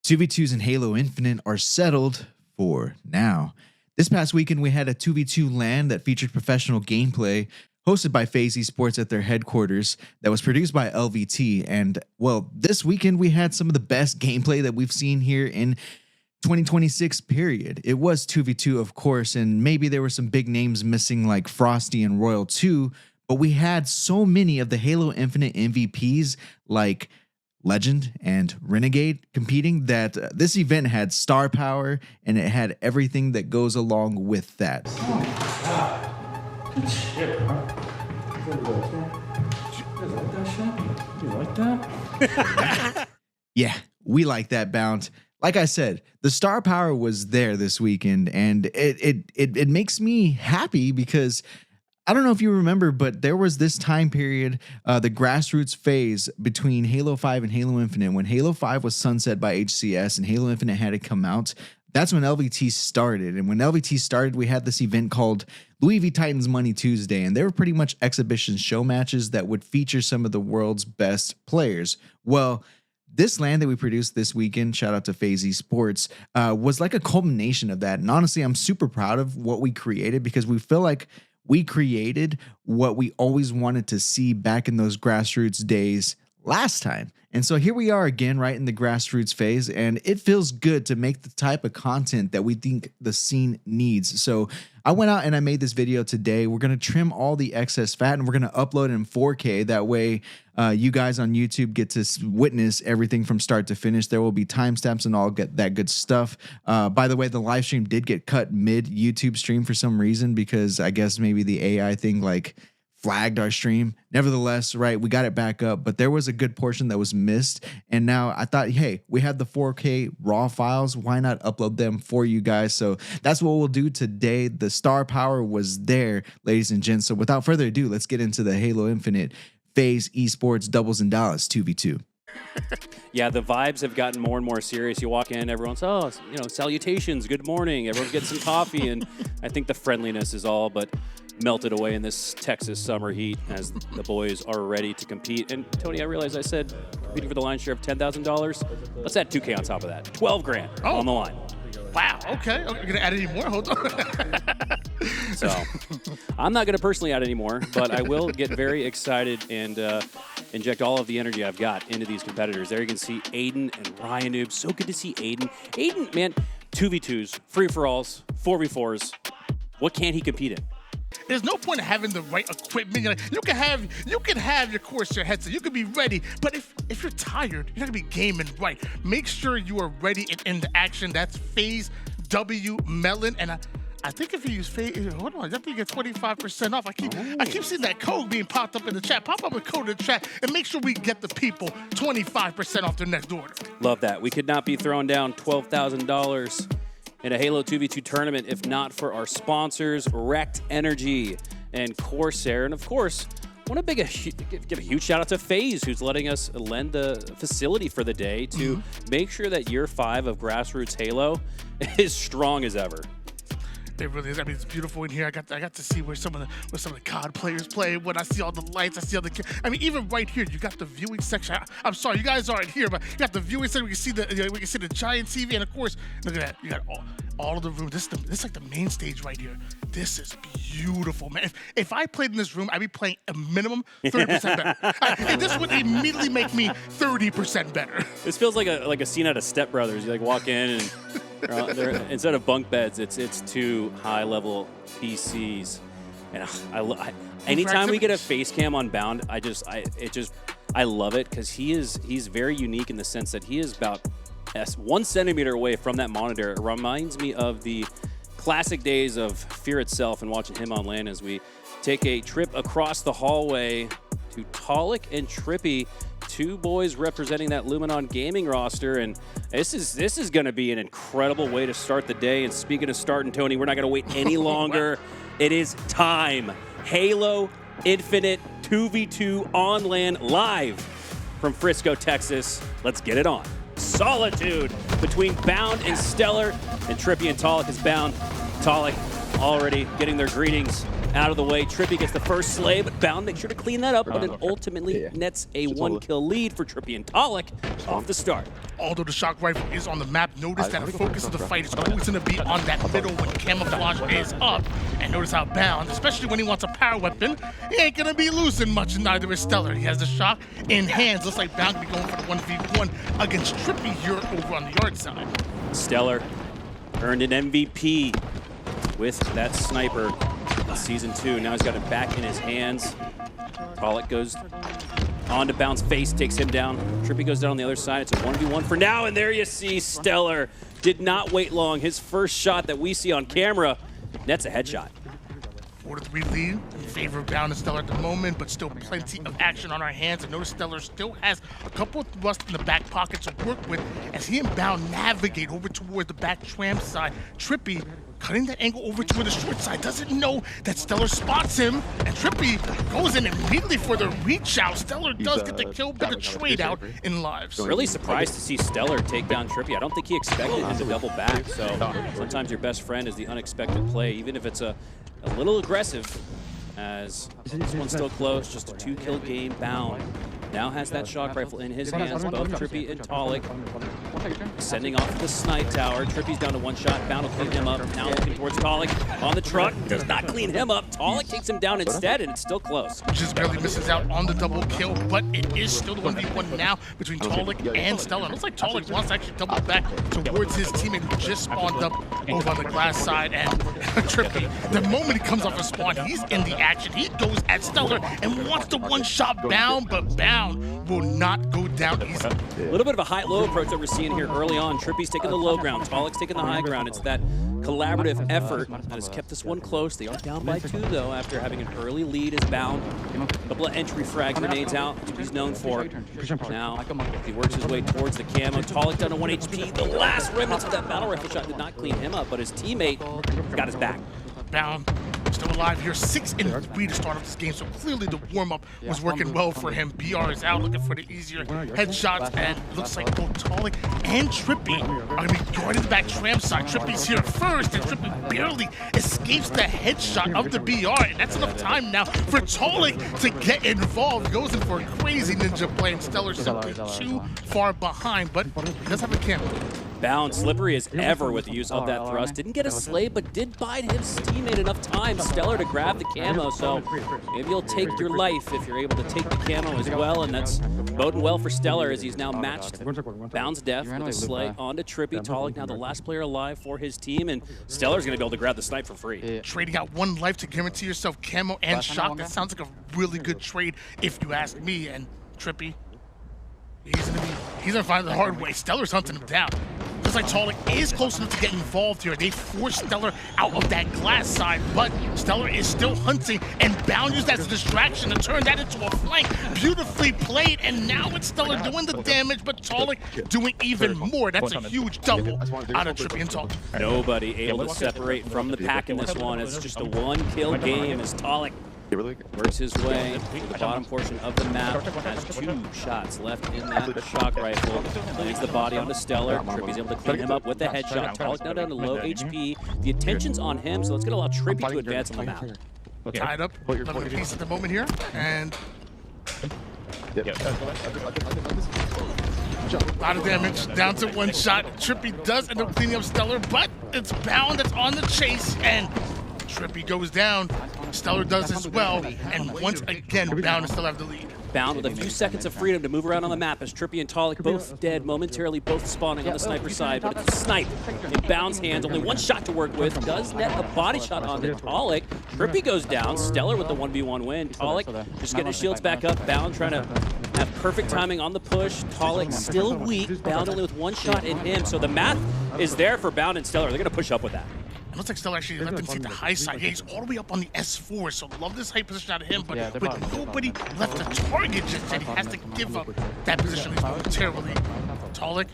2v2s in Halo Infinite are settled for now. This past weekend, we had a 2v2 LAN that featured professional gameplay hosted by FaZe Esports at their headquarters that was produced by LVT. And, well, this weekend, we had some of the best gameplay that we've seen here in 2026 period. It was 2v2, of course, and maybe there were some big names missing like Frosty and Royal 2, but we had so many of the Halo Infinite MVPs like Legend and Renegade competing that this event had star power and it had everything that goes along with that. Oh my god. Good shit, bro. You like that shit? You like that? Yeah, we like that, Bound. Like I said, the star power was there this weekend, and it makes me happy because I don't know if you remember, but there was this time period, the grassroots phase between Halo 5 and Halo Infinite. When Halo 5 was sunset by HCS and Halo Infinite had to come out, that's when LVT started. And when LVT started, we had this event called Louis V Titans Money Tuesday, and they were pretty much exhibition show matches that would feature some of the world's best players. Well, this LAN that we produced this weekend, shout out to FaZe Esports, was like a culmination of that. And honestly, I'm super proud of what we created because we feel like we created what we always wanted to see back in those grassroots days last time. And so here we are again, right in the grassroots phase, and it feels good to make the type of content that we think the scene needs. So I went out and I made this video today. We're going to trim all the excess fat and we're going to upload it in 4K. That way you guys on YouTube get to witness everything from start to finish. There will be timestamps and all that good stuff. By the way, the live stream did get cut mid YouTube stream for some reason because I guess maybe the AI thing like flagged our stream. Nevertheless, right, we got it back up, but there was a good portion that was missed. And now I thought, hey, we have the 4K raw files. Why not upload them for you guys? So that's what we'll do today. The star power was there, ladies and gents. So without further ado, let's get into the Halo Infinite FaZe Esports Doubles in Dallas 2v2. Yeah, the vibes have gotten more and more serious. You walk in, everyone's, oh, you know, salutations, good morning. Everyone's getting some coffee. And I think the friendliness is all but melted away in this Texas summer heat as the boys are ready to compete. And Tony, I realized I said competing for the line share of $10,000. Let's add 2K on top of that. 12 grand on the line. Wow, okay. You're going to add any more? Hold on. So I'm not going to personally add any more, but I will get very excited and inject all of the energy I've got into these competitors. There you can see Aiden and RyaNoob. So good to see Aiden. Aiden, man, 2v2s, free-for-alls, 4v4s. What can't he compete in? There's no point in having the right equipment. You can have your Corsair headset. You can be ready, but if you're tired, you're not gonna be gaming right. Make sure you are ready and in the action. That's FaZe W Melon, and I think if you use FaZe, hold on, I think you get 25% off. I keep seeing that code being popped up in the chat. Pop up a code in the chat and make sure we get the people 25% off their next order. Love that. We could not be throwing down $12,000 in a Halo 2v2 tournament if not for our sponsors, Rekt Energy and Corsair. And of course, I want to give a huge shout out to FaZe, who's letting us lend the facility for the day to make sure that year 5 of grassroots Halo is strong as ever. It really is. I mean, it's beautiful in here. I got to see where some of the COD players play. When I see all the lights, I see all the. I mean, even right here, you got the viewing section. I'm sorry, you guys aren't here, but you got the viewing section. We can see the giant TV, and of course, look at that. You got all of the room. This is like the main stage right here. This is beautiful, man. If I played in this room, I'd be playing a minimum 30% better. And this would immediately make me 30% better. This feels like a scene out of Step Brothers. You like walk in and. Instead of bunk beds, it's 2 high-level PCs, and anytime we get a face cam on Bound, I love it because he's very unique in the sense that he is about 1 centimeter away from that monitor. It reminds me of the classic days of Fear Itself and watching him on LAN as we take a trip across the hallway to Taulek and Trippy. 2 boys representing that Luminon gaming roster, and this is going to be an incredible way to start the day. And speaking of starting, Tony, we're not going to wait any longer. It is time. Halo Infinite 2v2 on LAN live from Frisco, Texas. Let's get it on. Solitude between Bound and StelluR, and Trippy and Taulek is Bound. Taulek already getting their greetings out of the way. Trippy gets the first slay, but Bound makes sure to clean that up, but it ultimately nets a 1-kill lead for Trippy and Taulek off the start. Although the shock rifle is on the map, notice that the focus of the fight is always going to be on that middle when camouflage is up. And notice how Bound, especially when he wants a power weapon, he ain't going to be losing much, and neither is StelluR. He has the shock in hands. Looks like Bound could be going for the 1v1 against Trippy here over on the yard side. StelluR earned an MVP with that sniper in Season 2. Now he's got it back in his hands. Taulek goes on to Bound's face, takes him down. Trippy goes down on the other side. It's a 1v1 for now, and there you see StelluR. Did not wait long. His first shot that we see on camera nets a headshot. 4-3 lead in favor of Bound and StelluR at the moment, but still plenty of action on our hands. And notice StelluR still has a couple of thrusts in the back pocket to work with as he and Bound navigate over toward the back tram side. Trippy cutting that angle over toward the short side, doesn't know that StelluR spots him, and Trippy goes in immediately for the reach out. StelluR does get the kill, bit of trade out in lives. Really surprised to see StelluR take down Trippy. I don't think he expected him to double back, so sometimes your best friend is the unexpected play, even if it's a little aggressive, as this one's still close, just a 2-kill game. Bound now has that shock rifle in his hands, both Trippy and Taulek sending off the snipe tower. Trippy's down to 1 shot, Bound will clean him up, now looking towards Taulek on the truck, does not clean him up. Taulek takes him down instead, and it's still close. Just barely misses out on the double kill, but it is still the 1v1 now between Taulek and StelluR. It looks like Taulek wants to actually double back towards his teammate who just spawned up over on the glass side, and Trippy, the moment he comes off a spawn, he's in the action. He goes at StelluR and wants to 1-shot Bound, but Bound will not go down easy. A little bit of a high-low approach that we're seeing here early on. Trippy's taking the low ground, Taulek's taking the high ground. It's that collaborative effort that has kept this one close. They are down by 2 though after having an early lead as Bound. A couple of entry frag grenades out, that's what he's known for. Now he works his way towards the camo. Taulek down to 1 HP. The last remnants of that battle rifle shot did not clean him up, but his teammate got his back. Bound still alive here, 6-3 to start off this game, so clearly the warm-up was working well for him. BR is out looking for the easier headshots, and it looks like both Taulek and Trippy are going to be guarding the back tram side. Trippy's here first, and Trippy barely escapes the headshot of the BR, and that's enough time now for Taulek to get involved. Goes in for a crazy ninja play, and StelluR simply too far behind, but he does have a camera. Bound, slippery as ever with the use of that thrust. Didn't get a slay, but did bide his teammate enough time, StelluR, to grab the camo. So maybe you'll take your life if you're able to take the camo as well, and that's boding well for StelluR as he's now matched Bound's death with a slay onto Trippy. Taulek now the last player alive for his team, and StelluR's going to be able to grab the snipe for free. Trading out 1 life to guarantee yourself camo and shock. That sounds like a really good trade if you ask me. And Trippy, he's gonna find it the hard way. StelluR's hunting him down. Looks like Taulek is close enough to get involved here. They force StelluR out of that glass side, but StelluR is still hunting, and Bound used that as a distraction to turn that into a flank. Beautifully played, and now it's StelluR doing the damage, but Taulek doing even more. That's a huge double out of Trippy and Taulek. Nobody able to separate from the pack in this one. It's just a 1-kill game as Taulek works his way to the bottom portion of the map. Has 2 shots left in that shock rifle. Lands the body onto StelluR. Trippy's able to clean him up with the headshot. Taulek now down to low HP. The attention's on him, so let's gonna allow Trippy to advance on the map. Tied up, 11 piece at the moment here, and a lot of damage, down to 1 shot. Trippy does end up cleaning up StelluR, but it's Bound that's on the chase, and Trippy goes down. StelluR does as well, and once again, Bound still have the lead. Bound with a few seconds of freedom to move around on the map as Trippy and Taulek both dead momentarily, both spawning on the sniper side, but it's a snipe in Bound's hands. Only 1 shot to work with. Does net a body shot onto Taulek. Trippy goes down. StelluR with the 1v1 win. Taulek just getting his shields back up. Bound trying to have perfect timing on the push. Taulek still weak. Bound only with 1 shot in him. So the math is there for Bound and StelluR. They're going to push up with that. It looks like StelluR actually let them see the high side. Yeah, he's all the way up on the S4, so love this high position out of him, but with nobody left to target, just said he has to give up that position momentarily. Taulek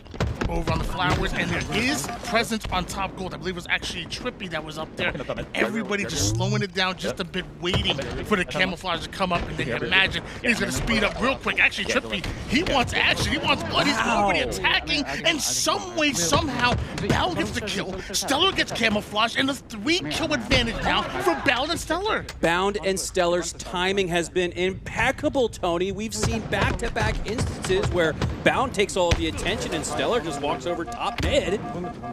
over on the flowers, and there is presence on top gold. I believe it was actually Trippy that was up there, and everybody just slowing it down just a bit, waiting for the camouflage to come up, and then you imagine he's going to speed up real quick. Actually, Trippy, he wants action, he wants blood, he's already attacking, and some way, somehow, Bal gets the kill, StelluR gets camouflage, and a 3-kill advantage now for Bal and StelluR. Bound and StelluR's timing has been impeccable, Tony. We've seen back-to-back instances where Bound takes all of the attention and StelluR just walks over top mid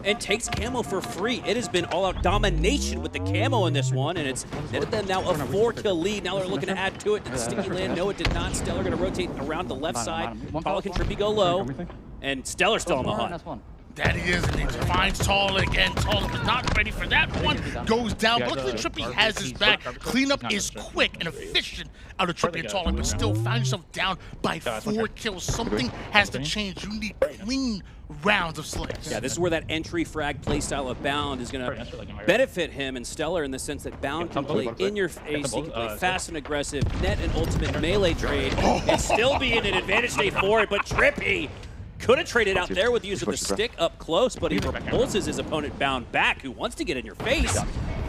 and takes camo for free. It has been all-out domination with the camo in this one, and it's netted them now a 4-kill lead. Now they're looking to add to it. Did the sticky land? No, it did not. StelluR going to rotate around the left side. Taulek and Trippy go low, and StelluR still on the hunt. That he is, and he finds Taulek, and Taulek is not ready for that one. Goes down, but luckily Trippy has his back. Cleanup is quick and efficient out of Trippy and Taulek, but still find yourself down by 4 kills. Something has to change. You need clean rounds of slays. Yeah, this is where that entry frag playstyle of Bound is going to benefit him and StelluR in the sense that Bound can play in your face, he can play fast and aggressive, net and ultimate melee trade, and still be in an advantage state for it, but Trippy could have traded out there with the use of the stick up close, but he repulses his opponent Bound back, who wants to get in your face,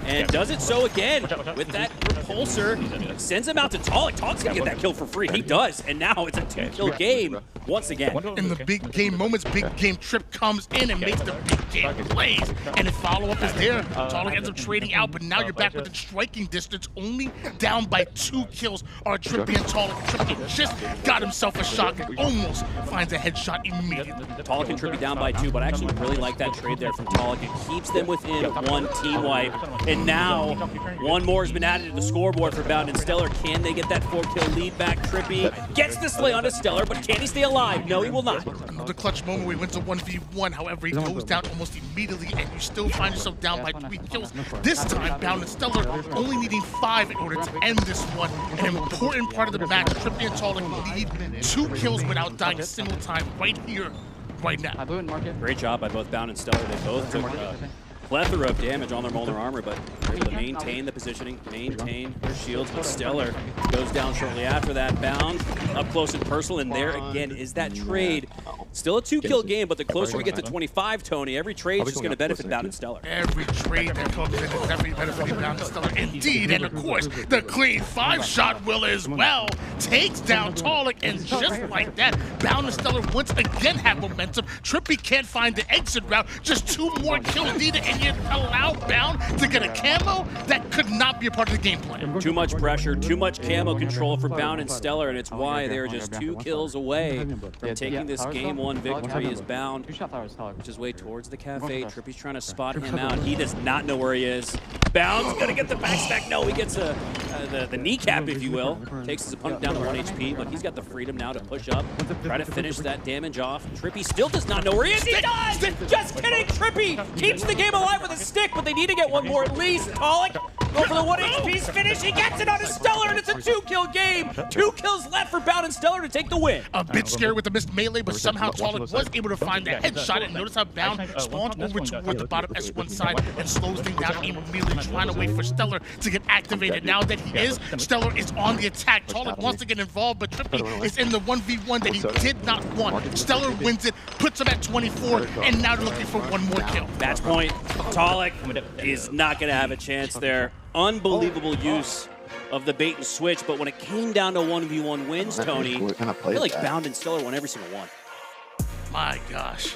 and does it so again with that repulsor. Sends him out to Taulek. Taulek's gonna get that kill for free. He does, and now it's a 2-kill game once again. In the big game moments, big game Trip comes in and makes the big game plays, and the follow-up is there. Taulek ends up trading out, but now you're back within striking distance, only down by 2 kills are Trippy and Taulek. Trippy just got himself a shot and almost finds a headshot immediately. Taulek and Trippy down by 2, but I actually really like that trade there from Taulek. It keeps them within 1 team wipe, and now one more has been added to the scoreboard for Bound and StelluR. Can they get that 4-kill lead back? Trippy gets the slay onto StelluR, but can he stay alive? No, he will not. Another clutch moment where he wins a 1v1, however, he goes down almost immediately, and you still find yourself down by 3 kills. This time, Bound and StelluR only needing 5 in order to end this one. An important part of the match, Trippy and Taulek need 2 kills without dying a single time right here, right now. Great job by both Bound and StelluR. They both took plethora of damage on their Molnar armor, but able to maintain the positioning, maintain their shields. But StelluR goes down shortly after that. Bound up close and personal, and there again is that trade. Still a 2-kill game, but the closer we get to 25, Tony, every trade is just going to benefit Bound and StelluR. Every trade that comes in is definitely benefiting Bound and StelluR. Indeed, and of course, the clean 5-shot will as well. Takes down Taulek, and just like that, Bound and StelluR once again have momentum. Trippy can't find the exit route. Just 2 more kills needed, and you allow Bound to get a camo. That could not be a part of the game plan. Too much pressure, too much camo control for Bound and StelluR, and it's why they're just 2 kills away from taking this game 1 victory. Is Bound, which is way towards the cafe. Trippy's trying to spot him out. He does not know where he is. Bound's gonna get the backstack. No, he gets the kneecap, if you will. Takes his opponent down to 1 HP, but he's got the freedom now to push up, try to finish that damage off. Trippy still does not know where he is. He does! Just kidding! Trippy keeps the game alive with a stick, but they need to get 1 more at least. Taulek go for the 1 HP's finish. He gets it on his StelluR, and it's a 2-kill game. 2 kills left for Bound and StelluR to take the win. A bit scared with the missed melee, but somehow Taulek was able to find the headshot, and notice how Bound spawns over toward the bottom S1 side and slows things down immediately, trying to wait for StelluR to get activated. Now that he is, StelluR is on the attack. Taulek wants to get involved, but Trippy is in the 1v1 that he did not want. StelluR wins it, puts him at 24, and now they're looking for 1 more kill. Match point. Taulek is not going to have a chance there. Unbelievable use of the bait and switch, but when it came down to 1v1 wins, Tony, I feel like Bound and StelluR won every single one. My gosh.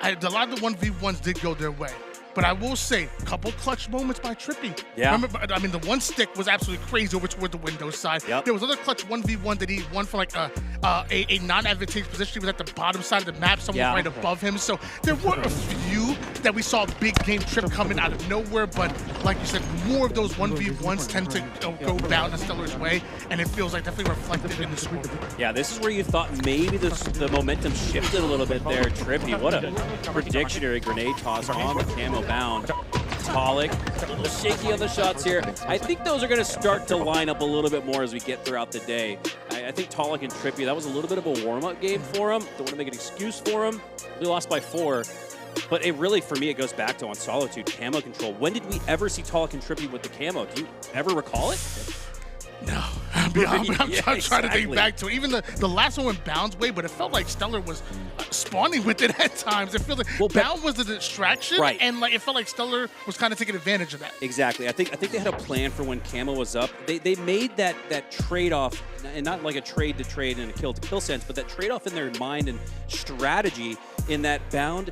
A lot of the 1v1s did go their way. But I will say, a couple clutch moments by Trippy. Yeah. Remember, I mean, the 1 stick was absolutely crazy over toward the window side. Yep. There was other clutch 1v1 that he won for like a non-advantageous position. He was at the bottom side of the map, someone right above him. So there were a few that we saw big game Trip coming out of nowhere. But like you said, more of those 1v1s tend to go Bound and StelluR's way. And it feels like definitely reflected in the score. Yeah, this is where you thought maybe the momentum shifted a little bit there. Trippy, what a predictionary grenade toss on the camo Bound. Taulek, a little shaky on the shots here. I think those are going to start to line up a little bit more as we get throughout the day. I think Taulek and Trippy, that was a little bit of a warm-up game for them. Don't want to make an excuse for them. We lost by 4. But it really, for me, it goes back to on Solitude, camo control. When did we ever see Taulek and Trippy with the camo? Do you ever recall it? No, I'm trying to think back to it. Even the last one went Bound's way, but it felt like StelluR was spawning with it at times. It feels like Bound was the distraction, right. And like it felt like StelluR was kind of taking advantage of that. Exactly. I think they had a plan for when Camo was up. They made that trade-off, and not like a trade to trade and a kill to kill sense, but that trade-off in their mind and strategy in that Bound.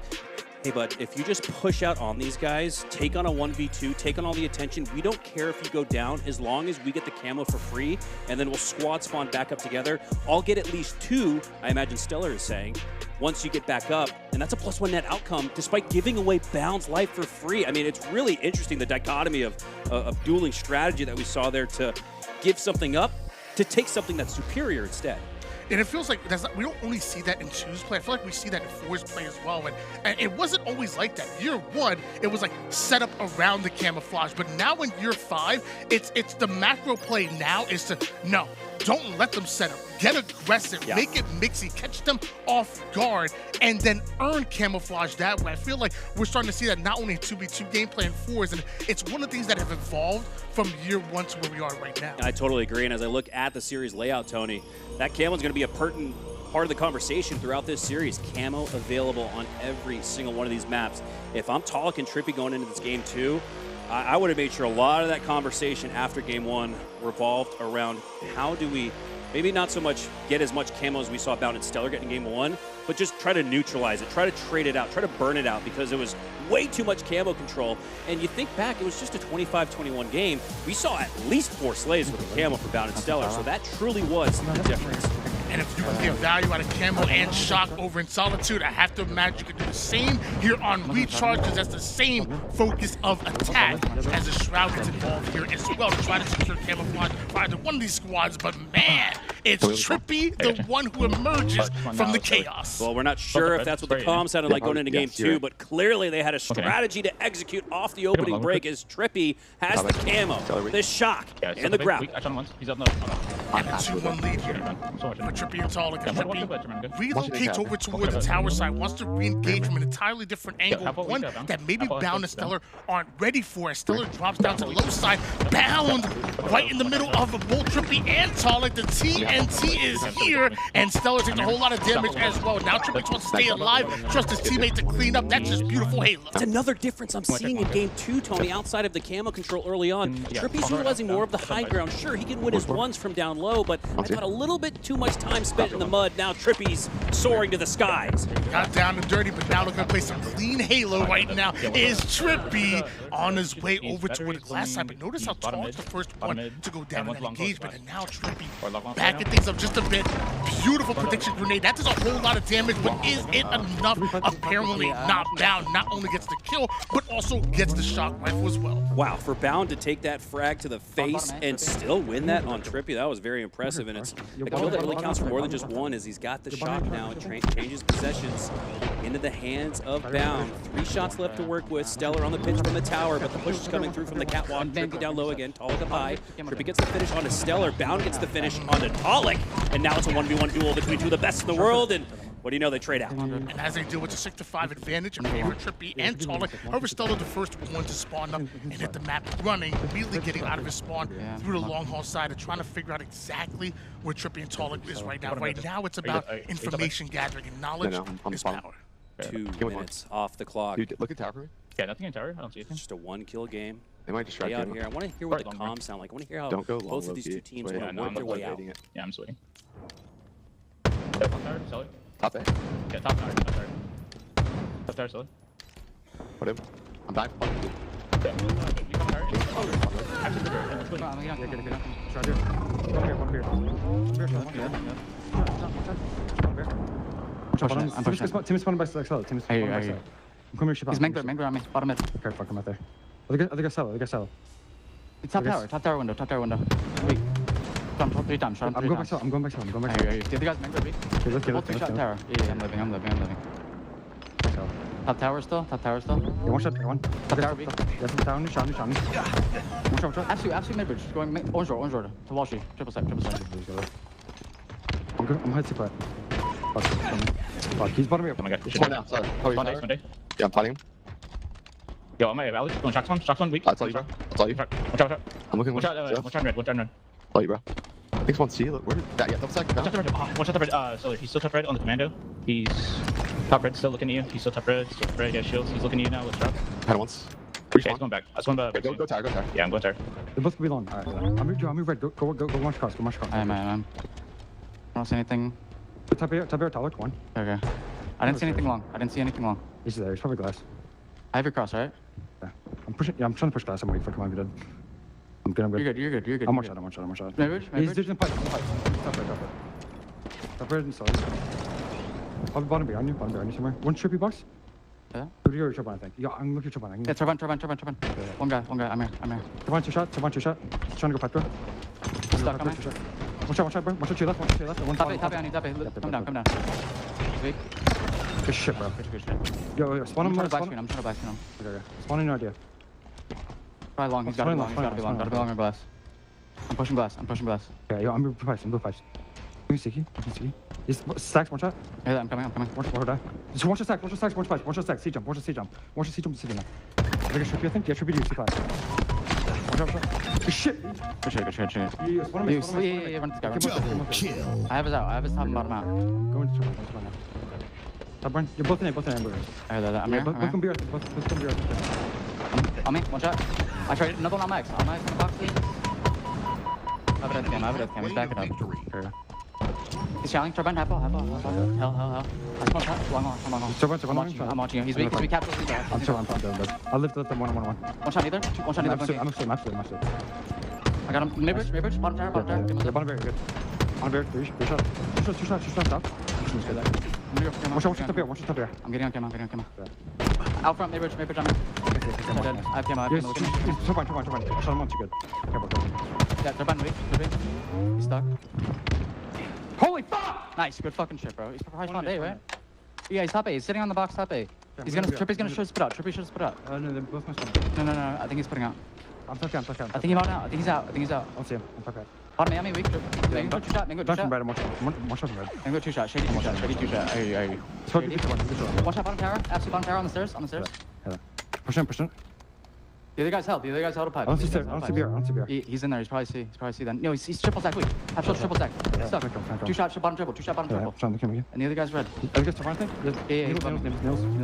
Hey, bud, if you just push out on these guys, take on a 1v2, take on all the attention, we don't care if you go down as long as we get the camo for free, and then we'll squad spawn back up together. I'll get at least 2, I imagine StelluR is saying, once you get back up, and that's a +1 net outcome, despite giving away Bound's life for free. I mean, it's really interesting, the dichotomy of dueling strategy that we saw there to give something up, to take something that's superior instead. And it feels like we don't only see that in 2's play. I feel like we see that in 4's play as well. And it wasn't always like that. Year 1, it was like set up around the camouflage. But now in year 5, it's the macro play now is to, no, don't let them set up. Get aggressive, make it mixy, catch them off guard, and then earn camouflage that way. I feel like we're starting to see that not only in 2v2 gameplay and 4s, and it's one of the things that have evolved from year 1 to where we are right now. I totally agree, and as I look at the series layout, Tony, that camo is going to be a pertinent part of the conversation throughout this series. Camo available on every single one of these maps. If I'm Taulek and Trippy going into this game 2, I would have made sure a lot of that conversation after game 1 revolved around how do we maybe not so much get as much camo as we saw Bound and StelluR get in game 1, but just try to neutralize it, try to trade it out, try to burn it out, because it was way too much camo control. And you think back, it was just a 25-21 game. We saw at least 4 slays with the camo for Bound and StelluR, so that truly was the difference. And if you can get value out of camo and shock over in Solitude, I have to imagine you can do the same here on Recharges. That's the same focus of attack as the Shroud gets involved here as well to try to secure camouflage for either one of these squads. But man, it's Trippy, the one who emerges from the chaos. Well, we're not sure if that's what the comm sounded like going into game 2, but clearly they had a strategy to execute off the opening break as Trippy has the camo, the shock, and the grab. And a 2-1 lead here for Trippy and Taulek. Trippy relocates over towards the tower side, wants to re-engage from an entirely different angle, one that maybe Bound and StelluR aren't ready for. As StelluR drops down to the low side, Bound right in the middle of both Trippy and Taulek. The TNT is here, and StelluR takes a whole lot of damage as well. Now Trippy wants to stay alive, trust his teammate to clean up. That's just beautiful Halo. It's another difference I'm seeing in game 2, Tony, outside of the camo control early on. Trippy's utilizing more of the high ground. Sure, he can win his ones from down low, but I thought a little bit too much time spent in the mud. Now Trippy's soaring to the skies. Got down and dirty, but now looking to play some clean Halo right now is Trippy on his way over toward the glass side. But notice how Taulek's the first one to go down in that engagement, and now Trippy backing things up just a bit. Beautiful prediction grenade. That does a whole lot of damage, but is it enough? Apparently not. Bound not only gets the kill, but also gets the shock rifle as well. Wow, for Bound to take that frag to the face and still win that on Trippy, that was very impressive. And it's a kill that really counts for more than just one, as he's got the shock now and changes possessions into the hands of Bound. 3 shots left to work with. StelluR on the pitch from the tower, but the push is coming through from the catwalk. Trippy down low again. Taulek up high. Trippy gets the finish onto StelluR. Bound gets the finish onto Taulek. And now it's a 1v1 duel between 2 of the best in the world. And what do you know, they trade out. And as they do, it's a 6-5 advantage in favor of Trippy and Taulek. However, StelluR the first one to spawn up and hit the map running, immediately getting out of his spawn through the long haul side and trying to figure out exactly where Trippy and Taulek is right now. Right now, it's about information gathering, and knowledge is power. 2 minutes off the clock. Dude, look at tower for me. Yeah, nothing in tower. I don't see anything. Just a 1-kill game. They might distract out him. here. I want to hear what the comms sound like. I want to hear how both of these 2 teams want to work their way out. Yeah, I'm swinging. Top tower, StelluR. Top there. Yeah, top tower, top tower. Top tower, StelluR. Put him. I'm dying. Yeah, you come tower. Actually, I'm pushing. Team is spawning by StelluR. Team is spawning by StelluR. I'm coming here. He's mango on me. Bottom mid. Okay, fuck him out there. I think I StelluR. It's top tower window. Wait. Shot him 3 times. I'm going back StelluR. The other guy's mango B. Okay, Both 3 shot tower. Yeah, I'm living. Top tower still. Yeah, one shot. Top tower B. Yes, I'm down. Shot me. One shot. Absolute mid bridge. Going orange door. To wall street. Triple side. I'm good. I'm high secret. Fuck, he's bottom here. Oh my god. Spawn now. Sorry. Monday. Yeah, I'm fighting him. Yo, I'm at Valley. Going shock one weak. That's all you, bro. That's all you. Watch out. I'm looking. Watch out red. That's all you, bro. Thanks, one C. Where did that? Yeah, double stack. One shot top red. One shot top red. Sorry, he's still top red on the commando. He's top red, still looking at you. He's still top red, still top red. He has shields. He's looking at you now with drop. Had it once. Okay, he's going back. I swim back. Go tower, go tower. Yeah, I'm going tower. They both could be long. All right, I'll move red. Go launch cross. Go launch cross. I am. I don't see anything. Top air, Taulek, one. Okay. I didn't see anything long. I didn't see anything long. He's there. He's probably glass. I have your cross, right? Yeah. I'm pushing. Yeah, I'm trying to push glass. I'm waiting for come on, be dead. I'm good. You're good. I'm one shot. Maybe. He's in pipe. Top red. Top red and solid. Bottom behind you somewhere. One trippy box. Yeah. Go to your trip on, I think. Yeah, I'm looking at your trip on. Yeah, turbine. One guy. I'm here. Turbine, two shot. He's trying to go pipe door. Stuck on me. One shot, bro. One shot to your left. One Top A on you. Come down. Weak. Good shit, bro. Good shit. Yo, spawn him. I'm trying to back him. Okay. Spawn in, no idea. Probably long. He's gotta be long. Gotta be long on glass. I'm pushing glass. Yeah, yo, I'm blue pipes. Can you see? He's stacks, one shot. Yeah, I'm coming. One die. Just one shot stacks, one shot stacks. C jump. C jump to city now. I think it's Trippy, I think. Yeah, Trippy to C class. One shot. Good shit. Good shit. Yeah, spawn him. Yeah, run this guy. I have his out. I have his top and bottom out. Go into trouble. Top burn. You're both in A. I heard that. I'm here. Both can be earth. Both can be earth. On me. One shot. I tried another one on Max. On Max in the box, please. I have a death cam. He's backing up. Okay. He's challenging. Turbine. Hell. I spawned top. Long. Turbine. I'm watching you. He's weak. We captured him. I'm sorry, I'm dead. I'll lift them 1-on-1. One shot either. I'm absolutely. I got him. Mid-bridge. Bottom tower. Yeah, bottom very good. On very good. Two shot, stop. One shot top here. I'm getting on camera. Out front, mid-bridge. I'm in. I have camera. Turbine. I shot him on too good. Careful. Yeah, turbine weak. He's stuck. Holy fuck! Nice, good fucking shit, bro. He's probably spawned A, right? Yeah, he's top A. He's sitting on the box top A. Trippy's gonna shoot spit out. No, they both must be. No. I think he's putting out. I'm top down. I think he's out now. I think he's out. I'll see him. I'm top down. Bottom A, weak. Mango, two shot. One shot from red. Mango, two shot. Shady, two shot. I hear you. One shot, bottom tower. Absolute bottom tower on the stairs. Yeah. Push in. The other guy's held a pipe. I don't see beer. He's in there. He's probably C then. No, he's triple stack. Wait. Half shot, triple stack. Stuck. Two shot bottom triple. Yeah, trying to kill me. And the other guy's red. I guess Turbine thing? Yeah.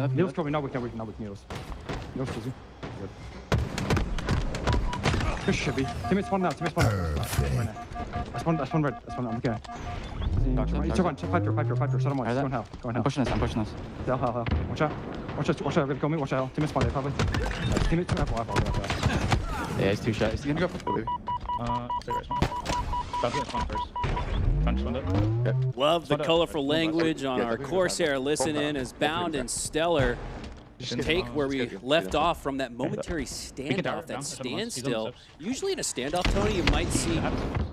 Niels probably not. We can with Niels. Niels kills you. Good shit, B. Teammates spawn now. I spawn red. I'm okay. Pipe door. Shut him once. Go in hell. I'm pushing this. Hell. Watch out. Gonna kill me. Watch out. Teammates spawn there, probably. Teammates spawn. Yeah, he's two shot. He's gonna go for Stay right spawn first. Punch window. Love the colorful language on our Corsair listen in as Bound and StelluR take where we left off from that momentary standoff, that standstill. Usually in a standoff, Tony, you might see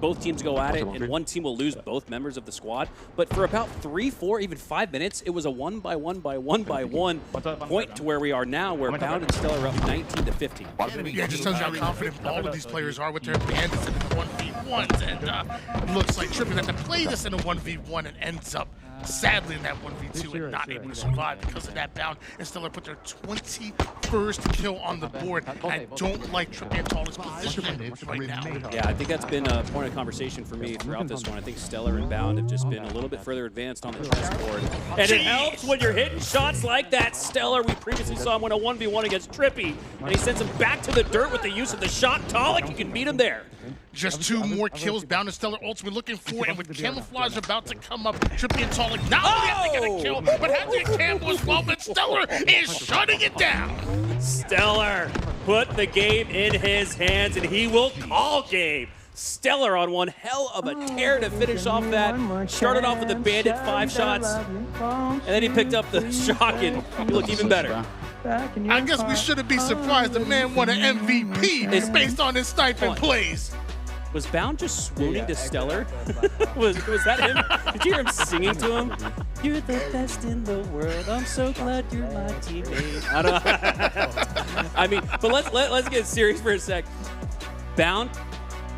both teams go at it and one team will lose both members of the squad. But for about 3, 4, even 5 minutes, it was a 1-by-1 point to where we are now, where Bound and StelluR are up 19-15. Yeah, it just tells you how confident all of these players are with their bandits in the 1v1s. And it looks like Trippy had to play this in a 1v1 and ends up sadly in that 1v2 and not able to survive because of that Bound. And StelluR put their 21st kill on the board. I don't like Trippy and Taulek's position right now. Yeah, I think that's been a point of conversation for me throughout this one. I think StelluR and Bound have just been a little bit further advanced on the chessboard. And it helps when you're hitting shots like that. StelluR, we previously saw him win a 1v1 against Trippy, and he sends him back to the dirt with the use of the shot. Taulek, you can meet him there. Just 2 more kills Bound and StelluR ultimately looking for, and with camouflage about to come up, Trippy and Taulek not only have to get a kill, but have to get camo as well, but StelluR is shutting it down. StelluR put the game in his hands, and he will call game. StelluR on one hell of a tear to finish off that. Started off with the bandit 5 shots, and then he picked up the shock, and he looked even better. I guess we shouldn't be surprised the man won an MVP based on his sniping plays. Was Bound just swooning to StelluR? was that him? Did you hear him singing to him? You're the best in the world. I'm so glad you're my teammate. I don't know. I mean, but let's get serious for a sec. Bound,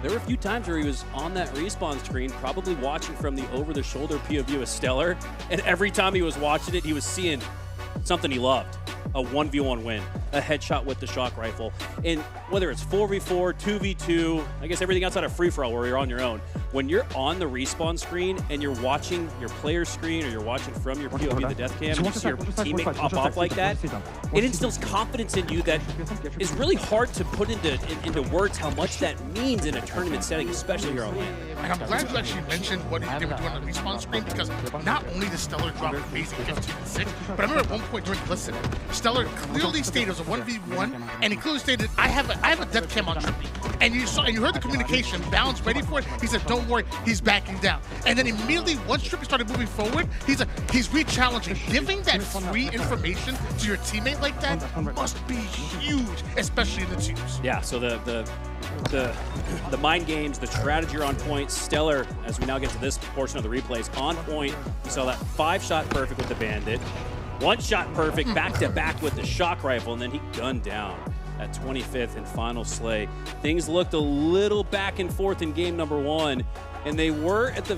there were a few times where he was on that respawn screen, probably watching from the over-the-shoulder POV of StelluR, and every time he was watching it, he was seeing something he loved. A 1v1 win, a headshot with the shock rifle. And whether it's 4v4, 2v2, I guess everything outside of free-for-all where you're on your own, when you're on the respawn screen and you're watching your player screen or you're watching from your POV, the death cam, and you see your teammate pop off like that, it instills confidence in you that is really hard to put into words how much that means in a tournament setting, especially here on LAN. And I'm glad you actually mentioned what they were doing on the respawn screen, because not only did StelluR drop an amazing 15-6, but I remember at one point during the listen, StelluR clearly stated it was a 1v1, and he clearly stated, I have a death cam on Trippy. And you heard the communication, Bound's ready for it. He said, don't worry, he's backing down. And then immediately, once Trippy started moving forward, he's re-challenging. Giving that free information to your teammate like that must be huge, especially in the twos. Yeah, so the mind games, the strategy are on point. StelluR, as we now get to this portion of the replays, on point. We saw that 5-shot perfect with the Bandit, 1-shot perfect back-to-back with the shock rifle, and then he gunned down at 25th and final slay. Things looked a little back and forth in game number 1, and they were at the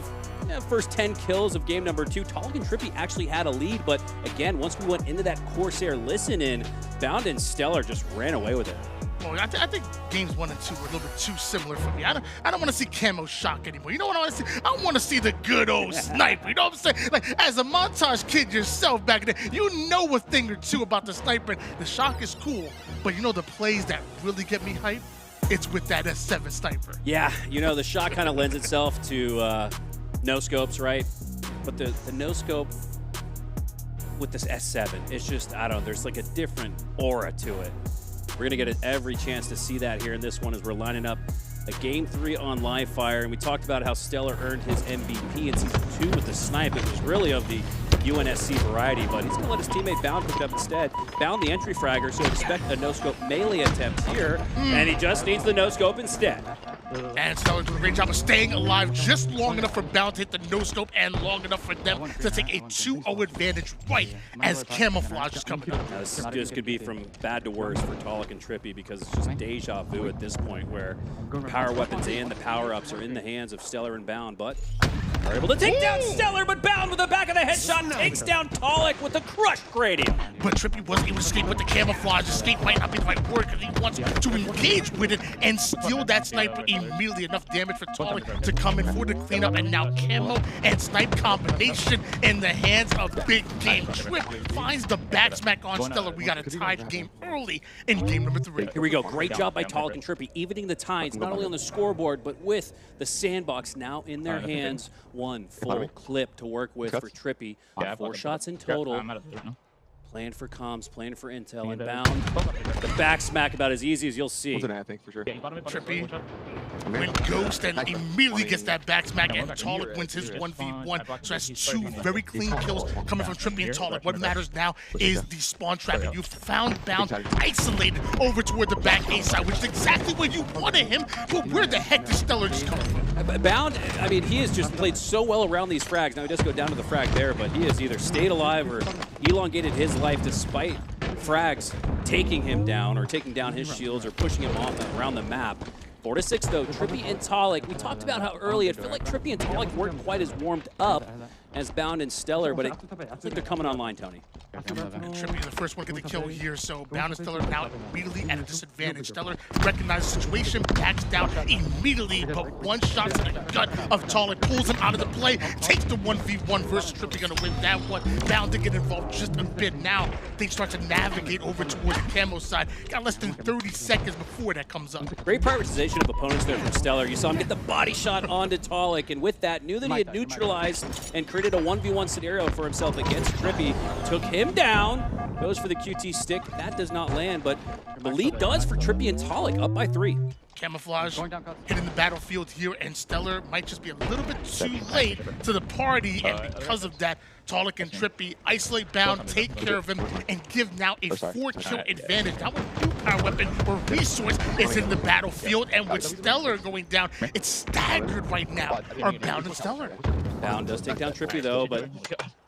first 10 kills of game number 2. Taulek and Trippy actually had a lead, but again, once we went into that Corsair listen-in, Bound and StelluR just ran away with it. Well, I think games 1 and 2 were a little bit too similar for me. I don't want to see camo shock anymore. You know what I want to see? I want to see the good old sniper. You know what I'm saying? Like, as a montage kid yourself back then, you know a thing or two about the sniper. The shock is cool, but you know the plays that really get me hyped? It's with that S7 sniper. Yeah, you know, the shot kind of lends itself to no scopes, right? But the no scope with this S7, it's just, I don't know, there's like a different aura to it. We're going to get every chance to see that here in this one as we're lining up a Game 3 on live fire. And we talked about how StelluR earned his MVP in Season 2 with the snipe. It was really of the UNSC variety, but he's going to let his teammate Bound pick up instead. Bound the entry fragger, so expect a no-scope melee attempt here. And he just needs the no-scope instead. And StelluR doing a great job of staying alive just long enough for Bound to hit the no-scope and long enough for them to take a 2-0 advantage right as Camouflage is coming up. This could be from bad to worse for Taulek and Trippy, because it's just deja vu at this point where power weapons and the power-ups are in the hands of StelluR and Bound, but are able to take down StelluR, but Bound with the back of the headshot takes down Taulek with the crushed Gradium. But Trippy wasn't able to escape with the camouflage. Escape might not be the right word, because he wants to engage with it and steal that sniper immediately. Enough damage for Taulek to come in for the cleanup, and now camo and snipe combination in the hands of Big Game. Trip finds the back smack on StelluR. We got a tied game early in game number 3. Here we go. Great job by Taulek and Trippy, evening the tides, not only on the scoreboard, but with the sandbox now in their hands. One full clip to work with for Trippy. 4 shots in total. Playing for comms, playing for intel, and Bound. The back smack about as easy as you'll see. Wasn't happening for sure. Trippy win Ghost and immediately gets that back smack, and Taulek wins his 1v1. So that's 2 very clean kills coming from Trippy and Taulek. What matters now is the spawn trap, and you found Bound isolated over toward the back A side, which is exactly where you wanted him. But where the heck does StelluR just come from? Bound, I mean, he has just played so well around these frags. Now he does go down to the frag there, but he has either stayed alive or elongated his life despite frags taking him down or taking down his shields or pushing him off around the map. 4-6 though, Trippy and Taulek. We talked about how early it felt like Trippy and Taulek weren't quite as warmed up as Bound and StelluR, but I think they're coming online, Tony. Trippy the first one to get the kill here, so Bound and StelluR now immediately at a disadvantage. StelluR recognizes the situation, backs down immediately, but 1 shot to the gut of Taulek pulls him out of the play, takes the 1v1 versus Trippy, gonna win that one. Bound to get involved just a bit now. They start to navigate over toward the camo side. Got less than 30 seconds before that comes up. Great prioritization of opponents there from StelluR. You saw him get the body shot onto Taulek, and with that, knew that he had neutralized and created a 1v1 scenario for himself against Trippy. Took him down, goes for the QT stick. That does not land, but the lead does for Trippy and Taulek, up by 3. Camouflage hitting the battlefield here, and StelluR might just be a little bit too late to the party, and because of that, Taulek and Trippy isolate Bound, take care of him, and give now a 4-kill advantage. Now with new power weapon or resource is in the battlefield, and with StelluR going down, it's staggered right now, are Bound and StelluR. Bound does take down Trippy though, but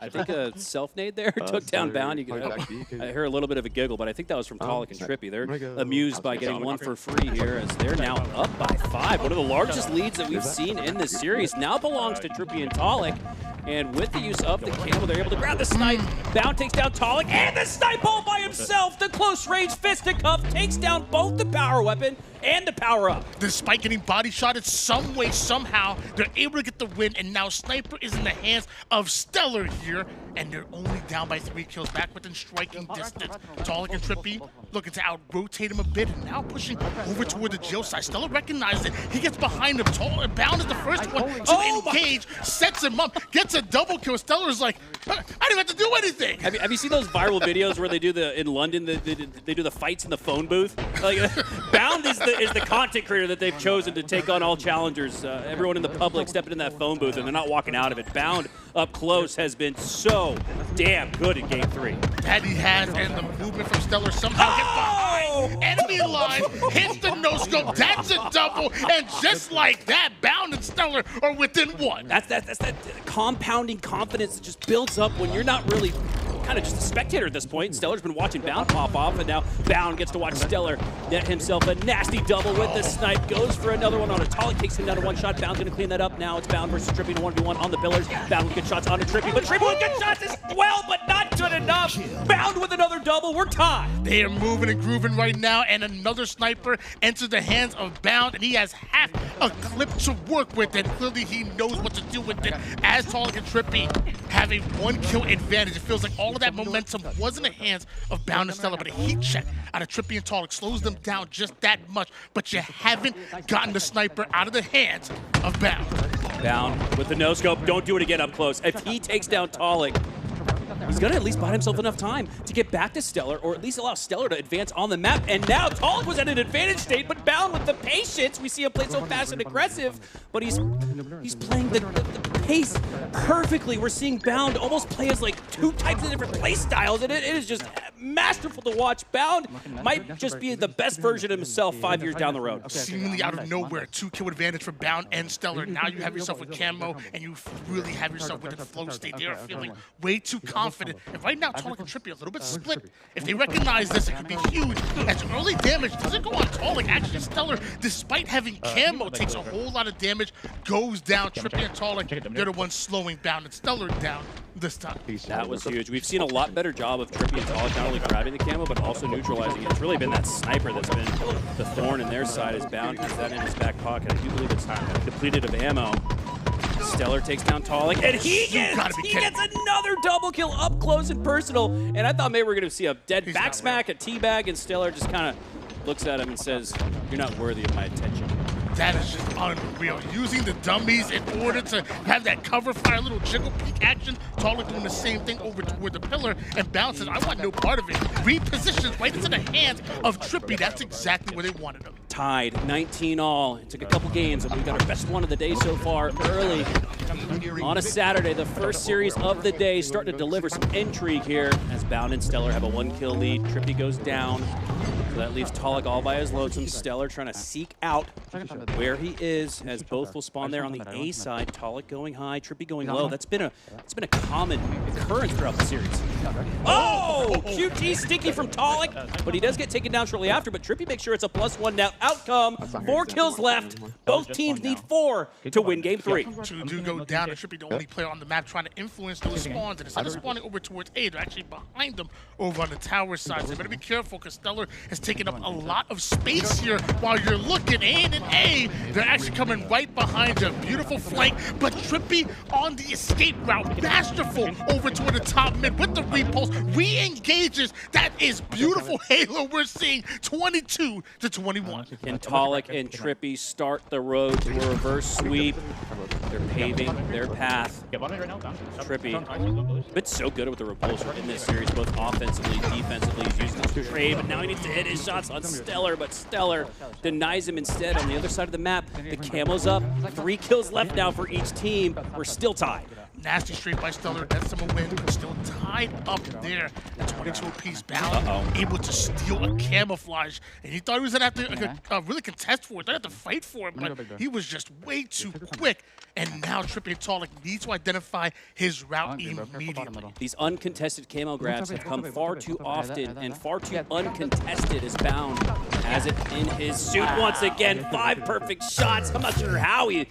I think a self-nade there took down Bound. I heard a little bit of a giggle, but I think that was from Taulek and Trippy. They're amused by getting 1 for free here as they're now up by 5. One of the largest leads that we've seen in this series now belongs to Trippy and Taulek. And with the use of the camo, they're able to grab the snipe. Bound takes down Taulek, and the snipe all by himself. The close range fisticuff takes down both the power weapon and the power up. Despite getting body shotted some way, somehow, they're able to get the win, and now Sniper is in the hands of StelluR here, and they're only down by 3 kills, back within striking distance. Taulek and Trippy looking to out-rotate him a bit, and now pushing over toward the Jill side. StelluR recognizes it. He gets behind him. Bound is the first one to engage, sets him up, gets a double kill. StelluR's like, I didn't have to do anything. Have you seen those viral videos where they do in London, they do the fights in the phone booth? Like, Bound is the content creator that they've chosen to take on all challengers. Everyone in the public stepping in that phone booth, and they're not walking out of it. Bound up close has been so damn good in Game 3. That he has, and the movement from StelluR somehow gets behind enemy line, hits the no-scope, that's a double, and just like that, Bound and StelluR are within 1. That's that compounding confidence that just builds up when you're not really kind of just a spectator at this point. StelluR's been watching Bound pop off, and now Bound gets to watch StelluR net himself a nasty double with the snipe. Goes for another one on a Taulek, takes him down to 1 shot. Bound's gonna clean that up. Now it's Bound versus Trippy in a 1v1 on the pillars. Bound with good shots onto Trippy, but Trippy with good shots as well, but not good enough. Bound with another double. We're tied. They are moving and grooving right now, and another Sniper enters the hands of Bound, and he has half a clip to work with, and clearly he knows what to do with it. As Taulek and Trippy have a 1-kill advantage, it feels like all of that momentum was in the hands of Bound and StelluR, but a heat check out of Trippy and Taulek slows them down just that much, but you haven't gotten the Sniper out of the hands of Bound. Bound with the no-scope. Don't do it again up close. If he takes down Taulek, he's going to at least buy himself enough time to get back to StelluR, or at least allow StelluR to advance on the map. And now Taulek was at an advantage state, but Bound with the patience. We see him play so fast and aggressive, but he's playing the pace perfectly. We're seeing Bound almost play as like 2 types of different play styles, and it is just masterful to watch. Bound might just be the best version of himself 5 years down the road. Seemingly out of nowhere, 2-kill advantage for Bound and StelluR. Now you have yourself with camo, and you really have yourself with a flow state. They are feeling way too confident. And right now, Taulek and Trippy are a little bit split. If they recognize this, it could be huge. As early damage doesn't go on Taulek. Actually, StelluR, despite having camo, takes a whole lot of damage, goes down. Trippy and Taulek, they're the ones slowing Bound and StelluR down this time. That was huge. We've seen a lot better job of Trippy and Taulek not only grabbing the camo, but also neutralizing it. It's really been that sniper that's been the thorn in their side. As Bound has that in his back pocket. I do believe it's depleted of ammo. StelluR takes down Taulek, and he gets another double kill up close and personal. And I thought maybe we were going to see a dead back smack, a teabag, and StelluR just kind of looks at him and says, "You're not worthy of my attention." That is just unreal. Using the dummies in order to have that cover fire, little jiggle peek action. Taulek doing the same thing over toward the pillar, and Bound says, I want no part of it. Repositions right into the hands of Trippy. That's exactly where they wanted him. Tied, 19 all. It took a couple games, and we got our best one of the day so far early. On a Saturday, the first series of the day, starting to deliver some intrigue here as Bound and StelluR have a 1-kill lead. Trippy goes down. So that leaves Taulek all by his lonesome. StelluR trying to seek out where he is, as both will spawn there on the A side. Taulek going high, Trippy going low. It's been a common occurrence throughout the series. Oh, QT stinky from Taulek, but he does get taken down shortly after. But Trippy makes sure it's a +1 now outcome. 4 kills left. Both teams need 4 to win Game 3. 2 do go down, and Trippy the only player on the map trying to influence those spawns. And instead of spawning over towards A, they're actually behind them over on the tower side. So you better be careful, because StelluR has taken up a lot of space here while you're looking in and A. They're actually coming right behind you. Beautiful flank, but Trippy on the escape route. Masterful over toward the top mid with the repulse. Re-engages. That is beautiful Halo. We're seeing 22 to 21. Can Taulek and Trippy start the road to a reverse sweep? They're paving their path. Trippy, been so good with the repulsor in this series, both offensively, defensively. He's using the trade, but now he needs to hit his shots on StelluR, but StelluR denies him instead. On the other side of the map, the camo's up. 3 kills left now for each team. We're still tied. Nasty straight by StelluR. That's some win, but still tied up there. 22 apiece. Bound able to steal a camouflage, and he thought he was gonna have to really contest for it. They have to fight for it, but he was just way too quick. And now Trippy and Taulek need to identify his route immediately. These uncontested camo grabs have come far too often and far too uncontested, as Bound has it in his suit once again. 5 perfect shots. I'm not sure how he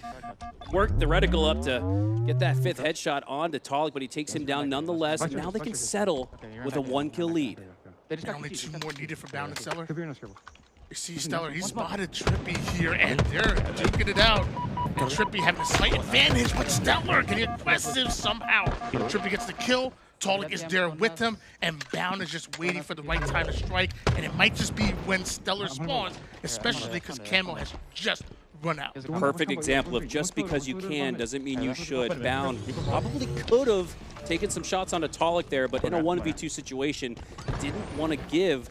worked the reticle up to get that 5th headshot onto Taulek, but he takes him down nonetheless. And now they can settle with a 1-kill lead. Only 2 more needed for Bound and StelluR. They see StelluR, he's spotted Trippy here, and they're duking it out. And Trippy having a slight advantage, but StelluR getting aggressive somehow. Trippy gets the kill, Taulek is there with him, and Bound is just waiting for the right time to strike, and it might just be when StelluR spawns, especially because Camo has just run out. Perfect example of just because you can doesn't mean you should. Bound probably could have taken some shots onto Taulek there, but in a 1v2 situation, didn't want to give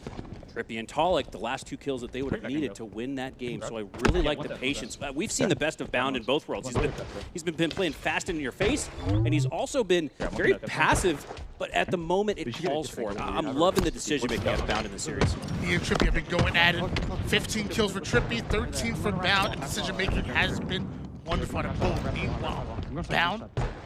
Trippy and Taulek the last 2 kills that they would have needed to win that game. So I really like the patience. We've seen the best of Bound in both worlds. He's been playing fast and in your face, and he's also been very passive, but at the moment it calls for it. I'm loving the decision making of Bound in the series. He and Trippy have been going at it. 15 kills for Trippy, 13 for Bound, and decision making has been wonderful on both. Meanwhile, Bound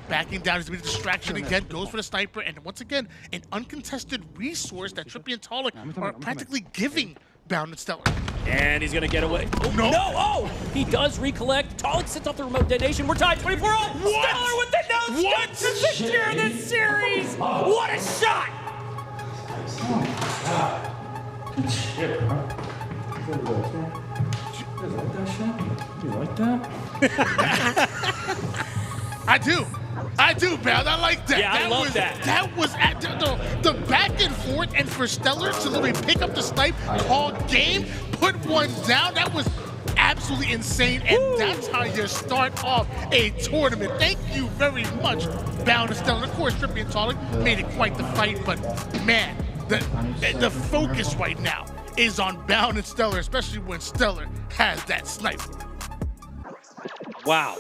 backing down, he's going to be a distraction again, goes for the sniper, and once again, an uncontested resource that Trippy and Taulek are practically giving Bound and StelluR. And he's going to get away. Oh, No. no! Oh! He does recollect. Taulek sits off the remote detonation. We're tied 24-all. StelluR with the no What? to secure the series. What a shot! Good shit, huh? You guys like that shit? You like that? I do, Bound. I like that. Yeah, I love that. That was at the back and forth, and for StelluR to literally pick up the snipe, call game, put one down. That was absolutely insane, and that's how you start off a tournament. Thank you very much, Bound and StelluR. Of course, Trippy and Taulek made it quite the fight, but man, the focus right now is on Bound and StelluR, especially when StelluR has that sniper. Wow.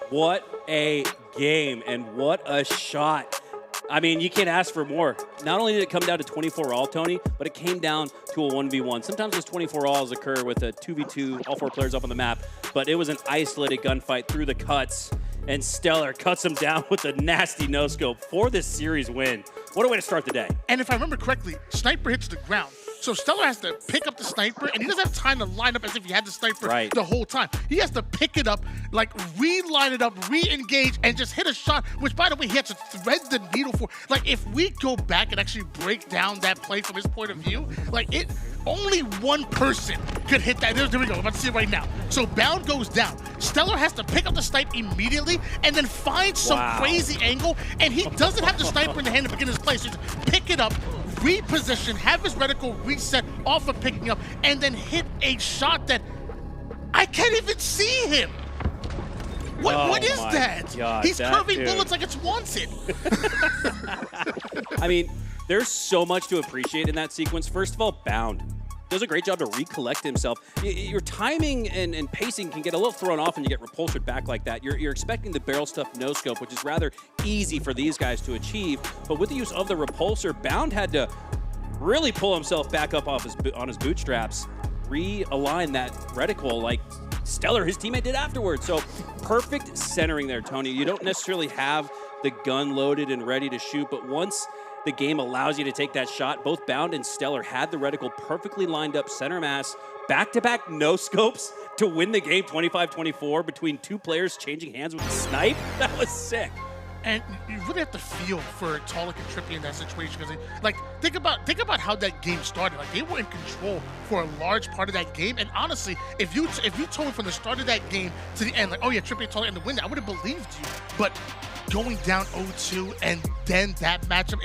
What a game and what a shot. I mean, you can't ask for more. Not only did it come down to 24-all, Tony, but it came down to a 1v1. Sometimes those 24-alls occur with a 2v2, all 4 players up on the map, but it was an isolated gunfight through the cuts, and StelluR cuts him down with a nasty no-scope for this series win. What a way to start the day. And if I remember correctly, sniper hits the ground. So StelluR has to pick up the sniper, and he doesn't have time to line up as if he had the sniper the whole time. He has to pick it up, like re-line it up, re-engage, and just hit a shot, which, by the way, he had to thread the needle for. Like, if we go back and actually break down that play from his point of view, like, only one person could hit that. There we go. I'm about to see it right now. So Bound goes down. StelluR has to pick up the snipe immediately and then find some crazy angle, and he doesn't have the sniper in the hand to begin his play. So he just pick it up, reposition, have his reticle reset off of picking up, and then hit a shot that I can't even see him. What is that? God, He's curving bullets like it's wanted. I mean, there's so much to appreciate in that sequence. First of all, Bound does a great job to recollect himself. Your timing and pacing can get a little thrown off when you get repulsed back like that. You're expecting the barrel stuff no scope, which is rather easy for these guys to achieve. But with the use of the repulsor, Bound had to really pull himself back up on his bootstraps, realign that reticle like StelluR, his teammate, did afterwards. So perfect centering there, Tony. You don't necessarily have the gun loaded and ready to shoot, but once the game allows you to take that shot, both Bound and StelluR had the reticle perfectly lined up, center mass, back-to-back no-scopes to win the game 25-24 between 2 players changing hands with a snipe. That was sick. And you really have to feel for Taulek and Trippy in that situation, because, like, think about how that game started. Like, they were in control for a large part of that game. And honestly, if you told me from the start of that game to the end, like, oh yeah, Trippy and Taulek in the win, I would have believed you. But going down 0-2 and then that matchup,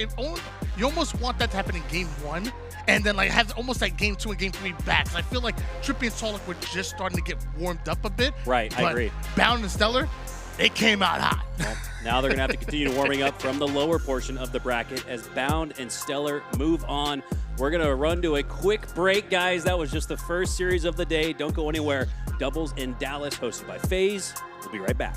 you almost want that to happen in game 1, and then like have almost like game 2 and game 3 back. I feel like Trippy and Taulek were just starting to get warmed up a bit. Right, I agree. Bound and StelluR, they came out hot. Well, now they're going to have to continue warming up from the lower portion of the bracket as Bound and StelluR move on. We're going to run to a quick break, guys. That was just the first series of the day. Don't go anywhere. Doubles in Dallas, hosted by FaZe. We'll be right back.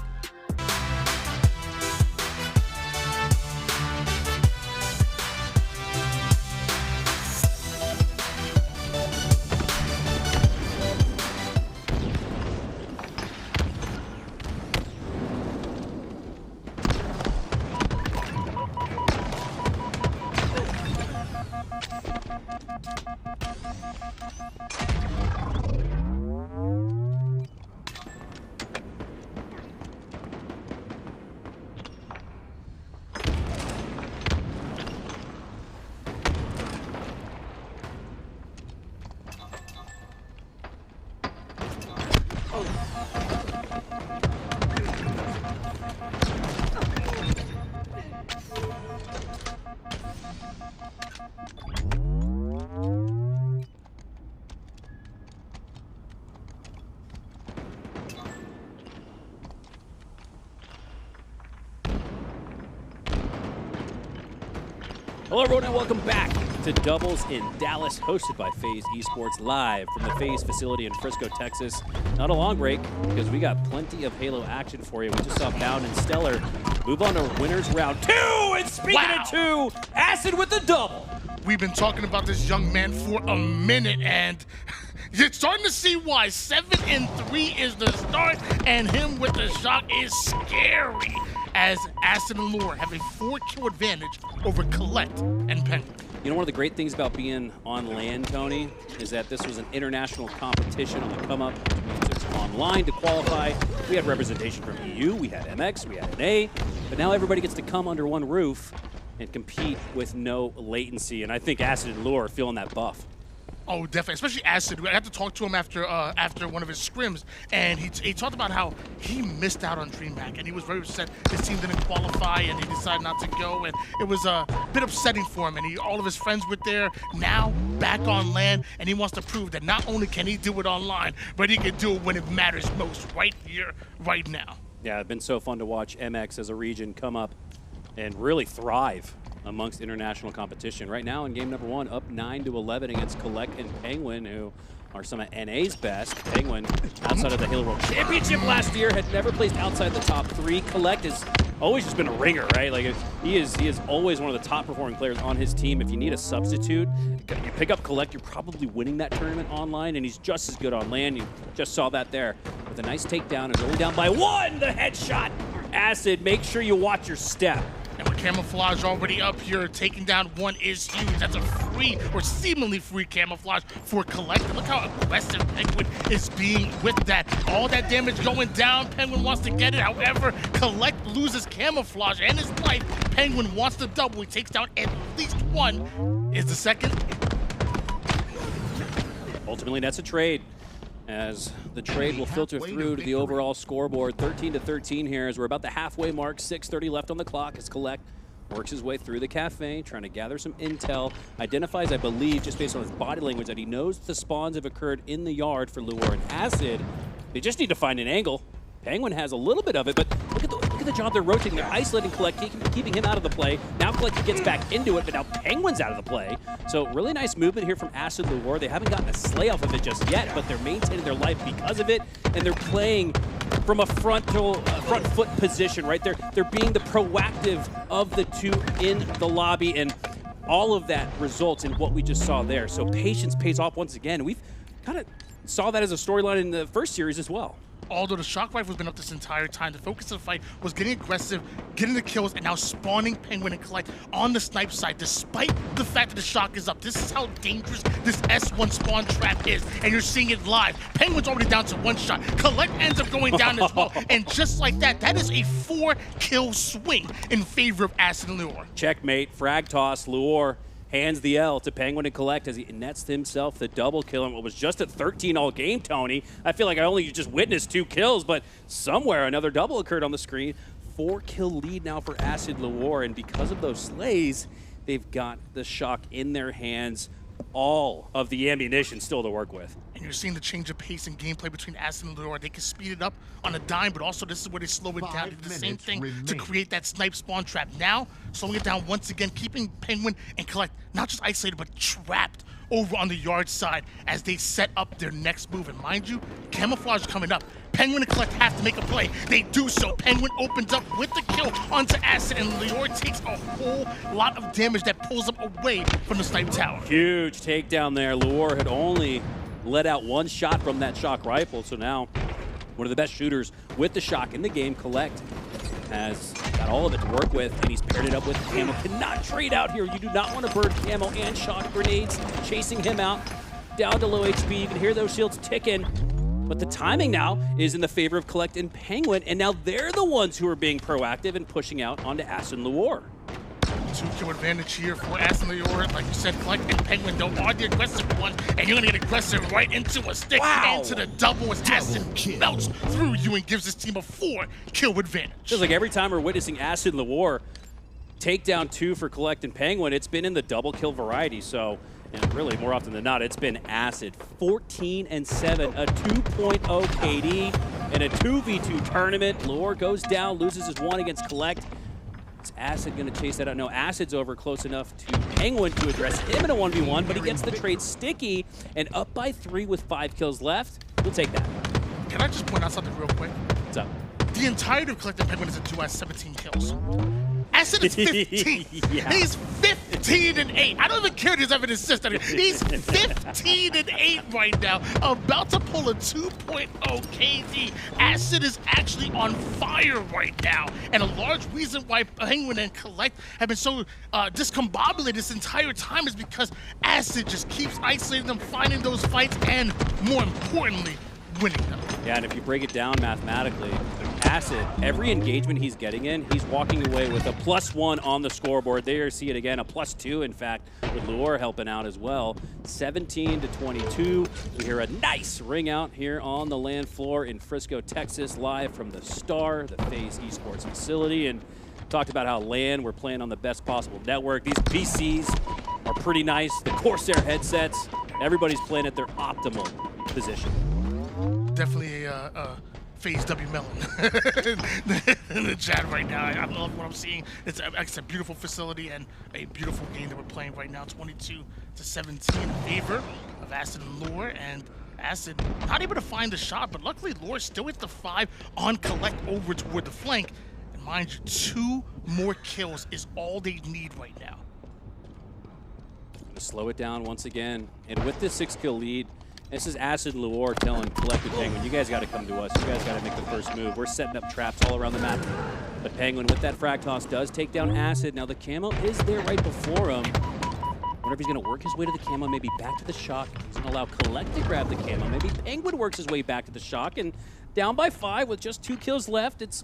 Hello everyone and welcome back to Doubles in Dallas, hosted by FaZe Esports live from the FaZe facility in Frisco, Texas. Not a long break because we got plenty of Halo action for you. We just saw Bound and StelluR move on to winners round 2, and speaking of 2, Acid with the double. We've been talking about this young man for a minute, and you're starting to see why. 7-3 is the start, and him with the shot is scary, as Acid and Leuor have a 4-kill advantage over Kuhlect and Pznguin. You know, one of the great things about being on LAN, Tony, is that this was an international competition on the come-up, which means it's online to qualify. We had representation from EU, we had MX, we had NA, but now everybody gets to come under one roof and compete with no latency, and I think Acid and Leuor are feeling that buff. Oh, definitely, especially Acid. I had to talk to him after one of his scrims, and he talked about how he missed out on DreamHack, and he was very upset his team didn't qualify, and he decided not to go, and it was a bit upsetting for him, and all of his friends were there, now back on LAN, and he wants to prove that not only can he do it online, but he can do it when it matters most, right here, right now. Yeah, it's been so fun to watch MX as a region come up and really thrive amongst international competition. Right now in game number 1, up 9-11 against Kuhlect and Pznguin, who are some of NA's best. Pznguin, outside of the Halo World Championship last year, had never placed outside the top 3. Kuhlect has always just been a ringer, right? Like he is always one of the top performing players on his team. If you need a substitute, you pick up Kuhlect, you're probably winning that tournament online, and he's just as good on LAN. You just saw that there with a nice takedown. Is only down by 1. The headshot. Acid, make sure you watch your step. And with Camouflage already up here, taking down 1 is huge. That's a free, or seemingly free Camouflage for Kuhlect. Look how aggressive Pznguin is being with that. All that damage going down, Pznguin wants to get it. However, Kuhlect loses Camouflage and his life. Pznguin wants the double. He takes down at least 1. Is the second. Ultimately, that's a trade, as the trade will filter through to the overall scoreboard. 13-13 here as we're about the halfway mark. 6:30 left on the clock as Kuhlect works his way through the cafe, trying to gather some intel. Identifies, I believe, just based on his body language, that he knows the spawns have occurred in the yard for Leuor and Acid. They just need to find an angle. Pznguin has a little bit of it, but look at the job they're rotating. They're isolating Kuhlect, keeping him out of the play. Now Kuhlect gets back into it, but now Pznguin's out of the play. So really nice movement here from Acid Leuor. They haven't gotten a slay off of it just yet, but they're maintaining their life because of it, and they're playing from a front foot position, right? They're being the proactive of the two in the lobby, and all of that results in what we just saw there. So patience pays off once again. We've kind of saw that as a storyline in the first series as well. Although the shock rifle has been up this entire time, the focus of the fight was getting aggressive, getting the kills, and now spawning Pznguin and Kuhlect on the snipe side, despite the fact that the shock is up. This is how dangerous this S1 spawn trap is, and you're seeing it live. Pznguin's already down to 1 shot. Kuhlect ends up going down as well, and just like that, that is a 4-kill swing in favor of Acid and Leuor. Checkmate, frag toss, Leuor hands the L to Pznguin and Kuhlect as he nets himself the double kill. And what was just at 13 all game, Tony. I feel like I only just witnessed 2 kills, but somewhere another double occurred on the screen. 4-kill lead now for Acid Leuor, and because of those slays, they've got the shock in their hands. All of the ammunition still to work with. And you're seeing the change of pace and gameplay between Acid and Leuor. They can speed it up on a dime, but also this is where they slow it down. They do the same thing to create that snipe spawn trap. Now, slowing it down once again, keeping Pznguin and Kuhlect not just isolated, but trapped over on the yard side as they set up their next move. And mind you, Camouflage coming up. Pznguin and Kuhlect have to make a play. They do so. Pznguin opens up with the kill onto Acid, and Leuor takes a whole lot of damage that pulls him away from the snipe tower. Huge takedown there. Leuor had only let out 1 shot from that shock rifle, so now one of the best shooters with the shock in the game. Kuhlect has got all of it to work with, and he's paired it up with Camo. Cannot trade out here. You do not want to burn Camo and shock grenades. Chasing him out, down to low HP. You can hear those shields ticking. But the timing now is in the favor of Kuhlect and Pznguin, and now they're the ones who are being proactive and pushing out onto Acid Leuor. 2-kill advantage here for Acid Leuor. Like you said, Kuhlect and Pznguin don't are the aggressive ones, and you're gonna get aggressive right into a stick, into the double as Acid melts through you and gives this team a 4-kill advantage. Feels like every time we're witnessing Acid Leuor take down 2 for Kuhlect and Pznguin, it's been in the double kill variety. So, and really more often than not, it's been Acid. 14-7, a 2.0 KD in a 2v2 tournament. Leuor goes down, loses his 1 against Kuhlect. Is Acid going to chase that out? No, Acid's over close enough to Pznguin to address him in a 1v1, but he gets the trade sticky and up by 3 with 5 kills left. We'll take that. Can I just point out something real quick? What's up? The entirety of Kuhlect and Pznguin is a duo at 17 kills. Acid is 15. Yeah. He's 15-8. I don't even care if he's having an assist. He's 15-8 right now, about to pull a 2.0 KD. Acid is actually on fire right now, and a large reason why Pznguin and Kuhlect have been so discombobulated this entire time is because Acid just keeps isolating them, finding those fights, and more importantly, winning them. Yeah, and if you break it down mathematically, Acid, every engagement he's getting in, he's walking away with a +1 on the scoreboard. There, see it again, a +2, in fact, with Leuor helping out as well. 17-22. We hear a nice ring out here on the LAN floor in Frisco, Texas, live from the Star, the FaZe Esports facility. And talked about how LAN, we're playing on the best possible network. These PCs are pretty nice. The Corsair headsets, everybody's playing at their optimal position. Definitely a FaZe W melon in the chat right now. I love what I'm seeing. It's a beautiful facility and a beautiful game that we're playing right now. 22-17 in favor of Acid and Leuor, and Acid not able to find the shot, but luckily Leuor still hits the 5 on Kuhlect over toward the flank. And mind you, 2 more kills is all they need right now. Gonna slow it down once again, and with this 6-kill lead, this is Acid and Leuor telling Kuhlect and Pznguin, you guys got to come to us. You guys got to make the first move. We're setting up traps all around the map. But Pznguin, with that frag toss, does take down Acid. Now the camo is there right before him. Wonder if he's going to work his way to the camo, maybe back to the shock. He's going to allow Kuhlect to grab the camo. Maybe Pznguin works his way back to the shock, and down by 5 with just 2 kills left. It's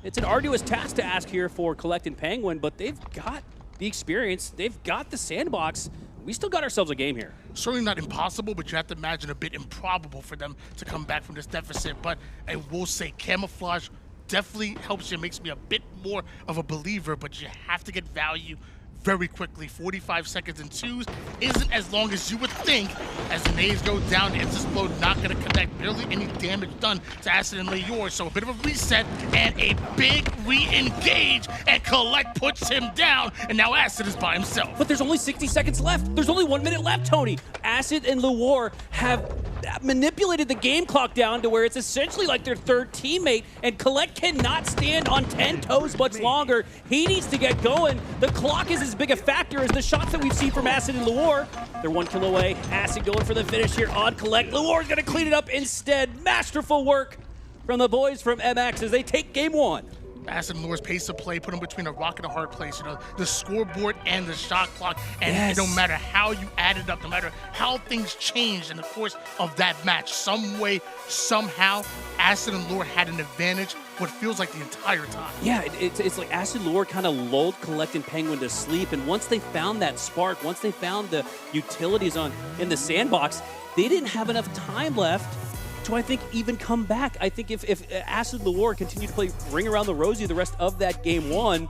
an arduous task to ask here for Kuhlect and Pznguin, but they've got the experience. They've got the sandbox. We still got ourselves a game here. Certainly not impossible, but you have to imagine a bit improbable for them to come back from this deficit. But I will say camouflage definitely helps you, makes me a bit more of a believer, but you have to get value very quickly. 45 seconds in 2s isn't as long as you would think. As the nades go down, Explode not going to connect. Barely any damage done to Acid and Leuor. So a bit of a reset and a big re-engage, and Kuhlect puts him down, and now Acid is by himself. But there's only 60 seconds left. There's only 1 minute left, Tony. Acid and Leuor have manipulated the game clock down to where it's essentially like their third teammate, and Kuhlect cannot stand on 10 toes much longer. He needs to get going. The clock is as big a factor as the shots that we've seen from Acid and Leuor. They're 1 kill away. Acid going for the finish here on Kuhlect. Leuor's gonna clean it up instead. Masterful work from the boys from MX as they take game 1. Acid and Leur's pace of play put him between a rock and a hard place. You know, the scoreboard and the shot clock. And no matter how you add it up, no matter how things changed in the course of that match, some way, somehow, Acid and Leuor had an advantage what feels like the entire time. Yeah, it's like Acid Leuor kind of lulled Kuhlect and Pznguin to sleep, and once they found that spark, once they found the utilities in the sandbox, they didn't have enough time left to, I think, even come back. I think if Acid Leuor continued to play Ring Around the Rosie the rest of that game 1,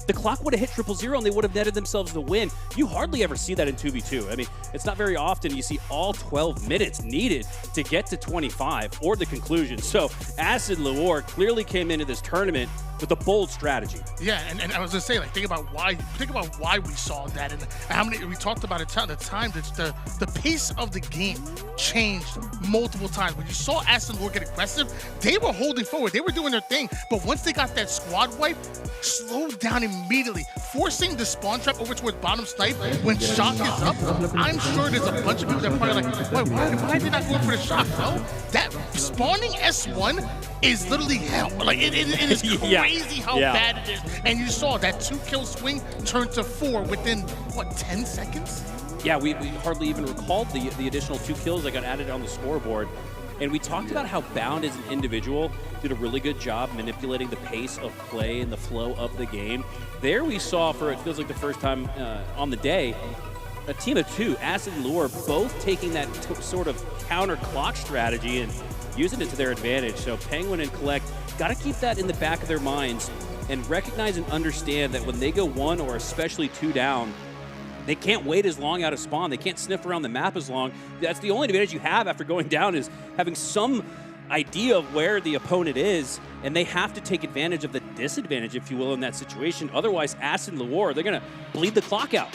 the clock would have hit 0-0 and they would have netted themselves the win. You hardly ever see that in 2v2. I mean, it's not very often you see all 12 minutes needed to get to 25 or the conclusion. So Acid Leuor clearly came into this tournament with a bold strategy. Yeah, and I was gonna say, like, think about why we saw that, and how many we talked about it. The time that the pace of the game changed multiple times. When you saw Acid Leuor get aggressive, they were holding forward, they were doing their thing, but once they got that squad wipe, slowed down immediately, forcing the spawn trap over towards bottom snipe when shock is up. I'm sure there's a bunch of people that are probably like, wait, why did not go for the shock? No, that spawning S1 is literally hell. Like it is crazy how bad it is. And you saw that 2-kill swing turn to 4 within what, 10 seconds? Yeah, we hardly even recalled the additional 2 kills that got added on the scoreboard. And we talked about how Bound as an individual did a really good job manipulating the pace of play and the flow of the game. There we saw, for it feels like the first time on the day, a team of 2, Acid and Leuor, both taking that sort of counter clock strategy and using it to their advantage. So Pznguin and Kuhlect got to keep that in the back of their minds and recognize and understand that when they go 1 or especially 2 down, they can't wait as long out of spawn. They can't sniff around the map as long. That's the only advantage you have after going down, is having some idea of where the opponent is, and they have to take advantage of the disadvantage, if you will, in that situation. Otherwise, Acid and Leuor, they're going to bleed the clock out.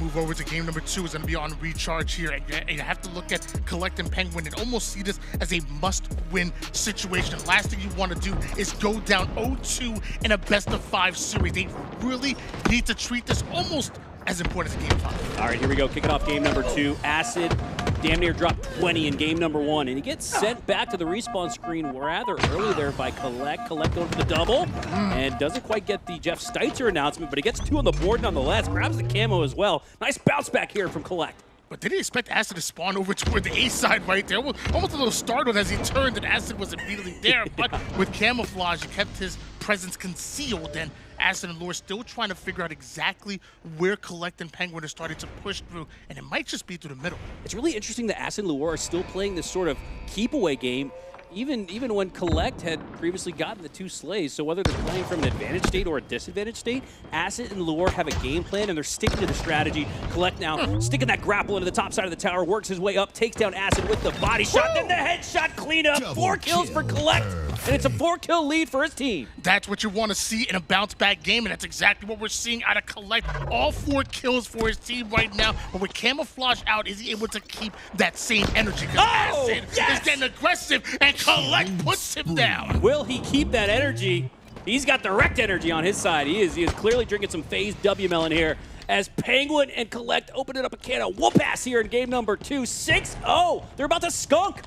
Move over to game number 2 is going to be on recharge here, and you have to look at Kuhlect and Pznguin and almost see this as a must-win situation. The last thing you want to do is go down 0-2 in a best-of-5 series. They really need to treat this almost as important as game 5. All right, here we go. Kicking off game number 2. Acid damn near dropped 20 in game number 1, and he gets sent back to the respawn screen rather early there by Kuhlect. Kuhlect going for the double, and doesn't quite get the Jeff Steitzer announcement, but he gets 2 on the board nonetheless. Grabs the camo as well. Nice bounce back here from Kuhlect. But did he expect Acid to spawn over toward the A side right there? Almost a little startled as he turned and Acid was immediately there. But with camouflage, he kept his presence concealed. And Acid and Leuor still trying to figure out exactly where Kuhlect and Pznguin are starting to push through. And it might just be through the middle. It's really interesting that Acid and Leuor are still playing this sort of keep-away game, even when Kuhlect had previously gotten the 2 slays. So whether they're playing from an advantage state or a disadvantage state, Acid and Leuor have a game plan and they're sticking to the strategy. Kuhlect now sticking that grapple into the top side of the tower, works his way up, takes down Acid with the body shot, then the headshot cleanup. 4 kills for Kuhlect, and it's a 4-kill lead for his team. That's what you want to see in a bounce-back game, and that's exactly what we're seeing out of Kuhlect. All 4 kills for his team right now, but with camouflage out, is he able to keep that same energy? Acid is getting aggressive, and Kuhlect puts him down. Will he keep that energy? He's got the Rekt energy on his side. He is clearly drinking some FaZe W melon here as Pznguin and Kuhlect open it up a can of whoop-ass here in game number 2. 6-0. They're about to skunk.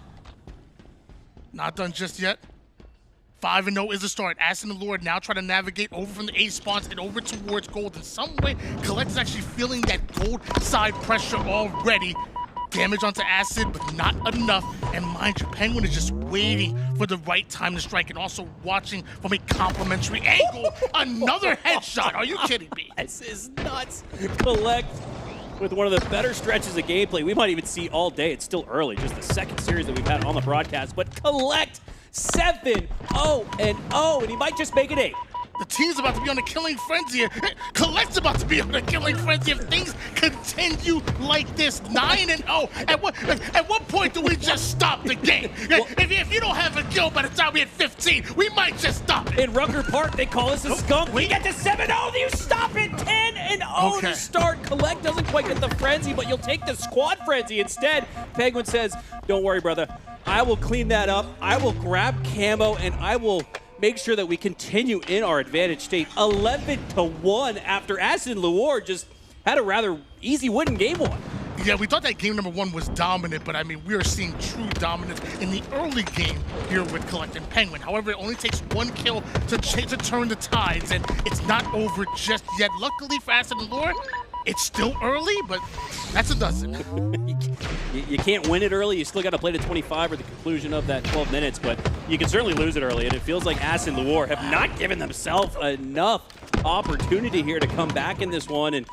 Not done just yet. 5-0 is the start. Acid and Leuor now try to navigate over from the A spawns and over towards gold. In some way, Kuhlect is actually feeling that gold side pressure already. Damage onto Acid, but not enough. And mind you, Pznguin is just waiting for the right time to strike and also watching from a complimentary angle. Another headshot. Are you kidding me? This is nuts. Kuhlect with one of the better stretches of gameplay we might even see all day. It's still early, just the second series that we've had on the broadcast. But Kuhlect 7-0-0, and he might just make it 8. The team's about to be on a killing frenzy here. Kuhlect's about to be on a killing frenzy if things continue like this. 9-0. At what point do we just stop the game? If you don't have a kill by the time we hit 15, we might just stop it. In Rucker Park, they call us a skunk. We get to 7-0. You stop it. 10-0 to start. Kuhlect doesn't quite get the frenzy, but you'll take the squad frenzy instead. Pznguin says, "Don't worry, brother. I will clean that up. I will grab camo, and I will make sure that we continue in our advantage state." 11-1 after Acid and Leuor just had a rather easy win in game 1. Yeah, we thought that game number 1 was dominant, but I mean, we are seeing true dominance in the early game here with Kuhlect and Pznguin. However, it only takes 1 kill to turn the tides, and it's not over just yet. Luckily for Acid and Leuor, it's still early, but that's a dozen. You can't win it early. You still got to play to 25 or the conclusion of that 12 minutes, but you can certainly lose it early, and it feels like Acid and Leuor have not given themselves enough opportunity here to come back in this one. And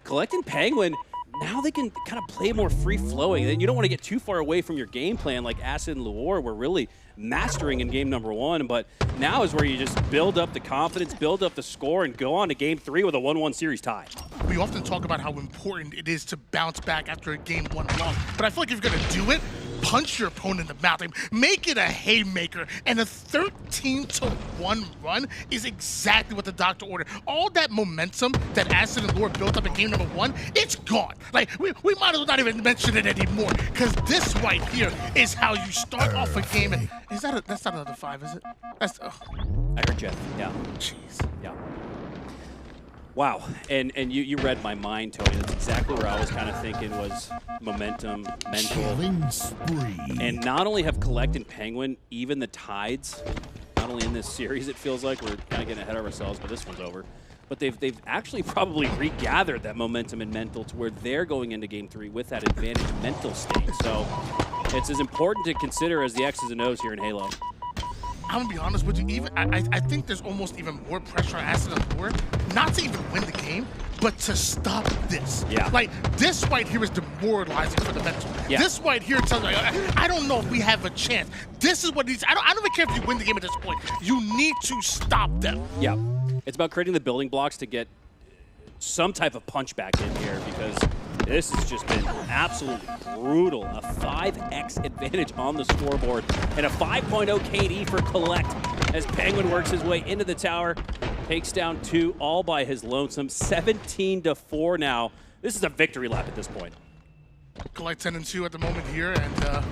Kuhlect and Pznguin, now they can kind of play more free-flowing. And you don't want to get too far away from your game plan like Acid and Leuor were really mastering in game number 1. But now is where you just build up the confidence, build up the score, and go on to game 3 with a 1-1 series tie. We often talk about how important it is to bounce back after a game 1 loss, but I feel like if you're going to do it, punch your opponent in the mouth. Make it a haymaker, and a 13-1 run is exactly what the doctor ordered. All that momentum that Acid and Leuor built up in game number 1, it's gone. Like, we might as well not even mention it anymore, because this right here is how you start off a game. And that's not another 5, is it? That's, I heard Jeff. Yeah. Jeez. Yeah. Wow, and you read my mind, Tony. That's exactly where I was kind of thinking was momentum, mental. And not only have Kuhlect and Pznguin even the tides, not only in this series it feels like we're kind of getting ahead of ourselves, but this one's over. But they've actually probably regathered that momentum and mental to where they're going into game 3 with that advantage mental state. So it's as important to consider as the X's and O's here in Halo. I'm gonna be honest with you, I think there's almost even more pressure on Acid and Leuor, not to even win the game, but to stop this. Yeah. Like, this right here is demoralizing for the mental. Yeah. This right here tells me, I don't know if we have a chance. This is what needs, I don't even care if you win the game at this point. You need to stop them. Yeah. It's about creating the building blocks to get some type of punch back in here, because This has just been absolutely brutal. A 5x advantage on the scoreboard and a 5.0 KD for Kuhlect as Pznguin works his way into the tower, takes down 2 all by his lonesome. 17-4 now. This is a victory lap at this point. Kuhlect 10-2 at the moment here, and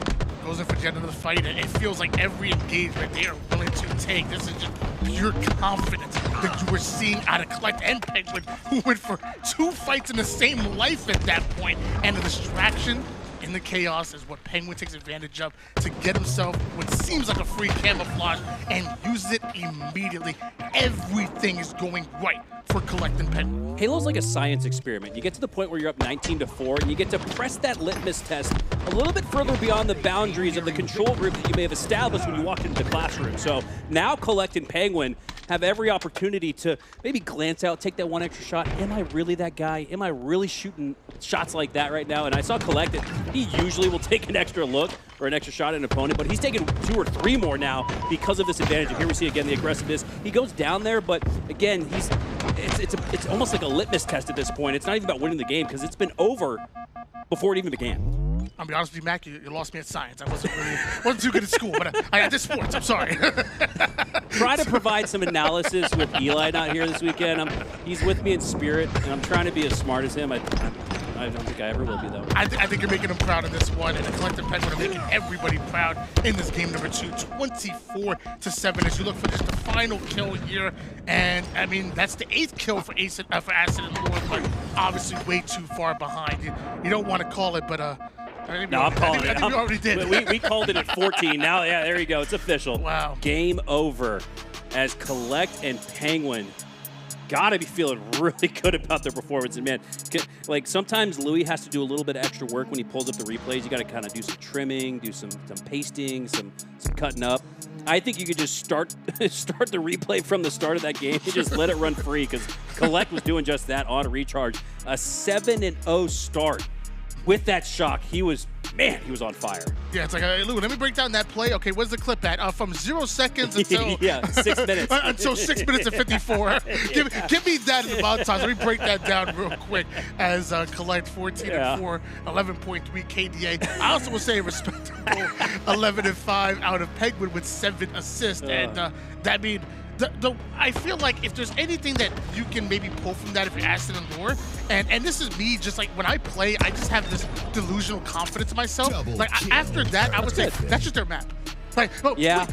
goes in for yet another fight. And it feels like every engagement they are willing to take. This is just pure confidence that you were seeing out of Kuhlect and Pznguin, who went for 2 fights in the same life at that point. And the distraction in the chaos is what Pznguin takes advantage of to get himself what seems like a free camouflage and use it immediately. Everything is going right for Kuhlect and Pznguin. Halo's like a science experiment. You get to the point where you're up 19-4, and you get to press that litmus test a little bit further beyond the boundaries of the control group that you may have established when you walked into the classroom. So now Kuhlect and Pznguin have every opportunity to maybe glance out, take that 1 extra shot. Am I really that guy? Am I really shooting shots like that right now? And I saw Kuhlect, he usually will take an extra look or an extra shot at an opponent, but he's taken 2 or 3 more now because of this advantage. And here we see again the aggressiveness. He goes down there, but again, it's almost like a litmus test at this point. It's not even about winning the game because it's been over before it even began. I'll be honest with you, Mac, you lost me at science. I wasn't too good at school, but I did sports. I'm sorry. Try to provide some analysis with Eli not here this weekend. He's with me in spirit, and I'm trying to be as smart as him. I don't think I ever will be, though. I think you're making him proud of this one, and the collective Pznguin are making everybody proud in this game number 2, 24-7 as you look for just the final kill here. And, I mean, that's the 8th kill for Acid and Leuor, but obviously way too far behind. You don't want to call it, but no, I'm calling it. I think we already did. We called it at 14. Now, yeah, there you go. It's official. Wow. Game over as Kuhlect and Pznguin gotta be feeling really good about their performance. And man, like sometimes Louis has to do a little bit of extra work when he pulls up the replays. You gotta kind of do some trimming, do some pasting, some cutting up. I think you could just start the replay from the start of that game and just let it run free because Kuhlect was doing just that on recharge. A 7-0 start. With that shock, he was on fire. Yeah, it's like, Lou, let me break down that play. Okay, where's the clip at? From 0 seconds until... yeah, 6 minutes. Until 6 minutes and 54. Give me that in the amount of times. Let me break that down real quick as Kuhlect 14-4, 11.3 KDA. I also will say a respectable 11-5 out of Pznguin with 7 assists. And that means... I feel like if there's anything that you can maybe pull from that if you're Aston and Leuor, and this is me, just like when I play, I just have this delusional confidence in myself. Like after that, I would say that's just their map. Like, yeah,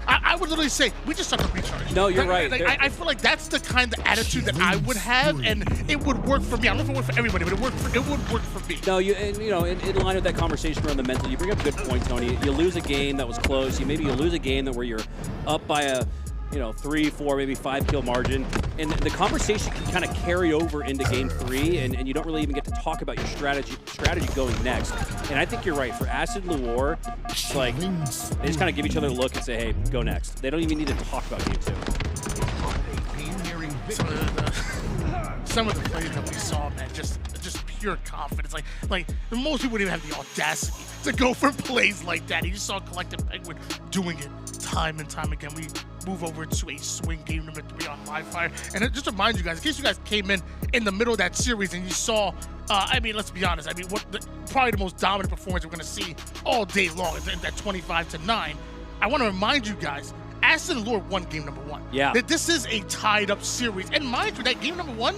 I would literally say we just suck at recharge. No, you're right. Like, I feel like that's the kind of attitude that I would have, and it would work for me. I don't know if it would work for everybody, but it would work for me. No, in line with that conversation around the mental, you bring up a good point, Tony. You lose a game that was close. Maybe you lose a game where you're up by a 3, 4, maybe 5 kill margin. And the conversation can kind of carry over into game 3, and you don't really even get to talk about your strategy going next. And I think you're right. For Acid and Leuor, it's like they just kind of give each other a look and say, hey, go next. They don't even need to talk about game 2. Some of the plays that we saw, man, just pure confidence. Like most people didn't have the audacity to go for plays like that. You just saw Collective Pznguin doing it time and time again. We move over to a swing game number 3 on live fire. And just to remind you guys, in case you guys came in the middle of that series and you saw, I mean, let's be honest. I mean, probably the most dominant performance we're going to see all day long is that 25-9. I want to remind you guys, Aston and Leuor won game number 1. Yeah. This is a tied-up series. And mind you, that game number 1,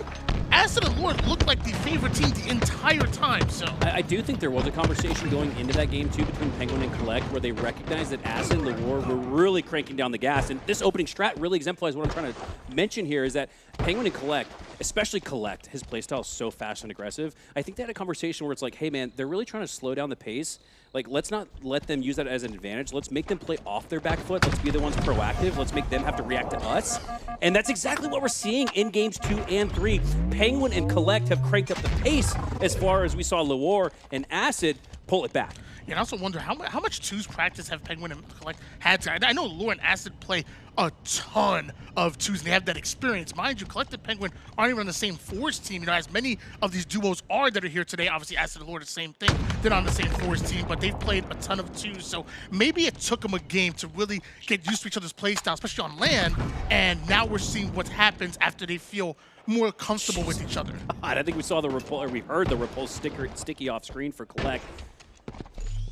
Aston and Leuor looked like the favorite team the entire time. So I do think there was a conversation going into that game, too, between Pznguin and Kuhlect, where they recognized that Aston and Leuor were really cranking down the gas. And this opening strat really exemplifies what I'm trying to mention here is that Pznguin and Kuhlect, especially Kuhlect, his playstyle is so fast and aggressive. I think they had a conversation where it's like, hey, man, they're really trying to slow down the pace. Like, let's not let them use that as an advantage. Let's make them play off their back foot. Let's be the ones proactive. Let's make them have to react to us. And that's exactly what we're seeing in games 2 and 3. Pznguin and Kuhlect have cranked up the pace as far as we saw Leuor and Acid pull it back. Yeah, and I also wonder how much twos practice have Pznguin and Kuhlect had to. I know Leuor and Acid play a ton of twos, and they have that experience. Mind you, Kuhlect and Pznguin aren't even on the same Force team, you know, as many of these duos are that are here today. Obviously, Acid and Leuor, the same thing. They're not on the same Force team, but they've played a ton of twos, so maybe it took them a game to really get used to each other's play style, especially on LAN, and now we're seeing what happens after they feel more comfortable with each other. I think we saw the repulse, or we heard the repulse sticky off screen for Kuhlect.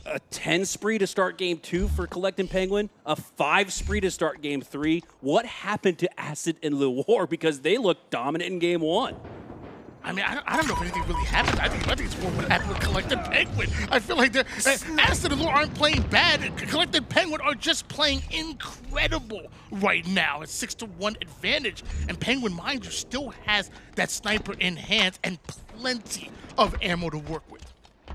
A 10 spree to start game 2 for Kuhlect and Pznguin. A 5 spree to start game 3. What happened to Acid and Leuor? Because they looked dominant in game 1. I mean, I don't know if anything really happened. I think it's more what happened with Kuhlect and Pznguin. I feel like Acid and Leuor aren't playing bad. Kuhlect and Pznguin are just playing incredible right now. It's 6-1 advantage. And Pznguin, mind you, still has that sniper in hand and plenty of ammo to work with.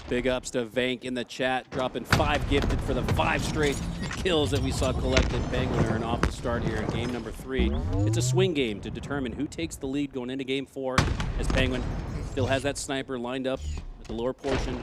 Big ups to Vank in the chat, dropping 5 gifted for the 5 straight kills that we saw Kuhlect and Pznguin earn off the start here in game number 3. It's a swing game to determine who takes the lead going into game 4, as Pznguin still has that sniper lined up at the lower portion.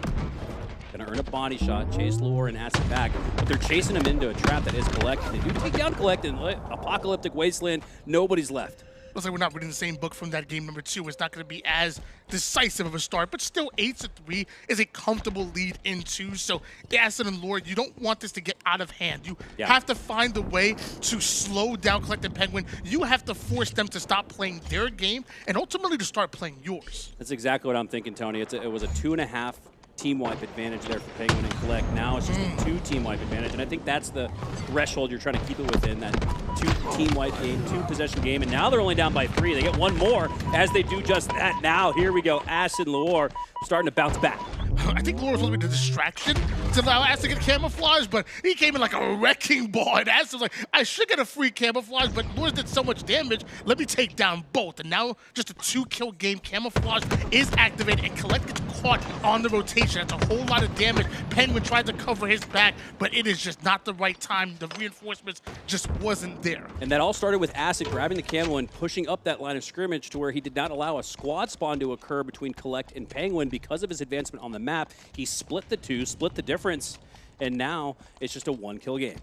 Gonna earn a body shot, chase Leuor and Acid back, but they're chasing him into a trap that is Kuhlect. They do take down Kuhlect in Apocalyptic Wasteland. Nobody's left. Looks like we're not reading the same book from that game number 2. It's not going to be as decisive of a start, but still 8-3 is a comfortable lead in 2. So the Acid and Leuor, you don't want this to get out of hand. You have to find a way to slow down Kuhlect and Pznguin. You have to force them to stop playing their game and ultimately to start playing yours. That's exactly what I'm thinking, Tony. It was a 2.5 team wipe advantage there for Pznguin and Kuhlect. Now it's just a 2 team wipe advantage, and I think that's the threshold you're trying to keep it within, that 2 team wipe game, 2 possession game, and now they're only down by 3. They get 1 more as they do just that. Now here we go, Acid and Leuor starting to bounce back. I think Leuor was a little bit of distraction to allow Acid to get camouflage, but he came in like a wrecking ball, and Acid was like, I should get a free camouflage, but Leuor did so much damage, let me take down both. And now just a 2-kill game, camouflage is activated, and Kuhlect gets caught on the rotation. That's a whole lot of damage. Pznguin tried to cover his back, but it is just not the right time. The reinforcements just wasn't there. And that all started with Acid grabbing the camo and pushing up that line of scrimmage to where he did not allow a squad spawn to occur between Kuhlect and Pznguin because of his advancement on the map. He split the 2, split the difference, and now it's just a 1-kill game.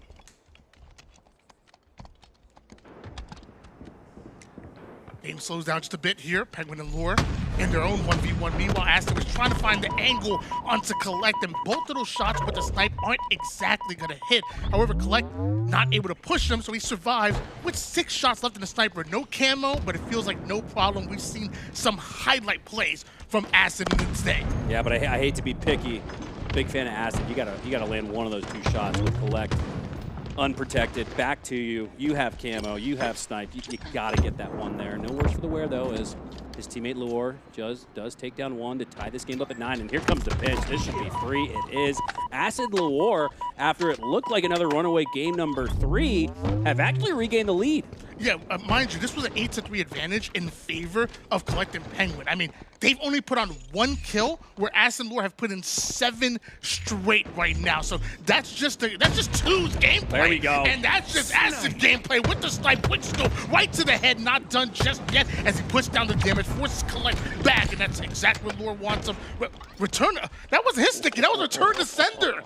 Game slows down just a bit here. Pznguin and Leuor in their own 1v1. Meanwhile, Acid was trying to find the angle onto Kuhlect, and both of those shots with the snipe aren't exactly going to hit. However, Kuhlect not able to push him, so he survives with 6 shots left in the sniper. No camo, but it feels like no problem. We've seen some highlight plays from Acid in this day. Yeah, but I hate to be picky. Big fan of Acid. You gotta land one of those 2 shots with Kuhlect unprotected. Back to you. You have camo. You have snipe. You gotta get that one there. No worse for the wear though, as his teammate Leuor does take down 1 to tie this game up at 9. And here comes the pinch. This should be free. It is. Acid Leuor, after it looked like another runaway game number 3, have actually regained the lead. Yeah, mind you, this was an 8-3 advantage in favor of Kuhlect and Pznguin. I mean, they've only put on 1 kill, where Acid and Leuor have put in 7 straight right now. So that's just 2's gameplay. There we go. And that's just Acid gameplay with the snipe, which go right to the head, not done just yet, as he puts down the damage, forces Kuhlect back, and that's exactly what Leuor wants him. Return, that wasn't his sticky, that was return to sender.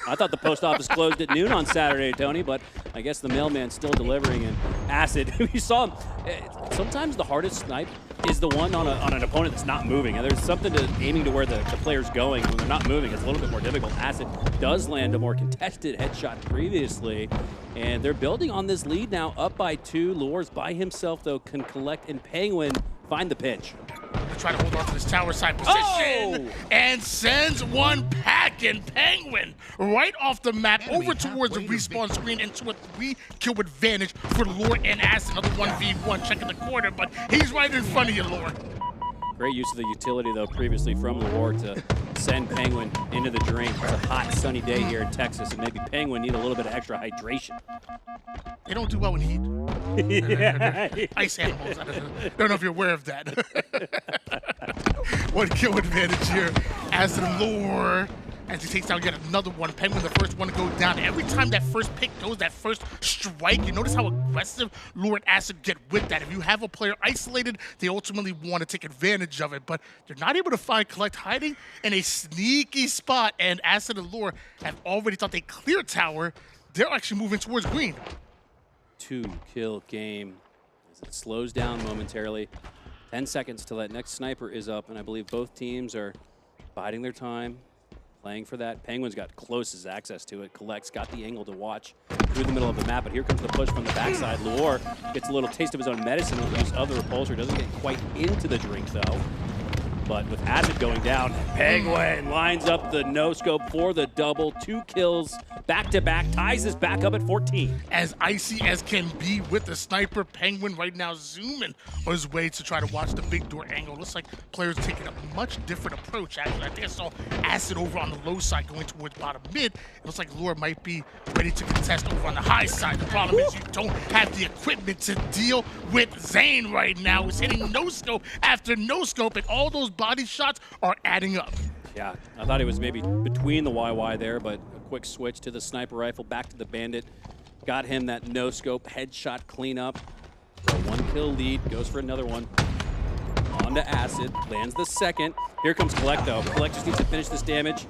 I thought the post office closed at noon on Saturday, Tony, but I guess the mailman's still delivering, and Acid, we saw him. Sometimes the hardest snipe is the one on an opponent that's not moving, and there's something to aiming to where the player's going. When they're not moving, it's a little bit more difficult. Acid does land a more contested headshot previously, and they're building on this lead now, up by 2. Leuor's by himself, though. Can Kuhlect and Pznguin find the pinch? Try to hold on to this tower side position and sends 1 packing Pznguin right off the map over towards the respawn screen into a 3-kill advantage for Leuor and Acid. Another 1v1 checking the corner, but he's right in front of you, Leuor. Great use of the utility, though, previously from Leuor to send Pznguin into the drink. It's a hot, sunny day here in Texas, and maybe Pznguin need a little bit of extra hydration. They don't do well in heat. Yeah. Ice animals. I don't know if you're aware of that. 1 kill advantage here. Acid and Leuor as he takes down yet another one. Pznguin, the first one to go down. Every time that first pick goes, that first strike, you notice how aggressive Leuor and Acid get with that. If you have a player isolated, they ultimately want to take advantage of it, but they're not able to find Kuhlect hiding in a sneaky spot, and Acid and Leuor have already thought they clear tower. They're actually moving towards green. 2-kill game as it slows down momentarily. 10 seconds till that next sniper is up, and I believe both teams are biding their time, playing for that. Pznguin's got closest access to it. Kuhlect's got the angle to watch through the middle of the map, but here comes the push from the backside. Leuor gets a little taste of his own medicine with use of the repulsor. Doesn't get quite into the drink, though. But with Acid going down, Pznguin lines up the no-scope for the double. 2 kills back-to-back, ties this back up at 14. As icy as can be with the sniper, Pznguin right now zooming on his way to try to watch the big door angle. Looks like players taking a much different approach, actually. I think I saw Acid over on the low side going towards bottom mid. It looks like Leuor might be ready to contest over on the high side. The problem is you don't have the equipment to deal with Zane right now. He's hitting no-scope after no-scope, and all those body shots are adding up. Yeah, I thought he was maybe between the YY there, but a quick switch to the sniper rifle, back to the bandit. Got him that no-scope headshot cleanup. For a 1-kill lead, goes for another one. On to Acid, lands the second. Here comes Kuhlect, though. Kuhlect just needs to finish this damage.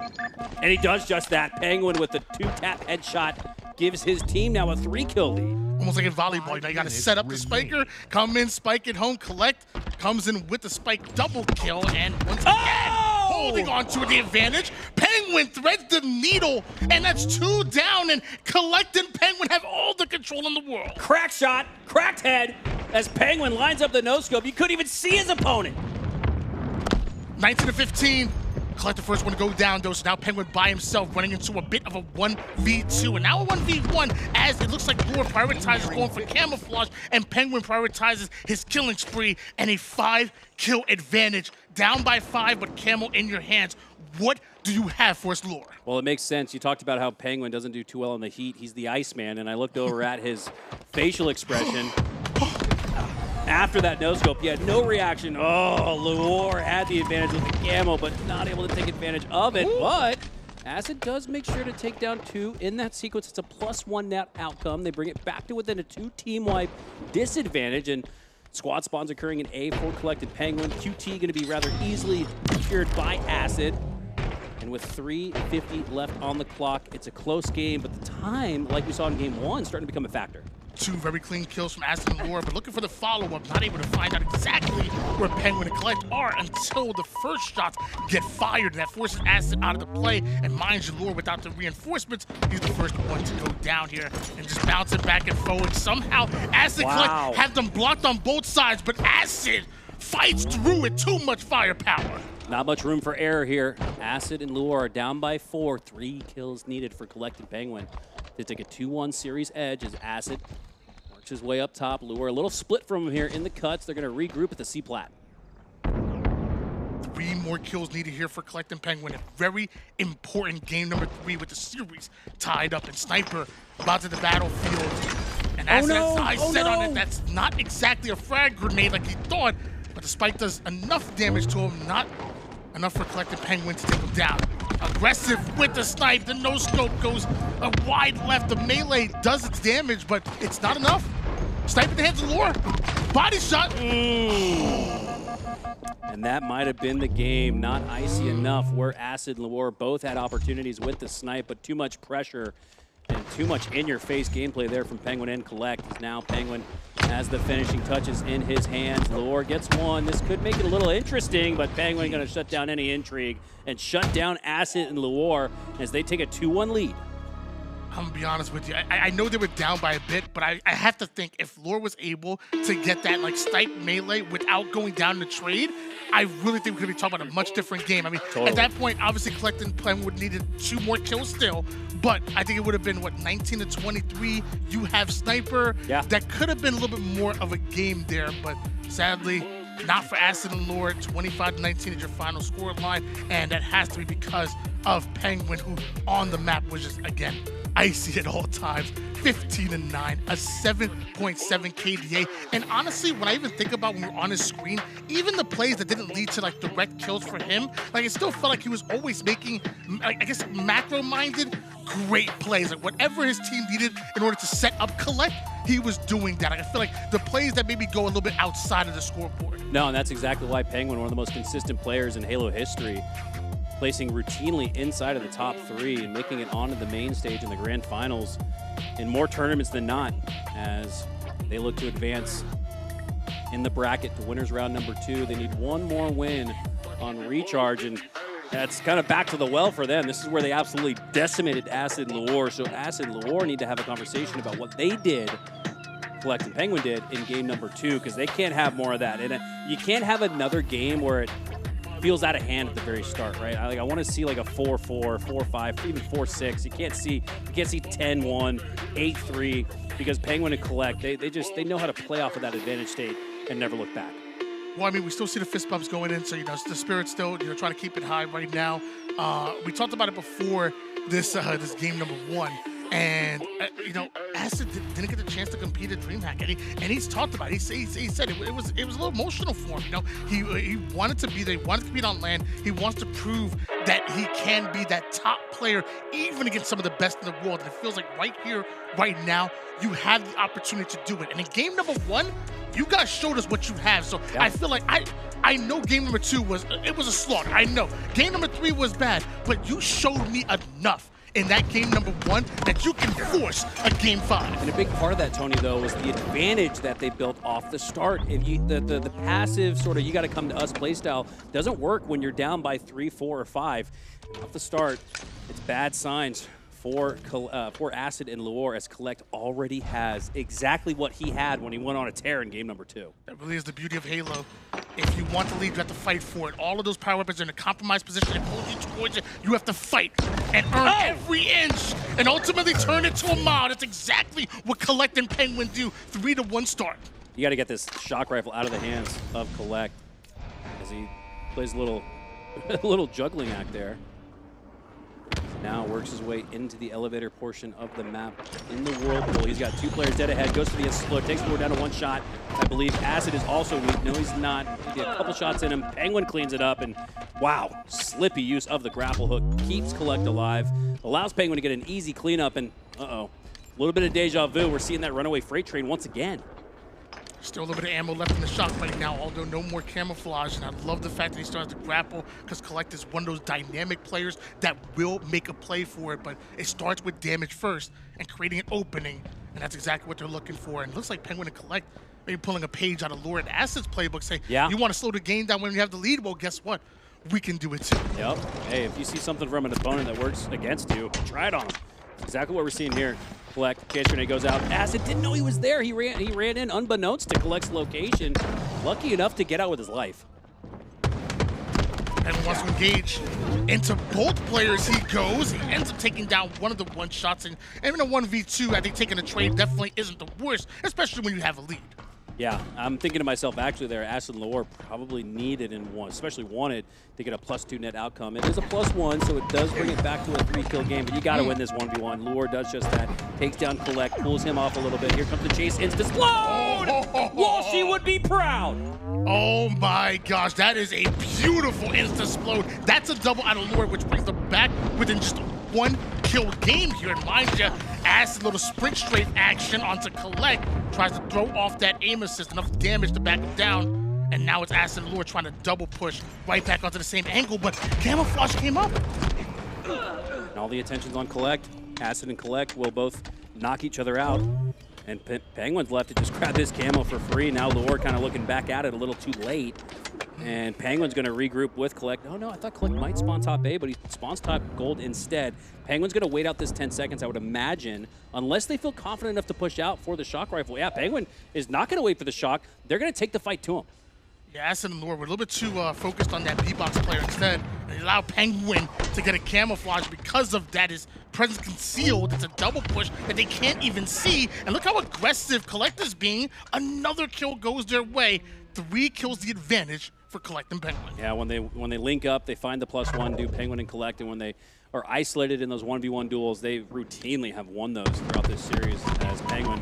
And he does just that. Pznguin with the 2-tap headshot gives his team now a 3-kill lead. Almost like in volleyball, you got to set up the spiker, come in, spike it home. Kuhlect comes in with the spike double kill, and once again, holding on to the advantage. Pznguin threads the needle, and that's 2 down, and Kuhlect and Pznguin have all the control in the world. Crack shot, cracked head, as Pznguin lines up the no-scope. You couldn't even see his opponent. 19-15. Kuhlect the first one to go down, though, so now Pznguin by himself running into a bit of a 1v2, and now a 1v1 as it looks like Leuor prioritizes going for camouflage, and Pznguin prioritizes his killing spree, and a 5-kill advantage. Down by 5, but camo in your hands. What do you have for us, Leuor? Well, it makes sense. You talked about how Pznguin doesn't do too well in the heat. He's the Iceman, and I looked over at his facial expression. After that no-scope, he had no reaction. Oh, Leuor had the advantage with the camo, but not able to take advantage of it. But Acid does make sure to take down 2 in that sequence. It's a +1 net outcome. They bring it back to within a 2-team wipe disadvantage, and squad spawns occurring in A for collected Pznguin. QT going to be rather easily secured by Acid. And with 3:50 left on the clock, it's a close game, but the time, like we saw in game 1, starting to become a factor. 2 very clean kills from Acid and Leuor, but looking for the follow-up, not able to find out exactly where Pznguin and Kuhlect are until the first shots get fired, and that forces Acid out of the play. And mind you, Leuor, without the reinforcements, he's the first one to go down here and just bouncing back and forward. Somehow, Acid and Kuhlect have them blocked on both sides, but Acid fights through it. Too much firepower. Not much room for error here. Acid and Leuor are down by 4. 3 kills needed for Kuhlect and Pznguin to take a 2-1 series edge as Acid works his way up top. Leuor a little split from him here in the cuts. They're going to regroup at the C-plat. 3 more kills needed here for Kuhlect and Pznguin. A very important game number 3 with the series tied up, and Sniper about to the battlefield. And Acid has eyes set on it. That's not exactly a frag grenade like he thought, but the spike does enough damage to him, not enough for Kuhlect and Pznguin to take him down. Aggressive with the snipe. The no-scope goes a wide left. The melee does its damage, but it's not enough. Snipe in the hands of Leuor. Body shot. And that might have been the game. Not icy enough where Acid and Leuor both had opportunities with the snipe, but too much pressure and too much in-your-face gameplay there from Pznguin and Kuhlect. As now Pznguin has the finishing touches in his hands. Leuor gets one. This could make it a little interesting, but Pznguin going to shut down any intrigue and shut down Acid and Leuor as they take a 2-1 lead. I'm gonna be honest with you. I know they were down by a bit, but I have to think if Leuor was able to get that like snipe melee without going down in the trade, I really think we could be talking about a much different game. I mean, at that point, obviously Kuhlect and Pznguin would needed 2 more kills still, but I think it would have been, what, 19-23. You have Sniper. Yeah. That could have been a little bit more of a game there, but sadly, not for Acid and Leuor. 25-19 is your final score line, and that has to be because of Pznguin, who on the map was just, again, icy at all times. 15-9, a 7.7 KDA. And honestly, when I even think about when we're on his screen, even the plays that didn't lead to like direct kills for him, like it still felt like he was always making, like, I guess, macro-minded, great plays. Like whatever his team needed in order to set up Kuhlect, he was doing that. Like, I feel like the plays that maybe go a little bit outside of the scoreboard. No, and that's exactly why Pznguin, one of the most consistent players in Halo history, placing routinely inside of the top 3 and making it onto the main stage in the grand finals in more tournaments than not, as they look to advance in the bracket to winners round number 2. They need one more win on Recharge, and that's kind of back to the well for them. This is where they absolutely decimated Acid and Leuor, so Acid and Leuor need to have a conversation about what they did, Kuhlect and Pznguin did, in game number 2, because they can't have more of that. And you can't have another game where it feels out of hand at the very start, right? I want to see like a 4-4, 4-5, even 4-6. You can't see 10-1, 8-3, because Pznguin and Kuhlect, they know how to play off of that advantage state and never look back. Well, I mean, we still see the fist bumps going in, so, you know, the spirit's still, you know, trying to keep it high right now. We talked about it before this this game number 1. And, you know, Acid didn't get the chance to compete at DreamHack. And he's talked about it. He said it was a little emotional for him. You know, he wanted to be there. He wanted to compete on LAN. He wants to prove that he can be that top player, even against some of the best in the world. And it feels like right here, right now, you have the opportunity to do it. And in game number 1, you guys showed us what you have. So yeah. I feel like I know game number 2 was a slaughter. I know. Game number 3 was bad. But you showed me enough in that game number 1 that you can force a game 5. And a big part of that, Tony, though, was the advantage that they built off the start. If you, the passive sort of you got to come to us playstyle doesn't work when you're down by 3, 4, or 5. Off the start, it's bad signs for Acid and Leuor, as Kuhlect already has exactly what he had when he went on a tear in game number 2. That really is the beauty of Halo. If you want the lead, you have to fight for it. All of those power weapons are in a compromised position and pull you towards it. You have to fight and earn every inch and ultimately turn it to a mod. That's exactly what Kuhlect and Pznguin do. 3-1 start. You got to get this shock rifle out of the hands of Kuhlect as he plays a little juggling act there. Now works his way into the elevator portion of the map in the whirlpool. He's got 2 players dead ahead, goes for the explode, takes Leuor down to 1 shot. I believe Acid is also weak. No, he's not. He get a couple shots in him. Pznguin cleans it up, and wow, slippy use of the grapple hook. Keeps Kuhlect alive, allows Pznguin to get an easy cleanup, and a little bit of deja vu. We're seeing that runaway freight train once again. Still a little bit of ammo left in the shot right now, although no more camouflage. And I love the fact that he starts to grapple, because Kuhlect is one of those dynamic players that will make a play for it. But it starts with damage first and creating an opening. And that's exactly what they're looking for. And it looks like Pznguin and Kuhlect maybe pulling a page out of Leuor and Acid's playbook, saying, yeah, you want to slow the game down when you have the lead? Well, guess what? We can do it too. Yep. Hey, if you see something from an opponent that works against you, try it on him. Exactly what we're seeing here. Kuhlect, case grenade goes out. Acid didn't know he was there. He ran in unbeknownst to Kuhlect's location. Lucky enough to get out with his life. And wants to engage into both players. He goes. He ends up taking down one of the 1 shots. And even a 1v2, I think taking a trade definitely isn't the worst, especially when you have a lead. Yeah, I'm thinking to myself, actually, there, Acid and Leuor probably needed and especially wanted to get a +2 net outcome. It is a +1, so it does bring it back to a 3-kill game, but you got to win this 1v1. Leuor does just that. Takes down Kuhlect, pulls him off a little bit. Here comes the chase, insta-explode! Walshy would be proud! Oh my gosh, that is a beautiful insta-explode. That's a double out of Leuor, which brings them back within just 1-kill game here. And mind you, Acid, little sprint straight action onto Kuhlect, tries to throw off that aim assist, enough damage to back him down. And now it's Acid and Leuor trying to double push right back onto the same angle, but camouflage came up. And all the attention's on Kuhlect. Acid and Kuhlect will both knock each other out. And Pznguin's left to just grab his camo for free. Now Leuor kind of looking back at it a little too late. And Pznguin's going to regroup with Kuhlect. Oh no, I thought Kuhlect might spawn top A, but he spawns top gold instead. Pznguin's going to wait out this 10 seconds, I would imagine, unless they feel confident enough to push out for the shock rifle. Yeah, Pznguin is not going to wait for the shock. They're going to take the fight to him. Yeah, Acid and Leuor were a little bit too focused on that B-box player instead. They allow Pznguin to get a camouflage because of that. His presence concealed. It's a double push that they can't even see. And look how aggressive Kuhlect is being. Another kill goes their way. 3 kills the advantage for Kuhlect and Pznguin. Yeah, when they link up, they find the +1, do Pznguin and Kuhlect, and when they are isolated in those 1v1 duels, they routinely have won those throughout this series. As Pznguin,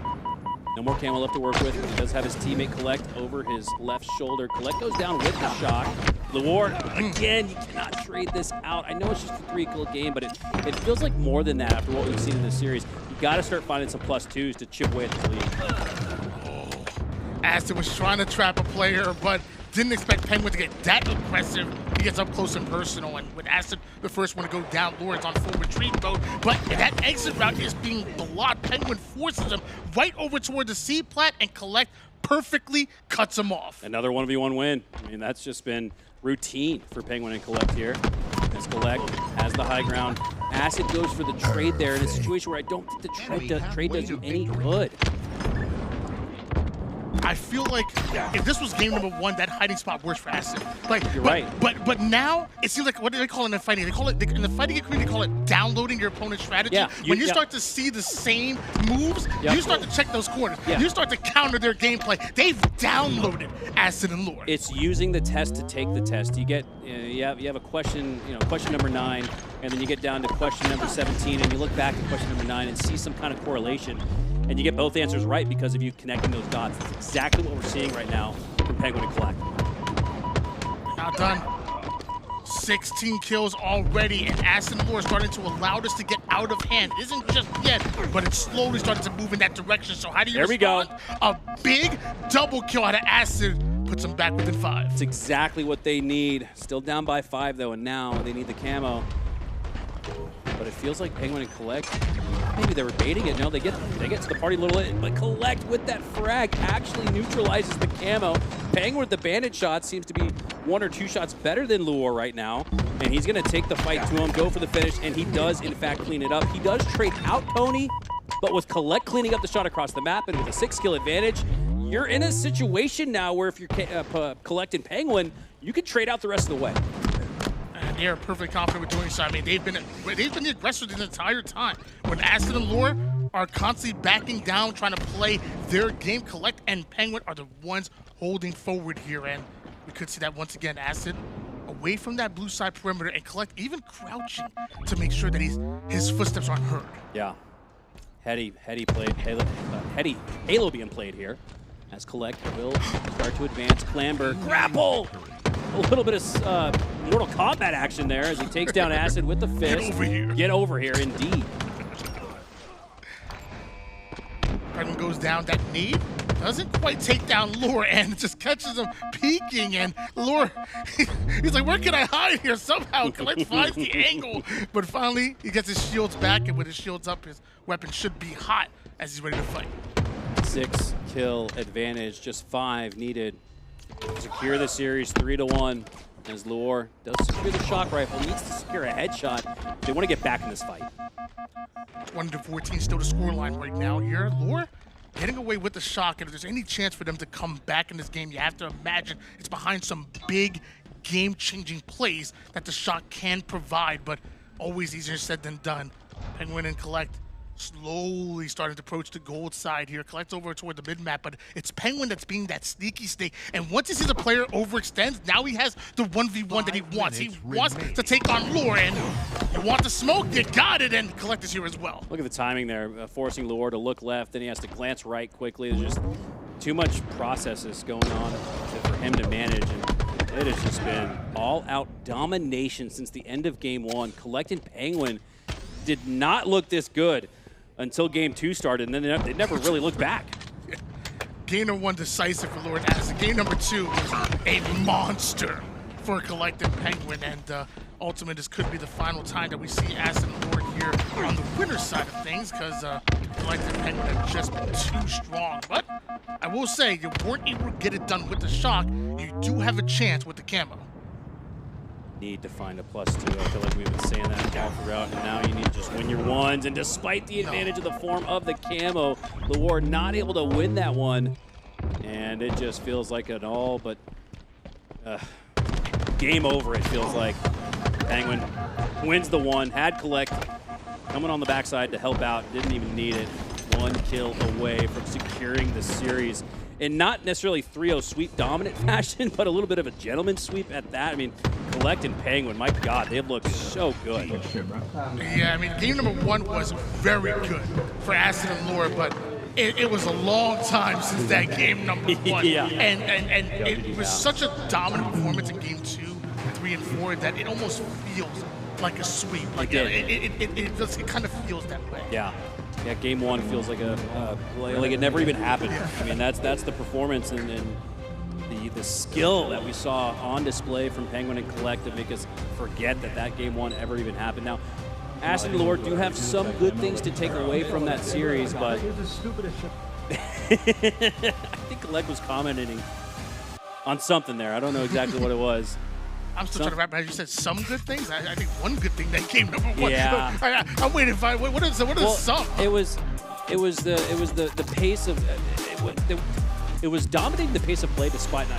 no more camo left to work with. He does have his teammate Kuhlect over his left shoulder. Kuhlect goes down with the shock. Leuor, again, you cannot trade this out. I know it's just a 3-kill game, but it feels like more than that after what we've seen in this series. You got to start finding some +2s to chip away at the lead. Acid was trying to trap a player, but didn't expect Pznguin to get that aggressive. He gets up close and personal, and with Acid the first one to go down, Leuor is on full retreat mode, but that exit route is being blocked. Pznguin forces him right over toward the C-plat, and Kuhlect perfectly cuts him off. Another 1v1 win. I mean, that's just been routine for Pznguin and Kuhlect here. As Kuhlect has the high ground. Acid goes for the trade there in a situation where I don't think the trade does you any good. I feel like if this was game number 1, that hiding spot works for Acid. Like, You're right. But now it seems like, what do they call it in the fighting? They call it in the fighting community, they call it downloading your opponent's strategy. Yeah, when you start to see the same moves, you start to check those corners. Yeah. You start to counter their gameplay. They've downloaded Acid and Leuor. It's using the test to take the test. You get you have a question, question number 9, and then you get down to question number 17, and you look back at question number 9 and see some kind of correlation. And you get both answers right because of you connecting those dots. That's exactly what we're seeing right now from Pznguin and Kuhlect. Not done. 16 kills already, and Acid and Leuor starting to allow this to get out of hand. It isn't just yet, but it's slowly starting to move in that direction. So how do you respond? A big double kill out of Acid puts them back within 5. It's exactly what they need. Still down by 5 though, and now they need the camo. But it feels like Pznguin and Kuhlect, maybe they were baiting it. No, they get to the party a little bit, but Kuhlect with that frag actually neutralizes the camo. Pznguin with the bandit shot seems to be 1 or 2 shots better than Leuor right now, and he's gonna take the fight to him, go for the finish, and he does in fact clean it up. He does trade out Tony, but with Kuhlect cleaning up the shot across the map and with a 6-kill advantage, you're in a situation now where if you're Kuhlect and Pznguin, you can trade out the rest of the way. And they're perfectly confident with doing so. I mean, they've been the aggressors the entire time. When Acid and Leuor are constantly backing down, trying to play their game, Kuhlect and Pznguin are the ones holding forward here. And we could see that once again, Acid away from that blue side perimeter, and Kuhlect even crouching to make sure that his footsteps aren't heard. Yeah, heady played, Halo being played here, as Kuhlect will start to advance, clamber, grapple. A little bit of Mortal Kombat action there as he takes down Acid with the fist. Get over here. Get over here, indeed. Pznguin goes down. That nade doesn't quite take down Leuor, and it just catches him peeking. And Leuor, he's like, where can I hide here? Somehow Kuhlect finds the angle. But finally, he gets his shields back, and with his shields up, his weapon should be hot as he's ready to fight. 6-kill advantage, just 5 needed. Secure the series 3-1 as Leuor does secure the shock rifle, needs to secure a headshot. They want to get back in this fight. 1-14 still the scoreline right now here. Leuor getting away with the shock, and if there's any chance for them to come back in this game, you have to imagine it's behind some big game-changing plays that the shock can provide, but always easier said than done. Pznguin and Kuhlect slowly starting to approach the gold side here. Kuhlect over toward the mid-map, but it's Pznguin that's being that sneaky snake. And once he sees a player overextend, now he has the 1v1 that he wants. He wants to take on Leuor, and you want the smoke, you got it, and Kuhlect is here as well. Look at the timing there, forcing Leuor to look left, then he has to glance right quickly. There's just too much processes going on for him to manage, and it has just been all-out domination since the end of Game 1. Kuhlect and Pznguin did not look this good until Game 2 started, and then they never really looked back. Game number 1 decisive for Leuor and Acid. Game number 2 was a monster for Kuhlect and Pznguin, and ultimately this could be the final time that we see Acid and Leuor here on the winner's side of things, because Kuhlect and Pznguin have just been too strong. But I will say, you weren't able to get it done with the shock. You do have a chance with the camo. Need to find a +2. I feel like we've been saying that all throughout, and now you need to just win your ones. And despite the advantage of the form of the camo, Leuor not able to win that one. And it just feels like an all but game over, it feels like. Pznguin wins the one, had Kuhlect coming on the backside to help out, didn't even need it. 1 kill away from securing the series. In not necessarily 3-0 sweep dominant fashion, but a little bit of a gentleman's sweep at that. I mean, Kuhlect Kuhlect and Pznguin, my God, they look so good. Yeah, I mean, game number 1 was very good for Acid and Leuor, but it was a long time since that game number 1. Yeah. And it was such a dominant performance in game 2, 3, and 4 that it almost feels like a sweep. Like it kind of feels that way. Yeah. Yeah, game 1 feels like like it never even happened. I mean, that's the performance and the skill that we saw on display from Pznguin and Kuhlect to make us forget that game 1 ever even happened. Now, Acid and Leuor do have some good things to take away from that series, but I think Kuhlect was commenting on something there. I don't know exactly what it was. I'm still trying to wrap my head. You said some good things. I think one good thing that came number 1. Yeah. I'm waiting to find what is some. It was the pace of it was dominating the pace of play despite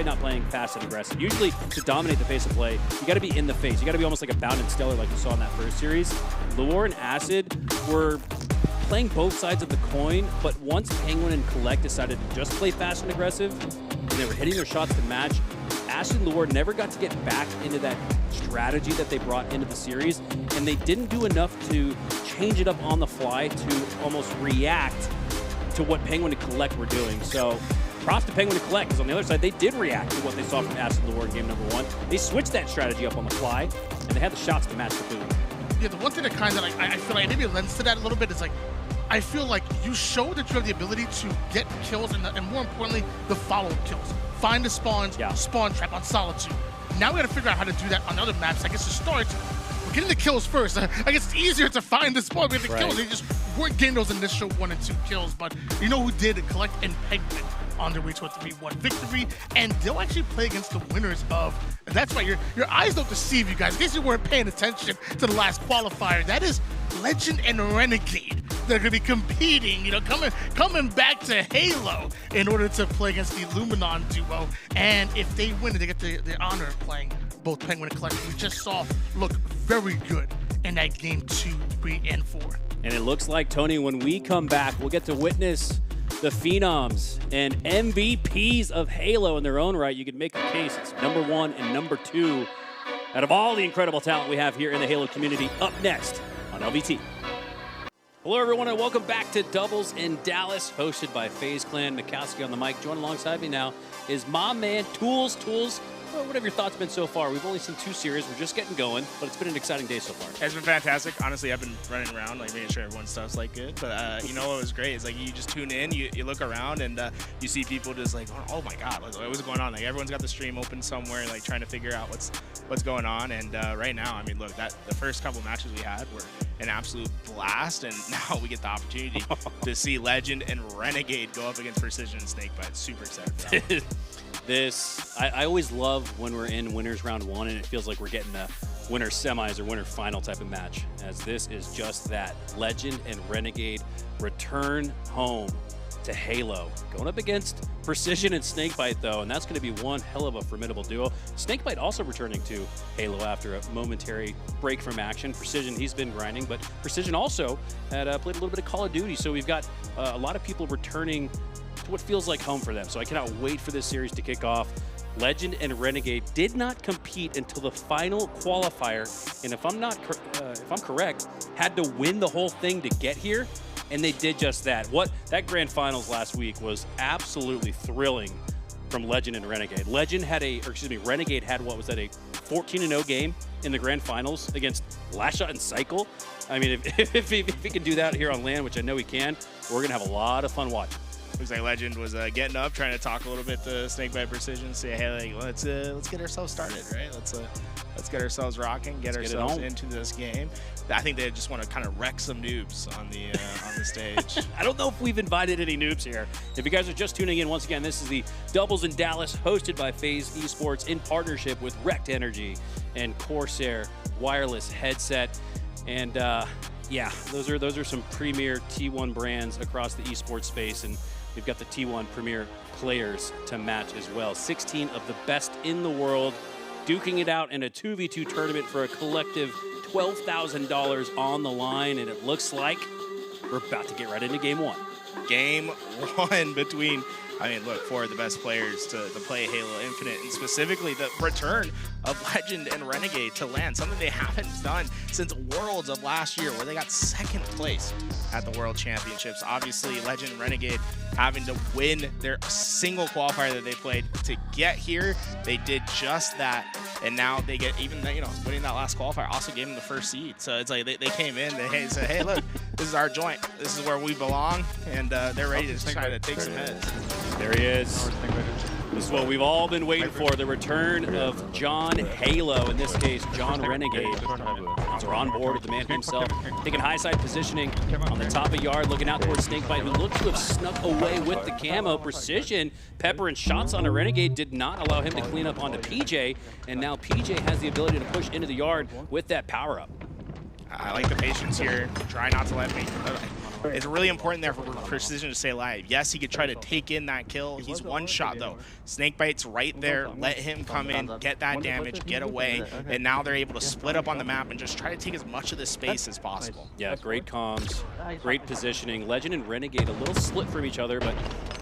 not playing fast and aggressive. Usually to dominate the pace of play, you got to be in the face. You got to be almost like a Bound and StelluR like we saw in that first series. Leuor and Acid were playing both sides of the coin, but once Pznguin and Kuhlect decided to just play fast and aggressive, and they were hitting their shots to match, Acid and Leuor never got to get back into that strategy that they brought into the series, and they didn't do enough to change it up on the fly to almost react to what Pznguin and Kuhlect were doing. So props to Pznguin and Kuhlect, because on the other side, they did react to what they saw from Acid and Leuor in game number 1. They switched that strategy up on the fly, and they had the shots to match the boom. Yeah, the one thing that kind of I feel like maybe lends to that a little bit is like, I feel like you show that you have the ability to get kills and more importantly, the follow-up kills. Find the spawns, spawn trap on Solitude. Now we got to figure out how to do that on other maps. I guess to start, we're getting the kills first. I guess it's easier to find the spawn with the kills. They just weren't getting those initial 1 and 2 kills. But you know who did? Kuhlect and Pznguin on their way to a 3-1 victory. And they'll actually play against the winners of, and that's why your eyes don't deceive you guys. In case you weren't paying attention to the last qualifier, that is Legend and Renegade. They're going to be competing, you know, coming back to Halo in order to play against the Luminon duo. And if they win, they get the honor of playing both Pznguin and Kuhlect. We just saw look very good in that game 2, 3, and 4. And it looks like, Tony, when we come back, we'll get to witness the phenoms and MVPs of Halo in their own right. You can make a case it's number 1 and number 2 out of all the incredible talent we have here in the Halo community. Up next on LVT. Hello, everyone, and welcome back to Doubles in Dallas, hosted by FaZe Clan. Mikowski on the mic. Joining alongside me now is my man, Tools. Well, what have your thoughts been so far? We've only seen 2 series. We're just getting going, but it's been an exciting day so far. It's been fantastic. Honestly, I've been running around, like making sure everyone's stuff's like good. But you know what was great is like you just tune in, you look around, and you see people just like, oh my god, like, what's going on? Like everyone's got the stream open somewhere, like trying to figure out what's going on. And right now, I mean, look, the first couple matches we had were an absolute blast, and now we get the opportunity to see Legend and Renegade go up against Precision and Snakebite. Super excited for that. I always love when we're in winners round 1 and it feels like we're getting a winner semis or winner final type of match, as this is just that. Legend and Renegade return home to Halo, going up against Precision and Snakebite though, and that's going to be one hell of a formidable duo. Snakebite also returning to Halo after a momentary break from action. Precision, he's been grinding, but Precision also had played a little bit of Call of Duty, so we've got a lot of people returning to what feels like home for them. So I cannot wait for this series to kick off. Legend and Renegade did not compete until the final qualifier, and if I'm correct, had to win the whole thing to get here, and they did just that. That grand finals last week was absolutely thrilling from Legend and Renegade. Renegade had what was that, a 14-0 game in the grand finals against LastShot and CyKul. I mean, if he can do that here on LAN, which I know he can, we're gonna have a lot of fun watching. Looks like Legend was getting up, trying to talk a little bit to Snakebite Precision, say, hey, like, let's get ourselves started, right? Let's get ourselves rocking, get ourselves into this game. I think they just want to kind of wreck some noobs on the stage. I don't know if we've invited any noobs here. If you guys are just tuning in, once again, this is the Doubles in Dallas, hosted by FaZe Esports in partnership with Rekt Energy and Corsair wireless headset. And yeah, those are some premier T1 brands across the esports space, and we've got the T1 premier players to match as well. 16 of the best in the world duking it out in a 2v2 tournament for a collective $12,000 on the line, and it looks like we're about to get right into game 1. Game 1 between I mean, look, 4 of the best players to play Halo Infinite, and specifically the return of Legend and Renegade to LAN, something they haven't done since Worlds of last year, where they got 2nd place at the World Championships. Obviously, Legend and Renegade having to win their single qualifier that they played to get here. They did just that, and now they get, even, you know, winning that last qualifier also gave them the 1st seed. So it's like they came in, they said, hey, look, this is our joint. This is where we belong, and they're ready to try to take some heads. There he is. This is what we've all been waiting for, the return of John Halo, in this case, John Renegade. We're on board with the man himself, taking high side positioning on the top of yard, looking out towards Snakebite, who looked to have snuck away with the camo. Precision, pepper and shots on a Renegade did not allow him to clean up onto PJ, and now PJ has the ability to push into the yard with that power-up. I like the patience here. Try not to let me. It's really important there for Precision to stay alive. Yes, he could try to take in that kill. He's 1 shot though. Snakebite's right there. Let him come in, get that damage, get away, and now they're able to split up on the map and just try to take as much of the space as possible. Yeah, great comms, great positioning. Legend and Renegade a little split from each other, but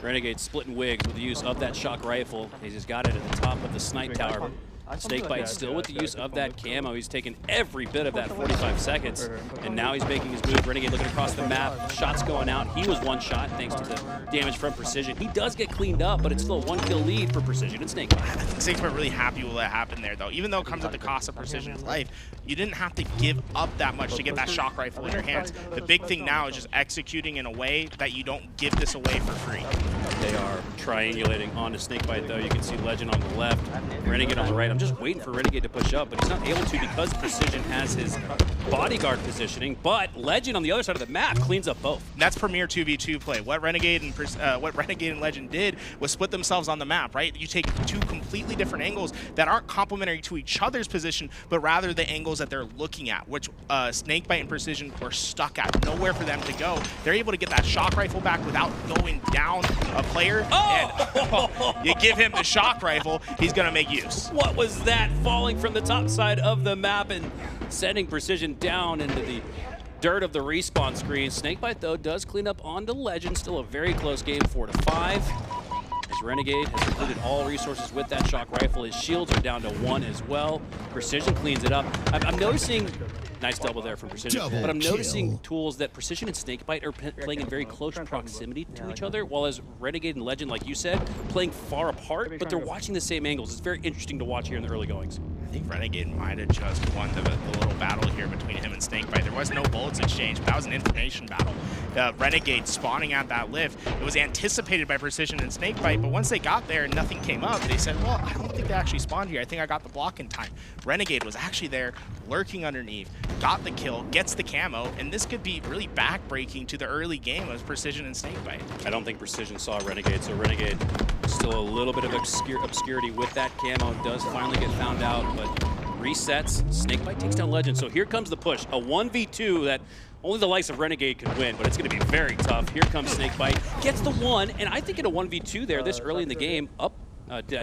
Renegade splitting wigs with the use of that shock rifle. He's just got it at the top of the snipe tower. Snakebite still with the use of that camo. He's taken every bit of that 45 seconds, and now he's making his move. Renegade looking across the map, shots going out. He was 1 shot thanks to the damage from Precision. He does get cleaned up, but it's still a 1-kill lead for Precision and Snakebite. I think Snakebite really happy with what happened there, though. Even though it comes at the cost of Precision's life, you didn't have to give up that much to get that shock rifle in your hands. The big thing now is just executing in a way that you don't give this away for free. They are triangulating onto Snakebite, though. You can see Legend on the left, Renegade on the right. I'm just waiting for Renegade to push up, but he's not able to because Precision has his bodyguard positioning. But Legend on the other side of the map cleans up both. And that's premier 2v2 play. What Renegade and Legend did was split themselves on the map, right? You take 2 completely different angles that aren't complementary to each other's position, but rather the angles that they're looking at, which Snakebite and Precision were stuck at. Nowhere for them to go. They're able to get that shock rifle back without going down a player. Oh! And you give him the shock rifle, he's going to make use. What was that? Falling from the top side of the map and sending Precision down into the dirt of the respawn screen. Snakebite, though, does clean up onto Legend. Still a very close game, 4-5. As Renegade has included all resources with that shock rifle. His shields are down to 1 as well. Precision cleans it up. I'm noticing, nice double there from Precision, but I'm noticing tools that Precision and Snakebite are playing in very close proximity to each other, while as Renegade and Legend, like you said, playing far apart, but they're watching the same angles. It's very interesting to watch here in the early goings. I think Renegade might have just won the little battle here between him and Snakebite. There was no bullets exchanged, but that was an information battle. Renegade spawning at that lift. It was anticipated by Precision and Snakebite, but once they got there and nothing came up, they said, well, I don't think they actually spawned here. I think I got the block in time. Renegade was actually there, lurking underneath, got the kill, gets the camo, and this could be really backbreaking to the early game of Precision and Snakebite. I don't think Precision saw Renegade, so Renegade still a little bit of obscurity with that camo. Does finally get found out, but resets. Snakebite takes down Legend. So here comes the push. A 1v2 that only the likes of Renegade could win, but it's going to be very tough. Here comes Snakebite. Gets the 1, and I think in a 1v2 there this early in the game,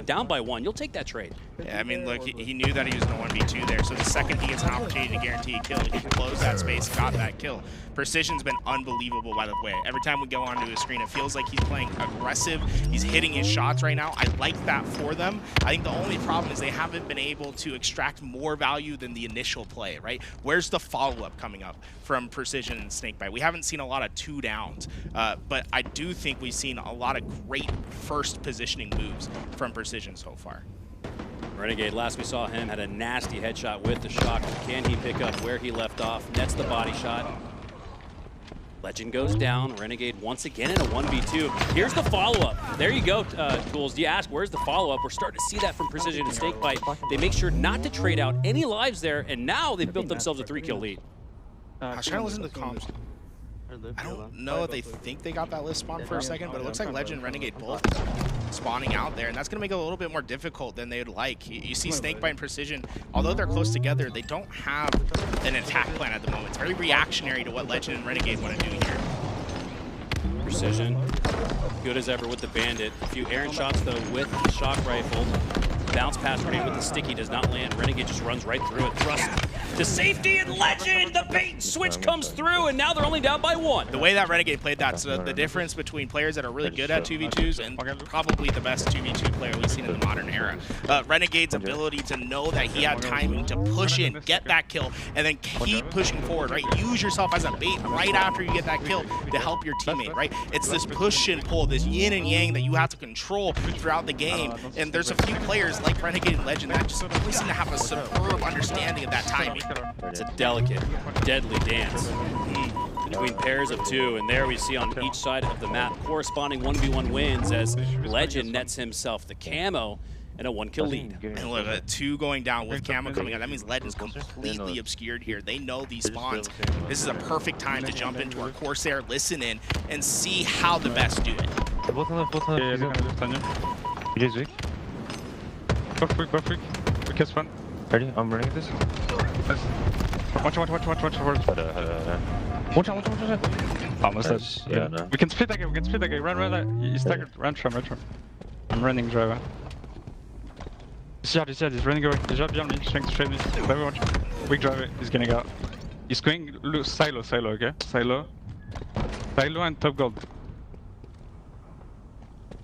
down by 1, you'll take that trade. Yeah, I mean, look, he knew that he was in a 1v2 there, so the second he gets an opportunity to guarantee a kill, he closed that space, got that kill. Precision's been unbelievable, by the way. Every time we go onto his screen, it feels like he's playing aggressive. He's hitting his shots right now. I like that for them. I think the only problem is they haven't been able to extract more value than the initial play, right? Where's the follow-up coming up from Precision and Snakebite? We haven't seen a lot of 2 downs, but I do think we've seen a lot of great first positioning moves from Precision so far. Renegade, last we saw him, had a nasty headshot with the shock. Can he pick up where he left off? Nets the body shot. Legend goes down. Renegade once again in a 1v2. Here's the follow-up. There you go, Tools. You ask, where's the follow-up? We're starting to see that from Precision and Snakebite. They make sure not to trade out any lives there, and now they've built themselves a 3-kill lead. I was trying to listen to the comms. I don't know if they think they got that list spawn for a second, but it looks like Legend and Renegade both spawning out there, and that's going to make it a little bit more difficult than they would like. You see Snakebite and Precision, although they're close together, they don't have an attack plan at the moment. It's very reactionary to what Legend and Renegade want to do here. Precision, good as ever with the Bandit. A few errant shots, though, with the shock rifle. bounce pass grenade with the sticky does not land. Renegade just runs right through it. Thrust to safety and Legend. The bait and switch comes through, and now they're only down by 1. The way that Renegade played that, so the difference between players that are really good at 2v2s and probably the best 2v2 player we've seen in the modern era. Renegade's ability to know that he had timing to push in, get that kill, and then keep pushing forward, right? Use yourself as a bait right after you get that kill to help your teammate, right? It's this push and pull, this yin and yang that you have to control throughout the game. And there's a few players like Renegade and Legend that just really seem to have a superb understanding of that timing. It's a delicate, deadly dance between pairs of 2, and there we see on each side of the map corresponding 1v1 wins as Legend nets himself the camo and a 1-kill lead. And look, 2 going down with camo coming out. That means Legend's completely obscured here. They know these spawns. This is a perfect time to jump into our Corsair, listen in, and see how the best do it. Both on the He is weak. Buff weak. We can spawn. Ready? I'm running this. Watch. Watch out. Almost dead. Yeah, no. We can split that guy. Run. He's staggered. Run from. I'm running, driver. He's running away. He's beyond me. Straight me. Watch. Weak driver. He's getting out. He's going silo, okay? Silo and top gold.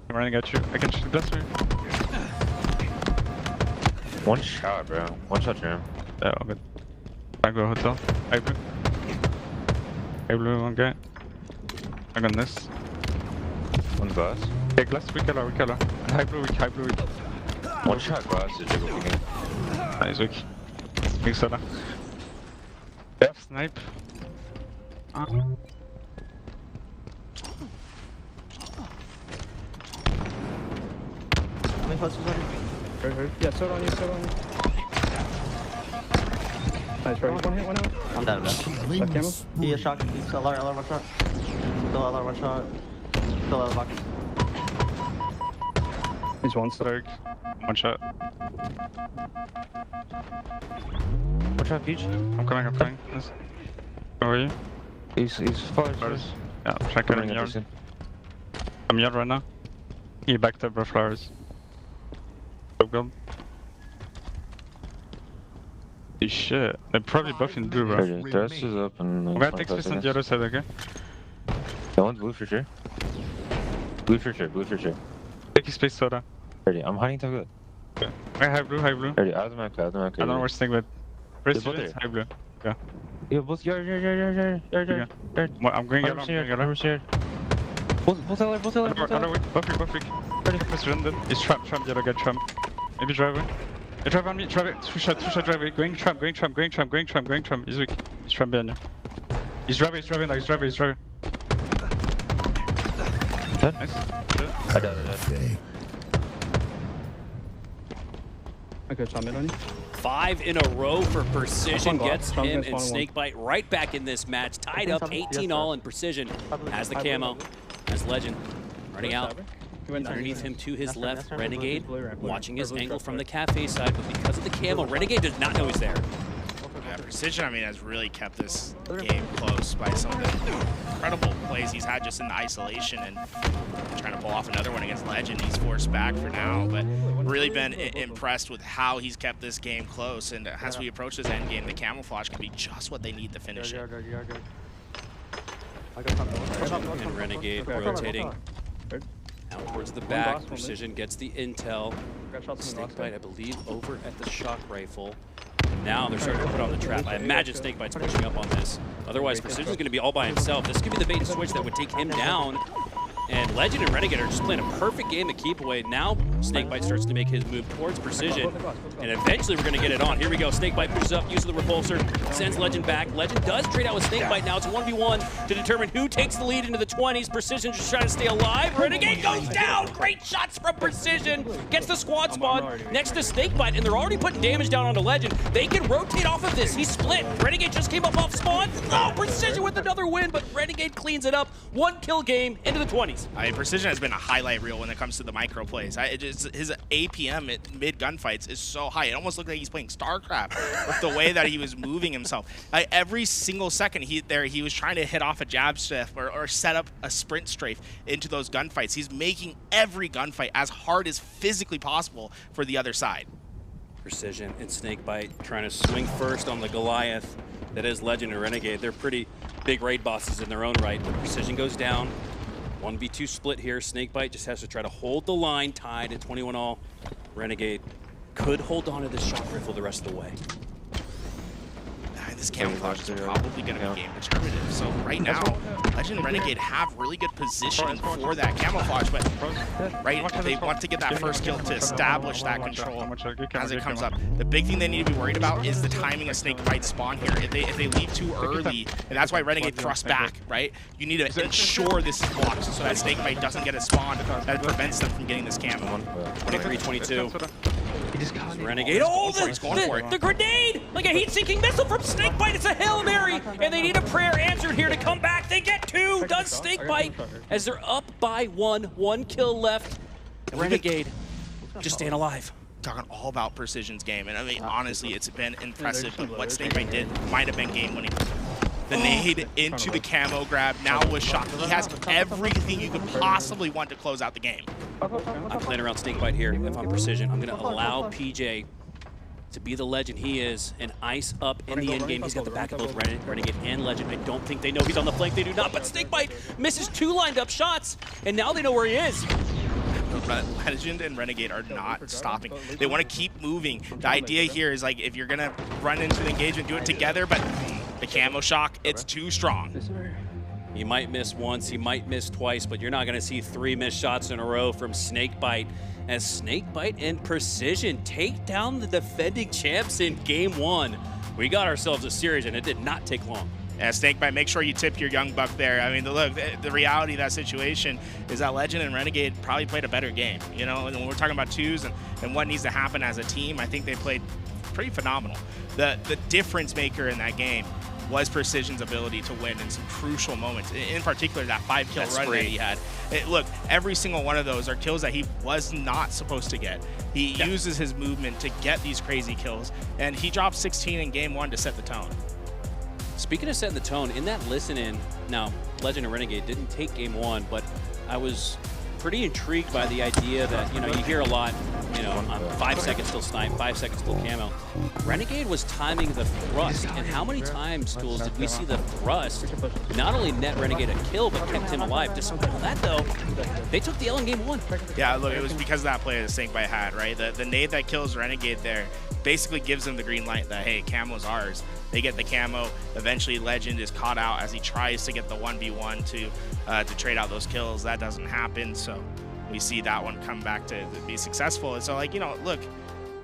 I'm running at you. I can shoot. Bless me. One shot, bro. One shot, Jam. Yeah, I'm good. I go hotel. I blue one guy. I got this. One glass. Okay, glass, we kill her. High blue weak. One shot glass is jiggle again. Nice weak. Big soda. Yeah, snipe. Yeah, soda on you. Nice, right. One hit. I'm dead, man. Left camo. He is shot. He's LR 1 shot. Still LR 1 shot. Still LR box. He's one strike. One shot. Watch out, Peach. I'm coming. Yes. Where are you? He's flowers. Yeah, check it in yard. I'm yard right now. He backed up, bro, flowers. Gold. Holy shit. They're probably both in blue, bro. The rest is up and... I'm gonna take space on the other side, okay? That one's blue for sure. Blue for sure. Take his space, soda. Ready, I'm hiding top good. Okay. I high blue. Ready, out of the map. I don't know where Snakebite. Press it, high blue. Yeah. Yeah, both yard. I'm going yard. Both LR. Both weak. Ready, press random. He's trap, the other guy trap. Maybe driver. Hey, drive on me, drive it. Two shot driver. Going trap. He's weak. He's trap behind you. He's driving. Nice. Nice. I got it. Okay, shot mid on you. 5 in a row for Precision gets Strong him guys, and spawn Snakebite right back in this match. Tied up 18-all, and Precision has the camo. As Legend running out. Underneath him to his left, Renegade watching his angle from the cafe side, but because of the camo, Renegade does not know he's there. Yeah, Precision, I mean, has really kept this game close by some of the incredible plays he's had just in the isolation and trying to pull off another one against Legend. He's forced back for now, but really been impressed with how he's kept this game close. And as we approach this end game, the camouflage can be just what they need to finish it. And Renegade rotating out towards the back. Precision gets the intel. Snakebite, I believe, over at the shock rifle. Now they're starting to put on the trap. I imagine Snakebite's pushing up on this. Otherwise, Precision's going to be all by himself. This could be the bait and switch that would take him down. And Legend and Renegade are just playing a perfect game of keep away. Now Snakebite starts to make his move towards Precision. And eventually we're going to get it on. Here we go. Snakebite pushes up, uses the repulsor, sends Legend back. Legend does trade out with Snakebite. Now it's a 1v1 to determine who takes the lead into the 20s. Precision just trying to stay alive. Renegade goes down. Great shots from Precision. Gets the squad spawn next to Snakebite, and they're already putting damage down onto Legend. They can rotate off of this. He's split. Renegade just came up off spawn. Oh, Precision with another win, but Renegade cleans it up. 1-kill game into the 20s. gunfights. Precision has been a highlight reel when it comes to the micro plays. His APM at mid gunfights is so high. It almost looked like he's playing StarCraft with the way that he was moving himself. Every single second he was trying to hit off a jab strafe or set up a sprint strafe into those gunfights. He's making every gunfight as hard as physically possible for the other side. Precision and Snakebite trying to swing first on the Goliath that is Legend and Renegade. They're pretty big raid bosses in their own right, but Precision goes down. 1v2 split here. Snakebite just has to try to hold the line, tied at 21 all. Renegade could hold on to this shot rifle the rest of the way. This camouflage is probably going to be game determinative. So right now, Legend and Renegade have really good positioning for that camouflage, but they want to get that first kill to establish that control as it comes up. The big thing they need to be worried about is the timing of Snakebite's spawn here. If they leave too early, and that's why Renegade thrusts back, right? You need to ensure this is blocked so that Snakebite doesn't get a spawn that prevents them from getting this camo. 23-22. Renegade. Oh, the grenade! Like a heat-seeking missile from Snakebite. It's a Hail Mary, and they need a prayer answered here to come back. They get two. Does Snakebite as they're up by one kill left. And Renegade just staying alive. Talking all about Precision's game, and I mean, honestly, it's been impressive. But what Snakebite did might have been game-winning. The nade into the camo grab, now was shot. He has everything you could possibly want to close out the game. I'm playing around Snakebite here. If I'm Precision, I'm going to allow PJ to be the Legend he is and ice up in the end game. He's got the back of both Renegade and Legend. I don't think they know he's on the flank. They do not, but Snakebite misses two lined up shots, and now they know where he is. Legend and Renegade are not stopping. They want to keep moving. The idea here is, like, if you're going to run into the engagement, do it together, but the camo shock, it's too strong. He might miss once, he might miss twice, but you're not going to see 3 missed shots in a row from Snakebite as Snakebite and Precision take down the defending champs in game 1. We got ourselves a series, and it did not take long. Yeah, Snakebite, make sure you tip your young buck there. I mean, look, the reality of that situation is that Legend and Renegade probably played a better game. You know, and when we're talking about twos and what needs to happen as a team, I think they played pretty phenomenal. The difference maker in that game was Precision's ability to win in some crucial moments. In particular, that 5-kill run that he had. Look, every single one of those are kills that he was not supposed to get. He uses his movement to get these crazy kills, and he dropped 16 in game 1 to set the tone. Speaking of setting the tone, in that listen-in, now, Legend and Renegade didn't take game 1, but I was pretty intrigued by the idea that, you know, you hear a lot, you know, 5 seconds till snipe, 5 seconds till camo. Renegade was timing the thrust, and how many times, Tools, did we see the thrust not only net Renegade a kill, but kept him alive? Despite all that, though, they took the L in game 1. Yeah, look, it was because of that play that Snakebite had, right? The nade that kills Renegade there basically gives them the green light that, hey, camo's ours. They get the camo. Eventually, Legend is caught out as he tries to get the 1v1 to trade out those kills. That doesn't happen, so we see that one come back to be successful. And so, like, you know, look,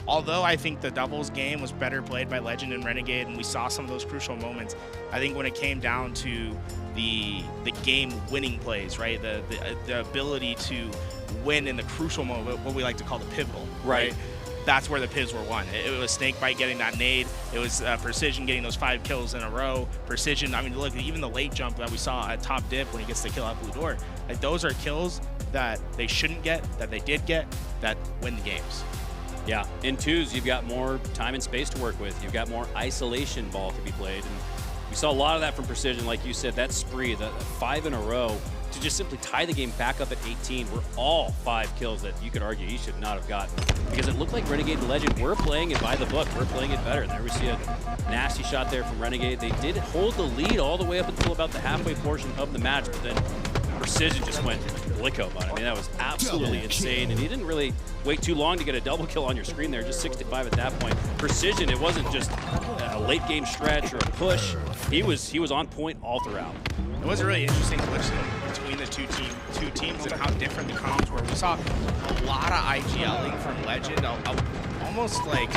although I think the doubles game was better played by Legend and Renegade, and we saw some of those crucial moments, I think when it came down to the game-winning plays, right, the ability to win in the crucial moment, what we like to call the pivotal, right? That's where the Pivs were won. It was Snakebite getting that nade. It was Precision getting those 5 kills in a row. Precision, I mean, look, even the late jump that we saw at top div when he gets the kill at Blue Door, like, those are kills that they shouldn't get, that they did get, that win the games. Yeah, in twos, you've got more time and space to work with. You've got more isolation ball to be played. And we saw a lot of that from Precision. Like you said, that spree, the 5 in a row, to just simply tie the game back up at 18 were all 5 kills that you could argue he should not have gotten. Because it looked like Renegade and Legend were playing it by the book. We're playing it better. There we see a nasty shot there from Renegade. They did hold the lead all the way up until about the halfway portion of the match, but then Precision just went licko on it. I mean, that was absolutely insane, and he didn't really wait too long to get a double kill on your screen there, just 65 at that point. Precision, it wasn't just a late game stretch or a push. He was on point all throughout. It was a really interesting listen between the two teams and how different the comms were. We saw a lot of IGLing from Legend, almost like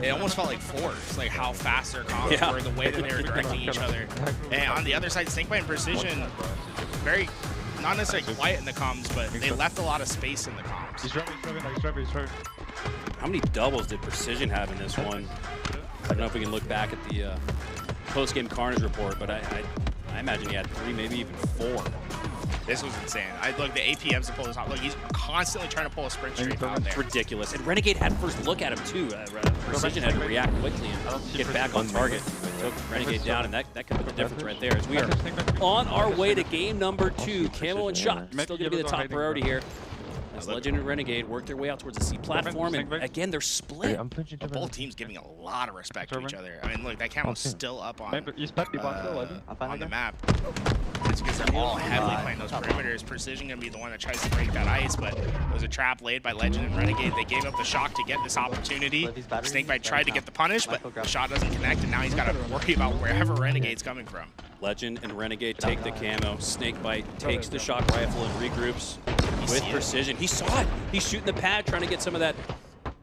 it almost felt like Force, like how fast their comms were, the way that they were directing each other. And on the other side, Snakebite and Precision, very, not necessarily quiet in the comms, but they left a lot of space in the comms. He's driving. How many doubles did Precision have in this one? I don't know if we can look back at the post-game Carnage report, but I imagine he had 3, maybe even 4. This was insane. Look, the APMs to pull this off. Look, he's constantly trying to pull a sprint streak out there. It's ridiculous. And Renegade had first look at him too. Precision had to react quickly and get back on target. Took Renegade down, and that could be the difference right there. As we are on our way to game number 2. Camo and shot still going to be the top priority here. As Legend and Renegade work their way out towards the C platform, and again, they're split. Both teams giving a lot of respect to each other. I mean, look, that camel's still up on the map. It's because they're all heavily playing those perimeters. Precision going to be the one that tries to break that ice, but it was a trap laid by Legend and Renegade. They gave up the shock to get this opportunity. Snakebite tried to get the punish, but the shot doesn't connect, and now he's got to worry about wherever Renegade's coming from. Legend and Renegade take the camo. Snakebite takes the shock rifle and regroups with Precision. He saw it. He's shooting the pad, trying to get some of that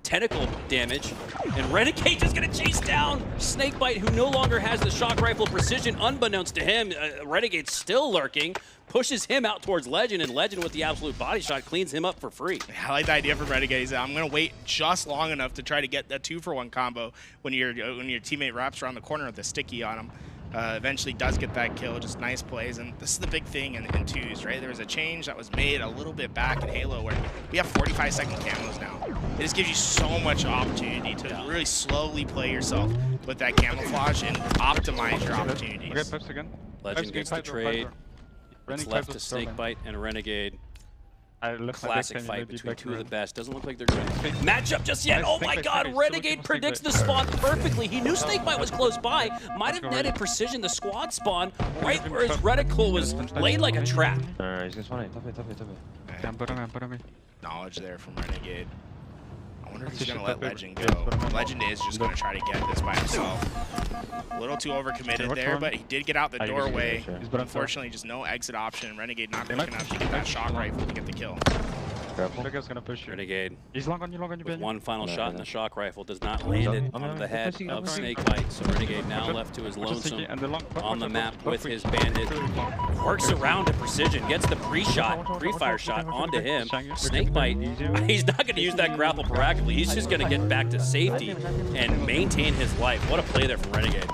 tentacle damage. And Renegade just gonna chase down Snakebite, who no longer has the shock rifle. Precision, unbeknownst to him, Renegade's still lurking, pushes him out towards Legend, and Legend with the absolute body shot cleans him up for free. I like the idea for Renegade. I'm gonna wait just long enough to try to get that 2-for-1 combo when your teammate wraps around the corner with a sticky on him. Eventually does get that kill, just nice plays, and this is the big thing in 2s, right? There was a change that was made a little bit back in Halo where we have 45-second camos now. It just gives you so much opportunity to really slowly play yourself with that camouflage and optimize your opportunities. Legend gets the trade. It's left to Snakebite and Renegade. Classic fight between two of the best. Doesn't look like they're going to match up just yet. Oh my god, Renegade predicts the spawn perfectly. He knew Snakebite was close by. Might have netted Precision the squad spawn right where his reticle was laid like a trap. Knowledge there from Renegade. I wonder if he's going to let Legend go. Legend is just going to try to get this by himself. A little too overcommitted there, but he did get out the doorway. Unfortunately, just no exit option. Renegade not quick enough to get that shock rifle to get the kill. Gonna push you. Renegade. He's long on you, with one final shot, and the shock rifle does not land it on the head of Snakebite. So Renegade now left to his lonesome on the map with his bandit. Works around to Precision, gets the pre-fire shot onto him. Snakebite, he's not going to use that grapple proactively. He's just going to get back to safety and maintain his life. What a play there from Renegade.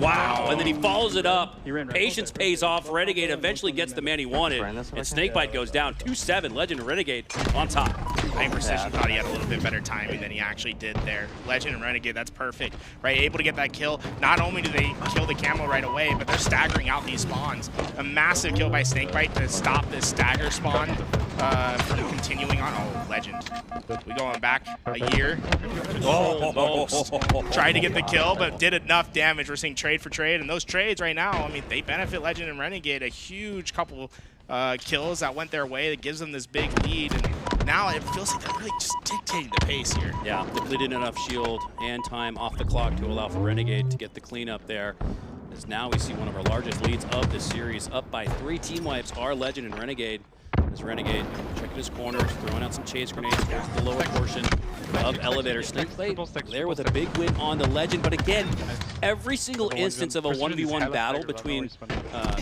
Wow, and then he follows it up. Patience pays off. Renegade eventually gets the man he wanted, and Snakebite goes down 2-7. Legend and Renegade on top. I think Precision thought he had a little bit better timing than he actually did there. Legend and Renegade, that's perfect, right? Able to get that kill. Not only do they kill the camo right away, but they're staggering out these spawns. A massive kill by Snakebite to stop this stagger spawn from continuing on. Oh, Legend. We going back a year. Almost. Tried to get the kill, but did enough damage. We're seeing trade for trade, and those trades right now, I mean, they benefit Legend and Renegade. A huge couple kills that went their way that gives them this big lead, and now it feels like they're really just dictating the pace here. Yeah, depleted enough shield and time off the clock to allow for Renegade to get the cleanup there. As now we see one of our largest leads of the series, up by 3 team wipes are Legend and Renegade. As Renegade checking his corners, throwing out some chase grenades towards the lower portion of Elevator. Snakebite there with a big win on the Legend, but again, every single instance of a 1v1 battle between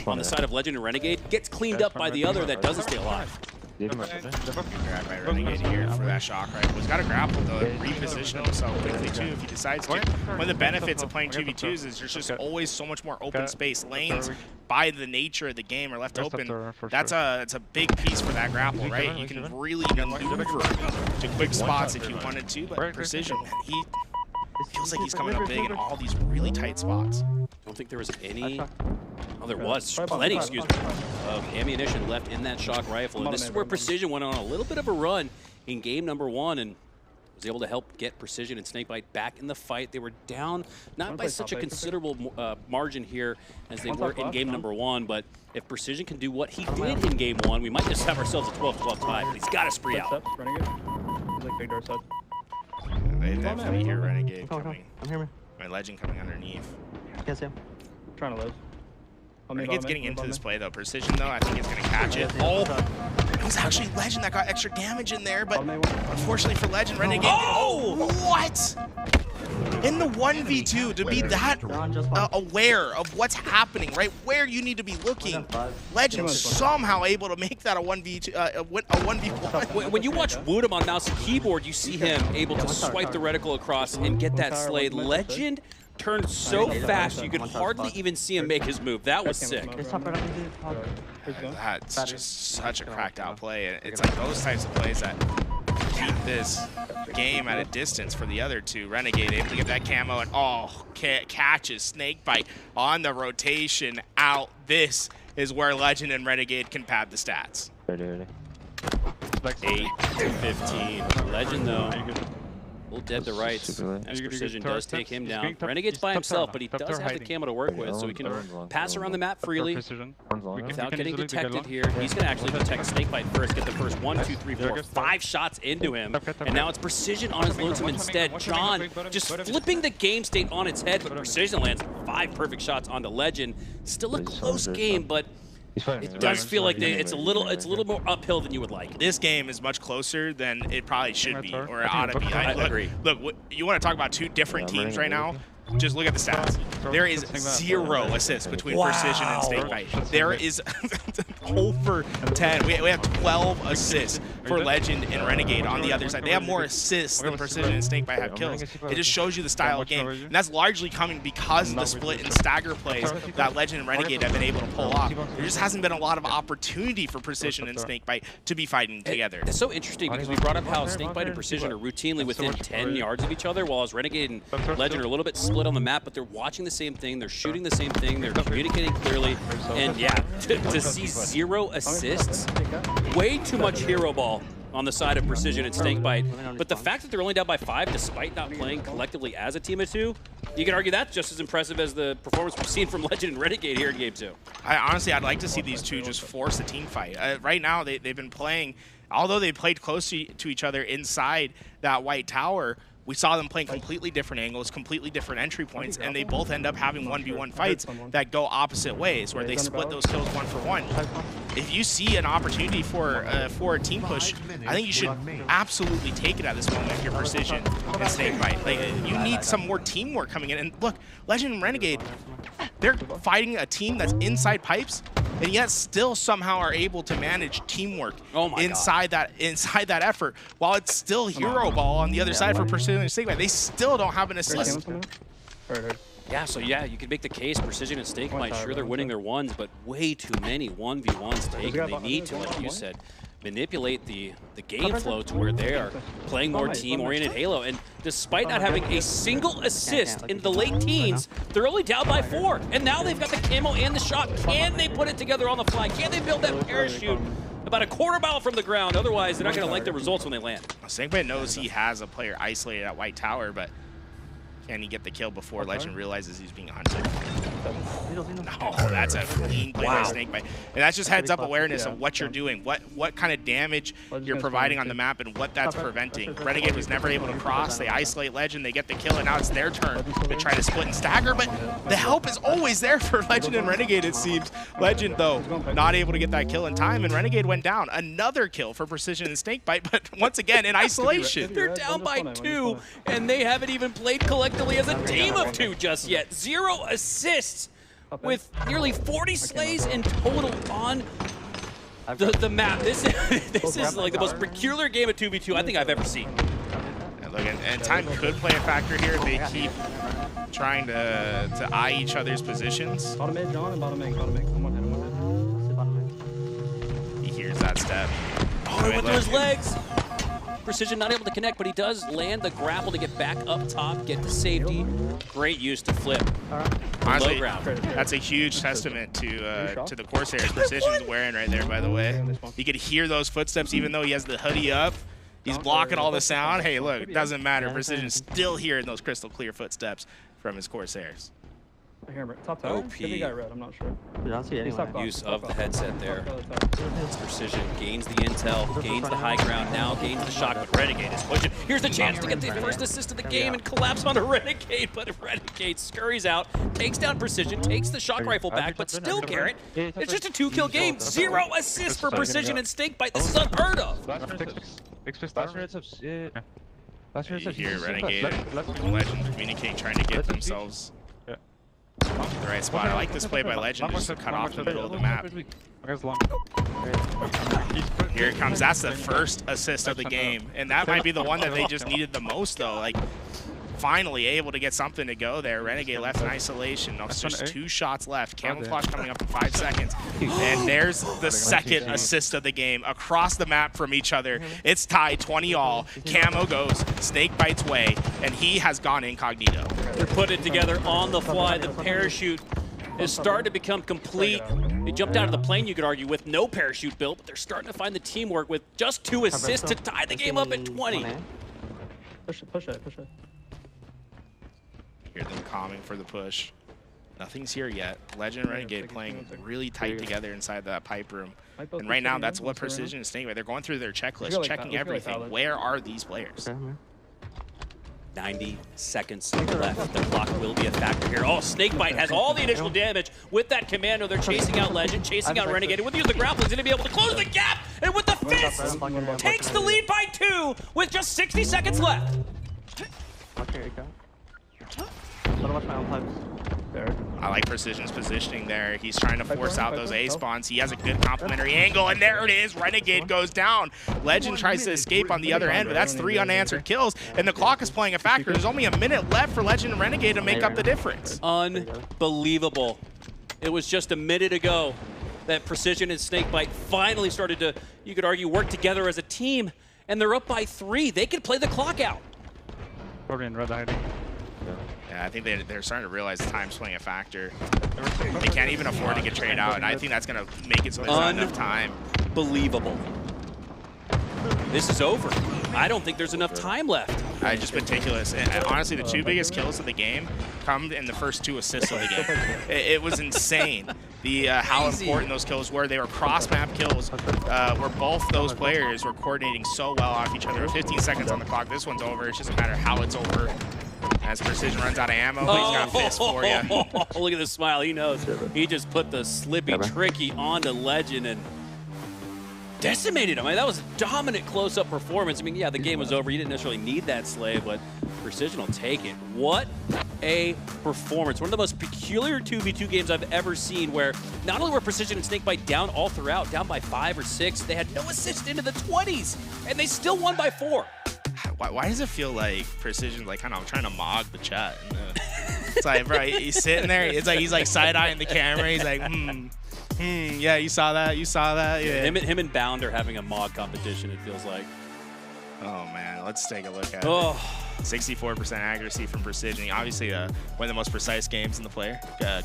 on the side of Legend and Renegade gets cleaned up by the other that doesn't stay alive. Grab by Renegade here for that shock rifle. He's got to grapple though, reposition himself quickly too if he decides to. One of the benefits of playing 2v2s is there's just always so much more open space. Lanes, by the nature of the game, are left open. That's a big piece for that grapple, right? You can really maneuver to quick spots if you wanted to, but Precision, he feels like he's coming up big in all these really tight spots. I don't think there was any. Oh, there was plenty, excuse me, of ammunition left in that shock rifle. And this is where Precision went on a little bit of a run in game number 1 and was able to help get Precision and Snakebite back in the fight. They were down, not by such a considerable margin here as they were in game number 1, but if Precision can do what he did in game 1, we might just have ourselves a 12-12 tie, but he's got to spree out. They definitely hear Renegade coming. I'm here, man. My Legend coming underneath. Yes, yeah. Trying to live. Renegade's getting into this play though. Precision though, I think it's gonna catch it. Oh, it was actually Legend that got extra damage in there, but unfortunately for Legend, Renegade. Oh, what? In the 1v2 to be that aware of what's happening, right where you need to be looking. Legend somehow able to make that a 1v2, a 1v1. When you watch Woodham on mouse and keyboard, you see him able to swipe the reticle across and get that slay. Legend turned so fast you could hardly even see him make his move. That was sick. That's just such a cracked out play. And it's like those types of plays that keep this game at a distance for the other two. Renegade able to get that camo and catches Snakebite on the rotation out. This is where Legend and Renegade can pad the stats. 8-15. Legend though. Full dead to rights. As Precision does take him down. Renegade's by himself, but he does have the camo to work with, so he can pass around the map freely without getting detected here. He's going to actually detect Snakebite first, get the first 1, 2, 3, 4, 5 shots into him. And now it's Precision on his lonesome instead. John just flipping the game state on its head, but Precision lands 5 perfect shots onto Legend. Still a close game, but it does feel like it's a little more uphill than you would like. This game is much closer than it probably should be or it ought to be. I agree. Look, you want to talk about two different teams right now? Just look at the stats. There is 0 assists between Precision and Snakebite. There is over 10. We have 12 assists for Legend and Renegade on the other side. They have more assists than Precision and Snakebite have kills. It just shows you the style of game. And that's largely coming because of the split and stagger plays that Legend and Renegade have been able to pull off. There just hasn't been a lot of opportunity for Precision and Snakebite to be fighting together. It's so interesting because we brought up how Snakebite and Precision are routinely within 10 yards of each other, while as Renegade and Legend are a little bit split on the map, but they're watching the same thing, they're shooting the same thing, they're communicating clearly, and yeah, to see 0 assists, way too much hero ball on the side of Precision and Snakebite. But the fact that they're only down by 5 despite not playing collectively as a team of 2, you can argue that's just as impressive as the performance we've seen from Legend and Renegade here in Game 2. Honestly, I'd like to see these two just force a team fight. Right now, they've been playing, although they played close to each other inside that white tower, we saw them playing completely different angles, completely different entry points, and they both end up having 1v1 fights that go opposite ways, where they split those kills 1 for 1. If you see an opportunity for a team push, I think you should absolutely take it at this moment if you're Precision and Snakebite. Like, you need some more teamwork coming in. And look, Legend and Renegade, they're fighting a team that's inside pipes, and yet still somehow are able to manage teamwork inside that effort, while it's still hero ball on the other side for Precision and Snakebite. They still don't have an assist. Yeah, so yeah, you could make the case Precision and Snakebite, sure they're winning their ones, but way too many 1v1s taken. They need to, like you said, manipulate the game flow to where they are playing more team-oriented Halo. And despite not having a single assist in the late teens, they're only down by 4. And now they've got the camo and the shot. Can they put it together on the fly? Can they build that parachute about a quarter mile from the ground? Otherwise, they're not going to like the results when they land. Snakebite knows he has a player isolated at White Tower, but can he get the kill before Legend realizes he's being hunted? No, that's a clean play by Snakebite. And that's just heads up awareness of what you're doing, what kind of damage you're providing on the map and what that's preventing. Renegade was never able to cross. They isolate Legend, they get the kill, and now it's their turn to try to split and stagger, but the help is always there for Legend and Renegade, it seems. Legend, though, not able to get that kill in time, and Renegade went down. Another kill for Precision and Snakebite, but once again, in isolation. They're down by 2, and they haven't even played collectively as a team of 2 just yet. 0 assists with nearly 40 slays in total on the map. This is like the most peculiar game of 2v2 I think I've ever seen. And look, and time could play a factor here if they keep trying to eye each other's positions. Bottom mid, John, and bottom mid. Come on, He hears that step. Oh, he went through his legs. Precision not able to connect, but he does land the grapple to get back up top, get to safety. Great use to flip. Honestly, that's a huge testament to the Corsair's Precision's wearing right there, by the way. You could hear those footsteps even though he has the hoodie up. He's blocking all the sound. Hey, look, it doesn't matter. Precision's still hearing those crystal clear footsteps from his Corsairs. Top tower. OP. Maybe got red, I'm not sure. Use of the headset there. Precision gains the intel, gains the high ground, now gains the shock, but Renegade is pushing. Here's the chance to get the first assist of the game and collapse on a Renegade, but Renegade scurries out, takes down Precision, takes the shock rifle back, but still, Garrett, it's just a 2-kill game. 0 assists for Precision and Snakebite. This is unheard of. You hear Renegade and Legend communicate, trying to get themselves the right spot. I like this play by Legend, just to cut off the middle of the map. Here it comes. That's the first assist of the game, and that might be the one that they just needed the most, though. Like, finally able to get something to go there. Renegade left in isolation. Now, just 2 shots left. Camouflage coming up in 5 seconds. And there's the second assist of the game across the map from each other. It's tied 20-all. Camo goes Snakebite's way, and he has gone incognito. They're putting it together on the fly. The parachute is starting to become complete. They jumped out of the plane, you could argue, with no parachute built, but they're starting to find the teamwork with just 2 assists to tie the game up at 20. Push it. Hear them calming for the push. Nothing's here yet. Legend and Renegade playing really tight together inside that pipe room. And right now, that's what Precision and Snakebite, they're going through their checklist, checking everything. Where are these players? 90 seconds left. The clock will be a factor here. Oh, Snakebite has all the initial damage with that commando. They're chasing out Legend, chasing out Renegade. With the use of the grapple, he's going to be able to close the gap. And with the fist, takes the lead by 2 with just 60 seconds left. I like Precision's positioning there. He's trying to force out those A spawns. He has a good complementary angle, and there it is. Renegade goes down. Legend tries to escape on the other end, but that's 3 unanswered kills, and the clock is playing a factor. There's only a minute left for Legend and Renegade to make up the difference. Unbelievable. It was just a minute ago that Precision and Snakebite finally started to, you could argue, work together as a team, and they're up by 3. They can play the clock out. Probably in red hiding. Yeah, I think they're starting to realize time's playing a factor. They can't even afford to get traded out, and I think that's going to make it so there's not enough time. Unbelievable. This is over. I don't think there's enough time left. Just meticulous. And honestly, the 2 biggest kills of the game come in the first 2 assists of the game. It was insane. How important those kills were. They were cross-map kills where both those players were coordinating so well off each other. 15 seconds on the clock. This one's over. It's just a matter of how it's over. As Precision runs out of ammo, he's got a fist for you. Look at the smile. He knows. He just put the slippy tricky onto Legend and decimated him. I mean, that was a dominant close-up performance. I mean, yeah, the game was over. You didn't necessarily need that slave, but Precision will take it. What a performance. One of the most peculiar 2v2 games I've ever seen, where not only were Precision and Snakebite down all throughout, down by 5 or 6, they had no assist into the 20s, and they still won by 4. Why does it feel like Precision's like kind of trying to mog the chat? It's like, bro, he's sitting there. It's like he's like side-eyeing the camera. He's like, yeah, you saw that, yeah. Him and Bound are having a mog competition, it feels like. Oh man, let's take a look at it. 64% accuracy from Precision. Obviously, one of the most precise games in the player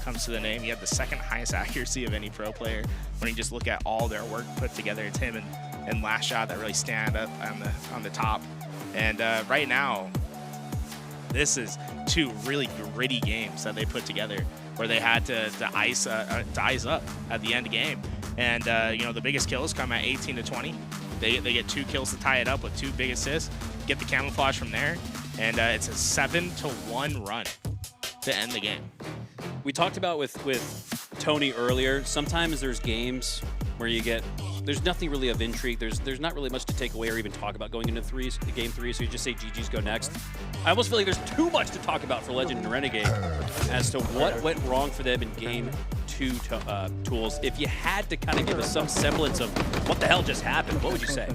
comes to the name. He had the 2nd highest accuracy of any pro player. When you just look at all their work put together, it's him and LastShot that really stand up on the top. And right now, this is 2 really gritty games that they put together, where they had to ice up at the end of the game. And you know, the biggest kills come at 18 to 20. They get 2 kills to tie it up with 2 big assists. Get the camouflage from there, and it's a 7-1 run to end the game. We talked about with Tony earlier. Sometimes there's games where there's nothing really of intrigue. There's not really much to take away or even talk about going into game 3, so you just say GG's go next. I almost feel like there's too much to talk about for Legend and Renegade as to what went wrong for them in game 2 tools. If you had to kind of give us some semblance of what the hell just happened, what would you say?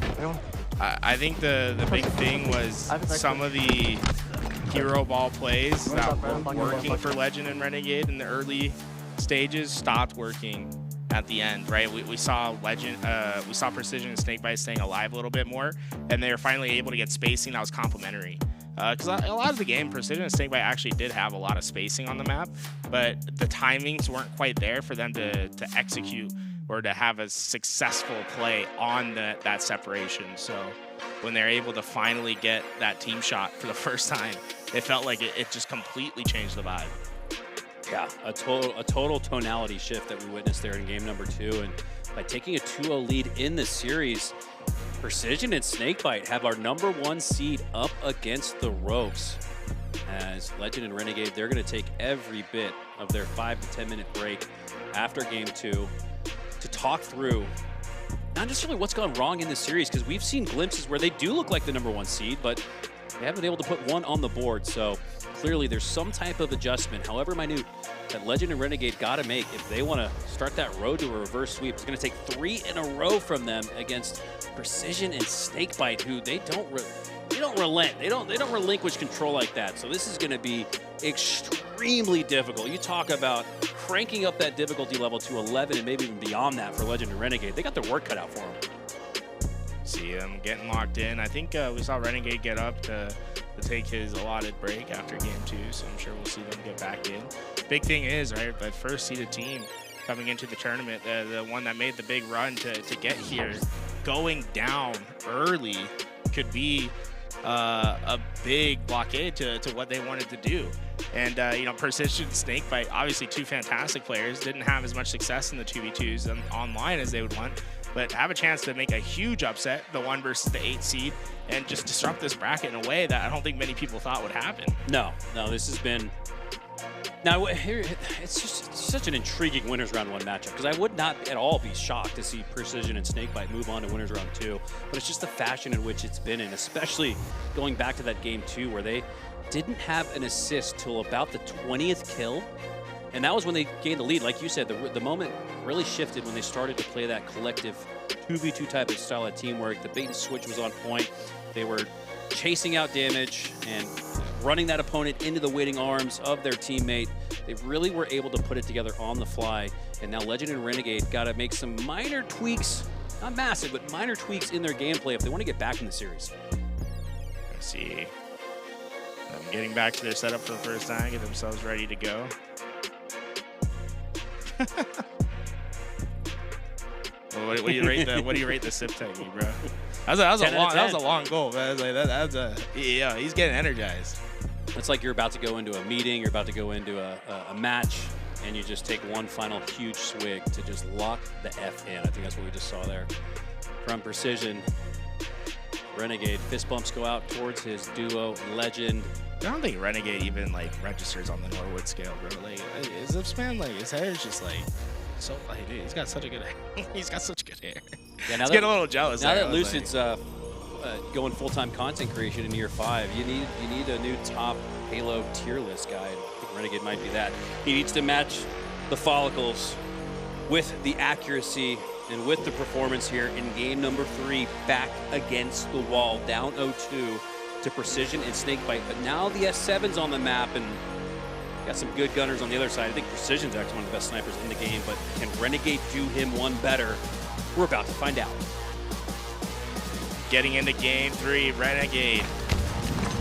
I think the big thing was some of the hero ball plays that were working for Legend and Renegade in the early stages stopped working at the end, right? We saw we saw Precision and Snakebite staying alive a little bit more, and they were finally able to get spacing that was complementary. Because a lot of the game, Precision and Snakebite actually did have a lot of spacing on the map, but the timings weren't quite there for them to execute or to have a successful play on that separation. So when they're able to finally get that team shot for the first time, it felt like it just completely changed the vibe. Yeah, a total tonality shift that we witnessed there in game number 2. And by taking a 2-0 lead in the series, Precision and Snakebite have our #1 seed up against the ropes. As Legend and Renegade, they're going to take every bit of their 5 to 10 minute break after game 2 to talk through not necessarily what's gone wrong in this series, because we've seen glimpses where they do look like the #1 seed, but they haven't been able to put one on the board. So clearly there's some type of adjustment, however minute, that Legend and Renegade got to make if they want to start that road to a reverse sweep. It's going to take 3 in a row from them against Precision and Snakebite, who they don't relent. They don't relinquish control like that. So this is going to be extremely difficult. You talk about cranking up that difficulty level to 11 and maybe even beyond that for Legend and Renegade. They got their work cut out for them. See him getting locked in. I think we saw Renegade get up to take his allotted break after game 2, so I'm sure we'll see them get back in. Big thing is, right, that first seeded team coming into the tournament, the one that made the big run to get here, going down early could be a big blockade to what they wanted to do. And, you know, Precision, Snakebite, obviously 2 fantastic players, didn't have as much success in the 2v2s online as they would want, but have a chance to make a huge upset, the 1 versus the 8 seed, and just disrupt this bracket in a way that I don't think many people thought would happen. No, this has been... Now, here, it's just such an intriguing Winners Round 1 matchup, because I would not at all be shocked to see Precision and Snakebite move on to Winners Round 2, but it's just the fashion in which it's been in, especially going back to that game 2 where they didn't have an assist till about the 20th kill, and that was when they gained the lead. Like you said, the moment really shifted when they started to play that collective 2v2 type of style of teamwork. The bait and switch was on point. They were chasing out damage and running that opponent into the waiting arms of their teammate. They really were able to put it together on the fly, and now Legend and Renegade got to make some minor tweaks, not massive, but minor tweaks in their gameplay if they want to get back in the series. Let's see. Getting back to their setup for the first time, get themselves ready to go. Well, what do you rate the sip technique, bro? That was a long goal, man. Yeah, he's getting energized. It's like you're about to go into a meeting, you're about to go into a match, and you just take one final huge swig to just lock the F in. I think that's what we just saw there from Precision. Renegade fist bumps go out towards his duo Legend. I don't think Renegade even like registers on the Norwood scale, bro. Like, Zipsman, like his hair is just like so. Like, dude, he's got such a good hair. He's got such good hair. Yeah, now getting a little jealous. Now that Lucid's going full-time content creation in year 5, you need a new top Halo tier list guy. I think Renegade might be that. He needs to match the follicles with the accuracy and with the performance here in game number 3, back against the wall, down 0-2 to Precision and Snakebite. But now the S7's on the map and got some good gunners on the other side. I think Precision's actually one of the best snipers in the game, but can Renegade do him one better? We're about to find out. Getting into game 3, Renegade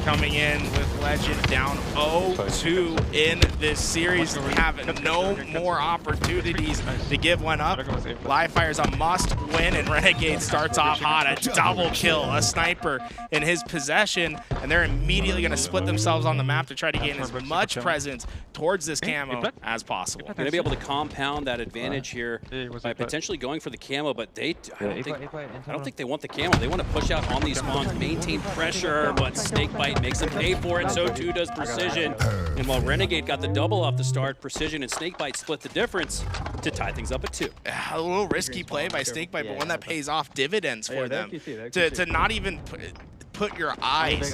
coming in with Legend down 0-2 in this series. They have no more opportunities to give one up. Live Fire's a must win, and Renegade starts off hot. A double kill, a sniper in his possession, and they're immediately going to split themselves on the map to try to gain as much presence towards this camo as possible. Going to be able to compound that advantage here by potentially going for the camo, but I don't think they want the camo. They want to push out on these spawns, maintain pressure, but Snakebite makes them pay for it, so too does Precision. And while Renegade got the double off the start, Precision and Snakebite split the difference to tie things up at 2. A little risky play by Snakebite, but one that pays off dividends for them. To not even put your eyes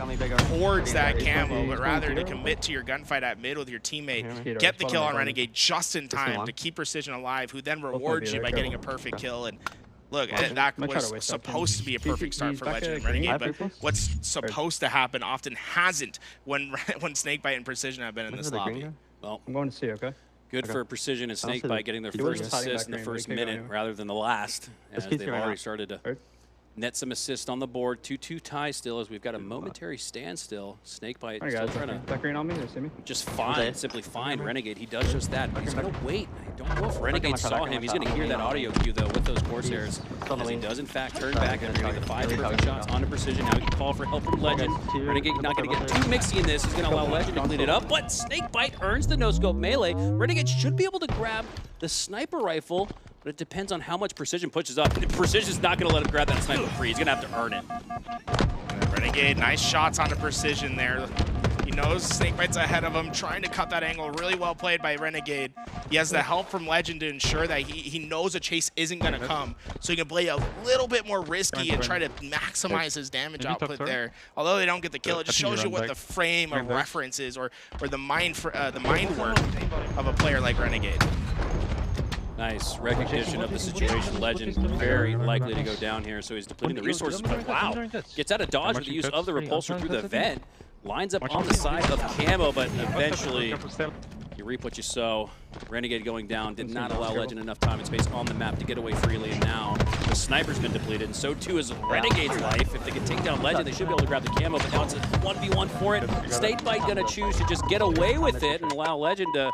towards that camo, but rather to commit to your gunfight at mid with your teammate, get the kill on Renegade just in time to keep Precision alive, who then rewards you by getting a perfte kill. And look, that was supposed to be a perfect start for Legend and Renegade, but what's supposed to happen often hasn't when Snakebite and Precision have been in this lobby. Well, I'm going to see, okay? Good for Precision and Snakebite getting their first assist in the first minute rather than the last, as they've already started to net some assists on the board. 2-2 tie still, as we've got a momentary standstill. Snakebite still trying to back green on me, see me? Just simply find Renegade. He does just that, but he's going to wait. I don't know if Renegade saw him. He's going to hear that audio cue, though, with those Corsairs, as he does, in fact, turn back and the 5 perfect shots onto Precision. Now he can call for help from Legend. Renegade not going to get too mixy in this. He's going to allow Legend to clean it up, but Snakebite earns the no-scope melee. Renegade should be able to grab the sniper rifle, but it depends on how much Precision pushes up. Precision's not going to let him grab that sniper free. He's going to have to earn it. Renegade, nice shots onto Precision there. He knows Snakebite's ahead of him, trying to cut that angle. Really well played by Renegade. He has the help from Legend to ensure that he knows a chase isn't going to come, so he can play a little bit more risky and try to maximize his damage output there. Although they don't get the kill, it just shows you what the frame of reference is, or the mind work of a player like Renegade. Nice recognition of the situation. Legend very likely to go down here, so he's depleting the resources. But wow, gets out of dodge with the use of the repulsor through the vent. Lines up on the side of Camo, but eventually you reap what you sow. Renegade going down did not allow Legend enough time and space on the map to get away freely, and now the sniper's been depleted, and so too is Renegade's life. If they can take down Legend, they should be able to grab the Camo, but now it's a 1v1 for it. Snakebite gonna choose to just get away with it and allow Legend to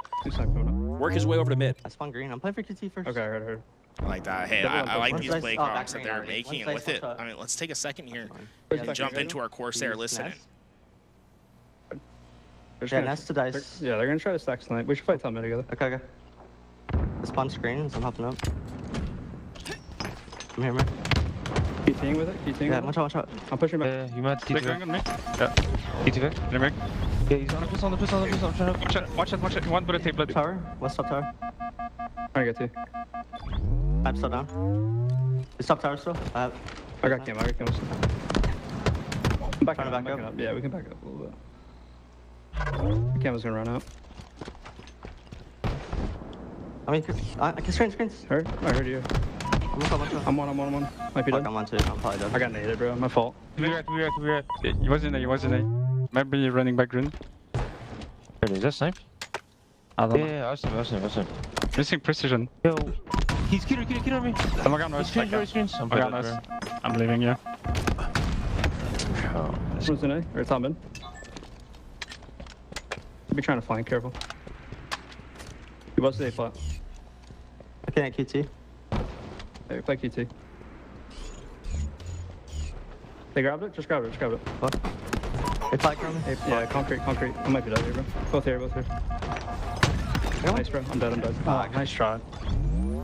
work his way over to mid. I spawn green. I'm playing for QT first. Okay, I heard. I like that. Hey, I like these play calls that they're making, and with it, I mean, let's take a second here and jump into our Corsair listening. Yeah, Nest to dice. Yeah, they're gonna try to stack snipe. We should fight top mid together. Okay. The spawn screen, so I'm helping up. I'm here, man. Keep teaming with it. Keep teaming. Yeah, watch out. I'm pushing back. Yeah, you might keep Going on me. Yeah. Keep it. Remember? Yeah, he's on the push. I'm trying to... Watch it. One bullet tape blood. Tower. West top tower. I get you. I'm still down. Is top tower still? I got cam. Back Trying to back up. Yeah, we can back up a little bit. The camera's gonna run out. I mean, I can screens. Heard? I heard you. I'm one. Might be dead. I'm on too. I'm probably dead. I got naded, bro. My fault. We were. He wasn't A. Might be running back green. Is that snipe? I don't know. Yeah, I was him. Missing precision. Yo, he's kid on me. Oh my god, no, He's screens. I'm leaving you. Oh, Who's in A? Or top mid? Be trying to flank, careful. He was A flat. I can't QT. Hey, play QT. They grabbed it? Just grab it. What? They flag from me? Yeah, concrete. I might be dead here, bro. Both here. Nice, bro. I'm dead. Oh, nice try.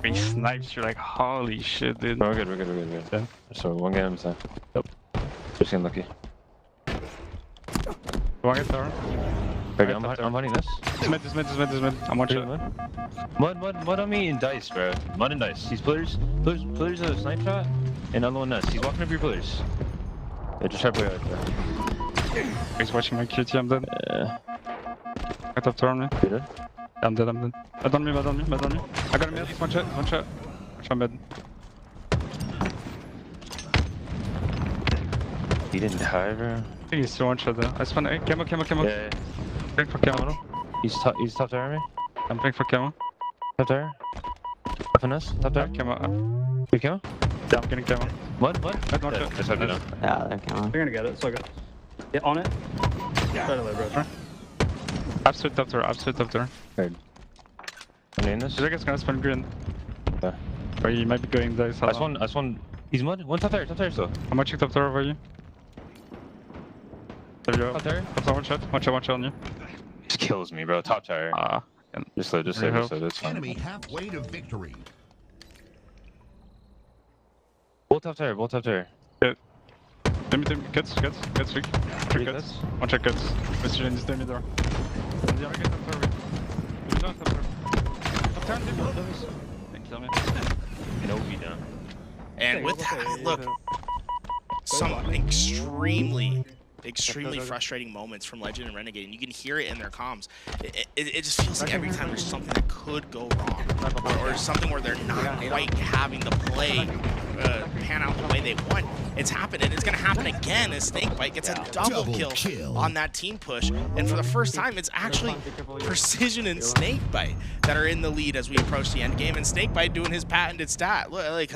He snipes, you're like, holy shit, dude. We're good. Yeah. So, one game inside. Yep. Just getting lucky. Wanna get tower? Okay, I'm hunting this. This mid. I'm one shot. Mud on me and dice, bro. Mud and dice. These pillars are a snipe shot, and another one nest. He's walking up your pillars. Yeah, just try to play right there. He's watching my QT, I'm dead. Yeah. Got up tower on me. You dead? I'm dead. Bad on me. I got him mid, one shot. One shot mid. He didn't die, bro. I think he's still one shot there. I spawned A. Camo. Yeah. Playing for camo. He's top tower me. I'm playing for camo. Top tower. Up in us. Top tower. Camo. You camo? Yeah, I'm getting camo. What? That's one shot. Just have it down. Yeah, they're coming. They're gonna get it, it's all good. Yeah, on it. Yeah. Try to live, bro. Absolute top tower. Heard. I'm in this. I think it's gonna spawn green. Yeah. Or you might be going dice. I spawn. He's mud. One top tower still. I'm watching top tower over you. There you go. Top tower. Top tower, one shot on you. Just kills me, bro. Top tower. Just save. It's fine. Enemy halfway to victory. Both top tower. Good. Dim. Gets weak. Three cuts. One check cuts. Mr. James, dim door. The other get top tower. You don't top tower. Top tower, dim. Kill me. No, we down. And with that, look, some extremely frustrating moments from Legend and Renegade, and you can hear it in their comms. It just feels like every time there's something that could go wrong, or something where they're not quite having the play pan out the way they want. It's happened, and it's going to happen again as Snakebite gets a double kill on that team push. And for the first time, it's actually Precision and Snakebite that are in the lead as we approach the end game, and Snakebite doing his patented stat. Like,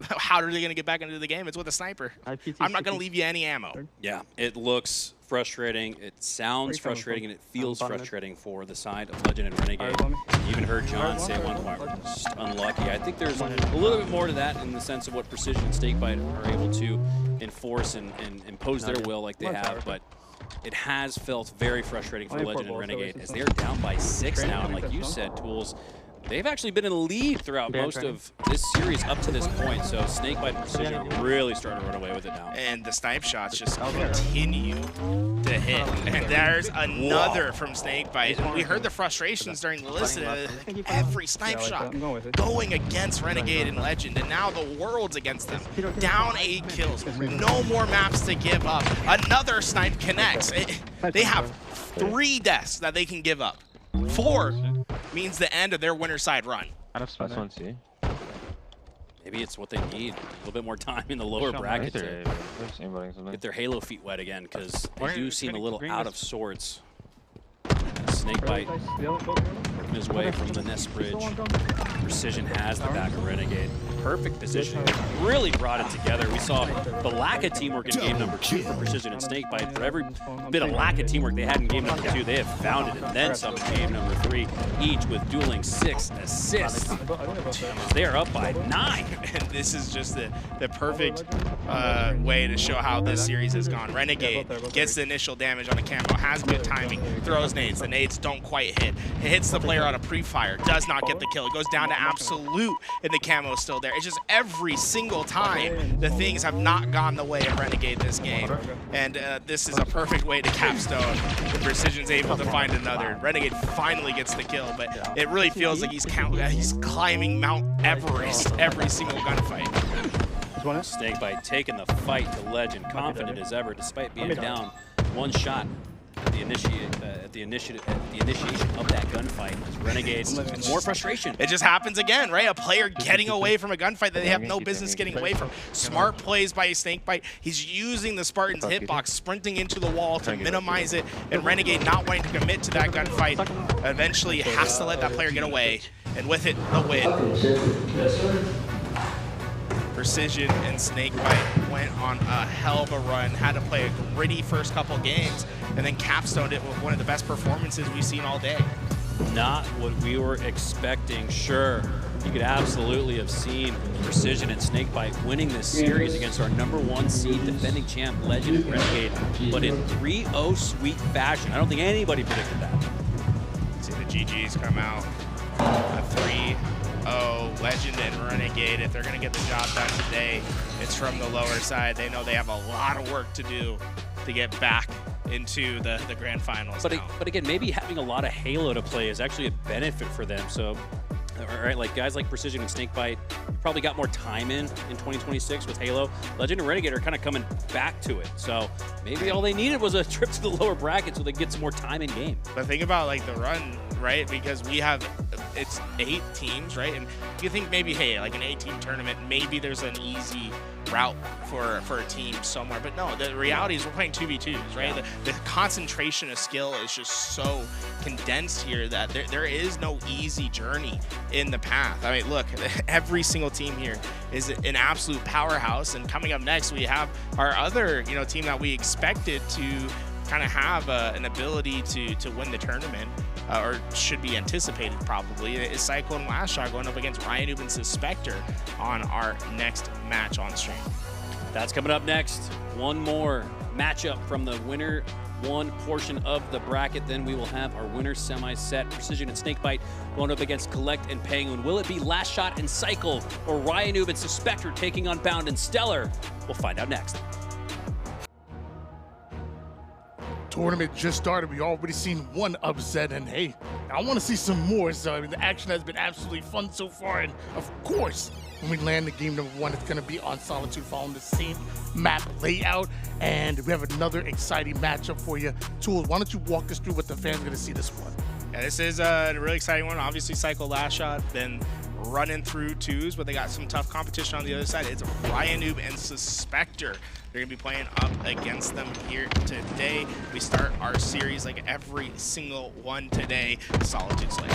how are they going to get back into the game? It's with a sniper. I'm not going to leave you any ammo. Yeah, it looks frustrating, it sounds frustrating, and it feels frustrating for the side of Legend and Renegade. You even heard John say one point, just unlucky. I think there's a little bit more to that in the sense of what Precision and Snakebite are able to enforce and impose their will like they have, but it has felt very frustrating for Legend and Renegade as they're down by 6 now, and like you said, Tools, they've actually been in the lead throughout most of this series up to this point, so Snakebite and Precision really starting to run away with it now. And the snipe shots just continue to hit. And there's another from Snakebite. And we heard the frustrations during the listen. Every snipe shot going against Renegade and Legend, and now the world's against them. Down 8 kills, no more maps to give up. Another snipe connects. They have 3 deaths that they can give up. 4 means the end of their winner side run. Last one, see. Maybe it's what they need. A little bit more time in the lower bracket to get their Halo feet wet again, because they do seem a little out of sorts. Snakebite working his way from the nest bridge. Precision has the back of Renegade. Perfect position. Really brought it together. We saw the lack of teamwork in game number 2 for Precision and Snakebite. For every bit of lack of teamwork they had in game number 2, they have found it and then some in game number 3, each with dueling 6 assists. They are up by 9. And this is just the perfect way to show how this series has gone. Renegade gets the initial damage on the camo, has good timing, throws nades. The nades don't quite hit. It hits the player on a pre-fire, does not get the kill. It goes down to absolute, and the camo is still there. It's just every single time the things have not gone the way of Renegade this game. And this is a perfect way to capstone. The Precision's able to find another. Renegade finally gets the kill, but it really feels like he's climbing Mount Everest every single gunfight. Snakebite taking the fight to Legend, confident as ever, despite being down 1 shot at the initiation of that gunfight. As Renegade, more frustration. It just happens again, right? A player getting away from a gunfight that they have no business getting away from. Smart plays by Snakebite. He's using the Spartan's hitbox, sprinting into the wall to minimize it, and Renegade not wanting to commit to that gunfight. Eventually has to let that player get away, and with it, the win. Precision and Snakebite went on a hell of a run, had to play a gritty first couple games, and then capstoned it with one of the best performances we've seen all day. Not what we were expecting. Sure, you could absolutely have seen Precision and Snakebite winning this series against our #1 seed defending champ Legend and Renegade, but in 3-0 sweep fashion. I don't think anybody predicted that. See the GGs come out. A 3-0 Legend and Renegade. If they're going to get the job done today, it's from the lower side. They know they have a lot of work to do to get back into the grand finals. But again, maybe having a lot of Halo to play is actually a benefit for them. So, all right, like guys like Precision and Snakebite probably got more time in 2026 with Halo. Legend and Renegade are kind of coming back to it. So maybe all they needed was a trip to the lower bracket so they get some more time in game. But think about like the run, right? Because we have, it's 8 teams, right? And you think maybe, hey, like an 8-team tournament, maybe there's an easy route for a team somewhere. But no, the reality is we're playing 2v2s, right? Yeah. The concentration of skill is just so condensed here that there is no easy journey in the path. I mean, look, every single team here is an absolute powerhouse. And coming up next, we have our other, team that we expected to kind of have an ability to win the tournament, or should be anticipated probably, is CyKul and LastShot going up against RyaNoob and Svspector on our next match on stream. That's coming up next. One more matchup from the winner one portion of the bracket. Then we will have our winner semi-set. Precision and Snakebite going up against Kuhlect and Pznguin. Will it be LastShot and CyKul, or RyaNoob and Svspector taking on Bound and StelluR? We'll find out next. Tournament just started. We already seen one upset, and hey, I want to see some more. So I mean, the action has been absolutely fun so far, and of course, when we land the game #1, it's going to be on Solitude, following the same map layout, and we have another exciting matchup for you. Tools, why don't you walk us through what the fans are going to see this one? Yeah, this is a really exciting one. Obviously, CyKul LastShot been running through 2s, but they got some tough competition on the other side. It's RyaNoob and Svspector. They're going to be playing up against them here today. We start our series like every single one today. Solitude Slay.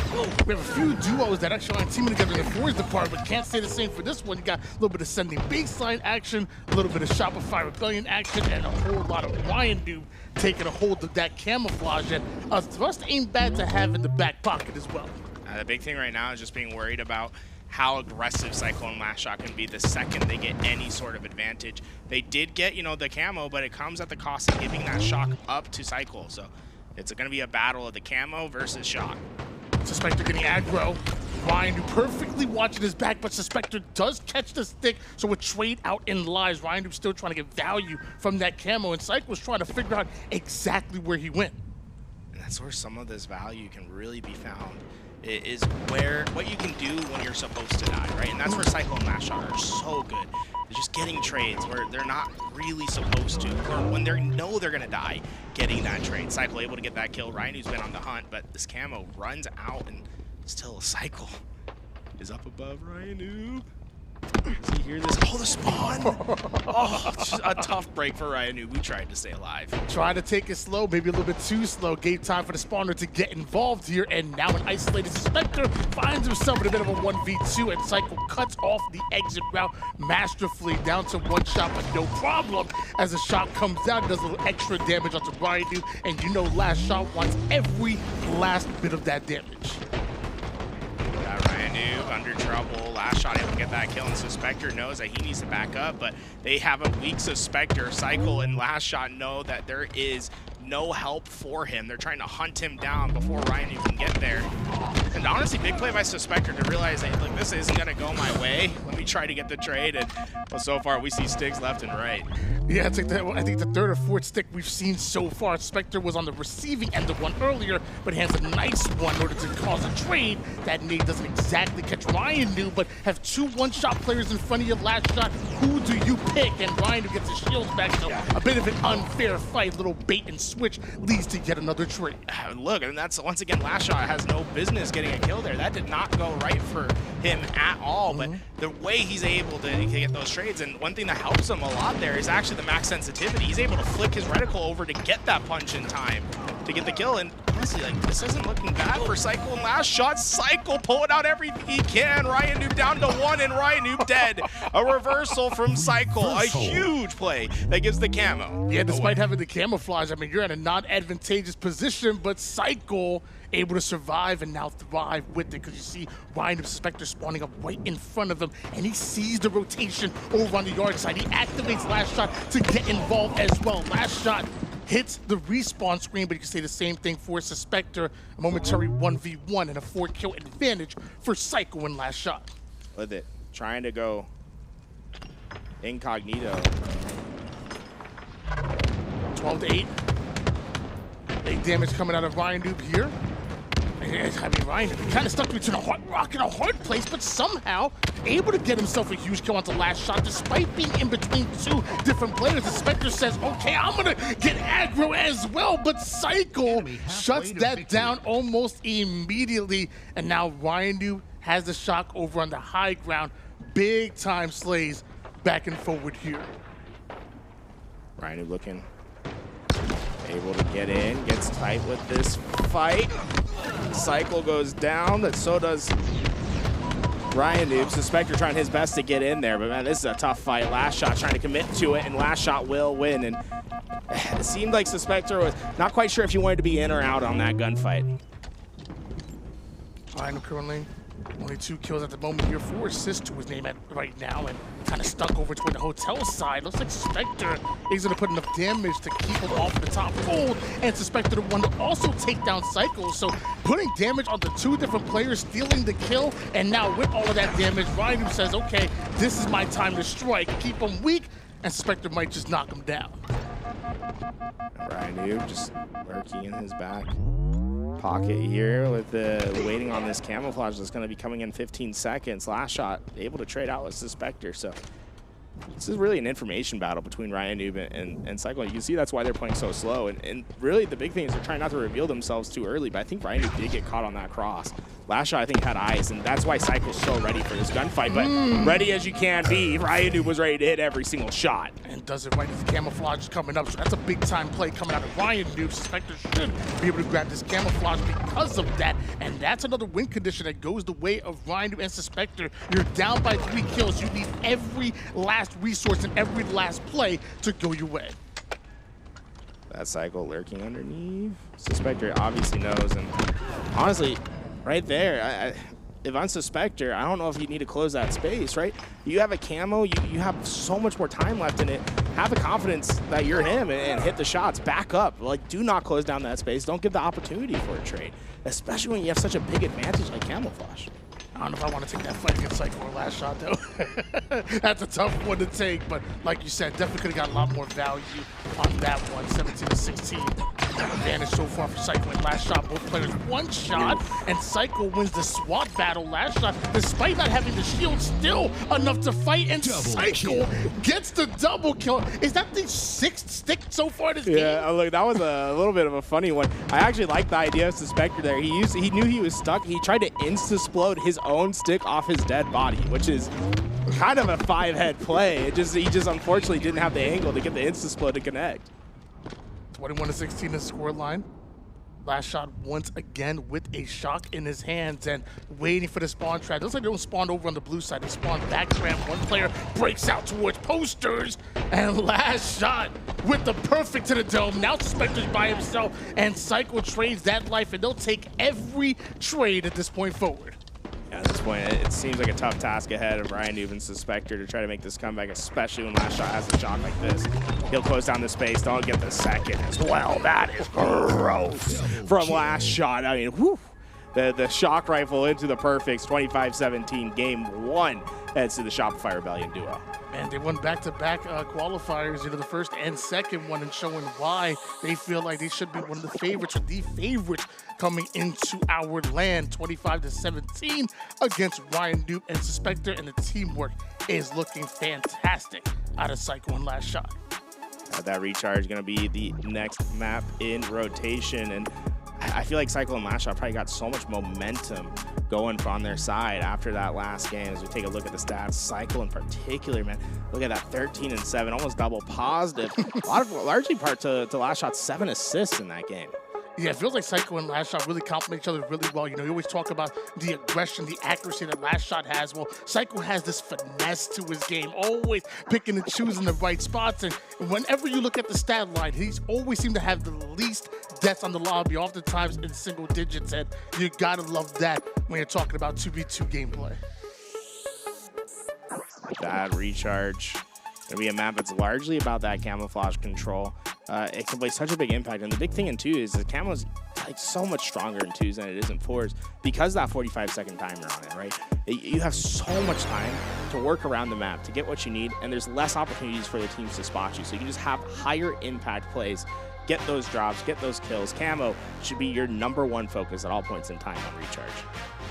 We have a few duos that actually aren't teaming together in the forwards department. Can't say the same for this one. You got a little bit of sending baseline action, a little bit of Shopify Rebellion action, and a whole lot of RyaNoob taking a hold of that camouflage that a thrust ain't bad to have in the back pocket as well. The big thing right now is just being worried about how aggressive CyKul and LastShot can be the second they get any sort of advantage. They did get, the camo, but it comes at the cost of giving that shock up to CyKul. So it's going to be a battle of the camo versus shock. Svspector getting aggro. RyaNoob perfectly watching his back, but Svspector does catch the stick, so a trade out in lies. RyaNoob still trying to get value from that camo, and CyKul was trying to figure out exactly where he went. And that's where some of this value can really be found. Is what you can do when you're supposed to die, right? And that's where CyKul and LastShot are so good. They're just getting trades where they're not really supposed to, or when they know they're gonna die, getting that trade. CyKul able to get that kill. RyaNoob's been on the hunt, but this camo runs out and still a CyKul. is up above RyaNoob. Does he hear this? Oh, the spawn! Oh, just a tough break for RyaNoob. We tried to stay alive. Trying to take it slow, maybe a little bit too slow. Gave time for the spawner to get involved here, and now an isolated Spectre finds himself in a bit of a 1v2, and CyKul cuts off the exit route masterfully, down to one shot, but no problem. As the shot comes out, it does a little extra damage onto RyaNoob, and you know LastShot wants every last bit of that damage. RyaNoob under trouble. LastShot able to get that kill, and Svspector knows that he needs to back up, but they have a weak Svspector. CyKul and LastShot know that there is no help for him. They're trying to hunt him down before RyaNoob can get there. And honestly, big play by Svspector to realize that, look, this isn't going to go my way. Let me try to get the trade. And well, so far we see sticks left and right. Yeah, I think the third or fourth stick we've seen so far. Spectre was on the receiving end of one earlier, but hands a nice one in order to cause a trade. That nade doesn't exactly catch RyaNoob, but have two one-shot players in front of you. LastShot, who do you pick? And RyaNoob gets his shields back, so a bit of an unfair fight. Little bait and switch leads to yet another trade. Look, and that's once again, LastShot has no business getting a kill there. That did not go right for him at all, but the way he's able to get those trades, and one thing that helps him a lot there is actually the max sensitivity. He's able to flick his reticle over to get that punch in time to get the kill, and honestly, like, this isn't looking bad for CyKul and LastShot. CyKul pulling out everything he can. RyaNoob down to one, and RyaNoob dead. A reversal from CyKul, a huge play that gives the camo. Yeah, despite having the camouflage, I mean, you're in a non-advantageous position, but CyKul able to survive and now thrive with it, because you see RyaNoob Spectre spawning up right in front of him, and he sees the rotation over on the yard side. He activates LastShot to get involved as well. LastShot hits the respawn screen, but you can say the same thing for Svspector. A momentary 1v1 and a 4-kill advantage for CyKul and LastShot. With it, trying to go incognito. 12 to 8. Big damage coming out of RyaNoob here. I mean, RyaNoob kind of stuck between a hard rock and a hard place, but somehow able to get himself a huge kill onto LastShot despite being in between two different players. The Spectre says, okay, I'm gonna get aggro as well, but CyKul shuts that down almost immediately, and now RyaNoob has the shock over on the high ground. Big time slays back and forward here. RyaNoob looking able to get in, gets tight with this fight. CyKul goes down, but so does RyaNoob. Svspector trying his best to get in there, but man, this is a tough fight. LastShot trying to commit to it, and LastShot will win. And it seemed like Svspector was not quite sure if he wanted to be in or out on that gunfight. RyaNoob currently only 2 kills at the moment here, 4 assists to his name right now, and kind of stuck over toward the hotel side. Looks like Spectre is going to put enough damage to keep him off the top fold, and Svspector the one to also take down CyKul. So putting damage on the 2 different players, stealing the kill, and now with all of that damage, RyaNoob says, okay, this is my time to strike. Keep him weak, and Spectre might just knock him down. RyaNoob just lurking in his back pocket here with the waiting on this camouflage that's going to be coming in 15 seconds. LastShot able to trade out with Svspector, so this is really an information battle between RyaNoob and CyKul. You can see that's why they're playing so slow, and really the big thing is they're trying not to reveal themselves too early, but I think RyaNoob did get caught on that cross. LastShot, I think, had eyes, and that's why CyKul's so ready for this gunfight, but ready as you can be, RyaNoob was ready to hit every single shot. And does it right as the camouflage is coming up, so that's a big-time play coming out of RyaNoob. Svspector should be able to grab this camouflage because of that, and that's another win condition that goes the way of RyaNoob and Svspector. You're down by 3 kills. You need every last resource and every last play to go your way. That CyKul lurking underneath. Svspector obviously knows, and honestly, right there, if I'm Svspector, I don't know if you need to close that space, right? You have a camo, you have so much more time left in it. Have the confidence that you're him and hit the shots, back up. Like, do not close down that space. Don't give the opportunity for a trade, especially when you have such a big advantage like camouflage. I don't know if I want to take that fight against CyKul or LastShot, though. That's a tough one to take, but like you said, definitely could have got a lot more value on that one, 17 to 16. Advantage so far for CyKul and LastShot. Both players one shot, and CyKul wins the SWAT battle. LastShot, despite not having the shield, still enough to fight, and CyKul gets the double kill. Is that the 6th stick so far this game? Yeah, look, that was a little bit of a funny one. I actually like the idea of Svspector there. He knew he was stuck. He tried to insta-splode his own stick off his dead body, which is kind of a 5-head play. He just unfortunately didn't have the angle to get the insta-splode to connect. 21-16 is score line. LastShot once again with a shock in his hands and waiting for the spawn trap. Looks like they don't spawn over on the blue side. They spawn back trap. One player breaks out towards posters, and LastShot with the perfect to the dome. Now Svspector's by himself, and CyKul trades that life, and they'll take every trade at this point forward. Yeah, at this point, it seems like a tough task ahead of RyaNoob and Svspector to try to make this comeback, especially when LastShot has a shot like this. He'll close down the space, don't get the second as well. That is gross from LastShot. I mean, whew. The shock rifle into the perfects, 25-17, game 1 heads to the Shopify Rebellion duo. Man, they won back-to-back qualifiers, the first and second one, and showing why they feel like they should be one of the favorites, or the favorites coming into our LAN, 25-17 against RyaNoob and Svspector, and the teamwork is looking fantastic out of CyKul and LastShot. That recharge is going to be the next map in rotation, and I feel like CyKul and LastShot probably got so much momentum going on their side after that last game. As we take a look at the stats, CyKul in particular, man, look at that 13-7, almost double positive. Largely part to LastShot's 7 assists in that game. Yeah, it feels like CyKul and LastShot really complement each other really well. You always talk about the aggression, the accuracy that LastShot has. Well, CyKul has this finesse to his game, always picking and choosing the right spots. And whenever you look at the stat line, he's always seemed to have the least deaths on the lobby, oftentimes in single digits. And you gotta love that when you're talking about 2v2 gameplay. That recharge. Gonna be a map that's largely about that camouflage control. It can play such a big impact, and the big thing in 2 is the camo's like so much stronger in 2s than it is in 4s because that 45-second timer on it, right? You have so much time to work around the map to get what you need, and there's less opportunities for the teams to spot you, so you can just have higher impact plays, get those drops, get those kills. Camo should be your #1 focus at all points in time on recharge.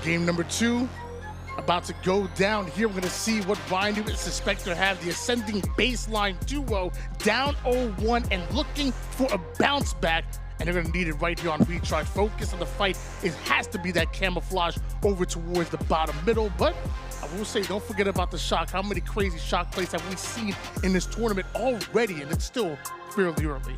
Game number 2 about to go down here. We're going to see what RyaNoob and Svspector have. The ascending baseline duo down 0-1 and looking for a bounce back. And they're going to need it right here on recharge. Focus on the fight. It has to be that camouflage over towards the bottom middle. But I will say, don't forget about the shock. How many crazy shock plays have we seen in this tournament already? And it's still fairly early.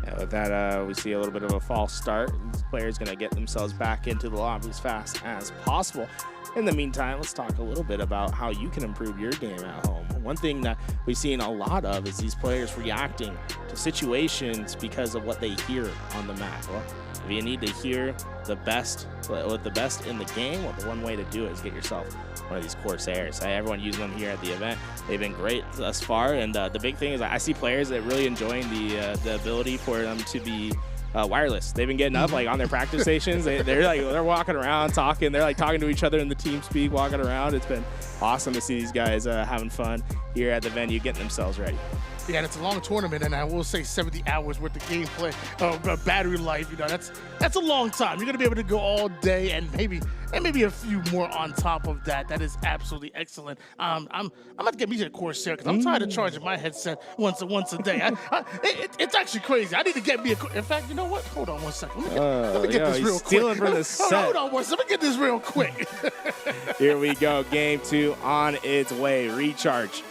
Yeah, with that, we see a little bit of a false start. These players going to get themselves back into the lobby as fast as possible. In the meantime, let's talk a little bit about how you can improve your game at home. One thing that we've seen a lot of is these players reacting to situations because of what they hear on the map. Well, if you need to hear the best in the game, well, the one way to do it is get yourself one of these Corsairs. Everyone using them here at the event. They've been great thus far, and the big thing is I see players that really enjoying the ability for them to be wireless. They've been getting up like on their practice stations. They're walking around talking. They're like talking to each other in the team speak, walking around. It's been awesome to see these guys having fun here at the venue, getting themselves ready. Yeah, and it's a long tournament, and I will say 70 hours worth of gameplay, battery life. That's a long time. You're gonna be able to go all day, and maybe a few more on top of that. That is absolutely excellent. I'm about to get me a Corsair because I'm tired of charging my headset once a day. It's actually crazy. I need to get me a. In fact, you know what? Hold on one second. Let me get this real quick. Stealing from the set. Hold on one second. Let me get this real quick. Here we go. Game 2 on its way. Recharge,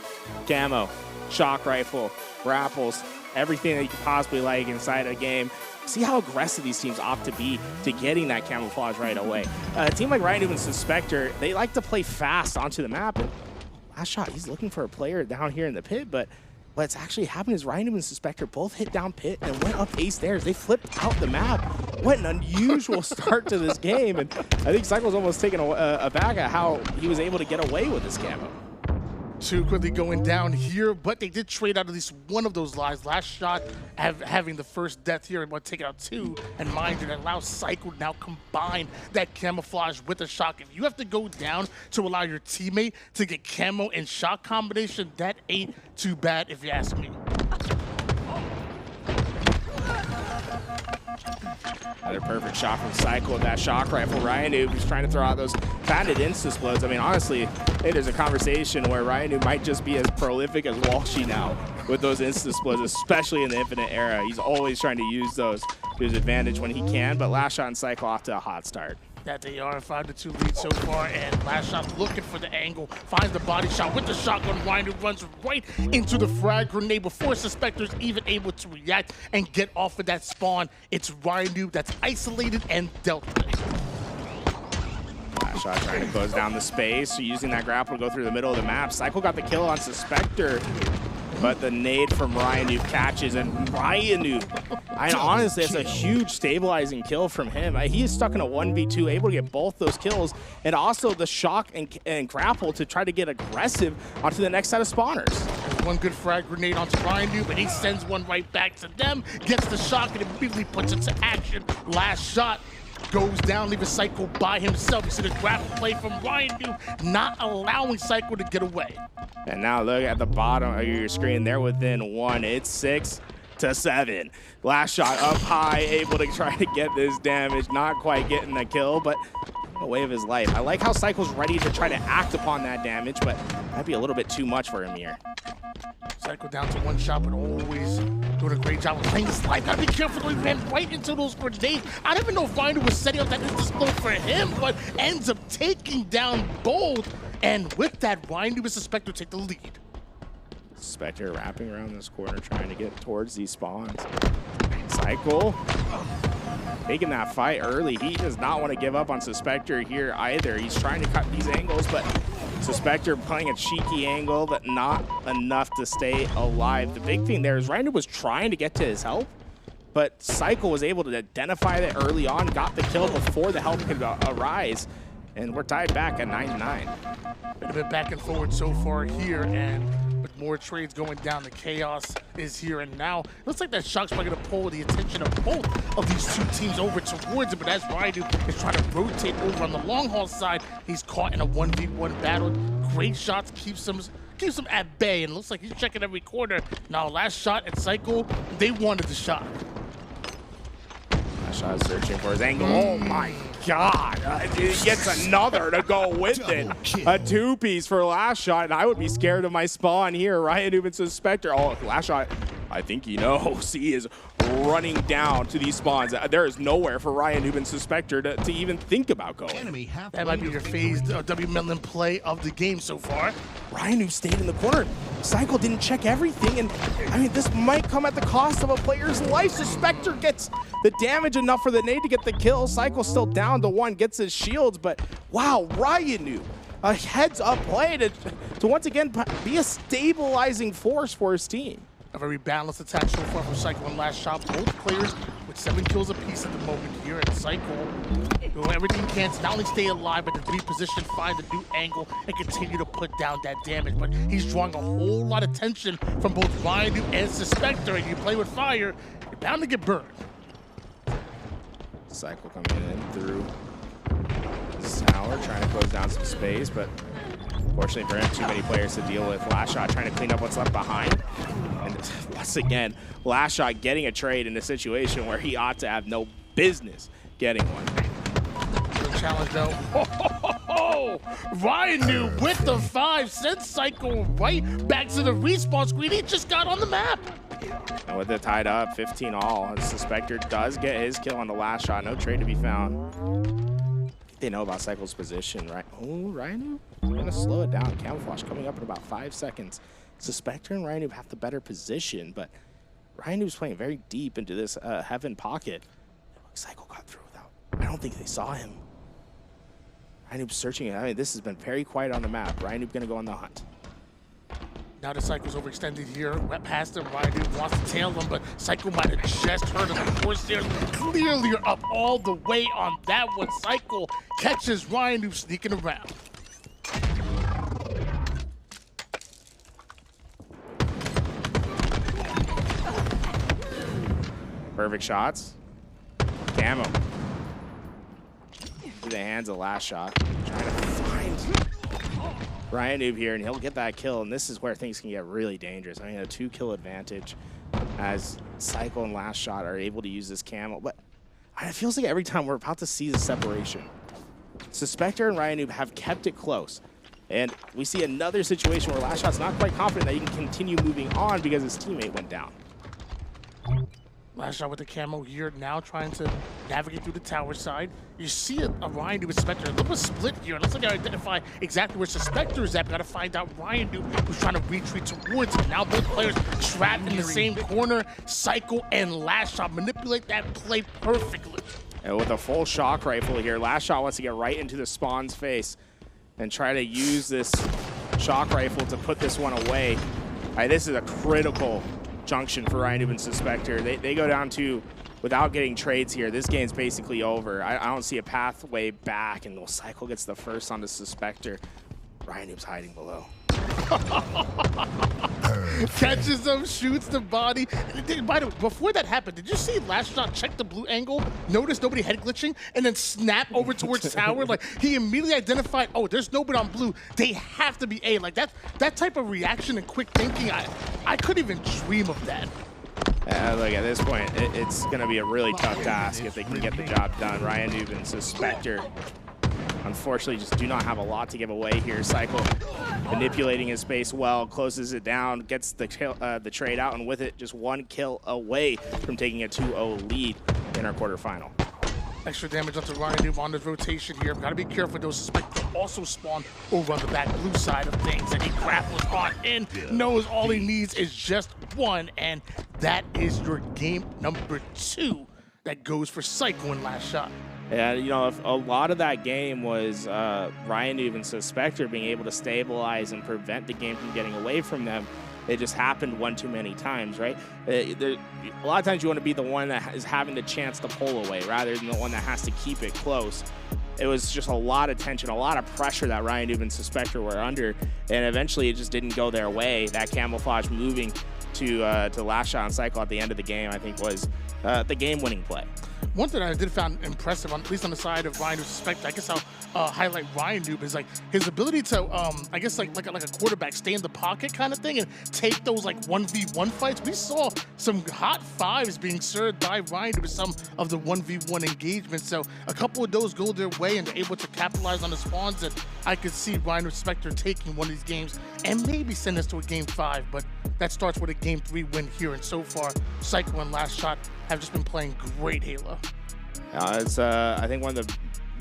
camo, shock rifle, grapples, everything that you could possibly like inside a game. See how aggressive these teams opt to be to getting that camouflage right away. A team like RyaNoob and Svspector, they like to play fast onto the map. And LastShot, he's looking for a player down here in the pit, but what's actually happened is RyaNoob and Svspector both hit down pit and went up A stairs. They flipped out the map. What an unusual start to this game. And I think CyKul's almost taken a back at how he was able to get away with this camo. Too quickly going down here, but they did trade out at least one of those lives. LastShot having the first death here, but taking out 2. And mind you, that allows CyKul to now combine that camouflage with a shock. If you have to go down to allow your teammate to get camo and shock combination, that ain't too bad if you ask me. Another perfect shot from CyKul with that shock rifle. RyaNoob is trying to throw out those patented insta-explodes. I mean, honestly, hey, there's a conversation where RyaNoob might just be as prolific as Walshy now with those insta-explodes, especially in the Infinite era. He's always trying to use those to his advantage when he can, but LastShot and CyKul off to a hot start. That they are 5-2 lead so far, and LastShot looking for the angle, finds the body shot with the shotgun. RyaNoob runs right into the frag grenade before Svspector is even able to react and get off of that spawn. It's RyaNoob that's isolated and dealt with. LastShot trying to close down the space, using that grapple to go through the middle of the map. CyKul got the kill on Svspector, but the nade from RyaNoob catches, and RyaNoob, honestly, it's a huge stabilizing kill from him. He is stuck in a 1v2, able to get both those kills, and also the shock and grapple to try to get aggressive onto the next set of spawners. One good frag grenade onto RyaNoob, but he sends one right back to them, gets the shock, and immediately puts it to action. LastShot goes down, leaving CyKul by himself. You see the grapple play from RyaNoob, not allowing CyKul to get away. And now look at the bottom of your screen. They're within one. It's 6-7. LastShot up high, able to try to get this damage. Not quite getting the kill, but a way of his life. I like how CyKul's ready to try to act upon that damage, but that'd be a little bit too much for him here. CyKul down to one shot, but always doing a great job of playing his life. Gotta be careful, he ran right into those grenades. I don't even know if RyaNoob was setting up that insta-explode for him, but ends up taking down both. And with that, RyaNoob and Svspector take the lead. Spectre wrapping around this corner, trying to get towards these spawns. CyKul taking that fight early. He does not want to give up on Svspector here either. He's trying to cut these angles, but Svspector playing a cheeky angle, but not enough to stay alive. The big thing there is RyaNoob was trying to get to his help, but CyKul was able to identify that early on, got the kill before the help could arise. And we're tied back at 9-9. Been a bit back and forward so far here, and with more trades going down, the chaos is here and now. Looks like that shock's probably going to pull the attention of both of these two teams over towards it, but as RyaNoob is trying to rotate over on the long haul side, he's caught in a 1v1 battle. Great shots, keeps him at bay, and looks like he's checking every corner. Now, LastShot and CyKul, they wanted the shot. LastShot searching for his angle. Oh my God. It gets another to go with it. A two-piece for LastShot, and I would be scared of my spawn here. RyaNoob and Svspector. Oh, LastShot, I think he knows. He is running down to these spawns. There is nowhere for RyaNoob and Svspector to even think about going. That might be your FaZe W Melon play of the game so far. RyaNoob stayed in the corner. CyKul didn't check everything, and I mean, this might come at the cost of a player's life. Svspector gets the damage enough for the nade to get the kill. CyKul still down to one, gets his shields, but wow, RyaNoob, a heads-up play to once again be a stabilizing force for his team. A very balanced attack so far from CyKul and LastShot. Both players with 7 kills apiece at the moment here. And CyKul doing everything he can to not only stay alive, but to reposition, find a new angle, and continue to put down that damage. But he's drawing a whole lot of tension from both RyaNoob and Svspector. And you play with fire, you're bound to get burned. CyKul coming in through this tower, trying to close down some space, but fortunately for him, too many players to deal with. LastShot trying to clean up what's left behind. And once again, LastShot getting a trade in a situation where he ought to have no business getting one. Good challenge though. RyaNoob with the 5 sends CyKul right back to the respawn screen. He just got on the map. And with it tied up, 15 all, Svspector does get his kill on the LastShot. No trade to be found. They know about CyKul's position, right? Oh, RyaNoob, we're gonna slow it down. Camouflage coming up in about 5 seconds. Svspector and RyaNoob have the better position, but RyaNoob's playing very deep into this heaven pocket. CyKul got through without, I don't think they saw him. RyaNoob searching. I mean, this has been very quiet on the map. RyaNoob gonna go on the hunt. Now the CyKul's overextended here. Went past him. RyaNoob wants to tail him, but CyKul might have just heard him. The Corsair clearly are up all the way on that one. CyKul catches RyaNoob sneaking around. Perfect shots. Camo. Through the hands of LastShot. Trying to find RyaNoob here, and he'll get that kill, and this is where things can get really dangerous. I mean, a 2-kill advantage as CyKul and LastShot are able to use this camo, but it feels like every time we're about to see the separation, Svspector and RyaNoob have kept it close. And we see another situation where LastShot's not quite confident that he can continue moving on because his teammate went down. LastShot with the camo here now trying to navigate through the tower side. You see a RyaNoob with Svspector. A little bit split here. It looks like I identify exactly where Svspector is at. We gotta find out RyaNoob who's trying to retreat towards him. Now both players trapped in the same corner. CyKul and LastShot manipulate that play perfectly. And with a full shock rifle here, LastShot wants to get right into the spawn's face and try to use this shock rifle to put this one away. This is a critical junction for RyaNoob and Svspector. They go down to, without getting trades here, this game's basically over. I don't see a pathway back, and CyKul gets the first onto Svspector. RyaNoob's hiding below. Catches him, shoots the body. By the way, before that happened, did you see LastShot check the blue angle, notice nobody head glitching, and then snap over towards tower? Like, he immediately identified, oh, there's nobody on blue. They have to be A. Like, that type of reaction and quick thinking, I couldn't even dream of that. Look, at this point, it's going to be a really tough task if they can get the job done. RyaNoob and Svspector, unfortunately, just do not have a lot to give away here. CyKul manipulating his space well, closes it down, gets the trade out, and with it, just one kill away from taking a 2-0 lead in our quarterfinal. Extra damage onto RyaNoob on the rotation here. Gotta be careful. Those Svspector also spawn over on the back blue side of things, and he grapples on in, knows all he needs is just one, and that is your game number 2 that goes for CyKul and LastShot. Yeah, you know, a lot of that game was RyaNoob and Svspector being able to stabilize and prevent the game from getting away from them. It just happened one too many times, right? A lot of times you want to be the one that is having the chance to pull away rather than the one that has to keep it close. It was just a lot of tension, a lot of pressure that RyaNoob and Svspector were under, and eventually it just didn't go their way. That camouflage moving to LastShot and CyKul at the end of the game, I think, was the game-winning play. One thing I did find impressive, at least on the side of RyaNoob Svspector, I guess I'll highlight RyaNoob, is like his ability to, I guess like a quarterback, stay in the pocket kind of thing and take those like 1v1 fights. We saw some hot fives being served by RyaNoob in some of the 1v1 engagements. So a couple of those go their way and they're able to capitalize on the spawns. And I could see RyaNoob Svspector taking one of these games and maybe send us to a game 5. But that starts with a game 3 win here. And so far, CyKul and LastShot have just been playing great Halo. It's I think one of the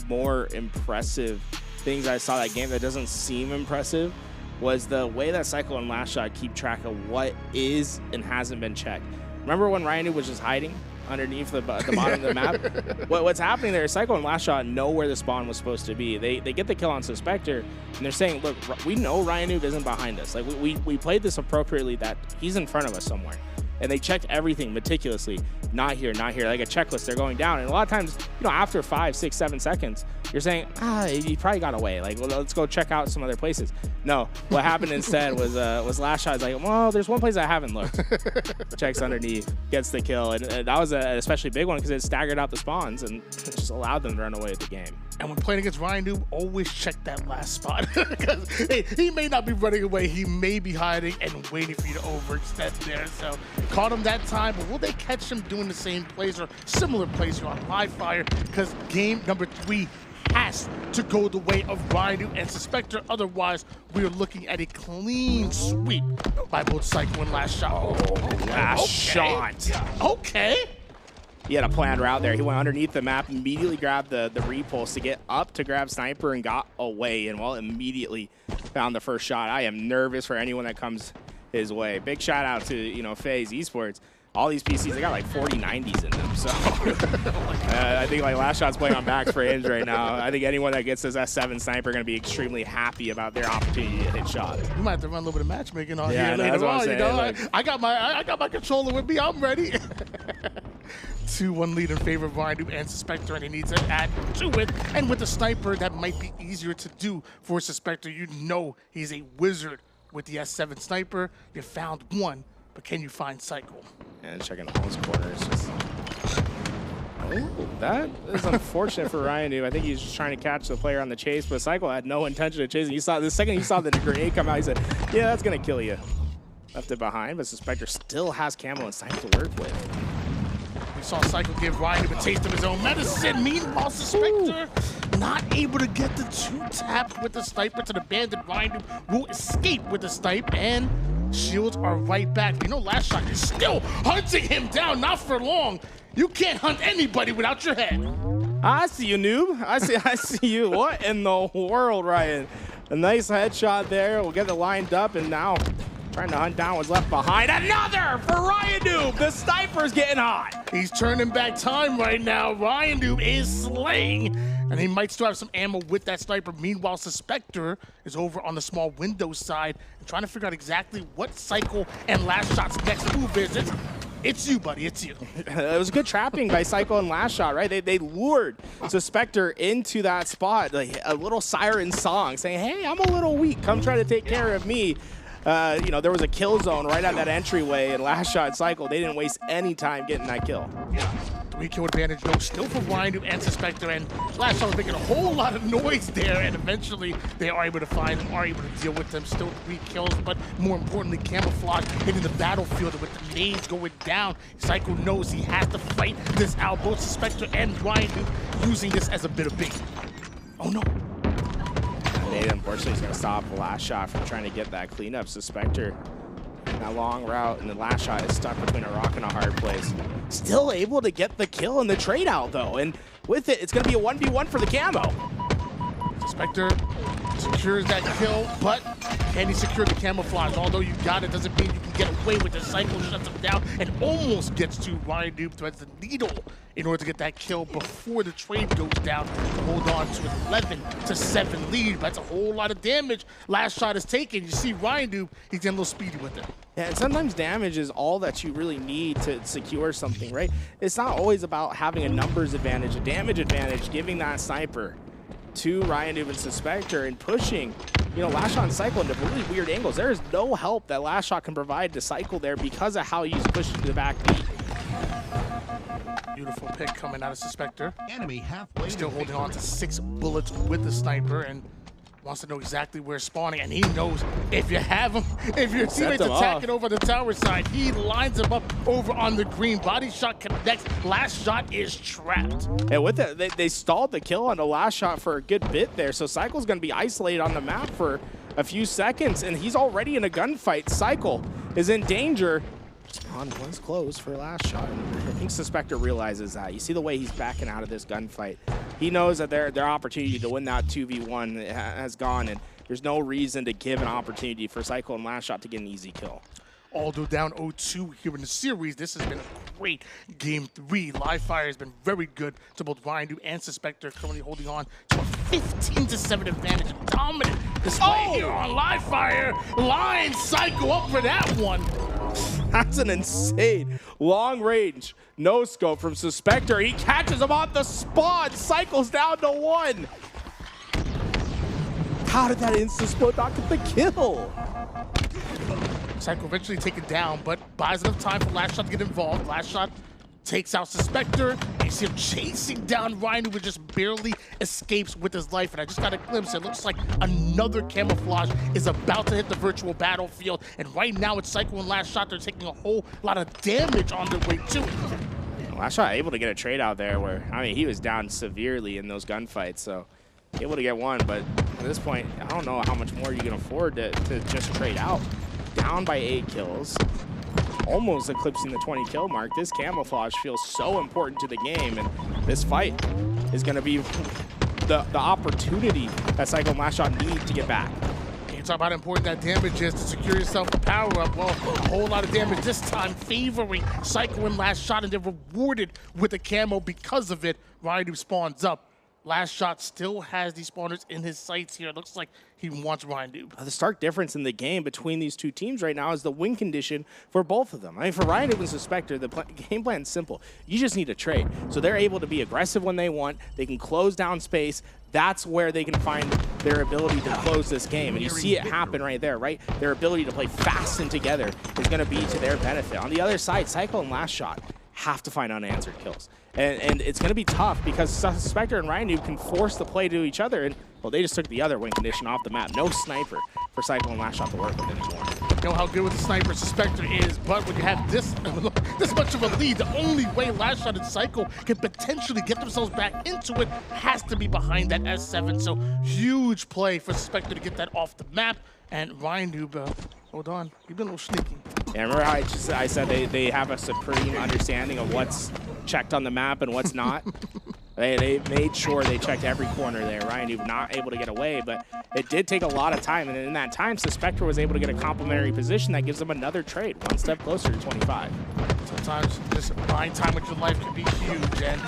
more impressive things I saw that game that doesn't seem impressive was the way that CyKul and LastShot keep track of what is and hasn't been checked. Remember when RyaNoob was just hiding underneath the bottom of the map? What's happening there is CyKul and LastShot know where the spawn was supposed to be. They get the kill on Svspector, and they're saying, look, we know RyaNoob isn't behind us. Like we played this appropriately that he's in front of us somewhere. And they checked everything meticulously. Not here, not here. Like a checklist, they're going down. And a lot of times, you know, after 5, 6, 7 seconds, you're saying, he probably got away. Like, well, let's go check out some other places. No, what happened instead was LastShot's like, well, there's one place I haven't looked. Checks underneath, gets the kill. And that was an especially big one because it staggered out the spawns and just allowed them to run away with the game. And when playing against RyaNoob, always check that last spot. Because hey, he may not be running away. He may be hiding and waiting for you to overextend there. So caught him that time, but will they catch him doing the same plays or similar plays here on live fire? Because game number 3 has to go the way of RyaNoob and Svspector. Otherwise, we are looking at a clean sweep by both CyKul and LastShot. LastShot. Okay. He had a planned route there. He went underneath the map, immediately grabbed the repulse to get up to grab Sniper and got away, and immediately found the first shot. I am nervous for anyone that comes his way. Big shout out to, you know, FaZe Esports. All these PCs, they got like 40 90s in them. So I think like LastShot's playing on max frames right now. I think anyone that gets this S7 Sniper are going to be extremely happy about their opportunity to hit shots. You might have to run a little bit of matchmaking on here later that's what on. I'm saying, You know, like, I got my controller with me. I'm ready. 2-1 lead in favor of RyaNoob and Svspector, and he needs to add to it. And with the Sniper, that might be easier to do for Svspector. You know he's a wizard with the S7 Sniper. You found one, but can you find CyKul? And checking all his corners. Oh, that is unfortunate for RyaNoob. I think he's just trying to catch the player on the chase, but CyKul had no intention of chasing. He saw the second he saw the grenade come out, he said, yeah, that's going to kill you. Left it behind, but Svspector still has camo and sight to work with. We saw CyKul give RyaNoob a taste of his own medicine. Meanwhile, Svspector not able to get the 2-tap with the sniper to the bandit. RyaNoob will escape with the snipe, and shields are right back. You know, LastShot is still hunting him down, not for long. You can't hunt anybody without your head. I see you, noob. I see you. What in the world, Ryan? A nice headshot there. We'll get it lined up, and now trying to hunt down what's left behind. Another for RyaNoob. The sniper's getting hot. He's turning back time right now. RyaNoob is slaying, and he might still have some ammo with that sniper. Meanwhile, Svspector is over on the small window side and trying to figure out exactly what CyKul and LastShot's next move is. It's you, buddy. It's you. It was good trapping by CyKul and LastShot, right? They lured Svspector into that spot, like a little siren song saying, hey, I'm a little weak. Come try to take care of me. You know, there was a kill zone right at that entryway, and LastShot and CyKul, they didn't waste any time getting that kill. Yeah. 3-kill advantage, though, still for RyaNoob and Svspector, and LastShot was making a whole lot of noise there, and eventually they are able to find them, are able to deal with them. Still 3 kills, but more importantly, camouflage hitting the battlefield with the nades going down. CyKul knows he has to fight this out. Both Svspector and RyaNoob using this as a bit of bait. Oh no. Nade, unfortunately, is going to stop LastShot from trying to get that cleanup. Svspector, that long route, and the LastShot is stuck between a rock and a hard place. Still able to get the kill and the trade out, though, and with it, it's going to be a 1v1 for the camo. Svspector secures that kill, but can he secure the camouflage? Although you got it, doesn't mean you can get away with it. CyKul shuts him down and almost gets to RyaNoob, threads the needle in order to get that kill before the trade goes down. Hold on to an 11-7 lead. But that's a whole lot of damage LastShot is taking. You see RyaNoob, he's getting a little speedy with it. Yeah, and sometimes damage is all that you really need to secure something, right? It's not always about having a numbers advantage, a damage advantage, giving that sniper to RyaNoob and Svspector and pushing, you know, LastShot and CyKul into really weird angles. There is no help that LastShot can provide to CyKul there because of how he's pushed to the back beat. Beautiful pick coming out of Svspector. Enemy halfway. Still holding on to 6 bullets with the sniper and wants to know exactly where spawning, and he knows if you have him, if your teammate's attacking over the tower side, he lines him up over on the green. Body shot connects. LastShot is trapped. And with it, they stalled the kill on the LastShot for a good bit there, so CyKul's going to be isolated on the map for a few seconds, and he's already in a gunfight. CyKul is in danger. Spawn was close for LastShot. I think Svspector realizes that. You see the way he's backing out of this gunfight. He knows that their opportunity to win that 2v1 has gone, and there's no reason to give an opportunity for CyKul and LastShot to get an easy kill. Although down 0-2 here in the series, this has been a great game 3. Livefire has been very good to both RyaNoob and Svspector, currently holding on to a 15-7 advantage. Dominant display here on Livefire. Lines CyKul up for that one. That's an insane long range no scope from Svspector. He catches him on the spot. CyKul's down to 1. How did that instant split not get the kill? CyKul eventually taken down, but buys enough time for LastShot to get involved. LastShot takes out Svspector. You see him chasing down RyaNoob, who just barely escapes with his life. And I just got a glimpse. It looks like another camouflage is about to hit the virtual battlefield. And right now it's CyKul and LastShot. They're taking a whole lot of damage on their way to it. LastShot able to get a trade out there where, I mean, he was down severely in those gunfights. So able to get one, but at this point, I don't know how much more you can afford to just trade out. Down by 8 kills. Almost eclipsing the 20 kill mark. This camouflage feels so important to the game, and this fight is going to be the opportunity that CyKul and LastShot need to get back. You talk about how important that damage is to secure yourself a power-up. Well, a whole lot of damage this time favoring CyKul and LastShot, and they're rewarded with a camo because of it. RyaNoob spawns up. LastShot still has these spawners in his sights here. It looks like he wants RyaNoob. The stark difference in the game between these two teams right now is the win condition for both of them. I mean, for RyaNoob and Svspector, the game plan is simple. You just need a trade. So they're able to be aggressive when they want. They can close down space. That's where they can find their ability to close this game. And you see it happen right there, right? Their ability to play fast and together is going to be to their benefit. On the other side, CyKul and LastShot have to find unanswered kills. And it's going to be tough because Svspector and RyaNoob can force the play to each other. And, well, they just took the other win condition off the map. No sniper for CyKul and LastShot to work with anymore. know how good with the sniper Svspector is, but when you have this much of a lead, the only way LastShot and CyKul can potentially get themselves back into it has to be behind that S7. So huge play for Svspector to get that off the map. And RyaNoob, hold on, you've been a little sneaky. Yeah, remember how I said they have a supreme understanding of what's checked on the map and what's not? They made sure they checked every corner there. RyaNoob not able to get away, but it did take a lot of time. And in that time, Svspector was able to get a complimentary position that gives them another trade, one step closer to 25. Sometimes just buying time with your life can be huge, and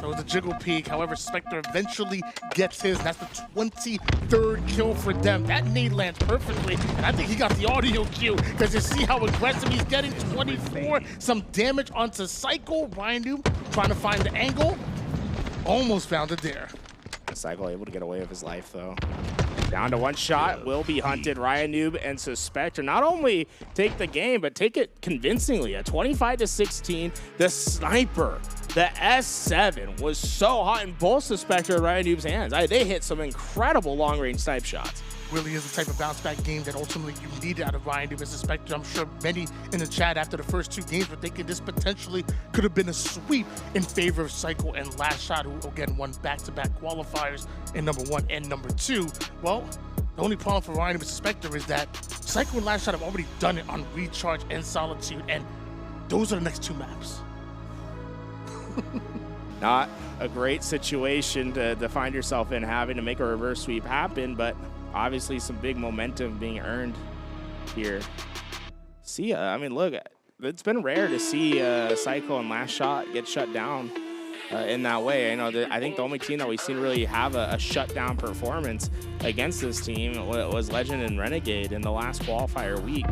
so it's a jiggle peak. However, Svspector eventually gets his, and that's the 23rd kill for them. That nade lands perfectly, and I think he got the audio cue, because you see how aggressive he's getting. 24, some damage onto CyKul. RyaNoob trying to find the angle. Almost found it there. CyKul able to get away with his life, though. Down to one shot, will be hunted. RyaNoob and Svspector not only take the game, but take it convincingly. A 25-16. The sniper, the S7, was so hot in both Svspector and RyaNoob's hands. They hit some incredible long-range snipe shots. Really is the type of bounce-back game that ultimately you need out of RyaNoob and Svspector. I'm sure many in the chat after the first 2 games were thinking this potentially could have been a sweep in favor of CyKul and LastShot, who again won back-to-back qualifiers in #1 and #2. Well, the only problem for RyaNoob and Svspector is that CyKul and LastShot have already done it on Recharge and Solitude, and those are the next 2 maps. Not a great situation to find yourself in, having to make a reverse sweep happen, but obviously some big momentum being earned here. See, I mean, look, it's been rare to see CyKul and LastShot get shut down in that way. I think the only team that we've seen really have a shutdown performance against this team was Legend and Renegade in the last qualifier week.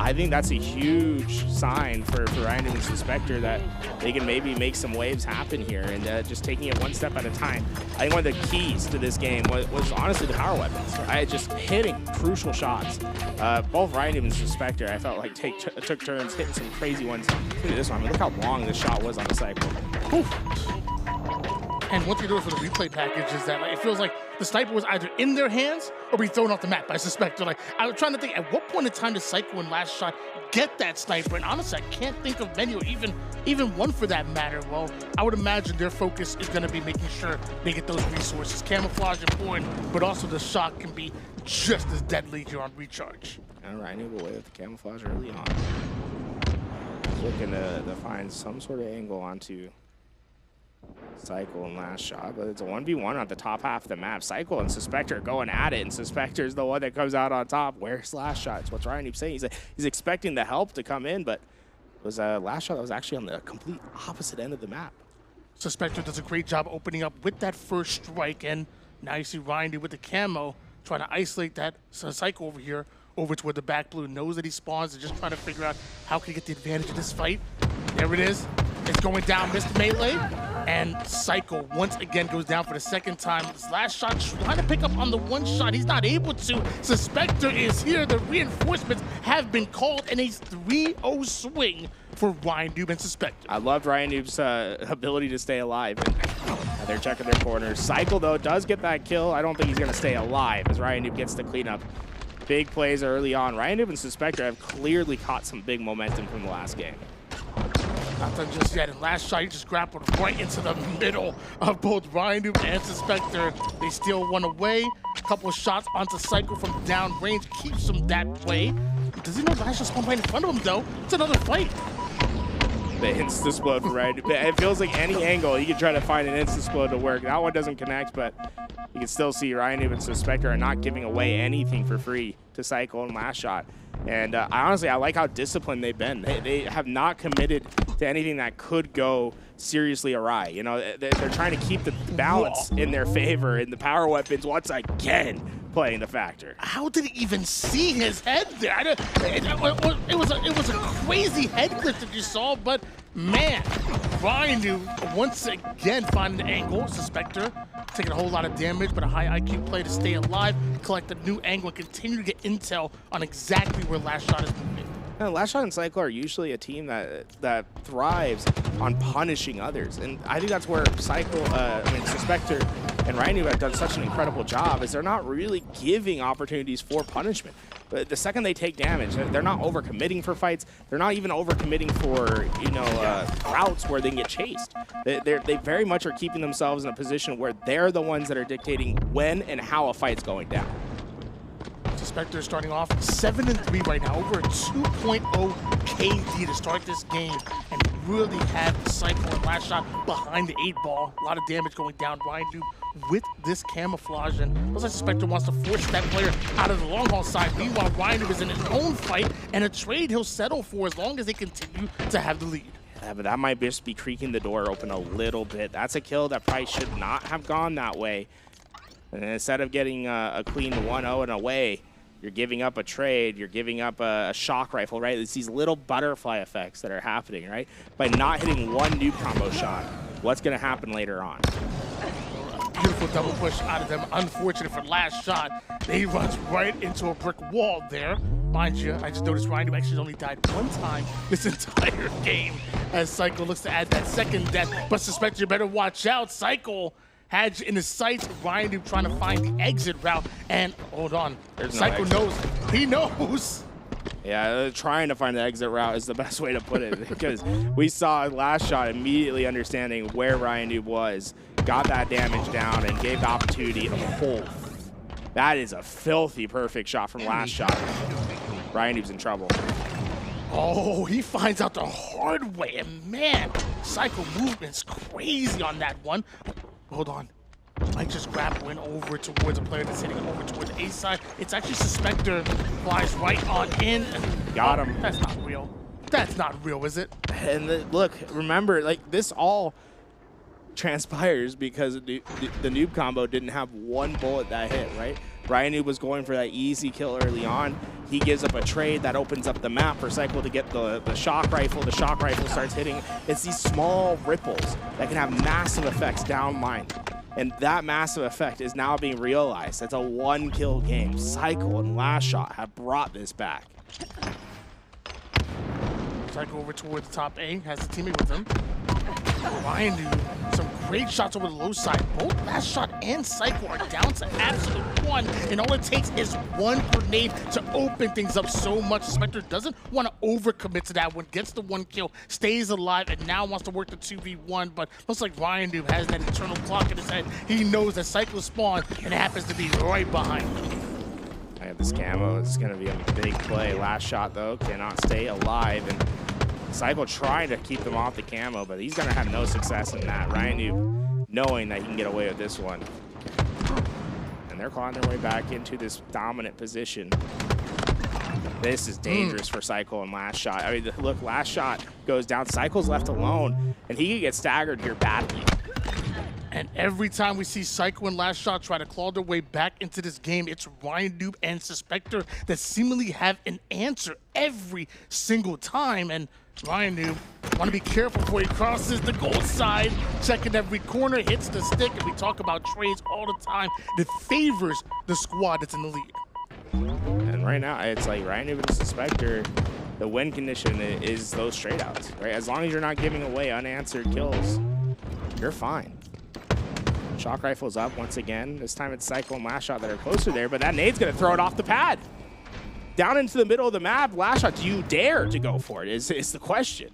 I think that's a huge sign for RyaNoob and Svspector that they can maybe make some waves happen here, and just taking it one step at a time. I think one of the keys to this game was honestly the power weapons. Just hitting crucial shots. Both RyaNoob and Svspector, I felt like took turns hitting some crazy ones. Look at this one. I mean, look how long this shot was on the CyKul. Oof. And one thing to do for the replay package is that it feels like the sniper was either in their hands or be thrown off the map by Svspector. I was trying to think, at what point in time did CyKul and LastShot get that sniper? And honestly, I can't think of many, or even one for that matter. Well, I would imagine their focus is going to be making sure they get those resources. Camouflage important, but also the shot can be just as deadly here on Recharge. And RyaNoob away with the camouflage early on. Looking to find some sort of angle onto CyKul and LastShot, but it's a 1v1 on the top half of the map. CyKul and Svspector going at it, and Svspector is the one that comes out on top. Where's LastShot? It's what RyaNoob saying. He's expecting the help to come in, but it was LastShot that was actually on the complete opposite end of the map. Svspector does a great job opening up with that first strike, and now you see RyaNoob with the camo trying to isolate that CyKul over here over toward the back blue. Knows that he spawns and just trying to figure out how can he get the advantage of this fight. There it is. It's going down, missed melee. And CyKul once again goes down for the second time. This LastShot trying to pick up on the one shot. He's not able to. Svspector is here. The reinforcements have been called in a 3-0 swing for RyaNoob and Svspector. I loved RyaNoob's ability to stay alive. They're checking their corners. CyKul, though, does get that kill. I don't think he's going to stay alive as RyaNoob gets the cleanup. Big plays early on. RyaNoob and Svspector have clearly caught some big momentum from the last game. Not done just yet, and LastShot, he just grappled right into the middle of both RyaNoob and Svspector. They steal one away. A couple of shots onto CyKul from down range, keeps him that way. Does he know LastShot's spawned right in front of him, though? It's another fight. The insta-splode for RyaNoob. It feels like any angle, you can try to find an insta-splode to work. That one doesn't connect, but you can still see RyaNoob and Svspector are not giving away anything for free to CyKul and LastShot. And honestly, I like how disciplined they've been. They have not committed to anything that could go seriously awry. You know, they're trying to keep the balance in their favor, and the power weapons once again playing the factor. How did he even see his head there? It was a crazy head clip that you saw, but man, RyaNoob once again finding the angle. Svspector taking a whole lot of damage, but a high IQ play to stay alive, collect a new angle, and continue to get intel on exactly where LastShot is moving. LastShot and CyKul are usually a team that thrives on punishing others, and I think that's where Svspector and RyaNoob have done such an incredible job, is they're not really giving opportunities for punishment. the second they take damage, they're not overcommitting for fights. They're not even overcommitting for, you know, routes where they can get chased. They very much are keeping themselves in a position where they're the ones that are dictating when and how a fight's going down. Svspector starting off 7-3 right now, over a 2.0 KD to start this game, and really have CyKul and LastShot behind the 8-ball. A lot of damage going down. RyaNoob with this camouflage, and looks like Svspector wants to force that player out of the long haul side. Meanwhile, RyaNoob is in his own fight, and a trade he'll settle for as long as they continue to have the lead. Yeah, but that might just be creaking the door open a little bit. That's a kill that probably should not have gone that way. And instead of getting a clean 1-0 and away, you're giving up a trade, you're giving up a shock rifle, right? It's these little butterfly effects that are happening, right? By not hitting one noob combo shot, what's going to happen later on? Beautiful double push out of them. Unfortunate for LastShot. He runs right into a brick wall there. Mind you, I just noticed RyaNoob actually only died one time this entire game as CyKul looks to add that second death. But Svspector, you better watch out. CyKul had in his sights RyaNoob trying to find the exit route, and hold on, CyKul knows. He knows. Yeah, trying to find the exit route is the best way to put it, because we saw LastShot immediately understanding where RyaNoob was, got that damage down, and gave the opportunity of hold. That is a filthy perfect shot from LastShot. RyaNoob's in trouble. Oh, he finds out the hard way, and man, CyKul movement's crazy on that one. Hold on. Might just grab win over towards a player that's hitting over towards the A side. It's actually Svspector flies right on in. Got him. That's not real. That's not real, is it? And look, remember, like, this all transpires because the noob combo didn't have one bullet that hit, right? RyaNoob was going for that easy kill early on. He gives up a trade that opens up the map for CyKul to get the shock rifle. The shock rifle starts hitting. It's these small ripples that can have massive effects down line. And that massive effect is now being realized. It's a one-kill game. CyKul and LastShot have brought this back. CyKul over towards the top A, has a teammate with him. RyaNoob, some great shots over the low side. Both LastShot and CyKul are down to absolute one, and all it takes is one grenade to open things up so much. Svspector doesn't want to overcommit to that one, gets the one kill, stays alive, and now wants to work the 2v1, but looks like RyaNoob has that eternal clock in his head. He knows that CyKul spawned, and it happens to be right behind him. I have this camo. It's going to be a big play. LastShot, though, cannot stay alive, and CyKul trying to keep them off the camo, but he's going to have no success in that. RyaNoob knowing that he can get away with this one. And they're clawing their way back into this dominant position. This is dangerous for CyKul and LastShot. I mean, look, LastShot goes down. CyKul's left alone, and he could get staggered here badly. And every time we see CyKul and LastShot try to claw their way back into this game, it's RyaNoob and Svspector that seemingly have an answer every single time. And RyaNoob want to be careful before he crosses the goal side, checking every corner, hits the stick, and we talk about trades all the time that favors the squad that's in the lead. And right now, it's like RyaNoob and Svspector, the win condition is those straight outs, right? As long as you're not giving away unanswered kills, you're fine. Shock rifle's up once again. This time it's CyKul and LastShot that are closer there, but that nade's gonna throw it off the pad. Down into the middle of the map, LastShot, do you dare to go for it is the question.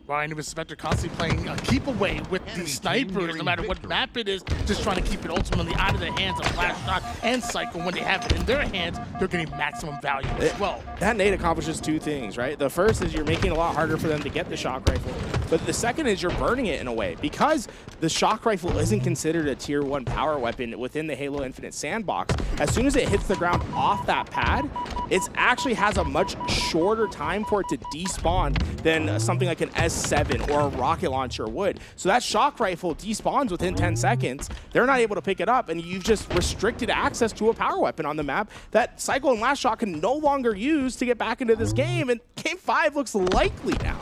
RyaNoob and Svspector constantly playing keep away with the snipers, no matter what map it is, just trying to keep it ultimately out of the hands of LastShot and CyKul. When they have it in their hands, they're getting maximum value as well. That nade accomplishes two things, right? The first is you're making it a lot harder for them to get the shock rifle, but the second is you're burning it in a way. Because the shock rifle isn't considered a tier 1 power weapon within the Halo Infinite sandbox, as soon as it hits the ground off that pad, it actually has a much shorter time for it to despawn than something like an S7 or a rocket launcher would. So that shock rifle despawns within 10 seconds. They're not able to pick it up, and you've just restricted access to a power weapon on the map that CyKul and LastShot can no longer use to get back into this game, and Game 5 looks likely now.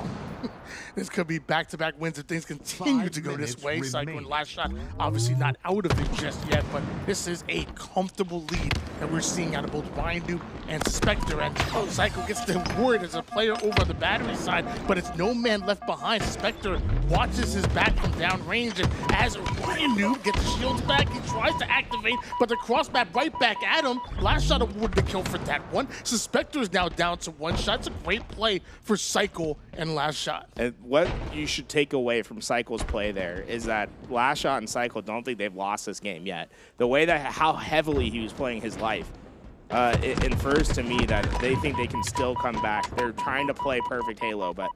This could be back-to-back wins if things continue to go this way. CyKul and LastShot obviously not out of it just yet, but this is a comfortable lead that we're seeing out of both RyaNoob and Svspector. And CyKul gets the word as a player over on the battery side, but it's no man left behind. Svspector watches his back from downrange, and as RyaNoob gets the shields back, he tries to activate, but the cross map right back at him. LastShot awarded the kill for that one. Svspector is now down to 1 shot. It's a great play for CyKul and LastShot. And what you should take away from CyKul's play there is that LastShot and CyKul don't think they've lost this game yet. The way that how heavily he was playing his life it infers to me that they think they can still come back. They're trying to play perfect Halo, but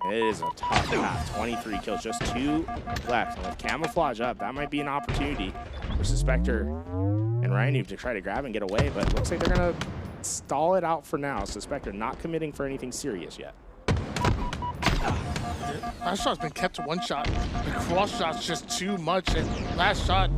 it is a tough path. 23 kills, just 2 left. And with camouflage up, that might be an opportunity for Svspector and RyaNoob to try to grab and get away, but it looks like they're going to stall it out for now. Svspector not committing for anything serious yet. LastShot's been kept to 1 shot. The cross shot's just too much, and LastShot,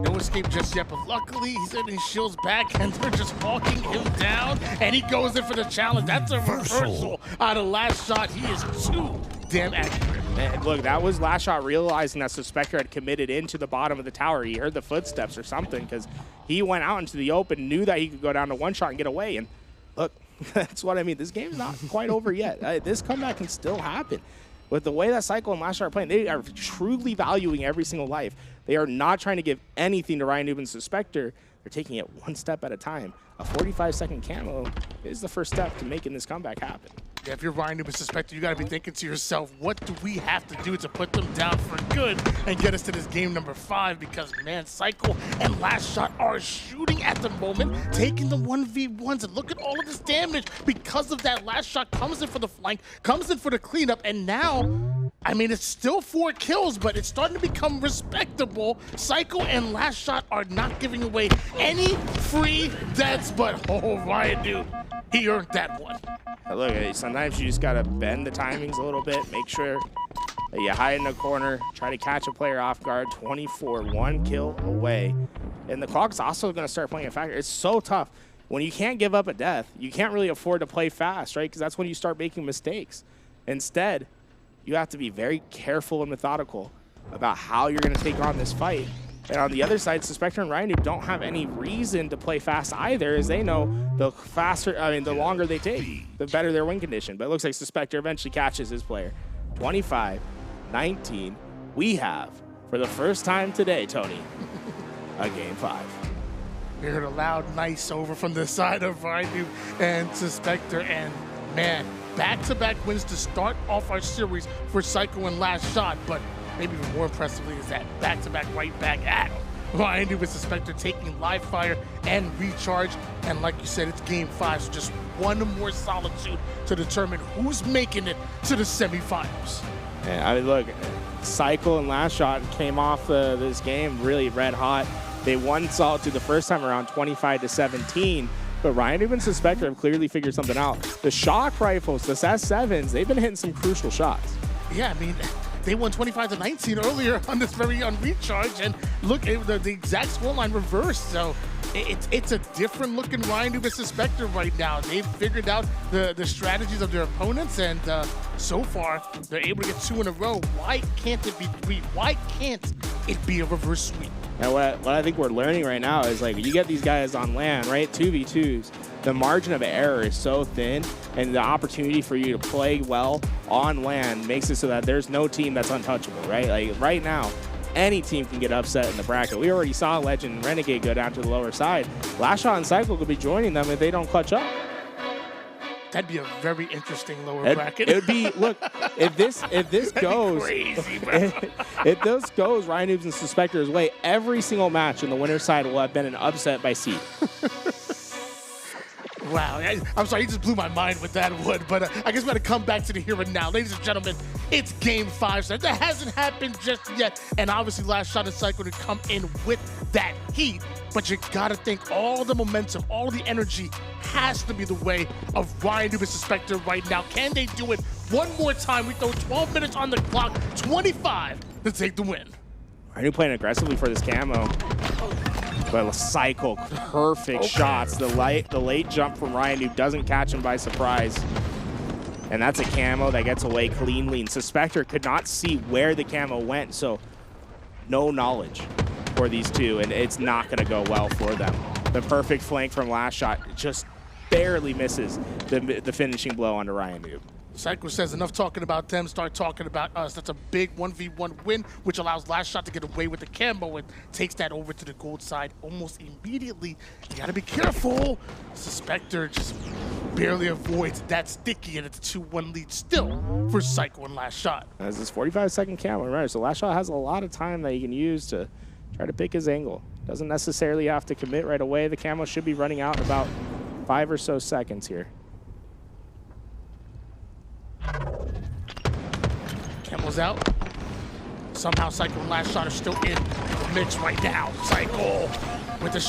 no escape just yet, but luckily he's getting shields back, and they're just hawking him down, and he goes in for the challenge. That's a reversal out of LastShot. He is too damn accurate. And look, that was LastShot realizing that Svspector had committed into the bottom of the tower. He heard the footsteps or something, because he went out into the open, knew that he could go down to 1 shot and get away, and look, that's what I mean. This game's not quite over yet. This comeback can still happen. With the way that CyKul and LastShot are playing, they are truly valuing every single life. They are not trying to give anything to RyaNoob and Svspector. They're taking it 1 step at a time. A 45-second camo is the first step to making this comeback happen. Yeah, if you're RyaNoob and Svspector, you got to be thinking to yourself, what do we have to do to put them down for good and get us to this game number 5? Because, man, CyKul and LastShot are shooting at the moment, taking the 1v1s, and look at all of this damage. Because of that, LastShot comes in for the flank, comes in for the cleanup, and now, I mean, it's still 4 kills, but it's starting to become respectable. CyKul and LastShot are not giving away any free deaths, but RyaNoob, he earned that one. Look, sometimes you just gotta bend the timings a little bit, make sure that you hide in a corner, try to catch a player off guard. 24, 1 kill away. And the clock's also gonna start playing a factor. It's so tough. When you can't give up a death, you can't really afford to play fast, right? Because that's when you start making mistakes. Instead, you have to be very careful and methodical about how you're gonna take on this fight. And on the other side, Svspector and RyaNoob don't have any reason to play fast either, as they know the faster, the longer they take, the better their win condition. But it looks like Svspector eventually catches his player. 25-19. We have, for the first time today, Tony, a game 5. We heard a loud nice over from the side of RyaNoob and Svspector, and man, back-to-back wins to start off our series for CyKul and LastShot, but maybe even more impressively is that back-to-back right back at RyaNoob and Svspector taking live fire and recharge. And like you said, it's game 5, so just one more solitude to determine who's making it to the semifinals. Yeah, I mean, look, CyKul and LastShot came off this game really red hot. They won solitude the first time around 25-17. But RyaNoob and Svspector have clearly figured something out. The shock rifles, the S7s, they've been hitting some crucial shots. Yeah, I mean, they won 25-19 earlier on this very recharge, and look, the exact scoreline reversed. So it's a different looking RyaNoob and Svspector right now. They've figured out the strategies of their opponents, and so far they're able to get 2 in a row. Why can't it be 3? Why can't it be a reverse sweep? And what I think we're learning right now is, like, you get these guys on LAN, right? 2v2s. The margin of error is so thin, and the opportunity for you to play well on LAN makes it so that there's no team that's untouchable, right? Like, right now, any team can get upset in the bracket. We already saw Legend and Renegade go down to the lower side. LastShot and CyKul could be joining them if they don't clutch up. That'd be a very interesting lower bracket. It would be, look, if this goes, crazy, bro. if this goes RyaNoob's and Svspector's way, every single match on the winner's side will have been an upset by seed. Wow, I'm sorry, you just blew my mind with that one, but I guess we're going to come back to the here and now. Ladies and gentlemen, it's game 5, so that hasn't happened just yet, and obviously LastShot and CyKul to come in with that heat, but you got to think all the momentum, all the energy has to be the way of RyaNoob and Svspector right now. Can they do it one more time? We throw 12 minutes on the clock, 25 to take the win. RyaNoob playing aggressively for this camo. But CyKul, perfect shots. The late jump from RyaNoob doesn't catch him by surprise. And that's a camo that gets away cleanly. And Svspector could not see where the camo went, so no knowledge for these two, and it's not going to go well for them. The perfect flank from LastShot just barely misses the finishing blow onto RyaNoob. CyKul says enough talking about them, start talking about us. That's a big 1v1 win, which allows LastShot to get away with the camo and takes that over to the gold side almost immediately. You gotta be careful. Svspector just barely avoids that sticky, and it's a 2-1 lead still for CyKul and LastShot. As this 45-second camo, remember, so LastShot has a lot of time that he can use to try to pick his angle. Doesn't necessarily have to commit right away. The camo should be running out in about 5 or so seconds here. Camo's out. Somehow CyKul and LastShot are still in the mix right now. CyKul with the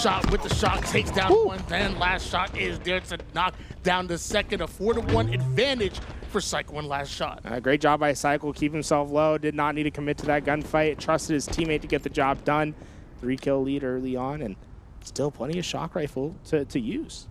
shot, takes down one. Then LastShot is there to knock down the second. A 4-1 advantage for CyKul and LastShot. Great job by CyKul, keep himself low. Did not need to commit to that gunfight. Trusted his teammate to get the job done. 3-kill lead early on, and still plenty of shock rifle to use.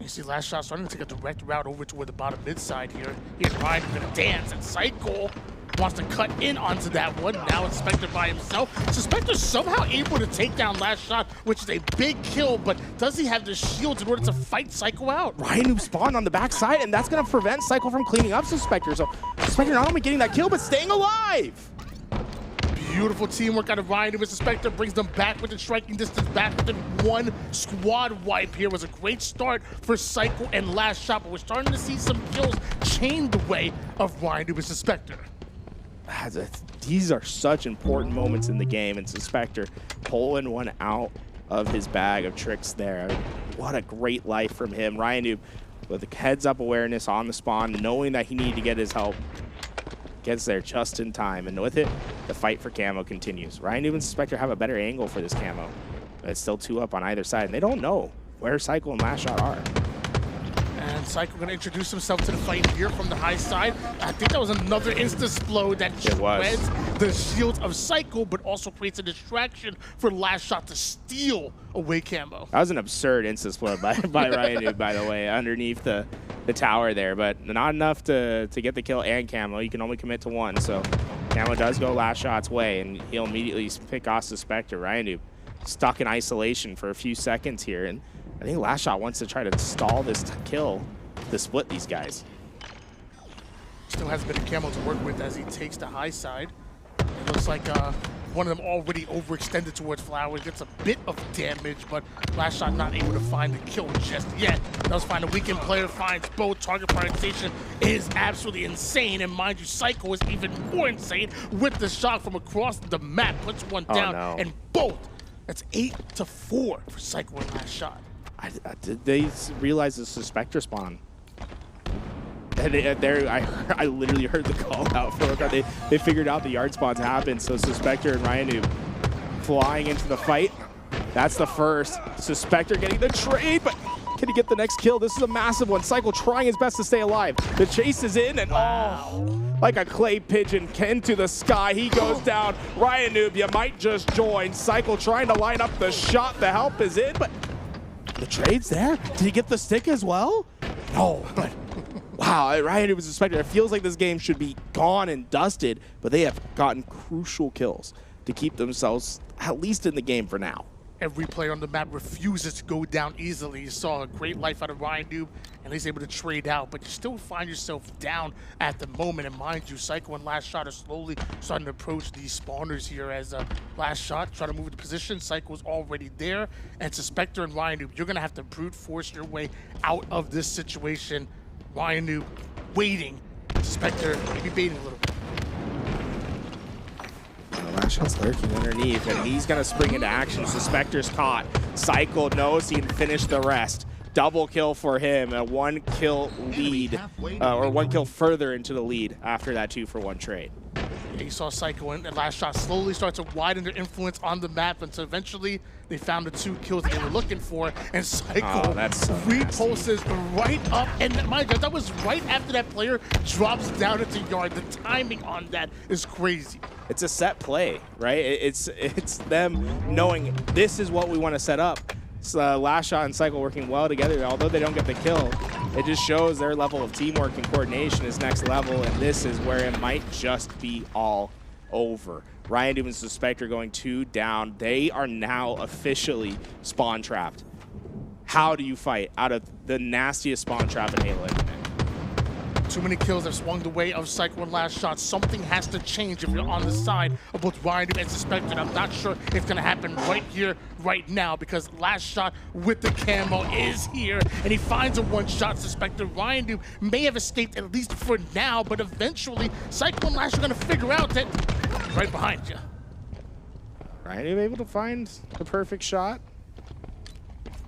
You see LastShot starting to take a direct route over toward the bottom mid side here. He's riding to the dance, and CyKul wants to cut in onto that one. Now it's Svspector by himself. Svspector somehow able to take down LastShot, which is a big kill, but does he have the shields in order to fight CyKul out? RyaNoob spawned on the backside, and that's going to prevent CyKul from cleaning up Svspector. So Svspector not only getting that kill, but staying alive. Beautiful teamwork out of RyaNoob. Svspector brings them back within striking distance, back within one squad wipe here. Was a great start for CyKul and LastShot, but we're starting to see some kills chain the way of RyaNoob and Svspector. These are such important moments in the game, and Svspector pulling one out of his bag of tricks there. What a great life from him. RyaNoob with a heads-up awareness on the spawn, knowing that he needed to get his help. Gets there just in time, and with it, the fight for camo continues. RyaNoob and Svspector have a better angle for this camo. But it's still 2 up on either side, and they don't know where CyKul and LastShot are. And CyKul going to introduce himself to the fight here from the high side. I think that was another insta-explode that shreds the shields of CyKul, but also creates a distraction for LastShot to steal away camo. That was an absurd insta-explode by RyaNoob, by the way, underneath the tower there, but not enough to get the kill and camo. You can only commit to one, so camo does go LastShot's way, and he'll immediately pick off Svspector. RyaNoob stuck in isolation for a few seconds here, and I think LastShot wants to try to stall this kill to split these guys. Still has a bit of camo to work with as he takes the high side. It looks like one of them already overextended towards Flowers, gets a bit of damage, but LastShot not able to find the kill just yet. Does find a weakened player, finds both. Target prioritization is absolutely insane, and mind you, CyKul is even more insane with the shot from across the map. Puts one down, and both. That's 8-4 for CyKul and LastShot. Did they realize the Svspector spawn? I literally heard the call out for it. They figured out the yard spawns happened, so Svspector and RyaNoob flying into the fight. That's the first. Svspector getting the trade, but can he get the next kill? This is a massive one. CyKul trying his best to stay alive. The chase is in, and like a clay pigeon into the sky, he goes down. RyaNoob, you might just join. CyKul trying to line up the shot. The help is in, but the trade's there. Did he get the stick as well? No, but wow, RyaNoob is Svspector. It feels like this game should be gone and dusted, but they have gotten crucial kills to keep themselves at least in the game for now. Every player on the map refuses to go down easily. You saw a great life out of RyaNoob, and he's able to trade out, but you still find yourself down at the moment. And mind you, CyKul and LastShot are slowly starting to approach these spawners here as LastShot try to move into position. CyKul's already there, and Svspector and RyaNoob, you're going to have to brute force your way out of this situation. RyaNoob waiting, Svspector maybe baiting a little bit. LastShot's lurking underneath, and he's going to spring into action. Svspector's caught. CyKul knows he can finish the rest. Double kill for him, a 1-kill lead, or 1 kill further into the lead after that 2-for-1 trade. Yeah, you saw CyKul and LastShot slowly start to widen their influence on the map until eventually they found the 2 kills they were looking for, and CyKul repulses right up, and my God, that was right after that player drops down into yard. The timing on that is crazy. It's a set play, right? It's them knowing this is what we want to set up. LastShot and CyKul working well together, although they don't get the kill. it just shows their level of teamwork and coordination is next level, and this is where it might just be all over. RyaNoob and Svspector going 2 down. They are now officially spawn trapped. How do you fight out of the nastiest spawn trap in Halo Infinite? Too many kills have swung the way of CyKul and LastShot. Something has to change if you're on the side of both RyaNoob and Svspector. I'm not sure it's going to happen right here, right now, because LastShot with the camo is here, and he finds a one-shot Svspector. RyaNoob may have escaped, at least for now, but eventually CyKul and LastShot are going to figure out that right behind you. RyaNoob able to find the perfect shot.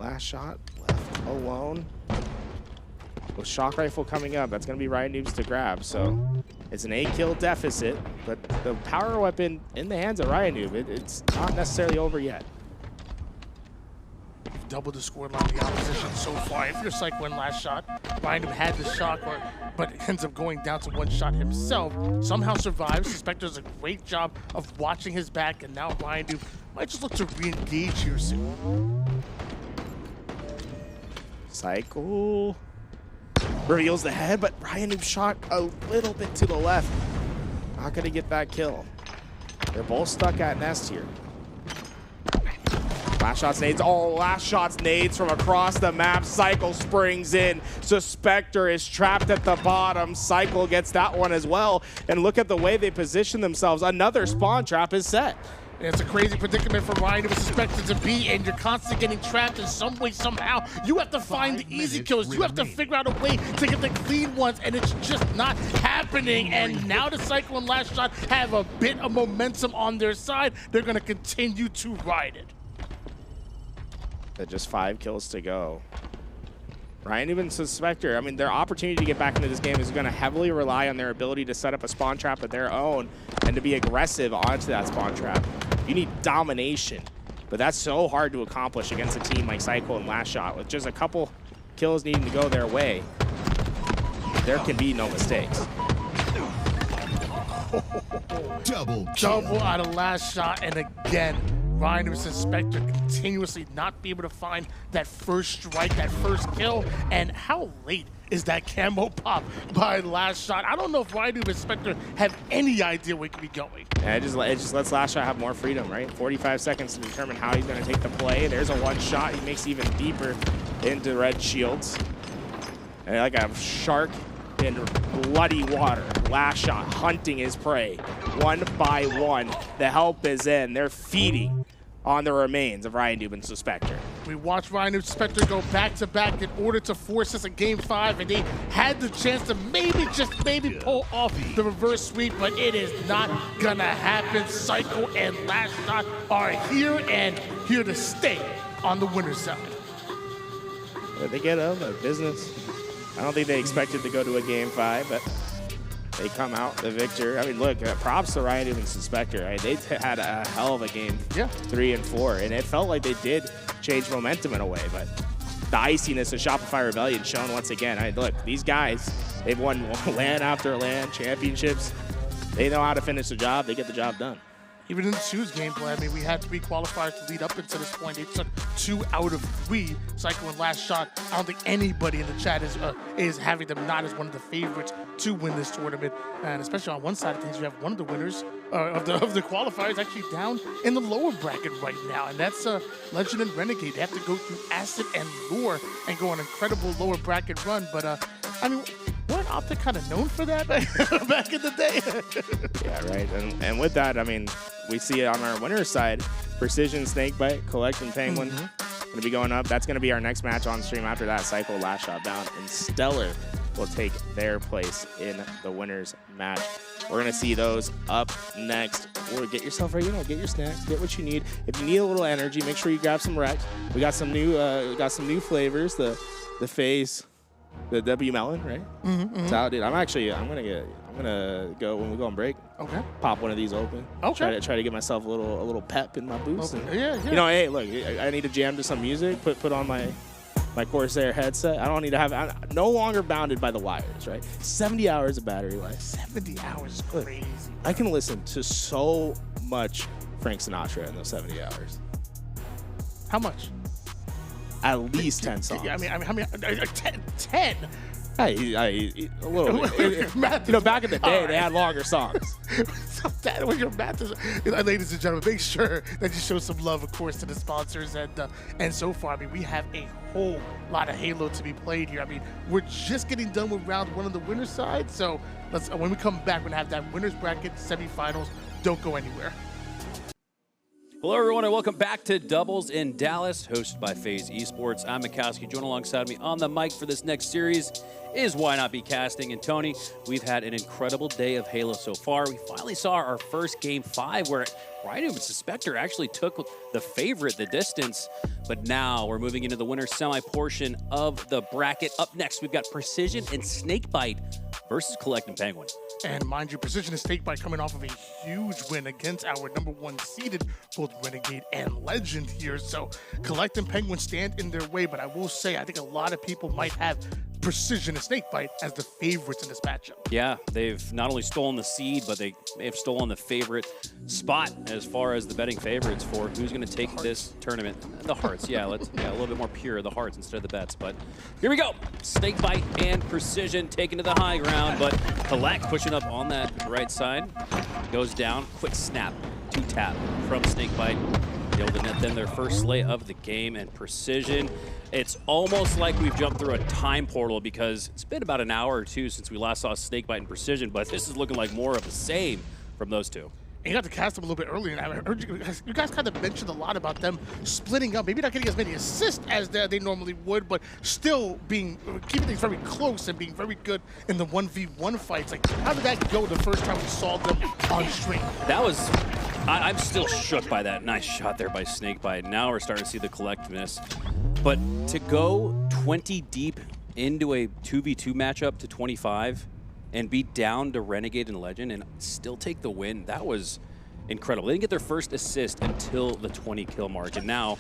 LastShot left alone. With shock rifle coming up, that's going to be RyaNoob's to grab. So it's an 8-kill deficit, but the power weapon in the hands of RyaNoob, it's not necessarily over yet. Double the scoreline of the opposition so far. If you're CyKul and LastShot, RyaNoob had the shock, but ends up going down to one shot himself. Somehow survives. Svspector does a great job of watching his back, and now RyaNoob might just look to re-engage here soon. CyKul reveals the head, but RyaNoob shot a little bit to the left. Not going to get that kill. They're both stuck at nest here. LastShot's nades. Oh, LastShot's nades from across the map. CyKul springs in. Svspector is trapped at the bottom. CyKul gets that one as well. And look at the way they position themselves. Another spawn trap is set. It's a crazy predicament for RyaNoob and Svspector to be in. You're constantly getting trapped in some way, somehow. You have to find the easy kills. You have to figure out a way to get the clean ones, and it's just not happening. And now the CyKul and LastShot have a bit of momentum on their side. They're going to continue to ride it. Just 5 kills to go. RyaNoob and Svspector, I mean, their opportunity to get back into this game is going to heavily rely on their ability to set up a spawn trap of their own and to be aggressive onto that spawn trap. You need domination, but that's so hard to accomplish against a team like CyKul and LastShot. With just a couple kills needing to go their way, there can be no mistakes. Double out of LastShot, and again, RyaNoob and Svspector continuously not be able to find that first strike, that first kill. And how late is that camo pop by LastShot? I don't know if RyaNoob and Svspector have any idea where he could be going. Yeah, it just lets LastShot have more freedom, right? 45 seconds to determine how he's going to take the play. There's a one shot. He makes even deeper into red shields. And like a shark in bloody water, LastShot hunting his prey one by one. The help is in. They're feeding on the remains of RyaNoob and Svspector. We watched RyaNoob and Svspector go back-to-back in order to force us a Game 5, and they had the chance to maybe, just maybe, pull off the reverse sweep, but it is not gonna happen. CyKul and LastShot are here and here to stay on the winner's side. What they get of a business. I don't think they expected to go to a Game 5, but they come out the victor. I mean, look, props to RyaNoob and Svspector. Right? They had a hell of a game 3 and 4, and it felt like they did change momentum in a way, but the iciness of Shopify Rebellion shown once again. I mean, look, these guys, they've won LAN after LAN championships. They know how to finish the job. They get the job done. Even in the Choose gameplay, I mean, we had 3 qualifiers to lead up until this point. They took 2 out of 3. CyKul and LastShot, I don't think anybody in the chat is having them not as one of the favorites to win this tournament. And especially on one side of things, you have one of the winners of the qualifiers actually down in the lower bracket right now. And that's Legend and Renegade. They have to go through Acid and Leuor and go on an incredible lower bracket run. But, I mean, weren't Optic kind of known for that back in the day? Yeah, right. And with that, I mean, we see it on our winner's side. Precision, Snakebite, Kuhlect, and Pznguin going to be going up. That's going to be our next match on stream. After that, CyKul, LastShot bound, and StelluR will take their place in the winner's match. We're going to see those up next. Or get yourself ready, get your snacks, get what you need. If you need a little energy, make sure you grab some Rekt. We got some new flavors. The FaZe. The W Melon, right? It's out, dude. I'm gonna go when we go on break. Okay. Pop one of these open. Okay. Try to get myself a little pep in my boots. Okay. Yeah. You know, hey, look, I need to jam to some music. Put on my Corsair headset. I don't need to have. I'm no longer bounded by the wires, right? 70 hours of battery life. 70 hours is crazy. I can listen to so much Frank Sinatra in those 70 hours. How much? at least 10 songs. Yeah, I mean, 10. Hey, a little bit. You know, back in the day, they had longer songs. So that was your math. Ladies and gentlemen, make sure that you show some love, of course, to the sponsors. And so far, I mean, we have a whole lot of Halo to be played here. I mean, we're just getting done with round 1 on the winner's side. So when we come back, we're going to have that winner's bracket semifinals. Don't go anywhere. Hello, everyone, and welcome back to Doubles in Dallas, hosted by FaZe Esports. I'm Mikowski. Join alongside me on the mic for this next series is Why Not Be Casting. And Tony, we've had an incredible day of Halo so far. We finally saw our first Game 5 where RyaNoob and Svspector actually took the favorite the distance. But now we're moving into the winner's semi portion of the bracket. Up next, we've got Precision and Snakebite versus Kuhlect and Pznguin. And mind you, Precision and Snakebite coming off of a huge win against our #1 seeded, both Renegade and Legend here. So Kuhlect and Pznguin stand in their way, but I will say, I think a lot of people might have Precision and Snakebite as the favorites in this matchup. Yeah, they've not only stolen the seed, but they may have stolen the favorite spot as far as the betting favorites for who's going to take this tournament. The hearts, yeah, a little bit more pure, the hearts instead of the bets. But here we go. Snakebite and Precision taken to the high ground, but Taulek pushing up on that right side. Goes down, quick snap, 2-tap from Snakebite. Able to net them their first slay of the game, and Precision. It's almost like we've jumped through a time portal because it's been about an hour or two since we last saw Snakebite and Precision, but this is looking like more of the same from those two. And you got to cast them a little bit earlier, and I heard you guys kind of mentioned a lot about them splitting up, maybe not getting as many assists as they normally would, but still keeping things very close and being very good in the 1v1 fights. Like, how did that go the first time we saw them on stream? That was, I'm still shook by that nice shot there by Snakebite. Now we're starting to see the collectiveness. But to go 20 deep into a 2v2 matchup to 25 and be down to Renegade and Legend and still take the win, that was incredible. They didn't get their first assist until the 20 kill mark. And now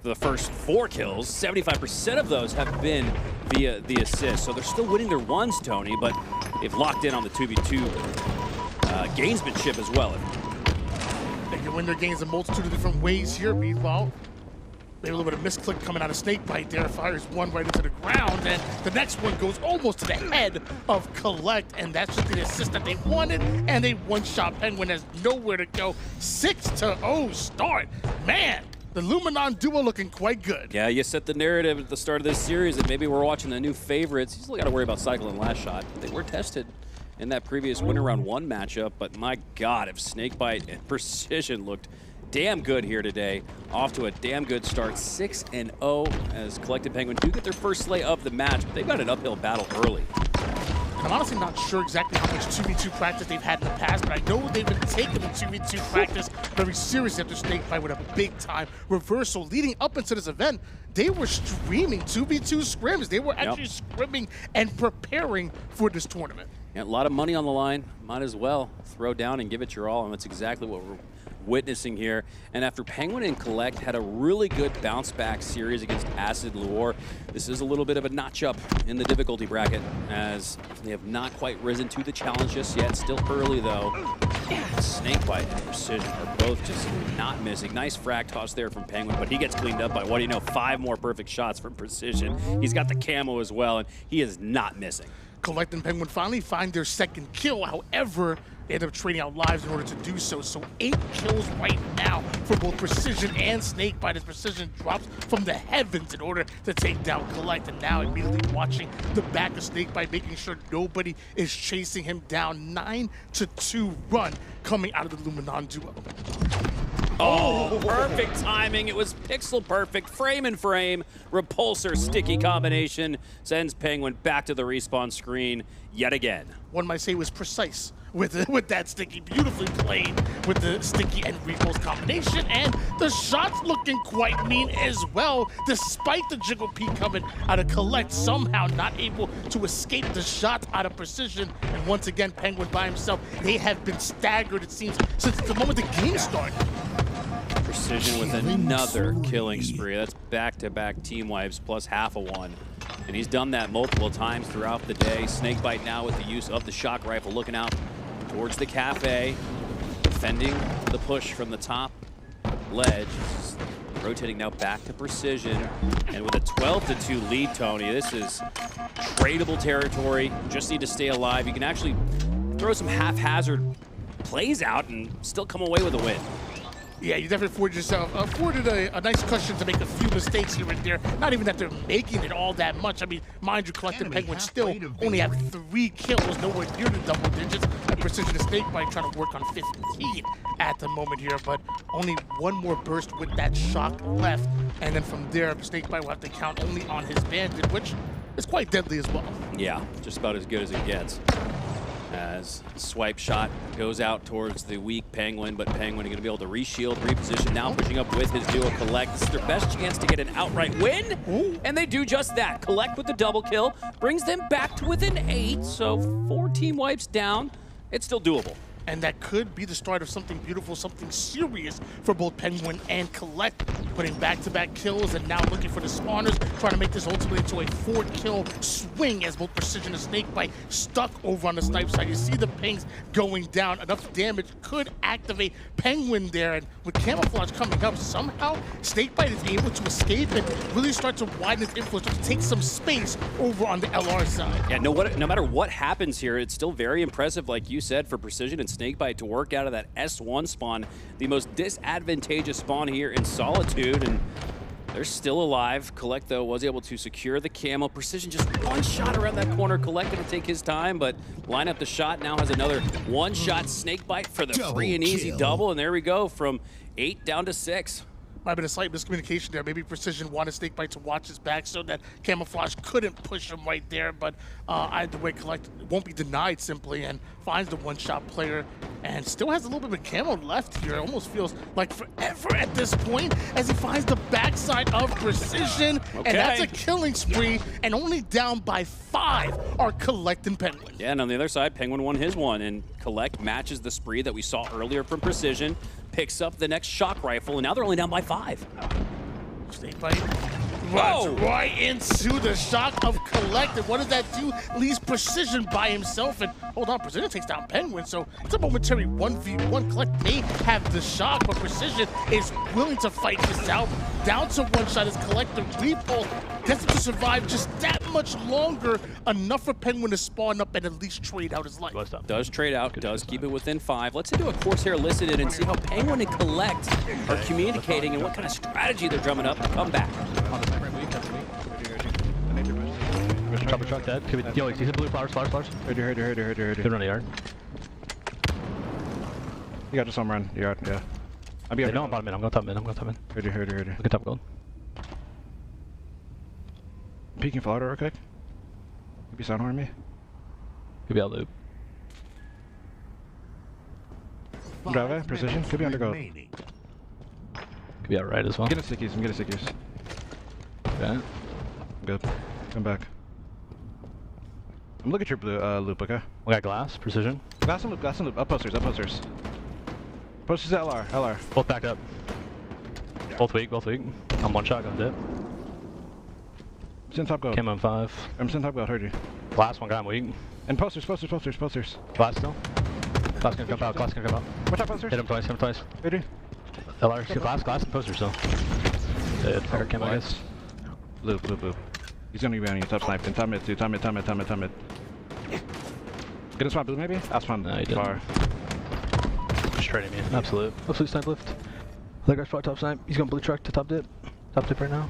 for the first 4 kills, 75% of those have been via the assist. So they're still winning their ones, Tony, but they've locked in on the 2v2 gamesmanship as well. They can win their games a multitude of different ways here. Meanwhile, maybe a little bit of misclick coming out of Snakebite there. Fires one right into the ground, and the next one goes almost to the head of Kuhlect, and that's just the assist that they wanted, and they one-shot Pznguin has nowhere to go. 6-0 start. Man, the Luminon duo looking quite good. Yeah, you set the narrative at the start of this series that maybe we're watching the new favorites. You still got to worry about CyKul and LastShot. They were tested in that previous winner round 1 matchup, but my God, if Snakebite and Precision looked damn good here today. Off to a damn good start, 6-0 as Kuhlect and Pznguin do get their first slay of the match, but they've got an uphill battle early. I'm honestly not sure exactly how much 2v2 practice they've had in the past, but I know they've been taking the 2v2 practice very seriously after Snakebite with a big-time reversal. Leading up into this event, they were streaming 2v2 scrims. They were actually scrimming and preparing for this tournament. Yeah, a lot of money on the line. Might as well throw down and give it your all, and that's exactly what we're witnessing here. And after Pznguin and Kuhlect had a really good bounce back series against Acid Leuor, this is a little bit of a notch up in the difficulty bracket as they have not quite risen to the challenge just yet. Still early though. Snakebite and Precision are both just not missing. Nice frag toss there from Pznguin, but he gets cleaned up by, what do you know, 5 more perfect shots from Precision. He's got the camo as well, and he is not missing. Kuhlect and Pznguin finally find their second kill. However, they end up trading out lives in order to do so. So 8 kills right now for both Precision and Snakebite as Precision drops from the heavens in order to take down Kuhlect. And now immediately watching the back of Snakebite, making sure nobody is chasing him down. 9-2 run coming out of the Luminon duo. Oh, perfect timing. It was pixel perfect, frame and frame. Repulsor sticky combination sends Pznguin back to the respawn screen yet again. One might say it was precise with that sticky, beautifully played with the sticky and repulse combination, and the shots looking quite mean as well, despite the jiggle peek coming out of Kuhlect, somehow not able to escape the shot out of Precision. And once again, Pznguin by himself, they have been staggered, it seems, since the moment the game started. Precision with another killing spree. That's back-to-back team wipes plus half a one. And he's done that multiple times throughout the day. Snakebite now with the use of the shock rifle, looking out towards the cafe, defending the push from the top ledge. Rotating now back to Precision. And with a 12-2 lead, Tony, this is tradable territory. Just need to stay alive. You can actually throw some haphazard plays out and still come away with a win. Yeah, you definitely afforded a nice cushion to make a few mistakes here and there. Not even that they're making it all that much. I mean, mind you, Collective Penguin still only have 3 kills, nowhere near the double digits. And Precision and Snakebite trying to work on 15 at the moment here, but only one more burst with that shock left. And then from there, Snakebite will have to count only on his bandit, which is quite deadly as well. Yeah, just about as good as it gets. As swipe shot goes out towards the weak Penguin, but Penguin are going to be able to reshield, reposition, now pushing up with his duo Kuhlect. This is their best chance to get an outright win, and they do just that. Kuhlect with the double kill brings them back to within 8, so 4 team wipes down. It's still doable. And that could be the start of something beautiful, something serious for both Pznguin and Kuhlect, putting back-to-back kills and now looking for the spawners, trying to make this ultimately into a 4-kill swing as both Precision and Snakebite stuck over on the snipe side. You see the pings going down. Enough damage could activate Pznguin there, and with camouflage coming up, somehow Snakebite is able to escape and really start to widen his influence, to take some space over on the LR side. Yeah, no matter what happens here, it's still very impressive, like you said, for Precision and Snakebite to work out of that S1 spawn, the most disadvantageous spawn here in Solitude, and they're still alive. Kuhlect, though, was able to secure the camo. Precision just one shot around that corner. Kuhlect gonna take his time, but line up the shot, now has another one shot Snakebite for the free and easy double, and there we go, from 8 down to 6. Might have been a slight miscommunication there. Maybe Precision wanted Snakebite to watch his back so that Camouflage couldn't push him right there, but either way, Kuhlect won't be denied simply and finds the one-shot player and still has a little bit of camo left here. It almost feels like forever at this point as he finds the backside of Precision, and that's a killing spree, and only down by 5 are Kuhlect and Pznguin. Yeah, and on the other side, Pznguin won his one, and Kuhlect matches the spree that we saw earlier from Precision, picks up the next shock rifle, and now they're only down by 5. Snakebite runs right into the shock of Kuhlect, and what does that do? Leaves Precision by himself, and hold on, Precision takes down Pznguin, so it's a momentary 1v1. Kuhlect may have the shock, but Precision is willing to fight this out. Down to one shot as Kuhlect the repulse gets him to survive just that much longer, enough for Pznguin to spawn up and at least trade out his life. Does trade out, does keep it within 5. Let's do a Corsair listed in and see how Pznguin and Kuhlect are communicating and what kind of strategy they're drumming up to come back. Chopper truck dead. Yo, he's blue flowers. Right here. Good run, yard. You got just some run, yard, yeah. I'm bottom mid, I'm going top mid. Right here. Look at top gold. Peeking Florida real quick. Could be sound harm me. Could be out loop. Drive, Precision, could be under gold. Could be out right as well. I'm getting sickies. Okay. Good. Come back. I'm looking at your blue loop, okay? We got glass, Precision. Glass and loop. Up posters. Posters at LR. Both back up. Both weak. I'm one shot, gonna dip. It's in top gold. Came on 5. I'm in top gold, heard you. Glass, one guy, I'm weak. And posters. Glass still. Glass gonna come out. Watch out, posters. Hit him twice. Heard you. LR, glass and posters still. Dead. Fire cam, I guess. Loop. He's gonna be behind you. Top snipe. And top mid, too. Top mid. Get a spot blue, maybe? That's fun. No, he didn't. Far. Just trading me. Absolute snipe lift. Other guy's top snipe. He's going blue truck to top dip. Top dip right now.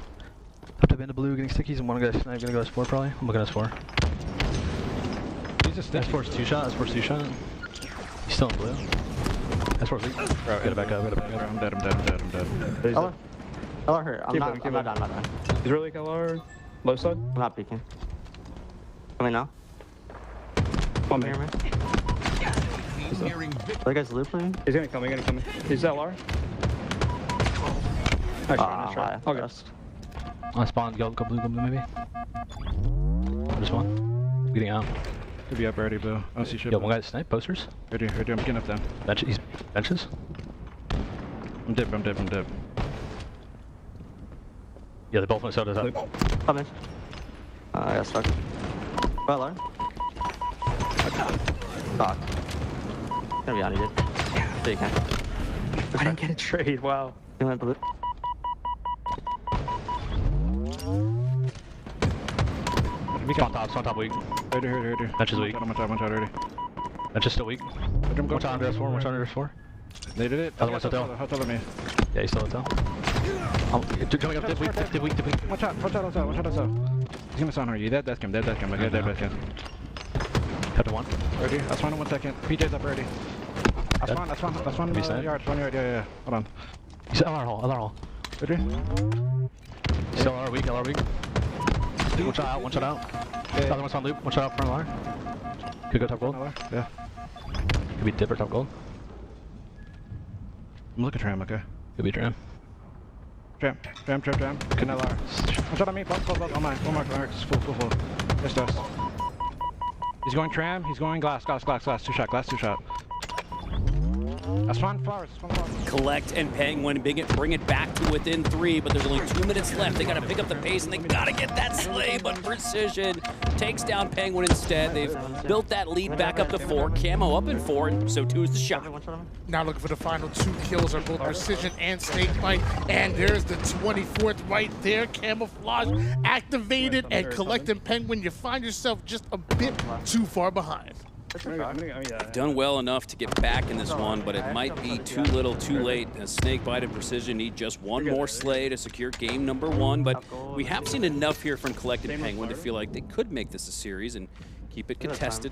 Top dip into blue, getting stickies, and one guy's snipe gonna go S4 probably. I'm looking at S4. He's just S4's 2-shot. He's still in blue. S4's weak. Bro, get it back up. I'm dead. LR hurt. I'm not down. He's really LR. Low side. I'm not peeking. Coming now. Come here, man. That guy's loop playing? He's gonna come. He's LR. Nice try. Okay. I spawned. Go blue maybe. Just one. Getting out. Could be up already, blue. I don't see shit. Yo, one guy's snipe. Posters. Heard you. I'm getting up down. He's benches. I'm dip. Yeah, they both went sodas up. Come in. I got stuck. Well, Doc. Gonna be on you, dude. So you can. I didn't get a trade. Wow. You went blue. It's on top weak. Right. Match is weak. One shot already. Match is still weak. One shot under S4, one shot under S4. They did it. Other one's hotel. Hotel me. Yeah, he's still hotel. Coming up, dip weak. Watch out outside. He's gonna sound her. You dead cam. Dead cam. Cut to one. Ready? That's one in 1 second. PJ's up already. That's one yard. Yeah. Hold on. He's LR hole. Ready? Still LR weak. One shot out. The other one's on loop. One shot out front LR. Could go top gold. Yeah. Could be dip or top gold. I'm looking at Tram, okay? Could be Tram. Tram. Can LR. One shot on me. Full. Oh my. Full. Yes. He's going Tram. He's going glass. Two shot. That's one flowers. Kuhlect and Pznguin bring it back to within 3, but there's only 2 minutes left. They got to pick up the pace, and they got to get that slay, but Precision takes down Pznguin instead. They've built that lead back up to 4. Camo up in 4, and so too is the shot. Now looking for the final 2 kills are both Precision and Snakebite, and there's the 24th right there. Camouflage activated, and Kuhlect and Pznguin, you find yourself just a bit too far behind. Done well enough to get back in this one, but it might be too little too late, as Snakebite and Precision need just one more slay to secure game number 1, but we have seen enough here from Kuhlect and Pznguin to feel like they could make this a series and keep it contested.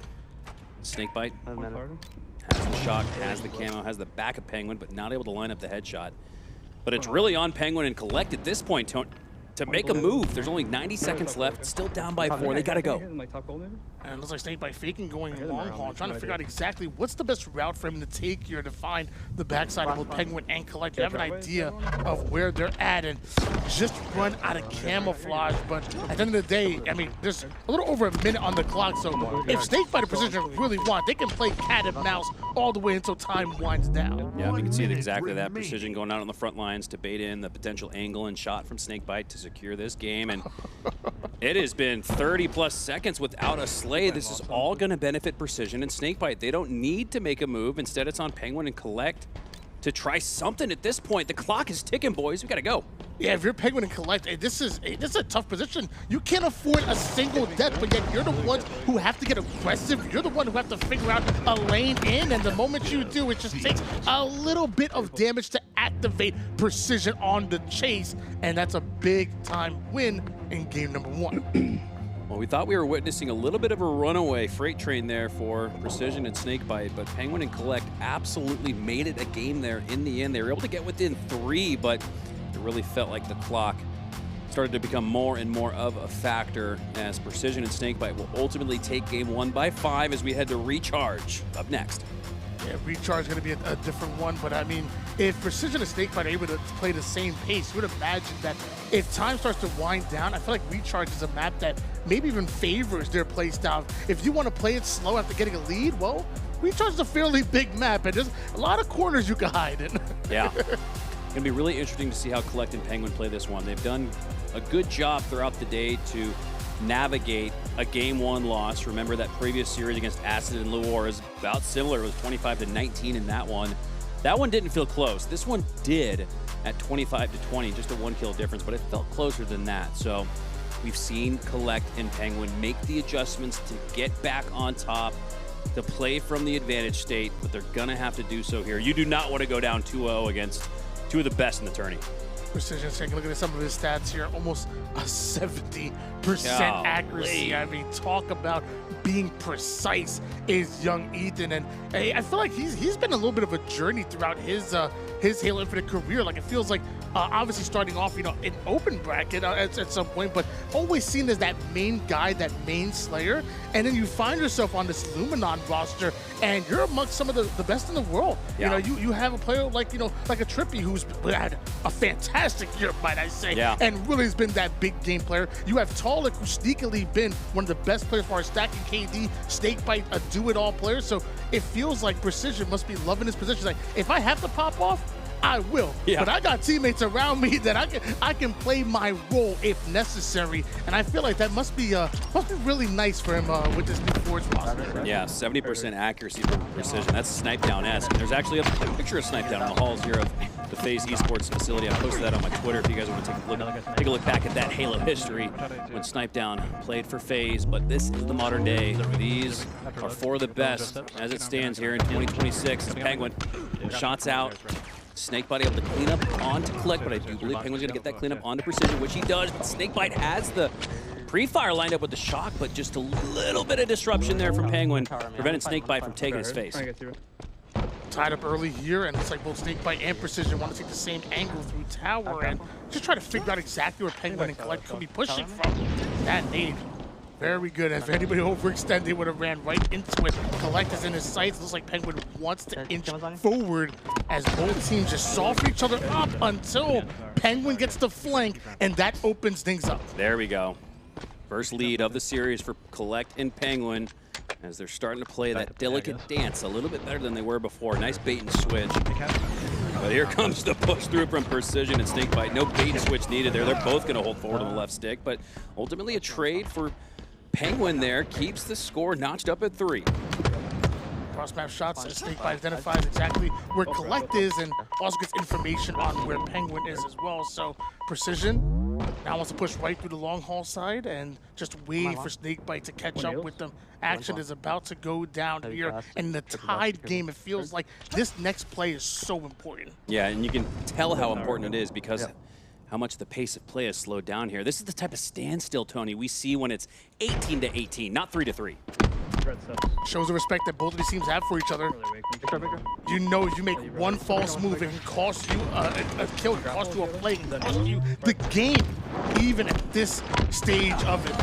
Snakebite has the shot, has the camo, has the back of Pznguin, but not able to line up the headshot. But it's really on Pznguin and Kuhlect at this point to make a move. There's only 90 seconds left, still down by 4. They gotta go. And it looks like Snakebite faking, going long haul, trying to figure out exactly what's the best route for him to take here to find the backside of both Pznguin and Kuhlect. You have an idea of where they're at and just run out of camouflage. But at the end of the day, I mean, there's a little over a minute on the clock. So if Snakebite and Precision really want, they can play cat and mouse all the way until time winds down. Yeah, we can see it exactly that. Precision going out on the front lines to bait in the potential angle and shot from Snakebite to secure this game. And it has been 30+ seconds without a slay. This is all going to benefit Precision and Snakebite. They don't need to make a move. Instead, it's on Pznguin and Kuhlect to try something at this point. The clock is ticking, boys. We got to go. Yeah, if you're Pznguin and Kuhlect, this is a tough position. You can't afford a single death, but yet you're the ones who have to get aggressive. You're the one who have to figure out a lane in, and the moment you do, it just takes a little bit of damage to activate Precision on the chase, and that's a big-time win in game number 1. Well, we thought we were witnessing a little bit of a runaway freight train there for Precision and Snakebite, but Pznguin and Kuhlect absolutely made it a game there in the end. They were able to get within 3, but it really felt like the clock started to become more and more of a factor, as Precision and Snakebite will ultimately take game 1 by 5 as we head to Recharge up next. Yeah, Recharge is going to be a different one, but I mean, if Precision and Snakebite are able to play the same pace, you would imagine that if time starts to wind down, I feel like Recharge is a map that maybe even favors their play style. If you want to play it slow after getting a lead, well, Recharge is a fairly big map, and there's a lot of corners you can hide in. Yeah. It's going to be really interesting to see how Kuhlect and Pznguin play this one. They've done a good job throughout the day to navigate a game 1 loss. Remember that previous series against Acid and Leuor is about similar. It was 25-19 in that one. That one didn't feel close. This one did at 25-20, just a 1 kill difference, but it felt closer than that. So we've seen Kuhlect and Pznguin make the adjustments to get back on top, to play from the advantage state, but they're gonna have to do so here. You do not want to go down 2-0 against 2 of the best in the tourney. Precision, taking a look at some of his stats here, almost a 70% accuracy. I mean, talk about being precise is young Ethan, and I feel like he's been a little bit of a journey throughout his Halo Infinite career. Like, it feels like obviously starting off, you know, in open bracket at some point, but always seen as that main guy, that main slayer, and then you find yourself on this Luminon roster, and you're amongst some of the best in the world. Yeah. You know, you have a player like, you know, like a Trippy, who's had a fantastic year, might I say, and really has been that big game player. You have Taulek, who's sneakily been one of the best players for our stacking KD, Snakebite, a do-it-all player. So it feels like Precision must be loving his position. Like, if I have to pop off, I will. Yeah. But I got teammates around me that I can play my role if necessary, and I feel like that must be really nice for him with this new Forge roster. Yeah, 70% accuracy for Precision. That's Snipe Down-esque. There's actually a picture of Snipe Down in the halls here of the FaZe Esports facility. I posted that on my Twitter if you guys want to take a look back at that Halo history when Snipedown played for FaZe. But this is the modern day. These are for the best as it stands here in 2026. Pznguin, shots out. Snakebite able to clean up onto Kuhlect, but I do believe Pznguin's going to get that cleanup onto Precision, which he does. But Snakebite has the pre-fire lined up with the shock, but just a little bit of disruption there from Pznguin prevented Snakebite from taking his face. Tied up early here, and it's like both Snakebite and Precision want to take the same angle through tower and just try to figure out exactly where Pznguin and Kuhlect could be pushing from. That nade. Very good. If anybody overextended, they would have ran right into it. Kuhlect is in his sights. Looks like Pznguin wants to inch forward as both teams just soften each other up until Pznguin gets the flank, and that opens things up. There we go. First lead of the series for Kuhlect and Pznguin as they're starting to play that delicate dance a little bit better than they were before. Nice bait and switch. But here comes the push through from Precision and Snakebite. No bait and switch needed there. They're both going to hold forward on the left stick, but ultimately a trade for Pznguin there keeps the score notched up at 3. Cross-map shots as Snakebite identifies exactly where Kuhlect is and also gets information on where Pznguin is as well. So Precision now wants to push right through the long haul side and just wait for Snakebite to catch up with them. Action is about to go down here, and in the tied game, it feels like this next play is so important. Yeah, and you can tell how important it is because how much the pace of play has slowed down here. This is the type of standstill, Tony, we see when it's 18-18, not 3-3. Shows the respect that both of these teams have for each other. You know, if you make one false move, it can cost you a kill, it can cost you a play, it can cost you the game, even at this stage of it.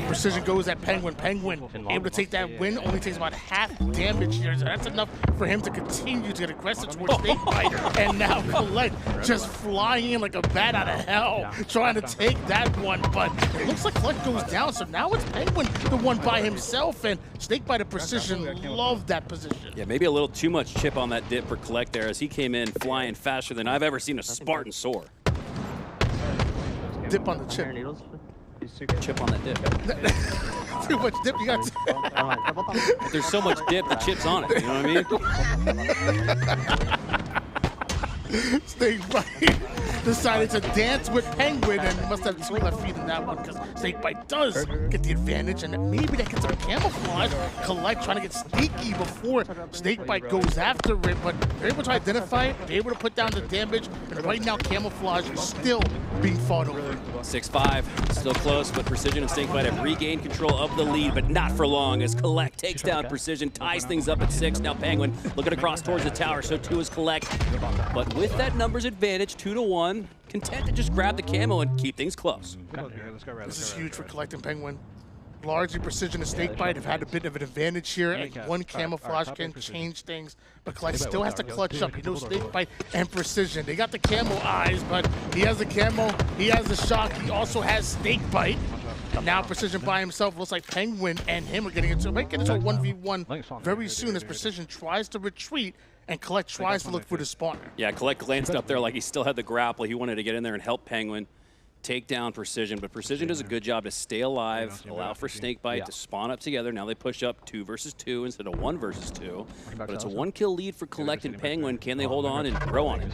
Precision goes at Pznguin. Pznguin able to take that win, only takes about half damage here. So that's enough for him to continue to get aggressive towards Snakebite. And now Kuhlect just flying in like a bat out of hell, trying to take that one. But it looks like Kuhlect goes down, so now it's Pznguin, the one by himself. And Snakebite and Precision love that position. Yeah, maybe a little too much chip on that dip for Kuhlect there as he came in flying faster than I've ever seen a Spartan soar. Dip on the chip. Chip on that dip. Too much dip, you got. There's so much dip, the chip's on it. You know what I mean? Snakebite decided to dance with Pznguin and must have 2 left feet in that one because Snakebite does get the advantage, and maybe that gets some camouflage. Kuhlect trying to get sneaky before Snakebite goes after it, but they're able to identify it, they're able to put down the damage, and right now camouflage is still being fought over. 6-5, still close, but Precision and Snakebite have regained control of the lead, but not for long as Kuhlect takes down Precision, ties things up at 6. Now Pznguin looking across towards the tower, so too is Kuhlect. But with that numbers advantage, 2-1, content to just grab the camo and keep things close. This is huge for Kuhlect and Pznguin. Largely Precision and Snakebite have had a bit of an advantage here. Like one camouflage can change things, but Kuhlect still has to clutch up. You know, Snakebite and Precision, they got the camo eyes, but he has the camo, he has the shock, he also has Snakebite. Now Precision by himself. Looks like Pznguin and him are getting into a 1v1 very soon as Precision tries to retreat and Kuhlect tries to look for the spawner. Yeah, Kuhlect glanced up there like he still had the grapple. He wanted to get in there and help Pznguin take down Precision, but Precision does a good job to stay alive, allow for Snakebite to spawn up together. Now they push up 2 versus 2 instead of 1 versus 2. But it's a 1-kill lead for Kuhlect and Pznguin. Can they hold on and grow on it?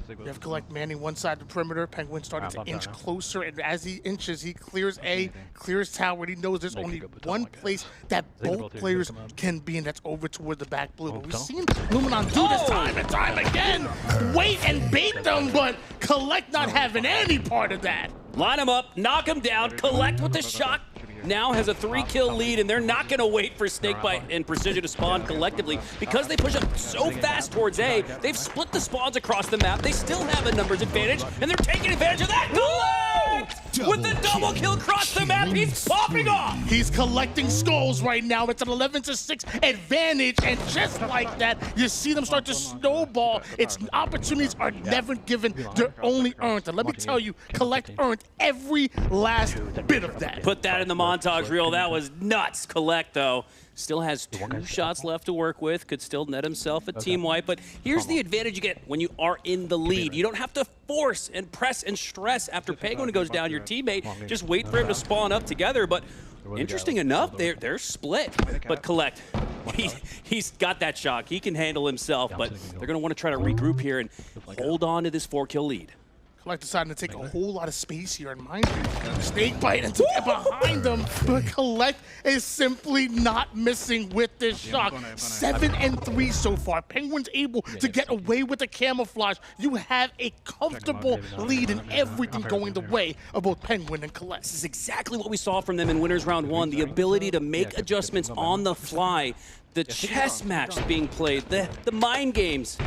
You have Kuhlect manning one side of the perimeter. Pznguin starting to inch closer, and as he inches, he clears A, clears tower. He knows there's only one place that both players can be, and that's over toward the back blue. But we've seen Luminon do this time and time again. Wait and bait them, but Kuhlect not having any part of that. Line him up, knock him down, Kuhlect with the shock. Now has a 3-kill lead, and they're not going to wait for Snakebite and Precision to spawn collectively because they push up so fast towards A. They've split the spawns across the map. They still have a numbers advantage, and they're taking advantage of that. Kuhlect with the double kill across the map. He's popping off. He's collecting skulls right now. It's an 11-6 advantage, and just like that, you see them start to snowball. Its opportunities are never given. They're only earned. And let me tell you, Kuhlect earned every last bit of that. Put that in the montage reel. That was nuts. Kuhlect, though, still has 2 shots left to work with. Could still net himself a team wipe. But here's the advantage you get when you are in the lead. You don't have to force and press and stress after Pznguin goes down your teammate. Just wait for him to spawn up together. But interesting enough, they're split. But Kuhlect he's got that shock. He can handle himself, but they're going to want to try to regroup here and hold on to this 4-kill lead. Kuhlect deciding to take a whole lot of space here, and mind you, Snakebite and to get behind them, but Kuhlect is simply not missing with this shock. 7 and 3 so far. Penguin's able to get away with the camouflage. You have a comfortable lead in everything going the way of both Penguin and Kuhlect. This is exactly what we saw from them in Winners Round 1, the ability to make adjustments on the fly, the chess match being played, the mind games,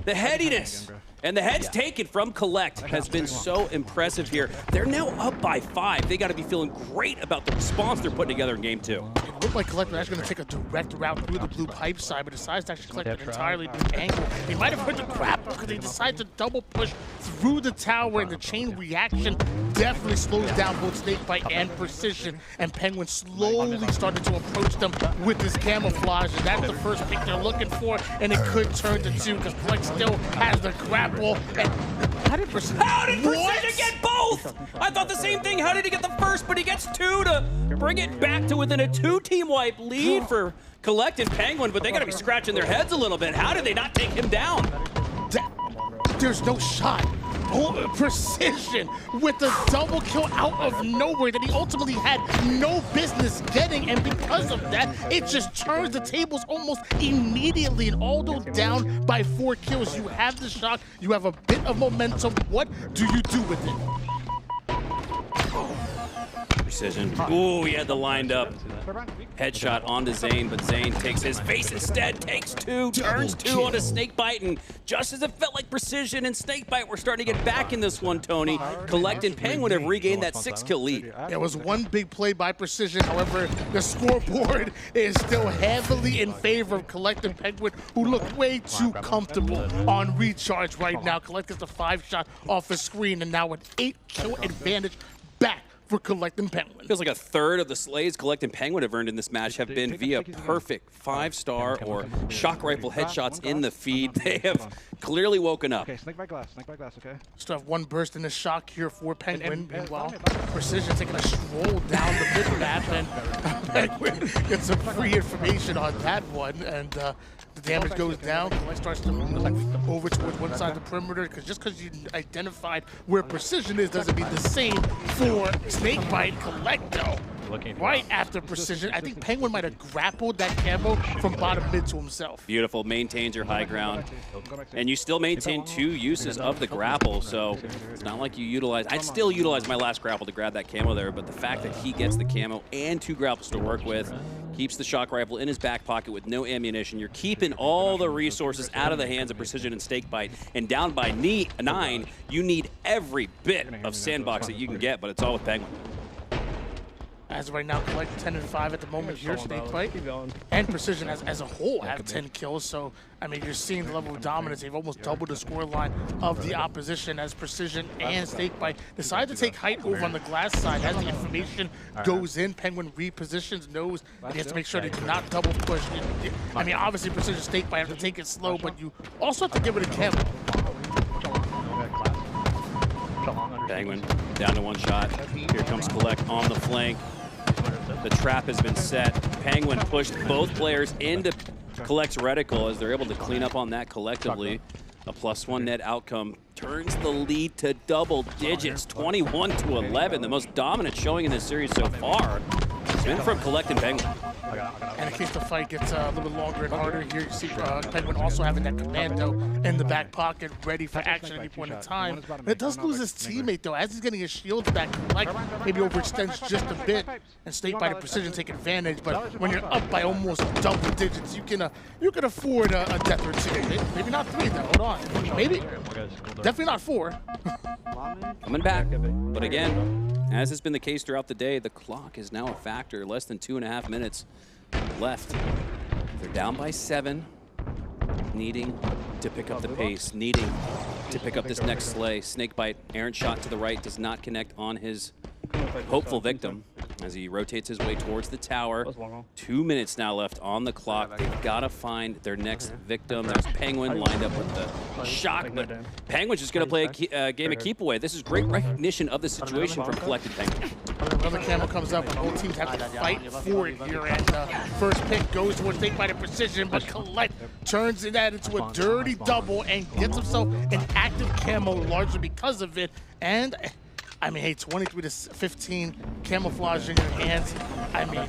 the headiness. And the heads taken from Kuhlect has been so impressive here. They're now up by 5. They got to be feeling great about the response they're putting together in game 2. It looked like Kuhlect was actually going to take a direct route through the blue pipe side, but decides to actually collect an entirely new angle. He might have heard the grapple because he decided to double push through the tower, and the chain reaction definitely slows down both Snakebite and Precision, and Penguin slowly started to approach them with this camouflage, and that's the first pick they're looking for, and it could turn to 2 because Kuhlect still has the grapple. And how did Precision get both? I thought the same thing. How did he get the first, but he gets 2 to bring it back to within a 2-team wipe lead for Kuhlect and Penguin, but they got to be scratching their heads a little bit. How did they not take him down? There's no shot. Precision with the double kill out of nowhere that he ultimately had no business getting, and because of that, it just turns the tables almost immediately. And although down by 4 kills, you have the shock, you have a bit of momentum. What do you do with it? Precision. Ooh, he had the lined up headshot onto Zane, but Zane takes his face instead, takes 2, turns 2 onto Snakebite, and just as it felt like Precision and Snakebite were starting to get back in this one, Tony, Kuhlect and Penguin have regained that 6-kill lead. It was one big play by Precision. However, the scoreboard is still heavily in favor of Kuhlect and Penguin, who look way too comfortable on recharge right now. Kuhlect gets the 5-shot off the screen, and now an 8-kill advantage back for Kuhlect and Penguin. Feels like a third of the slays Kuhlect and Penguin have earned in this match have been via perfect 5-star or shock rifle headshots in the feed. They have clearly woken up. Okay, snake by glass, okay? Still have 1 burst in the shock here for Penguin. Meanwhile, Precision taking a stroll down the mid-map, and Penguin gets some free information on that one, and the damage goes down. Kuhlect starts to move over towards one side of the perimeter, because just because you identified where Precision is doesn't mean the same for Snakebite. Kuhlect though, right after Precision. I think Penguin might have grappled that camo from bottom mid to himself. Beautiful, maintains your high ground. And you still maintain 2 uses of the grapple, so it's not like you utilize, I'd still utilize my last grapple to grab that camo there, but the fact that he gets the camo and 2 grapples to work with, keeps the shock rifle in his back pocket with no ammunition. You're keeping all the resources out of the hands of Precision and Snakebite, and down by 9, you need every bit of sandbox that you can get, but it's all with Penguin. As of right now, Kuhlect 10 and 5 at the moment here. Snakebite and Precision as a whole have 10 kills. So, I mean, you're seeing the level of dominance. They've almost doubled the scoreline of the opposition as Precision and Snakebite decide to take height over on the glass side. As the information goes in, Penguin repositions, knows that he has to make sure they do not double push. I mean, obviously, Precision Snakebite have to take it slow, but you also have to give it a camo. Penguin down to 1 shot. Here comes Kuhlect on the flank. The trap has been set. Penguin pushed both players into Kuhlect's reticle as they're able to clean up on that collectively. A +1 net outcome turns the lead to double digits, 21-11, the most dominant showing in this series so far. It's been from Kuhlect and Penguin. And in case the fight gets a little bit longer and harder here, you see Penguin also having that commando in the back pocket, ready for action at any point in time. It does lose his teammate though, as he's getting his shields back. Like maybe overextends just a bit, and Snakebite and Precision take advantage. But when you're up by almost double digits, you can afford a death or 2. Maybe not 3 though. Hold on. Maybe definitely not 4. Coming back, but again, as has been the case throughout the day, the clock is now a factor. Less than 2.5 minutes left. They're down by 7, needing to pick up the pace, needing to pick up this next slay. Snakebite, errant shot to the right, does not connect on his hopeful victim as he rotates his way towards the tower. 2 minutes now left on the clock. They've got to find their next victim. There's Penguin lined up with the shock, but Penguin's just going to play a game of keep away. This is great recognition of the situation from Kuhlect and Penguin. Another camo comes up, and both teams have to fight for it here. And first pick goes towards Snakebite and Precision, but Kuhlect turns that into a dirty double and gets himself an active camo largely because of it. And I mean, hey, 23 to 15 camouflage in your hands. I mean,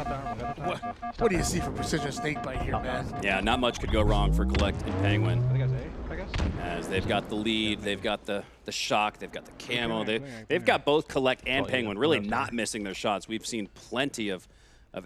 what do you see for Precision Snakebite here, man? Yeah, not much could go wrong for Kuhlect and Pznguin. As they've got the lead, they've got the shock, they've got the camo, they've got both Kuhlect and Pznguin really not missing their shots. We've seen plenty of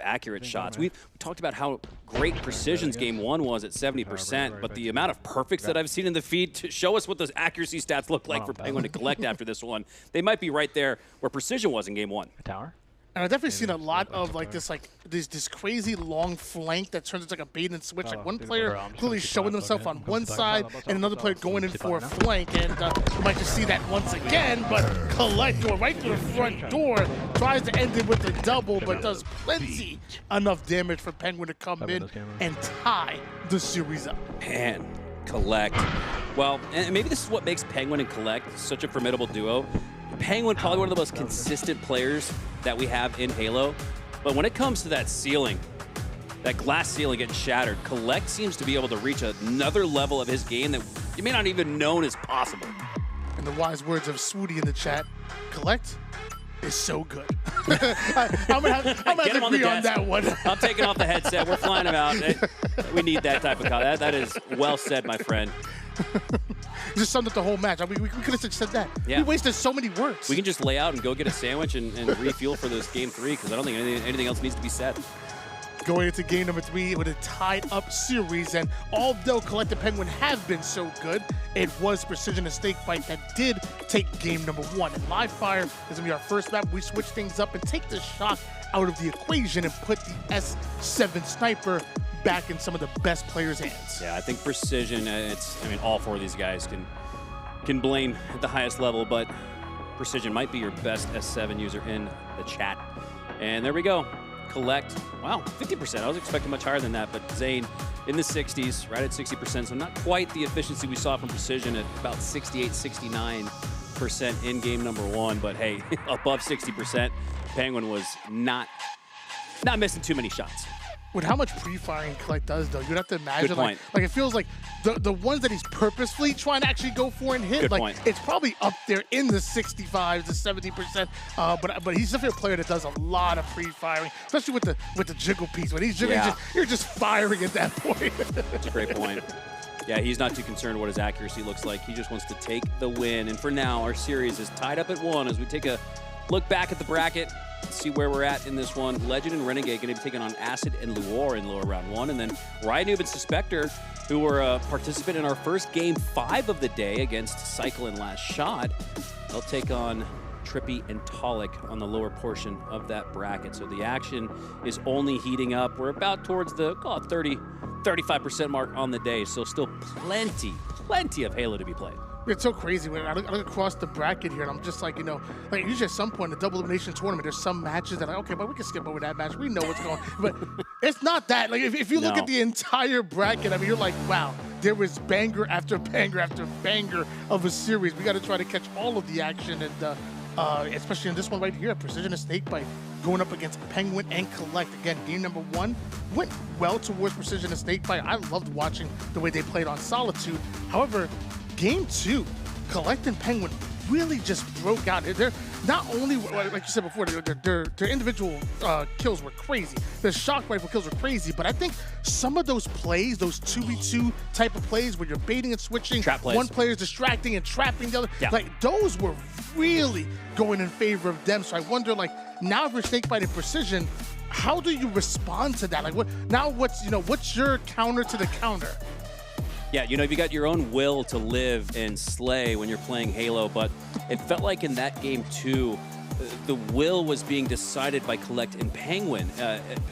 accurate shots. We talked about how great Precision's game 1 was at 70%, but the amount of perfects that I've seen in the feed to show us what those accuracy stats look like for Pznguin to Kuhlect after this one, they might be right there where Precision was in game 1. Tower? And I've definitely seen a lot of like this crazy long flank that turns into like a bait and switch. Like one player clearly showing themselves on one side and another player going in for a flank. And you might just see that once again, but Kuhlect going right through the front door, tries to end it with a double, but does plenty enough damage for Pznguin to come in and tie the series up. Man, Kuhlect. Well, and maybe this is what makes Pznguin and Kuhlect such a formidable duo. Pznguin probably one of the most consistent players that we have in Halo, but when it comes to that ceiling, that glass ceiling getting shattered, Kuhlect seems to be able to reach another level of his game that you may not even known is possible. In the wise words of Swooty in the chat, Kuhlect is so good. I'm gonna agree on that one. I'm taking off the headset. We're flying him out. We need that type of comment. That is well said, my friend. Just summed up the whole match. I mean, we could have just said that. Yeah. We wasted so many words. We can just lay out and go get a sandwich and refuel for this game 3 because I don't think anything else needs to be said. Going into game number 3 with a tied-up series, and although Kuhlect and Pznguin have been so good, it was Precision and Snakebite that did take game number 1. And live fire is going to be our first map. We switch things up and take the shock out of the equation and put the S7 sniper back in some of the best players' hands. Yeah, I think Precision, I mean, all 4 of these guys can blame at the highest level, but Precision might be your best S7 user in the chat. And there we go. Kuhlect, wow, 50%. I was expecting much higher than that, but Zane in the 60s, right at 60%, so not quite the efficiency we saw from Precision at about 68, 69% in game number 1, but hey, above 60%, Pznguin was not missing too many shots. With how much pre-firing Kuhlect does, though, you'd have to imagine, like it feels like the ones that he's purposefully trying to actually go for and hit, it's probably up there in the 65 to 70%. But he's definitely a player that does a lot of pre-firing, especially with the jiggle piece. When he's jiggling, you're just firing at that point. That's a great point. Yeah, he's not too concerned what his accuracy looks like. He just wants to take the win. And for now, our series is tied up at 1 as we take a look back at the bracket. See where we're at in this one. Legend and Renegade going to be taking on Acid and Leuor in lower round 1. And then RyaNoob and Svspector, who were a participant in our first game 5 of the day against CyKul and LastShot. They'll take on Trippy and Taulek on the lower portion of that bracket. So the action is only heating up. We're about towards the 35% mark on the day. So still plenty of Halo to be played. It's so crazy when I look across the bracket here, and I'm just like, like usually at some point in the double elimination tournament, there's some matches that okay, but we can skip over that match. We know what's going on. But it's not that. Like if you look at the entire bracket, I mean, you're like, wow, there was banger after banger after banger of a series. We got to try to catch all of the action, and especially in this one right here, Precision and Snakebite going up against Pznguin and Kuhlect. Again, game number 1 went well towards Precision and Snakebite. I loved watching the way they played on Solitude. However, game 2, Kuhlect and Pznguin really just broke out. They're not only, like you said before, their individual kills were crazy. The shock rifle kills were crazy, but I think some of those plays, those 2v2 type of plays where you're baiting and switching, one player's distracting and trapping the other, like those were really going in favor of them. So I wonder, like, now for Snakebite and Precision, how do you respond to that? Like, what's your counter to the counter? Yeah, you got your own will to live and slay when you're playing Halo, but it felt like in that game 2, the will was being decided by Kuhlect and Pznguin.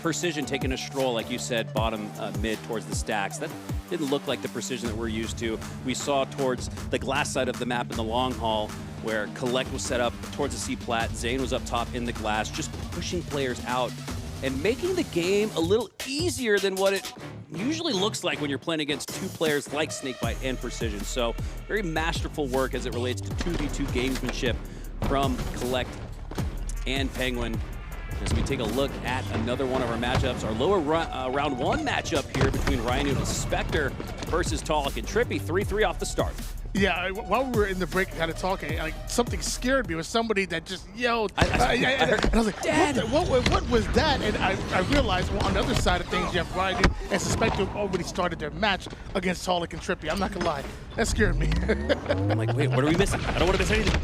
Precision taking a stroll, like you said, bottom mid towards the stacks. That didn't look like the Precision that we're used to. We saw towards the glass side of the map in the long haul, where Kuhlect was set up towards the C-plat, Zane was up top in the glass, just pushing players out and making the game a little easier than what it usually looks like when you're playing against 2 players like Snakebite and Precision. So very masterful work as it relates to 2v2 gamesmanship from Kuhlect and Pznguin. As we take a look at another one of our matchups, our lower round one matchup here between RyaNoob and Svspector versus Taulek and Trippy, 3-3 off the start. Yeah, while we were in the break kind of talking, like something scared me. It was somebody that just yelled. And I was like, Dad, what was that? And I realized, well, on the other side of things, you have RyaNoob and Svspector already started their match against Taulek and Trippy. I'm not gonna lie, that scared me. I'm like, wait, what are we missing? I don't want to miss anything.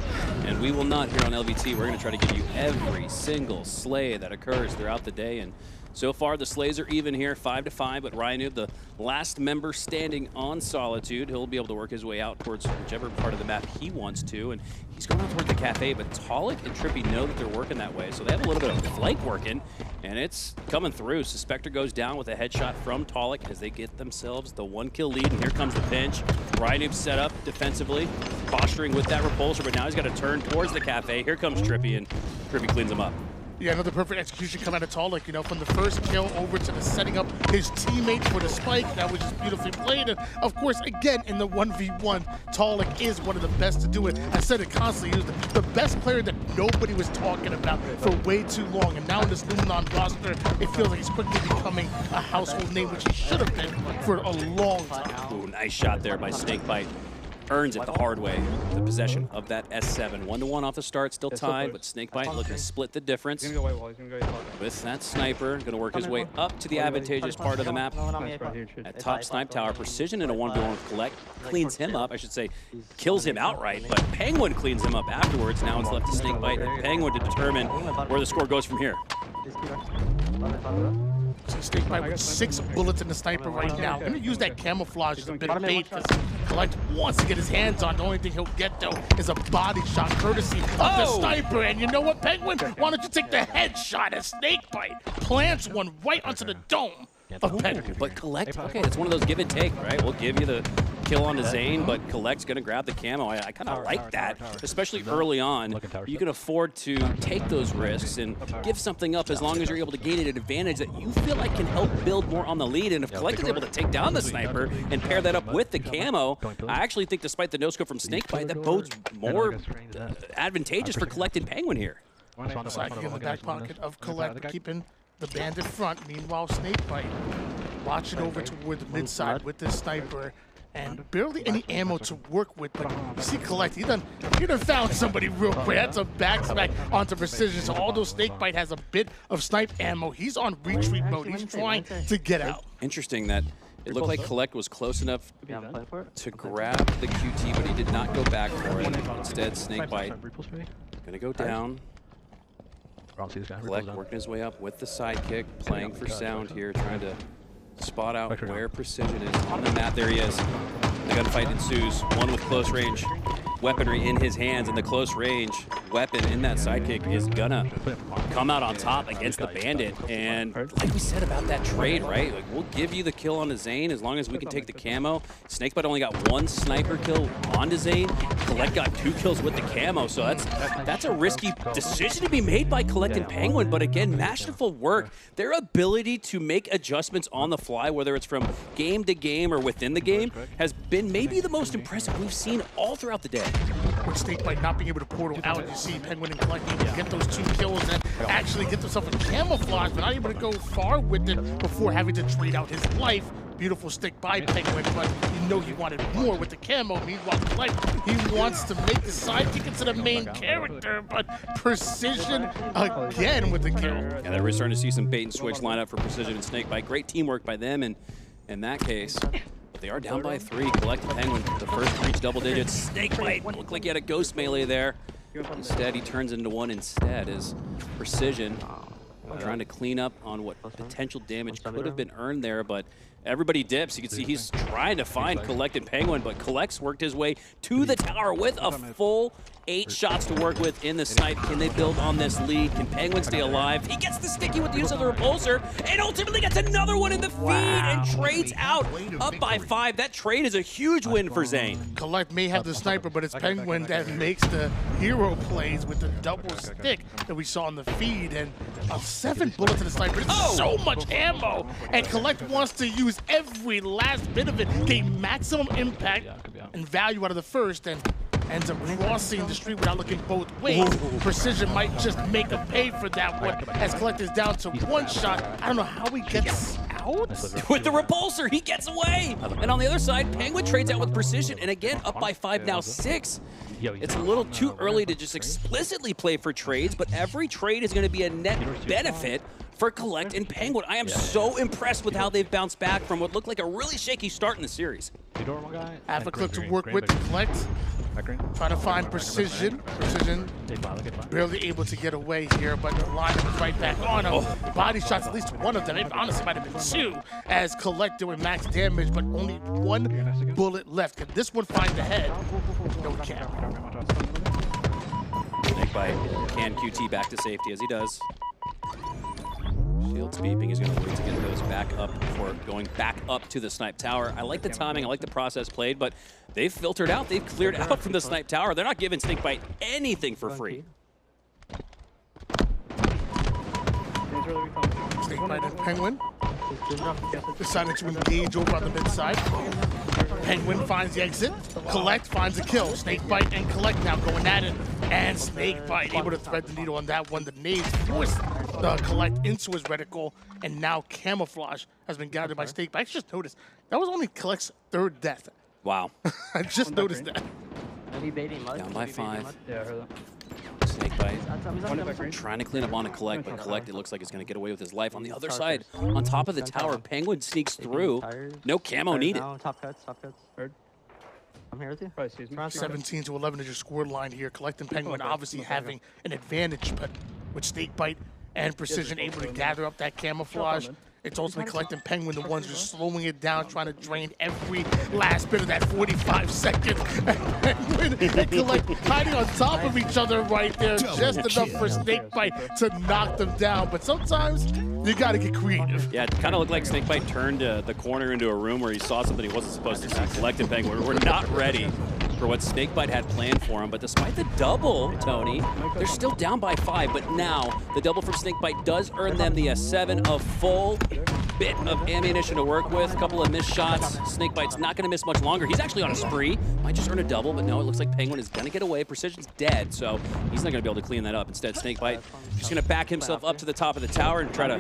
And we will not here on LVT. We're gonna try to give you every single slay that occurs throughout the day. And so far, the slays are even here, 5-5, but RyaNoob, the last member standing on Solitude, he'll be able to work his way out towards whichever part of the map he wants to, and he's going out towards the cafe, but Taulek and Trippy know that they're working that way, so they have a little bit of flank working, and it's coming through. Svspector goes down with a headshot from Taulek as they get themselves the 1-kill lead, and here comes the pinch. RyaNoob set up defensively, posturing with that repulsor, but now he's got to turn towards the cafe. Here comes Trippy, and Trippy cleans him up. Yeah, another perfect execution coming out of Taulek, you know, from the first kill over to the setting up his teammate for the spike. That was just beautifully played. And of course, again, in the 1v1, Taulek is one of the best to do it. I said it constantly, he was the best player that nobody was talking about for way too long. And now in this Luminon roster, it feels like he's quickly becoming a household name, which he should have been for a long time. Ooh, nice shot there by Snakebite. Earns it the hard way, the possession of that S7. 1-1 off the start, still tied, but Snakebite looking to split the difference. With that sniper, gonna work his way up to the advantageous part of the map. At top snipe tower, Precision in a 1v1 with Kuhlect, cleans him up, I should say, kills him outright, but Pznguin cleans him up afterwards. Now it's left to Snakebite and Pznguin to determine where the score goes from here. So Snakebite with 6 bullets in the sniper right now. I'm gonna use that camouflage as a bit of bait because Kuhlect wants to get his hands on. The only thing he'll get though is a body shot courtesy of the sniper. And you know what, Pznguin? Why don't you take the headshot as Snakebite plants one right onto the dome of Pznguin. But Kuhlect, okay, it's one of those give and take, right? We'll give you the kill on the Zane, but Kuhlect's gonna grab the camo. I kind of like that, especially early on. You can afford to take those risks and give something up as long as you're able to gain an advantage that you feel like can help build more on the lead. And if Kuhlect is able to take down the sniper and pair that up with the camo, I actually think despite the no-scope from Snakebite, that bodes more advantageous for Kuhlect and Pznguin here. Psychic in the back pocket of Kuhlect, keeping the bandit front. Meanwhile, Snakebite watching over toward the mid side with this sniper. And barely any ammo to work with, but you see Kuhlect, he done found somebody real quick. That's a back-smack onto Precision. So although Snakebite has a bit of snipe ammo, he's on retreat mode. He's trying to get out. Interesting that it looked like Kuhlect was close enough to grab the QT, but he did not go back for it. Instead, Snakebite gonna go down. Kuhlect working his way up with the sidekick, playing for sound here, trying to spot out where Precision is on the map. There he is. The gunfight ensues. One with close range weaponry in his hands, and the close range weapon in that sidekick is gonna come out on top against the bandit. And like we said about that trade, right? Like, we'll give you the kill on the Zane as long as we can take the camo. Snakebite only got 1 sniper kill on the Zane. Kuhlect got 2 kills with the camo, so that's a risky decision to be made by Kuhlect and Pznguin. But again, masterful work. Their ability to make adjustments on the fly, whether it's from game to game or within the game, has been maybe the most impressive we've seen all throughout the day. With Snakebite not being able to portal out, you see Pznguin and Kuhlect able to get those 2 kills and actually get themselves a camouflage, but not able to go far with it before having to trade out his life. Beautiful stick by Pznguin, but you know he wanted more with the camo. Meanwhile, Kuhlect, he wants to make the sidekick into the main character, but Precision again with the kill. Yeah, we're starting to see some bait and switch lineup for Precision and Snakebite. Great teamwork by them, and in that case, they are down by 3. Kuhlect and Pznguin, the first to reach double digits. Snakebite looked like he had a ghost melee there. Instead, he turns into one instead as Precision trying to clean up on what potential damage could have been earned there, but everybody dips. You can see he's trying to find Kuhlect and Pznguin, but Kuhlect's worked his way to the tower with a full 8 shots to work with in the snipe. Can they build on this lead? Can Pznguin stay alive? He gets the sticky with the use of the repulsor and ultimately gets another one in the feed and trades out up by 5. That trade is a huge win for Zane. Kuhlect may have the sniper, but it's Pznguin that makes the hero plays with the double stick that we saw in the feed. And 7 bullets in the sniper. It's so much ammo. And Kuhlect wants to use every last bit of it, gain maximum impact and value out of the first. And ends up crossing the street without looking both ways. Precision might just make a pay for that one as Kuhlect is down to one shot. I don't know how he gets out. With the repulsor, he gets away. And on the other side, Pznguin trades out with Precision, and again, up by 5, now 6. It's a little too early to just explicitly play for trades, but every trade is going to be a net benefit for Kuhlect and Pznguin. I am so impressed with how they've bounced back from what looked like a really shaky start in the series. Half a clip to work with Kuhlect. Trying to find Precision. Precision barely able to get away here, but the lineup is right back on him. Body shots, at least one of them. It honestly might have been 2 as Kuhlect doing max damage, but only 1 bullet left. Can this one find the head? No cap. Snakebite can QT back to safety as he does. Shield's beeping. He's going to wait to get those back up before going back up to the snipe tower. I like the timing. I like the process played, but they've filtered out. They've cleared out from the snipe tower. They're not giving Snakebite anything for free. Snakebite and Pznguin decided to engage over on the mid side. Pznguin finds the exit. Kuhlect finds a kill. Snakebite and Kuhlect now going at it. And Snakebite able to thread the needle on that one. The nades force the Kuhlect into his reticle. And now Camouflage has been gathered by Snakebite. I just noticed that was only Kuhlect's 3rd death. Wow. I just noticed that. Down by 5. Snakebite trying to clean up on a Kuhlect, but Kuhlect, it looks like he's going to get away with his life. On the other side, on top of the tower, Pznguin sneaks through. No camo needed. Top cuts. I'm here with you. 17 to 11 is your score line here. Kuhlect and Pznguin obviously having an advantage, but with Snakebite and Precision able to gather up that camouflage, it's ultimately Kuhlect and Pznguin the ones just slowing it down, trying to drain every last bit of that 45 seconds. Pznguin and Kuhlect hiding on top of each other right there, just enough for Snakebite to knock them down. But sometimes you got to get creative. Yeah, it kind of looked like Snakebite turned the corner into a room where he saw something he wasn't supposed to see. Kuhlect and Pznguin were not ready for what Snakebite had planned for him. But despite the double, Tony, they're still down by 5. But now the double from Snakebite does earn them the S7 of full bit of ammunition to work with. A couple of missed shots. Snakebite's not going to miss much longer. He's actually on a spree. Might just earn a double, but no, it looks like Pznguin is going to get away. Precision's dead, so he's not going to be able to clean that up. Instead, Snakebite just going to back himself up to the top of the tower and try to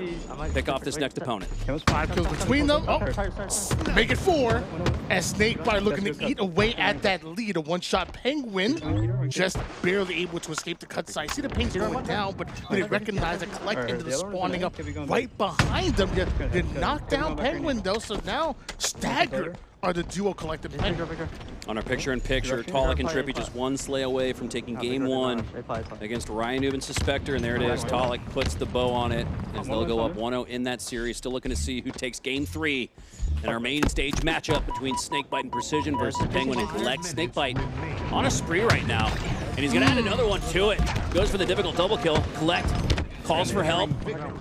pick off this next opponent. 5 kills between them. Oh, make it 4 as Snakebite looking to eat away at that lead. A one-shot Pznguin just barely able to escape the cut side. See the pings going down, but they recognize that Kuhlect ended up spawning up right behind them. They knocked down Pznguin though, so now staggered are the duo Kuhlect and Pznguin. On our picture-in-picture, Taulek and Trippy just one slay away from taking game 1 against RyaNoob and Svspector, and there it is. Taulek puts the bow on it as they'll go up 1-0 in that series. Still looking to see who takes game 3 in our main stage matchup between Snakebite and Precision versus Pznguin and Kuhlect. Snakebite on a spree right now, and he's going to add another one to it. Goes for the difficult double kill. Kuhlect calls for help.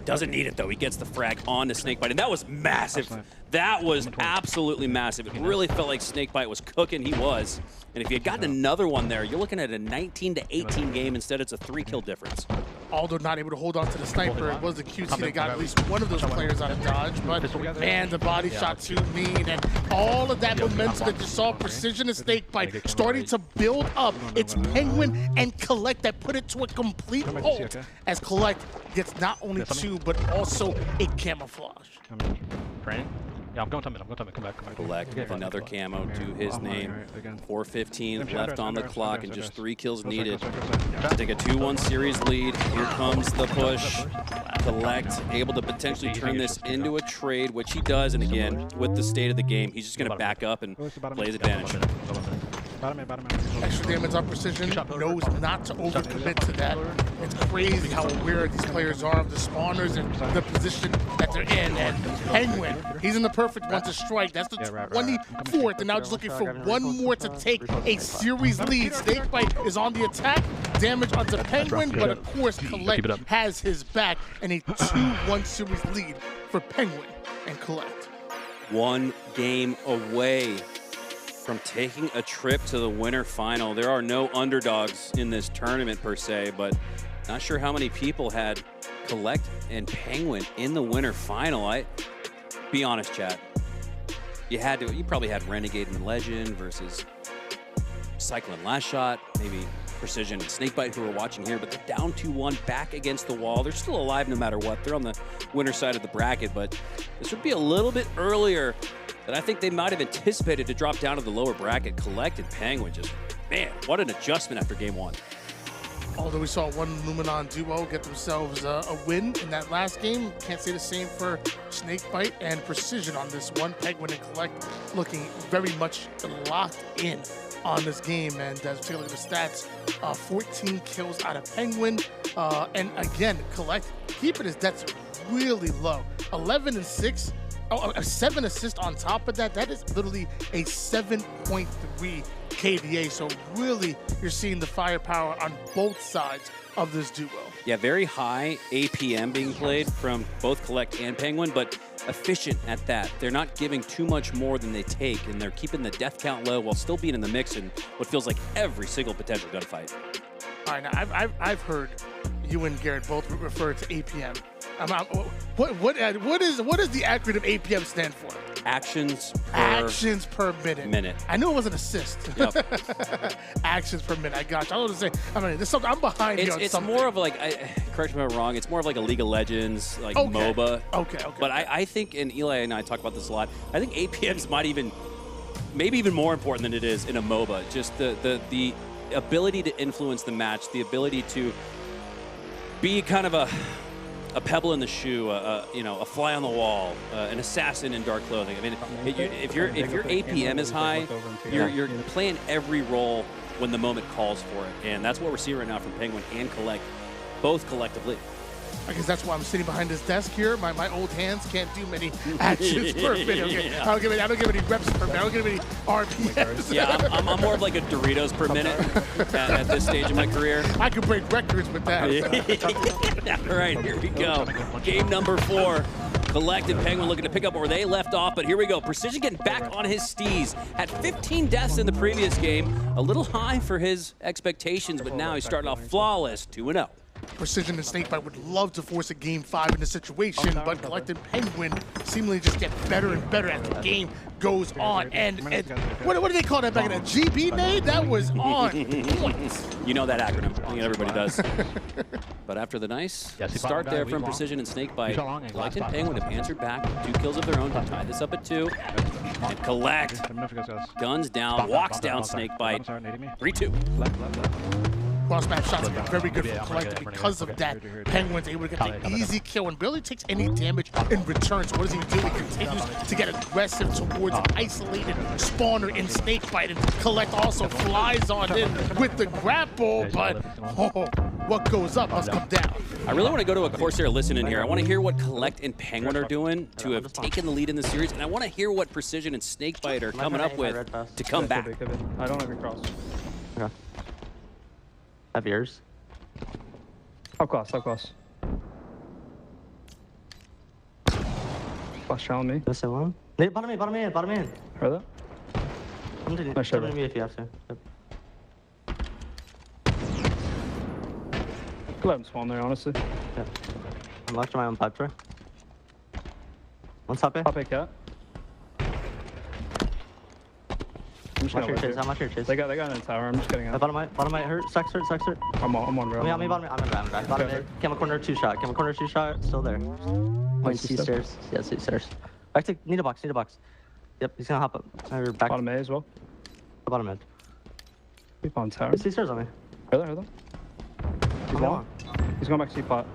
Doesn't need it though. He gets the frag on to Snakebite, and that was massive. That was absolutely massive. It really felt like Snakebite was cooking. He was. And if you had gotten another one there, you're looking at a 19-18 game. Instead, it's a 3-kill difference. Although not able to hold on to the sniper, it was the QT that got at least one of those players out of dodge. But man, the body shot too mean, and all of that momentum that you saw, Precision and Snakebite starting to build up. It's Pznguin and Kuhlect that put it to a complete halt as Kuhlect gets not only 2 but also a camouflage. Yeah, I'm going to mid. Come back. Kuhlect with another camo to his name. 4:15 left on the clock and just 3 kills needed to take a 2-1 series lead. Here comes the push. Kuhlect able to potentially turn this into a trade, which he does. And again, with the state of the game, he's just going to back up and play his advantage. Extra damage on Precision, knows not to overcommit to that. It's crazy how aware these players are of the spawners and the position that they're in. And Pznguin, he's in the perfect one to strike. That's the 24th, and now just looking for one more to take a series lead. Snakebite is on the attack. Damage onto Pznguin, but of course Kuhlect has his back, and a 2-1 series lead for Pznguin and Kuhlect. 1 game away from taking a trip to the winter final. There are no underdogs in this tournament per se, but not sure how many people had Kuhlect and Pznguin in the winter final. Be honest, chat. You probably had Renegade and Legend versus CyKul and LastShot, maybe Precision and Snakebite who are watching here, but they're down 2-1 back against the wall. They're still alive no matter what. They're on the winner side of the bracket, but this would be a little bit earlier than I think they might have anticipated to drop down to the lower bracket. Kuhlect and Pznguin just, man, what an adjustment after game 1. Although we saw one Luminon duo get themselves a win in that last game, can't say the same for Snakebite and Precision on this one. Pznguin and Kuhlect looking very much locked in on this game. And as we take a look at the stats, 14 kills out of Pznguin. And again, Kuhlect keeping his debts really low. 11 and 6. Oh, 7 assists on top of that. That is literally a 7.3 KDA. So really, you're seeing the firepower on both sides of this duo. Yeah, very high APM being played from both Kuhlect and Pznguin, but efficient at that. They're not giving too much more than they take, and they're keeping the death count low while still being in the mix in what feels like every single potential gunfight. All right, now I've heard you and Garrett both refer to APM. What does the acronym APM stand for? Actions per minute. I knew it was an assist. Yep. Actions per minute. I got you. I was gonna say. I mean, there's something. I'm behind you on it's something. more of like, correct me if I'm wrong. It's more of like a League of Legends, like MOBA. Okay. But I think, and Eli and I talk about this a lot. I think APMs might maybe even more important than it is in a MOBA. Just the ability to influence the match, the ability to be kind of a pebble in the shoe, a fly on the wall, an assassin in dark clothing. I mean, if your APM is high, you're playing every role when the moment calls for it, and that's what we're seeing right now from Pznguin and Kuhlect, both collectively. I guess that's why I'm sitting behind this desk here. My old hands can't do many actions per minute. Okay. I don't give any reps per minute. I don't give any RPMs. Yeah, I'm more of like a Doritos per minute at this stage of my career. I could break records with that. All right, here we go. Game number 4. Kuhlect and Pznguin looking to pick up where they left off, but here we go. Precision getting back on his steez. Had 15 deaths in the previous game. A little high for his expectations, but now he's starting off flawless, 2-0. Precision and Snakebite would love to force a game 5 in this situation, but Kuhlect and Pznguin seemingly just get better and better as the game goes on. And what do they call that back in a GB nade? That was on point. You know that acronym. I think everybody does. But after the nice start there from Precision and Snakebite, Kuhlect and Pznguin have answered back. 2 kills of their own to tie this up at 2. And Kuhlect, guns down, walks down Snakebite. 3-2. Cross-match shots are very good for Kuhlect because of that. Pznguin's able to get the easy kill and barely takes any damage in return. So what does he do? He continues to get aggressive towards an isolated spawner in Snakebite, and Kuhlect also flies on in with the grapple, but what goes up must come down. I really want to go to a Corsair listen in here. I want to hear what Kuhlect and Pznguin are doing to have taken the lead in the series, and I want to hear what Precision and Snakebite are coming up with to come back. I don't have your cross. Okay. Have yours. Up close. Flash challenge me. This one. Bottom in. Heard that? Come to me if you have to. Yep. Could let him spawn there, honestly. Yeah. I'm left to my own pipe tray. One top A. Top A cat. How much your chase? They got in the tower. I'm just getting out. Bottom right hurt. Sex hurt. I'm on bro. I'm in bottom mid. Camel corner 2 shot. Still there. Point C stairs. Yeah, C stairs. Back to need a box. Yep, he's gonna hop up. Back. Bottom A as well. Bottom mid. Keep on tower. C stairs on me. Heard that? He's going back to C pot.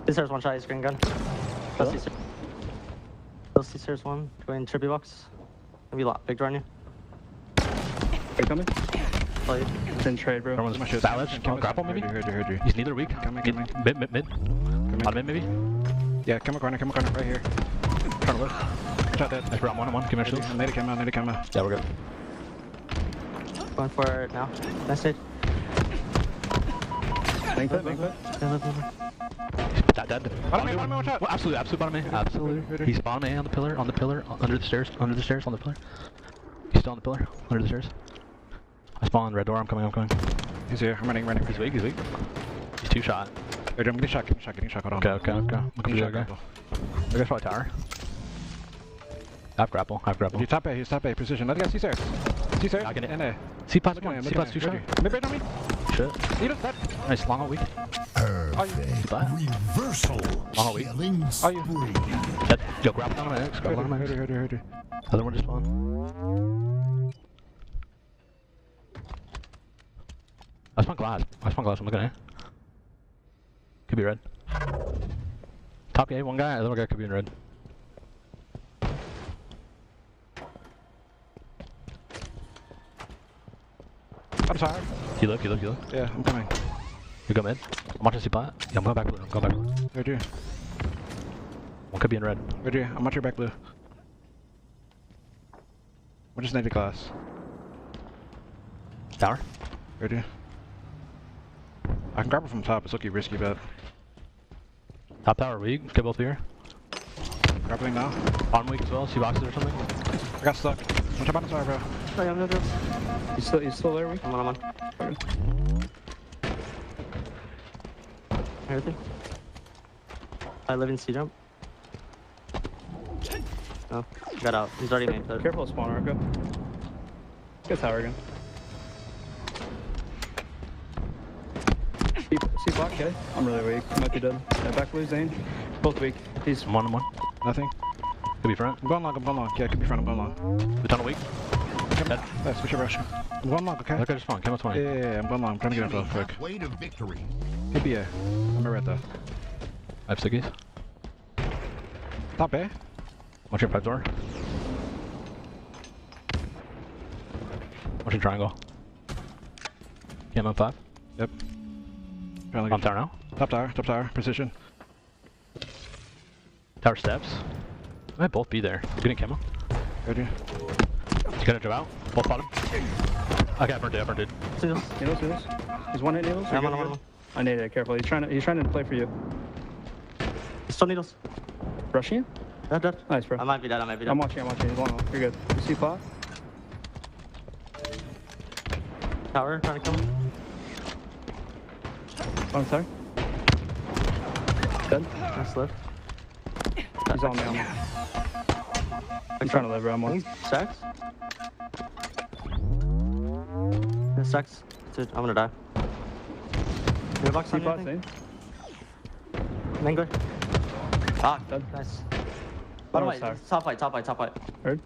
C stairs 1 shot. He's green gun. C stairs 1. Going Trippy box. Gonna be locked. Big door on you. Big coming. Played. Didn't trade, bro. Everyone's my salad. Can grapple maybe? Heard you. He's neither weak. Mid. Bottom mid maybe? Yeah, come a corner, right here. Trying to lift. Shot dead. Nice, I'm one. Give me a shield. I need to come out. Yeah, we're good. Going for it now. Nice stage. Bank it. Dead. Bottom A, watch out. Well, absolutely bottom A. Absolutely. He's bottom A on the pillar, under the stairs, on the pillar. He's still on the pillar, under the stairs. I spawn red door, I'm coming. He's here, I'm running. He's weak. He's 2 shot. Wait, I'm getting shot, hold on. Okay. I'm gonna do that guy. I guess probably tower. I have grapple. He's top A, precision. Let the guy see stairs. He's there. Knocking it. And A. C-Pot's Look at one. him, C-Pot's 2 shot. Mid-range on me. Shit. Need us, that. Nice, long all weak. Reversal. Long all weak. Killing spree. Dead. Yo, grab down on my X. Grab down on my X. Heard her. Other one just spawned. I spawned glass. I'm looking at it. Could be red. Top A, one guy, other guy could be in red. I'm sorry. You look. Yeah, I'm coming. You go mid. I'm watching C-Pot. Yeah, I'm going back blue. Right here. One could be in red. Right here. I'm at your back blue. We're just native class. Tower. Right here. I can grab her from top. It's looking risky, but Top tower weak. Get both here. grappling now. Bottom weak as well. See boxes or something. I got stuck. Watch out, sorry, bro. He's still there, weak? I'm on. Everything? I live in C-jump. Oh, got out. He's already made. Careful of spawn, Arco. Get tower again. C block, okay. I'm really weak. Might be dead. Yeah, back blue, Zane. Both weak. He's 1-1. Nothing. Could be front. I'm going long. Yeah, could be front. I'm going long. The tunnel weak. Dead. Let's switch your rush. I'm going long, okay? Look at just spawn. Came out 20. Yeah, I'm going long. I'm trying to get info quick. Way to victory. Could be A. I'm a red though. I have stickies. Top A. Watch your pipe door. Watch your triangle. I'm 5. Yep. On tower now. Top tower. Precision. Tower steps. Might both be there. Getting camo. Right here. You gotta jump out. Both bottom. Okay, I burned it. Needles. He's one hit needles. I'm on. I need it. Careful. He's trying to play for you. He's still needles. Rushing you? Dead. Nice, bro. I might be dead. I'm watching. He's one off. You're good. You see pot? Tower trying to come. Oh, sorry. Dead. Nice lift. He's on me. I'm trying to live, bro. I'm one. Sex? Yeah, sex. Dude, I'm gonna die. Your box on C-pot, anything? Zane. Mango. Ah, Dead. nice. Bottom right. tower. Top right. Heard.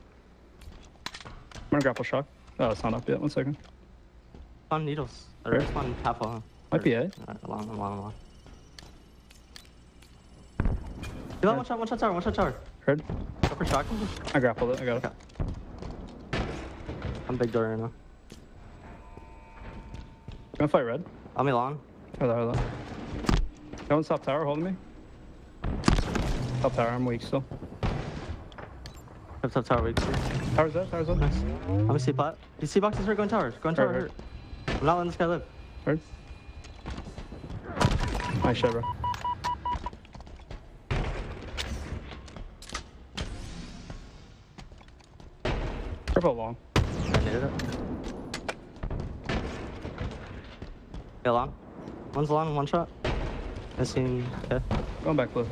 I'm gonna grapple shock. Oh, it's not up yet. 1 second. On needles. Or Right. it's on half on. Might be A. Alright, along. You got one shot tower. Heard. Go for shock. I grappled it. I got it. Okay. I'm big door right now. Gonna fight red. I'll be long. Hold on. No one's top tower holding me. Top tower, I'm weak still. Top tower weak. Tower's up. Nice. I'm gonna see pot. You see boxes here going tower. Heard. I'm not letting this guy live. Heard. Nice shot, bro. Careful long. I needed it. Yeah, long. One's long, one shot. I seen. Okay. Going back blue.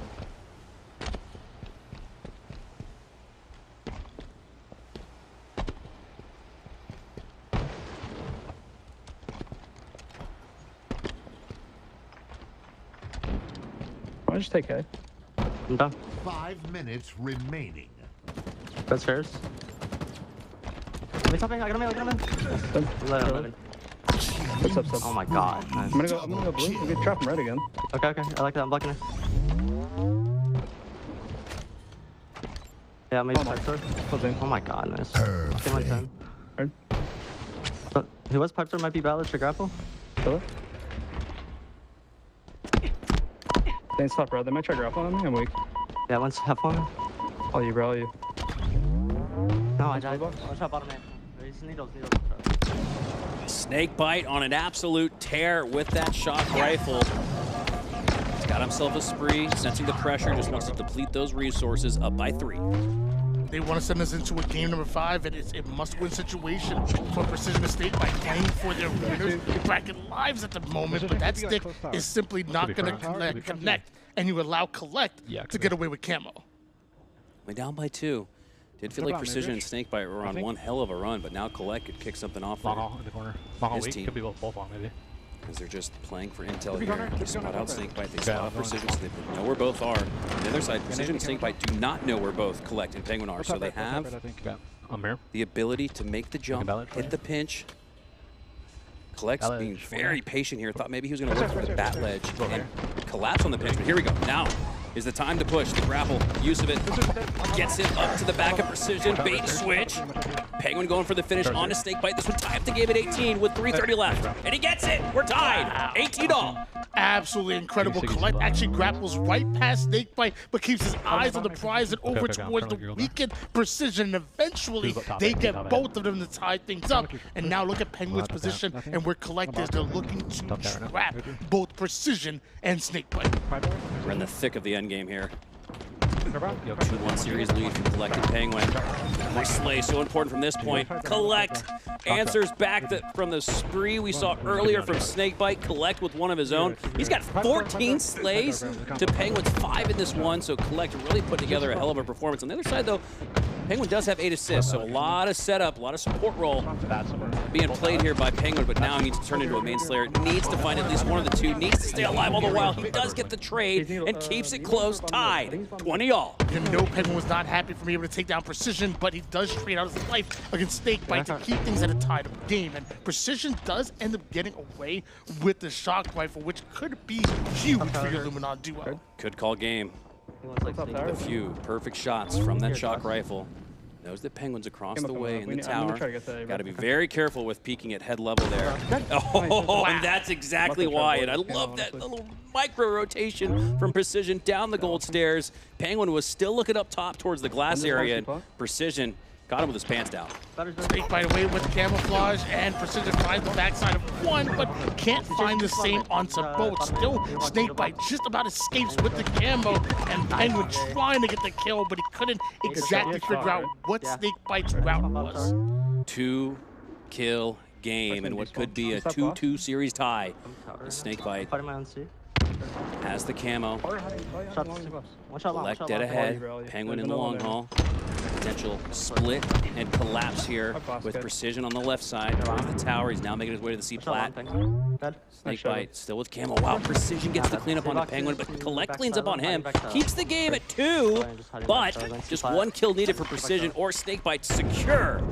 Why don't you just take A? I'm done. 5 minutes remaining. Red stairs. I got him in. 11. Sub. Oh my god. Nice. I'm gonna go blue. We can trap him red again. Okay. I like that. I'm blocking it. Yeah, maybe pipe door. Oh my god, nice. Game like 10. Heard. But he was pipe door, might be valid to grapple. Kill it. Dang, stop, bro. They might try grapple on me. I'm weak. Yeah, one's half one. All you, bro. All you. No, I died. One shot bottom man. He's needles. Snakebite on an absolute tear with that shock rifle. He's got himself a spree, sensing the pressure, just wants to deplete those resources, up by 3. They want to send us into a game number 5, and it's a must-win situation for Precision Estate by playing for their winners. You're bracket lives at the moment, but that stick is simply not going to connect, and you allow Kuhlect to get away with camo. We're down by 2. Did feel like Precision and Snakebite were on one hell of a run, but now Kuhlect could kick something off for in the corner. His team. Could be both long, maybe. Because they're just playing for intel here. They spot out Snakebite, they spot out Precision, so they know where both are. On the other side, Precision and Snakebite do not know where both Kuhlect and Pznguin are, so they have the ability to make the jump, hit the pinch. Kuhlect's being very patient here. Thought maybe he was going to look for the bat ledge and collapse on the pinch, but here we go. Now is the time to push. The grapple, use of it, gets him up to the back of Precision, bait and switch. Pznguin going for the finish onto Snakebite. This would tie up the game at 18 with 3:30 left. And he gets it! We're tied! 18 all. Absolutely incredible. Kuhlect actually grapples right past Snakebite, but keeps his eyes on the prize and over towards the weakened Precision. And eventually, they get both of them to tie things up. And now look at Pznguin's position and where Kuhlect is. They're looking to trap both Precision and Snakebite. We're in the thick of the end game here. 2-1 series lead for Kuhlect and Pznguin. Nice slay, so important from this point. Kuhlect answers back from the spree we saw earlier from Snakebite. Kuhlect with one of his own. He's got 14 slays to Pznguin's 5 in this one, so Kuhlect really put together a hell of a performance. On the other side, though, Pznguin does have 8 assists, so a lot of setup, a lot of support role being played here by Pznguin, but now he needs to turn into a main slayer. Needs to find at least one of the two, needs to stay alive all the while. He does get the trade and keeps it close, tied, 20 all. You know Pznguin was not happy for being able to take down Precision, but he does trade out his life against Snakebite to keep things at a tied game. And Precision does end up getting away with the shock rifle, which could be huge for your Luminon duo. Could call game. A few perfect shots from that shock rifle. Knows that Pznguin's across the way in the tower. Got to be very careful with peeking at head level there. Oh, and that's exactly why. And I love that little micro rotation from Precision down the gold stairs. Pznguin was still looking up top towards the glass area, and Precision got him with his pants down. Snakebite away with camouflage, and Precision finds the backside of one, but can't find the same onto both. Still, Snakebite just about escapes with the camo, and Pznguin trying to get the kill, but he couldn't exactly figure out what Snakebite's route was. 2-kill game, and what could be a 2-2 series tie. Snakebite has the camo. Kuhlect dead ahead. Pznguin in the long haul. Potential split and collapse here with Precision on the left side. Towards the tower. He's now making his way to the C plat. Snakebite still with camo. Wow, Precision gets the cleanup on the Pznguin, but Kuhlect cleans up on him. Keeps the game at 2, but just 1 kill needed for Precision or Snakebite to secure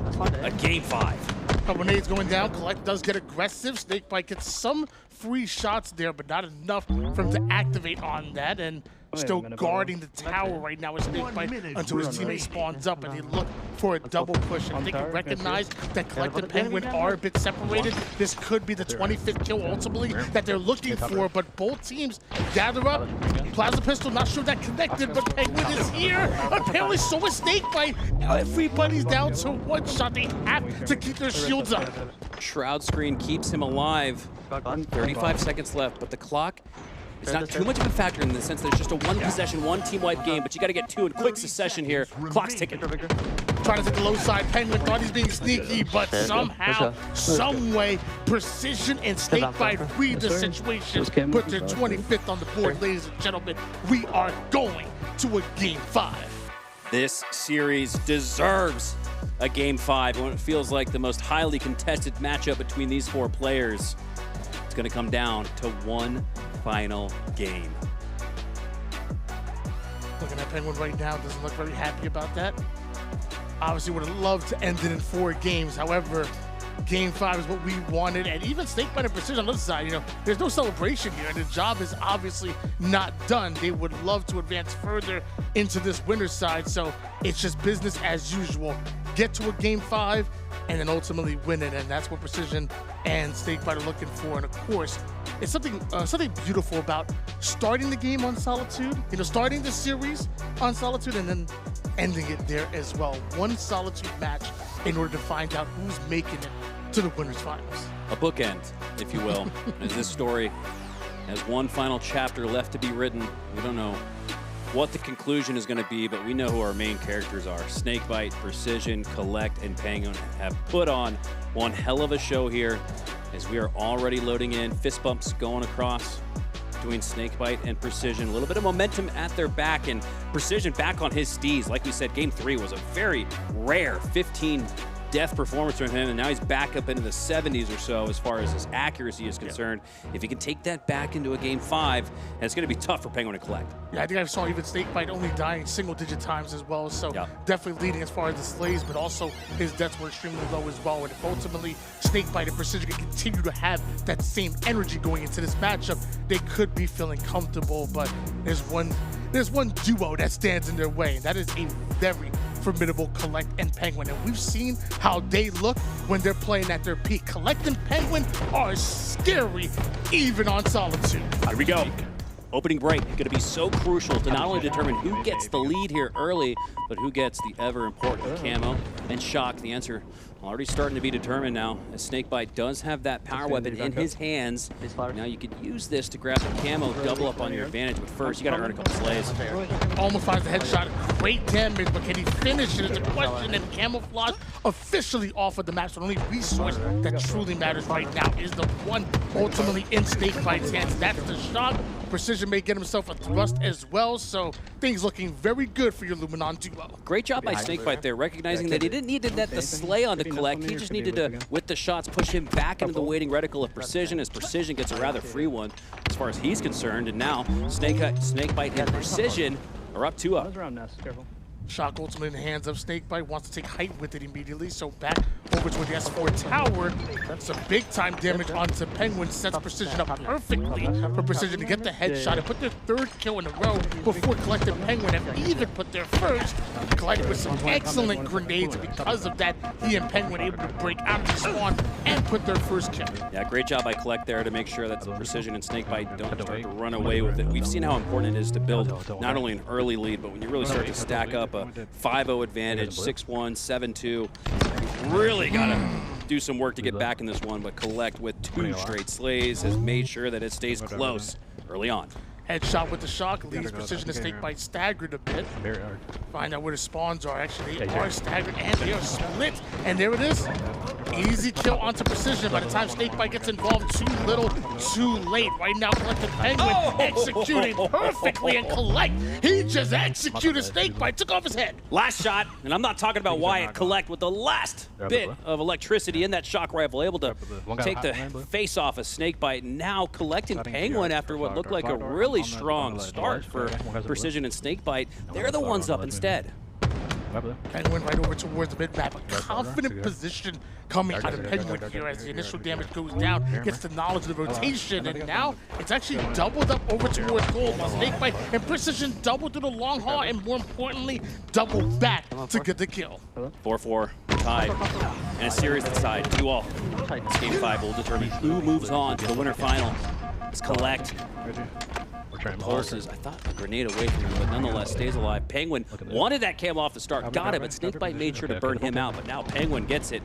a game 5. Couple nades going down. Kuhlect does get aggressive. Snakebite gets some free shots there, but not enough for him to activate on that. And still guarding the tower right now with Snakebite until his teammate spawns up, and they look for a double push. And they can recognize that Kuhlect and Pznguin are a bit separated. This could be the 25th kill ultimately that they're looking for, but both teams gather up. Plasma Pistol, not sure that connected, but Pznguin is here. Apparently so is Snakebite. Everybody's down to 1 shot. They have to keep their shields up. Shroud screen keeps him alive. 35 seconds left, but the clock is not too much of a factor in the sense that it's just a 1 possession, 1 team wipe game, but you got to get 2 in quick succession here. Clock's ticking. Trying to take the low side. Pznguin thought he's being sneaky, but somehow, some way, Precision and Snakebite read the situation, put their 25th on the board. Ladies and gentlemen, we are going to a game 5. This series deserves a game 5 when it feels like the most highly contested matchup between these 4 players. It's going to come down to 1 final game. Looking at Pznguin right now, doesn't look very happy about that. Obviously would have loved to end it in 4 games. However, game 5 is what we wanted, and even Snakebite and Precision on the other side, you know, there's no celebration here, and the job is obviously not done. They would love to advance further into this winner's side, so it's just business as usual. Get to a game 5, and then ultimately win it, and that's what Precision and Snakebite are looking for. And of course, it's something beautiful about starting the game on Solitude, you know, starting the series on Solitude, and then ending it there as well. 1 Solitude match in order to find out who's making it to the winners finals. A bookend, if you will, as this story has 1 final chapter left to be written. We don't know what the conclusion is going to be, but we know who our main characters are. Snakebite, Precision, Kuhlect, and Pznguin have put on one hell of a show here as we are already loading in. Fist bumps going across Pznguin, Snakebite, and Precision. A little bit of momentum at their back, and Precision back on his steez. Like we said, Game 3 was a very rare 15 death performance from him, and now he's back up into the 70s or so as far as his accuracy is concerned. If he can take that back into a Game 5, and it's going to be tough for Pznguin to collect. Yeah, I think I saw even Snakebite only dying single-digit times as well, so definitely leading as far as the slays, but also his deaths were extremely low as well. And if ultimately Snakebite and Precision can continue to have that same energy going into this matchup, they could be feeling comfortable, but there's one duo that stands in their way, and that is a very formidable Kuhlect and Pznguin, and we've seen how they look when they're playing at their peak. Kuhlect and Pznguin are scary, even on Solitude. Here we go. Opening break going to be so crucial to not only determine who gets the lead here early, but who gets the ever-important camo and shock. The answer already starting to be determined now, as Snakebite does have that power weapon in his hands. Now you could use this to grab the camo, double up on your advantage, but first you got to earn a couple slays. Almost finds the headshot, great damage, but can he finish it is the question, and Camouflage officially off of the map, so the only resource that truly matters right now is the one ultimately in Snakebite's hands. That's the shock. Precision may get himself a thrust as well, so things looking very good for your Luminon duo. Great job by Snakebite there, recognizing that he didn't need to net the slay onto Kuhlect. He just needed to, with the shots, push him back into the waiting reticle of Precision, as Precision gets a rather free one as far as he's concerned. And now Snakebite and Precision are up 2-0. Shock ultimately in the hands of Snakebite, wants to take height with it immediately, so back over to the S4 tower. That's some big time damage onto Pznguin, sets Precision up perfectly for Precision to get the headshot and put their third kill in a row before Kuhlect and Pznguin have even put their first. Kuhlect with some excellent grenades, because of that he and Pznguin able to break out of the spawn and put their first kill. Yeah, great job by Kuhlect there to make sure that Precision and Snakebite don't start to run away with it. We've seen how important it is to build not only an early lead, but when you really start to stack up a 5-0 advantage, 6-1, 7-2. You really got to do some work to get back in this one, but Kuhlect with 2 straight slays has made sure that it stays close early on. Headshot with the shock leaves Precision and Snakebite staggered a bit. Find out where the spawns are. Actually, they are staggered and they are split. And there it is. Easy kill onto Precision. By the time Snakebite gets involved, too little, too late. Right now, Kuhlect and Pznguin executing perfectly. And Kuhlect, he just executed Snakebite, took off his head. Last shot, and I'm not talking about Wyatt. Kuhlect with the last bit of electricity in that shock rifle, able to take the face off of Snakebite. Now Kuhlect and Pznguin, after what looked like a really strong start for Precision and Snakebite, they're the ones up instead. Pznguin right over towards the mid-map. A confident position coming out of Pznguin here as the initial damage goes down, gets the knowledge of the rotation, and now it's actually doubled up over towards gold, while Snakebite and Precision double through the long haul, and more importantly, double back to get the kill. 4-4, tied, and a series that's tied 2-all. This Game 5 will determine who moves on to the winner final. It's Kuhlect. Pulses, I thought a grenade away from him, but nonetheless stays alive. Pznguin wanted that cam off the start, got it, but Snakebite made sure to burn him out, but now Pznguin gets it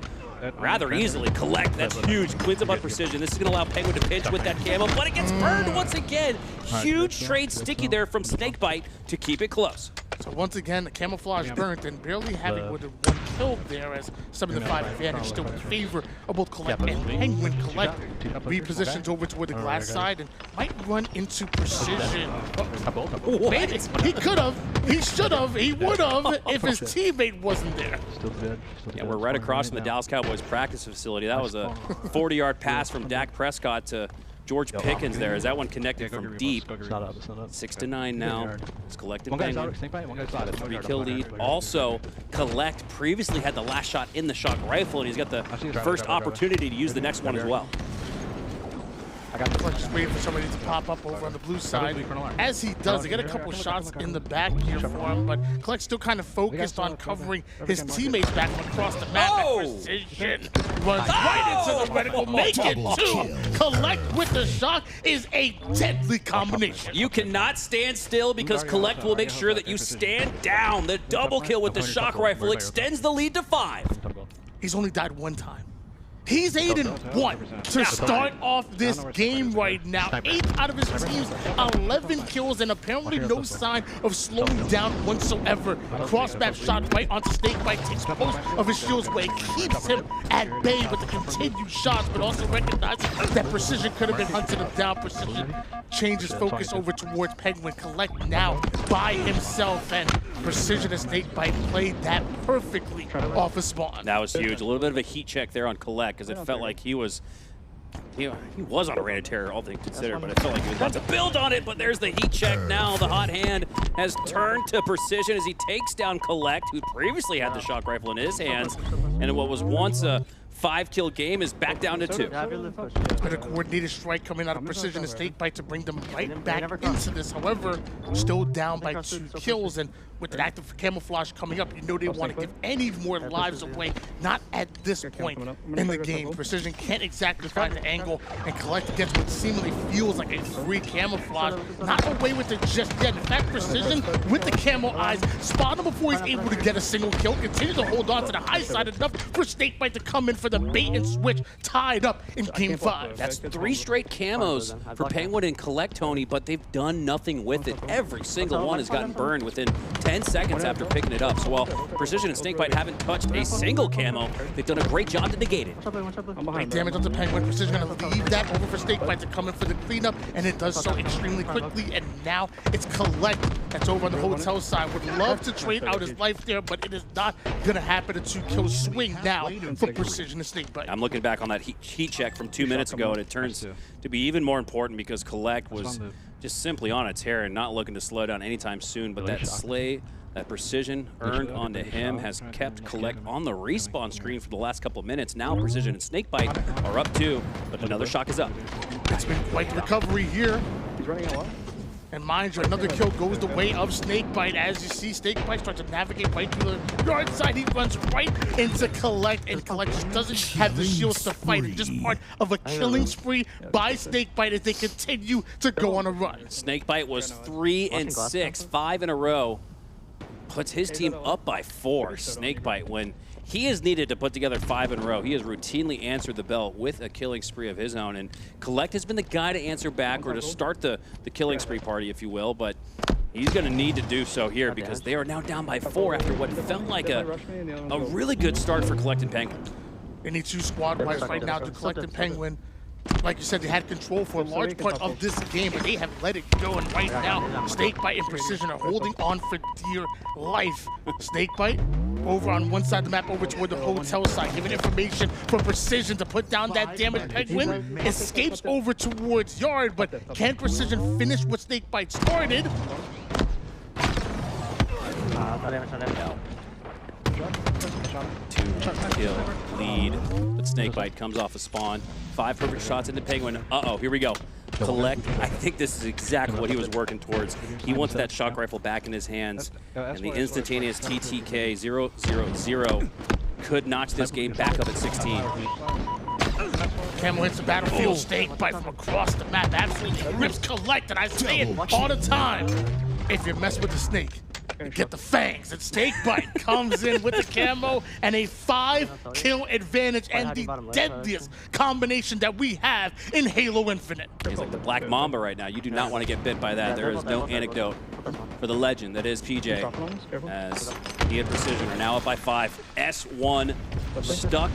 rather easily. Kuhlect, that's huge, cleans up on Precision. This is going to allow Pznguin to pinch with that camo, but it gets burned once again. Huge trade sticky there from Snakebite to keep it close. So once again, the Camouflage burnt and barely having with the one kill there, as 7-5 advantage still in favor of both Kuhlect and Pznguin. Kuhlect repositions over toward the glass side and might run into Precision. Made it. He could have, he should have, he would have if his teammate wasn't there. Yeah, we're right across from the Dallas Cowboys practice facility. That was a 40-yard pass from Dak Prescott to George Pickens there, as that one connected from deep. 6-9 now. It's collected Pznguin. 3-kill lead. Also, Kuhlect previously had the last shot in the shock rifle, and he's got the first opportunity to use the next one as well. Kuhlect just waiting for somebody to pop up over on the blue side. As he does, they get a couple shots in the back here for him, but Kuhlect still kind of focused on covering his teammates back across the map. Precision runs right into the reticle, make it 2. Kuhlect with the shock is a deadly combination. You cannot stand still, because Kuhlect will make sure that you stand down. The double kill with the shock rifle extends the lead to 5. He's only died one time. He's 8-1 to start off this game right now. 8 out of his team's 11 kills, and apparently no sign of slowing down whatsoever. Cross-map shot right onto Snakebite, takes most of his shields away, keeps him at bay with the continued shots, but also recognizing that Precision could have been hunting him down. Precision changes focus over towards Pznguin. Kuhlect now by himself, and Precision and Snakebite played that perfectly off a spawn. That was huge. A little bit of a heat check there on Kuhlect, because it felt like he was on a reign of terror, all things considered, but it felt like he was about to build on it. But there's the heat check now. The hot hand has turned to Precision as he takes down Kuhlect, who previously had the shock rifle in his hands, and what was once a 5-kill game is back down to 2. But a coordinated strike coming out of Precision and Snakebite to bring them right back into this. However, still down by 2 kills, and with an active camouflage coming up, you know they want to give any more lives away. Not at this point in the game. Precision can't exactly find the angle, and Kuhlect gets what seemingly feels like a free camouflage. Not away with it just yet. In fact, Precision with the camo eyes spot him before he's able to get a single kill. Continues to hold on to the high side enough for Snakebite to come in for the bait and switch, tied up in game 5. That's 3 straight camos for Pznguin and Kuhlect, Tony, but they've done nothing with it. Every single one has gotten burned within 10 seconds after picking it up. So while Precision and Snakebite haven't touched a single camo, they've done a great job to negate it. Great damage onto Pznguin. Precision going to leave that over for Snakebite to come in for the cleanup, and it does so extremely quickly. And now it's Kuhlect that's over on the hotel side. Would love to trade out his life there, but it is not going to happen. A 2-kill swing now for Precision and Snakebite. I'm looking back on that heat check from 2 minutes ago, and it turns to be even more important because Kuhlect was just simply on a tear and not looking to slow down anytime soon. But that slay, that Precision earned onto him has kept Kuhlect on the respawn screen for the last couple of minutes. Now Precision and Snakebite are up 2, but another shock is up. It's been quite the recovery here. He's running a lot. And mind you, another kill goes the way of Snakebite. As you see, Snakebite starts to navigate right to the yard side. He runs right into Kuhlect, and Kuhlect just doesn't have the shields to fight. It's just part of a killing spree by Snakebite as they continue to go on a run. Snakebite was 3 and 6, 5 in a row. Puts his team up by 4. Snakebite, when he is needed to put together 5 in a row, he has routinely answered the bell with a killing spree of his own. And Kuhlect has been the guy to answer back, or to start the killing spree party, if you will. But he's going to need to do so here because they are now down by 4 after what felt like a really good start for Kuhlect and Pznguin. They need 2 squad wipes right now to Kuhlect and Pznguin. Like you said, they had control for a large part of this game, but they have let it go. And right now, Snakebite and Precision are holding on for dear life. Snakebite over on one side of the map, over toward the hotel side, giving information for Precision to put down that damage. Pznguin escapes over towards yard, but can Precision finish what Snakebite started? 2-kill lead, but Snakebite comes off a spawn. 5 perfect shots into Pznguin. Uh-oh, here we go. Kuhlect, I think this is exactly what he was working towards. He wants that shock rifle back in his hands, and the instantaneous TTK 0-0-0 could notch this game back up at 16. Camel hits the battlefield. Snakebite from across the map absolutely rips Kuhlect, and I say it all the time. If you mess with the snake, you get the fangs. And Snakebite comes in with the camo and a 5-kill advantage, and the deadliest combination that we have in Halo Infinite. He's like the Black Mamba right now. You do not want to get bit by that. There is no anecdote for the legend that is PJ, as he and Precision are now up by 5. S1 stuck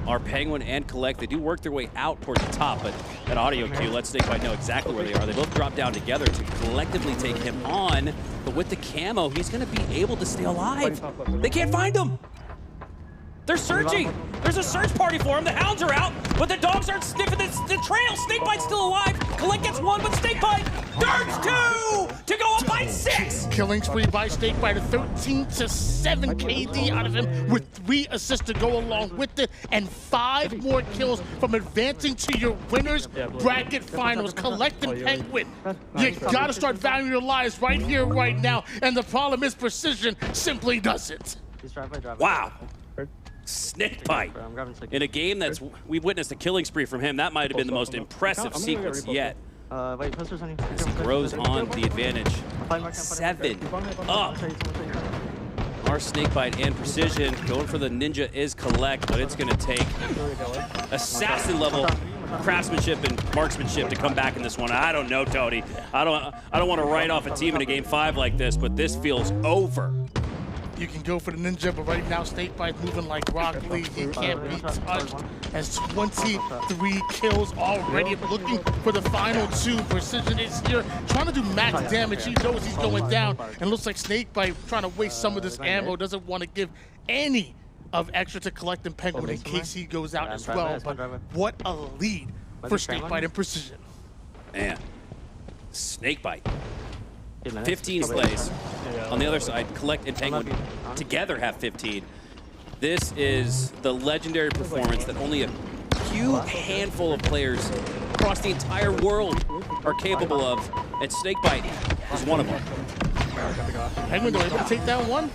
are Pznguin and Kuhlect. They do work their way out towards the top, but that audio cue lets Snakebite know exactly where they are. They both drop down together to collectively take him on, but with the camo, he's going to be able to stay alive. They can't find him. They're searching. There's a search party for him. The hounds are out, but the dogs aren't sniffing the trail. Snakebite's still alive. Kuhlect gets 1, but Snakebite turns 2 to go up by 6. Killing spree by Snakebite, a 13-7 KD out of him with 3 assists to go along with it, and 5 more kills from advancing to your winners bracket finals. Kuhlect and Pznguin, you gotta start valuing your lives right here, right now, and the problem is Precision simply doesn't. Wow. Snakebite in a game that's we've witnessed a killing spree from him. That might have been the most impressive sequence yet. As he grows on the advantage. 7 up. are Snakebite and Precision. Going for the ninja is Kuhlect, but it's going to take assassin level craftsmanship and marksmanship to come back in this one. I don't know, Tony. I don't want to write off a team in a game 5 like this, but this feels over. You can go for the ninja, but right now Snakebite moving like Rock Lee. He can't be touched. Has 23 kills already. Looking for the final 2. Precision is here, trying to do max damage. He knows he's going down, and looks like Snakebite trying to waste some of this ammo. Doesn't want to give any of extra to Kuhlect and Pznguin in case he goes out as well. But what a lead for Snakebite and Precision. Man, Snakebite. 15 slays. On the other side, Kuhlect and Pznguin together have 15. This is the legendary performance that only a few handful of players across the entire world are capable of, and Snakebite is one of them. Pznguin though able to take down one.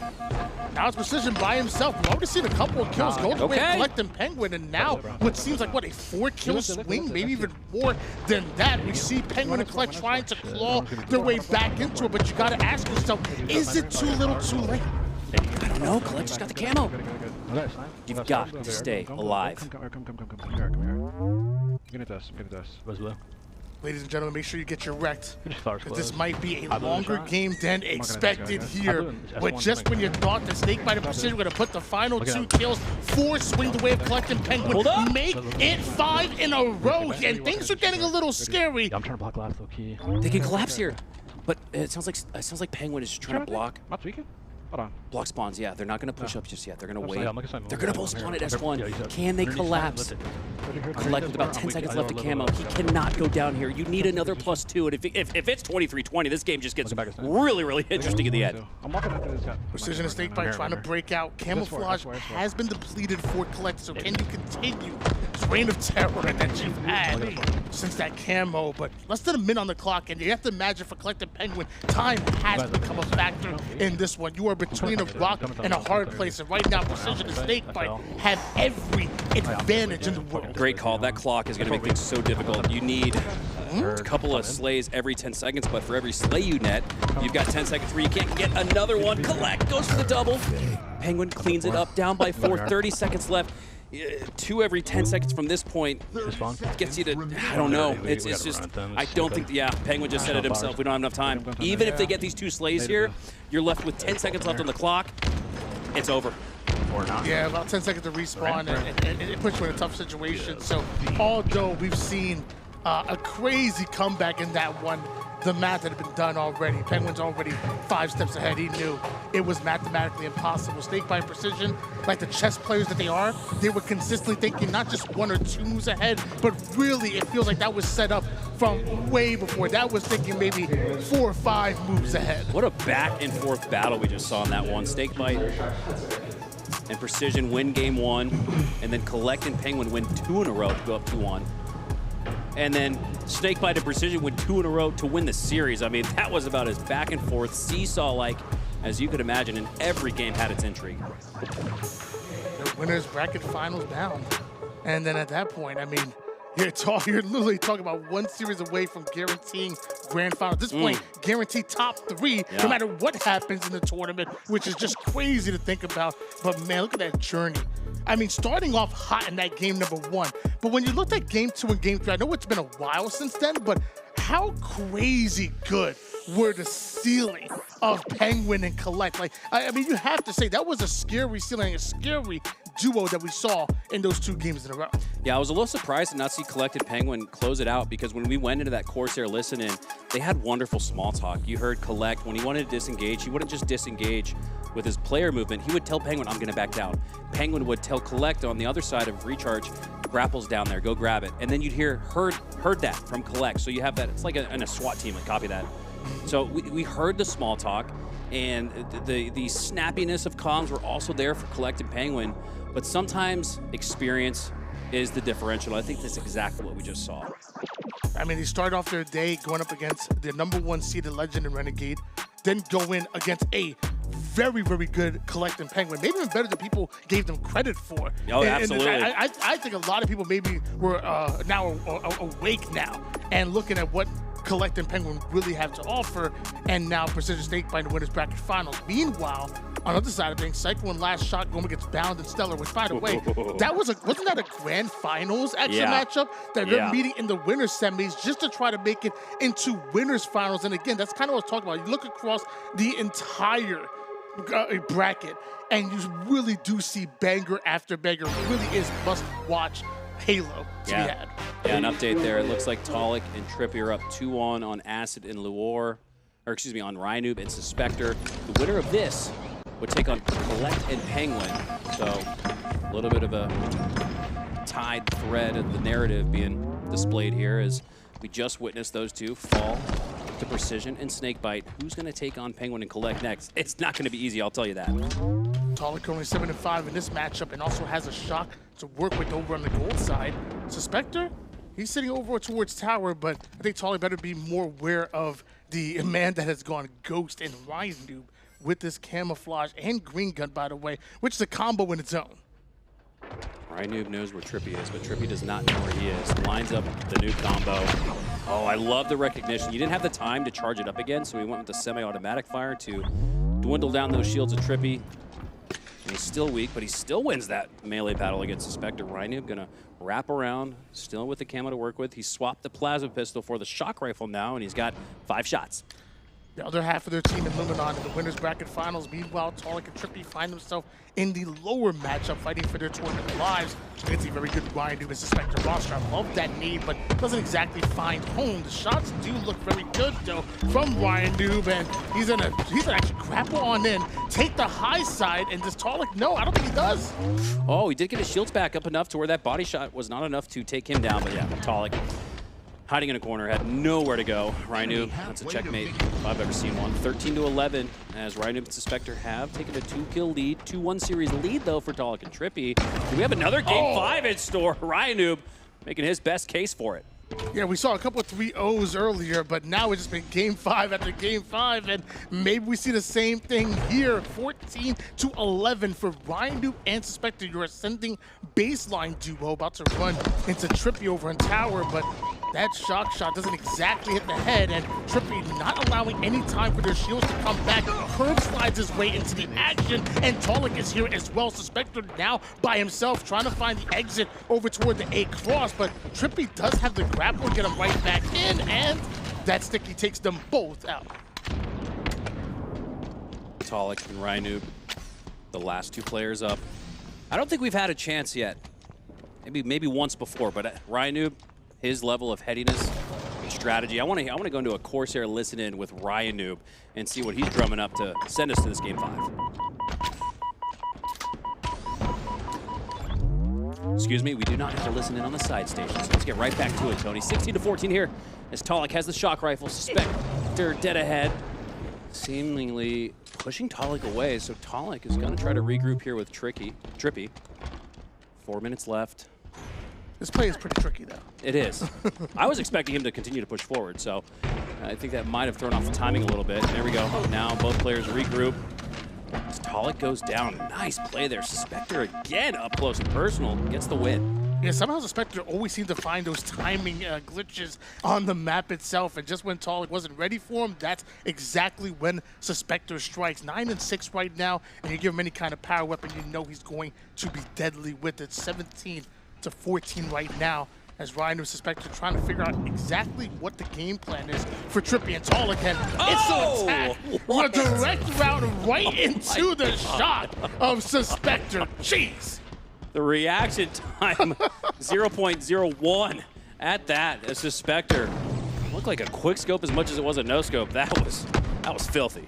Now it's Precision by himself. We've already seen a couple of kills go the way of Kuhlect and Pznguin, and now what seems like, what, a 4-kill swing, maybe even more than that. We see Pznguin and Kuhlect trying to claw their way back into it, but you gotta ask yourself, is it too little too late? I don't know, Kuhlect just got the camo. You've got to stay alive. Come here. Get at us, get at us. Where's Blue? Ladies and gentlemen, make sure you get your Rekt. This might be a longer game than expected here. But just when you thought that Snakebite and Precision were going to put the final 2 kills, 4 swing the way of Kuhlect and Pznguin, make it 5 in a row, and things are getting a little scary. I'm trying to block last low key. They can collapse here, but it sounds like Pznguin is just trying to block. Block spawns, yeah. They're not going to push up just yet. They're going to wait. They're going to post spawn at S1. Can they collapse? Kuhlect with about 10 seconds left of camo. He cannot go down here. You need another +2, and if it's 23-20, this game just gets really, really interesting in the end. Precision and Snakebite trying to break out. Camouflage has been depleted for Kuhlect, so can you continue this reign of terror that you've had since that camo? But less than a minute on the clock, and you have to imagine for Kuhlect and Pznguin, time has become a factor in this one. You are between a rock and a hard place, and right now Precision and Snakebite have every advantage in the world. Great call. That clock is going to make things so difficult. You need a couple of slays every 10 seconds, but for every slay you net, you've got 10 seconds where you can't get another one. Kuhlect goes for the double. Pznguin cleans it up, down by 4, 30 seconds left. 2 every 10 seconds from this point gets you to, I don't know. It's just, I don't think, Pznguin just said it himself. We don't have enough time. Even if they get these 2 slays here, you're left with 10 seconds left on the clock. It's over. Yeah, about 10 seconds to respawn, and it puts you in a tough situation. So, although we've seen a crazy comeback in that one, the math had been done already. Pznguin's already 5 steps ahead. He knew it was mathematically impossible. Snakebite Precision, like the chess players that they are, they were consistently thinking not just 1 or 2 moves ahead, but really it feels like that was set up from way before. That was thinking maybe 4 or 5 moves ahead. What a back and forth battle we just saw in that one. Snakebite and Precision win game 1, and then Kuhlect and Pznguin win 2 in a row to go up 2-1. And then Snakebite and Precision win 2 in a row to win the series. I mean, that was about as back and forth, seesaw-like as you could imagine, and every game had its intrigue. The winner's bracket finals down. And then at that point, I mean, you're literally talking about 1 series away from guaranteeing grand final. At this point, guarantee top 3, no matter what happens in the tournament, which is just crazy to think about. But man, look at that journey. I mean, starting off hot in that game number 1, but when you looked at game 2 and game 3, I know it's been a while since then, but how crazy good were the ceiling of Pznguin and Kuhlect? Like, I mean, you have to say that was a scary ceiling, a scary duo that we saw in those 2 games in a row. Yeah, I was a little surprised to not see Kuhlect and Pznguin close it out, because when we went into that Corsair listen-in, they had wonderful small talk. You heard Kuhlect, when he wanted to disengage, he wouldn't just disengage with his player movement. He would tell Pznguin, I'm going to back down. Pznguin would tell Kuhlect on the other side of recharge, grapples down there, go grab it. And then you'd heard that from Kuhlect. So you have that, it's like in a SWAT team, like copy that. So we heard the small talk, and the snappiness of comms were also there for Kuhlect and Pznguin. But sometimes experience is the differential. I think that's exactly what we just saw. I mean, they started off their day going up against the #1 seeded Legend and Renegade, then go in against a very, very good Kuhlect and Pznguin. Maybe even better than people gave them credit for. Oh, absolutely. And I think a lot of people maybe were now awake now and looking at what Kuhlect and Pznguin really have to offer, and now Precision Snakebite in the winners bracket finals. Meanwhile, on the other side of things, CyKul and LastShot going against Bound and StelluR, which, by the way, that was wasn't that a grand finals action matchup that they're meeting in the winners semis just to try to make it into winners finals? And again, that's kind of what I was talking about. You look across the entire bracket, and you really do see banger after banger. It really is must-watch Halo to be had. Yeah, an update there. It looks like Taulek and Trippy are up 2-1 on Acid and Leuor, or excuse me, on RyaNoob and Svspector. The winner of this would take on Kuhlect and Pznguin. So a little bit of a tied thread of the narrative being displayed here as we just witnessed those two fall to Precision and Snakebite. Who's going to take on Pznguin and Kuhlect next? It's not going to be easy, I'll tell you that. Taulek only 7-5 in this matchup and also has a shock to work with over on the gold side. Svspector, he's sitting over towards tower, but I think Taulek better be more aware of the man that has gone ghost in RyaNoob with this camouflage and green gun, by the way, which is a combo in its own. RyaNoob knows where Trippy is, but Trippy does not know where he is. Lines up the new combo. Oh, I love the recognition. You didn't have the time to charge it up again, so he went with the semi-automatic fire to dwindle down those shields of Trippy. And he's still weak, but he still wins that melee battle against Svspector. RyaNoob gonna wrap around, still with the camo to work with. He swapped the plasma pistol for the shock rifle now, and he's got 5 shots. The other half of their team in Luminon in the winners bracket finals. Meanwhile, Taulek and Trippy find themselves in the lower matchup, fighting for their tournament lives against a very good RyaNoob and Svspector roster. I love that need, but doesn't exactly find home. The shots do look very good though from RyaNoob, and he's gonna actually grapple on in, take the high side, and does Taulek? No, I don't think he does. Oh, he did get his shields back up enough to where that body shot was not enough to take him down, but yeah, Taulek hiding in a corner, had nowhere to go. RyaNoob, that's a checkmate if I've ever seen one. 13-11, as RyaNoob and Svspector have taken a 2-kill lead. 2-1 series lead, though, for Taulek and Trippy. Do we have another Game 5 in store? RyaNoob making his best case for it. Yeah, we saw a couple of 3-0s earlier, but now it's just been Game 5 after Game 5, and maybe we see the same thing here. 14-11 for RyaNoob and Svspector, your ascending baseline duo, about to run into Trippy over in tower, but that shock shot doesn't exactly hit the head, and Trippy not allowing any time for their shields to come back. Curve slides his way into the action, and Taulek is here as well. Svspector now by himself trying to find the exit over toward the A cross, but Trippy does have the grapple to get him right back in, and that sticky takes them both out. Taulek and RyaNoob, the last 2 players up. I don't think we've had a chance yet. Maybe once before, but RyaNoob, his level of headiness and strategy. I want to go into a Corsair listen-in with RyaNoob and see what he's drumming up to send us to this Game 5. Excuse me, we do not have to listen in on the side station, so let's get right back to it, Tony. 16-14 here as Taulek has the shock rifle. Svspector dead ahead, seemingly pushing Taulek away, so Taulek is going to try to regroup here with Trippy. 4 minutes left. This play is pretty tricky, though. It is. I was expecting him to continue to push forward, so I think that might have thrown off the timing a little bit. There we go. Now both players regroup. As Taulek goes down. Nice play there. Svspector again up close and personal. Gets the win. Yeah, somehow Svspector always seemed to find those timing glitches on the map itself, and just when Taulek wasn't ready for him, that's exactly when Svspector strikes. 9-6 right now, and you give him any kind of power weapon, you know he's going to be deadly with it. 17-14 right now, as RyaNoob and Svspector trying to figure out exactly what the game plan is for Trippy and Taulek, and it's an attack. A direct route right into the shot of Svspector. Jeez. The reaction time, 0.01 at that. As Svspector looked like a quick scope as much as it was a no scope. That was filthy.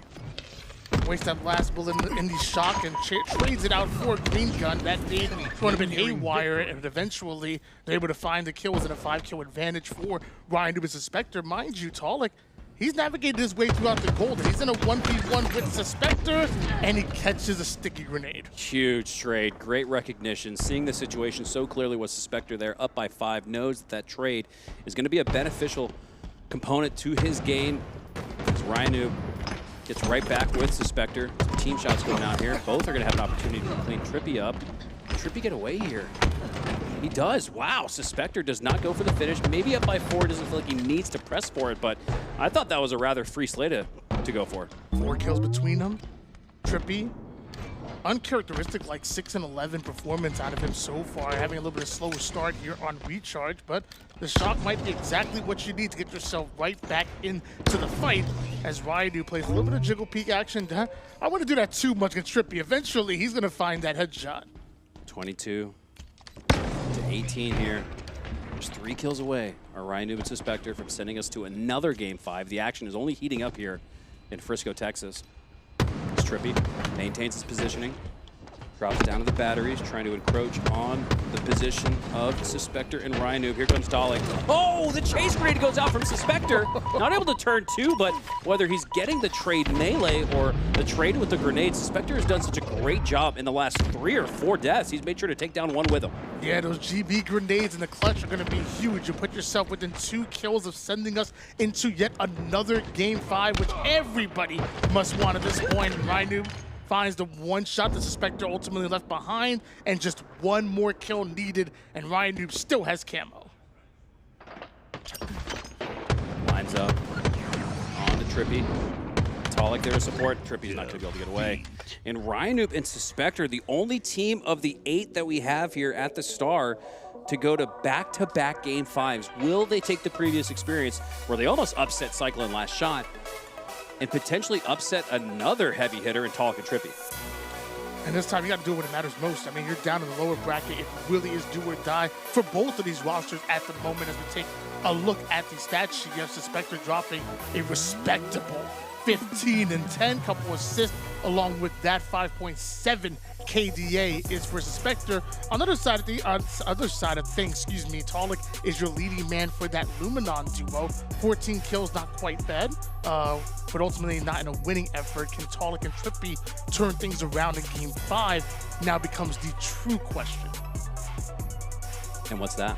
Waste that last bullet in the shock and trades it out for a green gun. That did would have been haywire, and eventually they're able to find the kill. Was in a 5-kill advantage for RyaNoob and Svspector. Mind you, Taulek, he's navigated his way throughout the gold. He's in a 1v1 with Svspector, and he catches a sticky grenade. Huge trade, great recognition. Seeing the situation so clearly with Svspector there, up by 5, knows that trade is going to be a beneficial component to his game. As RyaNoob gets right back with Svspector. Some team shots going out here. Both are going to have an opportunity to clean Trippy up. Can Trippy get away here? He does. Wow, Svspector does not go for the finish. Maybe up by 4, doesn't feel like he needs to press for it, but I thought that was a rather free slay to go for. 4 kills between them. Trippy, uncharacteristic like 6 and 11 performance out of him so far, having a little bit of slower start here on recharge, but the shock might be exactly what you need to get yourself right back into the fight as RyaNoob plays a little bit of jiggle peek action. I want to do that too much against Trippy. Eventually, he's going to find that headshot. 22 to 18 here. Just 3 kills away are RyaNoob and Svspector from sending us to another Game 5. The action is only heating up here in Frisco, Texas. It's Trippy, maintains his positioning, drops down to the batteries, trying to encroach on the position of Svspector and RyaNoob. Here comes Taulek. Oh, the chase grenade goes out from Svspector. Not able to turn 2, but whether he's getting the trade melee or the trade with the grenade, Svspector has done such a great job in the last 3 or 4 deaths. He's made sure to take down 1 with him. Yeah, those GB grenades in the clutch are going to be huge. You put yourself within 2 kills of sending us into yet another Game 5, which everybody must want at this point. RyaNoob finds the 1 shot that Svspector ultimately left behind, and just 1 more kill needed, and RyaNoob still has camo. Lines up on the Trippy. Taulek there to support. Trippy's not going to be able to get away. And RyaNoob and Svspector, the only team of the 8 that we have here at the Star to go to back-to-back Game 5s. Will they take the previous experience where they almost upset CyKul and LastShot and potentially upset another heavy hitter in Taulek and Trippy? And this time, you got to do it when it matters most. I mean, you're down in the lower bracket. It really is do or die for both of these rosters at the moment as we take a look at the stat sheet. You have Svspector dropping a respectable 15 and 10, couple assists, along with that 5.7 KDA is for Svspector. On the other side of things, Taulek is your leading man for that Luminon duo. 14 kills, not quite bad, but ultimately not in a winning effort. Can Taulek and Trippy turn things around in Game 5? Now becomes the true question. And what's that?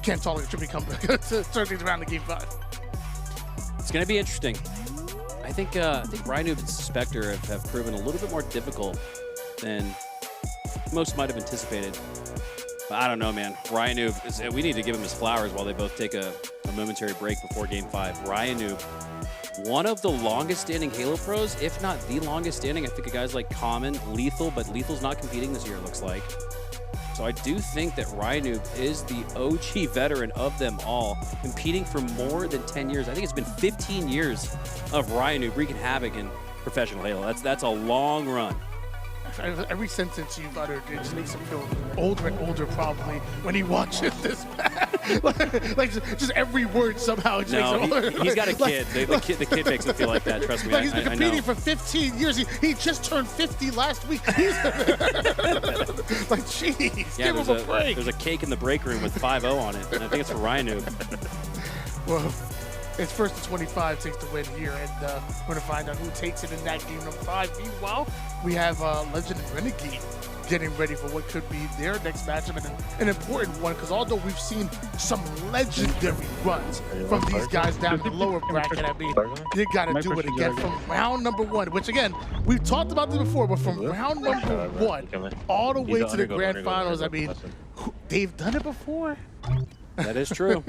Can Taulek and Trippy come to turn things around in Game 5? It's going to be interesting. I think RyaNoob and Svspector have proven a little bit more difficult than most might have anticipated. But I don't know, man. RyaNoob, we need to give him his flowers while they both take a momentary break before Game 5. RyaNoob, one of the longest standing Halo pros, if not the longest standing. I think of guys like Common, Lethal, but Lethal's not competing this year, it looks like. So I do think that RyaNoob is the OG veteran of them all, competing for more than 10 years. I think it's been 15 years of RyaNoob wreaking havoc in professional Halo. That's a long run. Every sentence you've uttered, it just makes him feel older and older probably when he watches this back. like just every word somehow just makes him older. He's got a kid. The kid makes him feel like that, trust me. Like he's been competing for 15 years. He just turned 50 last week. He's like, jeez, yeah, give him a break. There's a cake in the break room with 5-0 on it, and I think it's for RyaNoob. Well, it's first to 25 takes the win here, and we're going to find out who takes it in that game number 5. Meanwhile, we have Legend and Renegade getting ready for what could be their next matchup, and an important one, because although we've seen some legendary runs from these guys down in the lower bracket, I mean, you got to do it again from round number 1, which again, we've talked about this before, but from round number 1 all the way to the grand finals, I mean, they've done it before. That is true.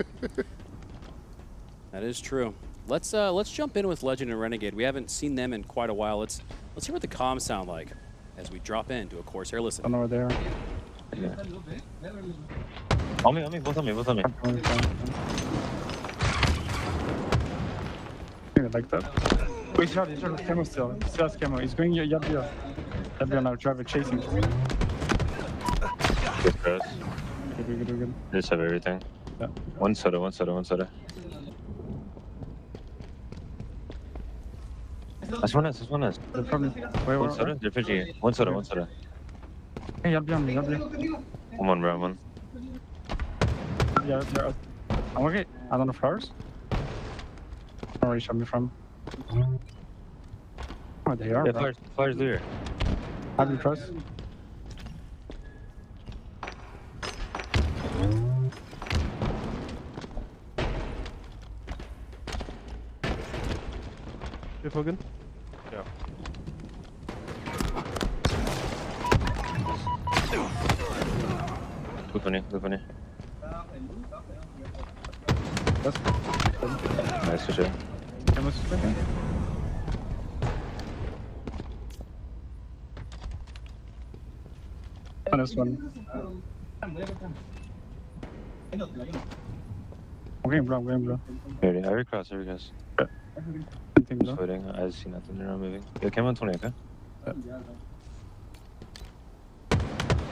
That is true. Let's jump in with Legend and Renegade. We haven't seen them in quite a while. Let's hear what the comms sound like as we drop into a Corsair listen. I don't know where they are. Yeah. On me, both on me. Like that. Wait, he's shot camo still. He still has camo. He's going Yabia. Yabia now, driver chasing. Good press. Good. They just have everything. Yeah. One soda. That's one is. They're probably... Wait, one soda? They're fishing it. One soda. Hey, Yabia. Come on, bro, man. Yeah. I'm okay. I don't know flowers. I don't know where he shot me from. Oh, they are, yeah, bro. Flowers Leuor. Have you press? You Hogan? Yeah. Look funny. That's Nice for sure. Minus one. Okay, bro, I'm going, bro. Ready? Every cross. Anything, Just bro? waiting. I see nothing. They're not moving. Yeah, came on 20, okay?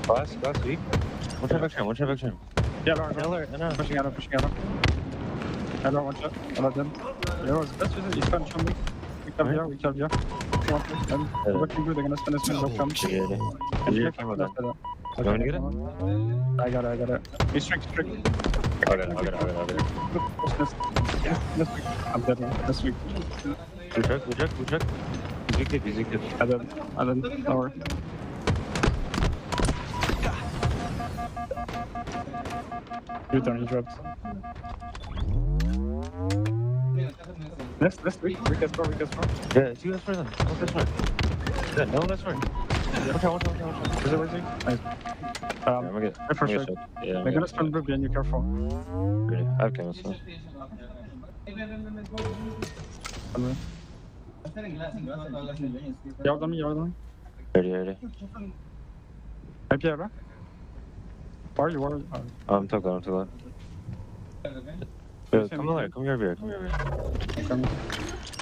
Glass weak. One trap extreme. Yeah, Leuor, LR, pushing out. LVT, one shot. LVT dead. Leuor is best with it. He's trying to show me. We have here. Working good. They're gonna spin a swing. They'll come. Yeah. Camera down. You want me to get it? I got it. He's trick. I'll get it. I'm dead now. This week. Blue check. Easy kid. I did. Leuor. U-turn, he dropped. Left, weak as bro. Yeah, two left front. One left front. Yeah, no left front. Watch out. Where's he? Nice. I'm gonna get for sure. Yeah, They're gonna stun Ruby and you careful. Ready? I have cameras, so. Yard on me. Ready. Hey, Pierre. Where are you? I'm too low. Yeah, come here, beer.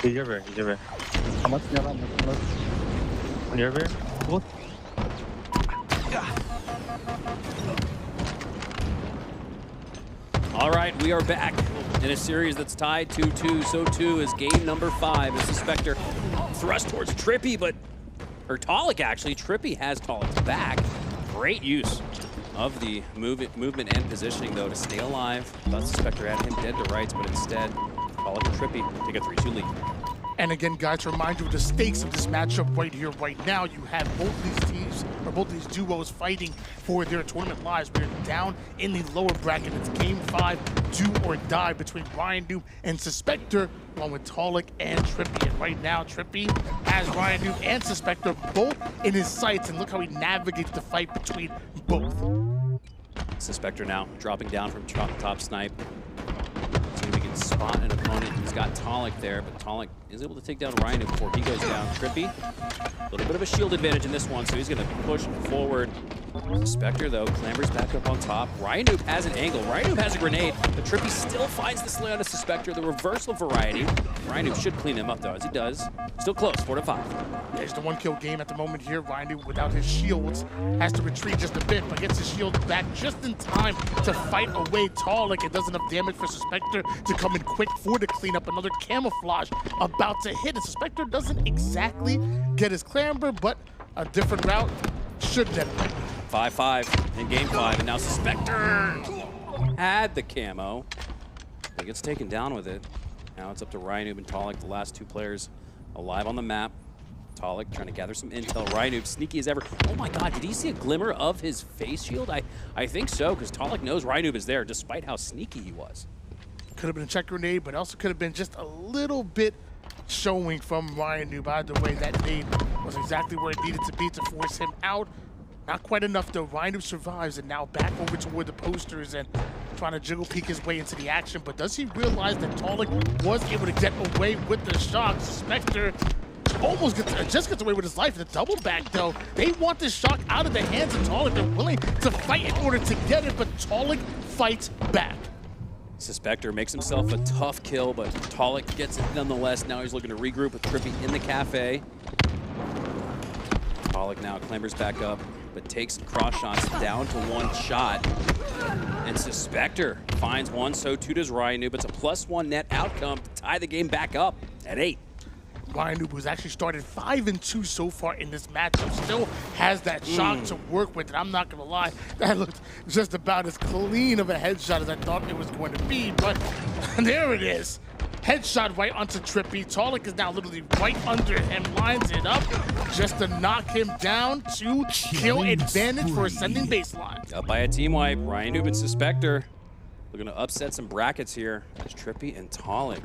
He's your bear. How much? On your bear? Cool. All right, we are back in a series that's tied 2-2. So too is game number 5 as Svspector thrust towards Trippy, or Taulek actually. Trippy has Taulek's back. Great use of the movement and positioning though to stay alive. Thought Svspector had him dead to rights, but instead Taulek and Trippy take a 3-2 lead. And again, guys, to remind you of the stakes of this matchup right here, right now. You have both these teams, or both these duos fighting for their tournament lives. We're down in the lower bracket. It's game 5, do or die between RyaNoob and Svspector, along with Taulek and Trippy. And right now, Trippy has RyaNoob and Svspector both in his sights, and look how he navigates the fight between both. Svspector now dropping down from top snipe. See if he can spot an opponent. He's got Taulek there, but Taulek is able to take down RyaNoob before he goes down. Trippy, a little bit of a shield advantage in this one, so he's going to push forward. Svspector, though, clambers back up on top. RyaNoob has an angle. RyaNoob has a grenade, but Trippy still finds the slay on Svspector. The reversal variety. RyaNoob should clean him up, though, as he does. Still close, 4-5. Yeah, it's the 1-kill game at the moment here. RyaNoob, without his shields, has to retreat just a bit, but gets his shield back just in time to fight away Taulek. It does enough damage for Svspector to come in quick for the cleanup. Another camouflage about to hit. And Svspector doesn't exactly get his clamber, but a different route should generate. 5-5 in game 5, and now Svspector had the camo. He gets taken down with it. Now it's up to RyaNoob and Taulek, the last two players alive on the map. Taulek trying to gather some intel. RyaNoob sneaky as ever. Oh my god, did he see a glimmer of his face shield? I think so, because Taulek knows RyaNoob is there, despite how sneaky he was. Could have been a check grenade, but also could have been just a little bit showing from RyaNoob. Either way, that nade was exactly where it needed to be to force him out. Not quite enough though. RyaNoob survives and now back over toward the posters and trying to jiggle peek his way into the action. But does he realize that Taulek was able to get away with the shock? Svspector almost gets away with his life. The double back though, they want this shock out of the hands of Taulek. They're willing to fight in order to get it, but Taulek fights back. Svspector makes himself a tough kill, but Taulek gets it nonetheless. Now he's looking to regroup with Trippy in the cafe. Taulek now clambers back up, but takes cross shots down to 1 shot. And Svspector finds one, so too does RyaNoob. It's a +1 net outcome to tie the game back up at 8. RyaNoob, who's actually started 5-2 so far in this matchup, still has that shock to work with. And I'm not gonna lie, that looked just about as clean of a headshot as I thought it was going to be. But there it is. Headshot right onto Trippy. Taulek is now literally right under him, lines it up just to knock him down. 2-kill advantage for ascending baseline. Up by a team wipe. RyaNoob and Svspector looking to upset some brackets here as Trippy and Taulek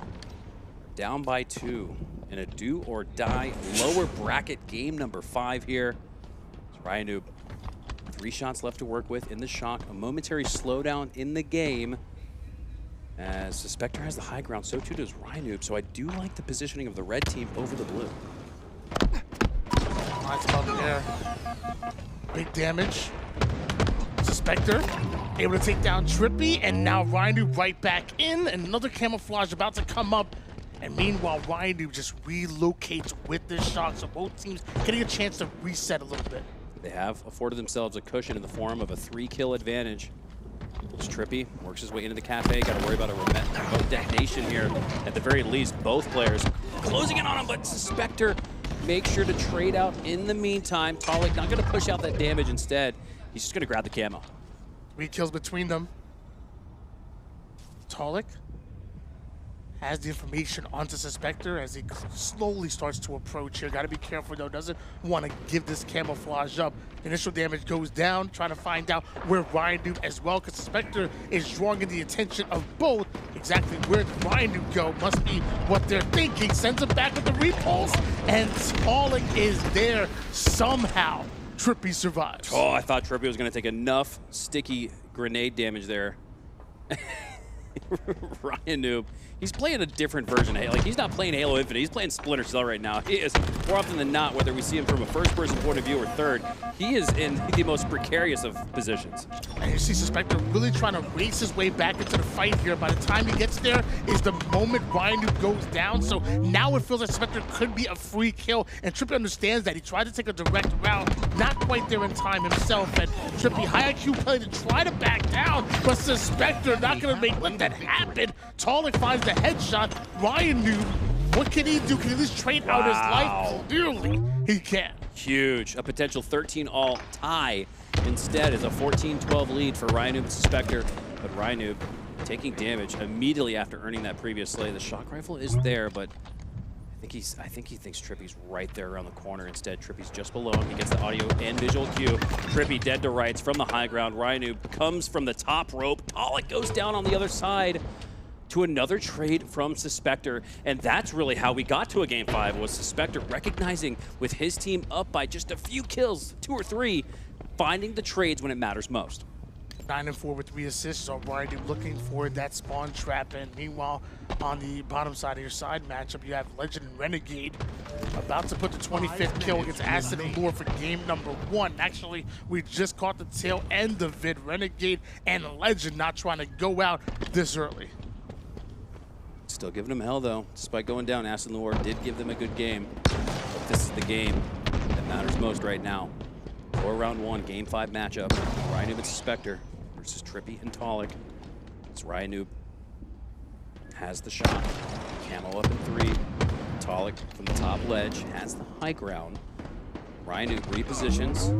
down by 2 in a do or die lower bracket game number 5 here. RyaNoob 3 shots left to work with in the shock. A momentary slowdown in the game. As Svspector has the high ground, so too does RyaNoob. So I do like the positioning of the red team over the blue. Nice up there. Big damage. Svspector able to take down Trippy, and now RyaNoob right back in. Another camouflage about to come up. And meanwhile, RyaNoob just relocates with this shot, so both teams getting a chance to reset a little bit. They have afforded themselves a cushion in the form of a 3-kill advantage. As Trippy works his way into the cafe, got to worry about a remote detonation here. At the very least, both players closing in on him, but Svspector makes sure to trade out in the meantime. Taulek not going to push out that damage instead. He's just going to grab the camo. 3 kills between them. Taulek has the information onto Svspector as he slowly starts to approach here. Got to be careful though, doesn't want to give this camouflage up. Initial damage goes down, trying to find out where RyaNoob as well, because Svspector is drawing in the attention of both. Exactly where did RyaNoob go must be what they're thinking. Sends him back with the repulse, and Taulek is there somehow. Trippy survives. Oh, I thought Trippy was going to take enough sticky grenade damage there. RyaNoob, he's playing a different version of Halo. Like, he's not playing Halo Infinite, he's playing Splinter Cell right now. He is, more often than not, whether we see him from a first-person point of view or third, he is in the most precarious of positions. And you see Svspector really trying to race his way back into the fight here. By the time he gets there is the moment RyaNoob goes down, so now it feels like Svspector could be a free kill, and Trippy understands that. He tried to take a direct route, not quite there in time himself, and Trippy, high IQ play to try to back down, but Svspector not going to let that happen. Taulek finds the headshot. RyaNoob, what can he do? Can he at least trade out his life? Clearly, he can. Huge. A potential 13-all tie instead is a 14-12 lead for RyaNoob and Svspector. But RyaNoob taking damage immediately after earning that previous slay. The shock rifle is there, but I think he thinks Trippy's right there around the corner. Instead, Trippy's just below him. He gets the audio and visual cue. Trippy dead to rights from the high ground. RyaNoob comes from the top rope. Taulek goes down on the other side to another trade from Svspector. And that's really how we got to a game 5, was Svspector recognizing with his team up by just a few kills, 2 or 3, finding the trades when it matters most. 9-4 with 3 assists. So RyaNoob looking for that spawn trap. And meanwhile, on the bottom side of your side matchup, you have Legend and Renegade about to put the 25th kill against Acid and Leuor for game number 1. Actually, we just caught the tail end of it. Renegade and Legend not trying to go out this early. Still giving them hell though. Despite going down, Acid and Leuor did give them a good game. But this is the game that matters most right now. For round 1, game 5 matchup. RyaNoob and Svspector versus Trippy and Taulek. As RyaNoob has the shot. Camo up in 3. Taulek from the top ledge has the high ground. RyaNoob repositions.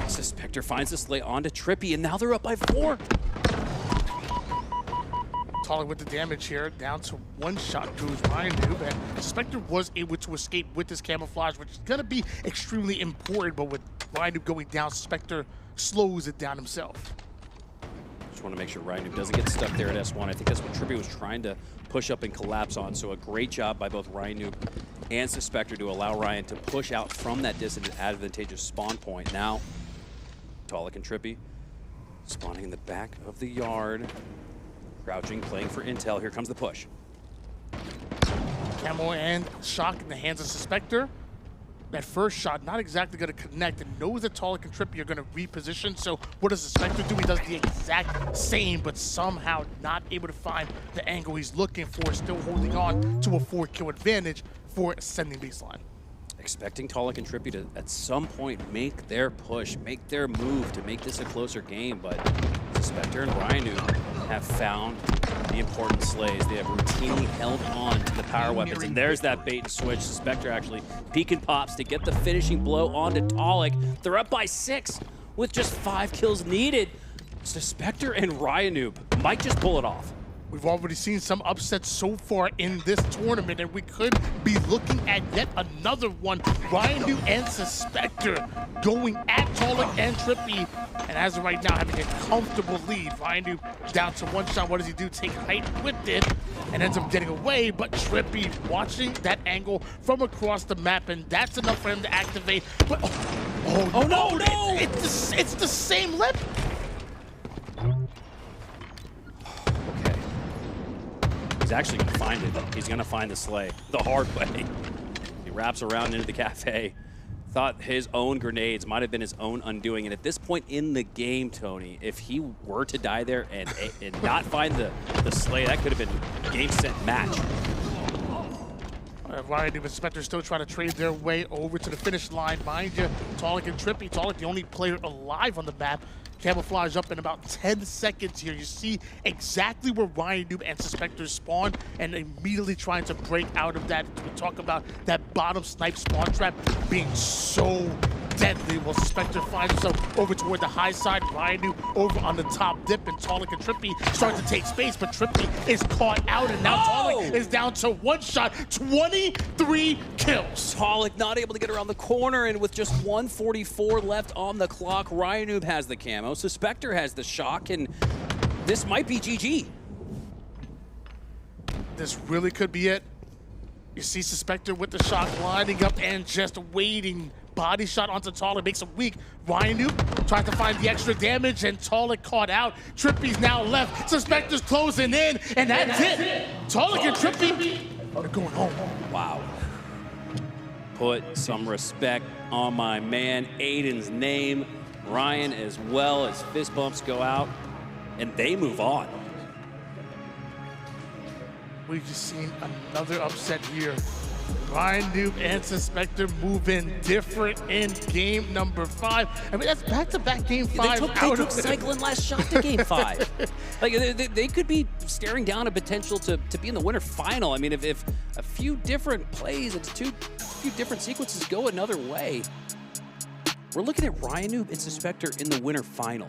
Svspector finds the slay onto Trippy, and now they're up by 4. Taulek with the damage here, down to 1 shot goes RyaNoob, and Svspector was able to escape with this camouflage, which is going to be extremely important, but with RyaNoob going down, Svspector slows it down himself. Just want to make sure RyaNoob doesn't get stuck there at S1. I think that's what Trippy was trying to push up and collapse on, so a great job by both RyaNoob and Svspector to allow Ryan to push out from that disadvantageous spawn point. Now, Taulek and Trippy spawning in the back of the yard. Crouching, playing for intel. Here comes the push. Camo and shock in the hands of Svspector. That first shot not exactly going to connect, and knows that Taulek and Trippy are going to reposition. So what does Svspector do? He does the exact same, but somehow not able to find the angle he's looking for. Still holding on to a 4-kill advantage for ascending baseline. Expecting Taulek and Trippy to, at some point, make their push, make their move to make this a closer game, but Svspector and RyaNoob have found the important slays. They have routinely held on to the power weapons, and there's that bait and switch. Svspector actually peek and pops to get the finishing blow onto Taulek. They're up by 6 with just 5 kills needed. Svspector and RyaNoob might just pull it off. We've already seen some upsets so far in this tournament, and we could be looking at yet another one. RyaNoob and Svspector going at Taulek and Trippy, and as of right now, having a comfortable lead. RyaNoob down to one shot. What does he do? Take height with it, and ends up getting away, but Trippy watching that angle from across the map, and that's enough for him to activate. But, oh no! It's the same lip! He's actually going to find it. He's going to find the sleigh the hard way. He wraps around into the cafe. Thought his own grenades might have been his own undoing. And at this point in the game, Tony, if he were to die there and not find the sleigh, that could have been game, set, match. RyaNoob and Svspector still trying to trade their way over to the finish line. Mind you, Taulek and Trippy. Taulek, the only player alive on the map. Camouflage up in about 10 seconds here. You see exactly where RyaNoob and Svspector spawn and immediately trying to break out of that. We talk about that bottom snipe spawn trap being so deadly. Well, Svspector finds himself over toward the high side. RyaNoob over on the top dip, and Taulek and Trippy start to take space, but Trippy is caught out, and now Taulek is down to one shot, 23 kills. Taulek not able to get around the corner, and with just 1:44 left on the clock, RyaNoob has the camo, Svspector has the shock, and this might be GG. This really could be it. You see Svspector with the shock lining up and just waiting. Body shot onto Taulek, makes him weak. RyaNoob tries to find the extra damage, and Taulek caught out. Trippy's now left. Svspector's closing in, and that's it. Taulek and Trippy are going home. Wow. Put some respect on my man Aiden's name. Ryan as well as fist bumps go out, and they move on. We've just seen another upset here. RyaNoob and Svspector move in different in game number 5. I mean, that's back-to-back game 5. They took CyKul and LastShot to game 5. Like, they could be staring down a potential to be in the winter final. I mean, if a few different plays, a few different sequences go another way, we're looking at RyaNoob and Svspector in the winter final.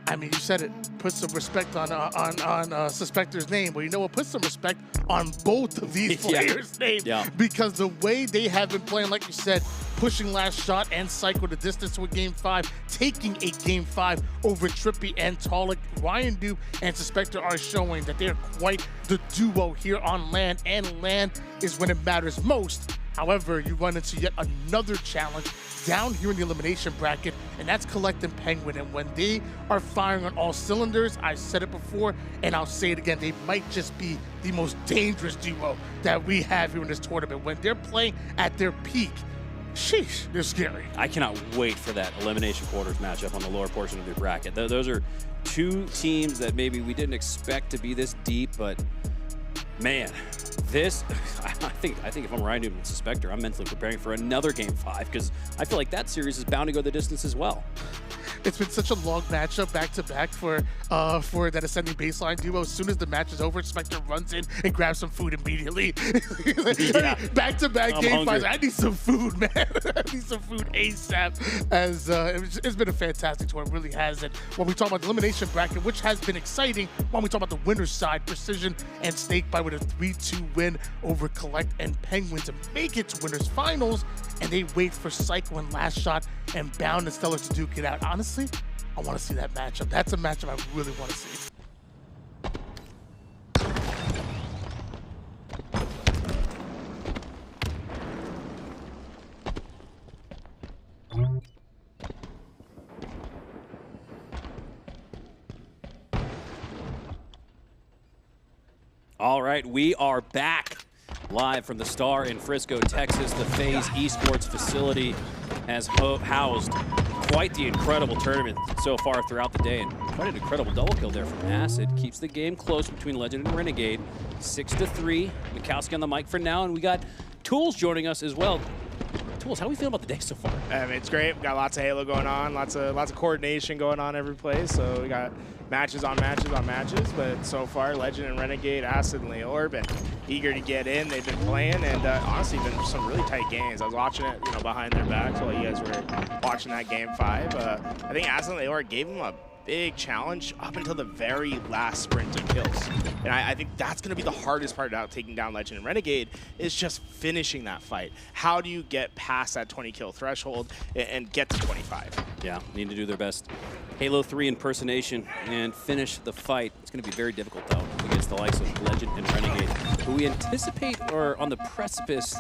I mean, you said it. Put some respect on Svspector's name. Well, you know what? Put some respect on both of these players' names. Yeah. Because the way they have been playing, like you said, pushing LastShot and CyKul the distance with game 5, taking a game 5 over Trippy and Taulek. RyaNoob and Svspector are showing that they're quite the duo here on LAN, and LAN is when it matters most. However, you run into yet another challenge down here in the elimination bracket, and that's Kuhlect and Pznguin. And when they are firing on all cylinders, I said it before, and I'll say it again, they might just be the most dangerous duo that we have here in this tournament. When they're playing at their peak, sheesh, they're scary. I cannot wait for that elimination quarters matchup on the lower portion of the bracket. Those are two teams that maybe we didn't expect to be this deep, but man, this, I think if I'm RyaNoob and Svspector, I'm mentally preparing for another game 5, because I feel like that series is bound to go the distance as well. It's been such a long matchup back-to-back for that ascending baseline duo. As soon as the match is over, Svspector runs in and grabs some food immediately. Back-to-back game 5. I need some food, man. I need some food ASAP. As it's been a fantastic tour, it really has. And when we talk about the elimination bracket, which has been exciting, when we talk about the winner's side, Precision and Snakebite with a 3-2 win over Kuhlect and Pznguin to make it to winners finals, and they wait for CyKul and LastShot and Bound and StelluR to duke it out. Honestly, I want to see that matchup. That's a matchup I really want to see. All right, we are back live from the Star in Frisco, Texas. The FaZe Esports facility has housed quite the incredible tournament so far throughout the day, and quite an incredible double kill there from Acid. Keeps the game close between Legend and Renegade, 6-3. Mikowski on the mic for now, and we got Tools joining us as well. Tools, how are we feeling about the day so far? I mean, it's great. We got lots of Halo going on, lots of coordination going on every place. So we got matches on matches on matches. But so far, Legend and Renegade, Acid and Leuor been eager to get in. They've been playing, and honestly, been some really tight games. I was watching it, behind their backs while you guys were watching that game 5. I think Acid and Leuor gave them a big challenge up until the very last sprint of kills. And I think that's going to be the hardest part about taking down Legend and Renegade, is just finishing that fight. How do you get past that 20 kill threshold and get to 25? Yeah, need to do their best. Halo 3 impersonation and finish the fight. It's going to be very difficult, though, against the likes of Legend and Renegade, who we anticipate are on the precipice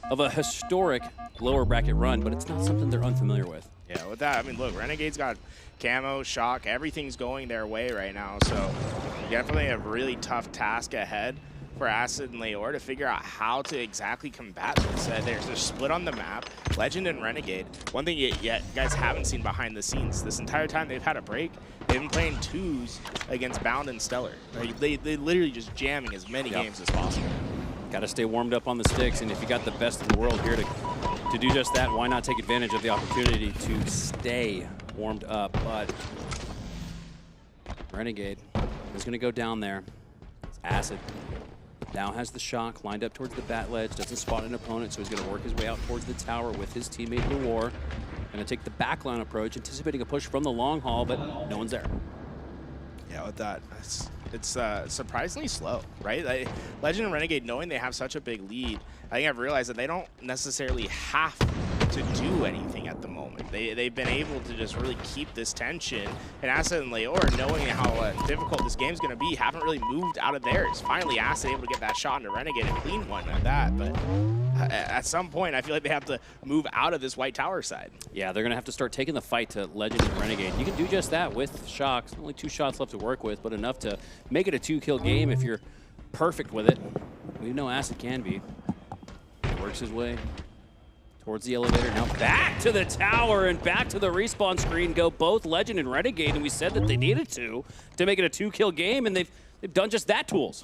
of a historic lower bracket run, but it's not something they're unfamiliar with. Yeah, with that, I mean, look, Renegade's got camo, shock, everything's going their way right now, so definitely a really tough task ahead for Acid and Leuor to figure out how to exactly combat this. There's a split on the map, Legend and Renegade. One thing you guys haven't seen behind the scenes, this entire time they've had a break, they've been playing 2s against Bound and StelluR. They literally just jamming as many games as possible. Got to stay warmed up on the sticks, and if you got the best in the world here to do just that, why not take advantage of the opportunity to stay warmed up? But Renegade is going to go down there. It's Acid. Now has the shock lined up towards the bat ledge, doesn't spot an opponent, so he's going to work his way out towards the tower with his teammate Leuor. Going to take the backline approach, anticipating a push from the long haul, but no one's there. Yeah, with that, it's surprisingly slow, right? Legend and Renegade, knowing they have such a big lead, I think I've realized that they don't necessarily have to do anything at the moment. They've been able to just really keep this tension. And Acid and Leuor, knowing how difficult this game's going to be, haven't really moved out of theirs. Finally, Acid able to get that shot into Renegade and clean one at that. But at some point, I feel like they have to move out of this white tower side. Yeah, they're going to have to start taking the fight to Legend and Renegade. You can do just that with shocks. Only 2 shots left to work with, but enough to make it a 2-kill game if you're perfect with it. We know Acid can be. He works his way towards the elevator. Now back to the tower and back to the respawn screen go both Legend and Renegade, and we said that they needed to make it a 2-kill game, and they've done just that, Tools.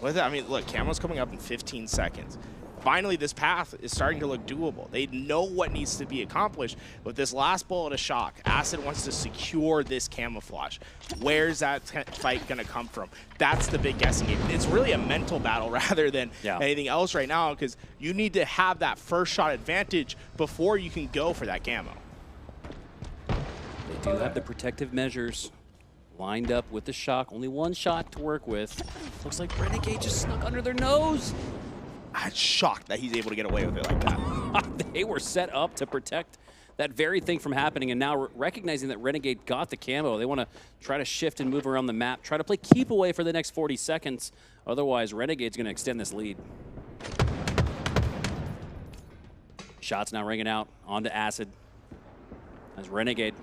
With it, I mean, look, camo's coming up in 15 seconds. Finally, this path is starting to look doable. They know what needs to be accomplished. With this last bullet of shock, Acid wants to secure this camouflage. Where's that fight going to come from? That's the big guessing game. It's really a mental battle rather than anything else right now, because you need to have that first shot advantage before you can go for that camo. They do have the protective measures lined up with the shock. Only 1 shot to work with. Looks like Renegade just snuck under their nose. I'm shocked that he's able to get away with it like that. They were set up to protect that very thing from happening, and now recognizing that Renegade got the camo, they want to try to shift and move around the map, try to play keep away for the next 40 seconds. Otherwise, Renegade's going to extend this lead. Shots now ringing out onto Acid as Renegade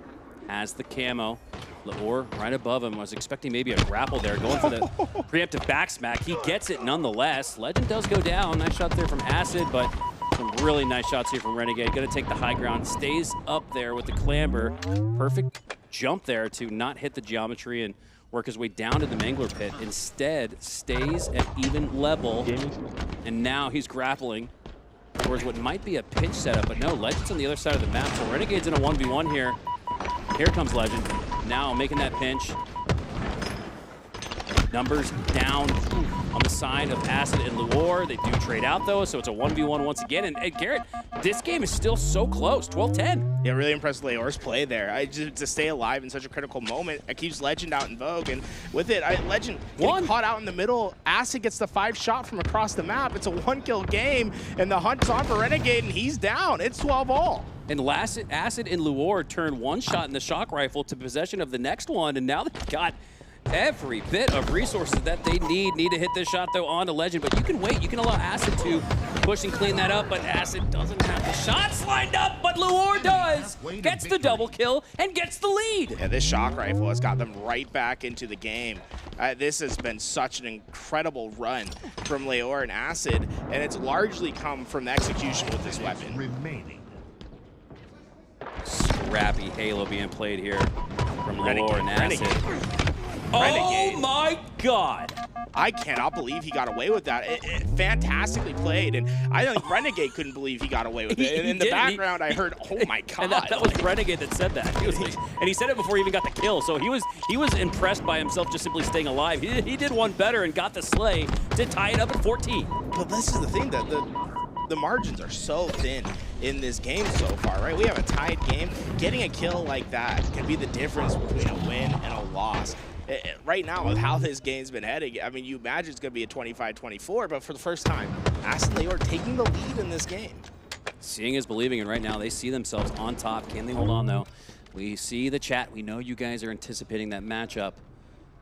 has the camo. Leuor right above him. Was expecting maybe a grapple there, going for the preemptive back smack. He gets it nonetheless. Legend does go down. Nice shot there from Acid, but some really nice shots here from Renegade. Gonna take the high ground. Stays up there with the clamber. Perfect jump there to not hit the geometry and work his way down to the Mangler pit. Instead, stays at even level. And now he's grappling towards what might be a pinch setup, but no, Legend's on the other side of the map. So Renegade's in a 1v1 here. Here comes Legend. Now making that pinch. Numbers down on the side of Acid and Leuor. They do trade out though, so it's a 1v1 once again. And Garrett, this game is still so close, 12-10. Yeah, really impressed with Leor's play there. To stay alive in such a critical moment, it keeps Legend out in vogue. And with it, Legend getting caught out in the middle. Acid gets the 5 shot from across the map. It's a 1-kill game, and the hunt's on for Renegade, and he's down. It's 12-all. And Acid and Leuor turned 1 shot in the shock rifle to possession of the next one, and now they've got every bit of resources that they need to hit this shot though onto Legend. But you can wait, you can allow Acid to push and clean that up, but Acid doesn't have the shots lined up, but Leuor does. Gets the double kill and gets the lead. Yeah, this shock rifle has got them right back into the game. This has been such an incredible run from Leuor and Acid, and it's largely come from the execution with this weapon. Scrappy Halo being played here from Leuor and Acid. Renegade. Oh my God! I cannot believe he got away with that. It fantastically played, and I think Renegade couldn't believe he got away with it. And in the background, I heard, "Oh my God!" And that was Renegade that said that. He was like, and he said it before he even got the kill. So he was impressed by himself just simply staying alive. He did one better and got the slay to tie it up at 14. But this is the thing, that the margins are so thin in this game so far, right? We have a tied game. Getting a kill like that can be the difference between a win and a loss. Right now, with how this game's been heading, I mean, you imagine it's going to be a 25-24, but for the first time, StelluR taking the lead in this game. Seeing is believing, and right now they see themselves on top. Can they hold on, though? We see the chat. We know you guys are anticipating that matchup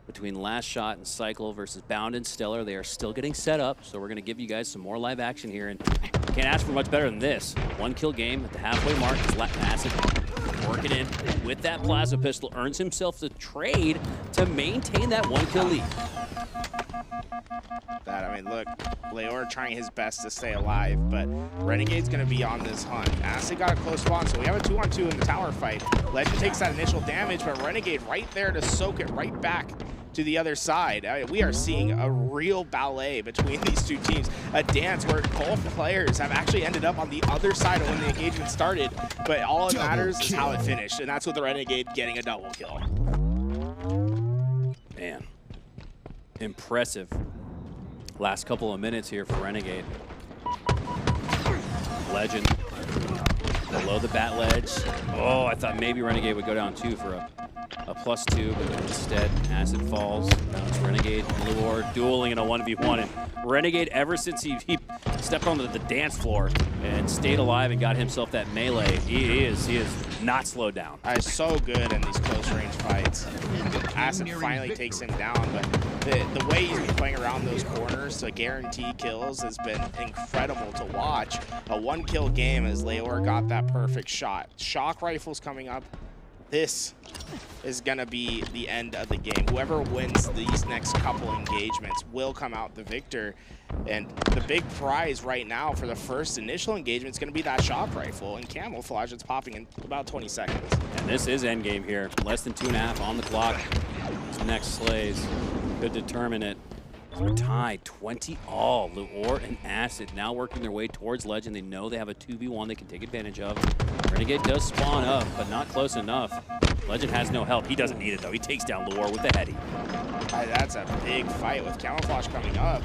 between LastShot and CyKul versus Bound and StelluR. They are still getting set up, so we're going to give you guys some more live action here, and can't ask for much better than this. 1-kill game at the halfway mark. Acid working in with that plasma pistol, earns himself the trade to maintain that 1-kill lead. I mean, look, Leuor trying his best to stay alive, but Renegade's going to be on this hunt. Acid got a close spawn, so we have a 2-on-2 in the tower fight. Legend takes that initial damage, but Renegade right there to soak it right back to the other side. We are seeing a real ballet between these two teams, a dance where both players have actually ended up on the other side of when the engagement started, but all that matters is how it finished, and that's with the Renegade getting a double kill. Man, impressive last couple of minutes here for Renegade. Legend below the bat ledge. Oh, I thought maybe Renegade would go down 2 for a +2, but instead Acid falls. Now it's Renegade and Leuor dueling in a 1v1. And Renegade, ever since he stepped onto the dance floor and stayed alive and got himself that melee, he is not slowed down. So good in these close range fights. Acid finally takes him down, but the way he's been playing around those corners to guarantee kills has been incredible to watch. A 1-kill game as Leuor got that perfect shot. Shock rifles coming up. This is going to be the end of the game. Whoever wins these next couple engagements will come out the victor. And the big prize right now for the first initial engagement is going to be that shock rifle and camouflage that's popping in about 20 seconds. And this is endgame here. Less than 2.5 on the clock. These next slays could determine it. We're tied 20-all. Leuor and Acid now working their way towards Legend. They know they have a 2v1 they can take advantage of. Renegade does spawn up, but not close enough. Legend has no help. He doesn't need it, though. He takes down Leuor with the heady. That's a big fight with camouflage coming up.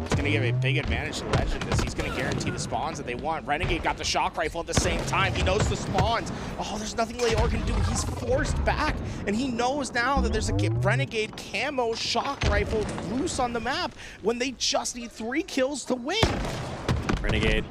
It's going to give a big advantage to Legend as he's going to guarantee the spawns that they want. Renegade got the shock rifle at the same time. He knows the spawns. Oh, there's nothing Leuor can do. He's forced back, and he knows now that there's a Renegade camo shock rifle loose on the map when they just need 3 kills to win. Renegade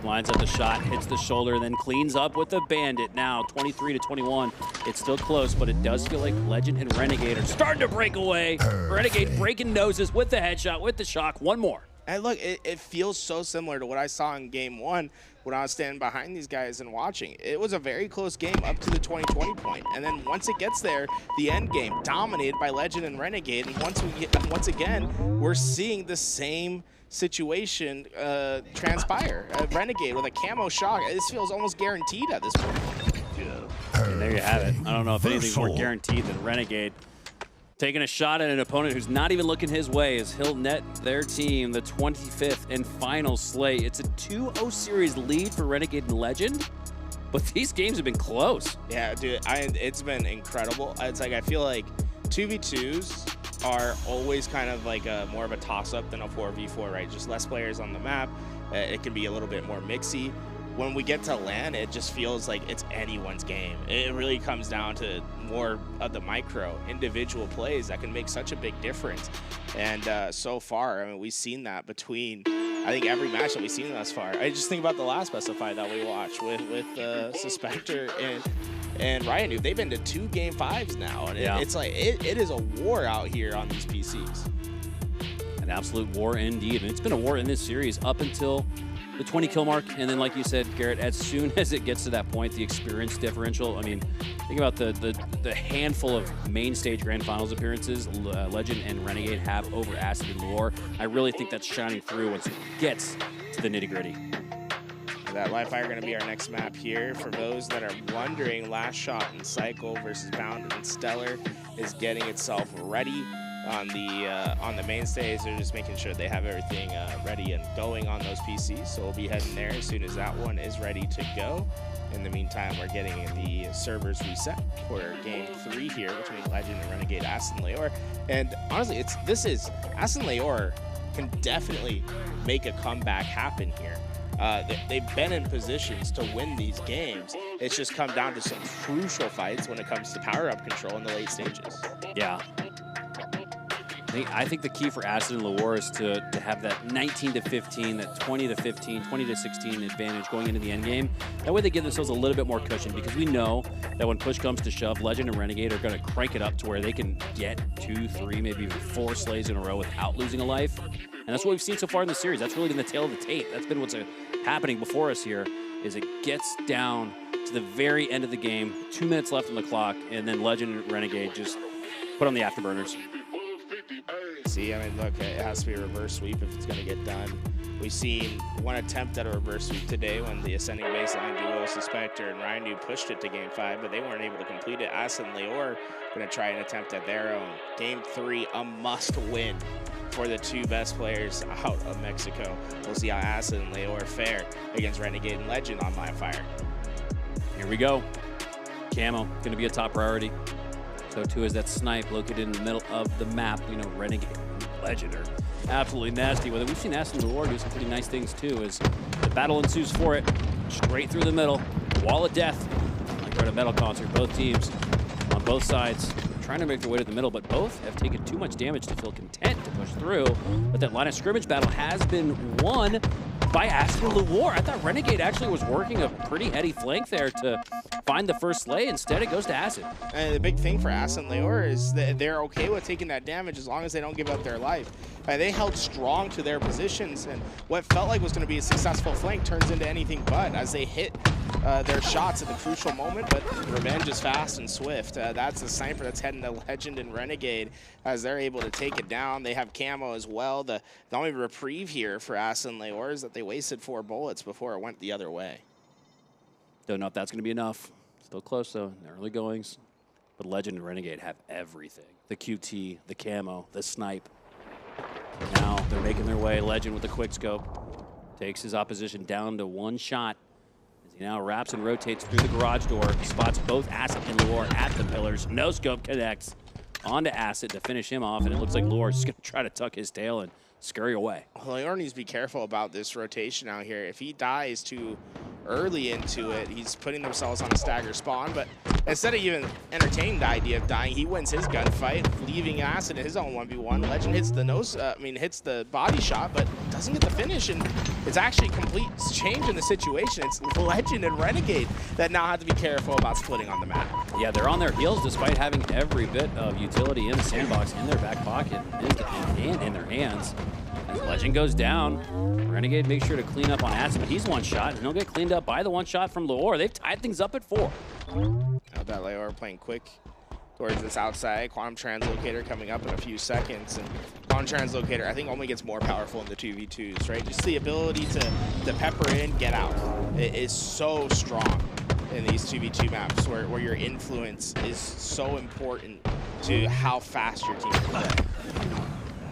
lines up the shot, hits the shoulder, then cleans up with the bandit. Now 23-21. It's still close, but it does feel like Legend and Renegade are starting to break away. Renegade breaking noses with the headshot, with the shock. One more. And look, it feels so similar to what I saw in game 1 when I was standing behind these guys and watching. It was a very close game up to the 20-20 point. And then once it gets there, the end game dominated by Legend and Renegade. And once again, we're seeing the same situation transpire. Renegade with a camo shock. This feels almost guaranteed at this point. And there you have it. I don't know if anything's more guaranteed than Renegade taking a shot at an opponent who's not even looking his way as he'll net their team the 25th and final slay. It's a 2-0 series lead for Renegade and Legend, but these games have been close. Yeah, dude, it's been incredible. It's like I feel like 2v2s are always kind of like more of a toss-up than a 4v4, right? Just less players on the map. It can be a little bit more mixy. When we get to LAN, it just feels like it's anyone's game. It really comes down to more of the micro individual plays that can make such a big difference. And so far, I mean, we've seen that between, I think, every match that we've seen thus far. I just think about the last specified that we watched with Svspector and RyaNoob. They've been to 2 Game 5s now, and it's like it is a war out here on these PCs. An absolute war indeed, and it's been a war in this series up until the 20-kill mark, and then like you said, Garrett, as soon as it gets to that point, the experience differential. I mean, think about the handful of main stage grand finals appearances Legend and Renegade have over Acid and Leuor. I really think that's shining through once it gets to the nitty-gritty. That live fire going to be our next map here. For those that are wondering, LastShot and CyKul versus Bound and StelluR is getting itself ready on the main stage. They're just making sure they have everything ready and going on those PCs. So we'll be heading there as soon as that one is ready to go. In the meantime, we're getting the servers reset for game 3 here between Legend and Renegade, Acid and Leuor. And honestly, Acid and Leuor can definitely make a comeback happen here. they've been in positions to win these games. It's just come down to some crucial fights when it comes to power-up control in the late stages. Yeah. I think the key for Acid and Leuor is to have that 19-15, that 20-15, 20-16 advantage going into the end game. That way they give themselves a little bit more cushion, because we know that when push comes to shove, Legend and Renegade are going to crank it up to where they can get 2, 3, maybe even 4 slays in a row without losing a life. And that's what we've seen so far in the series. That's really been the tail of the tape. That's been what's happening before us here, is it gets down to the very end of the game, 2 minutes left on the clock, and then Legend and Renegade just put on the afterburners. See, I mean, look, it has to be a reverse sweep if it's going to get done. We've seen one attempt at a reverse sweep today when the ascending baseline duo, Svspector and RyaNoob, pushed it to Game 5, but they weren't able to complete it. Acid and Leuor going to try an attempt at their own. Game 3, a must-win for the 2 best players out of Mexico. We'll see how Acid and Leuor fare against Renegade and Legend on My Fire. Here we go. Camo, going to be a top priority. So too is that snipe located in the middle of the map. You know, Renegade and Legend are absolutely nasty with it. We've seen Acid and Leuor do some pretty nice things too, as the battle ensues for it. Straight through the middle, wall of death. Like we're at a metal concert, both teams on both sides trying to make their way to the middle, but both have taken too much damage to feel content to push through. But that line of scrimmage battle has been won by Acid and Leuor. I thought Renegade actually was working a pretty heady flank there to find the first slay. Instead, it goes to Acid. And the big thing for Acid and Leuor is that they're okay with taking that damage as long as they don't give up their life. They held strong to their positions, and what felt like was going to be a successful flank turns into anything but as they hit their shots at the crucial moment, but revenge is fast and swift. That's the sniper that's heading to Legend and Renegade as they're able to take it down. They have camo as well. The only reprieve here for Acid and Leuor is that they wasted 4 bullets before it went the other way. Don't know if that's going to be enough. Still close though, in the early goings. But Legend and Renegade have everything. The QT, the camo, the snipe. Now they're making their way. Legend with the quick scope takes his opposition down to 1 shot. As he now wraps and rotates through the garage door, spots both Acid and Leuor at the pillars. No scope connects onto Acid to finish him off, and it looks like Leuor is just going to try to tuck his tail and scurry away. Well, Leuor needs to be careful about this rotation out here. If he dies too early into it, he's putting themselves on a stagger spawn, but instead of even entertaining the idea of dying, he wins his gunfight, leaving Acid in his own 1v1. Legend hits the hits the body shot, but doesn't get the finish, and it's actually a complete change in the situation. It's Legend and Renegade that now have to be careful about splitting on the map. Yeah, they're on their heels despite having every bit of utility in the sandbox in their back pocket and in their hands. As Legend goes down, Renegade makes sure to clean up on Acid, but he's 1 shot, and he'll get cleaned up by the 1 shot from Leuor. They've tied things up at 4. Now that Leuor playing quick towards this outside. Quantum Translocator coming up in a few seconds. And Quantum Translocator, I think, only gets more powerful in the 2v2s, right? Just the ability to pepper in, get out. It is so strong in these 2v2 maps where your influence is so important to how fast your team can play.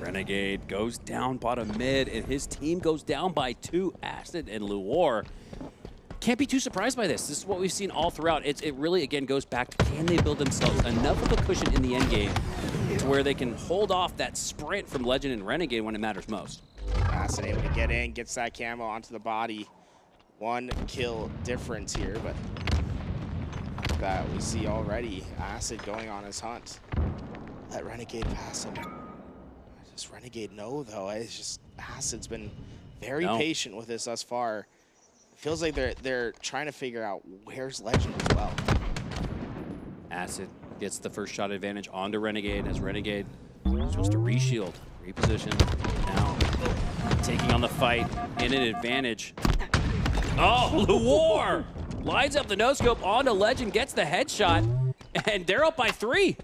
Renegade goes down bottom mid, and his team goes down by 2. Acid and Leuor. Can't be too surprised by this. This is what we've seen all throughout. It really, again, goes back to, can they build themselves enough of a cushion in the end game to where they can hold off that sprint from Legend and Renegade when it matters most? Acid able to get in, gets that camo onto the body. 1 kill difference here, but that we see already. Acid going on his hunt. Let Renegade pass him. Does Renegade know, though? It's just Acid's been very patient with this thus far. Feels like they're trying to figure out where's Legend as well. Acid gets the first shot advantage onto Renegade as Renegade is supposed to reshield, reposition. Now taking on the fight in an advantage. Oh, Leuor lines up the no-scope onto Legend, gets the headshot, and they're up by 3.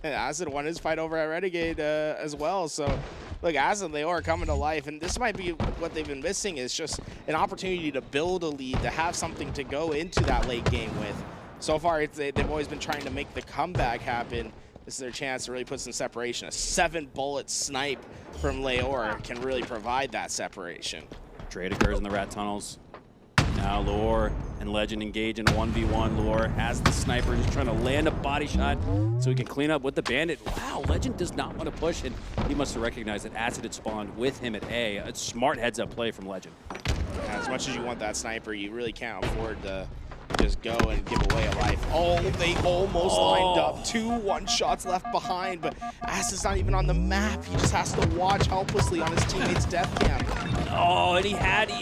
Acid won his fight over at Renegade as well, so look, Acid and Leuor coming to life, and this might be what they've been missing, is just an opportunity to build a lead, to have something to go into that late game with. So far, they've always been trying to make the comeback happen. This is their chance to really put some separation. A 7-bullet snipe from Leuor can really provide that separation. Trade occurs in the rat tunnels. Now Leuor and Legend engage in a 1v1. Leuor has the sniper, just trying to land a body shot so he can clean up with the bandit. Wow, Legend does not want to push, and he must have recognized that Acid had spawned with him at A. A smart heads-up play from Legend. Has much as you want that sniper, you really can't afford to just go and give away a life. Oh, they almost lined up. 2 one-shots left behind, but Acid's not even on the map. He just has to watch helplessly on his teammate's death cam. Oh, and he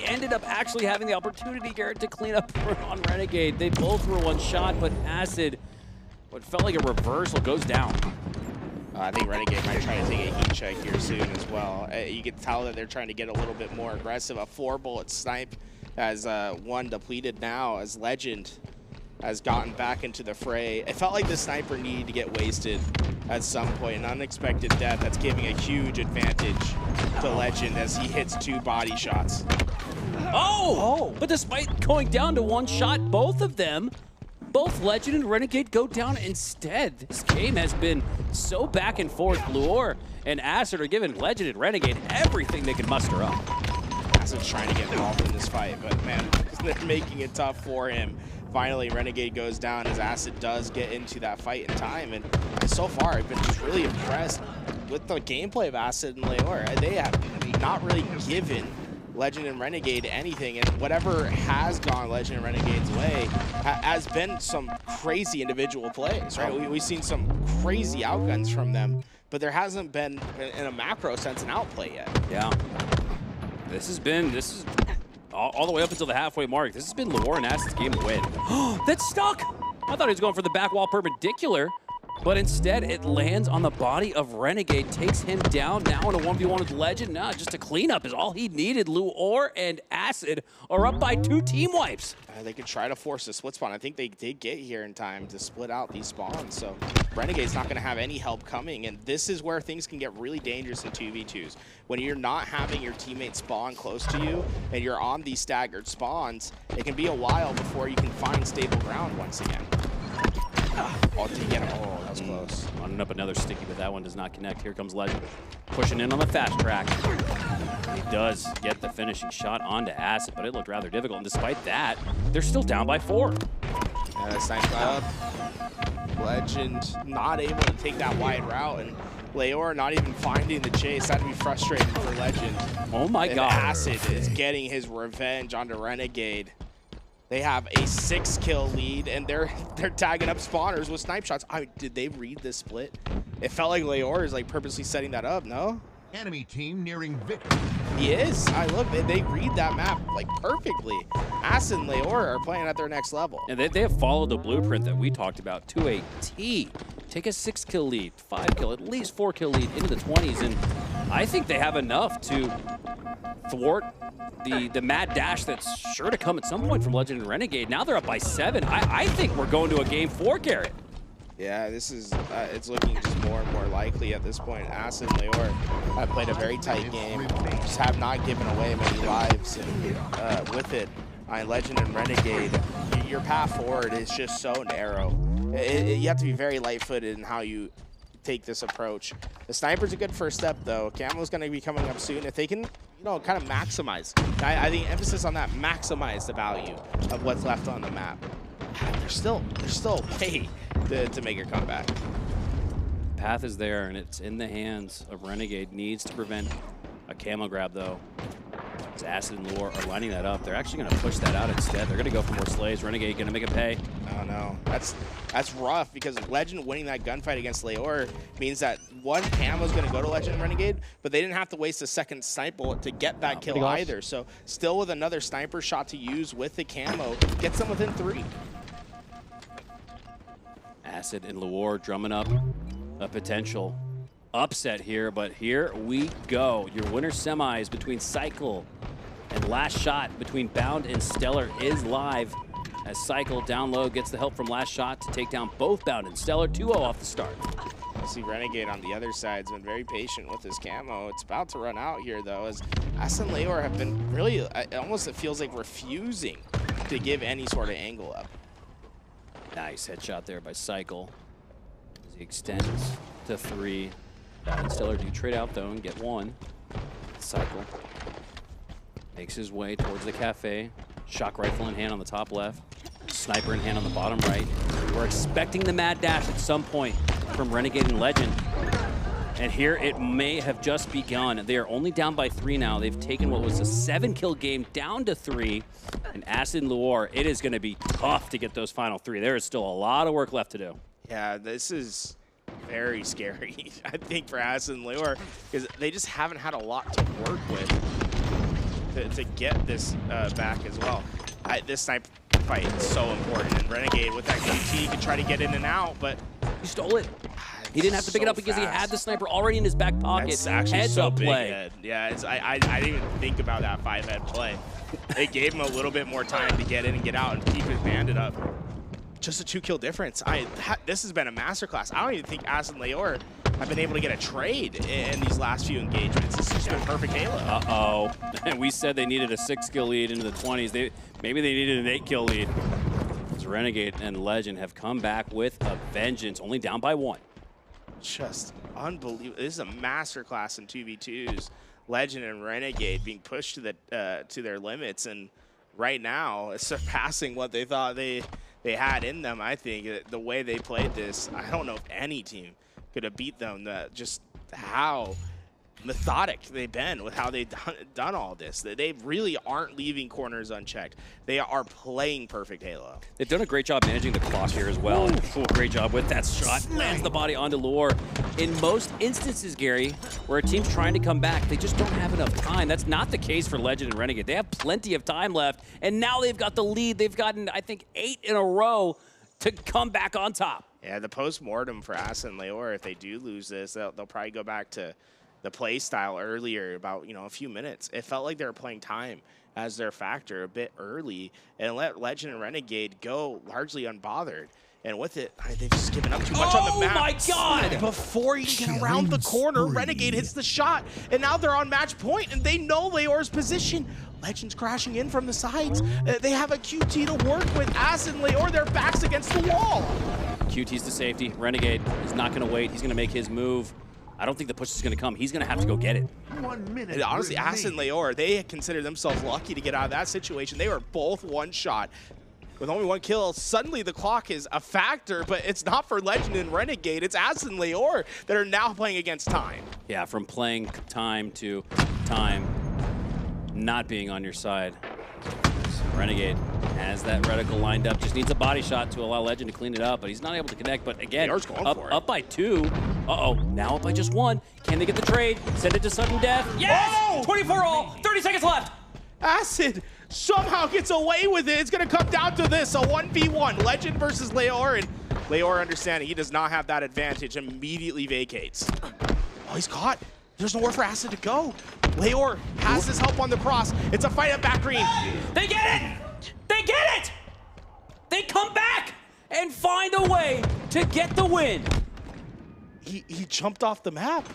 ended up actually having the opportunity, Garrett, to clean up on Renegade. They both were one shot, but Acid, what felt like a reversal, goes down. I think Renegade might try to take a heat check here soon as well. You can tell that they're trying to get a little bit more aggressive. A 4-bullet snipe as one depleted now, as Legend has gotten back into the fray. It felt like the sniper needed to get wasted at some point. An unexpected death that's giving a huge advantage to Legend as he hits 2 body shots. Oh! But despite going down to 1 shot, both of them, both Legend and Renegade go down instead. This game has been so back and forth. Leuor and Acid are giving Legend and Renegade everything they can muster up. Acid's trying to get involved in this fight, but man, they're making it tough for him. Finally, Renegade goes down as Acid does get into that fight in time, and so far I've been just really impressed with the gameplay of Acid and Leuor. They have not really given Legend and Renegade anything, and whatever has gone Legend and Renegade's way has been some crazy individual plays, right? We've seen some crazy outguns from them, but there hasn't been, in a macro sense, an outplay yet. Yeah. This is all the way up until the halfway mark. This has been Leuor and Acid's game to win. That's stuck! I thought he was going for the back wall perpendicular, but instead it lands on the body of Renegade, takes him down now in a 1v1 with Legend. Nah, just a cleanup is all he needed. Leuor and Acid are up by 2 team wipes. They could try to force a split spawn. I think they did get here in time to split out these spawns, so Renegade's not going to have any help coming, and this is where things can get really dangerous in 2v2s. When you're not having your teammate spawn close to you, and you're on these staggered spawns, it can be a while before you can find stable ground once again. Oh, did he get him? Oh, that was close. Running up another sticky, but that one does not connect. Here comes Legend, pushing in on the fast track. He does get the finishing shot onto Acid, but it looked rather difficult, and despite that, they're still down by 4. Snipe up. Legend not able to take that wide route, and Leuor not even finding the chase. That'd be frustrating for Legend. Oh my god. Acid is getting his revenge onto Renegade. They have a 6-kill lead, and they're tagging up spawners with snipe shots. Did they read this split? It felt like Leuor is like purposely setting that up, no? Enemy team nearing victory. He is. Look, they read that map like perfectly. Acid and Leuor are playing at their next level. And they have followed the blueprint that we talked about to a T. Take a 6-kill lead, 5-kill, at least 4-kill lead into the 20s, and I think they have enough to thwart the mad dash that's sure to come at some point from Legend and Renegade. Now they're up by 7. I think we're going to a game 4, Garrett. Yeah, this is, it's looking just more and more likely at this point. Acid and Leuor have played a very tight game, just have not given away many lives, and with it, Legend and Renegade, your path forward is just so narrow. You have to be very light-footed in how you take this approach. The sniper's a good first step, though. Camo's going to be coming up soon. If they can, kind of maximize. I think emphasis on that, maximize the value of what's left on the map. There's still a way to make your comeback. Path is there, and it's in the hands of Renegade. Needs to prevent a camo grab, though. As Acid and Leuor are lining that up. They're actually going to push that out instead. They're going to go for more slays. Renegade going to make it pay. Oh, no. That's rough, because Legend winning that gunfight against Leuor means that one camo's going to go to Legend and Renegade, but they didn't have to waste a second snipe bullet to get that kill either. So still with another sniper shot to use with the camo, gets them within 3. Acid and Leuor drumming up a potential upset here, but here we go. Your winner semis between CyKul and LastShot between Bound and StelluR is live, as CyKul down low gets the help from LastShot to take down both Bound and StelluR. 2-0 off the start. See, Renegade on the other side has been very patient with his camo. It's about to run out here, though, as Acid and Leuor have been really, it feels like refusing to give any sort of angle up. Nice headshot there by CyKul as he extends to 3. Bound and StelluR do trade out, though, and get 1. CyKul makes his way towards the cafe. Shock rifle in hand on the top left. Sniper in hand on the bottom right. We're expecting the mad dash at some point from Renegade and Legend. And here it may have just begun. They are only down by 3 now. They've taken what was a 7-kill game down to 3. And Acid and Leuor, it is going to be tough to get those final 3. There is still a lot of work left to do. Yeah, this is very scary, I think, for Acid and Leuor, because they just haven't had a lot to work with to get this back as well. This snipe fight is so important, and Renegade with that QT can try to get in and out, but he stole it. He didn't have to pick it up because he had the sniper already in his back pocket. That's actually Heads so up big play. head. Yeah, I didn't even think about that 5-head play. It gave him a little bit more time to get in and get out and keep his bandit up. Just a 2-kill difference. This has been a masterclass. I don't even think Acid and Leuor have been able to get a trade in these last few engagements. This has been perfect Halo. Uh-oh. And we said they needed a 6-kill lead into the 20s. Maybe they needed an 8-kill lead. As Renegade and Legend have come back with a vengeance, only down by 1. Just unbelievable. This is a masterclass in 2v2s. Legend and Renegade being pushed to their limits, and right now it's surpassing what they thought they had in them. I think the way they played this, I don't know if any team could have beat them. Just how methodic they've been with how they've done all this. They really aren't leaving corners unchecked. They are playing perfect Halo. They've done a great job managing the clock here as well. And great job with that shot. Lands the body onto Leuor. In most instances, Gary, where a team's trying to come back, they just don't have enough time. That's not the case for Legend and Renegade. They have plenty of time left, and now they've got the lead. They've gotten, I think, 8 in a row to come back on top. Yeah, the post-mortem for Acid and Leuor, if they do lose this, they'll probably go back to the play style earlier, about a few minutes. It felt like they were playing time as their factor a bit early and let Legend and Renegade go largely unbothered. And with it, they've just given up too much on the map. Oh my God! Before you can get around the corner, Renegade hits the shot, and now they're on match point, and they know Leor's position. Legend's crashing in from the sides. They have a QT to work with. Acid and Leuor, their backs against the wall. QT's to safety. Renegade is not going to wait. He's going to make his move. I don't think the push is going to come. He's going to have to go get it. 1 minute. And honestly, Acid and Leuor, they consider themselves lucky to get out of that situation. They were both one shot. With only 1 kill, suddenly the clock is a factor, but it's not for Legend and Renegade. It's Acid and Leuor that are now playing against time. Yeah, from playing time to time not being on your side. Renegade has that reticle lined up. Just needs a body shot to allow Legend to clean it up, but he's not able to connect. But again, up by 2. Uh-oh, now up by just 1. Can they get the trade? Send it to sudden death. Yes! Oh! 24 all, 30 seconds left. Acid somehow gets away with it. It's going to come down to this, a 1v1. Legend versus Leuor, and Leuor, understanding he does not have that advantage, immediately vacates. Oh, he's caught. There's nowhere for Acid to go. Leuor has his help on the cross. It's a fight at back green. They get it! They get it! They come back and find a way to get the win. He jumped off the map.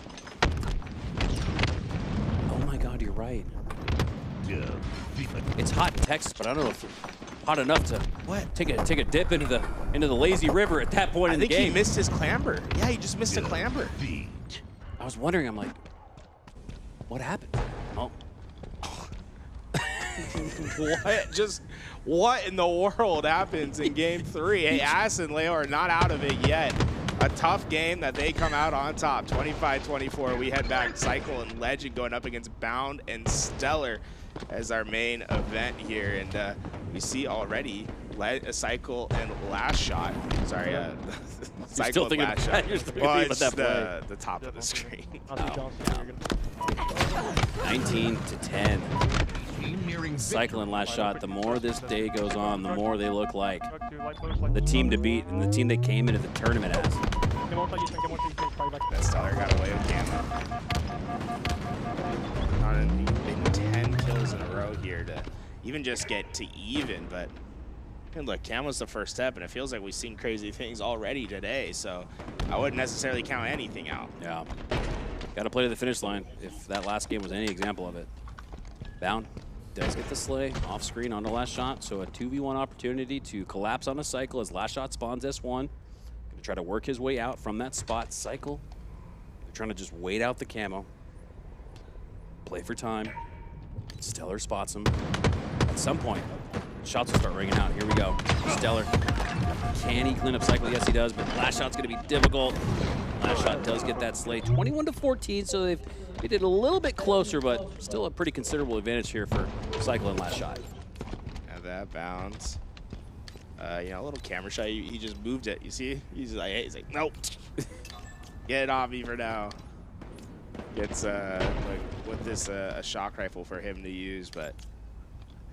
Oh my God, you're right. It's hot in Texas, but I don't know if it's hot enough to take a dip into the lazy river at that point in the game. I think he missed his clamber. Yeah, he just missed a clamber. I was wondering, I'm like, what happened? Oh. What in the world happens in game 3? Hey, Acid and Leuor are not out of it yet. A tough game that they come out on top, 25-24. We head back. CyKul and Legend going up against Bound and StelluR as our main event here, and we see already CyKul and LastShot. Sorry, CyKul and LastShot. Well, it's the top of the screen. 19-10. CyKul and LastShot. The more this day goes on, the more they look like the team to beat and the team they came into the tournament as. That StelluR got away with Gamma. 10 kills in a row here to even just get to even, but and look, Camo's the first step, and it feels like we've seen crazy things already today, so I wouldn't necessarily count anything out. Yeah. Got to play to the finish line, if that last game was any example of it. Bound does get the slay off screen on the LastShot, so a 2v1 opportunity to collapse on a CyKul as LastShot spawns S1. Gonna try to work his way out from that spot. CyKul, they're trying to just wait out the camo. Play for time. StelluR spots him. At some point, shots will start ringing out. Here we go. StelluR. Can he clean up CyKul? Yes, he does, but LastShot's gonna be difficult. LastShot does get that slay, 21-14, so they did a little bit closer, but still a pretty considerable advantage here for CyKul and LastShot. Yeah, that bounce. You know, a little camera shot. He just moved it. You see? He's like, nope. Get it off me for now. Gets like with this a shock rifle for him to use, but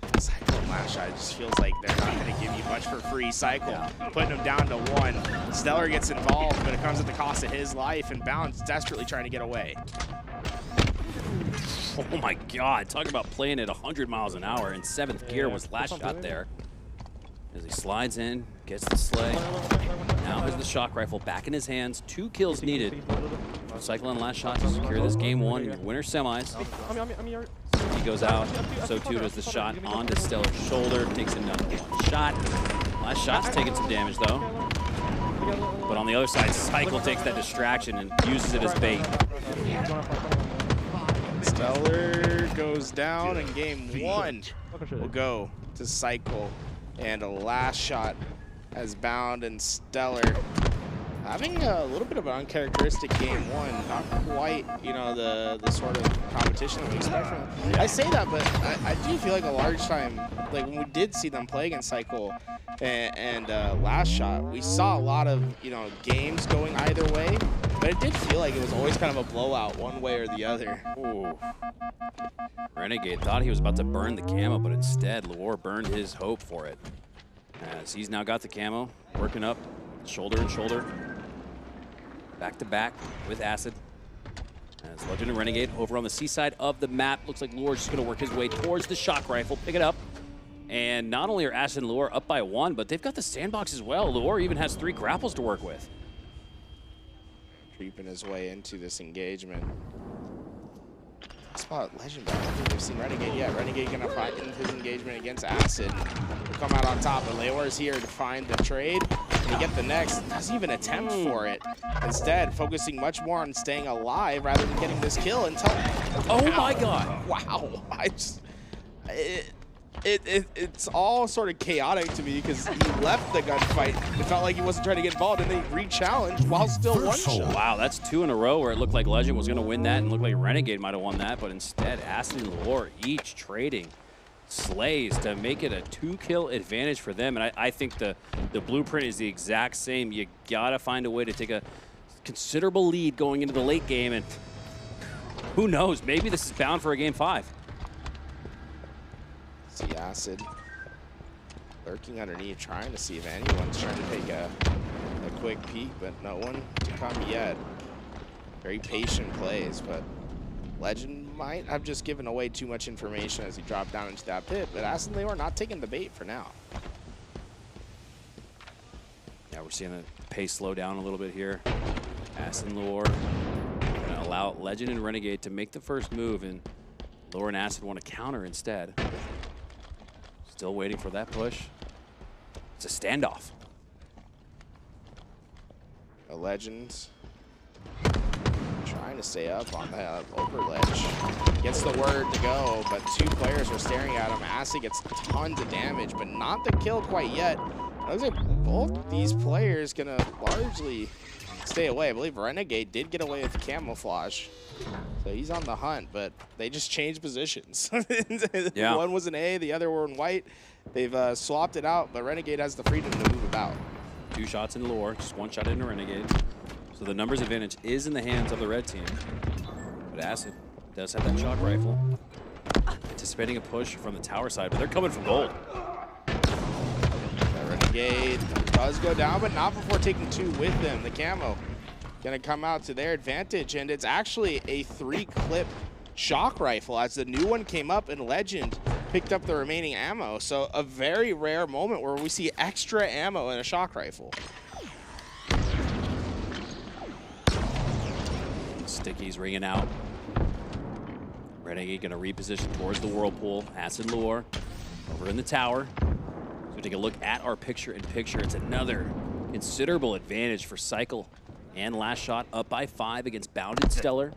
CyKul and LastShot, it just feels like they're not going to give you much for free. CyKul putting him down to 1. StelluR gets involved, but it comes at the cost of his life, and Bound's desperately trying to get away. Oh my God! Talk about playing at 100 miles an hour. In 7th gear was LastShot there. As he slides in, gets the slay. Now has the shock rifle back in his hands. 2 kills needed. CyKul and LastShot to secure this game 1 in your winner semis. He goes out, so too does the shot onto StelluR's shoulder. Takes another 1 shot. LastShot's taking some damage though. But on the other side, CyKul takes that distraction and uses it as bait. StelluR goes down, and game 1 will go to CyKul. And a LastShot as Bound and StelluR having a little bit of an uncharacteristic game 1. Not quite, you know, the sort of competition that we expect from them. I say that, but I do feel like a large time, like when we did see them play against CyKul and LastShot, we saw a lot of, you know, games going either way, but it did feel like it was always kind of a blowout one way or the other. Ooh. Renegade thought he was about to burn the camo, but instead Leuor burned his hope for it. As he's now got the camo, working up shoulder and shoulder, back to back with Acid. As Legend and Renegade over on the seaside of the map. Looks like Leuor's just gonna work his way towards the shock rifle, pick it up. And not only are Acid and Leuor up by 1, but they've got the sandbox as well. Leuor even has 3 grapples to work with. Creeping his way into this engagement. Spot Legend, but I don't think we've seen Renegade yet. Renegade gonna fight in his engagement against Acid. Will come out on top, but Leuor is here to find the trade. And get the next, doesn't even attempt for it. Instead, focusing much more on staying alive rather than getting this kill until. Oh my God! Wow! It's all sort of chaotic to me because he left the gunfight. It felt like he wasn't trying to get involved, and they re-challenged while still 1 shot. Wow, that's 2 in a row where it looked like Legend was going to win that and looked like Renegade might have won that, but instead Acid and Leuor each trading slays to make it a 2-kill advantage for them. And I think the blueprint is the exact same. You got to find a way to take a considerable lead going into the late game, and who knows, maybe this is bound for a game 5. See Acid lurking underneath, trying to see if anyone's trying to take a quick peek, but no one to come yet. Very patient plays, but Legend might have just given away too much information as he dropped down into that pit, but Acid and Leuor not taking the bait for now. Yeah, we're seeing the pace slow down a little bit here. Acid and Leuor gonna allow Legend and Renegade to make the first move, and Leuor and Acid want to counter instead. Still waiting for that push. It's a standoff. A Legend trying to stay up on the upper ledge. Gets the word to go, but 2 players are staring at him. Acid gets tons of damage, but not the kill quite yet. It looks like both these players gonna largely stay away. I believe Renegade did get away with camouflage. So he's on the hunt, but they just changed positions. Yeah. One was in A, the other were in white. They've swapped it out, but Renegade has the freedom to move about. 2 shots in Leuor, just 1 shot into Renegade. So the numbers advantage is in the hands of the red team. But Acid does have that shock rifle. Anticipating a push from the tower side, but they're coming from gold. Renegade does go down, but not before taking 2 with them. The camo gonna come out to their advantage, and it's actually a 3-clip shock rifle as the new one came up and Legend picked up the remaining ammo. So a very rare moment where we see extra ammo in a shock rifle. Stickies ringing out. Renegade gonna reposition towards the whirlpool. Acid Leuor over in the tower. So we take a look at our picture-in-picture. It's another considerable advantage for CyKul and LastShot, up by 5 against Bound and StelluR.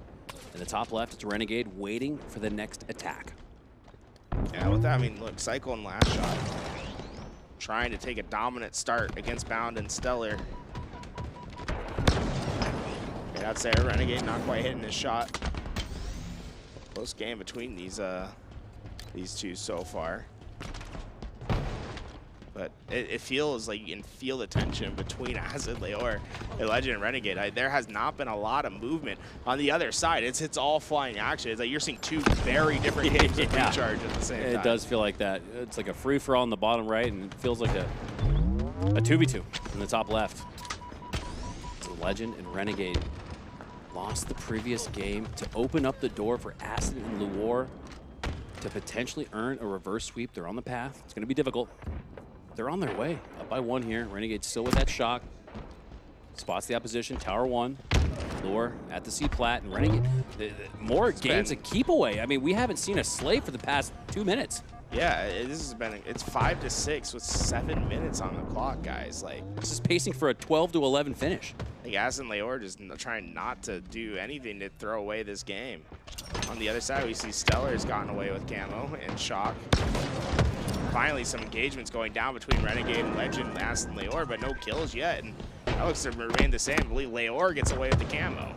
In the top left, it's Renegade waiting for the next attack. Yeah, with that, I mean, look, CyKul and LastShot trying to take a dominant start against Bound and StelluR. That's there. Renegade not quite hitting his shot. Close game between these two so far. But it feels like you can feel the tension between Acid, Leuor, and Legend and Renegade. There has not been a lot of movement on the other side. It's all flying action. It's like you're seeing two very different games of recharge at the same time. It does feel like that. It's like a free-for-all on the bottom right, and it feels like a 2v2 in the top left. So Legend and Renegade lost the previous game to open up the door for Acid and Leuor to potentially earn a reverse sweep. They're on the path. It's going to be difficult. They're on their way. Up by 1 here. Renegade still with that shock. Spots the opposition. Tower 1. Leuor at the C-plat. And Renegade, more games a keep away. I mean, we haven't seen a slay for the past 2 minutes. Yeah, it's 5-6 with 7 minutes on the clock, guys. Like, this is pacing for a 12-11 finish. I think Acid and Leuor just trying not to do anything to throw away this game. On the other side, we see StelluR has gotten away with camo and shock. Finally, some engagements going down between Renegade and Legend, Acid and Leuor, but no kills yet. And that looks to remain the same. I believe Leuor gets away with the camo.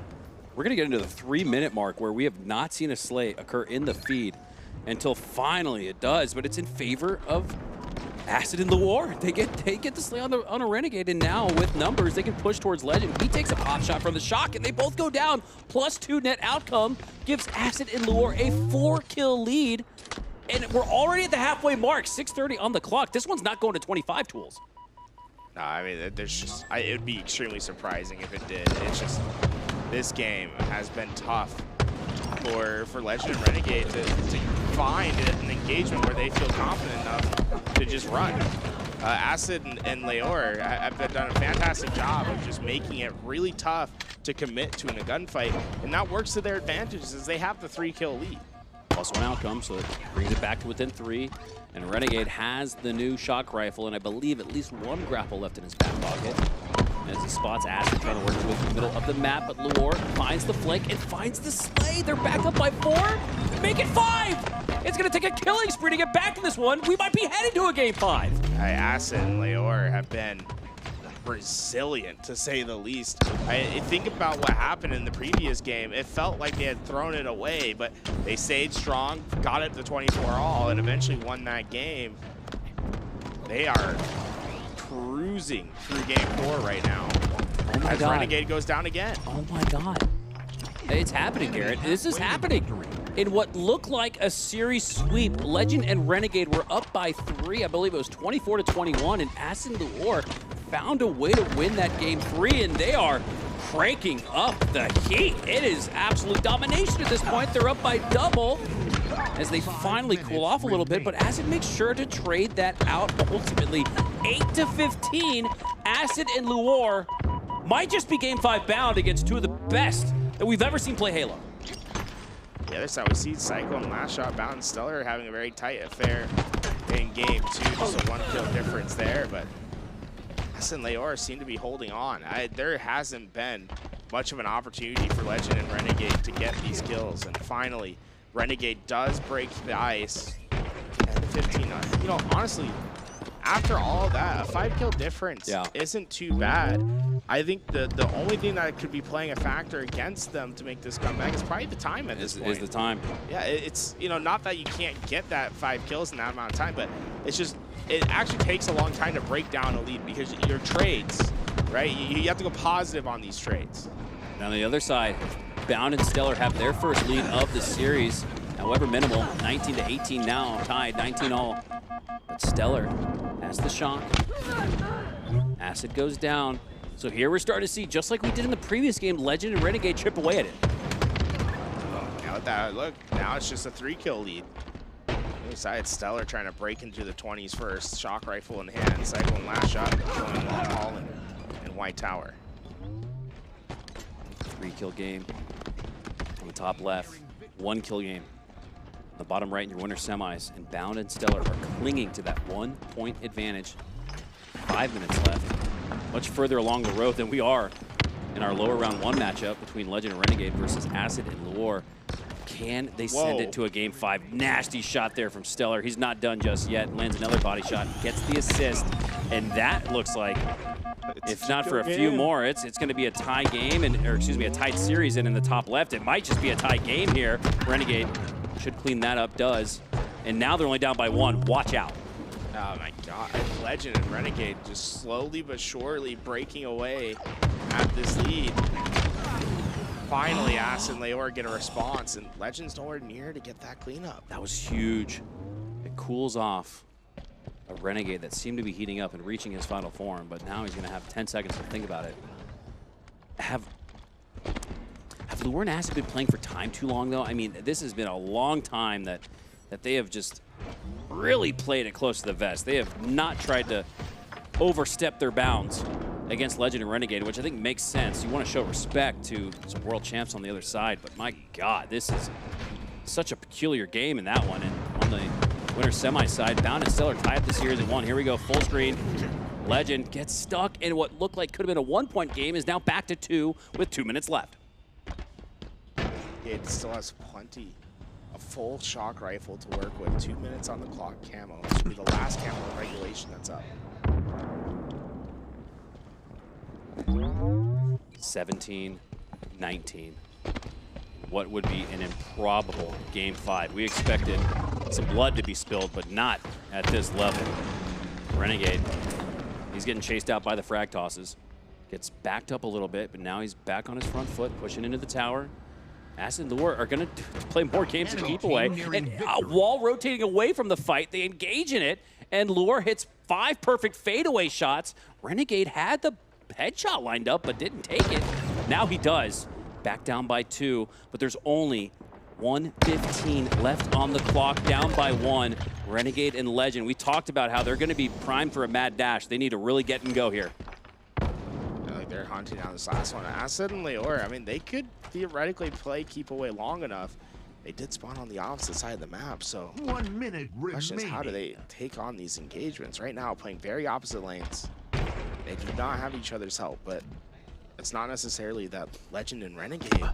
We're going to get into the 3-minute mark where we have not seen a slay occur in the feed until finally it does, but it's in favor of Acid and Leuor. They get the slay on a Renegade, and now with numbers, they can push towards Legend. He takes a pop shot from the shock, and they both go down. +2 net outcome gives Acid and Leuor a 4-kill lead. And we're already at the halfway mark, 6:30 on the clock. This one's not going to 25 tools. No, I mean, there's just, it would be extremely surprising if it did. It's just, this game has been tough for Legend and Renegade to find an engagement where they feel confident enough to just run. Acid and Leuor have done a fantastic job of just making it really tough to commit to in a gunfight, and that works to their advantage as they have the 3-kill lead. +1 outcome, so it brings it back to within 3. And Renegade has the new shock rifle, and I believe at least 1 grapple left in his back pocket. As he spots Acid trying to work to the middle of the map, but Leuor finds the flank and finds the slay. They're back up by 4. Make it 5! It's going to take a killing spree to get back to this one. We might be headed to a game 5. Acid and Leuor have been resilient, to say the least. I think about what happened in the previous game. It felt like they had thrown it away, but they stayed strong, got it to 24-all, and eventually won that game. They are cruising through game 4 right now. Oh my as God. Renegade goes down again. Oh my God. It's happening, Garrett. This is happening. In what looked like a series sweep, Legend and Renegade were up by 3. I believe it was 24-21, and Acid and Leuor found a way to win that game 3, and they are cranking up the heat. It is absolute domination at this point. They're up by double as they finally cool off a little bit, but Acid makes sure to trade that out ultimately. 8-15, Acid and Leuor might just be game 5 bound against 2 of the best that we've ever seen play Halo. The other side, we see CyKul and LastShot bound. StelluR having a very tight affair in game 2. Just a 1-kill difference there, but Acid and Leuor seem to be holding on. There hasn't been much of an opportunity for Legend and Renegade to get these kills, and finally, Renegade does break the ice. 10-15. You know, honestly, after all that, a 5-kill difference isn't too bad. I think the only thing that could be playing a factor against them to make this comeback is probably the time at this point. Is the time. Yeah, it's, you know, not that you can't get that 5 kills in that amount of time, but it's just, it actually takes a long time to break down a lead because your trades, right? You have to go positive on these trades. And on the other side, Bound and StelluR have their first lead of the series, however minimal, 19-18 now, tied 19-all. But StelluR has the shock. Acid goes down. So here we're starting to see, just like we did in the previous game, Legend and Renegade chip away at it. Now that, look, now it's just a 3-kill lead. Besides StelluR trying to break into the 20s first, shock rifle in hand, CyKul and LastShot going long haul and White Tower. 3-kill game on the top left, 1-kill game on the bottom right in your winner semis, and Bound and StelluR are clinging to that 1-point advantage. 5 minutes left. Much further along the road than we are in our lower round 1 matchup between Legend and Renegade versus Acid and Leuor. Can they send it to a game 5? Nasty shot there from StelluR. He's not done just yet. Lands another body shot, gets the assist. And that looks like, if not for a few more, it's going to be a tie game, or excuse me, a tied series. And in the top left, it might just be a tie game here. Renegade should clean that up, does. And now they're only down by 1. Watch out. Oh my god, Legend and Renegade just slowly but surely breaking away at this lead. Finally, Acid and Leuor get a response, and Legend's nowhere near to get that cleanup. That was huge. It cools off a Renegade that seemed to be heating up and reaching his final form, but now he's going to have 10 seconds to think about it. Have Leuor and Acid been playing for time too long, though? I mean, this has been a long time that they have just really played it close to the vest. They have not tried to overstep their bounds against Legend and Renegade, which I think makes sense. You want to show respect to some world champs on the other side, but my God, this is such a peculiar game in that one. And on the winner semi side, Bound and StelluR tie up the series at 1. Here we go, full screen. Legend gets stuck in what looked like could have been a 1-point game, is now back to 2 with 2 minutes left. It still has plenty. A full shock rifle to work with. 2 minutes on the clock. Camo. This will be the last camo in regulation that's up. 17-19. What would be an improbable Game 5. We expected some blood to be spilled, but not at this level. Renegade, he's getting chased out by the frag tosses. Gets backed up a little bit, but now he's back on his front foot, pushing into the tower. Acid and Leuor are going to play more games to keep away. And while rotating away from the fight, they engage in it, and Leuor hits 5 perfect fadeaway shots. Renegade had the headshot lined up, but didn't take it. Now he does. Back down by 2, but there's only 1:15 left on the clock, down by 1. Renegade and Legend, we talked about how they're going to be primed for a mad dash. They need to really get and go here. They're hunting down this last one. Acid and Leuor, I mean, they could theoretically play keep away long enough. They did spawn on the opposite side of the map, so 1 minute remaining. The question is, how do they take on these engagements? Right now, playing very opposite lanes. They do not have each other's help, but it's not necessarily that Legend and Renegade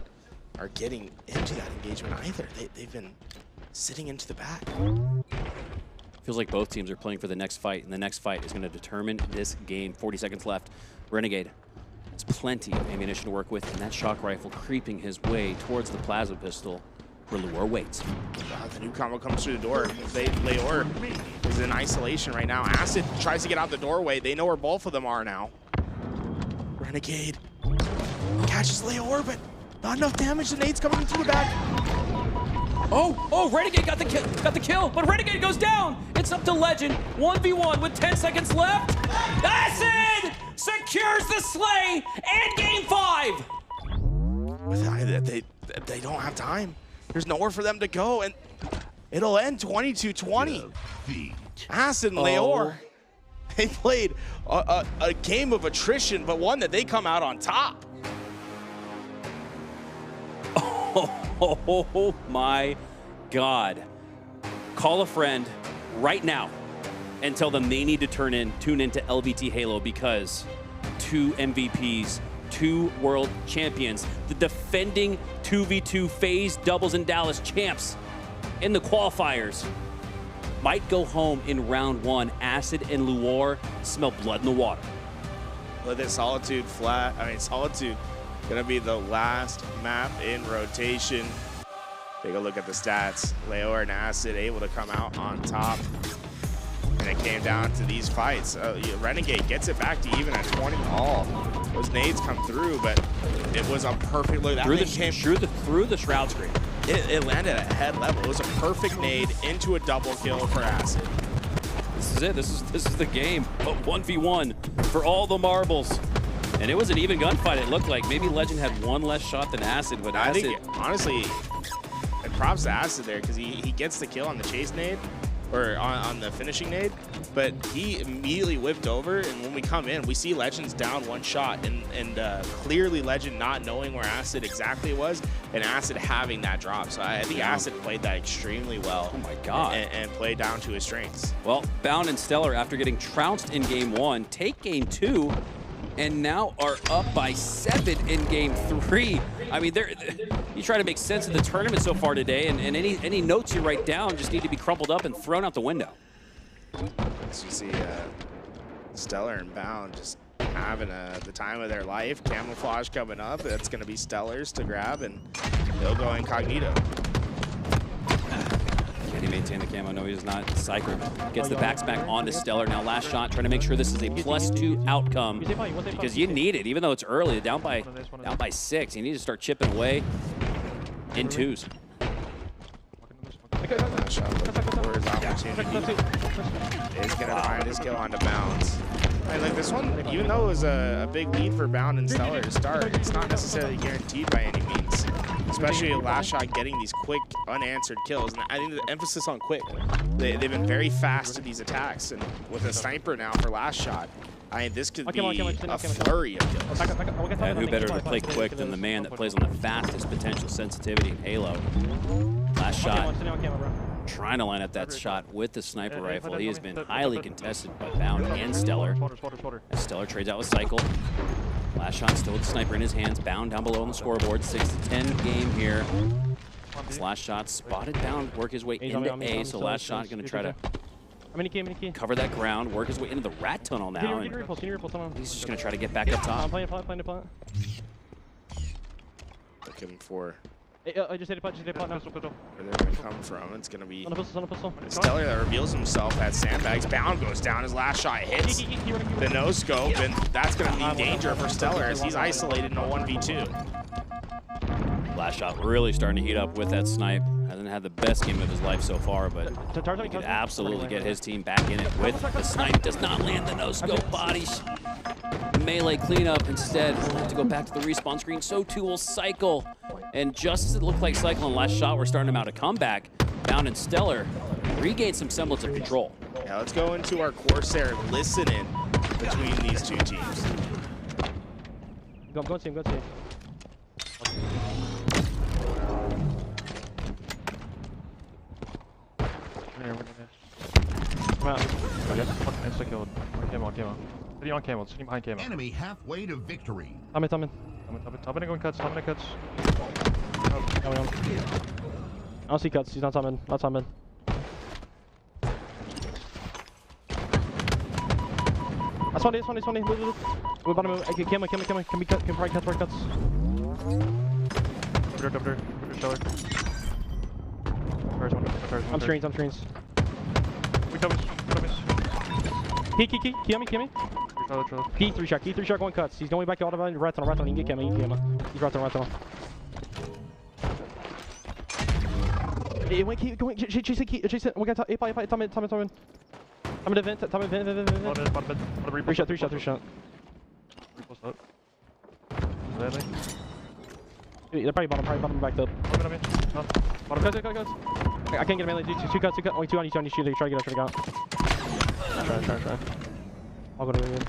are getting into that engagement either. They've been sitting into the back. Feels like both teams are playing for the next fight, and the next fight is going to determine this game. 40 seconds left. Renegade has plenty of ammunition to work with, and that shock rifle creeping his way towards the plasma pistol where Leuor waits. The new combo comes through the door. Leuor is in isolation right now. Acid tries to get out the doorway. They know where both of them are now. Renegade catches Leuor, but not enough damage. The nade's coming through the back. Oh, Renegade got the kill, but Renegade goes down. It's up to Legend, 1v1 with 10 seconds left. Acid secures the slay and Game 5. They don't have time. There's nowhere for them to go, and it'll end 22-20. Acid and Leuor, they played a game of attrition, but one that they come out on top. Oh my God. Call a friend right now and tell them they need to tune into LVT Halo, because 2 MVPs, 2 world champions, the defending 2v2 FaZe doubles in Dallas champs in the qualifiers might go home in round 1. Acid and Leuor smell blood in the water. With it, Solitude gonna be the last map in rotation. Take a look at the stats. Leuor and Acid able to come out on top. And it came down to these fights. Renegade gets it back to even at 20 all. Those nades come through, but it was a perfect look. Through the shroud screen. It landed at head level. It was a perfect nade into a double kill for Acid. This is it. This is the game. But 1v1 for all the marbles. And it was an even gunfight, it looked like. Maybe Legend had 1 less shot than Acid, but I Acid... think, honestly, it props to Acid there, because he gets the kill on the chase nade, or on the finishing nade, but he immediately whipped over, and when we come in, we see Legend's down 1 shot, and clearly Legend not knowing where Acid exactly was, and Acid having that drop. So I think Acid played that extremely well. Oh my God. And played down to his strengths. Well, Bound and StelluR, after getting trounced in Game 1, take Game 2, and now are up by 7 in Game 3. I mean, you try to make sense of the tournament so far today, and any notes you write down just need to be crumpled up and thrown out the window. So you see StelluR and Bound just having the time of their life. Camouflage coming up. That's going to be StelluR's to grab, and they'll go incognito. Can he maintain the camo? No, he does not. CyKul gets the backs back onto StelluR. Now LastShot trying to make sure this is a +2 outcome because you need it, even though it's early. Down by 6. You need to start chipping away in 2s. LastShot for his opportunity. Is going to find his kill onto Bounds. And like this one, even though it was a big lead for Bound and StelluR to start, it's not necessarily guaranteed by any means. Especially with LastShot getting these quick, unanswered kills. And I think the emphasis on quick. They've been very fast to these attacks. And with a sniper now for LastShot, I mean, this could be a flurry of kills. And who better to play quick than the man that plays on the fastest potential sensitivity in Halo? LastShot trying to line up that shot with the sniper rifle. He has been highly contested by Bound and StelluR. As StelluR trades out with CyKul. LastShot still with the sniper in his hands. Bound down below on the scoreboard. 6-10 game here. This LastShot spotted Bound, work his way into A. So LastShot going to try to cover that ground, work his way into the rat tunnel now. And he's just going to try to get back up top. Looking for I just hit a punch, now. where they're going to come from. It's going to be StelluR that reveals himself at sandbags. Bound goes down. His LastShot hits the no-scope, and that's going to be danger for StelluR as he's isolated in a 1v2. LastShot really starting to heat up with that snipe. Hasn't had the best game of his life so far, but he could absolutely get his team back in it with the snipe. Does not land the no-scope body. Melee cleanup instead. Have to go back to the respawn screen. So too will CyKul. And just as it looked like CyKul and LastShot were starting to mount a comeback, Bound and StelluR regained some semblance of control. Yeah, let's go into our Corsair listen-in between these two teams. Go team. Enemy halfway to victory. I'm in going cuts. I don't see cuts. He's not coming. That's in. That's funny. Move. We're about to move. Okay, can we probably cuts. Over there. I'm screens. We cover. Key me. Key 3 shot going cuts. He's going back to auto red tunnel. You can get Kemma. He's red tunnel. Hey, wait, keep going. Chase it. We got top in. I'm in the vent. Three shot. Repost up. They're probably bottom backed up. Bottom. Go. I can't get a melee. Two cuts. Only two on each. Try to get out. Try. I'll go to the room.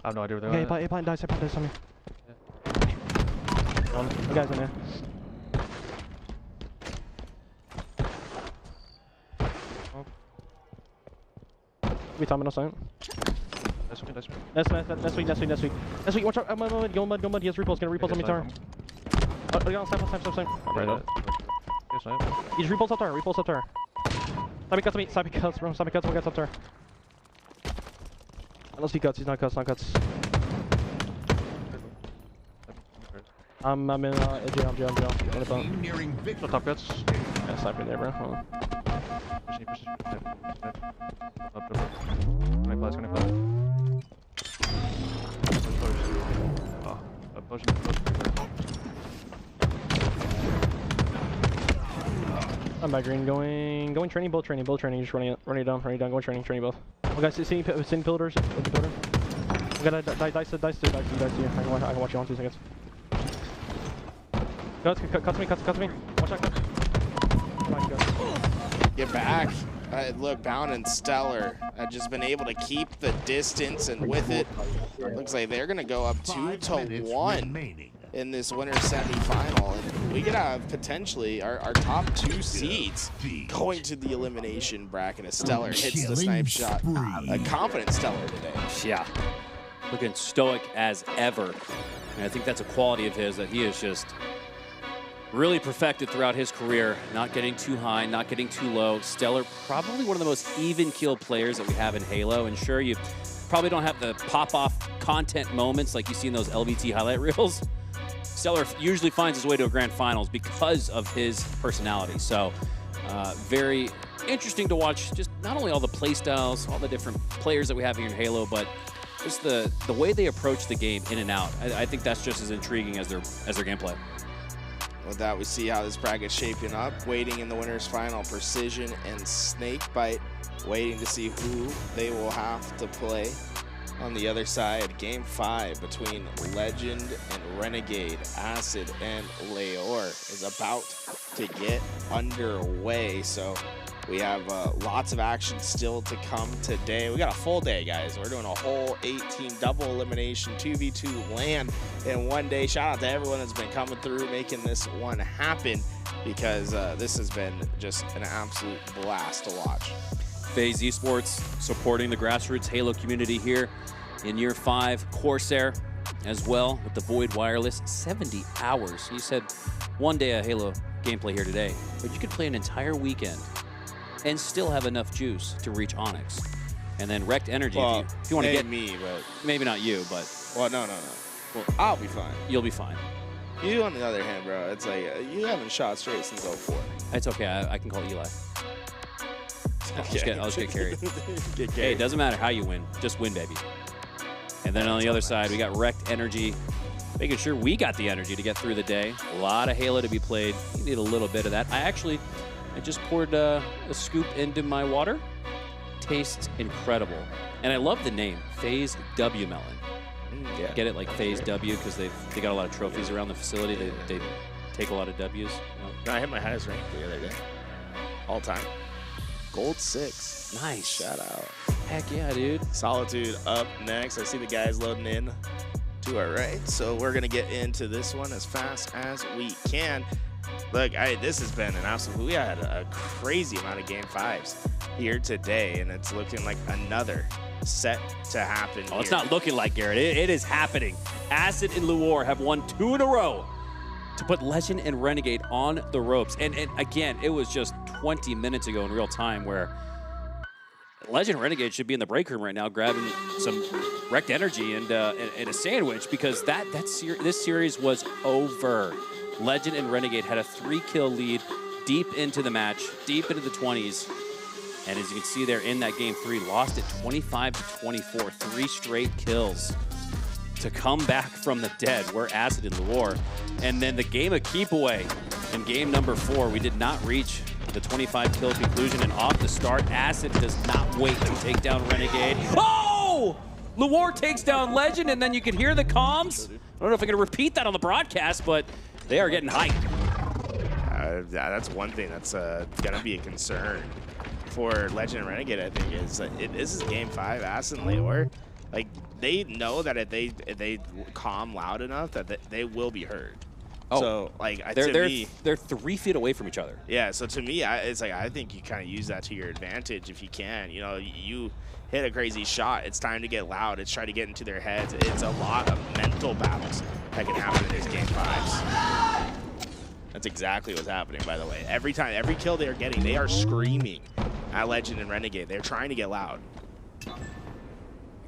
I have no idea where they're at. Okay, A-plant dice on me. The guy's in there. We time no sign. Next week. Watch out. Go mud. He has repulse. Gonna repulse on me, tower. Stop. He's repulse up tower. Stop cuts, bro. Stop cuts, we'll get up there. Unless he cuts, he's not cuts. I'm in jail. Nearing victory. Top cuts. Yeah, sniper there, bro. Push. Up. 25. Push. I'm back green, going training, both training, just running it down, going training both. Oh guys, seeing pillars, open pillar. We gotta dice here. I can watch you on 2 seconds. Cuts me. Watch out, cuts. Get back. Look, Bound and StelluR have just been able to keep the distance, and with it, looks like they're gonna go up 2-1 in this winter semifinal, and we could have potentially our top 2 seeds going to the elimination bracket as StelluR hits the snipe shot. A confident StelluR today. Yeah, looking stoic as ever, and I think that's a quality of his that he is just really perfected throughout his career, not getting too high, not getting too low. StelluR, probably one of the most even kill players that we have in Halo. And sure, you probably don't have the pop-off content moments like you see in those LVT highlight reels. StelluR usually finds his way to a grand finals because of his personality. So very interesting to watch just not only all the play styles, all the different players that we have here in Halo, but just the way they approach the game in and out. I think that's just as intriguing as their gameplay. With that, we see how this bracket's shaping up. Waiting in the winner's final, Precision and Snakebite. Waiting to see who they will have to play. On the other side, Game 5 between Legend and Renegade, Acid and Leuor is about to get underway. So we have lots of action still to come today. We got a full day, guys. We're doing a whole 18 double elimination 2v2 LAN in one day. Shout out to everyone that's been coming through, making this one happen, because this has been just an absolute blast to watch. FaZe Esports supporting the grassroots Halo community here in year 5. Corsair as well with the Void Wireless. 70 hours. You said one day of Halo gameplay here today, but you could play an entire weekend and still have enough juice to reach Onyx. And then Rekt Energy, well, if you want to get me, but maybe not you, but well, no. Well, I'll be fine. You'll be fine. You, on the other hand, bro, it's like you haven't shot straight since 04. It's okay. I can call Eli. I'll just get carried. Get carried. Hey, it doesn't matter how you win. Just win, baby. And then on the other side, we got Rekt Energy, making sure we got the energy to get through the day. A lot of Halo to be played. You need a little bit of that. I just poured a scoop into my water. Tastes incredible. And I love the name, FaZe W Melon. Yeah. Get it, like FaZe W, because they got a lot of trophies around the facility. They take a lot of W's. No, I hit my highest rank the other day. All time. Gold 6. Nice. Shout out. Heck yeah, dude. Solitude up next. I see the guys loading in to our right. So we're going to get into this one as fast as we can. Look, this has been an absolute, we had a crazy amount of Game 5s here today, and it's looking like another set to happen here. It's not looking like, Garrett. It is happening. Acid and Leuor have won 2 in a row to put Legend and Renegade on the ropes. And again, it was just 20 minutes ago in real time where Legend and Renegade should be in the break room right now grabbing some Rekt Energy and a sandwich, because this series was over. Legend and Renegade had a 3-kill lead deep into the match, deep into the 20s. And as you can see there in that Game 3, lost it 25-24, 3 straight kills to come back from the dead. We're Acid and Leuor. And then the game of keep away in game number 4, we did not reach the 25-kill conclusion. And off the start, Acid does not wait to take down Renegade. Oh! Leuor takes down Legend, and then you can hear the comms. I don't know if I can repeat that on the broadcast, but they are getting hyped. Yeah, that's one thing that's going to be a concern for Legend and Renegade, I think, is this is Game 5, Acid and Leuor. Like, they know that if they comm loud enough, that they will be heard. Oh, so, like, they're 3 feet away from each other. Yeah, so to me, it's like, I think you kind of use that to your advantage if you can. You know, you hit a crazy shot, it's time to get loud, it's trying to get into their heads. It's a lot of mental battles that can happen in these Game 5s. That's exactly what's happening, by the way. Every time, every kill they are getting, they are screaming at Legend and Renegade. They're trying to get loud.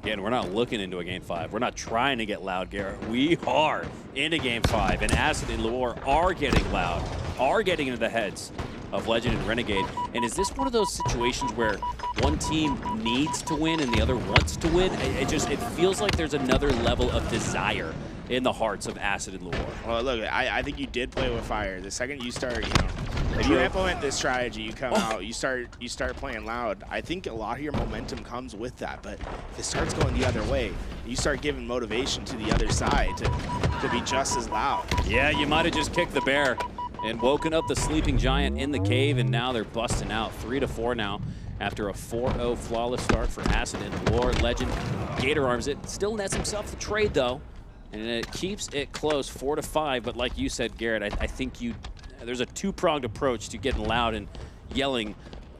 Again, we're not looking into a Game 5. We're not trying to get loud, Garrett. We are into Game 5, and Acid and Leuor are getting loud, are getting into the heads of Legend and Renegade. And is this one of those situations where one team needs to win and the other wants to win? It feels like there's another level of desire in the hearts of Acid and Leuor. Well, look, I think you did play with fire. The second you start, if you implement this strategy, you come out, you start playing loud. I think a lot of your momentum comes with that. But if it starts going the other way, you start giving motivation to the other side to be just as loud. Yeah, you might have just kicked the bear and woken up the sleeping giant in the cave, and now they're busting out 3-4 now after a 4-0 flawless start for Acid and Leuor. Legend Gator arms it, still nets himself the trade though, and it keeps it close, 4-5. But like you said, Garrett, I think there's a 2-pronged approach to getting loud and yelling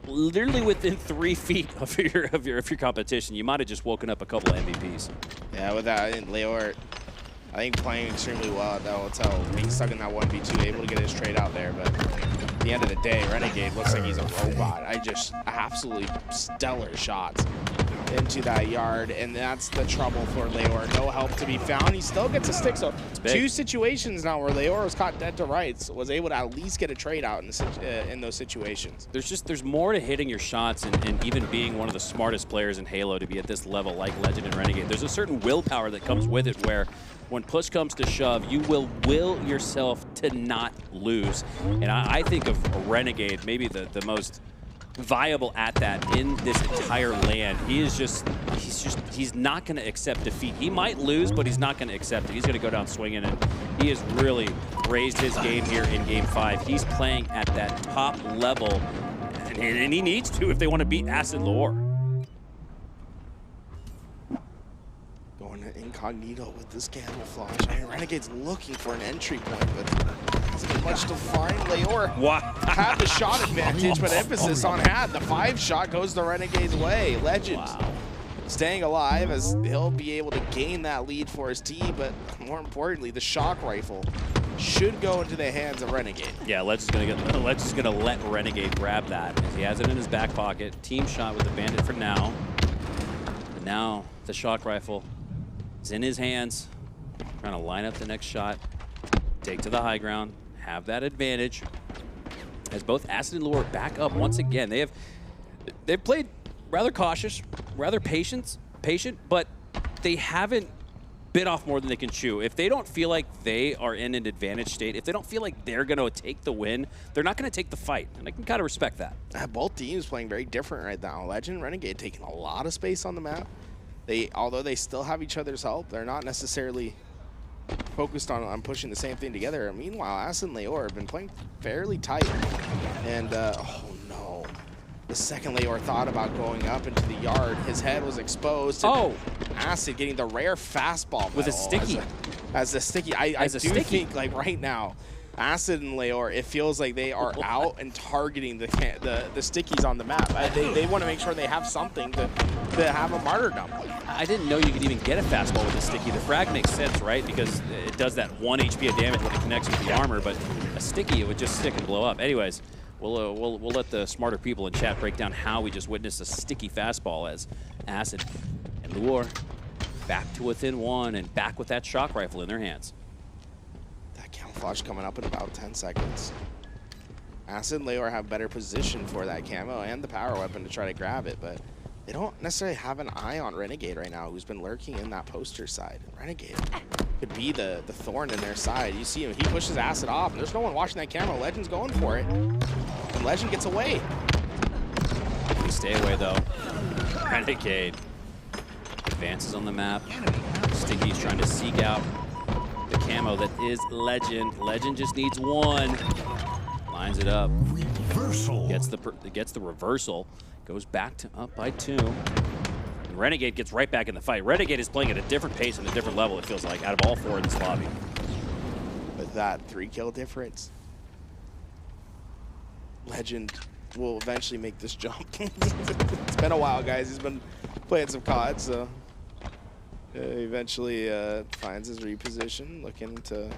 literally within 3 feet of your competition. You might have just woken up a couple of MVPs. Yeah, with that, and Leuor, I think playing extremely well at the hotel, being stuck in that 1v2, able to get his trade out there. But at the end of the day, Renegade looks like he's a robot. I just absolutely stellar shots into that yard, and that's the trouble for Leuor. No help to be found. He still gets a stick. So 2 situations now where Leuor was caught dead to rights, was able to at least get a trade out in those situations. There's more to hitting your shots and even being one of the smartest players in Halo to be at this level like Legend and Renegade. There's a certain willpower that comes with it where when push comes to shove, you will yourself to not lose. And I think of Renegade, maybe the most viable at that in this entire LAN. He's not going to accept defeat. He might lose, but he's not going to accept it. He's going to go down swinging, and he has really raised his game here in Game 5. He's playing at that top level, and he needs to if they want to beat Leuor. Going incognito with this camouflage. I mean, Renegade's looking for an entry point, but hasn't been much to find. Leuor had the shot advantage, but emphasis on had. The 5 shot goes the Renegade's way. Legend staying alive as he'll be able to gain that lead for his team, but more importantly, the shock rifle should go into the hands of Renegade. Yeah, Legend's gonna let Renegade grab that. He has it in his back pocket. Team shot with the bandit for now. And now the shock rifle is in his hands. Trying to line up the next shot. Take to the high ground. Have that advantage. As both Acid and Leuor back up once again. They've played rather cautious, rather patient, but they haven't bit off more than they can chew. If they don't feel like they are in an advantage state, if they don't feel like they're going to take the win, they're not going to take the fight. And I can kind of respect that. Both teams playing very different right now. Legend and Renegade taking a lot of space on the map. Although they still have each other's help, they're not necessarily focused on pushing the same thing together. Meanwhile, Acid and Leuor have been playing fairly tight. And, oh no. The second Leuor thought about going up into the yard, his head was exposed. Oh! Acid getting the rare fastball with a sticky. As a sticky. I do think, like, right now, Acid and Leuor, it feels like they are out and targeting the stickies on the map. They want to make sure they have something to have a martyrdom. I didn't know you could even get a fastball with a sticky. The frag makes sense, right? Because it does that 1 HP of damage when it connects with the armor, but a sticky, it would just stick and blow up. Anyways, we'll let the smarter people in chat break down how we just witnessed a sticky fastball as Acid and Leuor back to within 1 and back with that shock rifle in their hands. Camouflage coming up in about 10 seconds. Acid and Leuor have better position for that camo and the power weapon to try to grab it, but they don't necessarily have an eye on Renegade right now, who's been lurking in that poster side. Renegade could be the thorn in their side. You see him, he pushes Acid off, and there's no one watching that camo. Legend's going for it, and Legend gets away. They stay away though. Renegade advances on the map. Sticky's trying to seek out the camo that is Legend. Legend just needs 1. Lines it up. Reversal. Gets the reversal. Goes back to up by 2. And Renegade gets right back in the fight. Renegade is playing at a different pace and a different level, it feels like, out of all 4 in this lobby. With that 3-kill difference, Legend will eventually make this jump. It's been a while, guys. He's been playing some COD, so eventually finds his reposition, looking to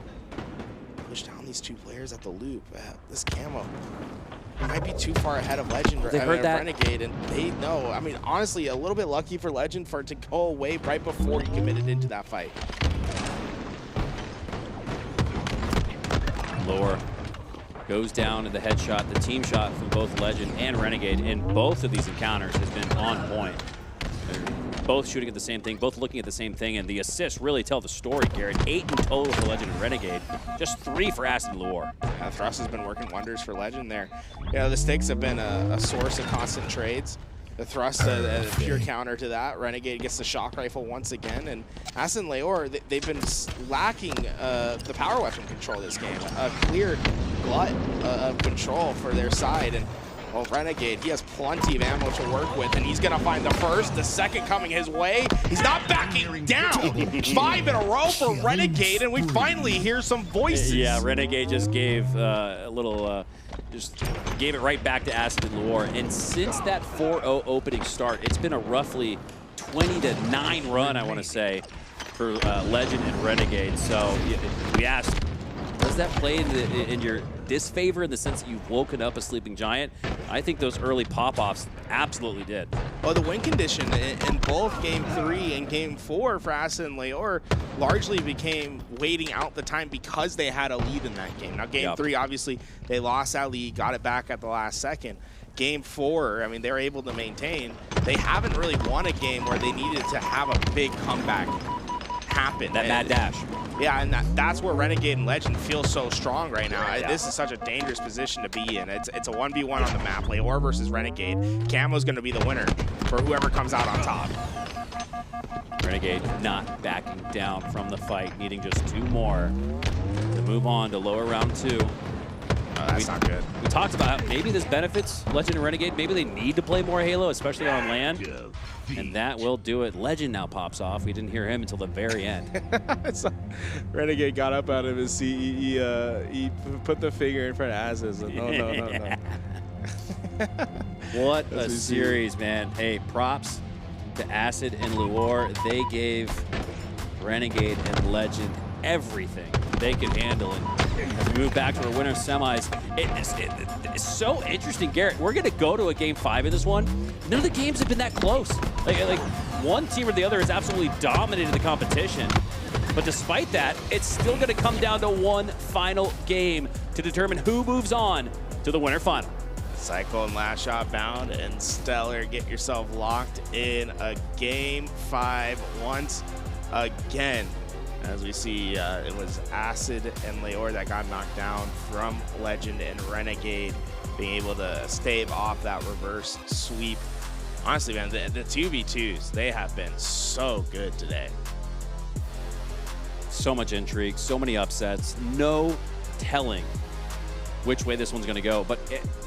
push down these 2 players at the loop. This camo might be too far ahead of Legend or Renegade, and they know. I mean, honestly, a little bit lucky for Legend for it to go away right before he committed into that fight. Leuor goes down to the headshot. The team shot from both Legend and Renegade in both of these encounters has been on point. They're both shooting at the same thing, both looking at the same thing, and the assists really tell the story, Garrett. 8 in total for Legend and Renegade, just 3 for Acid and Leuor. Yeah, Thrust has been working wonders for Legend there. Yeah, the sticks have been a source of constant trades. The Thrust, a pure counter to that. Renegade gets the shock rifle once again, and Acid and Leuor, they've been lacking the power weapon control this game. A clear glut of control for their side, and well, Renegade, he has plenty of ammo to work with, and he's gonna find the first, the second coming his way. He's not backing down. 5 in a row for Renegade, and we finally hear some voices. Yeah, Renegade just gave a little, just gave it right back to Acid and Leuor. And since that 4-0 opening start, it's been a roughly 20-9 run, I want to say. for Legend and Renegade. So we asked, does that play in your disfavor in the sense that you've woken up a sleeping giant? I think those early pop-offs absolutely did. Well, the win condition in both Game 3 and Game 4 for Acid and Leuor largely became waiting out the time because they had a lead in that game. Now, Game 3, obviously, they lost that lead, got it back at the last second. Game 4, I mean, they were able to maintain. They haven't really won a game where they needed to have a big comeback happen. That mad dash. Yeah, and that's where Renegade and Legend feel so strong right now. This is such a dangerous position to be in. It's a 1v1 on the map. Leuor versus Renegade. Camo's going to be the winner for whoever comes out on top. Renegade not backing down from the fight, needing just 2 more to move on to lower round 2. That's not good. We talked about how maybe this benefits Legend and Renegade. Maybe they need to play more Halo, especially on LAN. And that will do it. Legend now pops off. We didn't hear him until the very end. Renegade got up out of his seat. He put the finger in front of Az's. No. What a series, man. Hey, props to Acid and Leuor. They gave Renegade and Legend everything they could handle. And as we move back to our winner semis, it's so interesting, Garrett. We're going to go to a Game 5 in this one. None of the games have been that close. Like one team or the other has absolutely dominated the competition. But despite that, it's still going to come down to one final game to determine who moves on to the winner final. CyKul and LastShot bound, and StelluR, get yourself locked in a Game 5 once again. As we see, it was Acid and Leuor that got knocked down from Legend and Renegade, being able to stave off that reverse sweep. Honestly, man, the 2v2s, they have been so good today. So much intrigue, so many upsets, no telling which way this one's going to go. But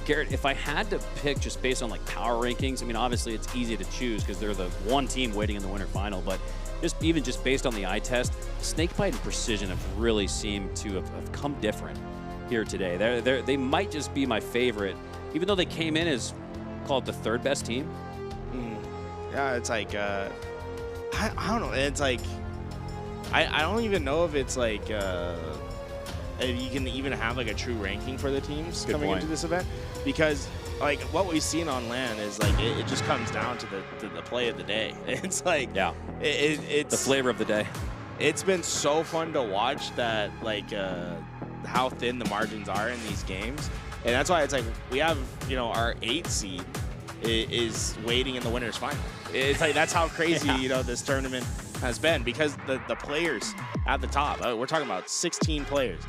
Garrett, if I had to pick just based on like power rankings, I mean, obviously it's easy to choose because they're the one team waiting in the winter final, but even just based on the eye test, Snakebite and Precision have really seemed to have come different here today. They might just be my favorite, even though they came in as, call it the 3rd best team. Yeah, it's like, I don't know. It's like, I don't even know if it's like, if you can even have like a true ranking for the teams coming into this event, because like what we've seen on LAN is like it just comes down to the play of the day. It's like it's the flavor of the day. It's been so fun to watch that, like how thin the margins are in these games, and that's why it's like we have, you know, our 8th seed is waiting in the winners final. It's like that's how crazy you know this tournament has been, because the players at the top, we're talking about 16 players,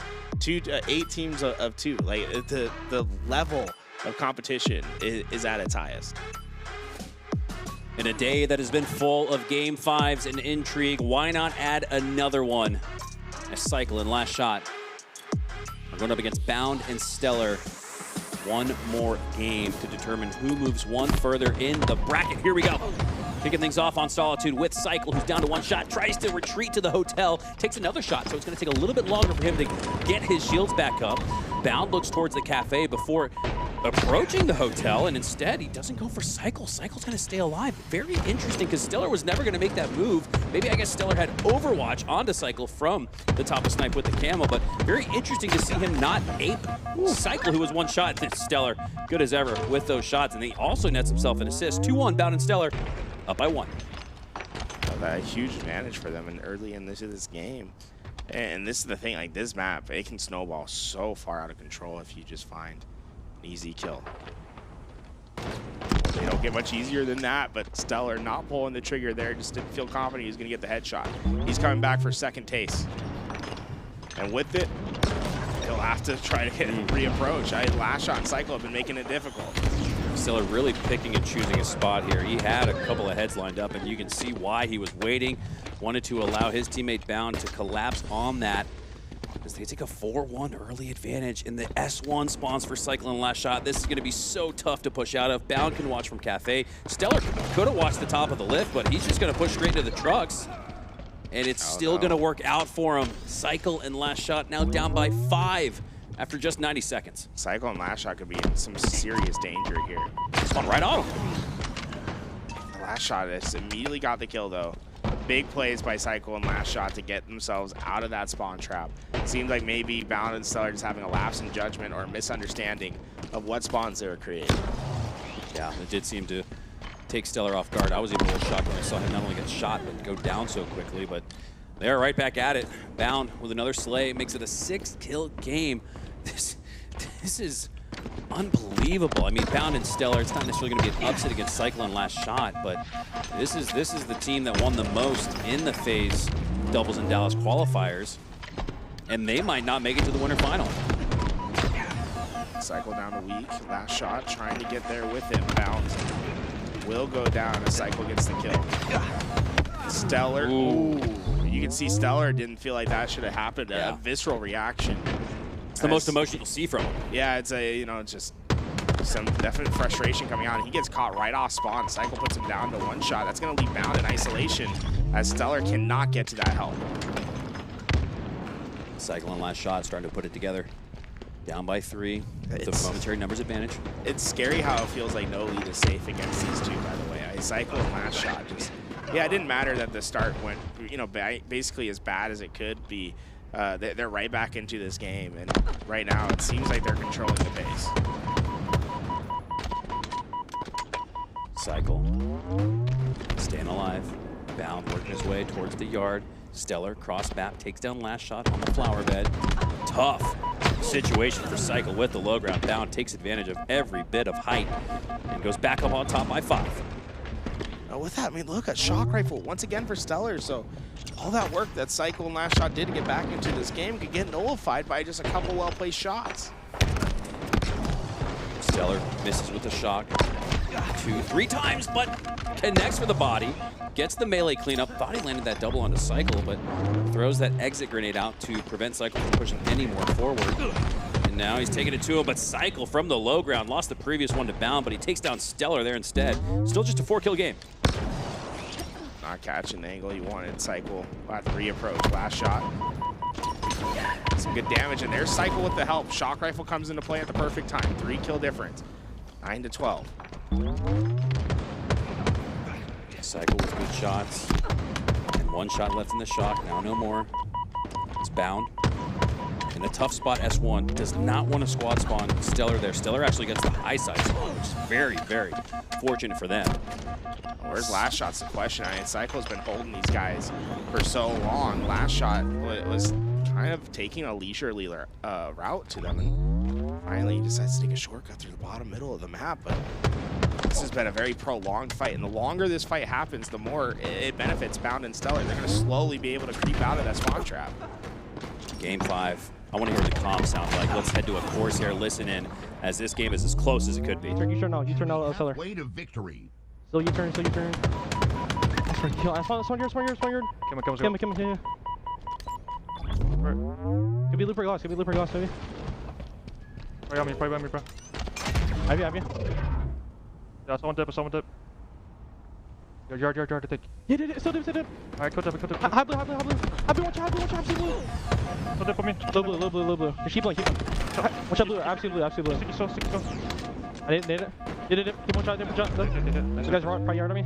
8 teams of 2. Like the level of competition is at its highest. In a day that has been full of Game 5s and intrigue, why not add another one? As CyKul and LastShot are going up against Bound and StelluR. One more game to determine who moves one further in the bracket. Here we go. Kicking things off on Solitude with CyKul, who's down to 1 shot, tries to retreat to the hotel, takes another shot, so it's going to take a little bit longer for him to get his shields back up. Bound looks towards the cafe before approaching the hotel, and instead he doesn't go for CyKul. CyKul's going to stay alive. Very interesting, because StelluR was never going to make that move. Maybe, I guess, StelluR had Overwatch onto CyKul from the top of Snipe with the camo, but very interesting to see him not ape CyKul, who was 1 shot. StelluR, good as ever with those shots, and he also nets himself an assist. 2-1, Bound and StelluR up by 1. A huge advantage for them early in this game. And this is the thing, like this map, it can snowball so far out of control if you just find an easy kill. They don't get much easier than that, but StelluR not pulling the trigger there, just didn't feel confident he was going to get the headshot. He's coming back for second taste. And with it, he'll have to try to reapproach. LastShot and CyKul have been making it difficult. StelluR really picking and choosing a spot here. He had a couple of heads lined up, and you can see why he was waiting. Wanted to allow his teammate Bound to collapse on that, as they take a 4-1 early advantage in the S1 spawns for CyKul and LastShot. This is going to be so tough to push out of. Bound can watch from Cafe. StelluR could have watched the top of the lift, but he's just going to push straight into the trucks. And it's still going to work out for him. CyKul and LastShot now down by 5 after just 90 seconds. CyKul and LastShot could be in some serious danger here. Spawn right on him. LastShot has immediately got the kill, though. Big plays by CyKul and LastShot to get themselves out of that spawn trap. Seemed like maybe Bound and StelluR just having a lapse in judgment or a misunderstanding of what spawns they were creating. Yeah, it did seem to take StelluR off guard. I was even a little shocked when I saw him not only get shot, but go down so quickly. But they're right back at it. Bound with another slay, makes it a 6-kill game. This is unbelievable. I mean, Bound and StelluR, it's not necessarily going to be an upset against CyKul and LastShot, but this is the team that won the most in the FaZe Doubles in Dallas qualifiers, and they might not make it to the winter final. CyKul down a week. LastShot trying to get there with him. Bound will go down as CyKul gets the kill. StelluR. Ooh. You can see StelluR didn't feel like that should have happened. Yeah. A visceral reaction. It's the most emotion you'll see from him. Yeah, it's a, you know, just some definite frustration coming out. He gets caught right off spawn. CyKul puts him down to one shot. That's going to leave Bound in isolation as StelluR cannot get to that help. CyKul and LastShot starting to put it together. Down by 3 with a momentary numbers advantage. It's scary how it feels like no lead is safe against these two, by the way. CyKul and LastShot just, yeah, it didn't matter that the start went, you know, basically as bad as it could be. They're right back into this game, and right now it seems like they're controlling the pace. CyKul staying alive. Bound working his way towards the yard. StelluR cross map takes down LastShot on the flower bed. Tough situation for CyKul with the low ground. Bound takes advantage of every bit of height and goes back up on top by 5. With that, I mean, look at shock rifle once again for StelluR. So all that work that CyKul and LastShot did to get back into this game could get nullified by just a couple well-placed shots. StelluR misses with the shock 2, 3 times, but connects with the body. Gets the melee cleanup. Thought he landed that double onto CyKul, but throws that exit grenade out to prevent CyKul from pushing any more forward. And now he's taking it to him, but CyKul from the low ground lost the previous one to Bound, but he takes down StelluR there instead. Still just a 4-kill game. Not catching the angle he wanted. CyKul at the reapproach. LastShot. Some good damage, and there's CyKul with the help. Shock rifle comes into play at the perfect time. 3-kill difference. 9-12. CyKul with good shots. And 1 shot left in the shock. Now no more. It's Bound. In a tough spot, S1 does not want to squad spawn StelluR there. StelluR actually gets the high side spawn, which is very, very fortunate for them. Where's LastShot's the question? I mean, CyKul's been holding these guys for so long. LastShot was kind of taking a leisurely route to them, and finally he decides to take a shortcut through the bottom middle of the map. But this has been a very prolonged fight, and the longer this fight happens, the more it benefits Bound and StelluR. They're going to slowly be able to creep out of that spawn trap. Game 5. I want to hear what the comm sound like. Let's head to a Corsair listen in, as this game is as close as it could be. You turn now, StelluR. Way to victory. So you turn. I spawn yard. Come on. Could be looper glass, maybe. Probably by me, bro. Have you? Yeah, someone dip. Yard, I think. Yeah, still dip. Alright, go dip. High blue, watch out, absolute blue. Go dip for me. Low blue. Keep playing. Watch out blue, absolute blue. Sticky so. I did it. Keep one shot. You guys run yard on me.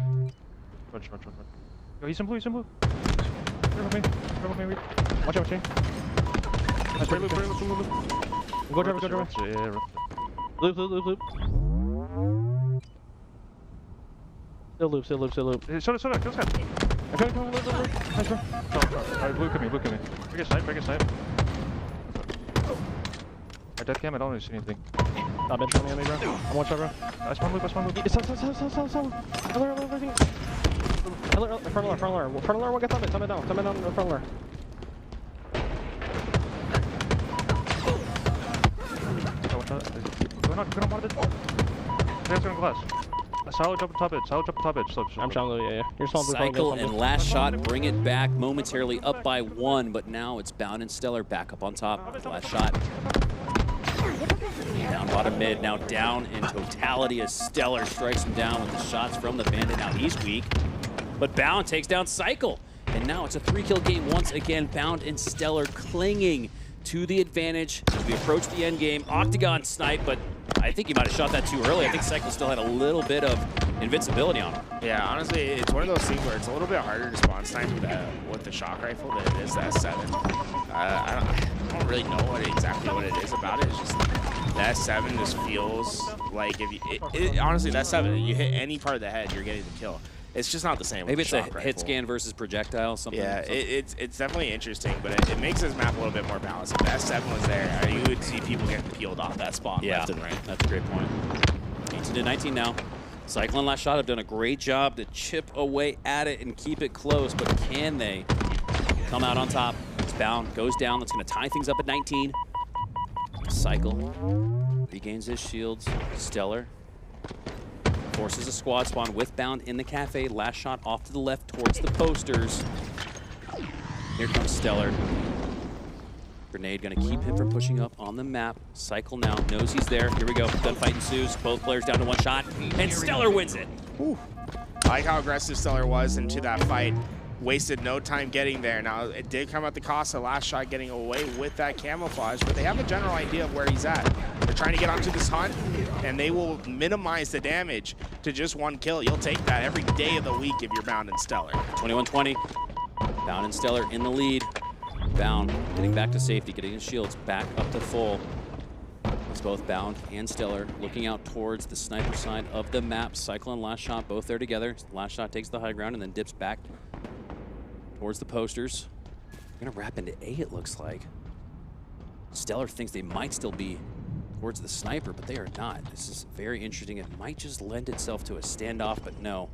Run. Yo, he's in blue. Cover me. Watch out. Nice, blue. Go driver. Yeah, Loop. Still loop. Show that, kill that. Come on, loop. Nice, bro. Alright, blue, come here. Break a snipe. Alright, death cam, I don't really see anything. Stop bench on me, bro. I'm one shot, bro. I spawn loop. Stop. Front LAR, what gets on it? Turn it down, front LAR. Go on, one of it. There's on glass. Solid jump top edge. Slip. I'm trying to, yeah. You're small blue. CyKul and LastShot bring it back momentarily up by 1, but now it's Bound and StelluR back up on top. LastShot down bottom mid, now down in totality as StelluR strikes him down with the shots from the Bandit. Now he's weak, but Bound takes down CyKul, and now it's a 3-kill game once again. Bound and StelluR clinging to the advantage as we approach the end game. Octagon snipe, but I think he might have shot that too early. I think CyKul still had a little bit of invincibility on him. Yeah, honestly, it's one of those things where it's a little bit harder to spawn snipe with the shock rifle than it is the S7. I don't really know exactly what it is about it. It's just the S7 just feels like if you, honestly, the S7, you hit any part of the head, you're getting the kill. It's just not the same. Maybe with it's the a shock hit rifle. scan versus projectile. Something. Yeah, it's definitely interesting, but it makes this map a little bit more balanced. If the S7 was there, you would see people getting peeled off that spawn left and right. That's a great point. 18-19 now. CyKul and LastShot have done a great job to chip away at it and keep it close, but can they come out on top? It's bound, goes down. That's going to tie things up at 19. CyKul regains his shields. StelluR forces a squad spawn with bound in the cafe. LastShot off to the left towards the posters. Here comes StelluR. Grenade gonna keep him from pushing up on the map. CyKul now knows he's there. Here we go. Gunfight ensues. Both players down to one shot, and StelluR wins it. Whew. I like how aggressive StelluR was into that fight. Wasted no time getting there. Now, it did come at the cost of LastShot getting away with that camouflage, but they have a general idea of where he's at. They're trying to get onto this hunt, and they will minimize the damage to just one kill. You'll take that every day of the week if you're bound in StelluR. 21-20. Bound and StelluR in the lead. Bound getting back to safety, getting his shields back up to full. It's both Bound and StelluR looking out towards the sniper side of the map. CyKul and LastShot both there together. LastShot takes the high ground and then dips back towards the posters. They're gonna wrap into A, it looks like. StelluR thinks they might still be towards the sniper, but they are not. This is very interesting. It might just lend itself to a standoff, but no.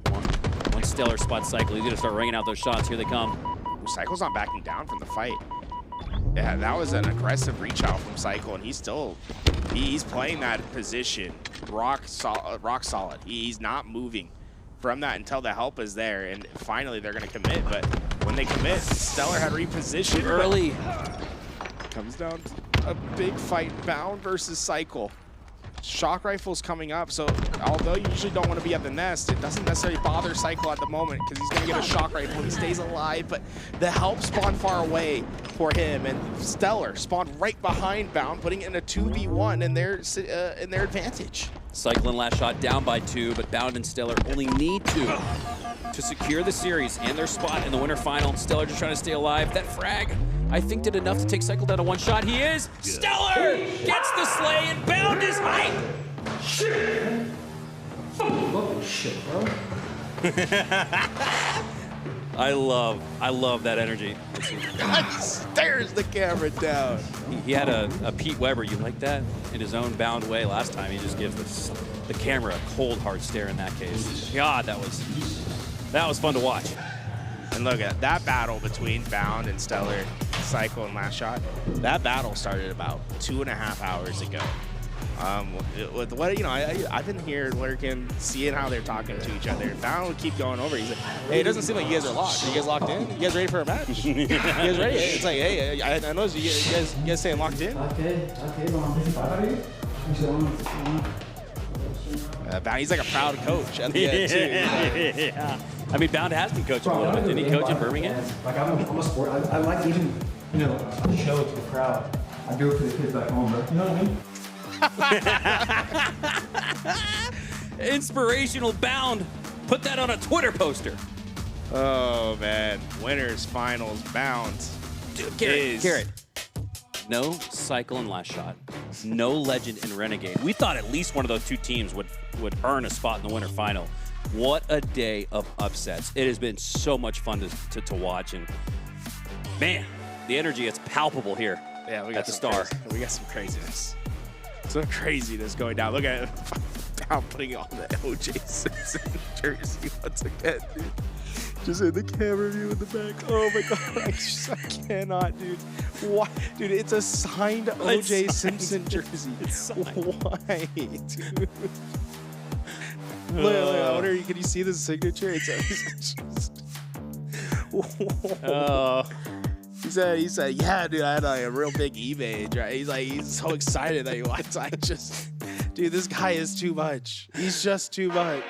Once StelluR spots CyKul, he's gonna start ringing out those shots. Here they come. CyKul's not backing down from the fight. Yeah, that was an aggressive reach out from CyKul, and he's playing that position rock solid. He's not moving from that until the help is there, and finally they're gonna commit, but when they commit, StelluR had repositioned early. Comes down to a big fight, Bound versus CyKul. Shock rifle's coming up, so although you usually don't want to be at the nest, it doesn't necessarily bother CyKul at the moment because he's going to get a shock rifle. He stays alive, but the help spawned far away for him, and StelluR spawned right behind Bound, putting it in a 2v1 in their advantage. CyKul and LastShot down by 2, but Bound and StelluR only need to secure the series and their spot in the winter final. StelluR just trying to stay alive. That frag, I think, did enough to take CyKul down to one shot. He is. StelluR gets the slay, and Bound is hype. Shit. Fucking shit, bro. I love that energy. He stares the camera down. He had a Pete Weber, you like that? In his own Bound way last time. He just gives the camera a cold, hard stare in that case. God, that was fun to watch. And look at that battle between Bound and StelluR, CyKul and LastShot. That battle started about 2.5 hours ago. With what I've been here lurking, seeing how they're talking to each other. Bound would keep going over. He's like, "Hey, it doesn't seem like you guys are locked. Are you guys locked in? You guys ready for a match? You guys ready?" It's like, "Hey, I know you guys staying locked in." Bound, he's like a proud coach at the end too. Yeah. I mean, Bound has been coaching a little bit. Didn't he coach in Birmingham? Like I'm a sport. I like even show to the crowd. I do it for the kids back home, bro. You know what I mean? Inspirational Bound. Put that on a Twitter poster. Oh man, winners finals Bound. Dude, Garrett. No CyKul and LastShot. No Legend and Renegade. We thought at least one of those two teams would earn a spot in the winter final. What a day of upsets. It has been so much fun to watch, and man, the energy is palpable here. Yeah, we got at the Star. We got some craziness. Some craziness going down. Look at it. Bound putting on the LJ Simpson jersey once again, dude. Just in the camera view in the back. Oh my god, I cannot, dude. Why? Dude, it's a signed OJ Simpson jersey. Why, dude? Look, I wonder, can you see the signature? It's just... He said, yeah, dude, I had like a real big image, right? He's so excited that he wants. Dude, this guy is too much. He's just too much.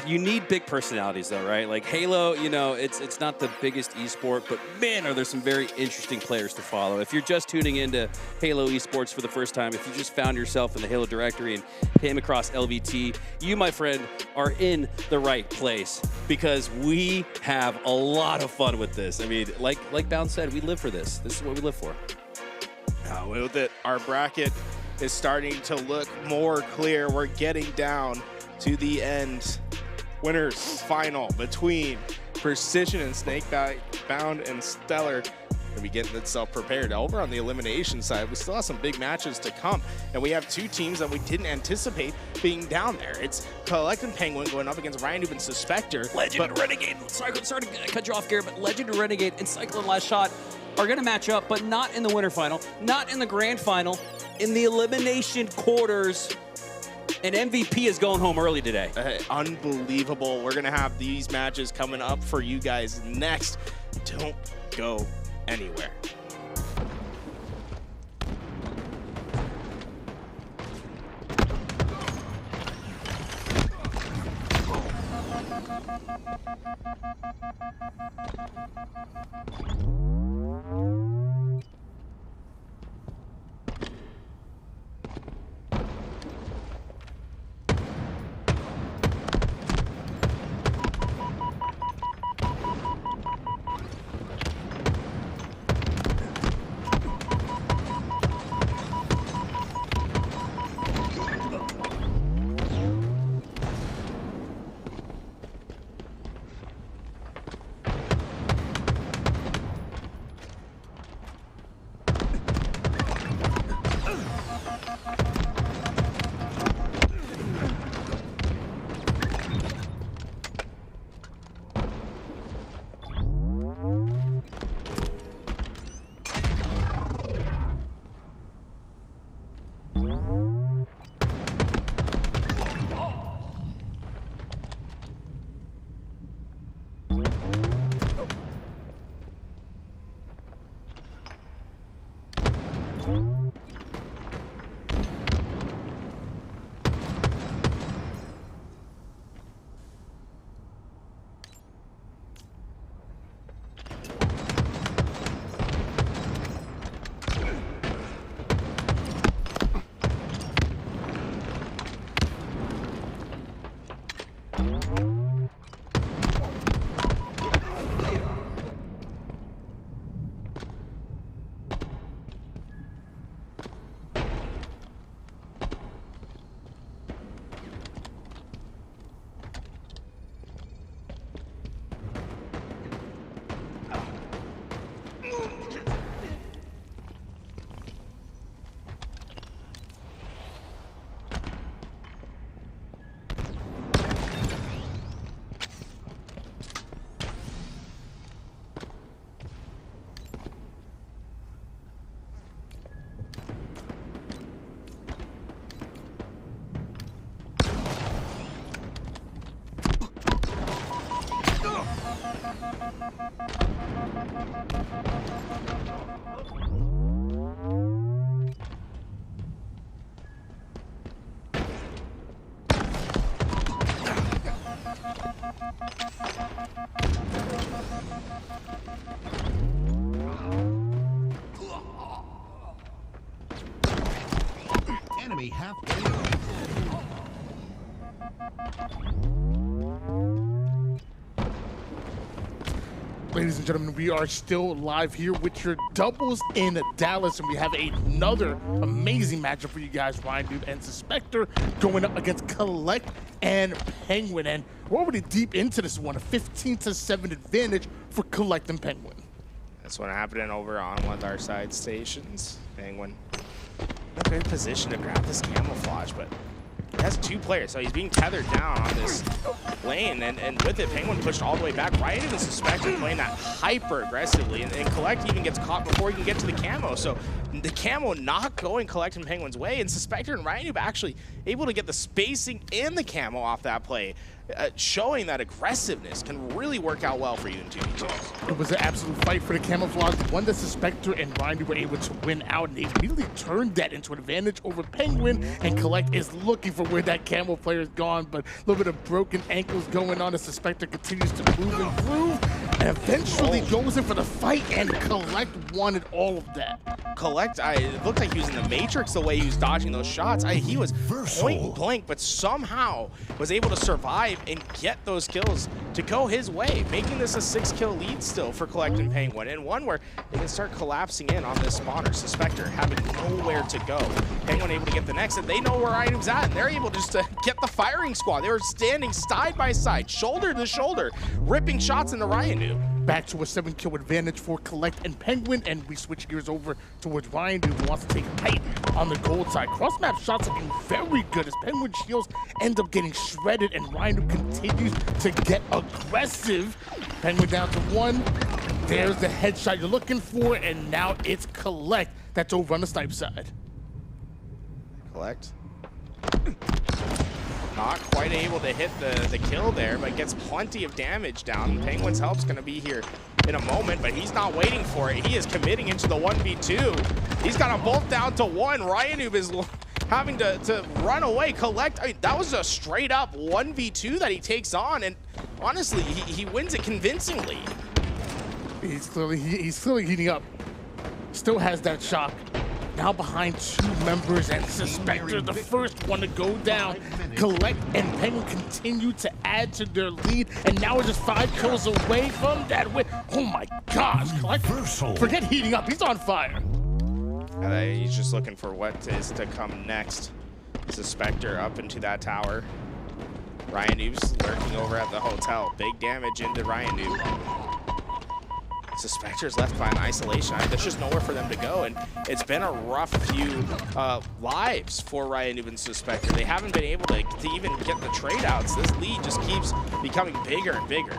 You need big personalities, though, right? Like Halo, you know, it's not the biggest esport, but man, are there some very interesting players to follow. If you're just tuning into Halo Esports for the first time, if you just found yourself in the Halo directory and came across LVT, you, my friend, are in the right place because we have a lot of fun with this. I mean, like Bound said, we live for this. This is what we live for. With it, our bracket is starting to look more clear. We're getting down to the end. Winners final between Precision and Snakebite, Bound and StelluR. Gonna be getting itself prepared. Over on the elimination side, we still have some big matches to come, and we have two teams that we didn't anticipate being down there. It's Kuhlect and Pznguin going up against RyaNoob and Svspector. Legend and Renegade. Sorry to cut you off, Garrett, but Legend and Renegade and CyKul and LastShot are going to match up, but not in the winter final, not in the grand final, in the elimination quarters. And MVP is going home early today. Unbelievable. We're going to have these matches coming up for you guys next. Don't go anywhere. Enemy halfway. Ladies and gentlemen, we are still live here with your doubles in Dallas, and we have another amazing matchup for you guys. RyaNoob and Svspector going up against Kuhlect and Pznguin, and we're already deep into this one, a 15-7 advantage for Kuhlect and Pznguin. That's what happening over on one of our side stations. Pznguin in a good position to grab this camouflage, but he has two players, so he's being tethered down on this lane, and with it, Pznguin pushed all the way back. RyaNoob and Svspector playing that hyper aggressively, and Kuhlect even gets caught before he can get to the camo. So the camo not going Kuhlect and Pznguin's way, and Svspector and RyaNoob actually able to get the spacing and the camo off that play. showing that aggressiveness can really work out well for you in 2v2s. It was an absolute fight for the camouflage. One that Svspector and RyaNoob were able to win out, and they immediately turned that into an advantage over Pznguin, and Kuhlect is looking for where that camo player is gone, but a little bit of broken ankles going on as Svspector continues to move and groove, and eventually goes in for the fight, and Kuhlect wanted all of that. Kuhlect, it looked like he was in the Matrix the way he was dodging those shots. He was point blank, but somehow was able to survive and get those kills to go his way, making this a 6-kill lead still for Kuhlect and Pznguin, and one where they can start collapsing in on this spawner. Svspector having nowhere to go. Pznguin able to get the next, and they know where RyaNoob's at, and they're able just to get the firing squad. They were standing side by side, shoulder to shoulder, ripping shots into RyaNoob. Back to a 7-kill advantage for Kuhlect and Pznguin, and we switch gears over towards RyaNoob, who wants to take height on the gold side. Cross-map shots looking very good as Pznguin shields end up getting shredded, and RyaNoob continues to get aggressive. Pznguin down to 1. There's the headshot you're looking for, and now it's Kuhlect that's over on the snipe side. Kuhlect. Not quite able to hit the kill there, but gets plenty of damage down. Pznguin's help's going to be here in a moment, but he's not waiting for it. He is committing into the 1v2. He's got them both down to 1. RyaNoob is having to run away. Kuhlect, I mean, that was a straight up 1v2 that he takes on, and honestly, he wins it convincingly. He's clearly heating up. Still has that shock. Now behind 2 members, and Svspector, the first one to go down. Kuhlect and Pznguin continue to add to their lead, and now we're just 5 kills away from that win. Oh my gosh, Kuhlect, forget heating up, he's on fire. He's just looking for what is to come next. Svspector up into that tower. RyaNoob's lurking over at the hotel. Big damage into RyaNoob. Svspector's left behind isolation. There's just nowhere for them to go, and it's been a rough few lives for RyaNoob and Svspector. They haven't been able to even get the trade outs. This lead just keeps becoming bigger and bigger.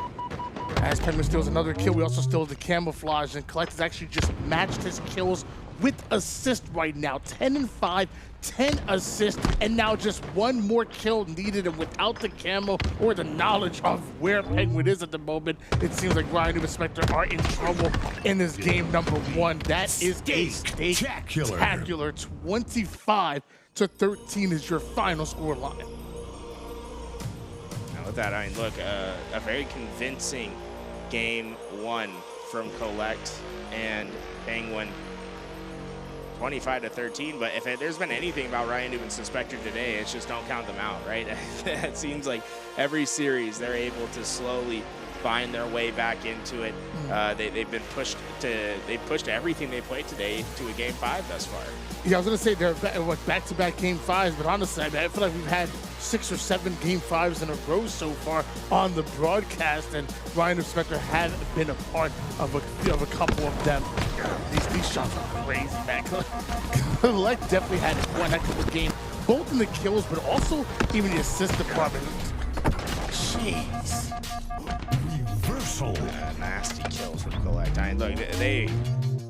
As Pznguin steals another kill, we also steal the camouflage, and Kuhlect has actually just matched his kills with assist right now. 10 and 5, 10 assists, and now just 1 more kill needed, and without the camo or the knowledge of where Pznguin is at the moment, it seems like RyaNoob and Svspector are in trouble in this game number 1. That is a spectacular 25-13 is your final score line. Now with that, I mean, look, a very convincing game 1 from Kuhlect and Pznguin. 25-13, but if there's been anything about RyaNoob and Svspector today, it's just don't count them out, right? It seems like every series they're able to slowly find their way back into it. They've been pushed everything they played today to a game 5 thus far. Yeah, I was gonna say they're back-to-back game 5s, but honestly, I feel like we've had 6 or 7 game 5s in a row so far on the broadcast, and RyaNoob and Svspector had been a part of a couple of them. These shots are crazy, man. Kuhlect definitely had one heck of a game, both in the kills, but also even the assist department. Jeez. Reversal. Nasty kills from Kuhlect. I mean, look, they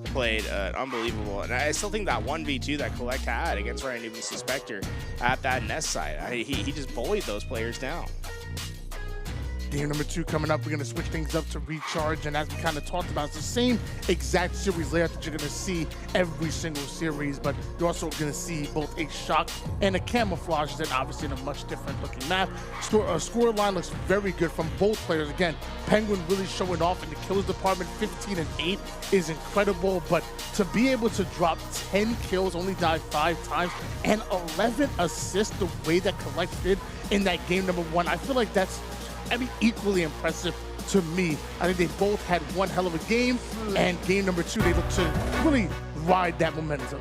played unbelievable, and I still think that 1v2 that Kuhlect had against RyaNoob and Svspector at that nest site, he just bullied those players down. Game number 2 coming up. We're going to switch things up to Recharge, and as we kind of talked about, it's the same exact series layout that you're going to see every single series, but you're also going to see both a shock and a camouflage, then obviously in a much different looking map. Score line looks very good from both players. Again, Pznguin really showing off in the kills department. 15 and 8 is incredible, but to be able to drop 10 kills, only die 5 times, and 11 assists the way that Kuhlect did in that game number 1, I feel like that's equally impressive to me. I think they both had one hell of a game, and game number 2, they look to really ride that momentum.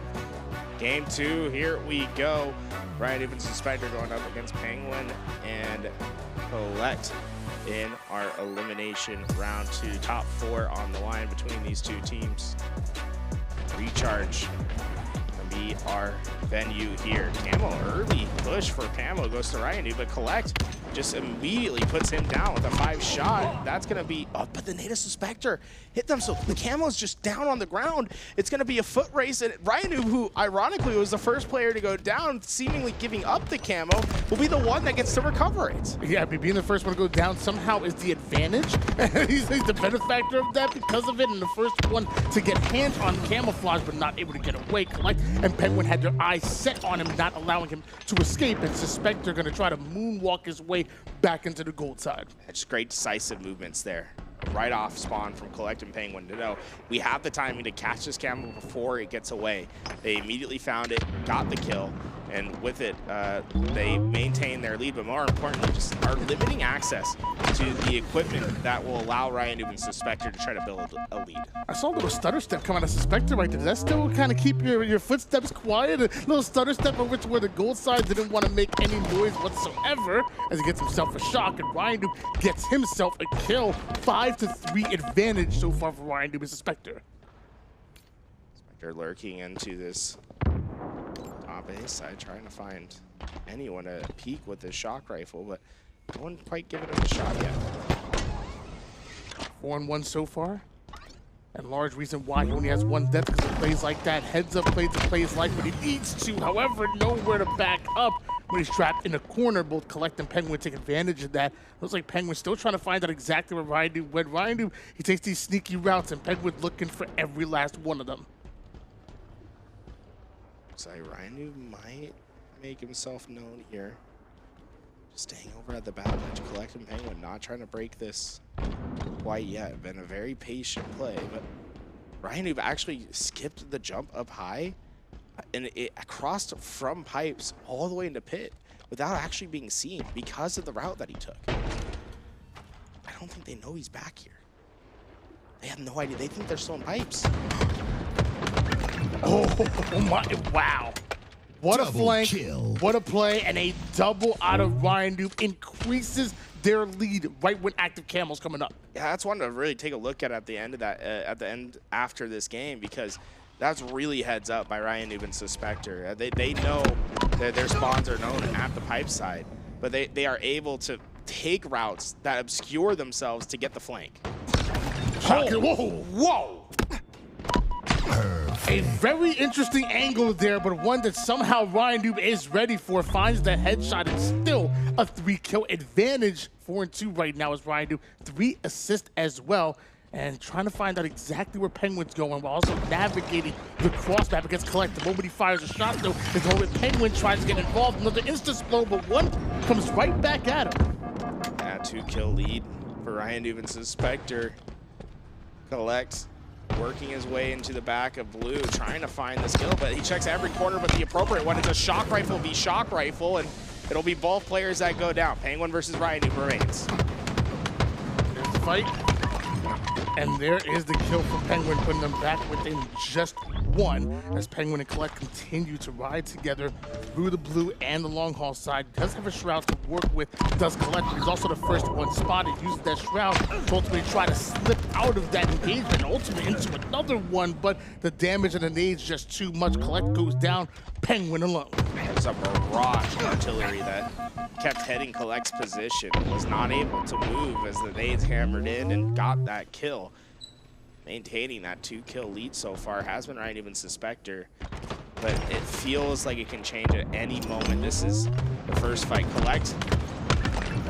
Game 2, here we go. RyaNoob and Svspector going up against Pznguin and Kuhlect in our elimination round 2. Top 4 on the line between these 2 teams. Recharge can be our venue here. Camo early push for Camo goes to RyaNoob, but Kuhlect just immediately puts him down with a 5-shot. That's going to be, oh, but the native Svspector hit them, so the camo's just down on the ground. It's going to be a foot race, and RyaNoob, who ironically was the first player to go down, seemingly giving up the camo, will be the one that gets to recover it. Yeah, being the first one to go down somehow is the advantage. he's the benefactor of that because of it, and the first one to get hands on camouflage but not able to get away. Kuhlect and Pznguin had their eyes set on him, not allowing him to escape, and Svspector going to try to moonwalk his way back into the gold side. Just great decisive movements there. Right off spawn from Kuhlect and Pznguin to know we have the timing to catch this camo before it gets away. They immediately found it, got the kill, and with it, they maintain their lead, but more importantly, just are limiting access to the equipment that will allow RyaNoob and Svspector to try to build a lead. I saw a little stutter step come out of Svspector right there. Does that still kind of keep your footsteps quiet? A little stutter step over to where the gold side didn't want to make any noise whatsoever as he gets himself a shock, and RyaNoob gets himself a kill. 5-3 advantage so far for RyaNoob and Svspector. Svspector lurking into this top A side, trying to find anyone to peek with his shock rifle, but no one quite giving him a shot yet. 4-1 so far. And large reason why he only has one death because of plays like that. Heads up plays the plays like what he needs to. However, nowhere to back up when he's trapped in a corner. Both Kuhlect and Pznguin take advantage of that. Looks like Pznguin still trying to find out exactly where RyaNoob went. RyaNoob, he takes these sneaky routes, and Pznguin looking for every last one of them. Looks like RyaNoob might make himself known here. Just staying over at the battle edge. Kuhlect and Pznguin not trying to break this quite yet. Been a very patient play, but RyaNoob actually skipped the jump up high, and it crossed from pipes all the way into pit without actually being seen because of the route that he took. I don't think they know he's back here. They have no idea. They think they're still in pipes. Oh my, wow. What a flank, kill. What a play, and a double out of RyaNoob increases their lead right when active camo's coming up. Yeah, that's one to really take a look at the end of that, at the end after this game, because that's really heads up by RyaNoob and Svspector. They know that their spawns are known at the pipe side, but they are able to take routes that obscure themselves to get the flank. Oh, whoa! A very interesting angle there, but one that somehow RyaNoob is ready for. Finds the headshot, and still a 3-kill advantage. 4-2 right now as RyaNoob. 3 assists as well. And trying to find out exactly where Pznguin's going while also navigating the cross map against Kuhlect. The moment he fires a shot, though, is the moment Pznguin tries to get involved. Another insta-explode, but one comes right back at him. Yeah, 2-kill lead for RyaNoob and Svspector. Kuhlect working his way into the back of blue, trying to find this kill, but he checks every corner but the appropriate one. It's a shock rifle v shock rifle, and it'll be both players that go down. Pznguin versus RyaNoob remains. There's the fight. And there is the kill for Pznguin, putting them back within just one as Pznguin and Kuhlect continue to ride together through the blue and the long haul side. Does have a shroud to work with, does Kuhlect, but he's also the first one spotted. Uses that shroud to ultimately try to slip out of that engagement, ultimately into another one, but the damage and the nades just too much. Kuhlect goes down, Pznguin alone. There's a barrage of artillery that kept heading Kullect's position, was not able to move as the nades hammered in and got that kill. Maintaining that 2-kill lead so far has been RyaNoob and Svspector, but it feels like it can change at any moment. This is the first fight. Kuhlect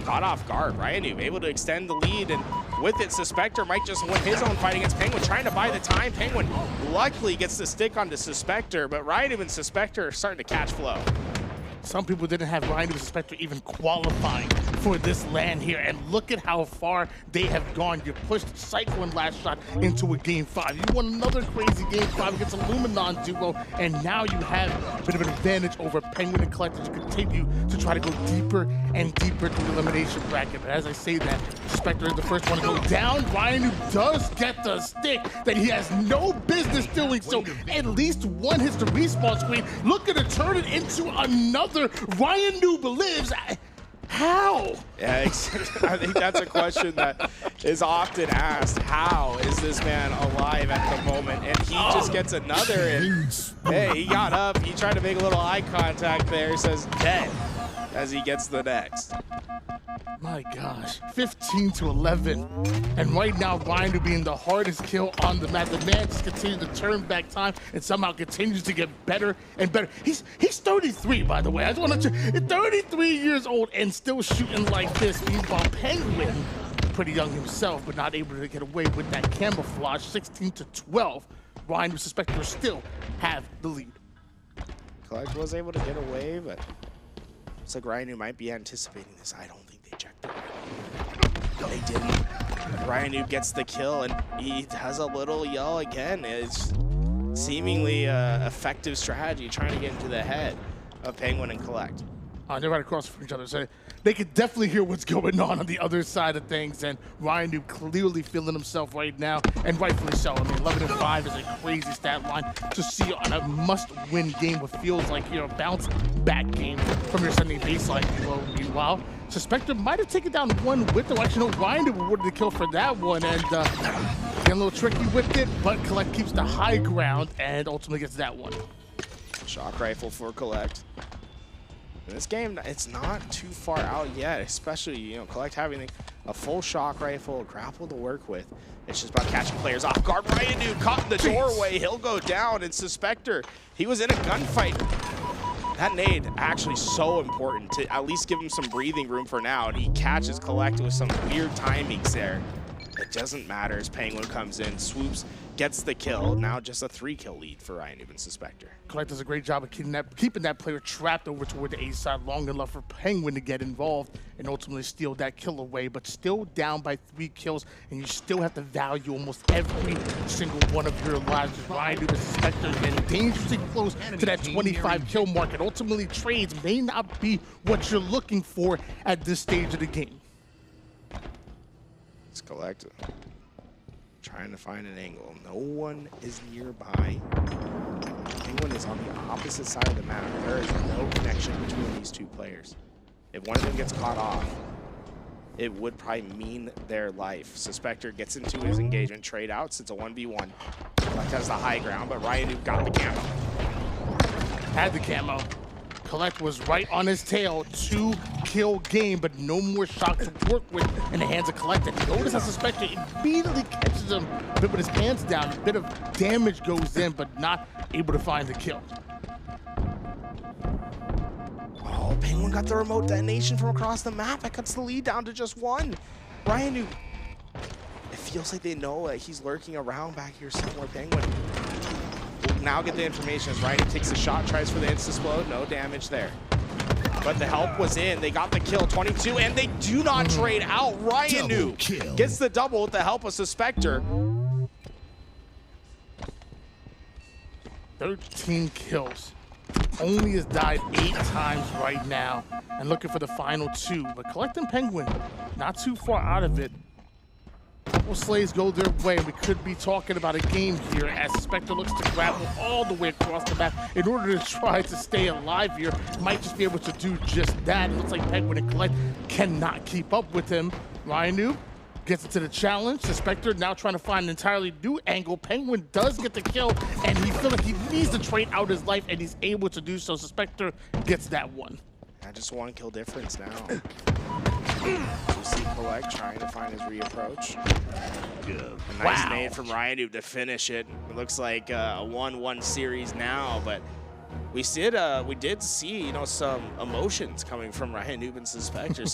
caught off guard. RyaNoob able to extend the lead, and with it, Svspector might just win his own fight against Pznguin, trying to buy the time. Pznguin luckily gets the stick onto Svspector, but RyaNoob and Svspector are starting to catch flow. Some people didn't have RyaNoob and Svspector even qualifying for this LAN here, and look at how far they have gone. You pushed CyKul and LastShot into a Game 5. You won another crazy Game 5 against a Luminon duo, and now you have a bit of an advantage over Pznguin and Kuhlect as you continue to try to go deeper and deeper to the elimination bracket. But as I say that, Svspector is the first one to go down. RyaNoob does get the stick that he has no business doing, so at least one hits the respawn screen. Looking to turn it into another. RyaNoob lives. How? Yeah, I think that's a question that is often asked. How is this man alive at the moment? And he just gets another, and hey, he got up, he tried to make a little eye contact there, says dead. as he gets the next. My gosh, 15-11. And right now, RyaNoob being the hardest kill on the map. The man just continues to turn back time and somehow continues to get better and better. He's 33, by the way. I just want to 33 years old and still shooting like this. Meanwhile, Pznguin, pretty young himself, but not able to get away with that camouflage. 16-12. RyaNoob Svspector still have the lead. Kuhlect was able to get away, but looks like RyaNoob might be anticipating this. I don't think they checked it. They didn't. RyaNoob gets the kill, and he has a little yell again. It's seemingly effective strategy, trying to get into the head of Pznguin and Kuhlect. They're right across from each other, so they could definitely hear what's going on the other side of things, and RyaNoob clearly feeling himself right now, and rightfully so. I mean, 11-5 is a crazy stat line to see on a must-win game, what feels like, you know, bounce-back game from your sending baseline duo. Meanwhile, Svspector might have taken down one with the actually, no, RyaNoob awarded the kill for that one, and getting a little tricky with it, but Kuhlect keeps the high ground and ultimately gets that one. Shock rifle for Kuhlect. In this game, it's not too far out yet, especially, you know, Kuhlect having a full shock rifle, grapple to work with. It's just about catching players off guard. RyaNoob caught in the doorway. He'll go down, and Svspector, he was in a gunfight. That nade actually so important to at least give him some breathing room for now, and he catches Kuhlect with some weird timings there. It doesn't matter as Pznguin comes in, swoops, gets the kill. Now just a 3-kill lead for RyaNoob and Svspector. Kuhlect does a great job of keeping that player trapped over toward the A side long enough for Pznguin to get involved and ultimately steal that kill away, but still down by 3 kills, and you still have to value almost every single one of your lives. RyaNoob and Svspector getting dangerously close to that 25 kill mark, and ultimately trades may not be what you're looking for at this stage of the game. It's Kuhlect trying to find an angle. No one is nearby. Pznguin is on the opposite side of the map. There is no connection between these two players. If one of them gets caught off, it would probably mean their life. Svspector gets into his engagement, trade outs. It's a 1v1. Kuhlect has the high ground, but RyaNoob got the camo. Had the camo. Kuhlect was right on his tail, 2-kill game, but no more shock to work with in the hands of Kuhlect. And notice how Svspector immediately catches him a bit with his pants down. A bit of damage goes in, but not able to find the kill. Oh, Pznguin got the remote detonation from across the map. That cuts the lead down to just 1. RyaNoob, it feels like they know that he's lurking around back here somewhere. Pznguin will now get the information as RyaNoob takes the shot, tries for the insta-explode. No damage there. But the help was in. They got the kill, 22, and they do not trade out. RyaNoob gets the double with the help of Svspector. 13 kills. Only has died 8 times right now, and looking for the final 2. But Kuhlect and Pznguin, not too far out of it. Couple slays go their way, and we could be talking about a game here as Svspector looks to grapple all the way across the map in order to try to stay alive here. Might just be able to do just that. It looks like Pznguin and Kuhlect cannot keep up with him. RyaNoob gets into the challenge. Svspector now trying to find an entirely new angle. Pznguin does get the kill, and he feels like he needs to trade out his life, and he's able to do so. Svspector gets that one. Just 1 kill difference now. You see Kuhlect trying to find his reapproach. A nice nade from RyaNoob to finish it. It looks like a 1-1 series now, but we did see, you know, some emotions coming from RyaNoob and Svspector,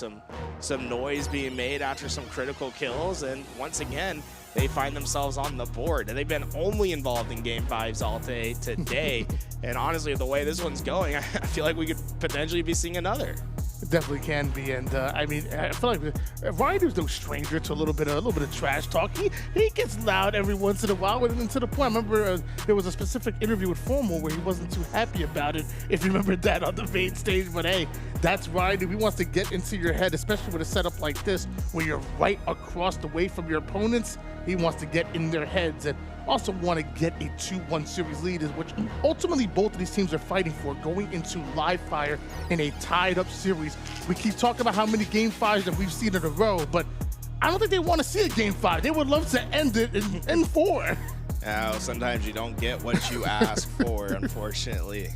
some noise being made after some critical kills, and once again they find themselves on the board. And they've been only involved in Game 5s all day today. And honestly, the way this one's going, I feel like we could potentially be seeing another. It definitely can be, and I mean, I feel like RyaNoob's no stranger to a little bit of trash talk. He gets loud every once in a while, and to the point. I remember there was a specific interview with Formal where he wasn't too happy about it. If you remember that on the main stage, but hey, that's RyaNoob. He wants to get into your head, especially with a setup like this, where you're right across the way from your opponents. He wants to get in their heads and also want to get a 2-1 series lead, which ultimately both of these teams are fighting for, going into live fire in a tied-up series. We keep talking about how many Game 5s that we've seen in a row, but I don't think they want to see a Game 5. They would love to end it in 4. Sometimes you don't get what you ask for, unfortunately.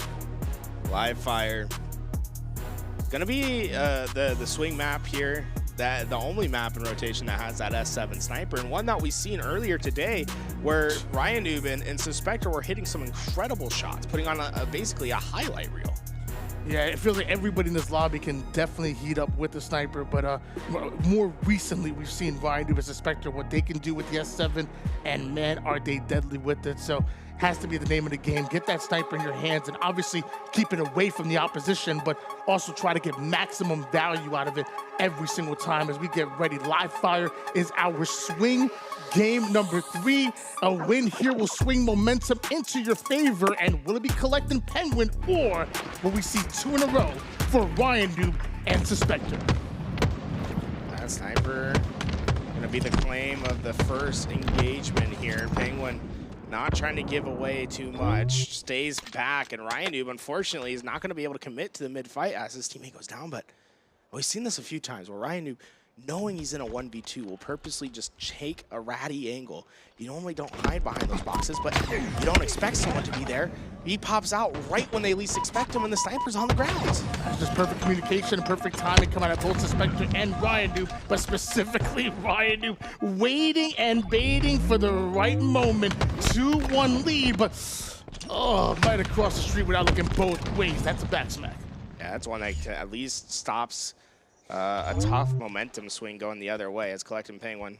Live fire. Gonna be the swing map here. That the only map in rotation that has that S7 sniper, and one that we seen earlier today where RyaNoob and Svspector were hitting some incredible shots, putting on basically a highlight reel. Yeah, it feels like everybody in this lobby can definitely heat up with the sniper, but more recently we've seen RyaNoob and Svspector, what they can do with the S7, and man, are they deadly with it. So has to be the name of the game. Get that sniper in your hands and obviously keep it away from the opposition, but also try to get maximum value out of it every single time as we get ready. Live fire is our swing game number 3. A win here will swing momentum into your favor, and will it be Kuhlect and Pznguin, or will we see 2 in a row for RyaNoob and Svspector? That sniper gonna be the claim of the first engagement here. Pznguin not trying to give away too much, stays back, and RyaNoob, unfortunately, is not going to be able to commit to the mid-fight as his teammate goes down, but we've seen this a few times where RyaNoob, knowing he's in a 1v2, will purposely just take a ratty angle. You normally don't hide behind those boxes, but you don't expect someone to be there. He pops out right when they least expect him, and the sniper's on the ground. That's just perfect communication and perfect timing coming out of both Svspector and RyaNoob, but specifically RyaNoob waiting and baiting for the right moment. 2-1 lead, but right across the street without looking both ways. That's a back smack. Yeah, that's one that at least stops a tough momentum swing going the other way as Kuhlect and Pznguin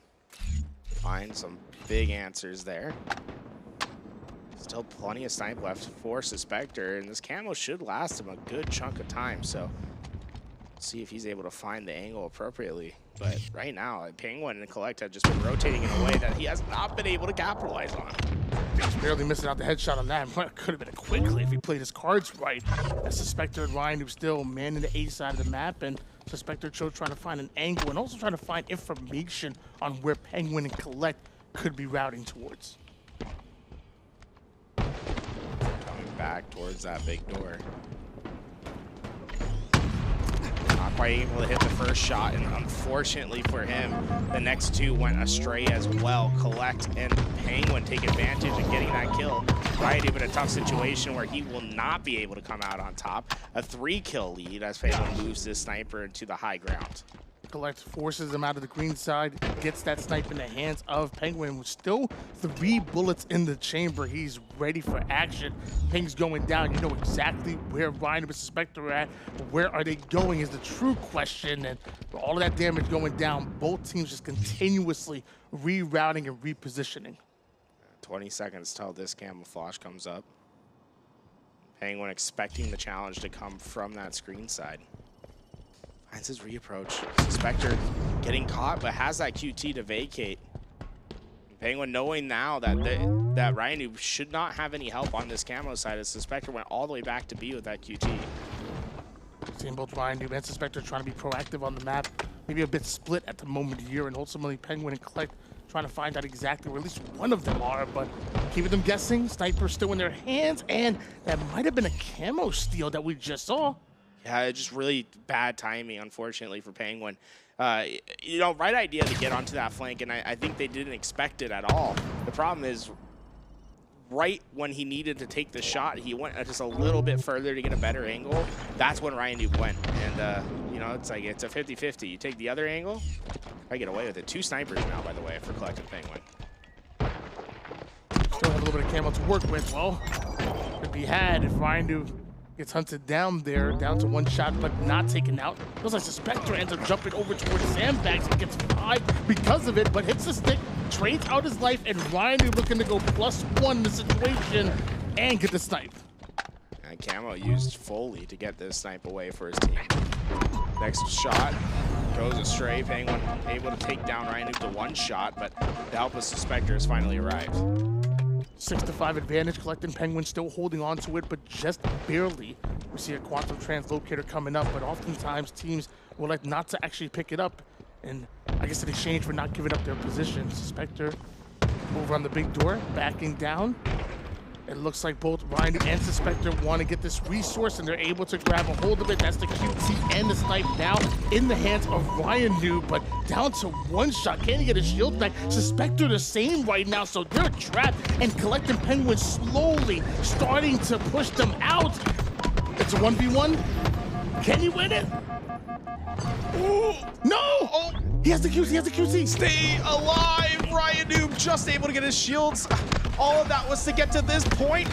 find some big answers there. Still plenty of snipe left for Svspector, and this camo should last him a good chunk of time, so let's see if he's able to find the angle appropriately. But right now, Pznguin and Kuhlect have just been rotating in a way that he has not been able to capitalize on. He's barely missing out the headshot on that. Could have been a quickly if he played his cards right. As Svspector and RyaNoob still manning the A side of the map, and Svspector chose trying to find an angle and also trying to find information on where Pznguin and Kuhlect could be routing towards. Coming back towards that big door. Not quite able to hit the first shot, and unfortunately for him, the next 2 went astray as well. Kuhlect and Pznguin take advantage of getting that kill. RyaNoob in a tough situation where he will not be able to come out on top. A 3-kill lead as Pznguin moves this sniper into the high ground. Kuhlect forces him out of the green side, gets that snipe in the hands of Pznguin with still 3 bullets in the chamber. He's ready for action. Ping's going down. You know exactly where RyaNoob and Svspector are at. Where are they going is the true question. And with all of that damage going down, both teams just continuously rerouting and repositioning. 20 seconds till this camouflage comes up. Pznguin expecting the challenge to come from that screen side. Finds his reapproach. Svspector getting caught, but has that QT to vacate. Pznguin knowing now that that RyaNoob should not have any help on this camo side, as Svspector went all the way back to B with that QT. Seeing both RyaNoob and Svspector trying to be proactive on the map. Maybe a bit split at the moment here, and ultimately Pznguin and Kuhlect trying to find out exactly where at least one of them are, but keeping them guessing. Sniper still in their hands, and that might have been a camo steal that we just saw. Yeah, just really bad timing, unfortunately, for Pznguin. You know, right idea to get onto that flank, and I think they didn't expect it at all. The problem is, right when he needed to take the shot, he went just a little bit further to get a better angle. That's when RyaNoob went. And, you know, it's like it's a 50-50. You take the other angle, I get away with it. 2 snipers now, by the way, for Kuhlect and Pznguin. Still have a little bit of camo to work with. Well, could be had if RyaNoob gets hunted down there, down to 1 shot, but not taken out. Looks like Svspector ends up jumping over towards sandbags and gets 5 because of it, but hits the stick, trades out his life, and RyaNoob looking to go +1 in the situation and get the snipe. And camo used fully to get this snipe away for his team. Next shot goes astray. Pznguin able to take down RyaNoob to 1 shot, but the help of Svspector has finally arrived. 6-5 advantage. Kuhlect and Pznguin still holding on to it, but just barely. We see a quantum translocator coming up, but oftentimes teams will like not to actually pick it up. And I guess in exchange for not giving up their position, Svspector over on the big door, backing down. It looks like both RyaNoob and Svspector want to get this resource, and they're able to grab a hold of it. That's the QT and the snipe now in the hands of RyaNoob, but down to 1 shot. Can he get his shield back? Svspector the same right now, so they're trapped, and Kuhlect and Pznguin slowly starting to push them out. It's a 1v1. Can he win it? Ooh, no! Oh, he has the QC, he has the QC. Stay alive, RyaNoob just able to get his shields. All of that was to get to this point.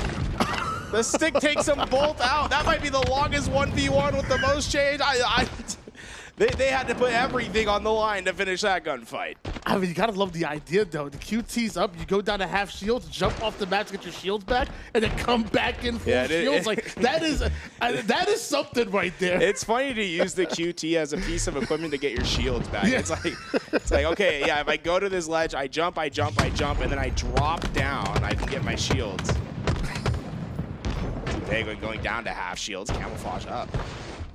The stick takes them both out. That might be the longest 1v1 with the most change. They had to put everything on the line to finish that gunfight. I mean, you gotta love the idea though. The QT's up, you go down to half shields, jump off the map to get your shields back, and then come back in full shields. Like that is something right there. It's funny to use the QT as a piece of equipment to get your shields back. Yeah. It's like okay, yeah, if I go to this ledge, I jump, and then I drop down, I can get my shields. Pznguin going down to half shields, camouflage up.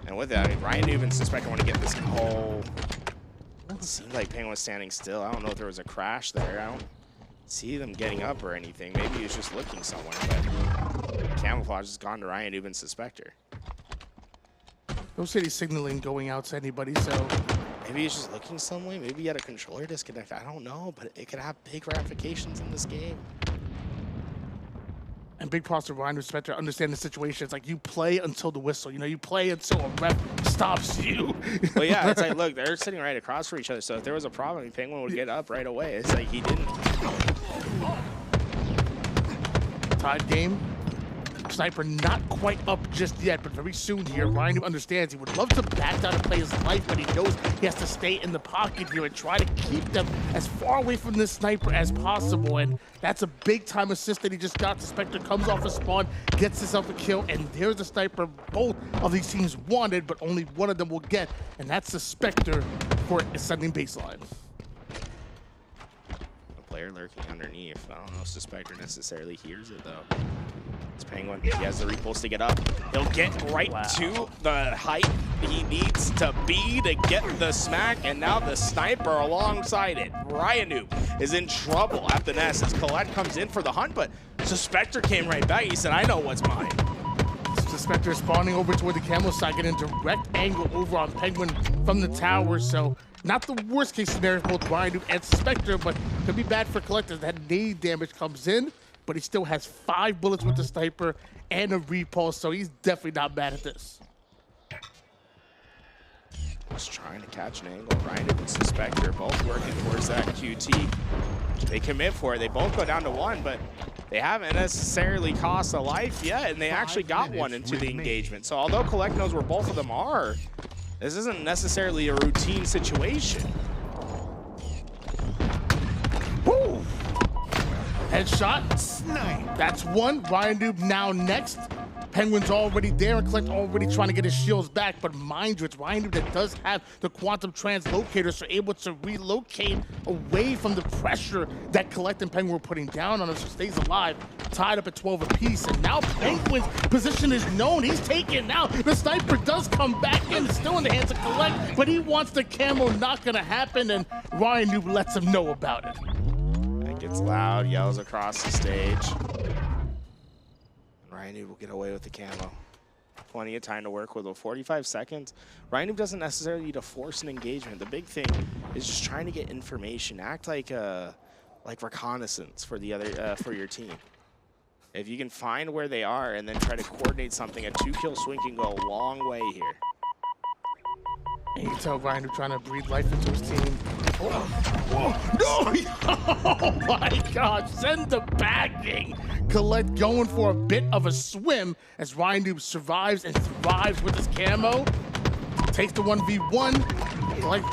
And with that, I mean, RyaNoob and Svspector want to get this. Oh, it seemed like Pznguin was standing still. I don't know if there was a crash there. I don't see them getting up or anything. Maybe he was just looking somewhere, but camouflage has gone to RyaNoob and Svspector. No city signaling going out to anybody, so maybe he's just looking somewhere. Maybe he had a controller disconnect. I don't know, but it could have big ramifications in this game. And big props to RyaNoob Svspector understand the situation. It's like you play until the whistle. You know, you play until a ref stops you. Well, yeah, it's like, look, they're sitting right across from each other. So if there was a problem, Pznguin would get up right away. It's like he didn't. Tied game. Sniper not quite up just yet, but very soon here, RyaNoob understands he would love to back down and play his life, but he knows he has to stay in the pocket here and try to keep them as far away from this sniper as possible. And that's a big time assist that he just got. The Spectre comes off a spawn, gets himself a kill, and there's the sniper both of these teams wanted, but only one of them will get, and that's the Spectre for ascending baseline. Player lurking underneath. I don't know if Svspector necessarily hears it though. It's Pznguin. He has the repulse to get up. He'll get right to the height he needs to be to get the smack, and now the sniper alongside it. RyaNoob is in trouble at the nest as Kuhlect comes in for the hunt, but Svspector came right back. He said, I know what's mine. Svspector spawning over toward the camo side, getting a direct angle over on Pznguin from the tower, so not the worst case scenario for both RyaNoob and Svspector, but could be bad for Kuhlect as that nade damage comes in, but he still has 5 bullets with the sniper and a repulse, so he's definitely not bad at this. Just trying to catch an angle. RyaNoob and Svspector both working towards that QT. They commit for it. They both go down to 1, but they haven't necessarily cost a life yet, and they actually got one into the engagement. So although Kuhlect knows where both of them are, this isn't necessarily a routine situation. Woo! Headshot. Snipe. That's one. RyaNoob now next. Pznguin's already there and Kuhlect already trying to get his shields back, but mind you, it's RyaNoob that does have the quantum translocator, so able to relocate away from the pressure that Kuhlect and Pznguin were putting down on him, so stays alive, tied up at 12 apiece. And now Pznguin's position is known. He's taken now. The sniper does come back in, still in the hands of Kuhlect, but he wants the camo, not gonna happen, and RyaNoob lets him know about it. It gets loud, yells across the stage. RyaNoob will get away with the camo. Plenty of time to work with. 45 seconds. RyaNoob doesn't necessarily need to force an engagement. The big thing is just trying to get information. Act like reconnaissance for the other for your team. If you can find where they are and then try to coordinate something, a 2-kill swing can go a long way here. And you can tell RyaNoob trying to breathe life into his team. Oh, no! Oh my gosh, send the backing. Kuhlect going for a bit of a swim as RyaNoob survives and thrives with his camo. Takes the 1v1. Like,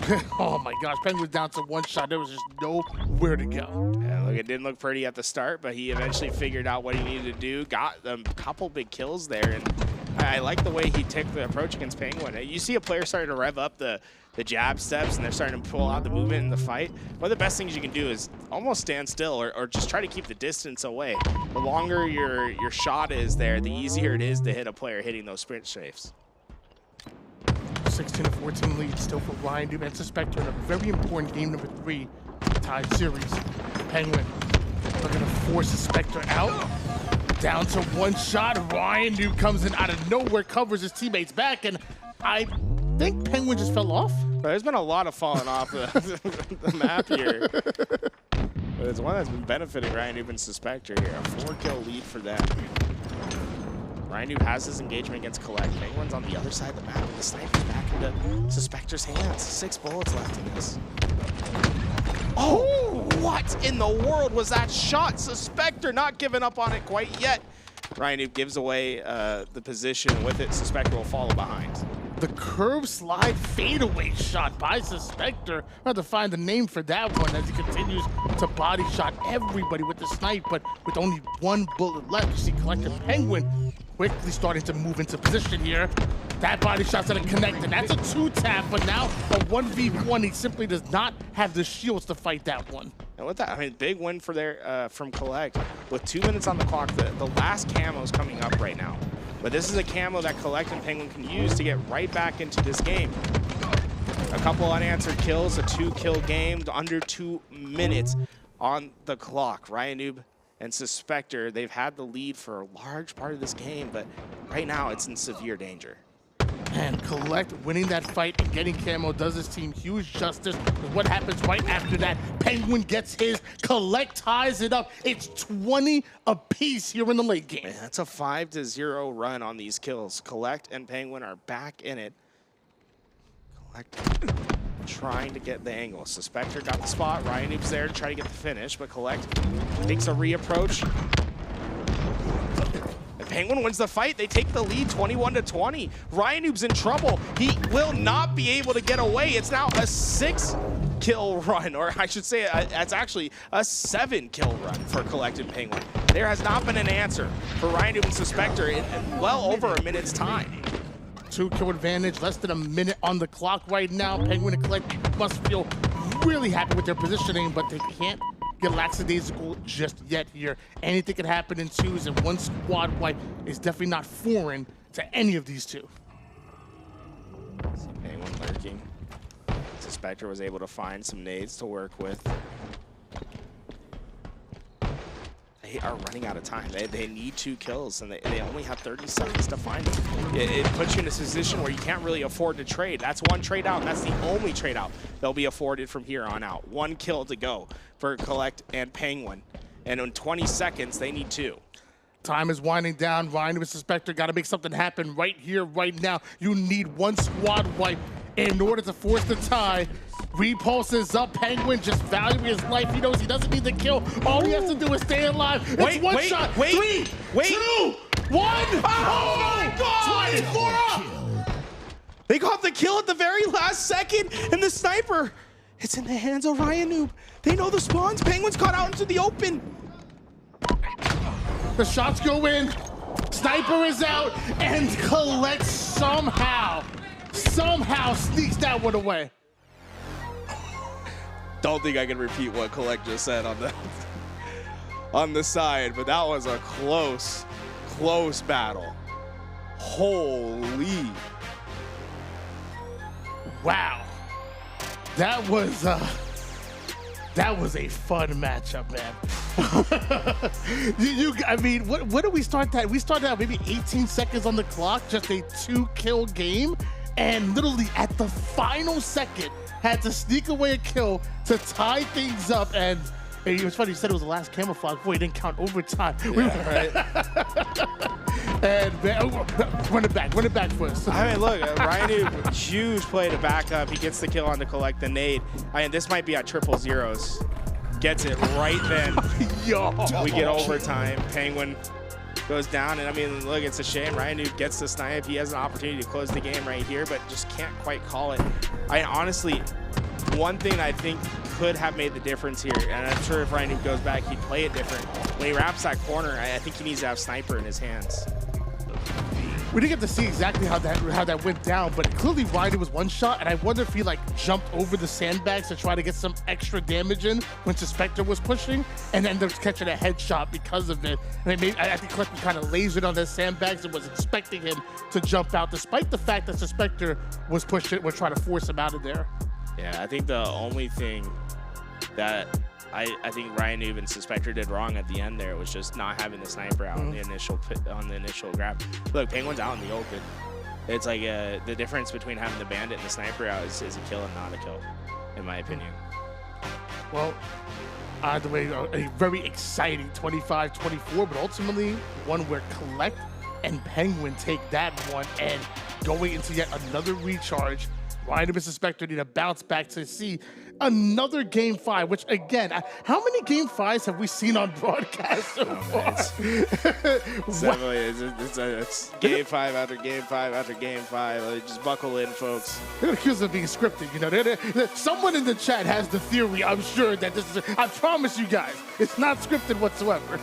oh my gosh, Pznguin was down to 1 shot. There was just nowhere to go. Yeah, look, it didn't look pretty at the start, but he eventually figured out what he needed to do. Got a couple big kills there, and I like the way he took the approach against Pznguin. You see a player starting to rev up the jab steps, and they're starting to pull out the movement in the fight. One of the best things you can do is almost stand still or just try to keep the distance away. The longer your shot is there, the easier it is to hit a player hitting those sprint strafes. 16-14 lead still for RyaNoob and Svspector in a very important game number 3 tied series. Pznguin are going to force Svspector out. Down to 1 shot. RyaNoob comes in out of nowhere, covers his teammates back, and I think Pznguin just fell off. There's been a lot of falling off the map here. But it's one that's been benefiting RyaNoob and Svspector here. A 4-kill lead for them. RyaNoob has his engagement against Kuhlect. Penguin's on the other side of the map, and the sniper's back into Svspector's hands. 6 bullets left in this. Oh, what in the world was that shot? Svspector not giving up on it quite yet. RyaNoob gives away the position. With it, Svspector will follow behind. The curve slide fadeaway shot by Svspector. I have to find the name for that one as he continues to body shot everybody with the snipe, but with only 1 bullet left, you see Collective Penguin quickly starting to move into position here. That body shot's gonna connect, and that's a 2-tap, but now a 1v1, he simply does not have the shields to fight that one. And with that, I mean, big win for from Kuhlect. With 2 minutes on the clock, the last camo is coming up right now. But this is a camo that Kuhlect and Penguin can use to get right back into this game. A couple unanswered kills, a 2-kill game, under 2 minutes on the clock. RyaNoob and Svspector, they've had the lead for a large part of this game, but right now it's in severe danger. And Kuhlect winning that fight and getting camo does his team huge justice. What happens right after that? Penguin gets his, Kuhlect ties it up. It's 20 apiece here in the late game. Man, that's a 5-0 run on these kills. Kuhlect and Penguin are back in it. Kuhlect trying to get the angle. Svspector got the spot. RyaNoob's there to try to get the finish, but Kuhlect takes a reapproach. Penguin wins the fight. They take the lead 21-20. RyaNoob's in trouble. He will not be able to get away. It's now a 6-kill run, or I should say it's actually a 7-kill run for Collective Penguin. There has not been an answer for RyaNoob and Svspector in well over a minute's time. 2-kill advantage, less than a minute on the clock right now. Penguin and Kuhlect must feel really happy with their positioning, but they can't get lackadaisical just yet here. Anything can happen in 2s, and 1 squad wipe is definitely not foreign to any of these 2. See Penguin lurking. Svspector was able to find some nades to work with. They are running out of time. They need 2 kills, and they only have 30 seconds to find it. It puts you in a position where you can't really afford to trade. That's 1 trade out, and that's the only trade out they'll be afforded from here on out. 1 kill to go for Kuhlect and Penguin, and in 20 seconds, they need 2. Time is winding down. RyaNoob and Svspector got to make something happen right here, right now. You need 1 squad wipe in order to force the tie. Repulse is up. Penguin just valuing his life. He knows he doesn't need the kill. All he has to do is stay alive. It's 1 shot. 3, 2, 1. Oh my God! 24 up! They got the kill at the very last second, and the sniper, it's in the hands of RyaNoob. They know the spawns. Penguin's caught out into the open. The shots go in. Sniper is out, and Kuhlect somehow sneaks that one away. Don't think I can repeat what Kuhlect just said on the side, but that was a close battle. Holy. Wow. That was a fun matchup, man. I mean, what did we start that? We started out maybe 18 seconds on the clock, just a 2-kill game, and literally at the final second, had to sneak away a kill to tie things up. And it was funny, you said it was the last camouflage. Boy, it didn't count overtime. Yeah, right. And run it back first. I mean, look, RyaNoob, huge play to back up. He gets the kill on to Kuhlect the nade. I mean, this might be at 0-0s. Gets it right then. Yo. We get overtime. Penguin goes down, and I mean, look, it's a shame. RyaNoob gets the snipe. He has an opportunity to close the game right here, but just can't quite call it. I honestly, one thing I think could have made the difference here, and I'm sure if RyaNoob goes back, he'd play it different. When he wraps that corner, I think he needs to have sniper in his hands. We didn't get to see exactly how that went down, but clearly RyaNoob was 1 shot, and I wonder if he like jumped over the sandbags to try to get some extra damage in when Svspector was pushing, and ended up catching a headshot because of it. And I think Kuhlect kind of lasered on the sandbags and was expecting him to jump out, despite the fact that Svspector was trying to force him out of there. Yeah, I think the only thing that I think RyaNoob and Svspector did wrong at the end there was just not having the sniper out on the initial grab. Look, Penguin's out in the open. It's like the difference between having the bandit and the sniper out is a kill and not a kill, in my opinion. Well, either way, a very exciting 25-24, but ultimately one where Kuhlect and Pznguin take that one, and going into yet another recharge. RyaNoob and Svspector need to bounce back to see another Game 5, which again, how many Game 5s have we seen on broadcast so far? It's Game 5 after Game 5 after Game 5. Just buckle in, folks. They're accused of being scripted, you know. Someone in the chat has the theory, I'm sure, that this is, I promise you guys, it's not scripted whatsoever.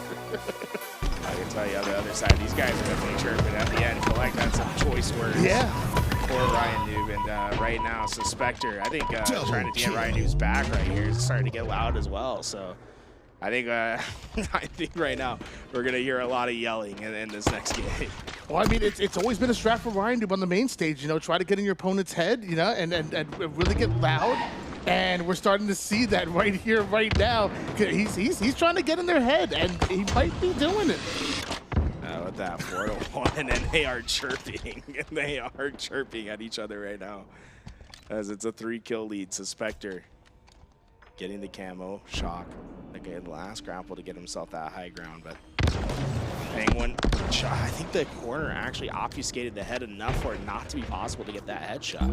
I can tell you on the other side, these guys are definitely chirping at the end. Kuhlect had some choice words. Yeah. For RyaNoob, and right now Svspector, I think trying to get RyaNoob's back right here is starting to get loud as well. So I think I think right now we're gonna hear a lot of yelling in this next game. Well, I mean, it's always been a strat for RyaNoob on the main stage. You know, try to get in your opponent's head, you know, and really get loud. And we're starting to see that right here, right now. He's trying to get in their head, and he might be doing it. With that 4-1, and they are chirping. They are chirping at each other right now, as it's a 3-kill lead. Svspector getting the camo shock. Again, last grapple to get himself that high ground, but Pznguin, I think the corner actually obfuscated the head enough for it not to be possible to get that headshot.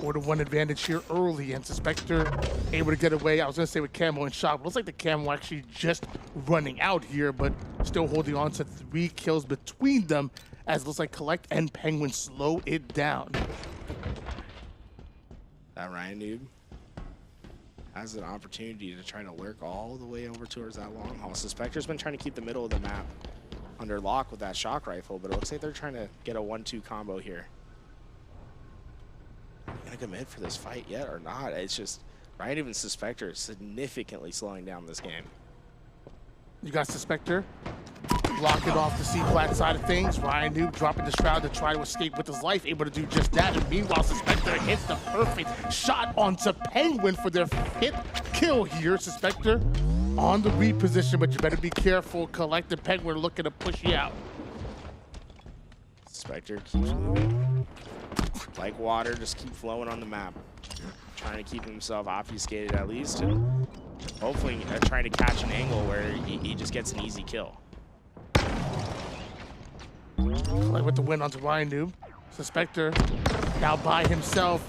4-1 advantage here early, and Svspector able to get away. I was going to say with camo and shock, but looks like the camo actually just running out here, but still holding on to 3 kills between them, as it looks like Kuhlect and Pznguin slow it down. That RyaNoob has an opportunity to try to lurk all the way over towards that long haul. Svspector's been trying to keep the middle of the map under lock with that shock rifle, but it looks like they're trying to get a 1-2 combo here. Gonna commit for this fight yet or not? It's just RyaNoob and Svspector significantly slowing down this game. You got Svspector blocking off the C-flat side of things. RyaNoob dropping the shroud to try to escape with his life, able to do just that. And meanwhile, Svspector hits the perfect shot onto Pznguin for their 5th kill here. Svspector on the reposition, but you better be careful. Kuhlect and Pznguin looking to push you out. Svspector keeps moving. Like water, just keep flowing on the map. Trying to keep himself obfuscated at least, and hopefully trying to catch an angle where he just gets an easy kill. Kuhlect with the win onto RyaNoob. Svspector now by himself.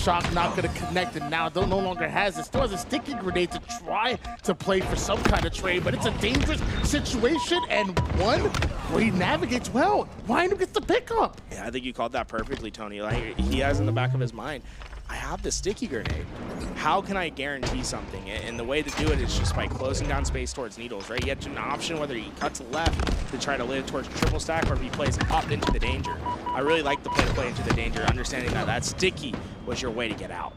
Shock not going to connect, and now no longer has it. Still has a sticky grenade to try to play for some kind of trade, but it's a dangerous situation, and one where he navigates well. RyaNoob gets the pickup. Yeah, I think you called that perfectly, Tony. Like, he has in the back of his mind, I have the sticky grenade. How can I guarantee something? And the way to do it is just by closing down space towards needles, right? He had an option whether he cuts left to try to live towards triple stack, or if he plays up into the danger. I really like the play to play into the danger, understanding that that sticky was your way to get out.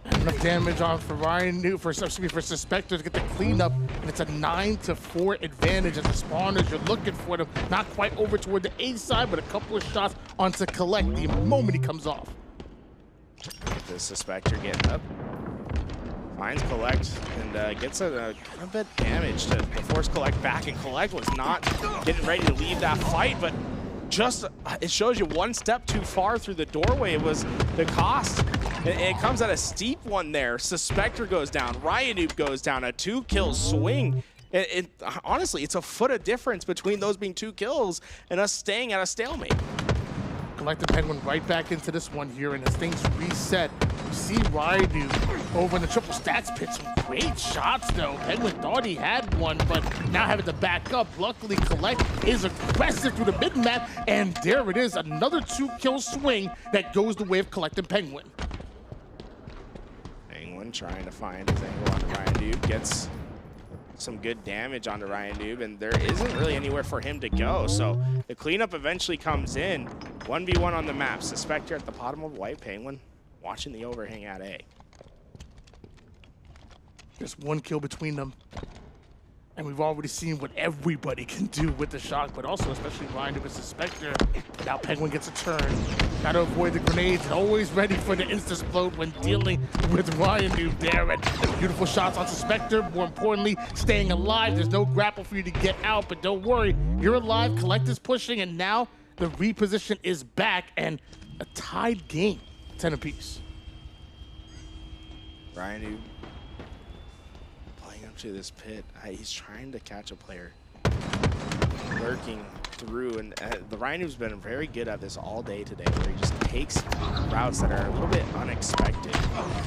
Enough damage on for RyaNoob, for Svspector to get the cleanup, and it's a 9-4 advantage as the spawners. You're looking for them, not quite over toward the A side, but a couple of shots onto Kuhlect the moment he comes off. The Svspector getting up, finds Kuhlect, and gets a bit damage to force Kuhlect back, and Kuhlect was not getting ready to leave that fight, but just, it shows you one step too far through the doorway. It was the cost. It comes at a steep one there. Svspector goes down, RyaNoob goes down, a 2-kill swing. Honestly, it's a foot of difference between those being 2 kills and us staying at a stalemate. Kuhlect and Pznguin right back into this one here, and as things reset, you see RyaNoob over in the triple stats pit. Some great shots though. Pznguin thought he had one, but now having to back up. Luckily, Kuhlect is aggressive through the mid-map, and there it is, another 2-kill swing that goes the way of Kuhlect and Pznguin. Pznguin trying to find his angle on RyaNoob, gets some good damage onto RyaNoob, and there isn't really anywhere for him to go, so the cleanup eventually comes in. 1v1 on the map. Svspector at the bottom of white, Pznguin watching the overhang at A. Just 1 kill between them. And we've already seen what everybody can do with the shock, but also especially RyaNoob and Svspector. Now Pznguin gets a turn. Gotta avoid the grenades, always ready for the insta-explode when dealing with RyaNoob there. And beautiful shots on Svspector, more importantly, staying alive. There's no grapple for you to get out, but don't worry, you're alive. Kuhlect is pushing, and now the reposition is back, and a tied game, 10 apiece. RyaNoob playing up to this pit. He's trying to catch a player. Lurking through, and the RyaNoob's been very good at this all day today, where he just takes routes that are a little bit unexpected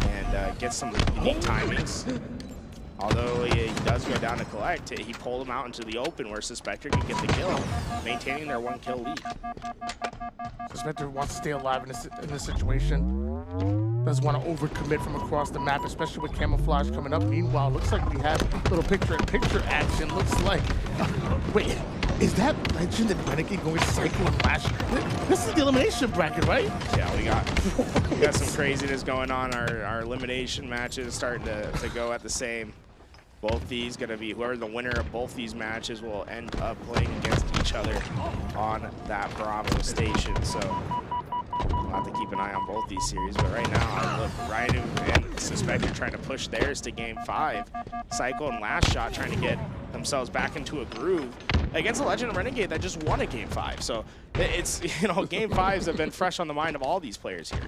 and gets some unique timings. Although he does go down to Kuhlect, he pulled him out into the open where Svspector can get the kill, maintaining their 1 kill lead. Svspector wants to stay alive in this situation. Doesn't want to overcommit from across the map, especially with camouflage coming up. Meanwhile, looks like we have a little picture-in-picture action. Looks like, wait, is that Legend and Renegade going CyKul and LastShot? This is the elimination bracket, right? Yeah, we got some craziness going on. Our elimination matches starting to go at the same. Both these gonna be, whoever the winner of both these matches will end up playing against each other on that Bravo station. So we'll have to keep an eye on both these series. But right now, look, RyaNoob and Svspector trying to push theirs to game 5. CyKul and LastShot trying to get themselves back into a groove against a Legend and Renegade that just won a game 5. So it's, you know, game 5s have been fresh on the mind of all these players here.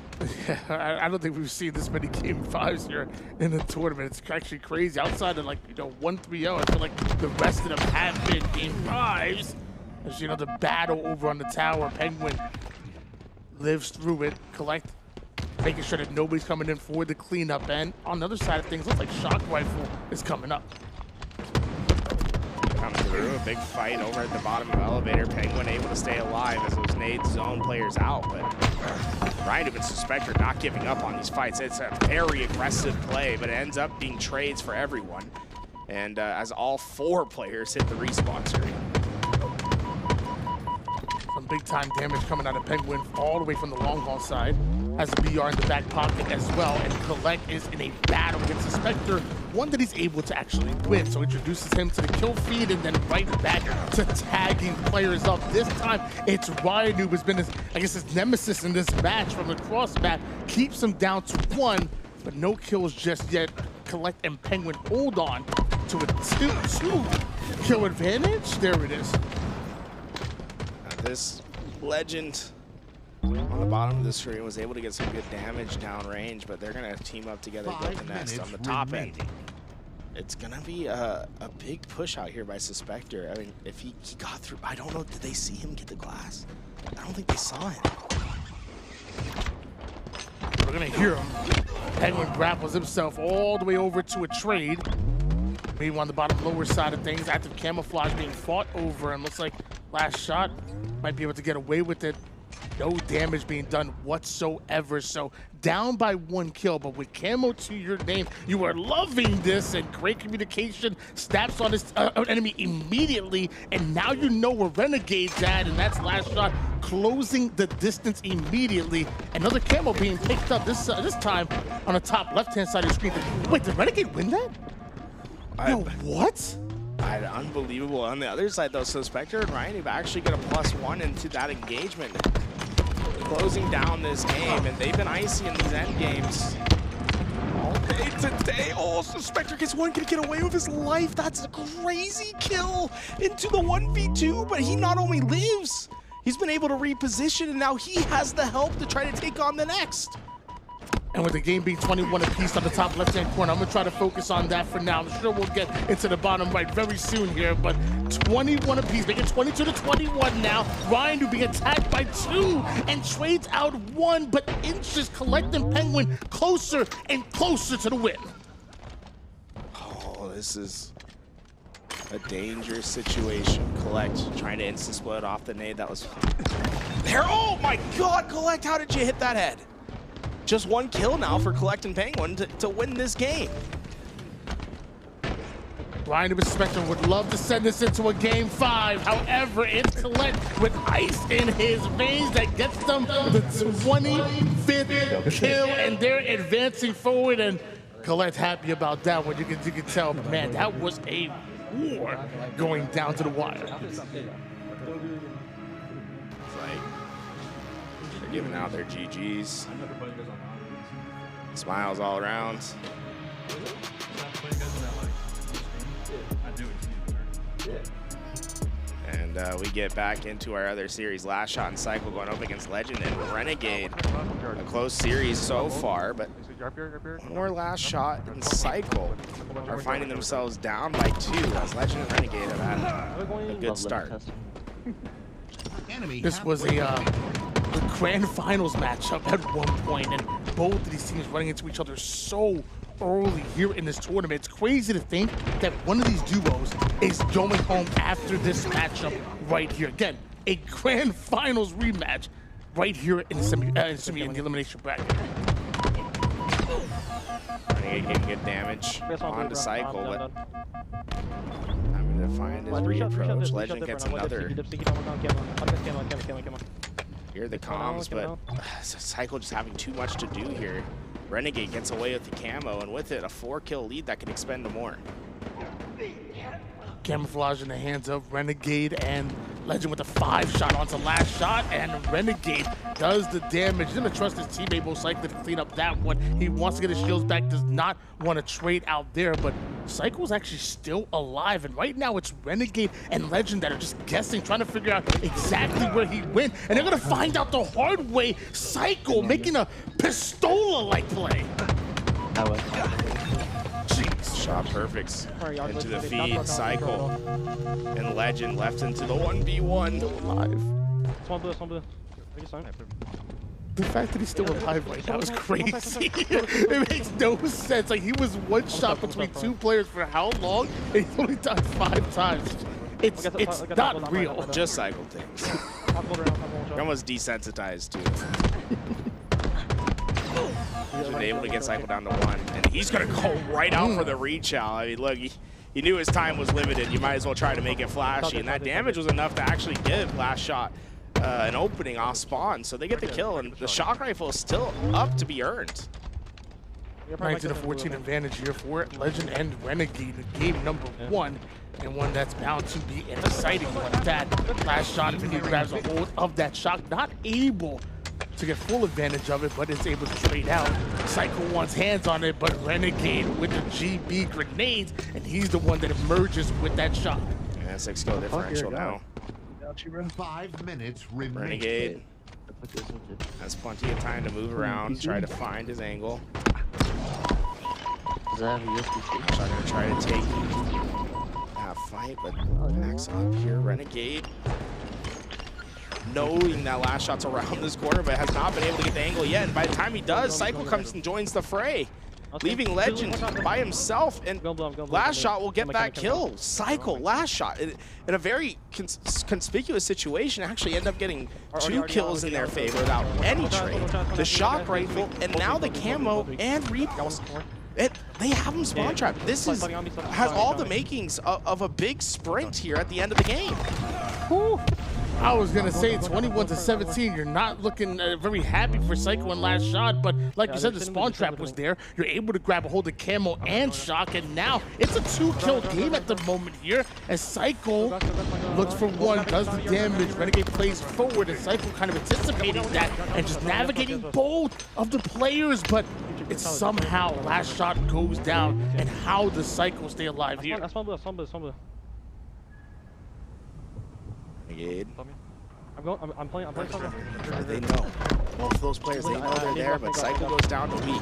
Yeah, I don't think we've seen this many game 5s here in the tournament. It's actually crazy. Outside of, like, you know, 1-3-0, I feel like the rest of them have been game 5s. As you know, the battle over on the tower, Pznguin lives through it. Kuhlect making sure that nobody's coming in for the cleanup. And on the other side of things, looks like Shock Rifle is coming up. Coming through, a big fight over at the bottom of elevator. Pznguin able to stay alive as those nade zone players out, but RyaNoob and Svspector not giving up on these fights. It's a very aggressive play, but it ends up being trades for everyone. And as all 4 players hit the respawn screen. Some big time damage coming out of Pznguin all the way from the long haul side. Has a BR in the back pocket as well, and Kuhlect is in a battle against Svspector, one that he's able to actually win. So introduces him to the kill feed and then right back to tagging players up. This time it's RyaNoob who's been his nemesis in this match from across the map. Keeps him down to 1, but no kills just yet. Kuhlect and Pznguin hold on to a 2 kill advantage. There it is. This Legend on the bottom of the screen was able to get some good damage downrange, but they're going to team up together to get the nest on the top end. It's going to be a big push out here by Svspector. I mean, if he got through, I don't know, did they see him get the glass? I don't think they saw him. We're going to hear him. Pznguin grapples himself all the way over to a trade. Meanwhile, on the bottom lower side of things, active camouflage being fought over, and looks like LastShot might be able to get away with it. No damage being done whatsoever. So down by 1 kill, but with camo to your name, you are loving this, and great communication. Snaps on his enemy immediately, and now you know where Renegade's at, and that's LastShot closing the distance immediately. Another camo being picked up this time on the top left-hand side of the screen. Wait, did Renegade win that? Yo, what? Unbelievable. On the other side, though, Svspector and RyaNoob actually get a +1 into that engagement, closing down this game, and they've been icy in these end games all day today. Oh, Svspector gets 1, can get away with his life. That's a crazy kill into the 1v2, but he not only lives, he's been able to reposition, and now he has the help to try to take on the next. And with the game being 21 apiece on the top left-hand corner, I'm going to try to focus on that for now. I'm sure we'll get into the bottom right very soon here, but 21 apiece, making 22 to 21 now. RyaNoob being attacked by 2 and trades out 1, but inches collecting Pznguin closer and closer to the win. Oh, this is a dangerous situation. Kuhlect trying to insta-split off the nade. That was there. Oh my God, Kuhlect, how did you hit that head? Just 1 kill now for Kuhlect and Pznguin to win this game. RyaNoob and Svspector would love to send this into a game 5. However, it's Kuhlect with ice in his veins that gets them the 25th kill, and they're advancing forward. And Kuhlect happy about that one. You can tell, man, that was a war going down to the wire. It's like they're giving out their GGs. Smiles all around. And we get back into our other series. LastShot and CyKul going up against Legend and Renegade. A close series so far, but one more LastShot and CyKul are finding themselves down by 2 as Legend and Renegade have had a good start. this was a grand finals matchup at one point, and both of these teams running into each other so early here in this tournament. It's crazy to think that one of these duos is going home after this matchup right here. Again, a grand finals rematch right here in the in the elimination bracket. Renegade getting good damage onto CyKul, but I'm gonna find his reapproach. Legend gets another. Hear the comms, but CyKul just having too much to do here. Renegade gets away with the camo, and with it, a 4-kill lead that can expend to more. Camouflage in the hands of Renegade, and Legend with a 5-shot onto LastShot, and Renegade does the damage. He's gonna trust his teammate most likely to clean up that one. He wants to get his shields back, does not want to trade out there, but CyKul's actually still alive, and right now it's Renegade and Legend that are just guessing, trying to figure out exactly where he went, and they're gonna find out the hard way. CyKul making a Pistola-like play. Jeez. Shot perfects into the feed. CyKul and Legend left into the 1v1. Still alive. Small blue. The fact that he's still alive right now is crazy. It makes no sense. Like, he was one shot between two players for how long? And he's only died 5 times. It's not real. Just CyKul things. You're almost desensitized to it. He's been able to get CyKul down to 1, and he's gonna go right out for the reach out. I mean, look, he knew his time was limited. You might as well try to make it flashy, and that damage was enough to actually give LastShot an opening off spawn, so they get the kill, and the shock rifle is still up to be earned. 19-14 advantage here for Legend and Renegade in game number 1, and one that's bound to be an exciting one. That LastShot, if he grabs a hold of that shock, not able to get full advantage of it, but is able to trade out. CyKul wants hands on it, but Renegade with the GB grenades, and he's the one that emerges with that shot. Yeah, 6-kill differential now. 5 minutes remaining. Renegade has plenty of time to move around, try to find his angle. Is that USBC? So I'm gonna try to take that fight, but backs up here. Renegade, knowing that LastShot's around this corner, but has not been able to get the angle yet. And by the time he does, CyKul comes and joins the fray, leaving Legend by himself, and LastShot will get that kill. CyKul, LastShot, in a very conspicuous situation, actually end up getting 2 kills in their favor without any trade. The shock rifle, and now the camo and repulse. They have him spawn trapped. This has all the makings of a big sprint here at the end of the game. Whew. I was gonna say 21-17. You're not looking very happy for CyKul and LastShot, but like you said, the spawn trap was there. You're able to grab a hold of camo and shock, and now it's a 2-kill game at the moment here. As CyKul looks for 1, does the damage. Renegade plays forward, and CyKul kind of anticipating that and just navigating both of the players, but it's somehow LastShot goes down. And how does CyKul stay alive here? Renegade. I'm playing something. They know. Both of those players, they know they're there, but CyKul goes down to weak.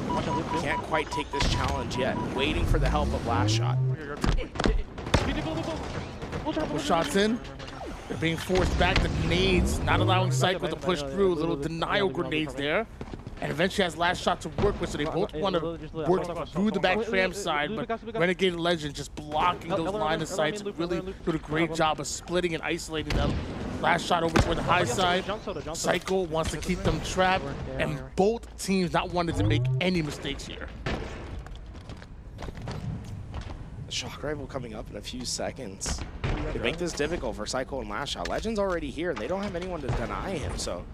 Can't quite take this challenge yet. Waiting for the help of LastShot. Couple shots in. They're being forced back. The nades not allowing CyKul to push through. Little denial grenades there. And eventually has LastShot to work with, so they both want to work through the back tram side, but Renegade and Legend just blocking those line of sights, really doing a great job of splitting and isolating them. LastShot over toward the high side. CyKul wants to keep them trapped, and both teams not wanting to make any mistakes here. The shock rifle coming up in a few seconds. Could make this difficult for CyKul and LastShot. Legend's already here, and they don't have anyone to deny him, so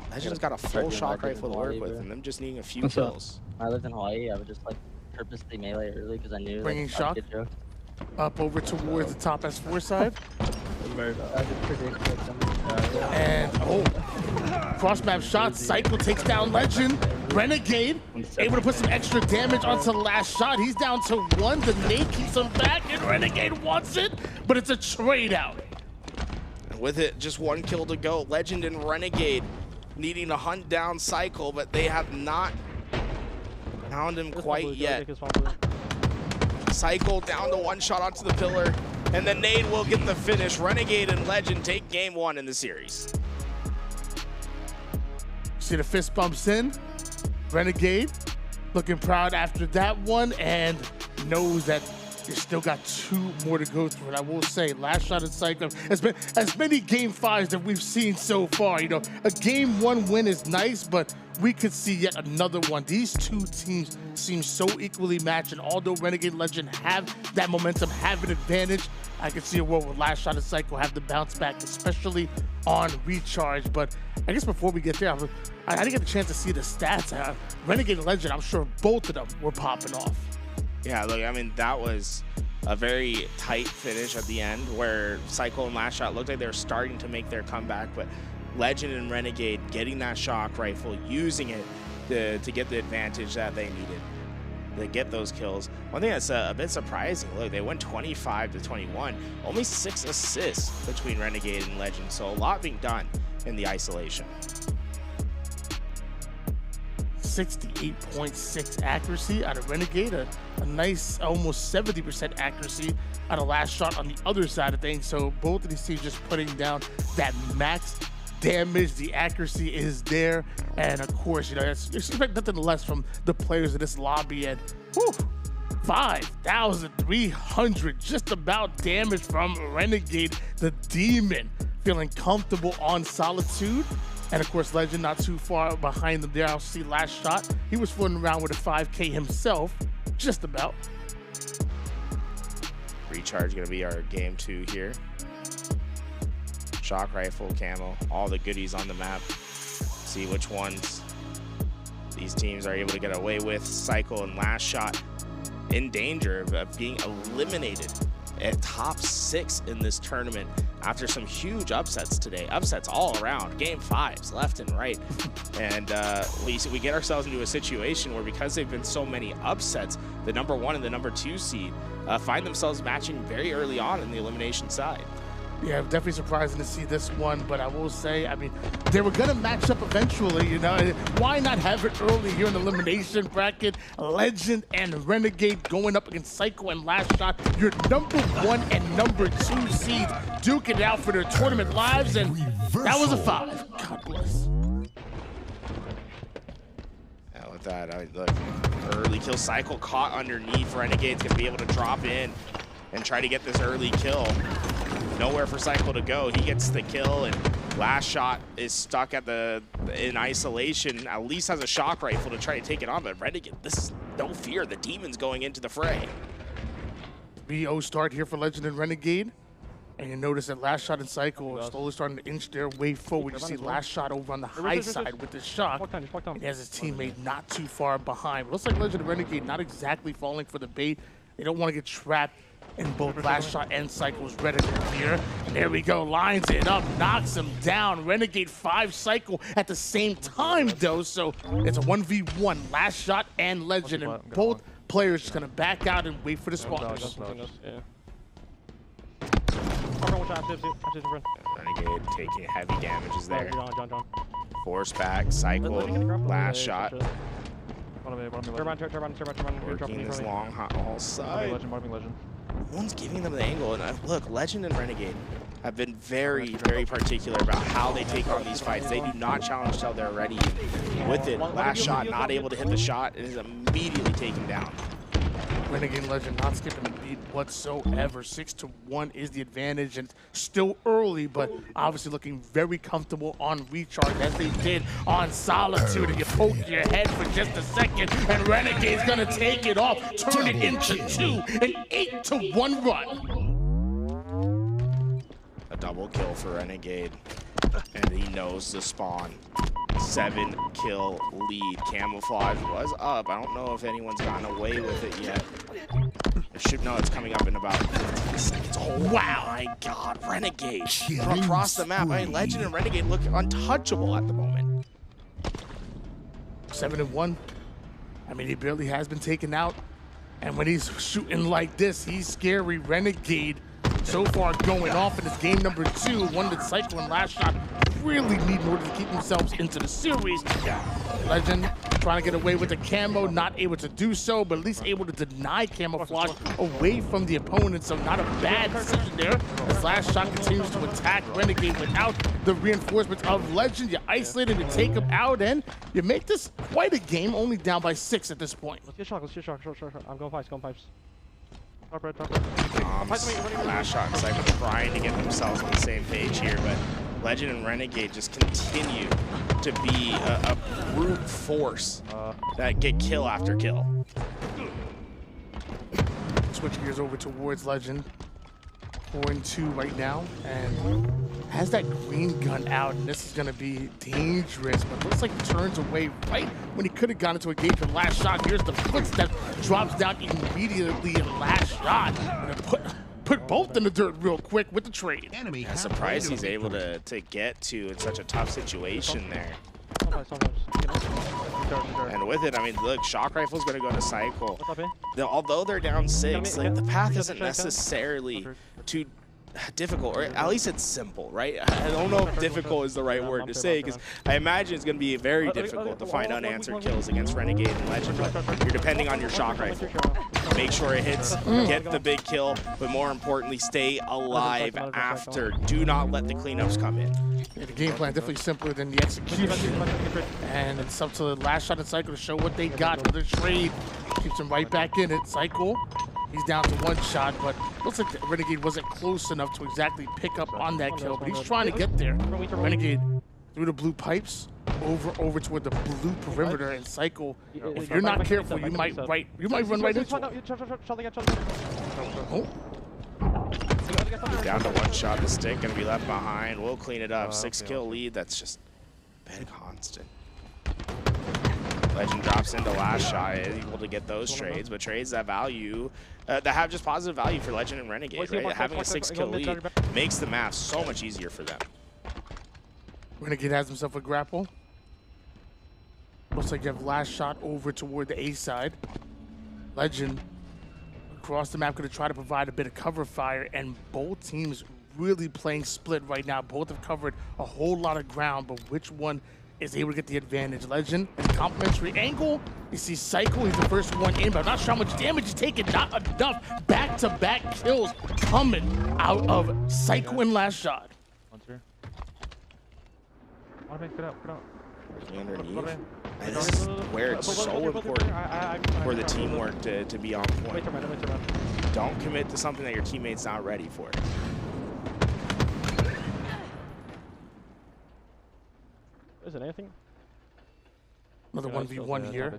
Legend's got a full shock rifle to work with, and them just needing a few kills. I lived in Hawaii. I would just like purposely melee early because I knew. Bringing shock up over towards the top S4 side. And cross map shots. CyKul takes down Legend. Renegade able to put some extra damage onto LastShot. He's down to 1. The nade keeps him back, and Renegade wants it, but it's a trade out. And with it, just 1 kill to go. Legend and Renegade needing to hunt down CyKul, but they have not found him quite yet. CyKul down to 1 shot onto the pillar. and the nade will get the finish. Renegade and Legend take game 1 in the series. See the fist bumps in. Renegade looking proud after that one and knows that you still got 2 more to go through. And I will say, LastShot and CyKul has been as many game 5s that we've seen so far. You know, a game 1 win is nice, but we could see yet another one. These 2 teams seem so equally matched, and although Renegade and Legend have that momentum, have an advantage, I could see a world where LastShot and CyKul have the bounce back, especially on recharge. But I guess before we get there, I didn't get a chance to see the stats. Renegade and Legend, I'm sure both of them were popping off. Yeah, look, I mean, that was a very tight finish at the end where CyKul and LastShot looked like they were starting to make their comeback, but Legend and Renegade getting that shock rifle, using it to get the advantage that they needed to get those kills. One thing that's a bit surprising, look, they went 25-21, only 6 assists between Renegade and Legend, so a lot being done in the isolation. 68.6 accuracy out of Renegade, a nice almost 70% accuracy out of LastShot on the other side of things. So both of these teams just putting down that max damage. The accuracy is there, and of course, you know, you expect nothing less from the players of this lobby. And whew, 5,300 just about damage from Renegade, the demon, feeling comfortable on Solitude. And of course, Legend not too far behind them there. I'll see LastShot. He was floating around with a 5K himself, just about. Recharge gonna be our game 2 here. Shock rifle, camo, all the goodies on the map. See which ones these teams are able to get away with. CyKul and LastShot in danger of being eliminated at top 6 in this tournament after some huge upsets today. Upsets all around, game 5s left and right. And we get ourselves into a situation where, because they've been so many upsets, the number 1 and the number 2 seed find themselves matching very early on in the elimination side. Yeah, definitely surprising to see this one, but I will say, I mean, they were gonna match up eventually, you know. Why not have it early here in the elimination bracket? Legend and Renegade going up against CyKul and LastShot, your number 1 and number 2 seeds duking it out for their tournament lives, and that was a 5. God bless. Yeah, with that, look, early kill. CyKul caught underneath. Renegade's gonna be able to drop in and try to get this early kill. Nowhere for CyKul to go. He gets the kill, and LastShot is stuck at in isolation. At least has a shock rifle to try to take it on, but Renegade, this is no fear. The demon's going into the fray. 3-0 start here for Legend and Renegade. And you notice that LastShot and CyKul are slowly starting to inch their way forward. You see LastShot over on the high side with the shock. He has his teammate not too far behind. Looks like Legend and Renegade not exactly falling for the bait. They don't want to get trapped in both LastShot and CyKul's Reddit here. And there we go, lines it up, knocks him down. Renegade 5, CyKul at the same time though, so it's a 1v1, LastShot and Legend, and both players just gonna back out and wait for the spawners. Renegade taking heavy damages there. Force back, CyKul, LastShot. Working this long haul side. No one's giving them the angle, and look, Legend and Renegade have been very, very particular about how they take on these fights. They do not challenge till they're ready. With it, LastShot not able to hit the shot and is immediately taken down. Renegade Legend not skipping a beat whatsoever. 6-1 is the advantage, and still early, but obviously looking very comfortable on recharge as they did on Solitude. And you poke your head for just a second, and Renegade's gonna take it off, turn it into 2, an 8-1 run. A double kill for Renegade, and he knows the spawn. 7-kill lead. Camouflage was up. I don't know if anyone's gotten away with it yet. It's coming up in about 15 seconds. Oh, wow. My God. Renegade from across the map. I mean, Legend and Renegade look untouchable at the moment. 7-1. I mean, he barely has been taken out. And when he's shooting like this, he's scary. Renegade so far going off in this game number 2, one that CyKul and LastShot really need in order to keep themselves into the series. Legend trying to get away with the camo, not able to do so, but at least able to deny camouflage away from the opponent, so not a bad decision there. As LastShot continues to attack Renegade without the reinforcements of Legend. You isolate him, you take him out, and you make this quite a game, only down by 6 at this point. Let's get shot, short. I'm going pipes, Top red. LastShot and CyKul trying to get themselves on the same page here, but Legend and Renegade just continue to be a brute force that get kill after kill. Switch gears over towards Legend. 4-2 right now, and has that green gun out, and this is going to be dangerous, but looks like he turns away right when he could have gone into a engagement. LastShot, here's the footstep, drops down immediately, and LastShot put both in the dirt real quick with the trade. I'm surprised he's able to get to in such a tough situation there. And with it, I mean, look, shock rifle's going to go to CyKul. Although they're down 6, like, the path isn't necessarily too difficult, or at least it's simple, right? I don't know if difficult is the right word to say, because I imagine it's going to be very difficult to find unanswered kills against Renegade and Legend, but you're depending on your shock rifle. Make sure it hits, get the big kill, but more importantly, stay alive after. Do not let the cleanups come in. Yeah, the game plan definitely simpler than the execution, and it's up to the LastShot and CyKul to show what they got with the trade. Keeps him right back in it. CyKul, he's down to 1 shot, but looks like the Renegade wasn't close enough to exactly pick up on that kill, but he's trying to get there. Renegade through the blue pipes, over toward the blue perimeter, and CyKul, if you're not careful, you might run right into it. Oh. Down to 1 shot, the stick gonna be left behind. We'll clean it up. 6-kill lead, that's just been constant. Legend drops into LastShot, able to get those trades, but trades that value, that have just positive value for Legend and Renegade, right? Having a 6-kill lead makes the math so much easier for them. Renegade has himself a grapple. Looks like you have LastShot over toward the A side. Legend across the map going to try to provide a bit of cover fire, and both teams really playing split right now. Both have covered a whole lot of ground, but which one is able to get the advantage? Legend in complimentary angle. You see CyKul, he's the first one in, but I'm not sure how much damage he's taking. Not enough. Back-to-back kills coming out of CyKul and LastShot. Underneath. And this is where it's so important for the teamwork to be on point. Don't commit to something that your teammate's not ready for. Is it anything? Another 1v1 here.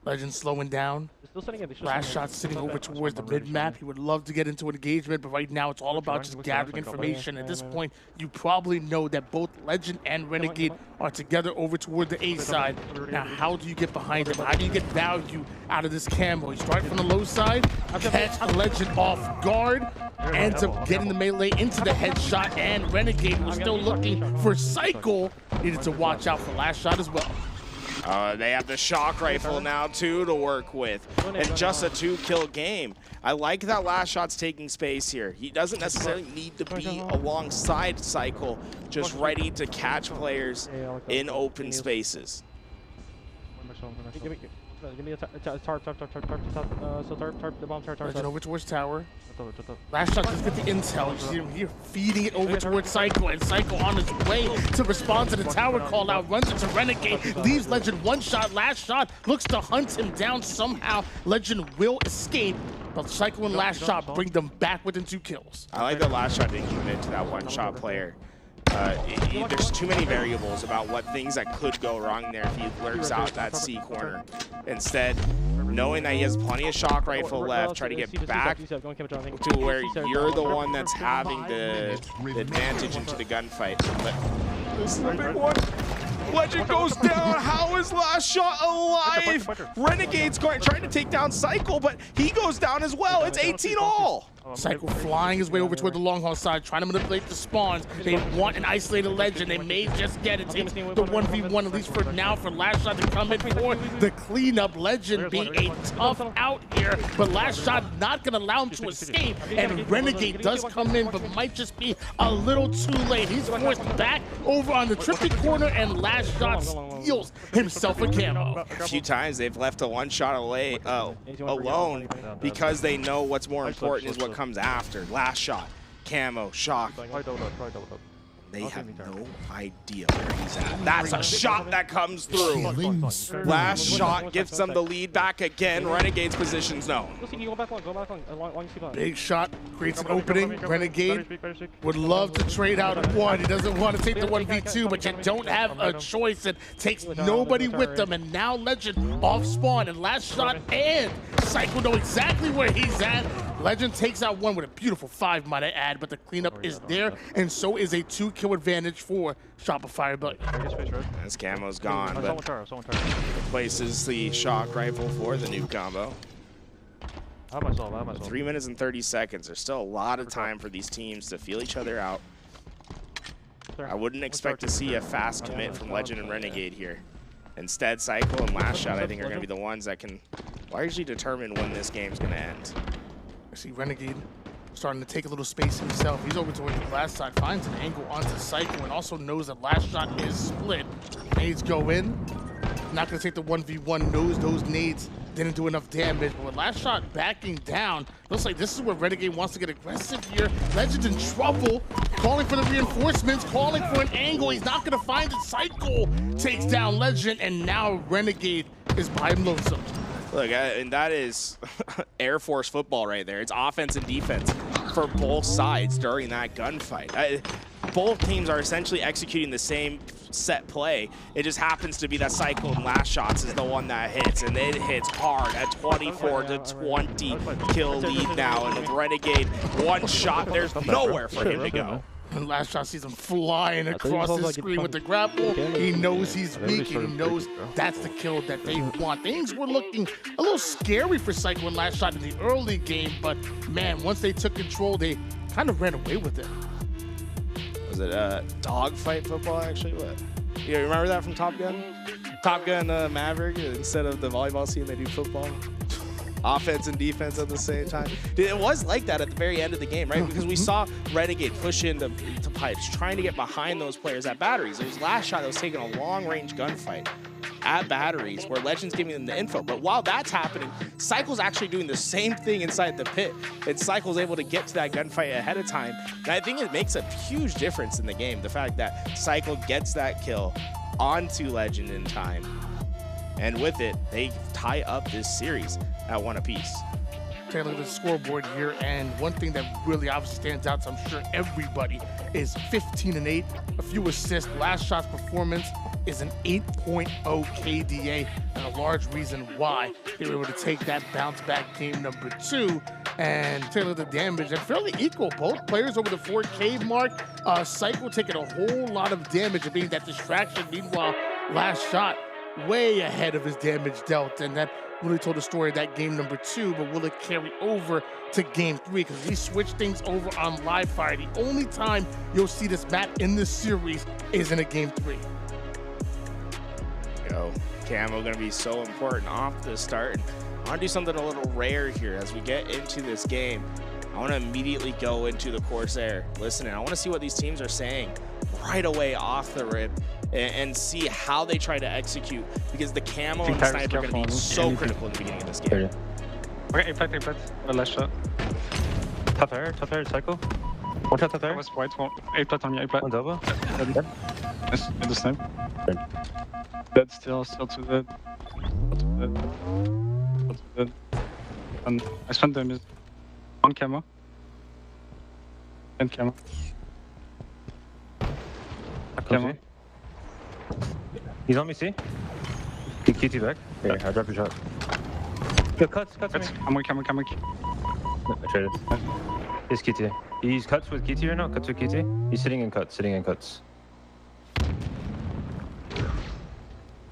Legend slowing down. LastShot sitting over towards the mid-map. He would love to get into an engagement, but right now it's all about just gathering information. At this point, you probably know that both Legend and Renegade are together over toward the A side. Now, how do you get behind him? How do you get value out of this camo? You start from the low side, catch Legend off guard, ends up getting the melee into the headshot, and Renegade was still looking for CyKul. Needed to watch out for LastShot as well. They have the shock rifle now, too, to work with. And just a 2-kill game. I like that LastShot's taking space here. He doesn't necessarily need to be alongside CyKul, just ready to catch players in open spaces. Give me a tarp, the bomb tarp. Legend over towards tower. LastShot just get the intel. You see him here feeding it over towards CyKul, and CyKul on his way to respond to the tower call out, runs into Renegade, leaves Legend 1 shot. LastShot looks to hunt him down somehow. Legend will escape, but CyKul and LastShot bring them back within 2 kills. I like that LastShot didn't commit to that 1-shot player. There's too many variables about what things that could go wrong there if he lurks out that C corner. Instead, knowing that he has plenty of shock rifle left, try to get back to where you're the one that's having the advantage into the gunfight. But this is a big one. Legend goes down. How is LastShot alive? Renegade's trying to take down CyKul, but he goes down as well. It's 18-all. CyKul flying his way over toward the long haul side, trying to manipulate the spawns. They want an isolated Legend. They may just get it. Takes the 1v1, at least for now, for LastShot to come in for the cleanup. Legend being a tough out here, but LastShot not going to allow him to escape. And Renegade does come in, but might just be a little too late. He's forced back over on the Trippy corner, and LastShot steals himself a camo. A few times they've left a one shot away alone because they know what's more important is what comes after. Last shot, camo, shock. They have no idea where he's at. That's a shot that comes through. Last shot gives them the lead back again. Renegade's position's known. Big shot creates an opening. Renegade would love to trade out one. He doesn't want to take the 1v2, but you don't have a choice. It takes nobody with them. And now Legend off spawn and last shot and CyKul know exactly where he's at. Legend takes out one with a beautiful 5, might I add, but the cleanup is there, and so is a 2-kill advantage for Shopify. But this camo's gone, but replaces the shock rifle for the new combo. 3 minutes and 30 seconds. There's still a lot of time for these teams to feel each other out. I wouldn't expect to see a fast commit from Legend and Renegade here. Instead, CyKul and LastShot, I think, are going to be the ones that can largely determine when this game's going to end. I see Renegade starting to take a little space himself. He's over towards the last side, finds an angle onto CyKul, and also knows that LastShot is split. Nades go in. Not going to take the 1v1, knows those nades didn't do enough damage, but with LastShot backing down, looks like this is where Renegade wants to get aggressive here. Legend's in trouble, calling for the reinforcements, calling for an angle. He's not going to find it. CyKul takes down Legend, and now Renegade is by him lonesome. Look, and that is Air Force football right there. It's offense and defense for both sides during that gunfight. Both teams are essentially executing the same set play. It just happens to be that CyKul and LastShots is the one that hits, and it hits hard at 24-20 kill lead now. And with Renegade, one shot, there's nowhere for him to go. And LastShot sees him flying across the screen with the grapple. He knows he's weak, and he knows that's the kill that they want. Things were looking a little scary for CyKul and LastShot in the early game, but man, once they took control, they kind of ran away with it. Was it dogfight football, actually? What? You remember that from Top Gun? Top Gun Maverick, instead of the volleyball scene, they do football. Offense and defense at the same time. It was like that at the very end of the game, right? Because we saw Renegade push into pipes, trying to get behind those players at batteries. There's LastShot that was taking a long-range gunfight at batteries where Legend's giving them the info. But while that's happening, CyKul's actually doing the same thing inside the pit. And CyKul's able to get to that gunfight ahead of time. And I think it makes a huge difference in the game, the fact that CyKul gets that kill onto Legend in time. And with it, they tie up this series at 1 apiece. Take a look at the scoreboard here, and one thing that really obviously stands out to I'm sure everybody is 15-8, a few assists. LastShot's performance is an 8.0 KDA, and a large reason why they were able to take that bounce back game number 2. And take a look at the damage, and fairly equal. Both players over the 4K mark. CyKul taking a whole lot of damage and being that distraction. Meanwhile, LastShot way ahead of his damage dealt, and that really told the story of that game number 2, but will it carry over to game 3? Because we switch things over on live fire. The only time you'll see this map in this series is in a game 3. Yo, camo gonna be so important off the start. And I want to do something a little rare here as we get into this game. I want to immediately go into the Corsair listening. I want to see what these teams are saying right away off the rip and see how they try to execute, because the camo and the sniper are going to be so critical in the beginning of this game. Okay, A-plant, last shot. Top air, CyKul. One shot top air. Was white, one. A-plant on me, A-plant. One's over. Dead. Yes, in the snipe. Dead, still too dead. Still too dead. And I spent them on camo. And camo. Camo. He's on me, see? He KT back. Here, I dropped your shot. Yo, cuts on me. I'm weak. No, I traded. He's KT. He's cuts with KT right now, cuts with KT. He's sitting in cuts.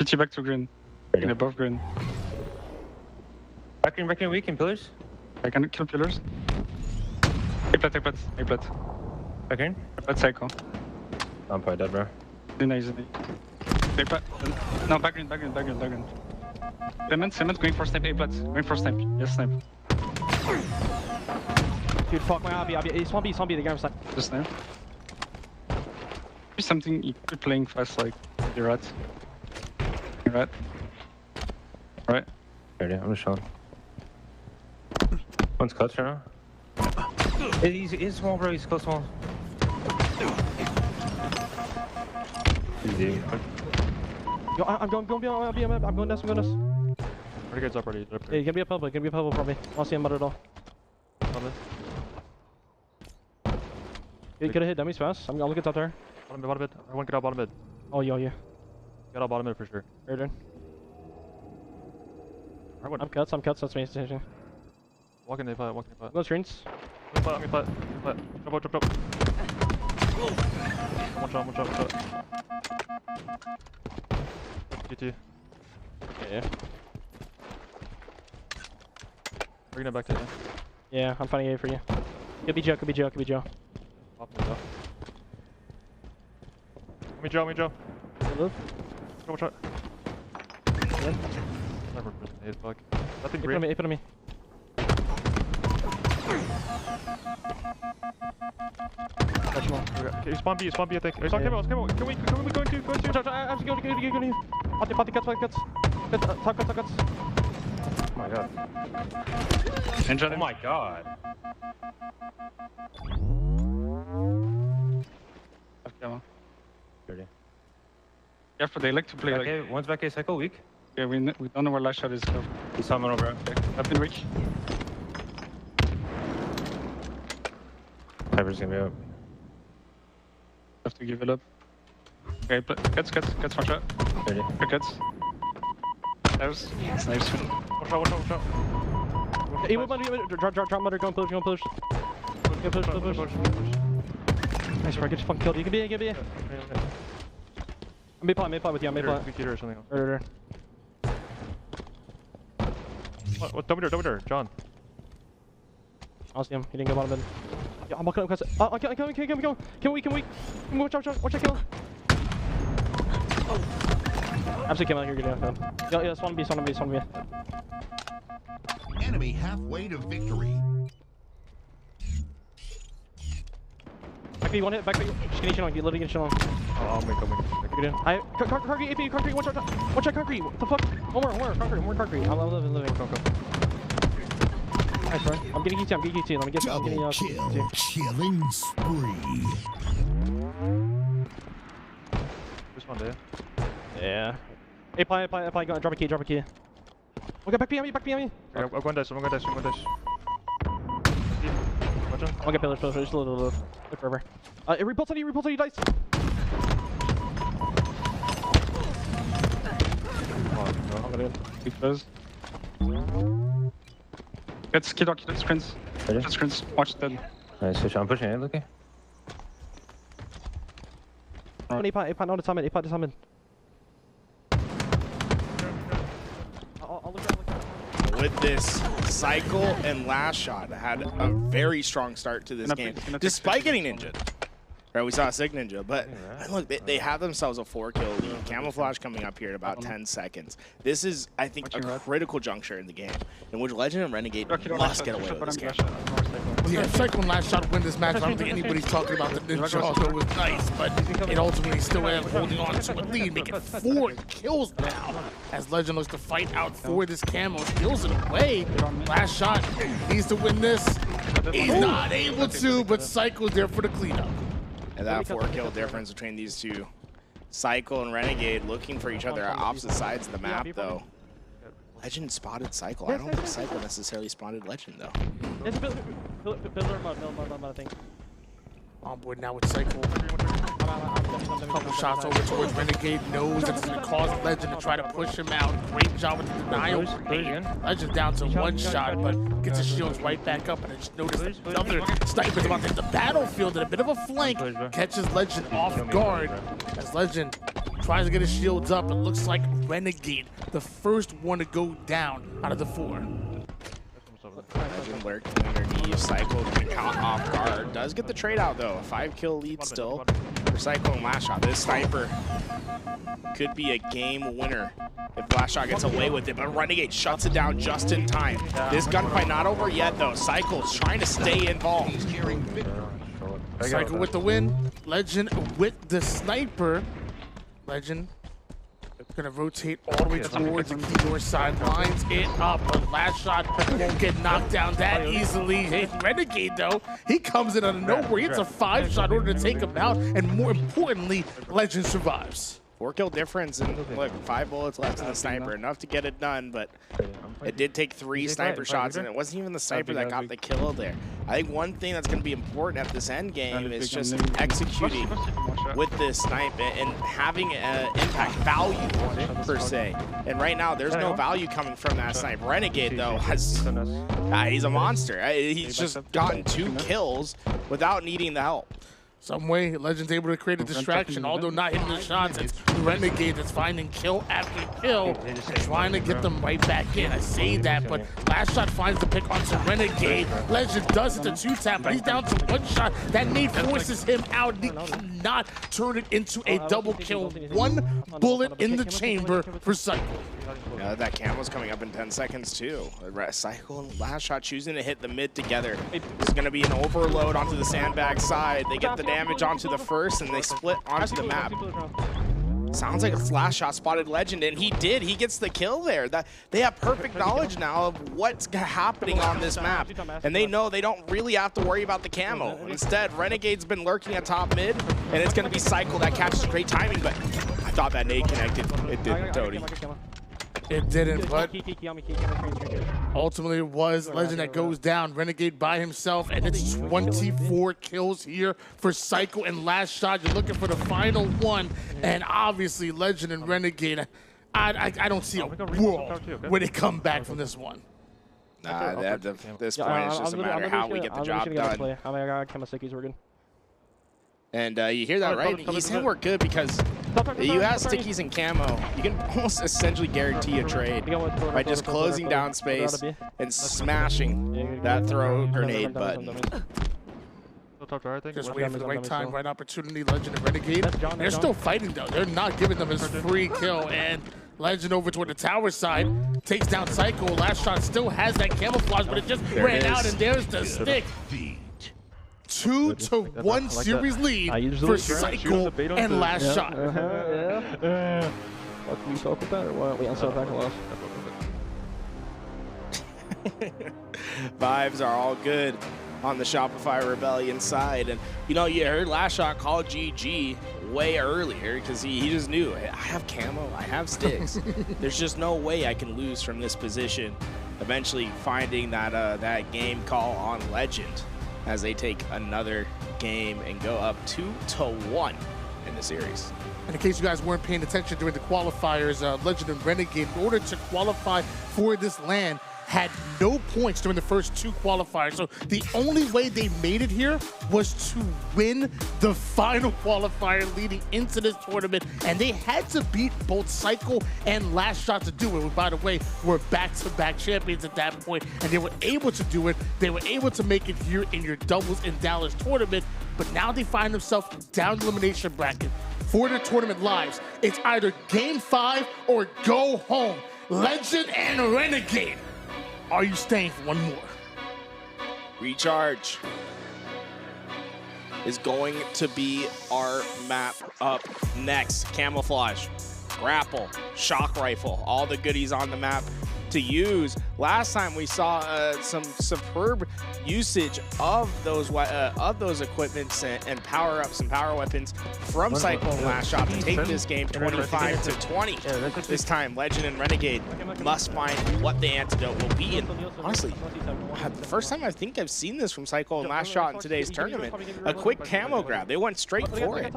KT back to green. In above green. Back green, weak in pillars. I can kill pillars. A-plant. Back green? A-plant CyKul. I'm probably dead, bro. Easy. No, back green. Cement going for snipe, A-plant. Yes, snipe. Dude, fuck my RB. It's 1B, the game snipe. Just snipe. Maybe something you could playing fast like you're at. Right. Right. Ready, I'm just showing. One's cut right now. He's small, bro. He's close small. Easy. Yo, I'm going beyond. I'm going this. Renegade's up already. Yeah, you can be a public. Probably. I'll see him at all. You could have hit dummies fast. I'm looking top there. Bottom mid. I want to get out bottom mid. Oh, yeah. Get out bottom mid for sure. Right there. I'm cuts. That's me. Walking the fight. Go screens. Jump. One shot. GT. Yeah. Bring it back to you. Yeah, I'm finding A for you. Could be Joe. Pop me, Joe. Me, Joe. Good. One shot. Never hit, fuck. Nothing Hit on me. Okay, spawn B, I think. Come on. Can we go into? I'm just going. Party cuts. Top cuts. Oh my god. Oh my god. Yeah, they like to play back like... A, one's back A, CyKul weak. Yeah, we don't know where LastShot is. So. He's on middle, bro. Up in reach. Piper's gonna be up. Have to give it up. Okay, cuts, one shot. Ready. Good cuts. That was nice. Watch out. Hey, drop mother, go and push. Push. Nice, bro. Get your fucking killed. You can be in. I'm mid plot with you. I'm mid plot. Or something. Right. What? Double door, John. I'll see him. He didn't go bottom mid. Yeah, I'm walking up. Can we watch out, kill. Absolutely came out here, good enough. Yeah, spawn B. Enemy halfway to victory. Back B, one hit, just getting shit on, literally getting shit on. Oh, I'm Get in. Concrete, AP, concrete, one shot, concrete, what the fuck? One more concrete. I'm living. Go. Nice, bro. I'm getting ET, let me get Double kill, killing spree. This one there. Yeah. Apply, drop a key. Okay, back behind me. I'm going dash. Watch him. I'll get pillars, just a little. Look forever. It repulsed on you, dice. Oh, no. Big close. Get skid screens. Screens. Watch that. Nice, switch. I'm pushing it, okay? Apply, no, the summon. I'll look at With this, CyKul and LastShot had a very strong start to this game, despite getting injured. Right, we saw a sick ninja, but look, they have themselves a 4-kill lead. Camouflage coming up here in about 10 seconds. This is, I think, a critical juncture in the game in which Legend and Renegade must get away with this game. Yeah, CyKul and LastShot win this match. I don't think anybody's talking about the ninja, although it was nice, but it ultimately still ends holding on to a lead, making 4 kills now as Legend looks to fight out for this camo. Steals it away. LastShot needs to win this. He's not able to, but CyKul's there for the cleanup. And that 4-kill difference between these two. CyKul and Renegade looking for each other at opposite sides of the map, though. Legend spotted CyKul. I don't think CyKul necessarily spotted Legend, though. It's pillar mud, I think. On board now with CyKul. Couple shots over towards Renegade. Knows that it's going to cause Legend to try to push him out. Great job with the denial. Legend down to 1 shot, but gets his shields right back up. And I just noticed another sniper's about to hit the battlefield in a bit of a flank. Catches Legend off guard as Legend tries to get his shields up. It looks like Renegade, the first one to go down out of the 4. Legend lurking underneath. CyKul caught off guard. Does get the trade out though. A 5-kill lead still for CyKul and LastShot. This sniper could be a game winner if LastShot gets away with it, but Renegade shuts it down just in time. This gunfight not over yet though. CyKul's trying to stay involved. CyKul with the win. Legend with the sniper. Legend Gonna rotate all the way towards the Leuor side, lines it up, but LastShot won't get knocked down that easily. Hey, Renegade though, he comes in out of nowhere. He hits a 5-shot in order to take him out, and more importantly, Legend survives. 4-kill difference, and look, 5 bullets left in the sniper, enough to get it done, but it did take 3 sniper shots, and it wasn't even the sniper that got the kill there. I think one thing that's going to be important at this end game is just executing with this snipe and having impact value on it, per se. And right now, there's no value coming from that snipe. Renegade, though, he's a monster. He's just gotten 2 kills without needing the help. Some way, Legend's able to create a distraction, although not hitting the shots. It's Renegade that's finding kill after kill and trying to get them right back in. I say that, but LastShot finds the pick onto Renegade. Legend does it to 2-tap, but he's down to 1 shot. That nade forces him out. He cannot turn it into a double kill. 1 bullet in the chamber for CyKul. Yeah, that camo's coming up in 10 seconds too. CyKul and LastShot choosing to hit the mid together. It's going to be an overload onto the sandbag side. They get the damage onto the first and they split onto the map. Sounds like a LastShot spotted Legend, and he did. He gets the kill there. They have perfect knowledge now of what's happening on this map, and they know they don't really have to worry about the camo. Instead, Renegade's been lurking at top mid, and it's going to be CyKul that catches great timing, but I thought that nade connected. It didn't, Tony. It didn't, but ultimately it was Legend that goes down. Renegade by himself, and it's 24 kills here for CyKul and LastShot. You're looking for the final one, and obviously Legend and Renegade, I don't see a world where they come back from this one. Nah, at this point, it's just a matter of how we get the job done. We're good. And you hear that, right? He's saying we're good because you have stickies and camo. You can almost essentially guarantee a trade by just closing down space and smashing that throw grenade button. Just waiting for the right time, right opportunity. Legend and Renegade. They're still fighting though. They're not giving them his free kill. And Legend over toward the tower side takes down CyKul. LastShot still has that camouflage, but it just ran out, and there's the stick. 2-1 series lead for CyKul and LastShot. Can we talk with that or what? Wait, I'm so back lost. Vibes are all good on the Shopify Rebellion side. And, you know, you heard LastShot call GG way earlier because he just knew, I have camo, I have sticks. There's just no way I can lose from this position. Eventually finding that game call on Legend as they take another game and go up 2-1 in the series. And in case you guys weren't paying attention during the qualifiers, Legend and Renegade, in order to qualify for this LAN, had no points during the first 2 qualifiers. So the only way they made it here was to win the final qualifier leading into this tournament. And they had to beat both CyKul and LastShot to do it. By the way, we're back-to-back champions at that point, and they were able to do it. They were able to make it here in your doubles in Dallas tournament, but now they find themselves down the elimination bracket for their tournament lives. It's either game 5 or go home. Legend and Renegade. Are you staying for one more? Recharge is going to be our map up next. Camouflage, grapple, shock rifle, all the goodies on the map to use. Last time we saw some superb usage of those equipments and power ups and power weapons from CyKul and LastShot to take this game 25-20. This time, Legend and Renegade must find what the antidote will be. And honestly, the first time I think I've seen this from CyKul and LastShot in today's tournament, a quick camo grab. They went straight for it.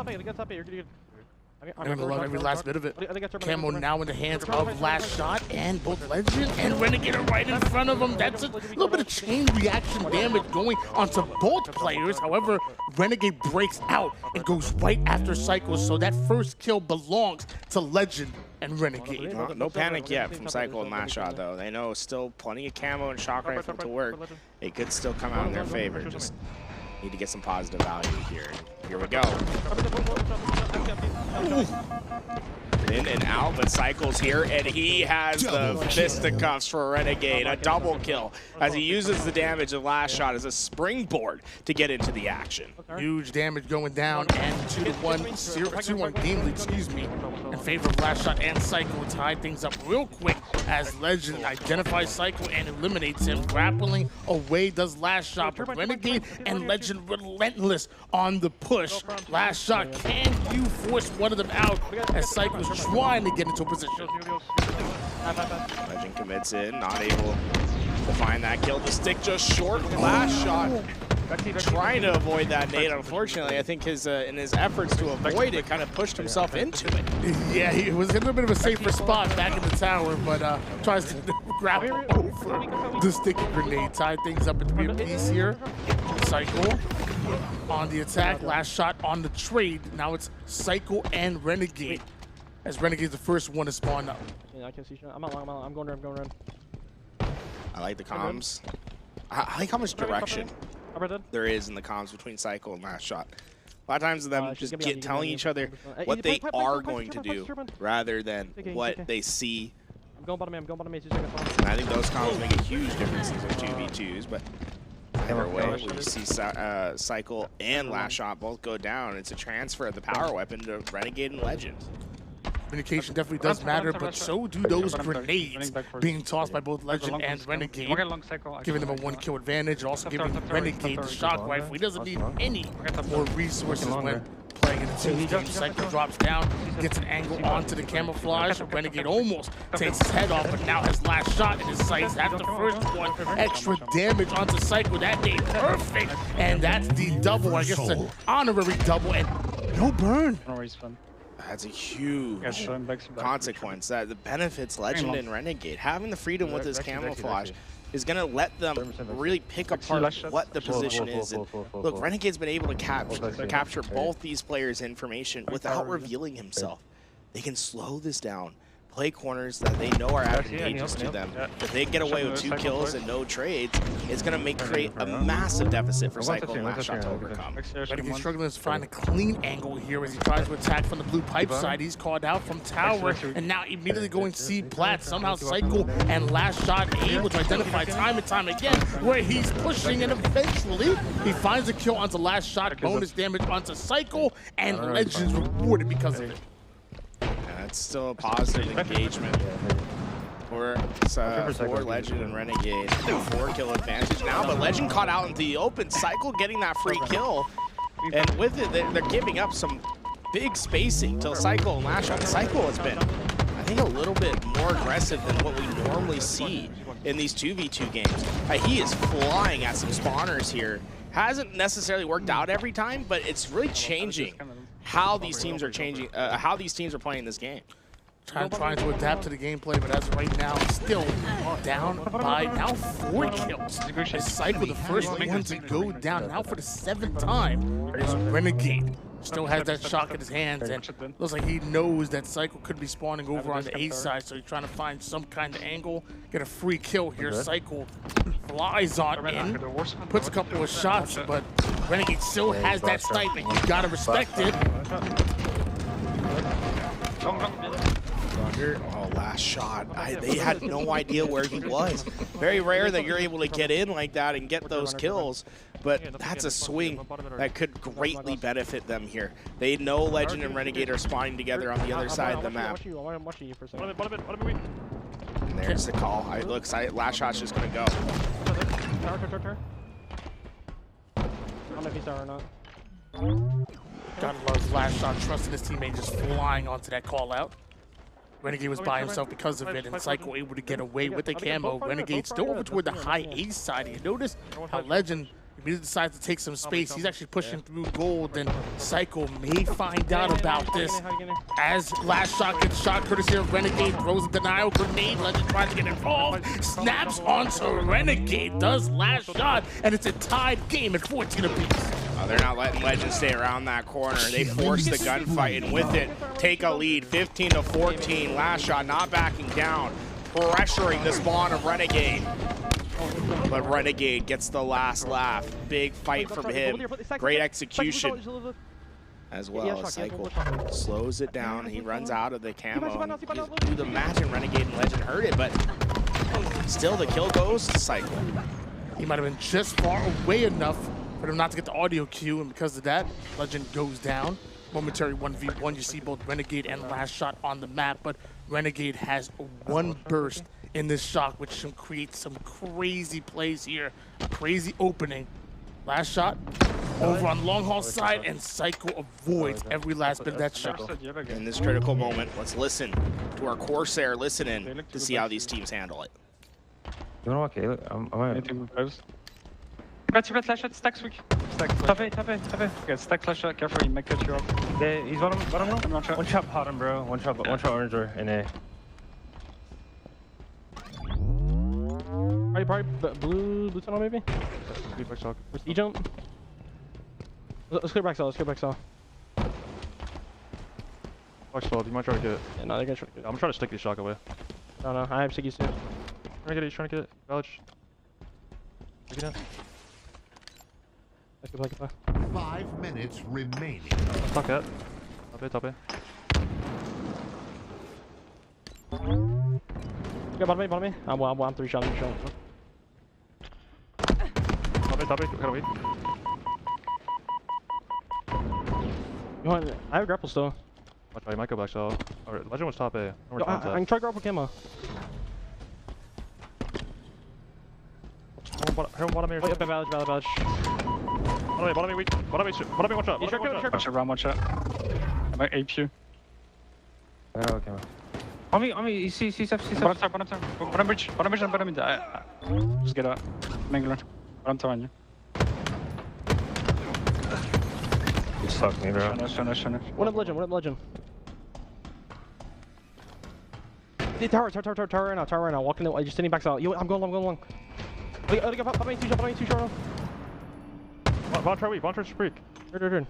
I'm gonna love every last bit of it. Camo now in the hands of LastShot, and both Legend and Renegade are right in front of him. That's a little bit of chain reaction damage going onto both players. However, Renegade breaks out and goes right after CyKul, so that first kill belongs to Legend and Renegade. No panic yet from CyKul and LastShot, though. They know still plenty of camo and shock rifle to work. It could still come out in their favor. Just need to get some positive value here. Here we go. In and now, but CyKul's here, and he has the fisticuffs for Renegade. A double kill as he uses the damage of LastShot as a springboard to get into the action. Huge damage going down, and 2-1 game lead, excuse me, in favor of LastShot and CyKul. Tied things up real quick as Legend identifies CyKul and eliminates him. Grappling away does LastShot, but Renegade and Legend relentless on the push. LastShot, can you force one of them out as CyKul is trying to get into a position? Legend commits in, not able to find that kill. The stick just short. LastShot trying to avoid that nade. Unfortunately, I think in his efforts to avoid it, kind of pushed himself into it. Yeah, he was in a little bit of a safer spot back in the tower, but tries to grab over the sticky grenade. Tied things up at 3 apiece here. CyKul on the attack, LastShot on the trade. Now it's CyKul and Renegade, as Renegade's the first one to spawn up. Yeah, I can see. I'm out long. I'm going run. I like the comms. I like how much direction there is in the comms between CyKul and LastShot. A lot of times them just telling each other what they are going to do rather than what they see. I'm going bottom A. And I think those comms make a huge difference in those 2v2s, but either way, when you see CyKul and LastShot both go down, it's a transfer of the power weapon to Renegade and Legend. Communication definitely does matter, but so do those grenades being tossed by both Legend and Renegade, giving them a 1-kill advantage, also giving Renegade the shock rifle. He doesn't need any more resources when playing in the team game. CyKul drops down, gets an angle onto the camouflage. Renegade almost takes his head off, but now has LastShot in his sights. After the first one, extra damage onto CyKul. That made perfect, and that's the double. I guess the honorary double, and no burn. That's a huge consequence. That the benefits Legend and Renegade. Having the freedom with his camouflage is going to let them really pick apart what the position is. And look, Renegade's been able to capture both these players' information without revealing himself. They can slow this down, play corners that they know are advantageous to them. If they get away with 2 kills and no trades, it's going to create a massive deficit for CyKul and LastShot to overcome. Renegade's struggling to find a clean angle here as he tries to attack from the blue pipe side. He's called out from tower, and now immediately going C plat. Somehow CyKul and LastShot able to identify time and time again where he's pushing, and eventually he finds a kill onto LastShot, bonus damage onto CyKul, and Legend's rewarded because of it. It's still a positive engagement for Legend and Renegade. 4-kill advantage now, but Legend caught out in the open. CyKul getting that free kill, and with it, they're giving up some big spacing to CyKul and LastShot. CyKul has been, I think, a little bit more aggressive than what we normally see in these 2v2 games. He is flying at some spawners here. Hasn't necessarily worked out every time, but it's really changing how these teams are playing this game. Trying to adapt to the gameplay, but as of right now, still down by now 4 kills. CyKul, the first one to go down now for the 7th time, is Renegade. Still has that shock in his hands, and looks like he knows that CyKul could be spawning over on the A side, so he's trying to find some kind of angle, get a free kill here. CyKul flies on in, puts a couple of shots, but Renegade still has that snipe, and you gotta respect it. Oh, LastShot. They had no idea where he was. Very rare that you're able to get in like that and get those kills, but that's a swing that could greatly benefit them here. They know Legend and Renegade are spawning together on the other side of the map. And there's the call. It looks like LastShot's just going to go. I don't know if he's there or not. Gotta love LastShot trusting his teammate just flying onto that call out. Renegade was by himself because of it, and CyKul able to get away with the camo. Renegade still over toward the high A side. You notice how Legend immediately decides to take some space. He's actually pushing through gold, and CyKul may find out about this as LastShot gets shot courtesy of Renegade, throws a denial grenade. Legend tries to get involved, snaps onto Renegade, does LastShot, and it's a tied game at 14 apiece. They're not letting Legend stay around that corner. They force the gunfight, and with it, take a lead, 15-14. LastShot not backing down, pressuring the spawn of Renegade. But Renegade gets the last laugh. Big fight from him. Great execution. as well. CyKul slows it down. He runs out of the camo. Do the match, and Renegade and Legend heard it, but still the kill goes to CyKul. He might have been just far away enough for him not to get the audio cue, and because of that, Legend goes down. Momentary 1v1. You see both Renegade and LastShot on the map, but Renegade has one burst in this shot, which can create some crazy plays here. A crazy opening. LastShot over on long haul side, and CyKul avoids every last bit of that shot. In this critical moment, let's listen to our Corsair listen in to see how these teams handle it. You wanna walk A? Anything close? Let's LastShot, stack weak. Stack. Top A. Okay, stack LastShot, careful, he might cut you off. Yeah, he's bottom low. One shot bottom, bro. One shot orange door in A. Probably blue tunnel maybe? E jump? Let's clear back cell, Watch slow, you might try to get it. Yeah, no, they're gonna try to get it. I'm trying to stick these shock away. No, I have stickies too. He's trying to get it. Village. Look at that. Let's go. 5 minutes remaining. Top it. Top A. Yeah, bottom me. I'm 3 shots. Top A, gotta wait. You want? I have grapple still. Watch out, he might go back, so. Alright, Legend was top A. I can try grapple camo. Bottom A. Yep, village. Bottom A, weak. Bottom A, one shot. One shot, round one shot. I might ape you. Okay. On me, see, Bottom bridge, and bottom mid. Just get out. Mangular. Bottom tower on you. You suck me, bro. Nice. One up legend. The tower right now. Walking the, just sitting back out. Yo, I'm going long. Bottom 2 shot. One try streak. Turn.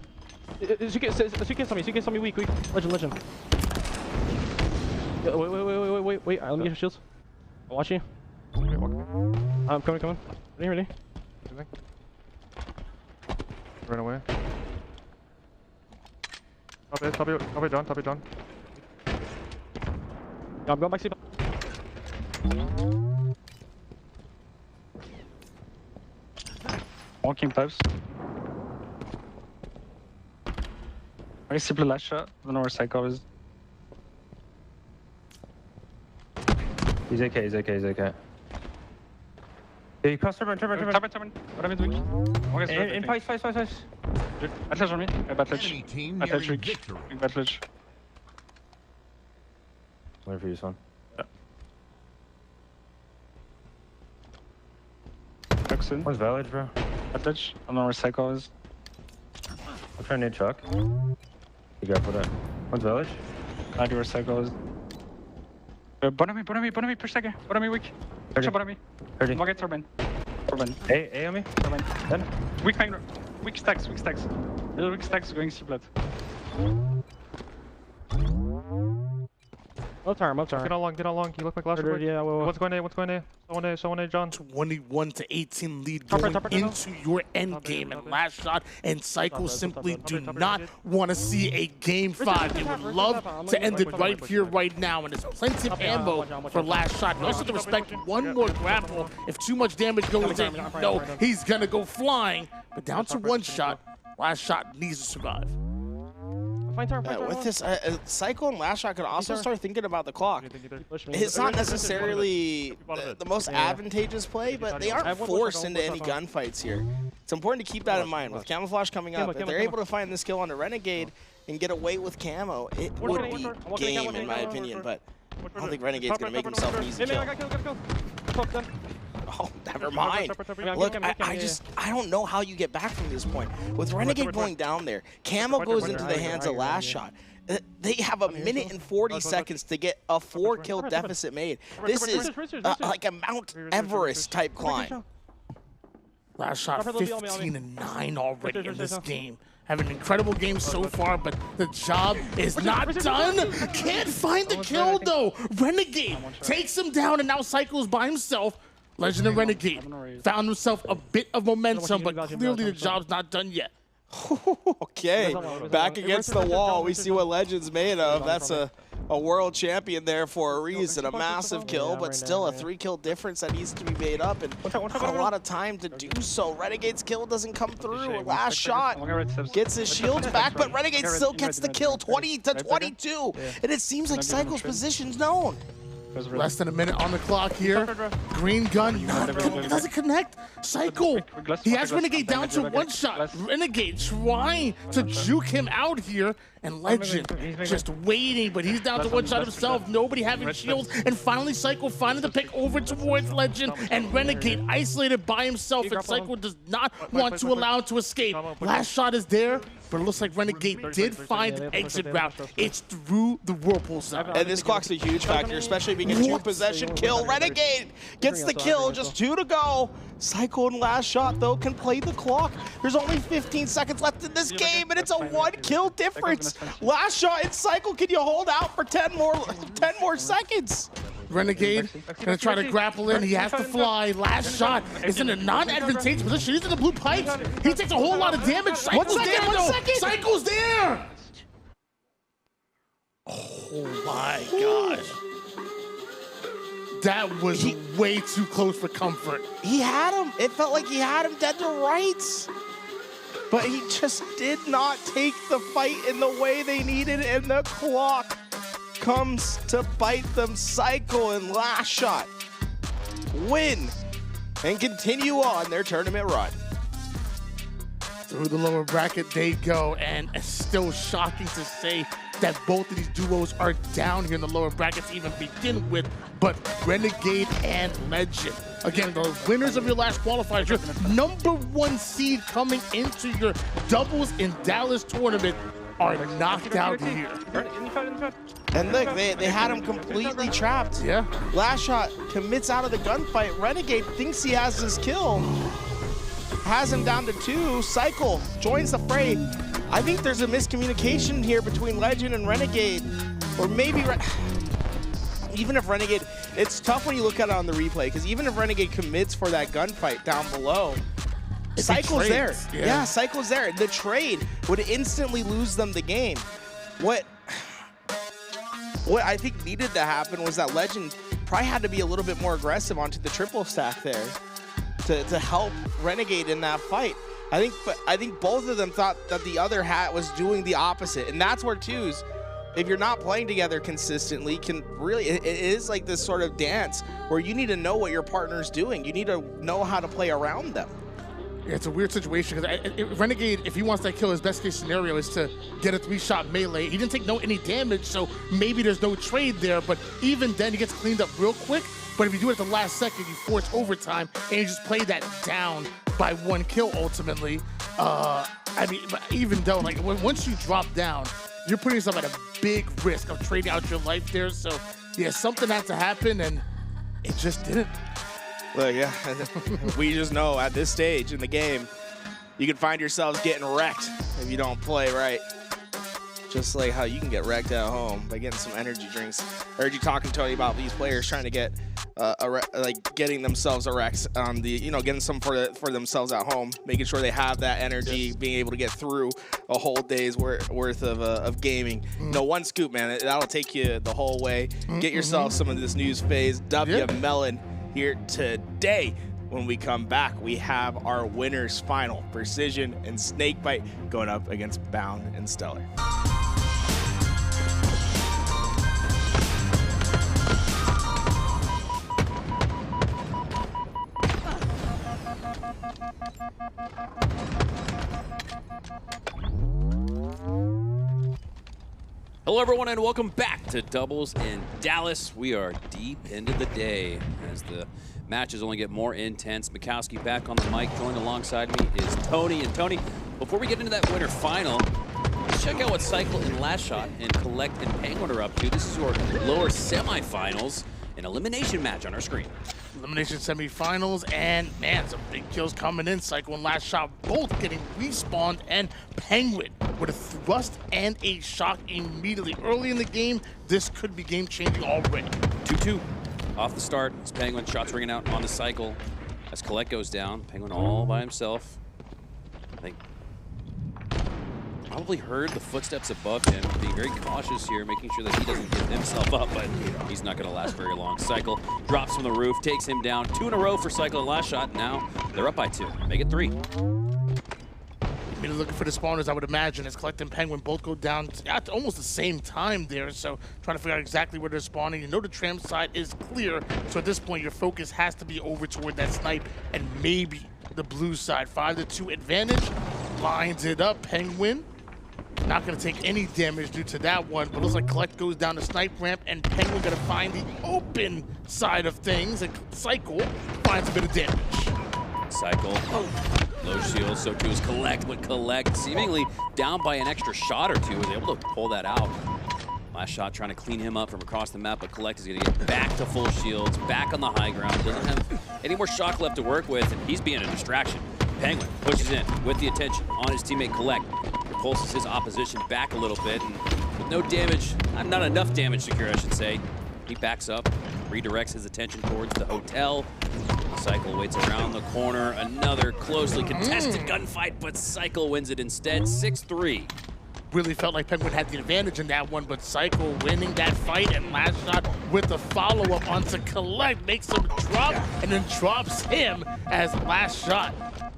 Suitcase on me, weak. Legend. Wait. Let me get your shields. I'll watch you. I'm coming. Ready? Run away. Top it, John. I'm going back to Walking pipes. I see blue LastShot. I don't know where CyKul is. He's AK. Yeah, you cross turn. Bottom mid weak. In pice. Bad ledge on me. Bad ledge weak. Bad ledge. Wait for you, son. Jackson. Where's Village, bro? Bad ledge. I don't know where CyKul is. I'm trying to need truck. You got for that. Where's Village? I do where CyKul is. Bottom me, per second. Bottom me weak. Bottom me. 30. I'll get turbine. A on me. Turbine. Then. Weak stacks. Little weak stacks going C-blood. Up tower. Get on long. You look like last one. Yeah, What's going A? Someone A, John. 21-18 lead going into your end game, and LastShot and CyKul simply do not want to see a game 5. They would love to end it right here, right now, and there's plenty of ammo for LastShot. You also have to respect one more grapple. If too much damage goes in, you know he's gonna go flying. But down to 1 shot, LastShot needs to survive. With this, CyKul and LastShot could also start thinking about the clock. It's not necessarily the most advantageous play, but they aren't forced into any gunfights here. It's important to keep that in mind. With Camouflage coming up, if they're able to find this kill on the Renegade and get away with camo, it would be game in my opinion, but I don't think Renegade's going to make himself an easy kill. Oh, never mind. Look, I don't know how you get back from this point. With Renegade going down there, camo goes into the hands of LastShot. They have a minute and 40 seconds to get a 4-kill deficit made. This is like a Mount Everest type climb. LastShot 15-9 already in this game. Having an incredible game so far, but the job is not done. Can't find the kill though. Renegade takes him down, and now CyKul's by himself. Legend and Renegade found himself a bit of momentum, but clearly the job's not done yet. Okay, back against the wall. We see what Legend's made of. That's a world champion there for a reason. A massive kill, but still a 3-kill difference that needs to be made up, and not a lot of time to do so. Renegade's kill doesn't come through. Last shot gets his shields back, but Renegade still gets the kill, 20-22. And it seems like CyKul's position's known. Less than a minute on the clock here. Green gun doesn't connect. CyKul, he has Renegade down to 1 shot. Renegade trying to juke him out here. And Legend just waiting, but he's down to 1 shot himself. Nobody having shields. And finally, CyKul finding the pick over towards Legend. And Renegade isolated by himself. And CyKul does not want to allow him to escape. Last shot is there, but it looks like Renegade did find an exit route. It's through the Whirlpool side. And this clock's a huge factor, especially being a 2-possession kill. Renegade gets the kill, just 2 to go. CyKul and Last Shot, though, can play the clock. There's only 15 seconds left in this game, and it's a 1-kill difference. Last Shot and CyKul, can you hold out for 10 more seconds? Renegade gonna try to grapple in. He has to fly. Last Shot is in a non-advantageous position. He's in the blue pipes. He takes a whole lot of damage. CyKul's there, though. CyKul's there. Oh my gosh. That was way too close for comfort. He had him. It felt like he had him dead to rights. But he just did not take the fight in the way they needed, and the clock comes to bite them. CyKul and Last Shot win and continue on their tournament run. Through the lower bracket they go, and it's still shocking to say that both of these duos are down here in the lower bracket to even begin with, but Renegade and Legend, again, the winners of your last qualifiers, your #1 seed coming into your doubles in Dallas tournament, are knocked out here. And look, they had him completely trapped. Yeah. Last Shot commits out of the gunfight. Renegade thinks he has his kill. Has him down to 2. CyKul joins the fray. I think there's a miscommunication here between Legend and Renegade. Or maybe even if Renegade, it's tough when you look at it on the replay, because even if Renegade commits for that gunfight down below, CyKul's there. Yeah, CyKul's there. The trade would instantly lose them the game. What I think needed to happen was that Legend probably had to be a little bit more aggressive onto the triple stack there to help Renegade in that fight. I think both of them thought that the other hat was doing the opposite, and that's where twos, if you're not playing together consistently, can really, it is like this sort of dance where you need to know what your partner's doing. You need to know how to play around them. Yeah, it's a weird situation because Renegade, if he wants that kill, his best case scenario is to get a 3-shot melee. He didn't take any damage, so maybe there's no trade there, but even then he gets cleaned up real quick. But if you do it at the last second, you force overtime, and you just play that down by 1 kill ultimately. I mean, but even though, like, once you drop down, you're putting yourself at a big risk of trading out your life there. So, yeah, something had to happen, and it just didn't. Look, yeah, we just know at this stage in the game, you can find yourselves getting wrecked if you don't play right. Just like how you can get wrecked at home by getting some energy drinks. I heard you talking, Tony, about these players trying to get getting themselves a Rekt on the, getting some for themselves at home, making sure they have that energy, being able to get through a whole day's worth of gaming. No, 1 scoop, man, that'll take you the whole way. Get yourself some of this news FaZe Melon here today. When we come back, we have our winners final, Precision and Snakebite, going up against Bound and StelluR. Hello everyone and welcome back to Doubles in Dallas. We are deep into the day as the matches only get more intense. Mikowski back on the mic. Joined alongside me is Tony. And Tony, before we get into that winner final, let's check out what CyKul and LastShot and Kuhlect and Pznguin are up to. This is your Leuor semifinals, an elimination match on our screen. Elimination semifinals, and man, some big kills coming in. CyKul and LastShot both getting respawned, and Pznguin with a thrust and a shock immediately. Early in the game, this could be game-changing already. 2-2 off the start. It's Pznguin, shots ringing out on the CyKul as Kuhlect goes down. Pznguin all by himself. I think probably heard the footsteps above him, being very cautious here, making sure that he doesn't give himself up, but he's not going to last very long. CyKul drops from the roof, takes him down. 2 in a row for CyKul and LastShot. Now they're up by 2. Make it 3. Maybe looking for the spawners, I would imagine, as Kuhlect and Pznguin both go down at almost the same time there. So trying to figure out exactly where they're spawning. You know the tram side is clear. So at this point, your focus has to be over toward that snipe and maybe the blue side. 5-2 advantage. Lines it up. Pznguin not going to take any damage due to that one. But looks like Kuhlect goes down the snipe ramp and Pznguin going to find the open side of things. And CyKul finds a bit of damage. CyKul. Low shield, so too is Kuhlect, but Kuhlect seemingly down by an extra shot or 2 is able to pull that out. LastShot trying to clean him up from across the map, but Kuhlect is going to get back to full shields, back on the high ground, doesn't have any more shock left to work with, and he's being a distraction. Pznguin pushes in with the attention on his teammate Kuhlect, repulses his opposition back a little bit, and with no damage, not enough damage secure, I should say, he backs up, redirects his attention towards the hotel. CyKul waits around the corner. Another closely contested gunfight, but CyKul wins it instead. 6-3. Really felt like Pznguin had the advantage in that one, but CyKul winning that fight, and LastShot with the follow-up onto Kuhlect makes him drop and then drops him as LastShot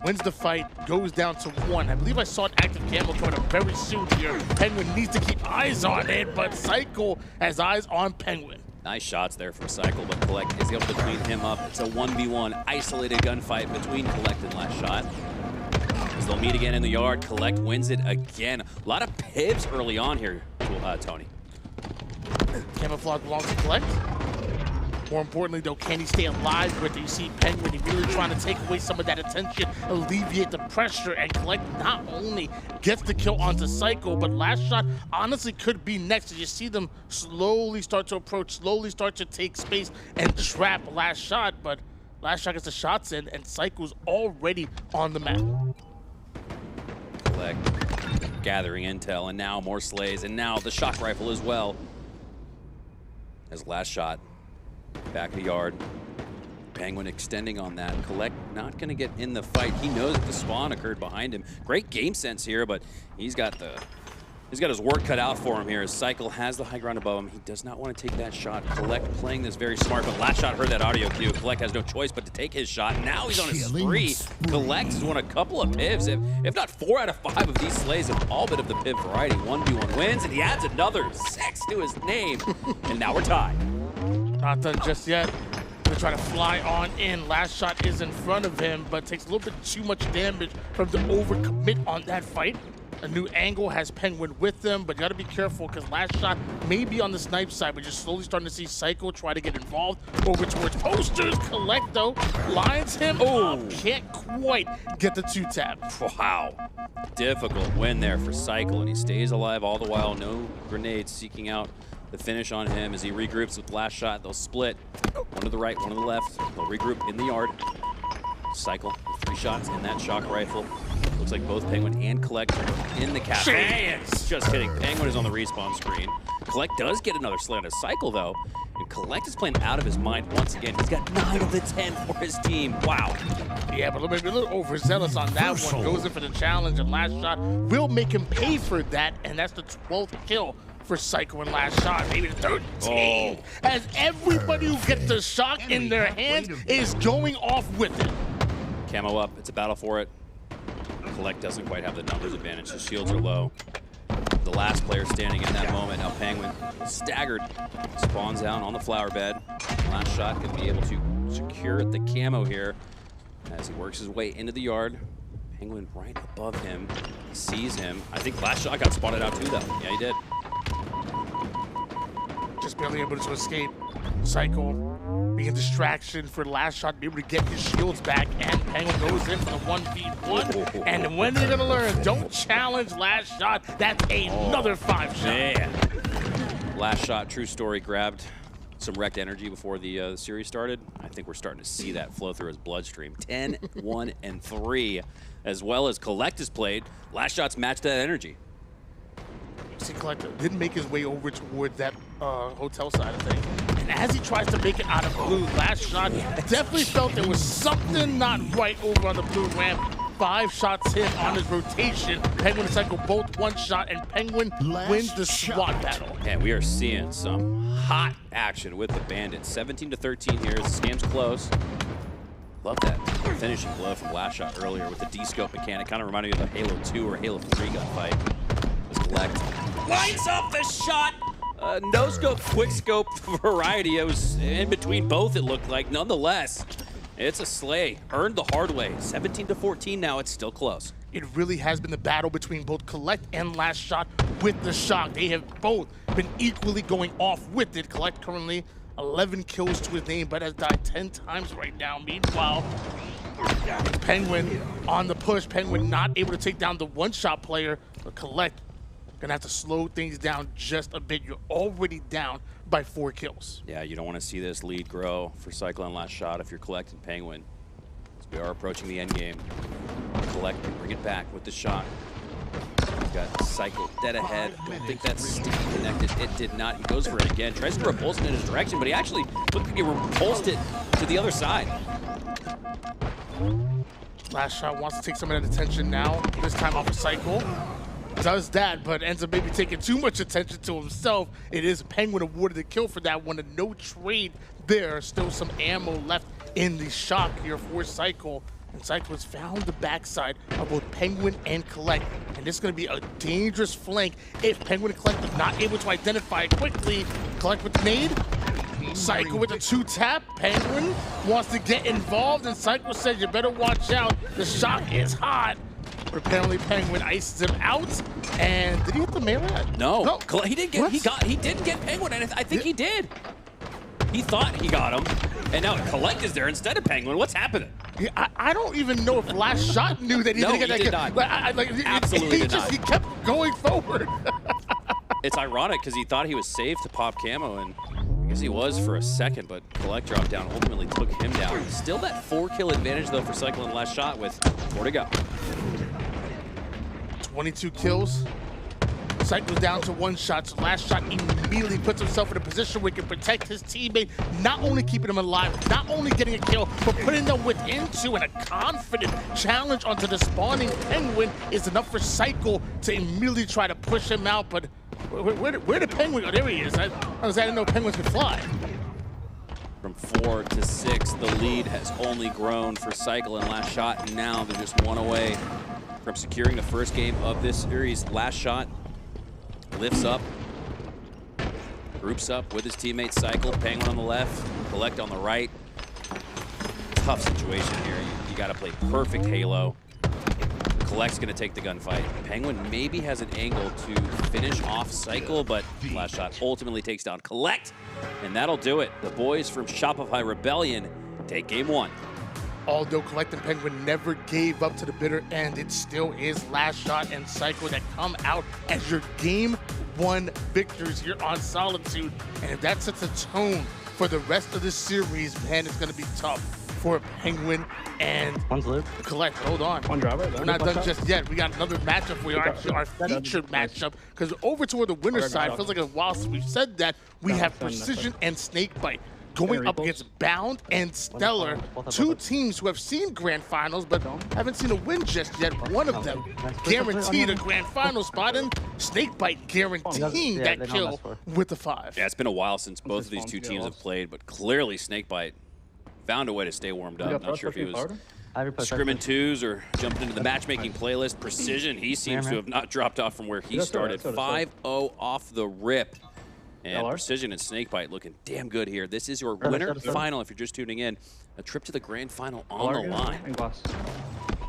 wins the fight, goes down to 1. I believe I saw an active camel corner very soon here. Pznguin needs to keep eyes on it, but CyKul has eyes on Pznguin. Nice shots there from CyKul, but Kuhlect is able to clean him up. It's a 1v1 isolated gunfight between Kuhlect and LastShot. As they'll meet again in the yard, Kuhlect wins it again. A lot of pivs early on here, Tony. Camouflage belongs to Kuhlect. More importantly, though, can he stay alive with it? You see Pznguin, he really trying to take away some of that attention, alleviate the pressure, and Kuhlect not only gets the kill onto CyKul, but LastShot honestly could be next. You see them slowly start to approach, slowly start to take space and trap LastShot, but LastShot gets the shots in, and CyKul's already on the map. Kuhlect gathering intel, and now more slays, and now the shock rifle as well. As LastShot back the yard. Pznguin extending on that. Kuhlect not going to get in the fight. He knows that the spawn occurred behind him. Great game sense here, but he's got his work cut out for him here as CyKul has the high ground above him. He does not want to take that shot. Kuhlect playing this very smart, but LastShot heard that audio cue. Kuhlect has no choice but to take his shot. Now he's on his spree. Kuhlect has won a couple of pivs. If not 4 out of 5 of these slays have all been of the piv variety. 1v1 wins, and he adds another 6 to his name. And now we're tied. Not done just yet. Gonna try to fly on in. LastShot is in front of him, but takes a little bit too much damage from the overcommit on that fight. A new angle has Pznguin with them, but you gotta be careful because LastShot may be on the snipe side, but you're slowly starting to see CyKul try to get involved over towards posters. Kuhlect though, lines him up, can't quite get the 2-tap. Wow. Difficult win there for CyKul, and he stays alive all the while. No grenades seeking out the finish on him as he regroups with LastShot. They'll split, one to the right, one to the left. They'll regroup in the yard. CyKul with 3 shots in that shock rifle. Looks like both Pznguin and Kuhlect are in the cafe. Just kidding. Pznguin is on the respawn screen. Kuhlect does get another slay on his CyKul though. And Kuhlect is playing out of his mind once again. He's got 9 of the 10 for his team. Wow. Yeah, but maybe a little overzealous on that one. Goes in for the challenge, and LastShot will make him pay for that, and that's the 12th kill for CyKul and LastShot, maybe the 13th, as everybody who gets the shock in their hands is going off with it. Camo up, it's a battle for it. Kuhlect doesn't quite have the numbers advantage, the shields are low. The last player standing in that moment, now Pznguin staggered, spawns down on the flower bed. LastShot could be able to secure the camo here as he works his way into the yard. Pznguin right above him, he sees him. I think LastShot got spotted out too though. Yeah, he did. Just barely able to escape. CyKul being a distraction for LastShot to be able to get his shields back, and Pznguin goes in for the 1v1. And when they're gonna learn, don't challenge LastShot. That's another 5 shot. Man. LastShot, true story, grabbed some Rekt energy before the series started. I think we're starting to see that flow through his bloodstream. 10, 1, and 3, as well as Kuhlect has played. LastShot's matched that energy. See, Kuhlect didn't make his way over toward that hotel side of things. And as he tries to make it out of blue, LastShot definitely felt there was something not right over on the blue ramp. 5 shots hit on his rotation. Penguin and CyKul both 1 shot, and Penguin wins the SWAT battle. And we are seeing some hot action with the Bandits. 17 to 13 here. The game's close. Love that finishing blow from LastShot earlier with the D-scope mechanic. Kind of reminded me of the Halo 2 or Halo 3 gunfight. Was Kuhlect lines up the shot. No scope, quick scope variety. It was in between both, it looked like. Nonetheless, it's a slay. Earned the hard way. 17 to 14 now. It's still close. It really has been the battle between both Kuhlect and LastShot with the shock. They have both been equally going off with it. Kuhlect currently 11 kills to his name, but has died 10 times right now. Meanwhile, Penguin on the push. Penguin not able to take down the one-shot player, but Kuhlect gonna have to slow things down just a bit. You're already down by 4 kills. Yeah, you don't want to see this lead grow for CyKul and LastShot if you're collecting Penguin. As we are approaching the end game. Kuhlect can bring it back with the shot. He's got CyKul dead ahead. Don't think that's sticky connected. It did not. He goes for it again. Tries to repulse it in his direction, but he actually looked like he repulsed it to the other side. LastShot wants to take some of that attention now. This time off of CyKul. Does that, but ends up maybe taking too much attention to himself. It is Penguin awarded the kill for that one. A no trade there. Still some ammo left in the shock here for CyKul. And CyKul has found the backside of both Penguin and Kuhlect. And this is going to be a dangerous flank if Penguin and Kuhlect are not able to identify it quickly. Kuhlect with the nade. CyKul with the 2-tap. Penguin wants to get involved, and CyKul says, you better watch out. The shock is hot. Apparently Penguin ices him out, and did he hit the melee? No, he didn't get. He didn't get Penguin, and I think he did. He thought he got him, and now Kuhlect is there instead of Penguin. What's happening? Yeah, I don't even know if LastShot knew that he didn't get that kill. Absolutely did not. He kept going forward. It's ironic because he thought he was safe to pop camo, and I guess he was for a second, but Kuhlect dropped down, ultimately took him down. Still that 4-kill advantage though for CyKul and LastShot with 4 to go. 22 kills. CyKul's down to 1 shot. So LastShot immediately puts himself in a position where he can protect his teammate, not only keeping him alive, not only getting a kill, but putting them within 2, and a confident challenge onto the spawning Penguin is enough for CyKul to immediately try to push him out. But where did Penguin go? There he is. I didn't know Penguins could fly. From 4 to 6, the lead has only grown for CyKul and LastShot, and now they're just 1 away from securing the first game of this series. LastShot lifts up, groups up with his teammate CyKul. Penguin on the left, Kuhlect on the right. Tough situation here. You got to play perfect Halo. Kuhlect's going to take the gunfight. Penguin maybe has an angle to finish off CyKul, but LastShot ultimately takes down Kuhlect, and that'll do it. The boys from Shopify Rebellion take game 1. Although Kuhlect and Penguin never gave up to the bitter end, it still is LastShot and CyKul that come out as your game 1 victors here on Solitude. And if that sets a tone for the rest of the series, man, it's going to be tough for Penguin and Kuhlect. Hold on. One driver. We're not done just yet. We got another matchup. We are actually our featured matchup, because over toward the winner's side, feels like a while since we've said that, we have Precision and Snakebite going up against Bound and StelluR, 2 teams who have seen grand finals but haven't seen a win just yet. One of them guaranteed a grand final spot, and Snakebite guaranteeing that kill with the 5. Yeah, it's been a while since both of these 2 teams have played, but clearly Snakebite found a way to stay warmed up. Not sure if he was scrimming 2s or jumping into the matchmaking playlist. Precision, he seems to have not dropped off from where he started. 5-0 off the rip. And Precision and Snakebite looking damn good here. This is your winner final if you're just tuning in. A trip to the grand final on the line.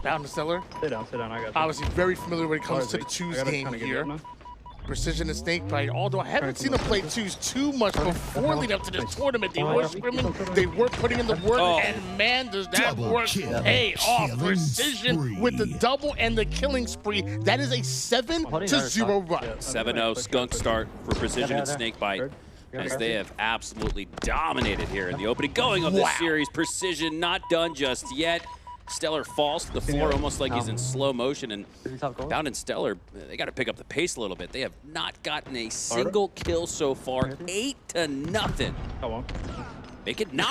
Down to StelluR. Sit down, I got you. Obviously very familiar when it comes to the 2s game here. Precision and Snakebite, although I haven't seen them play 2s too much before leading up to this tournament. They were scrimming, they were putting in the work, and man, does that work pay off. Precision with the double and the killing spree. That is a 7-0 run. 7-0 skunk start for Precision and Snakebite, as they have absolutely dominated here in the opening going of this series. Precision not done just yet. StelluR falls to the floor almost like he's in slow motion, and Bound and StelluR, they got to pick up the pace a little bit. They have not gotten a single kill so far. 8-0. Make it 9.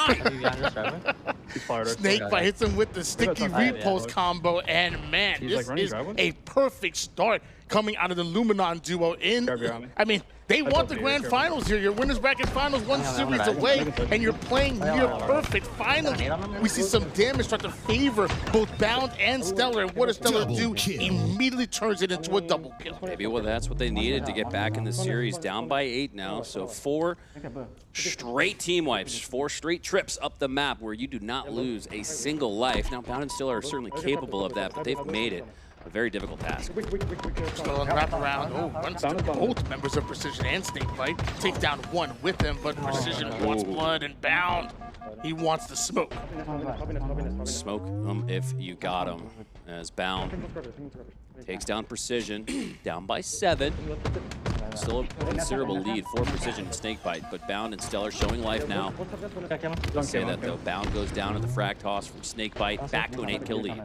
Snakebite hits him with the sticky repost combo, and man, this is a perfect start coming out of the Luminon duo. I mean, they want the grand finals here. Your winners bracket finals, one series away, and you're playing near perfect. Finally, we see some damage start to favor both Bound and StelluR, and what does StelluR do? Immediately turns it into a double kill. Maybe that's what they needed to get back in the series. Down by 8 now, so 4 straight team wipes, 4 straight trips up the map where you do not lose a single life. Now, Bound and StelluR are certainly capable of that, but they've made it a very difficult task. Still on wrap around. Oh, runs to both members of Precision and Snakebite. Takes down one with him, but Precision wants blood, and Bound, he wants the smoke. Smoke him if you got him. As Bound takes down Precision, down by 7. Still a considerable lead for Precision and Snakebite, but Bound and StelluR showing life now. Say that though, Bound goes down in the frag toss from Snakebite, back to an 8-kill lead.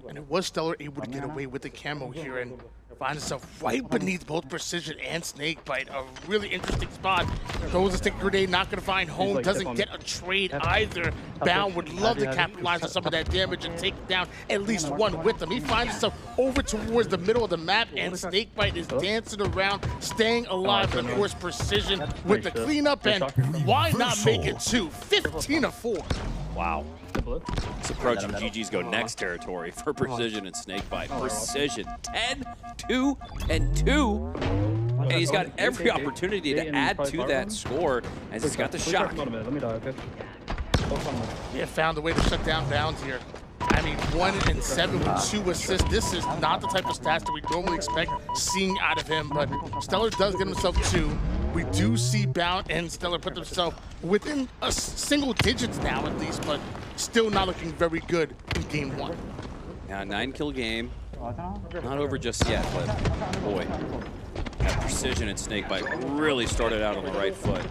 And it was StelluR able to get away with the camo here and find himself right beneath both Precision and Snakebite. A really interesting spot. Throws a stick grenade, not going to find home. Doesn't get a trade either. Bound would love to capitalize on some of that damage and take down at least one with him. He finds himself over towards the middle of the map, and Snakebite is dancing around, staying alive. And of course, Precision with the cleanup, and why not make it 2? 15-4. Wow. It's approaching GG's go next territory for Precision and Snakebite. Precision 10, 2, and 2. And he's got every opportunity to add to that score as he's got the shot. Yeah, found a way to shut down Bound here. I mean, 1 and 7 with 2 assists. This is not the type of stats that we normally expect seeing out of him, but StelluR does get himself 2. We do see Bound and StelluR put themselves within a single digits now at least, but still not looking very good in game 1. Yeah, 9-kill game. Not over just yet, but boy. That Precision and Snakebite really started out on the right foot,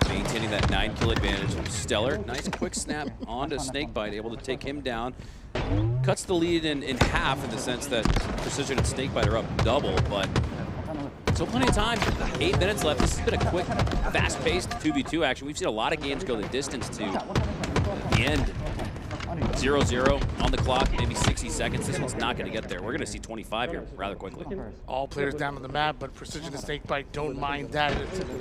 maintaining that 9-kill advantage. StelluR, nice quick snap onto Snakebite, able to take him down. Cuts the lead in half in the sense that Precision and Snakebite are up double, but still plenty of time. 8 minutes left. This has been a quick, fast-paced 2v2 action. We've seen a lot of games go the distance to the end. 0-0 on the clock, maybe 60 seconds. This one's not going to get there. We're going to see 25 here rather quickly. All players down on the map, but Precision and Snakebite don't mind that.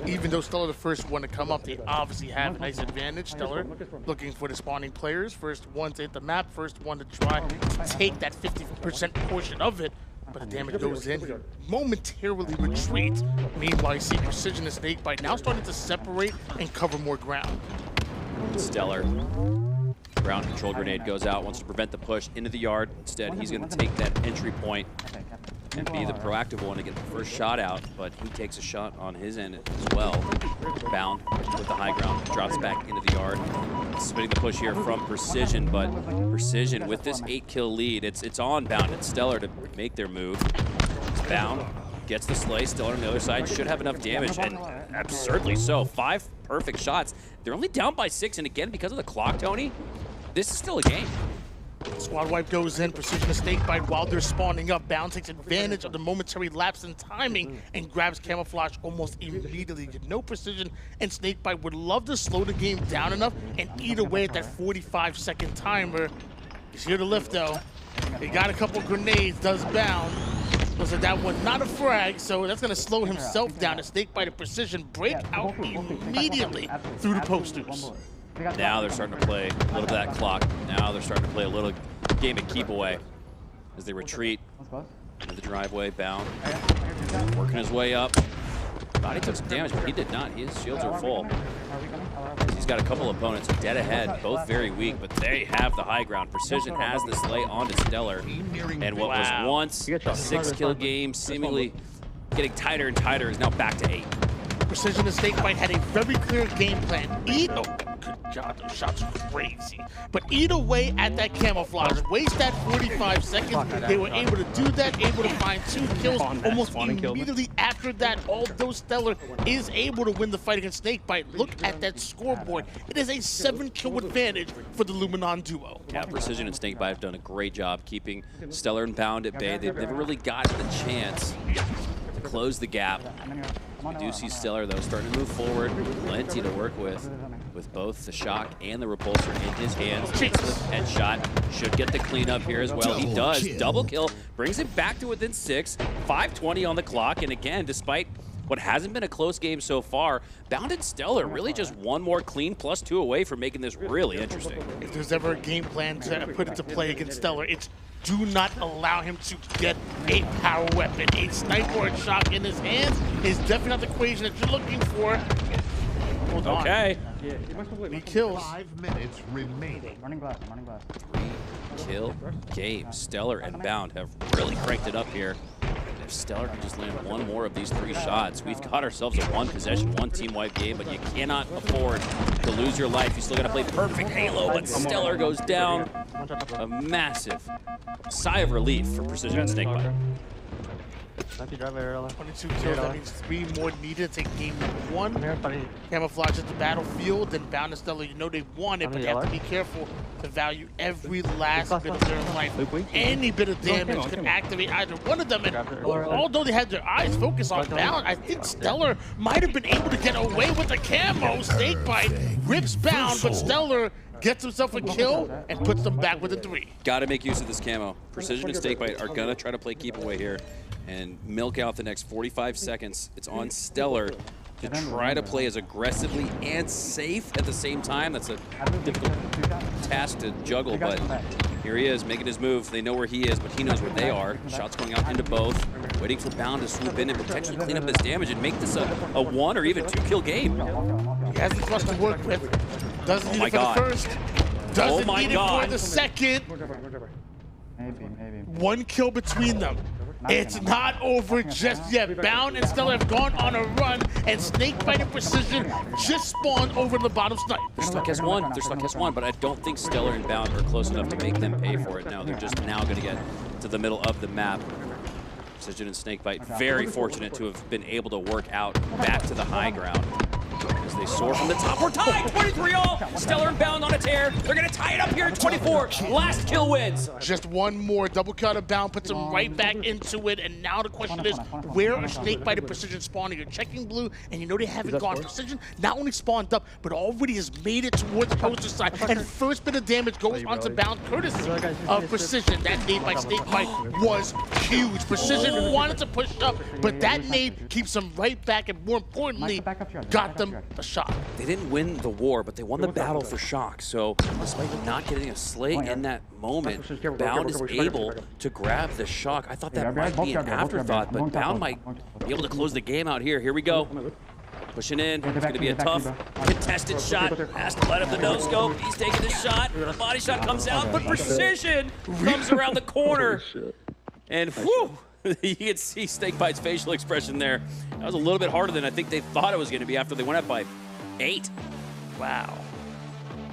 Even though StelluR the first one to come up, they obviously have a nice advantage. StelluR looking for the spawning players. First one to hit the map, first one to try to take that 50% portion of it. But the damage goes in, momentarily retreat. Meanwhile, you see Precision and Snakebite now starting to separate and cover more ground. StelluR. Ground control grenade goes out, wants to prevent the push into the yard. Instead, he's going to take that entry point and be the proactive one to get the first shot out, but he takes a shot on his end as well. Bound with the high ground, drops back into the yard. Splitting the push here from Precision, but Precision with this 8-kill lead, it's on Bound and StelluR to make their move. Bound gets the slay. StelluR on the other side should have enough damage, and absurdly so. 5 perfect shots. They're only down by 6, and again, because of the clock, Tony, this is still a game. Squad wipe goes in, Precision and Snakebite while they're spawning up. Bound takes advantage of the momentary lapse in timing and grabs camouflage almost immediately. No Precision and Snakebite would love to slow the game down enough and eat away at that 45-second timer. He's here to lift though. He got a couple grenades, does Bound. Looks like that one not a frag, so that's gonna slow himself down. And Snakebite and Precision break out immediately through the posters. Now they're starting to play a little bit of that clock. Now they're starting to play a little game of keep away as they retreat into the driveway. Bound working his way up. Thought he took some damage, but he did not. His shields are full. He's got a couple opponents dead ahead, both very weak, but they have the high ground. Precision has the slay onto StelluR, and what was once a 6-kill game, seemingly getting tighter and tighter, is now back to 8. Precision and Snakebite had a very clear game plan. Good job, those shots are crazy. But eat away at that camouflage, waste that 45 seconds. They were able to do that, able to find 2 kills almost immediately after that. Although StelluR is able to win the fight against Snakebite, look at that scoreboard. It is a 7-kill advantage for the Luminon duo. Yeah, Precision and Snakebite have done a great job keeping StelluR and Bound at bay. They've never really gotten the chance to close the gap. We do see StelluR though starting to move forward. Plenty to work with both the shock and the repulsor in his hands. Takes the headshot. Should get the cleanup here as well. He does. Double kill. Brings it back to within 6. 5:20 on the clock. And again, despite what hasn't been a close game so far, Bound and StelluR really just one more clean +2 away from making this really interesting. If there's ever a game plan to put into play against StelluR, it's do not allow him to get a power weapon. A sniper or a shock in his hands is definitely not the equation that you're looking for. Hold on. Okay. He kills. 5 minutes remaining. Running glass, running glass. 3-kill game. StelluR and Bound have really cranked it up here. If StelluR can just land one more of these 3 shots, we've got ourselves a 1-possession, 1-team wipe game, but you cannot afford to lose your life. You still got to play perfect Halo, but StelluR goes down. A massive sigh of relief for Precision and Snakebite. 22 kills, that means 3 more needed to take game #1. Camouflage at the battlefield, and Bound and StelluR, you know they won it, but they have to be careful to value every last bit of their life. Any bit of damage could activate either one of them, and although they had their eyes focused on Bound, I think StelluR might have been able to get away with the camo. Snakebite rips Bound, but StelluR gets himself a kill and puts them back within 3. Got to make use of this camo. Precision and Snakebite are going to try to play keep away here and milk out the next 45 seconds. It's on StelluR to try to play as aggressively and safe at the same time. That's a difficult task to juggle, but here he is making his move. They know where he is, but he knows where they are. Shots going out into both, waiting for Bound to swoop in and potentially clean up this damage and make this a 1 or even 2-kill game. He has the thrust to work with. Doesn't need it for the first. Doesn't need it for the second. Maybe. 1 kill between them. It's not over just yet. Bound and StelluR have gone on a run, and Snakebite and Precision just spawned over the bottom snipe. They're stuck as one. They're stuck as one, but I don't think StelluR and Bound are close enough to make them pay for it now. They're just now going to get to the middle of the map. Precision and Snakebite very fortunate to have been able to work out back to the high ground. As they soar from the top, we're tied, 23 all. StelluR and Bound on a tear. They're gonna tie it up here at 24. Last kill wins. Just 1 more double cut of Bound puts him right back into it. And now the question is, where are Snakebite and Precision spawning? You're checking blue, and you know they haven't gone. Precision not only spawned up, but already has made it towards the poster side. And first bit of damage goes onto Bound, courtesy of Precision. That nade by Snakebite was huge. Precision wanted to push up, but that nade keeps them right back, and more importantly, got them a shot. They didn't win the war, but they won the battle for shock. So despite not getting a slay in that moment, Bound is able to grab the shock. I thought that might be an afterthought, but Bound might be able to close the game out here. Here we go. Pushing in. It's going to be a tough contested shot. Has to let up the no-scope. He's taking the shot. Body shot comes out, but Precision comes around the corner. And whew, you can see Snakebite's facial expression there. That was a little bit harder than I think they thought it was going to be after they went up by 8. Wow.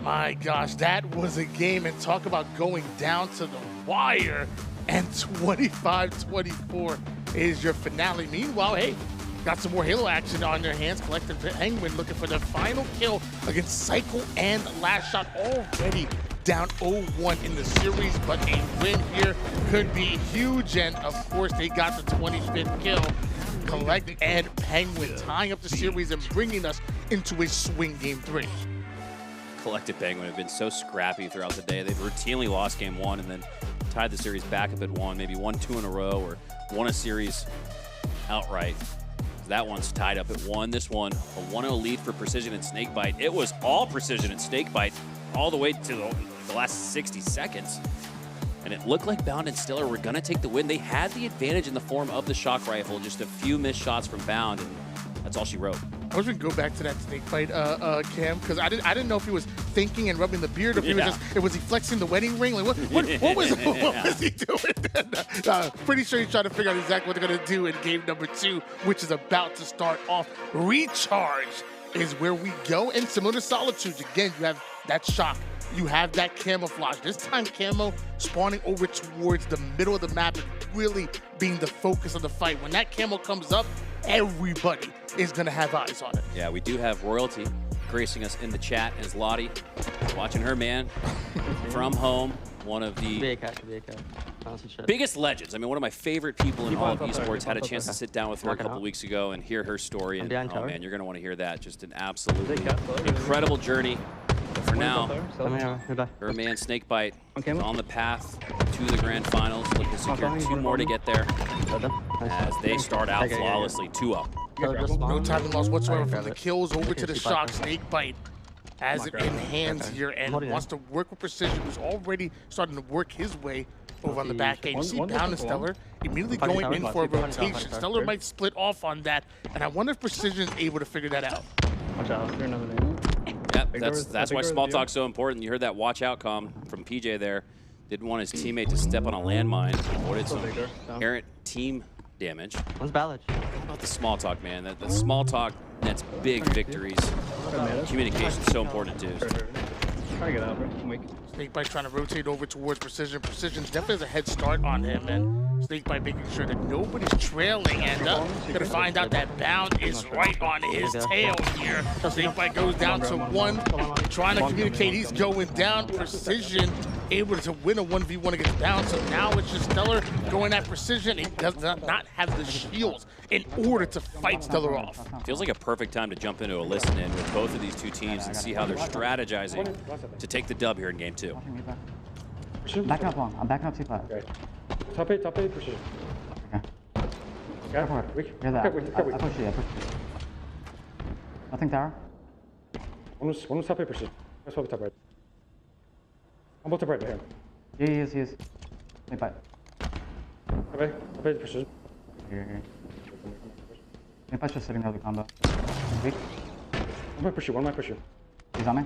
My gosh, that was a game, and talk about going down to the wire. And 25-24 is your finale. Meanwhile, hey, got some more Halo action on their hands. Kuhlect and Pznguin looking for their final kill against CyKul and LastShot, already down 0-1 in the series, but a win here could be huge. And of course, they got the 25th kill. Kuhlect and Pznguin tying up the series and bringing us into a swing game 3. Kuhlect and Pznguin have been so scrappy throughout the day. They've routinely lost game 1 and then tied the series back up at 1, maybe won 2 in a row, or won a series outright. That one's tied up at 1. This one, a 1-0 lead for Precision and Snakebite. It was all Precision and Snakebite all the way to the last 60 seconds. And it looked like Bound and StelluR were going to take the win. They had the advantage in the form of the shock rifle, just a few missed shots from Bound, and that's all she wrote. I was gonna go back to that Snakebite, Cam, because I didn't know if he was thinking and rubbing the beard, or if he was just, was he flexing the wedding ring? Like what was he doing? Pretty sure he's trying to figure out exactly what they're gonna do in game number 2, which is about to start off. Recharge is where we go, and similar to Solitude, again, you have that shock. You have that camouflage. This time, camo spawning over towards the middle of the map and really being the focus of the fight. When that camo comes up, everybody is going to have eyes on it. Yeah, we do have Royalty gracing us in the chat as Lottie watching her man from home. One of the Biggest legends. I mean, one of my favorite people in all of esports. Had a chance to sit down with her a couple weeks ago and hear her story. And oh man, you're gonna want to hear that. Just an absolutely incredible journey. But for now, her man Snakebite is on the path to the grand finals. Looking to secure 2 more to get there as they start out flawlessly, 2-up. No time lost whatsoever from the kills over to the shock. Snakebite has it in hands here and wants to work with precision, who's already starting to work his way over on the back end. You see Down and StelluR immediately going in for a rotation. StelluR might split off on that, and I wonder if precision is able to figure that out. Watch out, you're another name. Yep, that's why small talk's so important. You heard that watch out comm from PJ there. Didn't want his teammate to step on a landmine. Avoided some errant team damage. One's Ballage. What about the small talk, man? The small talk nets big victories. Communication's so important too. Try to get out, bro. I'm weak. Snakebite trying to rotate over towards Precision. Precision's definitely has a head start on him, and Snakebite making sure that nobody's trailing, and gonna find out that Bound is right on his tail here. Snakebite goes down to 1, trying to communicate. He's going down. Precision able to win a 1v1 against Bound, so now it's just StelluR going at Precision. He does not have the shields in order to fight StelluR off. Feels like a perfect time to jump into a listen-in with both of these two teams and see how they're strategizing to take the dub here in game 2. Backing up long. I'm backing up C-flat. Okay. Top 8, Precision. Okay. Go for it. Hear that. I push you. Nothing tower. One was top 8, Precision. That's probably top right. I'm both top right, here. He is. Snakebite. Top 8, Precision. Here. Snakebite's just sitting there with the combo. Weak. One might push you. He's on me.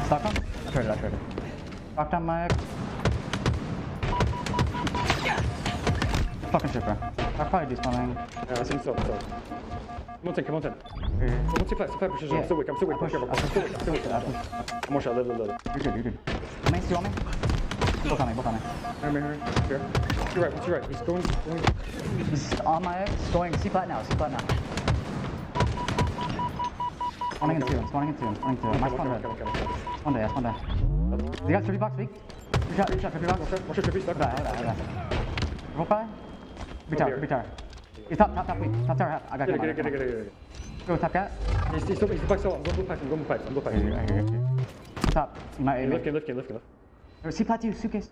Stock him? I tried it. Stock down my egg. Fucking shit, bro. I'll probably do something. Yeah, I think so. Come on, 10. Come on, supply precision. Yeah. I'm still weak. I'm still weak. I'm more shot. Live. You're good. Main, you on me? Both on me. Here. You're right. He's going. He's on my egg. Going C-flat now. Spawning in 2. My spawn red. Spawn day. You got 30 box weak? Reach out, 30 box. Watch your Trippy stuck. Hold on. Roll by? Be tower. He's top weak. Top tower half. I got him. Get it. Go top cat. He's back so I'm going blue pipes. I hear you. Top. You might aim. Lift. C-flat you. Suitcase.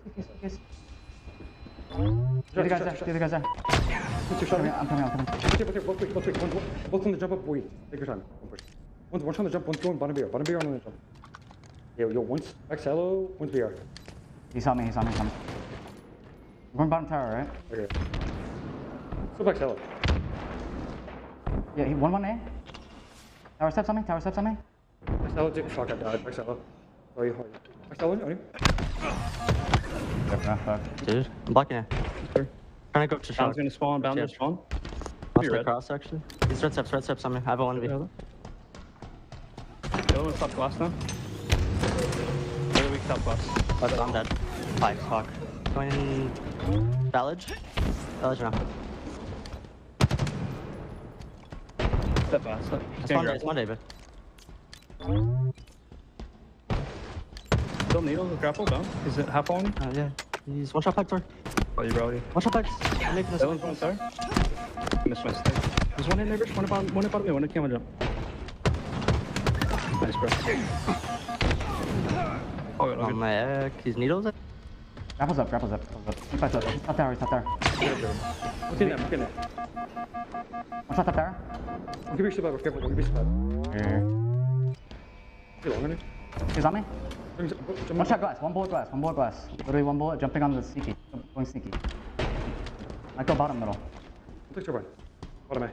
The other guys there. I'm coming. Both on the jump up, wait. Take your time. One's on the jump, one's going bottom BR on the jump. Yo, one's back shallow, one's BR. He saw me. We're in bottom tower, right? Okay. Still back shallow. Yeah, he 1-1 A. Tower steps on me. Back shallow, fuck, I died. Back shallow. Sorry, back shallow, on you. Fuck. Dude, I'm blocking it. Trying to go to shot. Bound's gonna spawn. Lost the cross, actually. He's red steps on me. I have a 1v. The other one's top glass now. Really weak top glass. I'm dead. 5, fuck. Going Ballage now. Step fast. It's Monday, but. Still needle, grapple down. Is it half on? Yeah. He's one shot pipe door. Oh, you bro. One shot pipes. I'm making this one. Sorry. Missed my stick. There's one in neighbors, one about me, one in camera jump. Nice, bro. On my egg. He's needles. Grapples up. He's top tower. Look in there. One shot top tower. I'll give you a step out, careful, I'll give you a step out. Here. Too long, isn't it? He's on me. One shot glass. One bullet glass. Literally one bullet. Jumping on the sneaky. Going sneaky. I go bottom middle. Take your bottom A.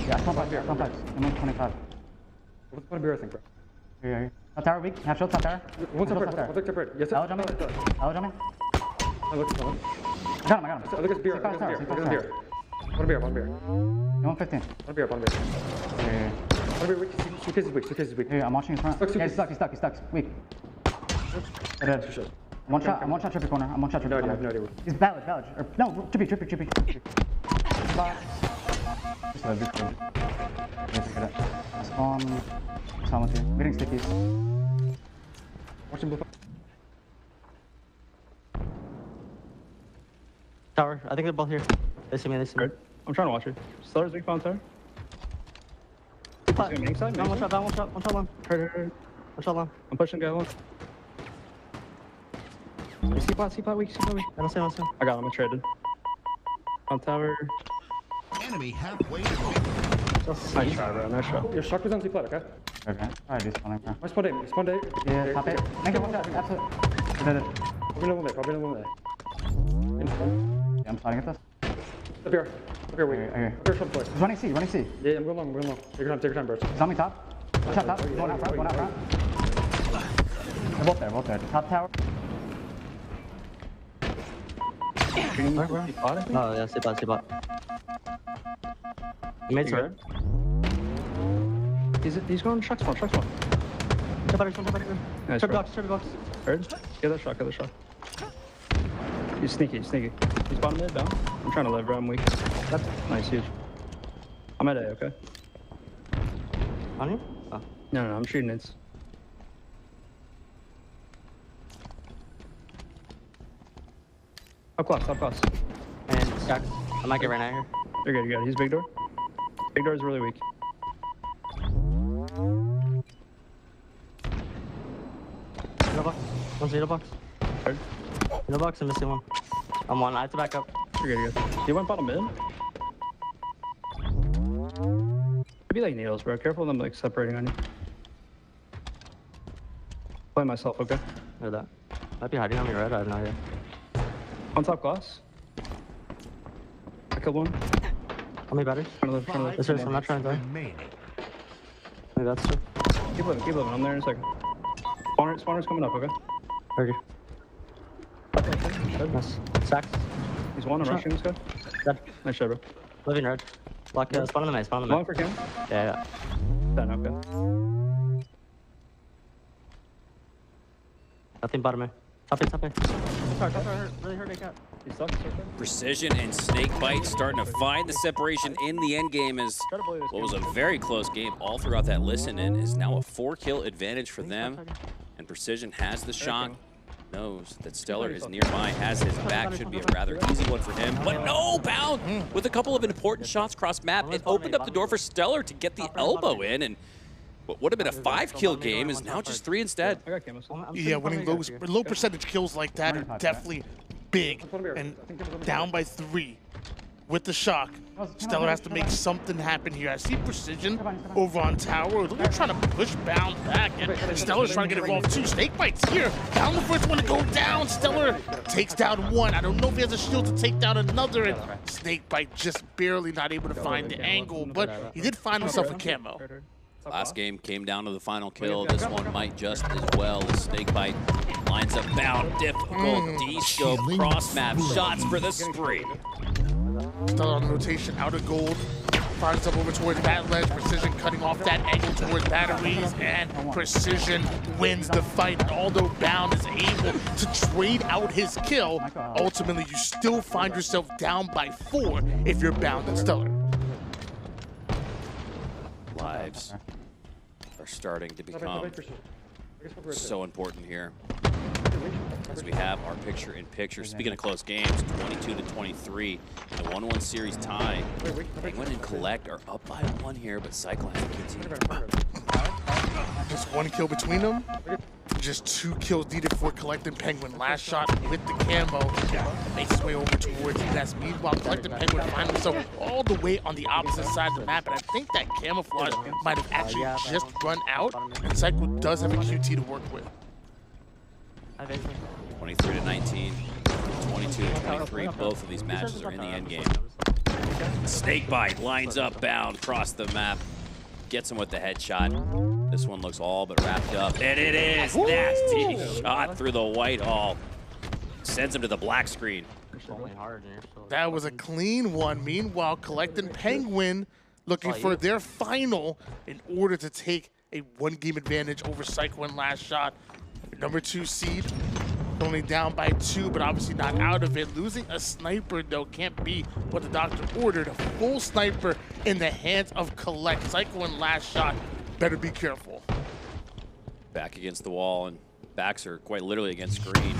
Yeah, spawn pipes. I'm on 25. What's bottom beer, I think, bro? Here. Top tower weak. Half shield top tower. One top right. One top right. Yes, sir. I'll jump me. I got him. I got him. Look at beer. One beer. 115. One beer. Here. One beer, suitcase is weak. Here, I'm watching in front. Yeah, he's stuck. Weak. One shot Trippy corner. No. He's Ballage. Or, no, Trippy. Just let it be. Spawn with you. I'm getting stickies. Watch him blue. Tower. I think they're both here. They see me. They see me. I'm trying to watch it. StelluR's big bomb tower. Main side, one shot, one shot, one shot long. Hurt. One shot long. I'm pushing guy one. C-pot weak, C-pot weak. I don't see him. I got him, I traded. On tower. Enemy halfway to Nice try, bro, nice shot. Your shock was on C-plat, okay? Okay. Alright, he's spawning. I spawned A. Spawned A. Yeah, top it. Make it one shot. Absolutely. Did it. Probably no one there. Probably no one there. Yeah, I'm spawning at this. Up here. Up here, wait. Okay. Up here, some place. He's running C, running C. Yeah, I'm going long. I'm going long. Take your time, bro. He's on me top. One shot top. He's going out front, going out front. They're both there. Top tower. Oh, yeah, C-pot. Mates right. He's going truck spawn. Nice. Trippy box. Heard? Get that shot. He's sneaky. He's bottom mid, down. I'm trying to live, bro. I'm weak. That's nice, huge. I'm at A, okay? On you? Oh. No, I'm shooting it. Up close. And Jack, I might get right now here. You're good. He's big door. Big door is really weak. Yellow box. One's yellow box. Heard? Yellow box, I'm missing one. I'm one. I have to back up. You're good. He went bottom mid. Could be like needles, bro. Careful of them like separating on you. Play myself, okay? Heard that. Might be hiding on me red. I have no idea. On top glass. I killed one. How many batteries? Trying to live. This is, I'm not trying to die. Maybe that's true. Keep living. I'm there in a second. Spawner's coming up, okay? Okay. Nice. Sacks. He's one. I'm rushing this guy. Dead. Nice shot, bro. Living red. Block, spawn on the main. Long for Kim. Yeah. Done, okay. Nothing bottom me. Top it. Really hurt, cat. He's stuck. Precision and Snakebite starting to find the separation in the end game as what was a very close game all throughout that listen in is now a 4-kill advantage for them. And Precision has the shot, knows that StelluR is nearby, has his back, should be a rather easy one for him. But no, Bound with a couple of important shots cross map. It opened up the door for StelluR to get the elbow in, and what would have been a 5-kill game is now just 3 instead. Yeah, winning low percentage kills like that are definitely big. And down by 3 with the shock, StelluR has to make something happen here. I see Precision over on tower. They're trying to push Bound back, and StelluR's trying to get involved too. Snakebite's here. Bound the first one to go down. StelluR takes down one. I don't know if he has a shield to take down another, and Snakebite just barely not able to find the angle, but he did find himself a camo. Last game came down to the final kill. This one might just as well. Snakebite lines up Bound. Difficult D-scope cross map shots for the spree. StelluR on the rotation, out of gold. Fires up over towards that ledge. Precision cutting off that angle towards batteries, and Precision wins the fight. And although Bound is able to trade out his kill, ultimately you still find yourself down by 4 if you're Bound and StelluR. Lives are starting to become so important here as we have our picture-in-picture. Speaking of close games, 22-23, a 1-1 series tie. Pznguin and Kuhlect are up by 1 here, but CyKul has to continue. Just 1 kill between them. Just 2 kills needed for Kuhlect and Pznguin. LastShot with the camo makes his way over towards Nest. Meanwhile, Kuhlect and Pznguin find themselves all the way on the opposite side of the map, and I think that camouflage might have actually just run out, and CyKul does have a QT to work with. 23-19, 22-23, both of these matches are in the end game. Snakebite lines up Bound across the map, gets him with the headshot. This one looks all but wrapped up, and it is nasty shot through the white hall. Sends him to the black screen. That was a clean one. Meanwhile, Kuhlect and Pznguin looking for their final in order to take a 1-game advantage over CyKul and LastShot. Number 2 seed, only down by 2, but obviously not out of it. Losing a sniper, though, can't be what the doctor ordered. A full sniper in the hands of Kuhlect. CyKul and LastShot better be careful. Back against the wall, and backs are quite literally against screen.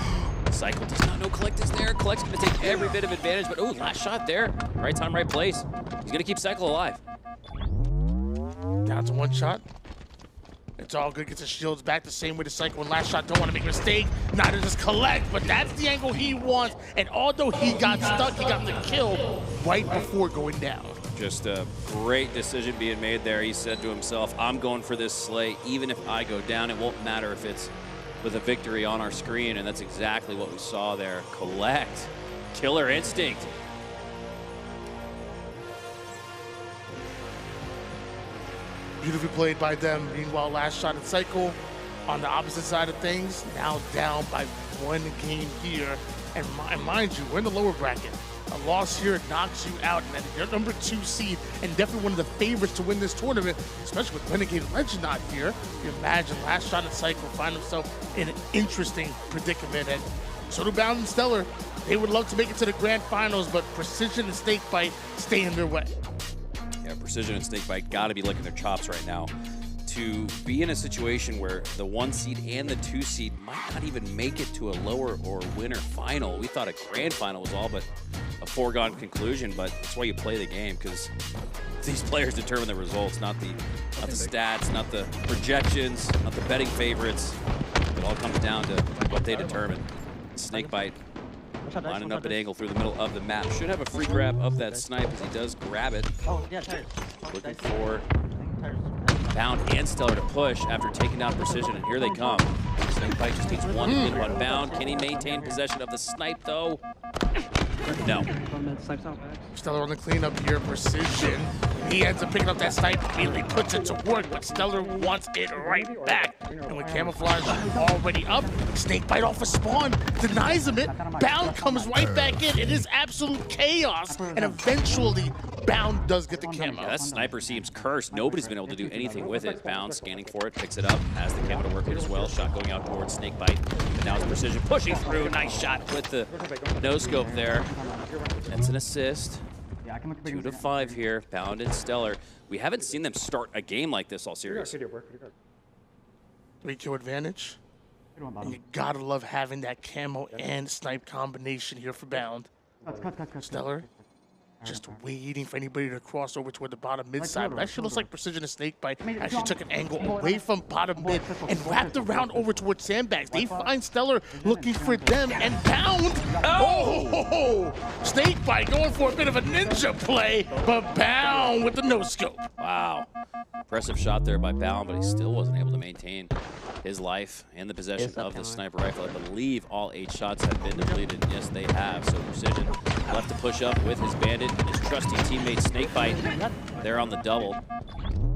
CyKul does not know Kuhlect is there. Kuhlect's gonna take every bit of advantage, but last shot there. Right time, right place. He's gonna keep CyKul alive. Down to one shot. It's all good, gets his shields back the same way to CyKul and LastShot. Don't want to make a mistake. Neither does Kuhlect, but that's the angle he wants. And although he got stuck, he got the kill right before going down. Just a great decision being made there. He said to himself, I'm going for this slay. Even if I go down, it won't matter if it's with a victory on our screen. And that's exactly what we saw there. Kuhlect, killer instinct. Beautifully played by them. Meanwhile, LastShot and CyKul on the opposite side of things, now down by 1 game here. And mind you, we're in the lower bracket. A loss here knocks you out, and they're number 2 seed, and definitely one of the favorites to win this tournament, especially with Renegade and Legend not here. You imagine LastShot and CyKul find themselves in an interesting predicament, and so do Bound and StelluR. They would love to make it to the grand finals, but Precision and Snakebite stay in their way. Yeah, Precision and Snakebite got to be licking their chops right now to be in a situation where the 1 seed and the 2 seed might not even make it to a lower or winner final. We thought a grand final was all but a foregone conclusion, but that's why you play the game, because these players determine the results, not the stats, not the projections, not the betting favorites. It all comes down to what they determine. Snakebite lining up an angle through the middle of the map. Should have a free grab of that snipe as he does grab it. Looking for Bound and StelluR to push after taking down Precision, and here they come. Snakebite just needs 1 hit on Bound. Can he maintain possession of the snipe, though? No. StelluR on the cleanup here, Precision. He ends up picking up that snipe, immediately puts it to work, but StelluR wants it right back. And with Camouflage already up, Snakebite off a spawn, denies him it. Bound comes right back in. It is absolute chaos, and eventually Bound does get the camo. Yeah, that sniper seems cursed. Nobody's been able to do anything with it. Bound scanning for it, picks it up, has the camo to work it as well. Shot going out towards Snakebite. And now it's Precision pushing through. Nice shot with the no-scope there. That's an assist. 2 to 5 here, Bound and StelluR. We haven't seen them start a game like this all series. 3-kill advantage. And you gotta love having that camo and snipe combination here for Bound. StelluR just waiting for anybody to cross over toward the bottom mid side. But actually looks like Precision and Snakebite actually took an angle away from bottom mid and wrapped around over towards sandbags. They find StelluR looking for them, and Bound. Oh! Snakebite going for a bit of a ninja play, but Bound with the no-scope. Wow. Impressive shot there by Bound, but he still wasn't able to maintain his life and the possession of the sniper rifle. I believe all 8 shots have been depleted. Yes, they have. So Precision left to push up with his bandit and his trusty teammate Snakebite there on the double.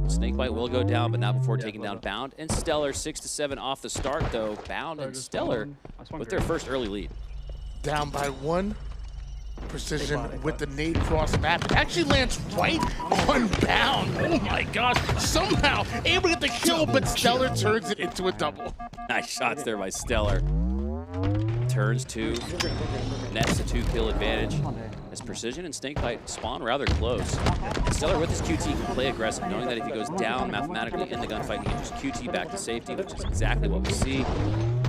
Snakebite will go down, but not before taking down Bound and StelluR. 6 to 7 off the start, though. Bound and StelluR with their first early lead. Down by 1. Precision with the nade cross map. It actually lands right on Bound. Oh my gosh. Somehow able to get the kill, but StelluR turns it into a double. Nice shots there by StelluR. Turns 2, nets a 2-kill advantage. As Precision and Snakebite spawn rather close. StelluR with his QT can play aggressive, knowing that if he goes down mathematically in the gunfight, he can just QT back to safety, which is exactly what we see.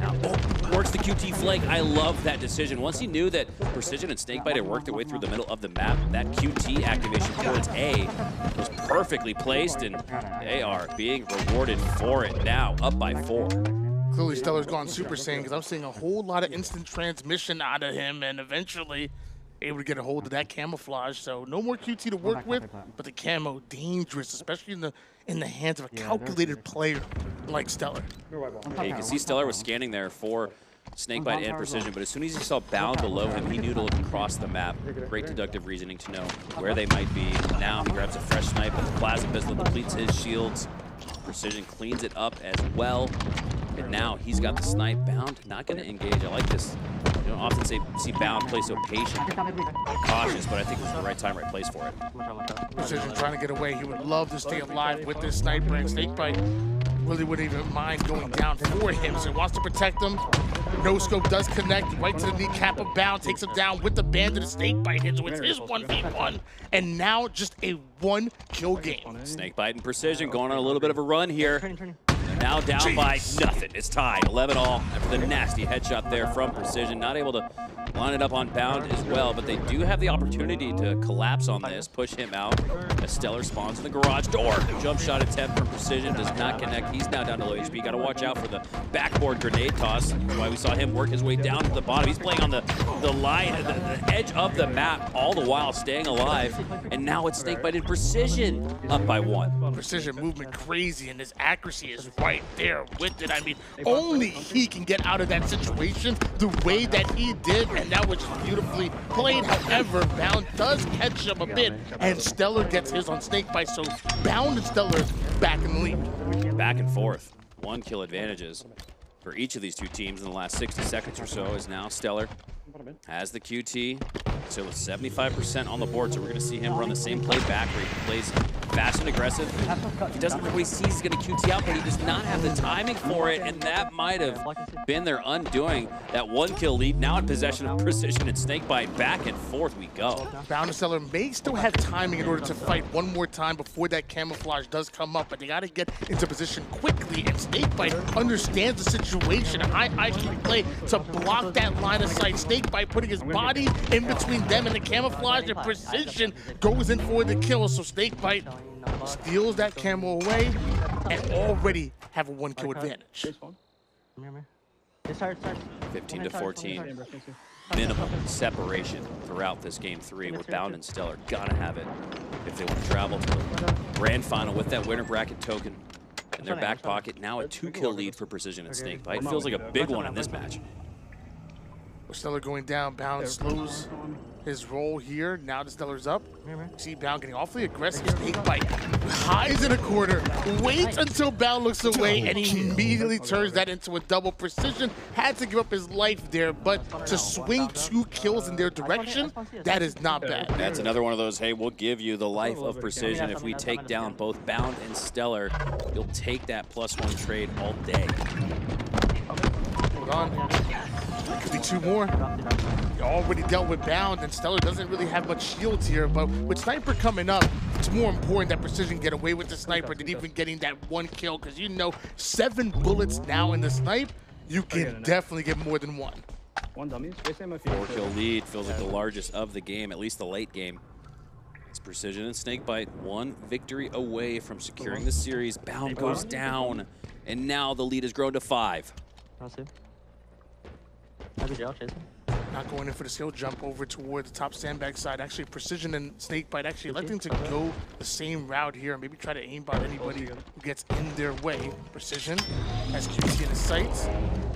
Now, works the QT flank. I love that decision. Once he knew that Precision and Snakebite had worked their way through the middle of the map, that QT activation towards A was perfectly placed, and they are being rewarded for it now, up by 4. Clearly, StelluR's gone Super Saiyan, because I'm seeing a whole lot of instant transmission out of him, and eventually able to get a hold of that camouflage. So no more QT to work with, but the camo dangerous, especially in the hands of a calculated player like StelluR. Yeah, you can see StelluR was scanning there for Snakebite and Precision, but as soon as he saw Bound below him, he knew to look across the map. Great deductive reasoning to know where they might be. Now he grabs a fresh snipe, but the plasma pistol depletes his shields. Precision cleans it up as well. And now he's got the snipe. Bound not going to engage. I like this. You don't often see Bound play so patient, cautious, but I think it was the right time, right place for it. Precision trying to get away. He would love to stay alive with this sniper, and Snakebite really wouldn't even mind going down for him, so he wants to protect him. No scope does connect right to the kneecap of Bound, takes him down with the bandit. Snakebite hits with his 1v1, and now just a 1-kill game. Snakebite and Precision going on a little bit of a run here. Now down by nothing. It's tied, 11 all after the nasty headshot there from Precision. Not able to line it up on Bound as well, but they do have the opportunity to collapse on this, push him out as StelluR spawns in the garage door. Jump shot attempt from Precision does not connect. He's now down to low HP. Got to watch out for the backboard grenade toss. That's why we saw him work his way down to the bottom. He's playing on the line, the edge of the map, all the while staying alive. And now it's Snakebite and Precision up by 1. Precision movement crazy, and his accuracy is right there with it. I mean, only he can get out of that situation the way that he did, and that was just beautifully played. However, Bound does catch him a bit, and StelluR gets his on Snakebite, so Bound and StelluR back in the lead. Back and forth. 1 kill advantages for each of these two teams in the last 60 seconds or so, as now StelluR has the QT. So with 75% on the board, so we're going to see him run the same play back where he plays fast and aggressive. He doesn't know what he sees, he's going to QT out, but he does not have the timing for it, and that might have been their undoing. That 1 kill lead now in possession of Precision and Snakebite. Back and forth we go. Bound and StelluR may still have timing in order to fight one more time before that camouflage does come up, but they got to get into position quickly, and Snakebite understands the situation. High IQ play to block that line of sight. Snakebite putting his body in between them and the camouflage, and Precision goes in for the kill, so Snakebite steals that camo away and already have a 1 kill advantage. 15 to 14. Minimum separation throughout this game 3, where Bound and StelluR gotta have it if they want to travel to the grand final with that winner bracket token in their back pocket. Now a 2 kill lead for Precision and Snakebite. Feels like a big one in this match. StelluR going down, Bound slows his roll here. Now the StelluR's up. See Bound getting awfully aggressive. Snakebite hides in a corner, waits until Bound looks away, and he immediately turns that into a double. Precision had to give up his life there, but to swing 2 kills in their direction, that is not bad. That's another one of those, hey, we'll give you the life of Precision if we take down both Bound and StelluR. You'll take that +1 trade all day. Hold on. Could be 2 more. He already dealt with Bound, and StelluR doesn't really have much shields here, but with Sniper coming up, it's more important that Precision get away with the Sniper than even getting that 1 kill, because you know 7 bullets now in the Snipe, you can definitely get more than 1. 4 kill lead feels like the largest of the game, at least the late game. It's Precision and Snakebite 1 victory away from securing the series. Bound goes down, and now the lead has grown to 5. Not going in for the skill jump over toward the top sandbag side. Actually, Precision and Snakebite actually electing to go the same route here and maybe try to aimbot anybody who gets in their way. Precision has QT in his sights.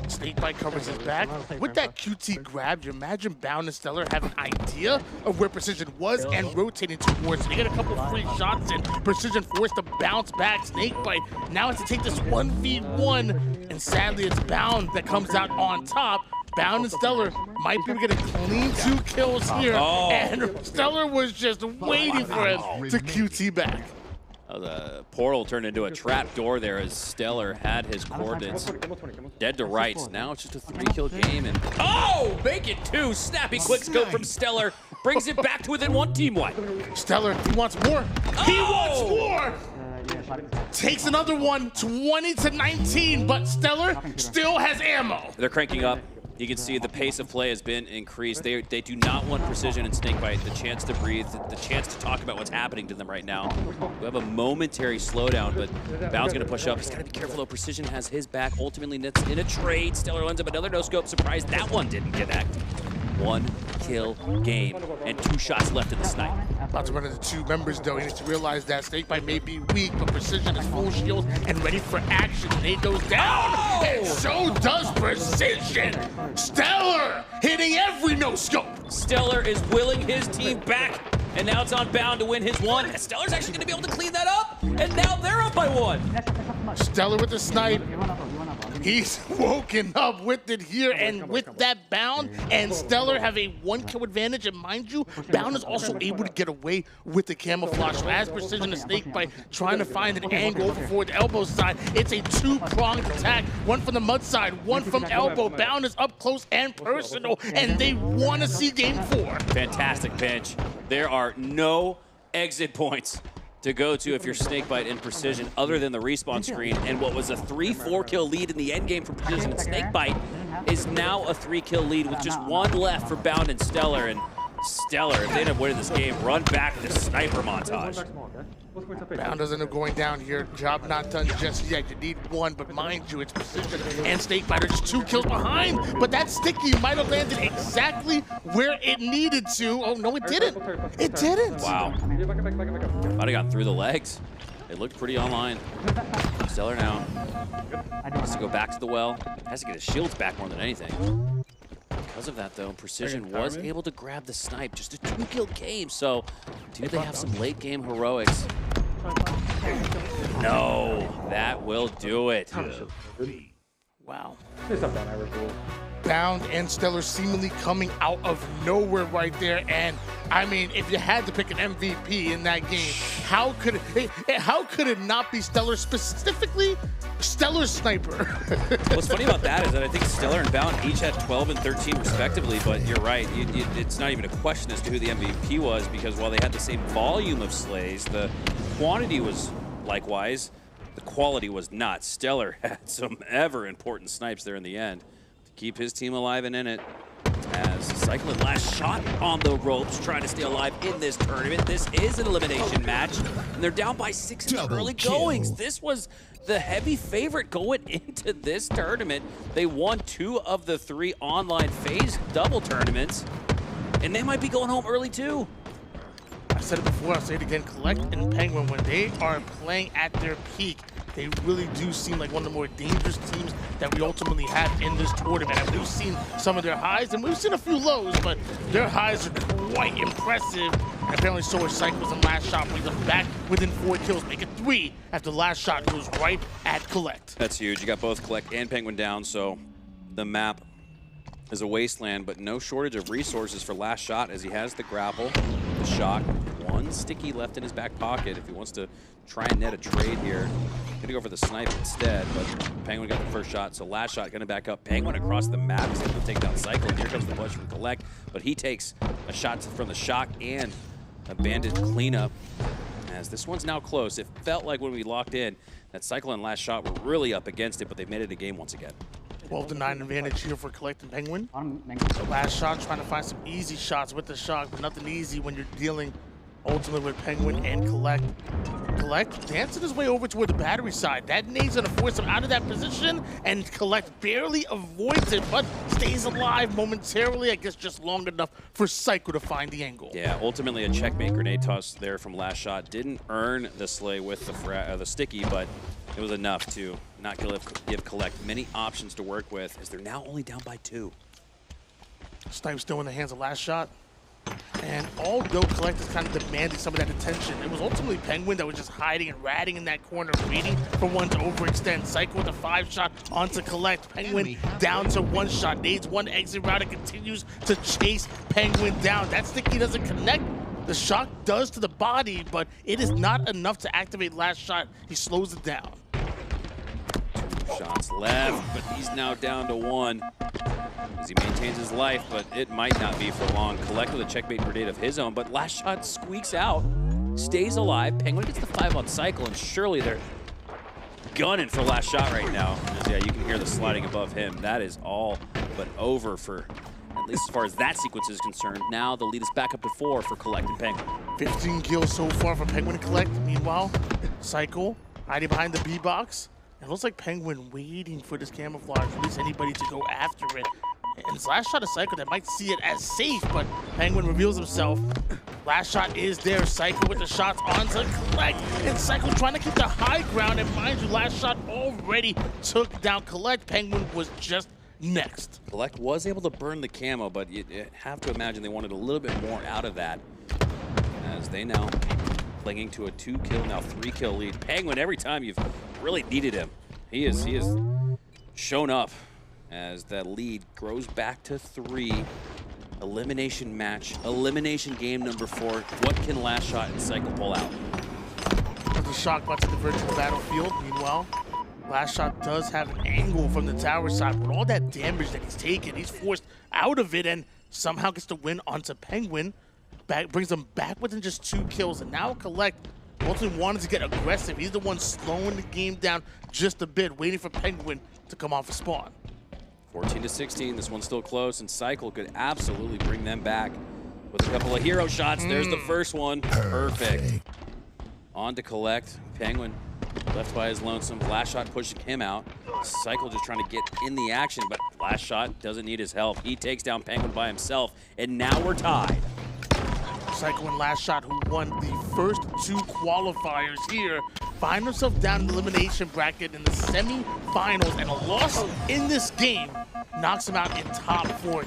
Snakebite covers his back. With that QT grab, you imagine Bound and StelluR have an idea of where Precision was and rotating towards. They get a couple free shots in. Precision forced to bounce back. Snakebite now has to take this 1v1, and sadly it's Bound that comes out on top. Bound and StelluR might be getting clean 2 kills here, and StelluR was just waiting for him to QT back. The portal turned into a trap door there as StelluR had his coordinates dead to rights. Now it's just a 3 kill game, and make it 2. Snappy quick scope from StelluR brings it back to within 1 team wipe. StelluR, he wants more. He wants more. Takes another one, 20 to 19, but StelluR still has ammo. They're cranking up. You can see the pace of play has been increased. They do not want Precision and Snakebite the chance to breathe, the chance to talk about what's happening to them right now. We have a momentary slowdown, but Bound's going to push up. He's got to be careful, though. Precision has his back. Ultimately, that's in a trade. StelluR lines up another no-scope. Surprised that one didn't connect. 1 kill game and 2 shots left in the snipe. About to run into 2 members, though. He needs to realize that Snakebite may be weak, but Precision is full shield and ready for action. Nade goes down, and so does Precision. StelluR hitting every no-scope. StelluR is willing his team back, and now it's on Bound to win his 1. StelluR's actually going to be able to clean that up, and now they're up by 1. StelluR with the snipe. He's woken up with it here, and with that Bound and StelluR have a 1 kill advantage, and mind you, Bound is also able to get away with the camouflage. So as Precision and Snakebite trying to find an angle over for the elbow side, it's a 2-pronged attack. 1 from the mud side, 1 from elbow. Bound is up close and personal, and they want to see game 4. Fantastic pinch. There are no exit points to go to if you're Snakebite in Precision, other than the respawn screen. And what was a 3-4 kill lead in the end game for Precision and Snakebite is now a 3-kill lead with just one left for Bound and StelluR. And StelluR, if they end up winning this game, run back the sniper montage. Bound doesn't end up going down here. Job not done just yet. You need one, but mind you, it's Precision and Snakebite are just 2 kills behind. But that sticky might have landed exactly where it needed to. Oh, no, it didn't. It didn't. Wow. Might have gotten through the legs. It looked pretty online. StelluR now has to go back to the well. Has to get his shields back more than anything. Because of that, though, Precision was able to grab the snipe. Just a 2-kill game. So, do they have some late game heroics? No, that will do it. Wow. Bound and StelluR seemingly coming out of nowhere right there. And I mean, if you had to pick an MVP in that game, how could it not be StelluR, specifically StelluR Sniper? What's funny about that is that I think StelluR and Bound each had 12 and 13 respectively, but you're right, it's not even a question as to who the MVP was, because while they had the same volume of slays, the quantity was likewise, the quality was not. StelluR had some ever important snipes there in the end to keep his team alive and in it. As CyKul and LastShot on the ropes, trying to stay alive in this tournament. This is an elimination match, and they're down by 6 in the early goings. This was the heavy favorite going into this tournament. They won 2 of the 3 online FaZe double tournaments, and they might be going home early too. I said it before, I'll say it again, Kuhlect and Pznguin, when they are playing at their peak, they really do seem like one of the more dangerous teams that we ultimately have in this tournament. And we've seen some of their highs, and we've seen a few lows, but their highs are quite impressive. And apparently so are CyKul's and LastShot, bring them back within 4 kills, make it 3 after LastShot goes right at Kuhlect. That's huge. You got both Kuhlect and Pznguin down, so the map is a wasteland, but no shortage of resources for LastShot as he has the grapple, the shock, 1 sticky left in his back pocket if he wants to try and net a trade here. Gonna go for the snipe instead, but Pznguin got the first shot, so LastShot gonna back up. Pznguin across the map is able to take down CyKul, and here comes the push from Kuhlect, but he takes a shot from the shock and a bandit cleanup. As this one's now close, it felt like when we locked in that CyKul and LastShot were really up against it, but they made it a game once again. 12-9 advantage here for Kuhlect and Pznguin. So LastShot trying to find some easy shots with the shock, but nothing easy when you're dealing ultimately with Pznguin and Kuhlect. Kuhlect dancing his way over toward the battery side. That nade's gonna force him out of that position, and Kuhlect barely avoids it, but stays alive momentarily, I guess just long enough for CyKul to find the angle. Yeah, ultimately a checkmate grenade toss there from LastShot. Didn't earn the slay with the sticky, but it was enough to not give Kuhlect many options to work with, as they're now only down by 2. Snipe still in the hands of LastShot. And although Kuhlect is kind of demanding some of that attention, it was ultimately Pznguin that was just hiding and ratting in that corner, waiting for one to overextend. CyKul with a 5-shot onto Kuhlect. Pznguin down to 1 shot. Nades 1 exit route and continues to chase Pznguin down. That sticky doesn't connect. The shock does to the body, but it is not enough to activate LastShot. He slows it down. 2 shots left, but he's now down to 1. As he maintains his life, but it might not be for long. Kuhlect with a checkmate grenade of his own, but LastShot squeaks out, stays alive. Pznguin gets the 5 on CyKul, and surely they're gunning for LastShot right now. As, yeah, you can hear the sliding above him. That is all but over for, at least as far as that sequence is concerned. Now the lead is back up to 4 for Kuhlect and Pznguin. 15 kills so far for Pznguin and Kuhlect. Meanwhile, CyKul hiding behind the B box. It looks like Pznguin waiting for this camouflage, at least anybody to go after it. And it's LastShot of CyKul that might see it as safe, but Pznguin reveals himself. LastShot is there. CyKul with the shots onto Kuhlect, and CyKul trying to keep the high ground. And mind you, LastShot already took down Kuhlect. Pznguin was just next. Kuhlect was able to burn the camo, but you have to imagine they wanted a little bit more out of that, as they now clinging to a 2-kill, now 3-kill lead. Pznguin, every time you've really needed him, he is shown up as that lead grows back to 3. Elimination match, elimination game number 4. What can LastShot and CyKul pull out? The shock butts at the virtual battlefield. Meanwhile, LastShot does have an angle from the tower side. With all that damage that he's taken, he's forced out of it and somehow gets the win onto Pznguin. Brings them back within just 2 kills. And now Kuhlect ultimately wanted to get aggressive. He's the one slowing the game down just a bit, waiting for Pznguin to come off a spawn. 14-16, this one's still close, and CyKul could absolutely bring them back with a couple of hero shots. There's the first one. Perfect. On to Kuhlect. Pznguin left by his lonesome. LastShot pushing him out. CyKul just trying to get in the action, but LastShot doesn't need his help. He takes down Pznguin by himself, and now we're tied. CyKul and LastShot, who won the first 2 qualifiers here, find themselves down in the elimination bracket in the semi-finals, and a loss in this game knocks them out in top 4.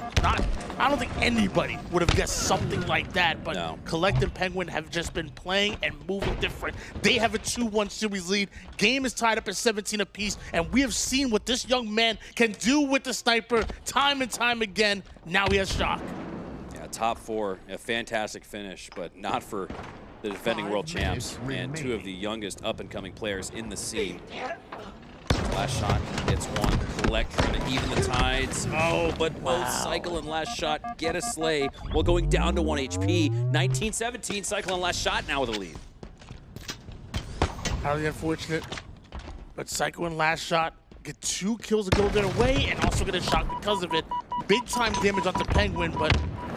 I don't think anybody would have guessed something like that, but Kuhlect and Pznguin have just been playing and moving different. They have a 2-1 series lead. Game is tied up at 17 apiece, and we have seen what this young man can do with the sniper time and time again. Now he has shock. Yeah, top 4, a fantastic finish, but not for the defending world champs and 2 of the youngest up-and-coming players in the scene. LastShot gets one. Kuhlect trying to even the tides. Oh, but both CyKul and LastShot get a slay while going down to 1 HP. 19-17, CyKul and LastShot now with a lead. Highly unfortunate, but CyKul and LastShot get 2 kills to go their way and also get a shot because of it. Big time damage onto Pznguin, but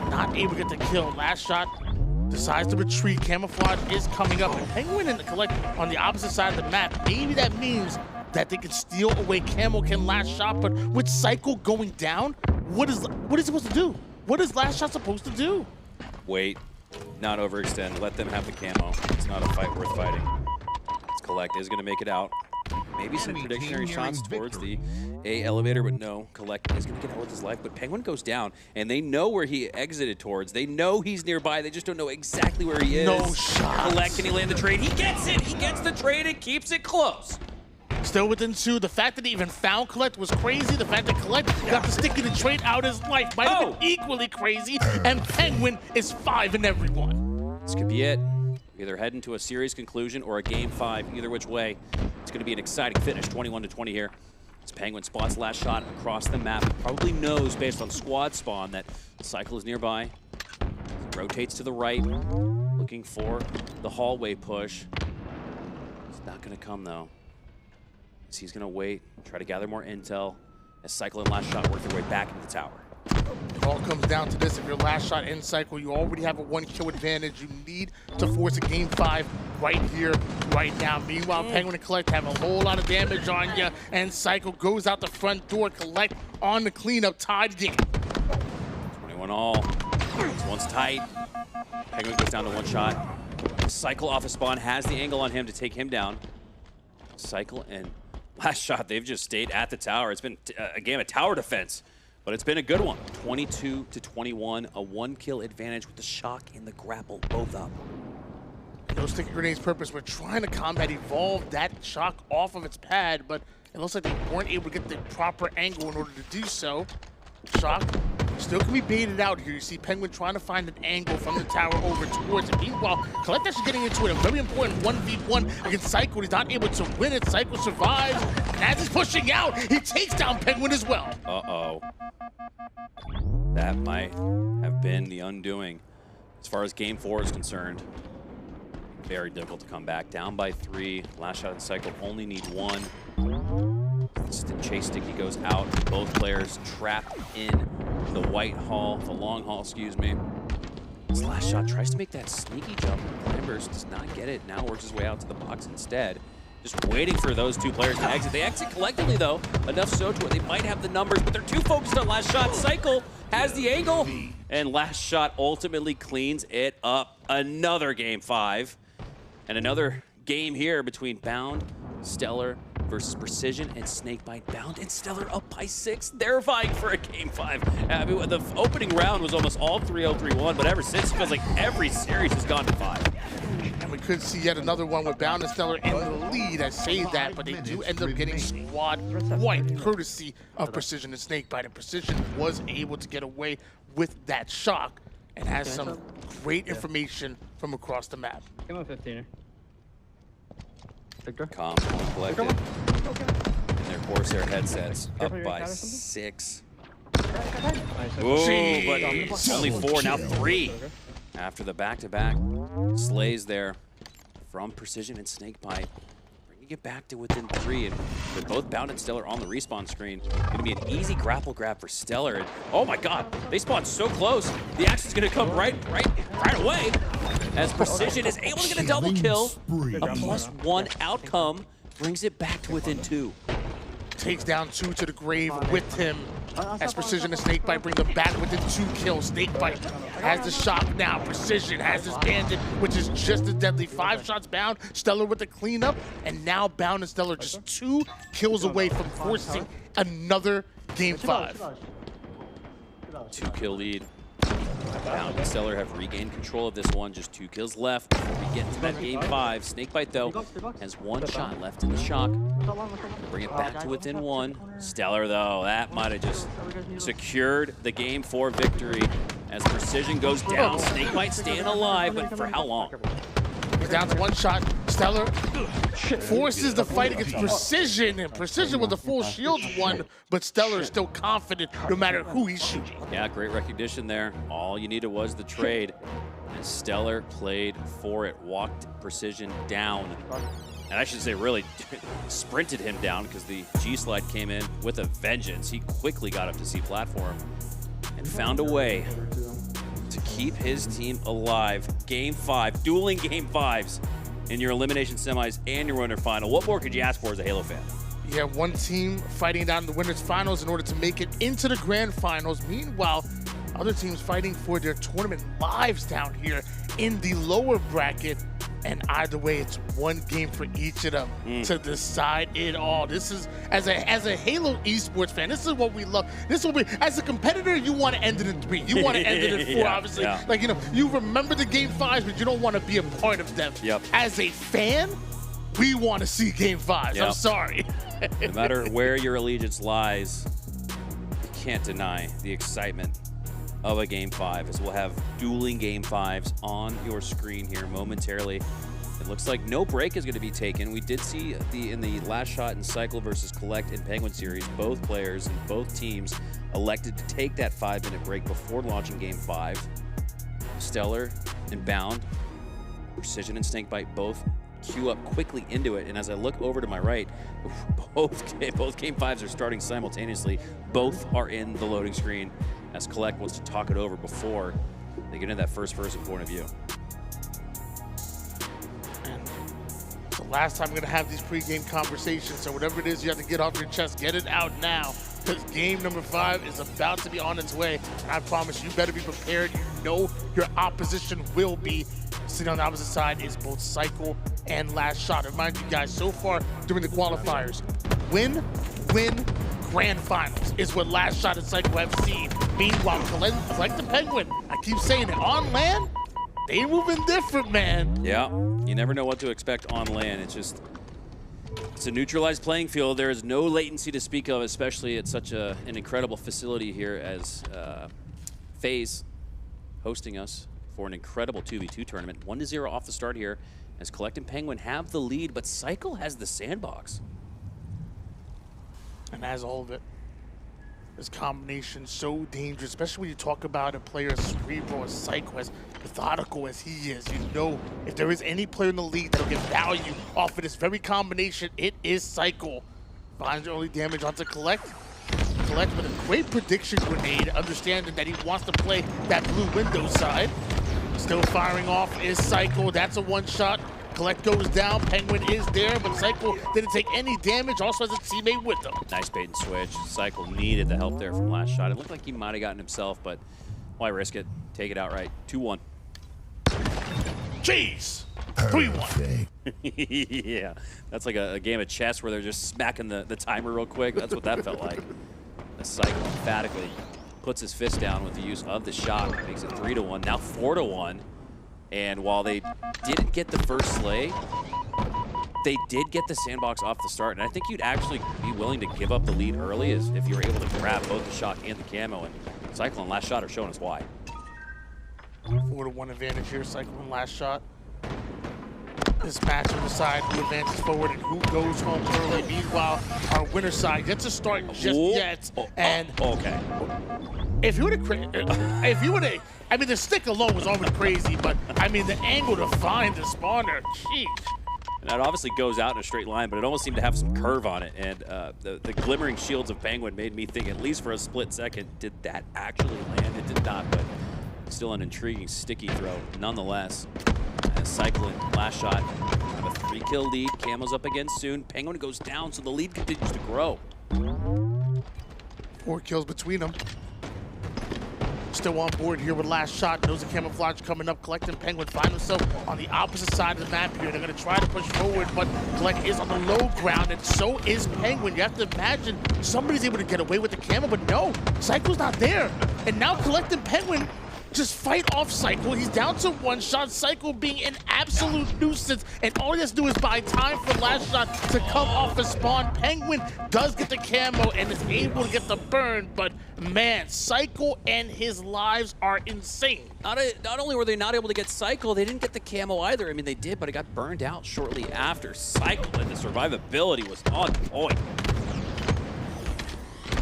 not able to get the kill. LastShot decides to retreat. Camouflage is coming up, and Pznguin and Kuhlect on the opposite side of the map. Maybe that means that they can steal away Camo can LastShot, but with CyKul going down, what is he supposed to do? What is LastShot supposed to do? Wait, not overextend. Let them have the camo. It's not a fight worth fighting. It's Kuhlect is going to make it out. Maybe some predictionary shots towards the A elevator, but no, Kuhlect is going to get out with his life. But Pznguin goes down, and they know where he exited towards. They know he's nearby. They just don't know exactly where he is. No shots. Kuhlect, can he land the trade? He gets it. He gets the trade and keeps it close. Still within 2. The fact that he even found Kuhlect was crazy. The fact that Kuhlect got the sticky to trade out his life might have been equally crazy. And Pznguin is 5 in every one. This could be it. Either heading to a series conclusion or a game 5. Either which way, it's going to be an exciting finish. 21-20 here. As Pznguin spots LastShot across the map. Probably knows based on squad spawn that CyKul is nearby. Rotates to the right, looking for the hallway push. It's not going to come though. He's going to wait, try to gather more intel as CyKul and LastShot work their way back into the tower. It all comes down to this. If you're LastShot in CyKul, you already have a 1-kill advantage. You need to force a game 5 right here, right now. Meanwhile, Pznguin and Kuhlect have a whole lot of damage on you, and CyKul goes out the front door. Kuhlect on the cleanup, tied game. 21 all. This one's tight. Pznguin goes down to 1 shot. CyKul off a spawn, has the angle on him to take him down. CyKul and LastShot, they've just stayed at the tower. It's been a game of tower defense, but it's been a good one. 22-21, a 1-kill advantage with the shock and the grapple both up. Those sticky grenades' purpose were trying to combat Evolve that shock off of its pad, but it looks like they weren't able to get the proper angle in order to do so. Shock still can be baited out here. You see Pznguin trying to find an angle from the tower over towards it. Meanwhile, Kuhlect actually getting into it. A very important 1v1 against CyKul. He's not able to win it. CyKul survives. And as he's pushing out, he takes down Pznguin as well. Uh-oh. That might have been the undoing. As far as game 4 is concerned, very difficult to come back. Down by 3. LastShot and CyKul only need 1. Chase sticky goes out. Both players trapped in the white hall, the long hall, excuse me. This LastShot tries to make that sneaky jump. Climbers does not get it. Now works his way out to the box instead. Just waiting for those 2 players to exit. They exit collectively though, enough so to where they might have the numbers, but they're too focused on LastShot. CyKul has the angle, and LastShot ultimately cleans it up. Another game 5, and another game here between Bound, StelluR versus Precision, and Snakebite. Bound and StelluR up by 6. They're vying for a game 5. I mean, the opening round was almost all 3-0, 3-1, but ever since it feels like every series has gone to 5. And we could see yet another one with Bound and StelluR in the lead. I say that, but they do end up getting squad wiped, courtesy of Precision and Snakebite. And Precision was able to get away with that shock and has some great information from across the map. Come on, 15er. Victor. Calm, collected. And their Corsair headsets up by 6. Whoa, but only 4, now 3. After the back-to-back slays there. from Precision and Snakebite. Bringing it back to within 3, and with both Bound and StelluR on the respawn screen, gonna be an easy grapple grab for StelluR. And oh my god, they spawned so close. The action's gonna come right away, as Precision is able to get a double kill. A +1 outcome brings it back to within 2. Takes down 2 to the grave with him. As Precision and Snakebite bring them back within 2 kills. Snakebite has the shock now. Precision has his bandit, which is just as deadly. 5 shots Bound. StelluR with the cleanup, and now Bound and StelluR just 2 kills away from forcing another game 5. 2-kill lead. Bound and StelluR have regained control of this one. Just 2 kills left before we get to that game 5. Snakebite, though, has 1 shot left in the shock. Bring it back to within 1. StelluR, though, that might have just secured the game 4 victory as Precision goes down. Snakebite staying alive, but for how long? He's down to 1 shot. StelluR forces the fight against Precision, and Precision with the full shields won, but StelluR is still confident no matter who he's shooting. Yeah, great recognition there. All you needed was the trade. And StelluR played for it, walked Precision down. And I should say really sprinted him down because the G-slide came in with a vengeance. He quickly got up to C platform and found a way to keep his team alive. Game 5, dueling game 5s in your elimination semis and your winter final. What more could you ask for as a Halo fan? You have one team fighting down the winners finals in order to make it into the grand finals. Meanwhile, other teams fighting for their tournament lives down here in the lower bracket. And either way, it's 1 game for each of them to decide it all. This is, as a Halo esports fan, this is what we love. This will be, as a competitor, you want to end it in 3. You want to end it in 4, obviously. Yeah. Like, you know, you remember the game 5s, but you don't want to be a part of them. Yep. As a fan, we want to see game 5s. Yep. I'm sorry. No matter where your allegiance lies, you can't deny the excitement of a game 5, as we'll have dueling game 5s on your screen here momentarily. It looks like no break is going to be taken. We did see in the LastShot and CyKul versus Kuhlect and Pznguin series, both players and both teams elected to take that 5-minute break before launching game 5. StelluR and Bound, Precision and Snakebite both queue up quickly into it, and as I look over to my right, both game 5s are starting simultaneously. Both are in the loading screen as Kuhlect wants to talk it over before they get into that first-person point of view. So last time I'm going to have these pre-game conversations, so whatever it is you have to get off your chest, get it out now, because game number 5 is about to be on its way, and I promise you better be prepared. You know your opposition will be. Sitting on the opposite side is both CyKul and LastShot. Remind you guys, so far during the qualifiers, win, grand finals is what LastShot and CyKul have seen. Meanwhile, Kuhlect the Pznguin, I keep saying it, on LAN, they moving different, man. Yeah, you never know what to expect on LAN. It's a neutralized playing field. There is no latency to speak of, especially at such an incredible facility here as FaZe hosting us for an incredible 2v2 tournament. 1-0 off the start here as Kuhlect and Pznguin have the lead, but CyKul has the sandbox. And as all of it, this combination so dangerous, especially when you talk about a player as cerebral as CyKul, as methodical as he is. You know, if there is any player in the league that'll get value off of this very combination, it is CyKul. Finds early damage onto Kuhlect. Kuhlect with a great prediction grenade, understanding that he wants to play that blue window side. Still firing off is CyKul. That's a 1-shot. Kuhlect goes down. Pznguin is there, but CyKul didn't take any damage. Also has a teammate with him. Nice bait and switch. CyKul needed the help there from LastShot. It looked like he might have gotten himself, but why risk it? Take it outright. 2-1. Jeez. 3-1. Yeah, that's like a game of chess where they're just smacking the timer real quick. That's what that felt like. The CyKul emphatically puts his fist down with the use of the shot. Makes it 3-1, now 4-1. And while they didn't get the first slay, they did get the sandbox off the start. And I think you'd actually be willing to give up the lead early as if you were able to grab both the shock and the camo. And CyKul and LastShot are showing us why. 4-1 advantage here, CyKul and LastShot. This match will decide who advances forward and who goes home early. Meanwhile, our winner side gets a start just yet. And okay. If you would have, I mean, the stick alone was already crazy, but I mean, the angle to find the spawner, jeez. And that obviously goes out in a straight line, but it almost seemed to have some curve on it. And the glimmering shields of Pznguin made me think, at least for a split second, did that actually land? It did not, but still an intriguing sticky throw nonetheless. As CyKul and LastShot have a 3-kill lead. Camo's up again soon. Pznguin goes down, so the lead continues to grow. 4 kills between them. Still on board here with LastShot. Knows the camouflage coming up. Kuhlect and Pznguin find themselves on the opposite side of the map here. They're going to try to push forward, but Kuhlect is on the low ground, and so is Pznguin. You have to imagine somebody's able to get away with the camo, but no, CyKul's not there. And now Kuhlect and Pznguin just fight off CyKul. He's down to 1 shot. CyKul being an absolute nuisance, and all he has to do is buy time for LastShot to come off the spawn. Pznguin does get the camo and is able to get the burn, but man, CyKul and his lives are insane. Not only were they not able to get CyKul, they didn't get the camo either. I mean, they did, but it got burned out shortly after. CyKul and the survivability was on point.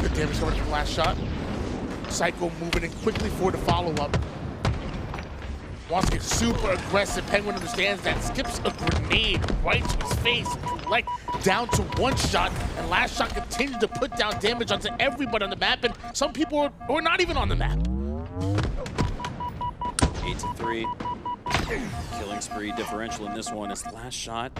Good damage coming from LastShot. CyKul moving in quickly for the follow-up. Wants to get super aggressive. Pznguin understands that. Skips a grenade right to his face. Like down to 1 shot, and LastShot continues to put down damage onto everybody on the map, and some people are not even on the map. 8-3. Killing spree differential in this one as LastShot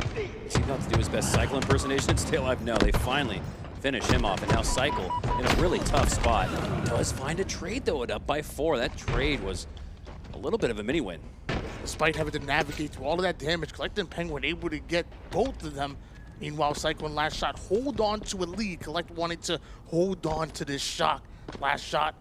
seems not to do his best CyKul impersonation. Stay alive. No, they finally finish him off, and now CyKul in a really tough spot. Does find a trade though, it up by 4. That trade was a little bit of a mini win. Despite having to navigate through all of that damage, Kuhlect and Pznguin able to get both of them. Meanwhile, CyKul and LastShot hold on to a lead. Kuhlect wanting to hold on to this shock. LastShot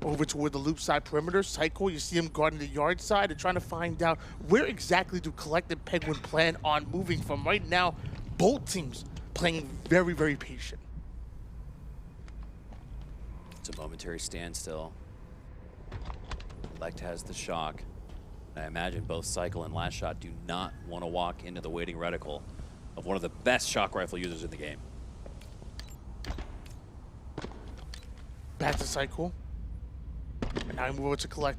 over toward the loop side perimeter. CyKul, you see him guarding the yard side and trying to find out where exactly do Kuhlect and Pznguin plan on moving from. Right now, both teams playing very, very patient. It's a momentary standstill. Kuhlect has the shock. I imagine both CyKul and LastShot do not want to walk into the waiting reticle of one of the best shock rifle users in the game. Back to CyKul. And now we move over to Kuhlect.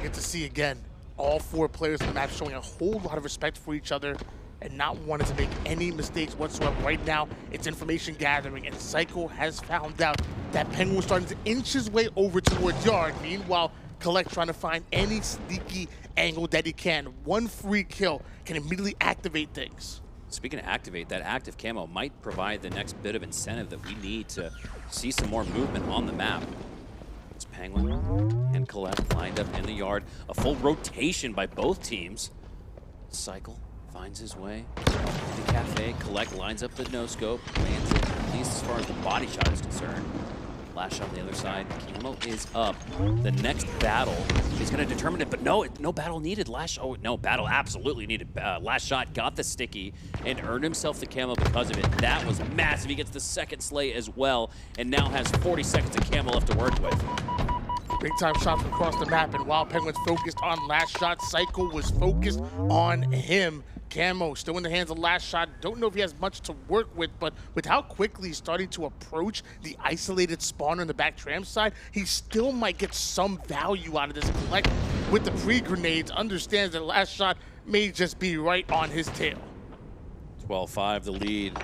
Get to see again all 4 players in the map showing a whole lot of respect for each other and not wanting to make any mistakes whatsoever. Right now, it's information gathering, and CyKul has found out that Pznguin was starting to inch his way over towards yard. Meanwhile, Kuhlect trying to find any sneaky angle that he can. 1 free kill can immediately activate things. Speaking of activate, that active camo might provide the next bit of incentive that we need to see some more movement on the map. It's Pznguin and Kuhlect lined up in the yard. A full rotation by both teams. CyKul finds his way to the cafe. Kuhlect lines up the no-scope, lands it, at least as far as the body shot is concerned. LastShot on the other side. Camo is up. The next battle is going to determine it, but no, no battle needed. No, battle absolutely needed. LastShot got the sticky and earned himself the camo because of it. That was massive. He gets the second slay as well, and now has 40 seconds of camo left to work with. Big time shots from across the map, and while Pznguin's focused on LastShot, CyKul was focused on him. Camo still in the hands of LastShot. Don't know if he has much to work with, but with how quickly he's starting to approach the isolated spawner in the back tram side, he still might get some value out of this. Kuhlect with the pre-grenades understands that LastShot may just be right on his tail. 12-5, the lead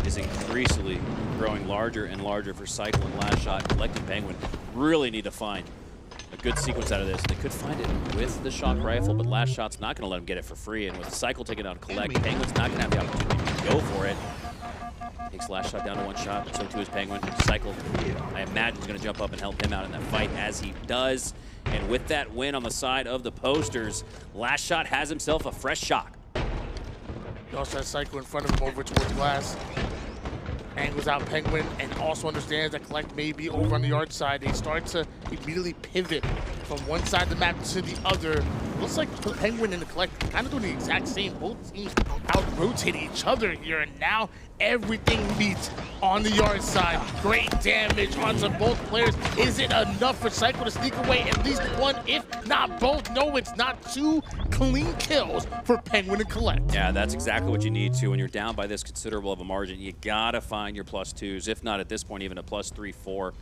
is increasingly growing larger and larger for CyKul and LastShot. Kuhlect and Pznguin really need to find a good sequence out of this. They could find it with the shock rifle, but LastShot's not going to let him get it for free. And with CyKul taking down Kuhlect, Pznguin's not going to have the opportunity to go for it. Takes LastShot down to 1 shot, so too is Pznguin. CyKul, I imagine, is going to jump up and help him out in that fight, as he does. And with that win on the side of the posters, LastShot has himself a fresh shock. He also has CyKul in front of him over towards glass. Angles out Pznguin and also understands that Kuhlect may be over on the yard side. They start to immediately pivot from one side of the map to the other. Looks like Pznguin and the Kuhlect kind of doing the exact same. Both teams out-rotate each other here, and now everything meets on the yard side. Great damage onto both players. Is it enough for CyKul to sneak away at least one, if not both? No, it's not. 2 clean kills for Pznguin and Kuhlect. Yeah, that's exactly what you need to. When you're down by this considerable of a margin, you gotta find your +2s, if not at this point even a +3, 4,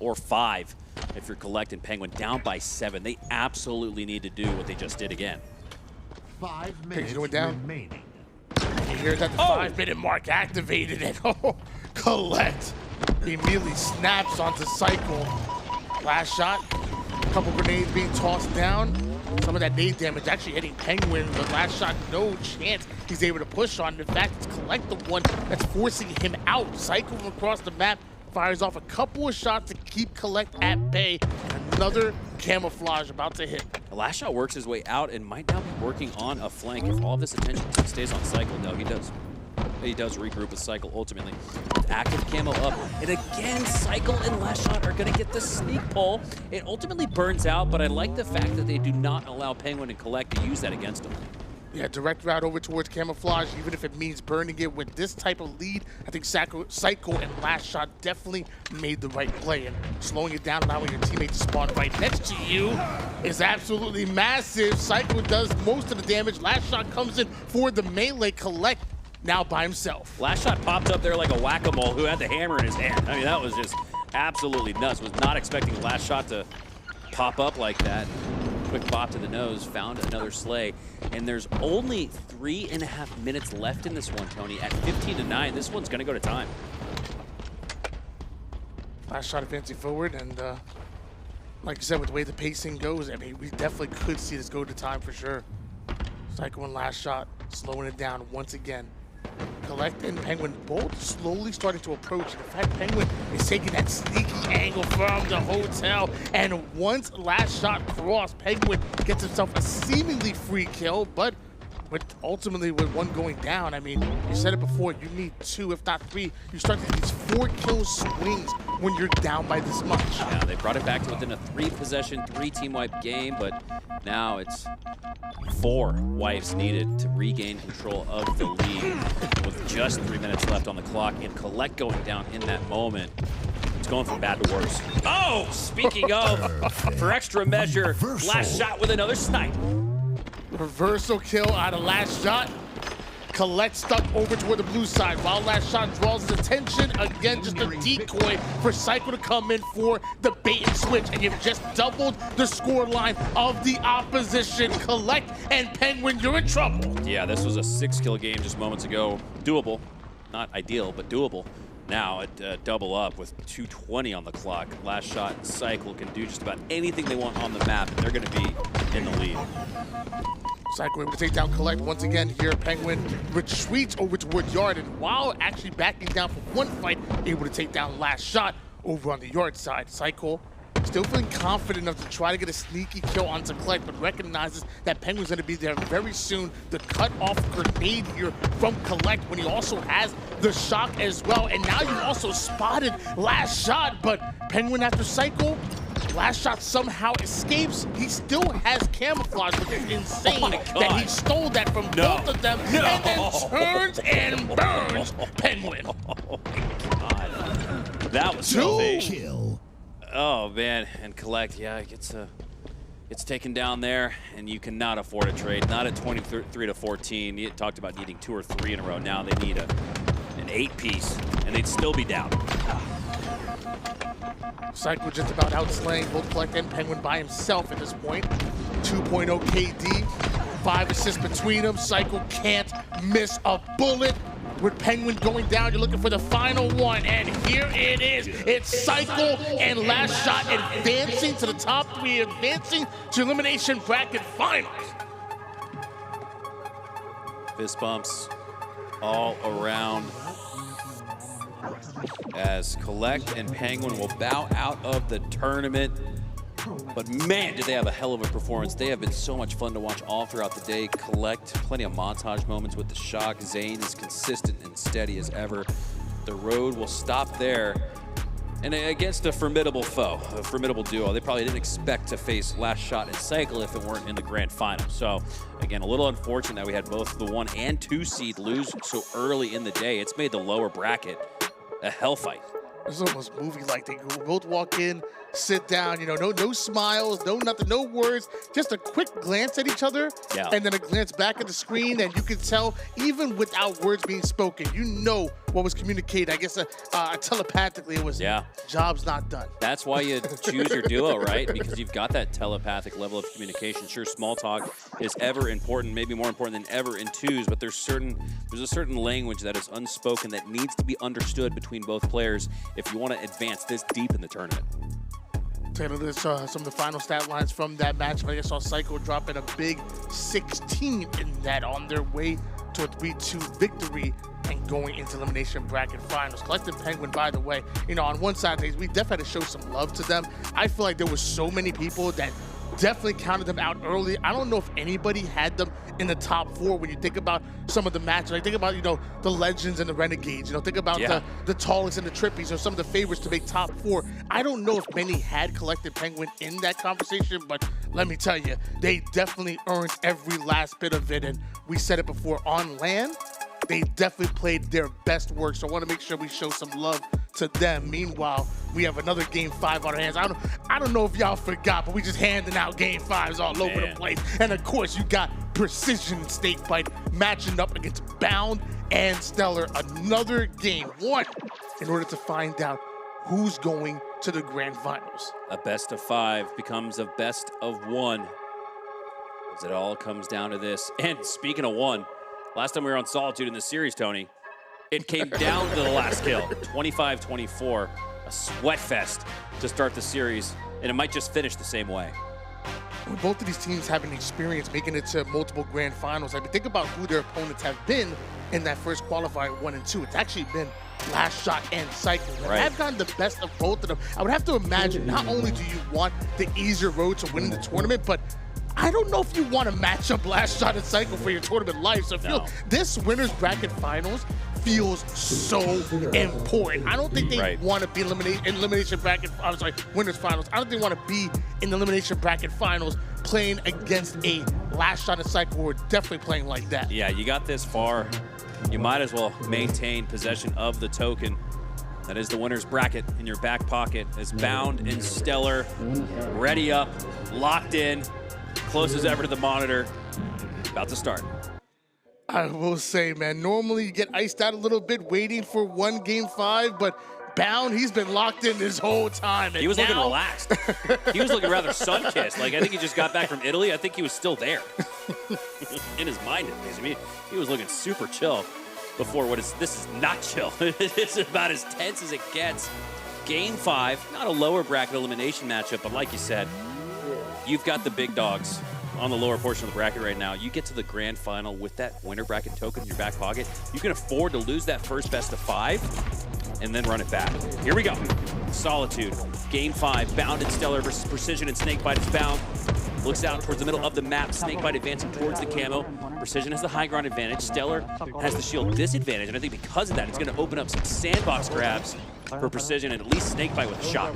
or 5 if you're Kuhlect and Pznguin down by 7. They absolutely need to do what they just did again. 5 minutes going down. remaining. And here's at the 5-minute mark activated, and Kuhlect immediately snaps onto CyKul. LastShot, a couple grenades being tossed down. Some of that nade damage actually hitting Pznguin, but LastShot, no chance he's able to push on. In fact, it's Kuhlect the one that's forcing him out. CyKul from across the map fires off a couple of shots to keep Kuhlect at bay, and another camouflage about to hit. LastShot works his way out and might now be working on a flank if all of this attention stays on CyKul. No, he does. He does regroup with CyKul ultimately. With active camo up. And again, CyKul and LastShot are going to get the sneak pull. It ultimately burns out, but I like the fact that they do not allow Pznguin and Kuhlect to use that against them. Yeah, direct route over towards camouflage, even if it means burning it with this type of lead. I think CyKul and LastShot definitely made the right play, and slowing it down, allowing your teammate to spawn right next to you is absolutely massive. CyKul does most of the damage. LastShot comes in for the melee. Kuhlect now by himself. LastShot popped up there like a whack-a-mole who had the hammer in his hand. I mean, that was just absolutely nuts. Was not expecting LastShot to pop up like that. Quick bop to the nose, found another slay. And there's only 3.5 minutes left in this one, Tony. At 15-9, this one's gonna go to time. LastShot advancing forward, and like you said, with the way the pacing goes, I mean, we definitely could see this go to time for sure. CyKul and LastShot slowing it down once again. Kuhlect and Pznguin both slowly starting to approach. In fact, Pznguin is taking that sneaky angle from the hotel, and once LastShot crossed, Pznguin gets himself a seemingly free kill, but ultimately with one going down, I mean, you said it before, you need 2, if not 3. You start to get these 4-kill swings when you're down by this much. Yeah, they brought it back to within a 3-possession, 3-team wipe game, but now it's 4 wipes needed to regain control of the lead with just 3 minutes left on the clock, and Kuhlect going down in that moment. It's going from bad to worse. Oh, speaking of, for extra measure, LastShot with another snipe. Reversal kill out of LastShot. Kuhlect stuck over toward the blue side while LastShot draws his attention. Again, just a decoy for CyKul to come in for the bait and switch, and you've just doubled the score line of the opposition. Kuhlect and Pznguin, you're in trouble. Yeah, this was a 6-kill game just moments ago. Doable. Not ideal, but doable. Now at double up with 2:20 on the clock. LastShot and CyKul can do just about anything they want on the map, and they're going to be in the lead. CyKul able to take down Kuhlect once again here. Pznguin retreats over toward Yard, and while actually backing down for one fight, able to take down LastShot over on the Yard side. CyKul still feeling confident enough to try to get a sneaky kill onto Kuhlect, but recognizes that Pznguin's going to be there very soon. The cut-off grenade here from Kuhlect when he also has the shock as well. And now you've also spotted LastShot, but Pznguin after CyKul, LastShot somehow escapes. He still has camouflage, which is insane that he stole that from both of them, and then turns and burns Pznguin. Oh my God. That was so big. Oh man, and Kuhlect, yeah, it gets taken down there, and you cannot afford a trade. Not at 23-14. You talked about needing 2 or 3 in a row. Now they need an 8-piece, and they'd still be down. CyKul just about outslaying both Kuhlect and Pznguin by himself at this point. 2.0 KD, 5 assists between them. CyKul can't miss a bullet. With Pznguin going down, you're looking for the final one, and here it is. It's CyKul and LastShot advancing to the top 3, advancing to elimination bracket finals. Fist bumps all around as Kuhlect and Pznguin will bow out of the tournament. But man, did they have a hell of a performance. They have been so much fun to watch all throughout the day. Kuhlect, plenty of montage moments with the shock. Zane is consistent and steady as ever. The road will stop there. And against a formidable foe, a formidable duo. They probably didn't expect to face LastShot and CyKul if it weren't in the grand final. So again, a little unfortunate that we had both the 1 and 2 seed lose so early in the day. It's made the lower bracket a hell fight. It's almost movie-like. They both walk in, sit down, you know, no smiles, no nothing, no words, just a quick glance at each other, and then a glance back at the screen, and you can tell, even without words being spoken, you know what was communicated. I guess telepathically it was job's not done. That's why you choose your duo, right? Because you've got that telepathic level of communication. Sure, small talk is ever important, maybe more important than ever in twos, but there's a certain language that is unspoken that needs to be understood between both players if you want to advance this deep in the tournament. Taylor, there's some of the final stat lines from that match. I saw CyKul dropping a big 16 in that on their way to a 3-2 victory and going into elimination bracket finals. Collective Pznguin, by the way, you know, on one side, we definitely had to show some love to them. I feel like there were so many people that definitely counted them out early. I don't know if anybody had them in the top 4 when you think about some of the matches. Like, think about, you know, the Legends and the Renegades. You know, think about the Tauleks and the Trippies or some of the favorites to make top 4. I don't know if many had Collective Pznguin in that conversation, but let me tell you, they definitely earned every last bit of it. And we said it before, on LAN, they definitely played their best work. So I want to make sure we show some love to them. Meanwhile, we have another game 5 on our hands. I don't know if y'all forgot, but we just handing out game 5s all over the place. And of course, you got Precision and Snakebite matching up against Bound and StelluR. Another game 1 in order to find out who's going to the grand finals. A best of 5 becomes a best of 1. As it all comes down to this. And speaking of 1, last time we were on Solitude in the series, Tony, it came down to the last kill, 25-24, a sweat fest to start the series, and it might just finish the same way. Both of these teams having experience making it to multiple grand finals. I mean, think about who their opponents have been in that first qualifier 1 and 2. It's actually been LastShot and CyKul. Right. I've gotten the best of both of them. I would have to imagine, not only do you want the easier road to winning the tournament, but I don't know if you want to match up LastShot and CyKul for your tournament life. So this winners bracket finals feels so important. I don't think they want to be elimination bracket. I'm sorry, winners finals. I don't think they want to be in the elimination bracket finals playing against a LastShot and CyKul who are definitely playing like that. Yeah, you got this far. You might as well maintain possession of the token. That is the winner's bracket in your back pocket as Bound and StelluR ready up, locked in, close as ever to the monitor, about to start. I will say, man, normally you get iced out a little bit waiting for game 5, but Bound, he's been locked in this whole time. And he was looking relaxed. He was looking rather sun-kissed. Like, I think he just got back from Italy. I think he was still there. In his mind, at least. I mean, he was looking super chill before this is not chill. It's about as tense as it gets. Game 5, not a lower bracket elimination matchup, but like you said, you've got the big dogs on the lower portion of the bracket right now. You get to the grand final with that winner bracket token in your back pocket. You can afford to lose that first best of 5 and then run it back. Here we go. Solitude, game 5, Bound and StelluR versus Precision and Snakebite. Is Bound. Looks out towards the middle of the map. Snakebite advancing towards the camo. Precision has the high ground advantage. StelluR has the shield disadvantage, and I think because of that, it's going to open up some sandbox grabs for Precision and at least Snakebite with a shot.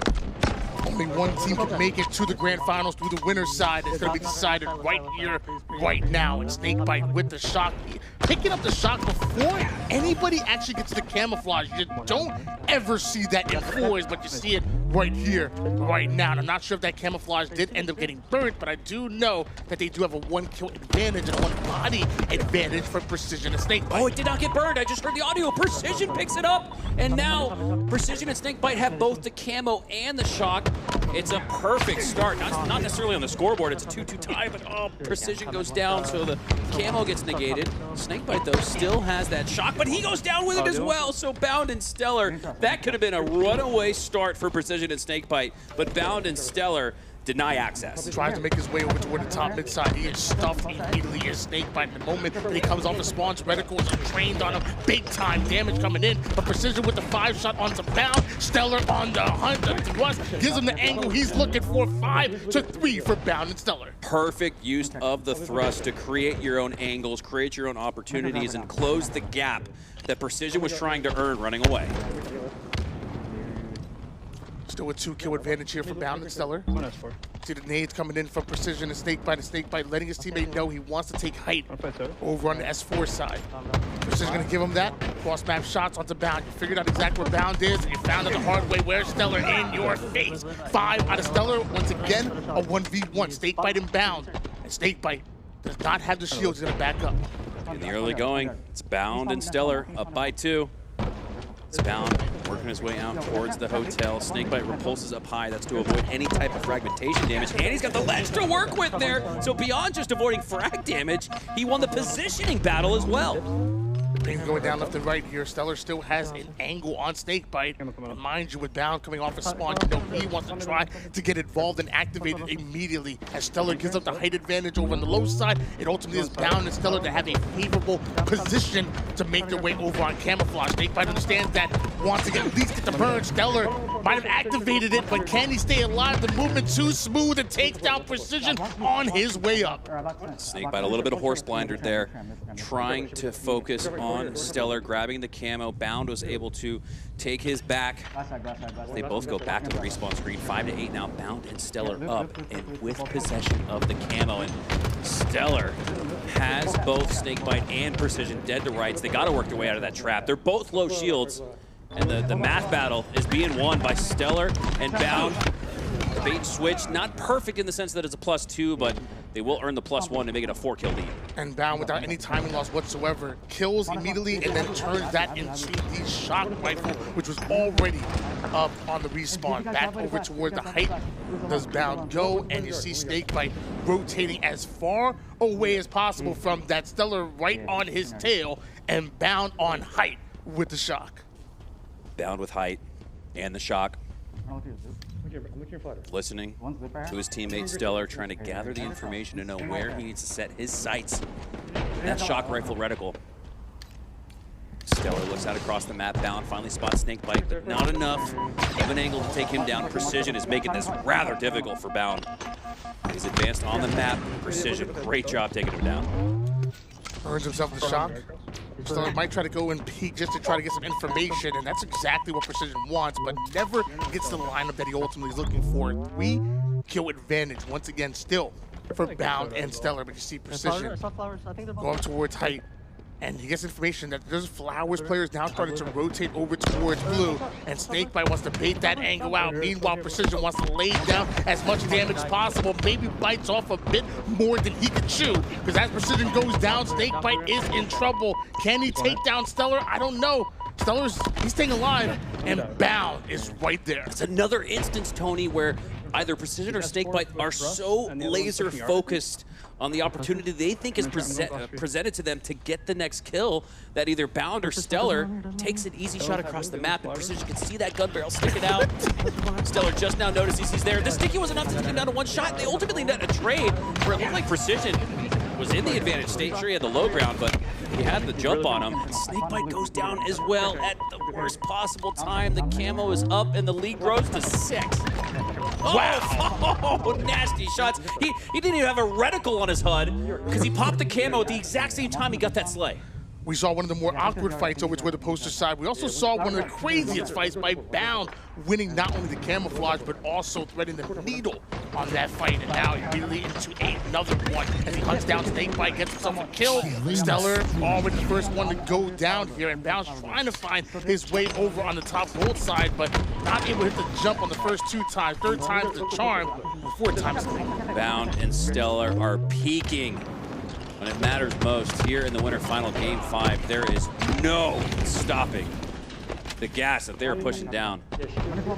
Only one team can make it to the grand finals through the winner's side. It's going to be decided right here, right now. And Snakebite with the shock, picking up the shock before anybody actually gets to the camouflage. You don't ever see that in 4s, but you see it right here, right now. And I'm not sure if that camouflage did end up getting burnt, but I do know that they do have a 1-kill advantage and a 1-body advantage for Precision and Snakebite. Oh, it did not get burned. I just heard the audio. Precision picks it up. And now Precision and Snakebite have both the camo and the shock. It's a perfect start. Not necessarily on the scoreboard. It's a 2-2 tie, but Precision goes down, so the camo gets negated. Snakebite, though, still has that shock, but he goes down with it as well. So Bound and StelluR, that could have been a runaway start for Precision and Snakebite, but Bound and StelluR deny access. Tries to make his way over toward the top mid side. He is stuffed immediately as Snakebite. The moment that he comes off the spawn's reticles, trained on him. Big time damage coming in. But Precision with the 5-shot onto Bound. StelluR on the hunt. The thrust gives him the angle he's looking for. 5-3 for Bound and StelluR. Perfect use of the thrust to create your own angles, create your own opportunities, and close the gap that Precision was trying to earn running away. Still a 2-kill advantage here for Bound and StelluR. See the nades coming in from Precision and Snakebite letting his teammate know he wants to take height over on the S4 side. Precision gonna give him that. cross-map shots onto Bound. You figured out exactly where Bound is, and you found it the hard way. Where's StelluR in your face? 5 out of StelluR. Once again, a 1v1. Snakebite and Bound. And Snakebite does not have the shields. He's going to back up. In the early going, it's Bound and StelluR up by 2. It's Bound working his way out towards the hotel. Snakebite repulses up high. That's to avoid any type of fragmentation damage. And he's got the ledge to work with there. So beyond just avoiding frag damage, he won the positioning battle as well. Things going down left and right here. StelluR still has an angle on Snakebite. And mind you, with Bound coming off a spawn, you know he wants to try to get involved and activate it immediately. As StelluR gives up the height advantage over on the low side, it ultimately is Bound and StelluR to have a favorable position to make their way over on camouflage. Snakebite understands that, wants to at least get the burn. StelluR might have activated it, but can he stay alive? The movement too smooth and takes down Precision on his way up. Snakebite a little bit of horse blindered there, trying to focus on StelluR, grabbing the camo. Bound was able to take his back. They both go back to the respawn screen. 5 to 8 now. Bound and StelluR up and with possession of the camo. And StelluR has both Snakebite and Precision dead to rights. They got to work their way out of that trap. They're both low shields. And the math battle is being won by StelluR and Bound. The bait switch, not perfect in the sense that it's a +2, but they will earn the +1 to make it a 4-kill lead. And Bound, without any timing loss whatsoever, kills immediately and then turns that into the shock rifle, which was already up on the respawn. Back over towards the height does Bound go, and you see Snakebite rotating as far away as possible from that StelluR right on his tail, and Bound on height with the shock. Bound with height and the shock. Listening to his teammate StelluR, trying to gather the information to know where he needs to set his sights. That shock rifle reticle. StelluR looks out across the map. Bound finally spots Snakebite, but not enough of an angle to take him down. Precision is making this rather difficult for Bound. He's advanced on the map. Precision, great job taking him down. Earns himself the shock. StelluR might try to go and peek just to try to get some information, and that's exactly what Precision wants, but never gets the lineup that he ultimately is looking for. 3-kill advantage, once again, still for Bound and StelluR, but you see Precision going towards height, and he gets information that there's Flowers players now starting to rotate over towards blue, and Snakebite wants to bait that angle out. Meanwhile, Precision wants to lay down as much damage as possible, maybe bites off a bit more than he can chew, because as Precision goes down, Snakebite is in trouble. Can he take down StelluR? I don't know. He's staying alive, and Bound is right there. It's another instance, Tony, where either Precision or Snakebite are so laser focused on the opportunity they think is presented to them to get the next kill that either Bound or StelluR takes an easy shot across the map, and Precision can see that gun barrel sticking out. StelluR just now notices he's there. The sticky was enough to take him down to one shot. They ultimately net a trade where it looked like Precision was in the advantage state. Sure, he had the low ground, but he had the jump on him. Snakebite goes down as well at the worst possible time. The camo is up, and the lead grows to 6. Wow! Oh, nasty shots. He didn't even have a reticle on his HUD because he popped the camo at the exact same time he got that slay. We saw one of the more awkward fights over toward the poster side. We also saw one of the craziest fights by Bound, winning not only the camouflage, but also threading the needle on that fight. And now immediately into another one as he hunts down Snakebite, gets himself a kill. StelluR already the first one to go down here, and Bound's trying to find his way over on the top gold side, but not able to hit the jump on the first 2 times. 3rd time's the charm, 4th time is the Bound and StelluR are peaking when it matters most. Here in the winter final, game 5, there is no stopping the gas that they're pushing down.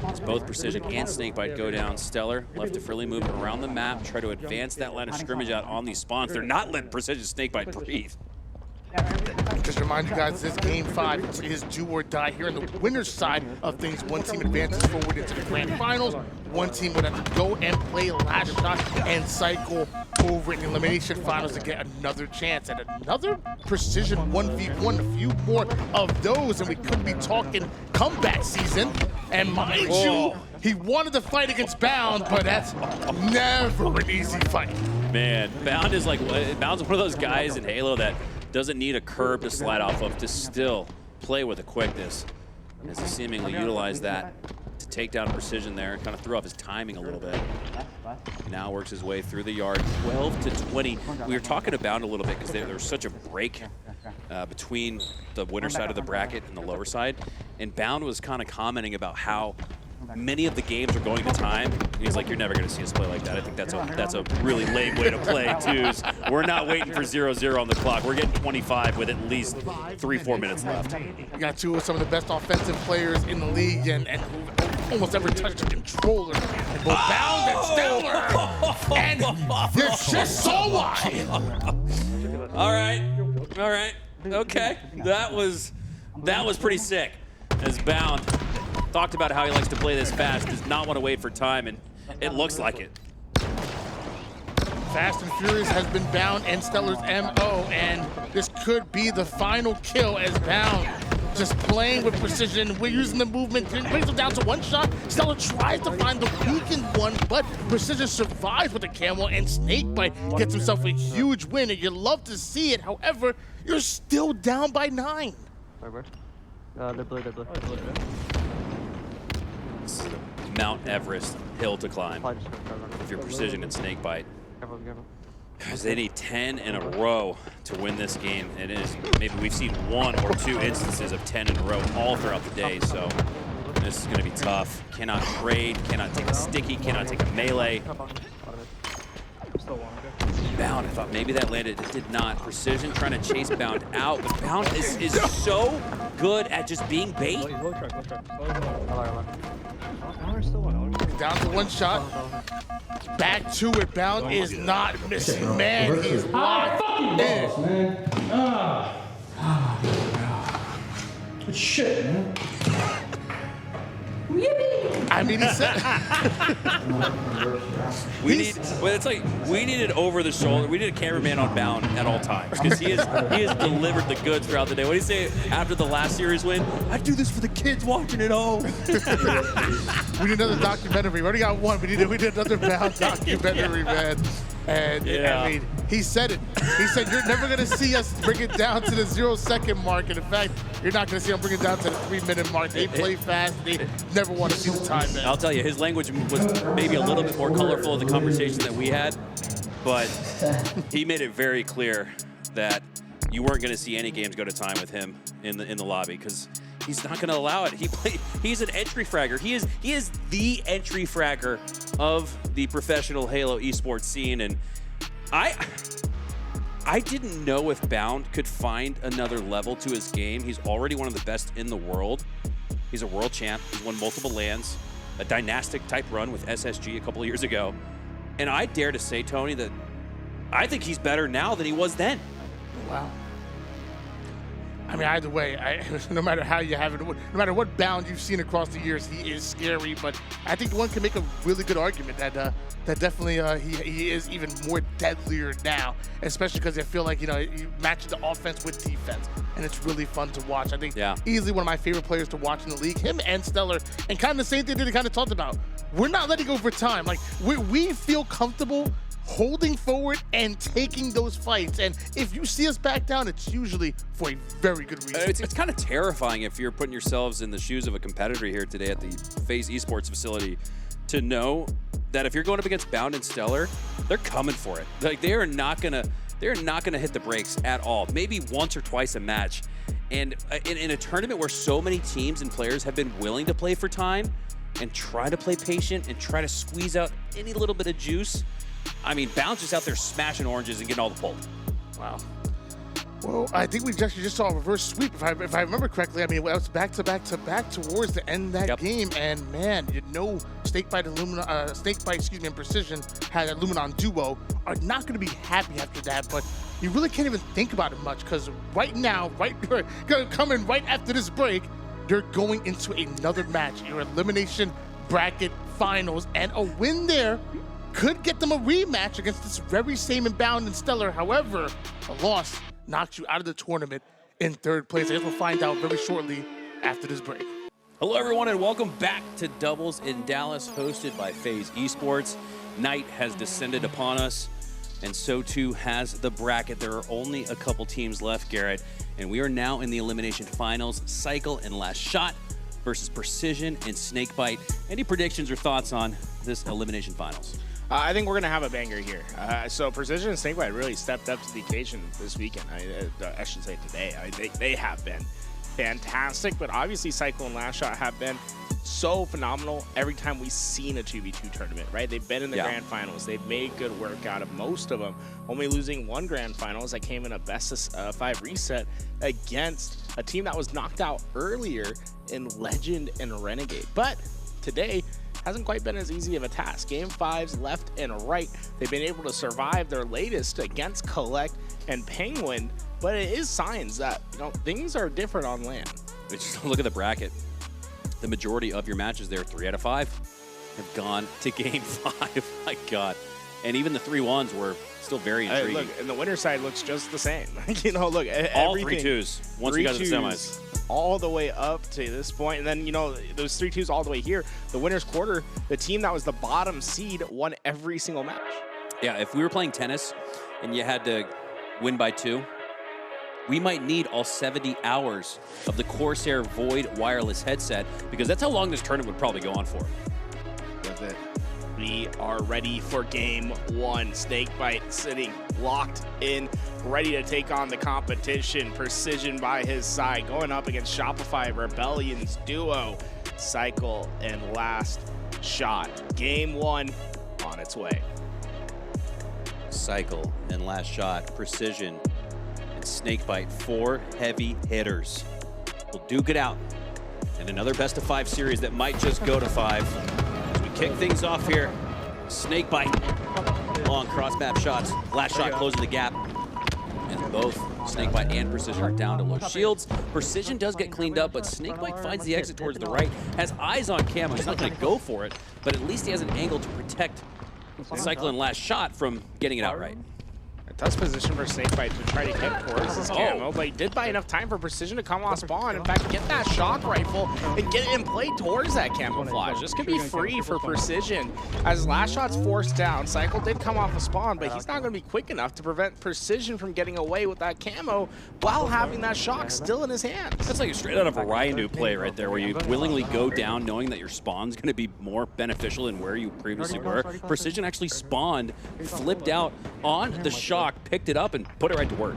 As both Precision and Snakebite go down, StelluR left to freely move around the map, try to advance that line of scrimmage out on these spawns. They're not letting Precision Snakebite breathe. Just remind you guys, this game 5 is do or die here on the winner's side of things. One team advances forward into the grand finals. One team would have to go and play LastShot and CyKul over in the elimination finals to get another chance at another Precision 1v1. A few more of those, and we could be talking comeback season. And mind you, he wanted to fight against Bound, but that's never an easy fight. Man, Bound's one of those guys in Halo that doesn't need a curb to slide off of to still play with a quickness. As he seemingly utilized that to takedown precision there. Kind of threw off his timing a little bit. He now works his way through the yard. 12 to 20. We were talking about a little bit because there's such a break between the winner side of the bracket and the lower side. And Bound was kind of commenting about how many of the games are going to time. He's like, you're never going to see us play like that. I think that's a really lame way to play, too. We're not waiting for 0-0 on the clock. We're getting 25 with at least 3-4 minutes left. You got two of some of the best offensive players in the league and who almost ever touched a controller. And both Bound and StelluR. And it's just so wide. All right. Okay. That was pretty sick. As Bound talked about how he likes to play this fast, does not want to wait for time, and it looks like it. Fast and Furious has been Bound and StelluR's MO, and this could be the final kill as Bound just playing with precision. We're using the movement, brings him down to one shot. StelluR tries to find the weakened one, but Precision survives with the camel, and Snakebite gets himself a huge win, and you love to see it. However, you're still down by 9. They're blue. This is a Mount Everest hill to climb with your Precision and Snakebite. Because they need 10 in a row to win this game. It is, maybe we've seen 1 or 2 instances of 10 in a row all throughout the day, so this is going to be tough. Cannot trade, cannot take a sticky, cannot take a melee. Bound, I thought maybe that landed, it did not. Precision trying to chase Bound out, but Bound is so good at just being bait. Down to one shot. Back to it. Bound is not missing. Man, he's locked in. Good shit, man. I mean, he said we need it over the shoulder. We need a cameraman on Bound at all times because he has delivered the goods throughout the day. What do you say after the last series win? I do this for the kids watching at home. We need another documentary. We already got one. We need another Bound documentary, man. And I mean, he said it. He said, you're never going to see us bring it down to the 0-second mark. And in fact, you're not going to see them bring it down to the 3-minute mark. They play fast. They never want to see the time, man. I'll tell you, his language was maybe a little bit more colorful in the conversation that we had, but he made it very clear that you weren't going to see any games go to time with him in the lobby because he's not going to allow it. He's an entry fragger. He is the entry fragger of the professional Halo esports scene, and I didn't know if Bound could find another level to his game. He's already one of the best in the world. He's a world champ. He's won multiple LANs, a dynastic type run with SSG a couple of years ago. And I dare to say, Tony, that I think he's better now than he was then. Wow. I mean, either way, no matter how you have it, no matter what Bound you've seen across the years, he is scary. But I think one can make a really good argument that definitely he is even more deadlier now, especially because I feel like, you match the offense with defense, and it's really fun to watch. I think easily one of my favorite players to watch in the league, him and StelluR, and kind of the same thing that he kind of talked about. We're not letting go for time. Like, we feel comfortable holding forward and taking those fights, and if you see us back down, it's usually for a very good reason. It's kind of terrifying if you're putting yourselves in the shoes of a competitor here today at the FaZe Esports facility to know that if you're going up against Bound and StelluR, they're coming for it. Like, they're not gonna hit the brakes at all. Maybe once or twice a match, and in a tournament where so many teams and players have been willing to play for time and try to play patient and try to squeeze out any little bit of juice. I mean, Bound's just out there smashing oranges and getting all the pull. Wow. Well, I think we just saw a reverse sweep, if I remember correctly. I mean, it was back to back towards the end of that game, and man, Snakebite and Precision had a Luminon duo are not going to be happy after that. But you really can't even think about it much because right now, coming right after this break, they're going into another match, your elimination bracket finals, and a win there could get them a rematch against this very same Bound and StelluR. However, a loss knocks you out of the tournament in 3rd place. I guess we'll find out very shortly after this break. Hello, everyone, and welcome back to Doubles in Dallas, hosted by FaZe Esports. Night has descended upon us, and so too has the bracket. There are only a couple teams left, Garrett, and we are now in the elimination finals. CyKul and LastShot versus Precision and Snakebite. Any predictions or thoughts on this elimination finals? I think we're going to have a banger here. So Precision and Snakebite really stepped up to the occasion this weekend. I should say today. They have been fantastic, but obviously CyKul and LastShot have been so phenomenal every time we've seen a 2v2 tournament, right? They've been in the grand finals. They've made good work out of most of them, only losing one grand finals that came in a best of 5 reset against a team that was knocked out earlier in Legend and Renegade. But today hasn't quite been as easy of a task. Game 5s left and right. They've been able to survive their latest against Kuhlect and Pznguin, but it is signs that, you know, things are different on LAN. Just look at the bracket. The majority of your matches there, 3 out of 5, have gone to game 5. My God. And even the 3-1s were still very intriguing. Look, and the winner side looks just the same. You know, look, all 3-2s once we got to the semis. All the way up to this point. And then, you know, those 3-2s all the way here. The winner's quarter, the team that was the bottom seed won every single match. Yeah, if we were playing tennis and you had to win by 2, we might need all 70 hours of the Corsair Void wireless headset, because that's how long this tournament would probably go on for. With it. We are ready for game 1. Snakebite sitting locked in, ready to take on the competition. Precision by his side, going up against Shopify Rebellion's duo, CyKul and LastShot. Game 1 on its way. CyKul and LastShot, Precision and Snakebite, 4 heavy hitters. We'll duke it out in another best of 5 series that might just go to 5. As we kick things off here, Snakebite, long cross-map shots. LastShot closing the gap. And both Snakebite and Precision are down to low shields. Precision does get cleaned up, but Snakebite finds the exit towards the right, has eyes on camo. He's not going to go for it, but at least he has an angle to protect CyKul and LastShot from getting it outright. A tough position for Snakebite to try to get towards his camo, but he did buy enough time for Precision to come off spawn. In fact, get that shock rifle and get it in play towards that camouflage. This could be free for Precision. As LastShot's forced down, CyKul did come off a spawn, but he's not going to be quick enough to prevent Precision from getting away with that camo while having that shock still in his hands. That's like a straight out of a RyaNoob play right there, where you willingly go down knowing that your spawn's going to be more beneficial than where you previously were. Precision actually spawned, flipped out on the shock, picked it up, and put it right to work.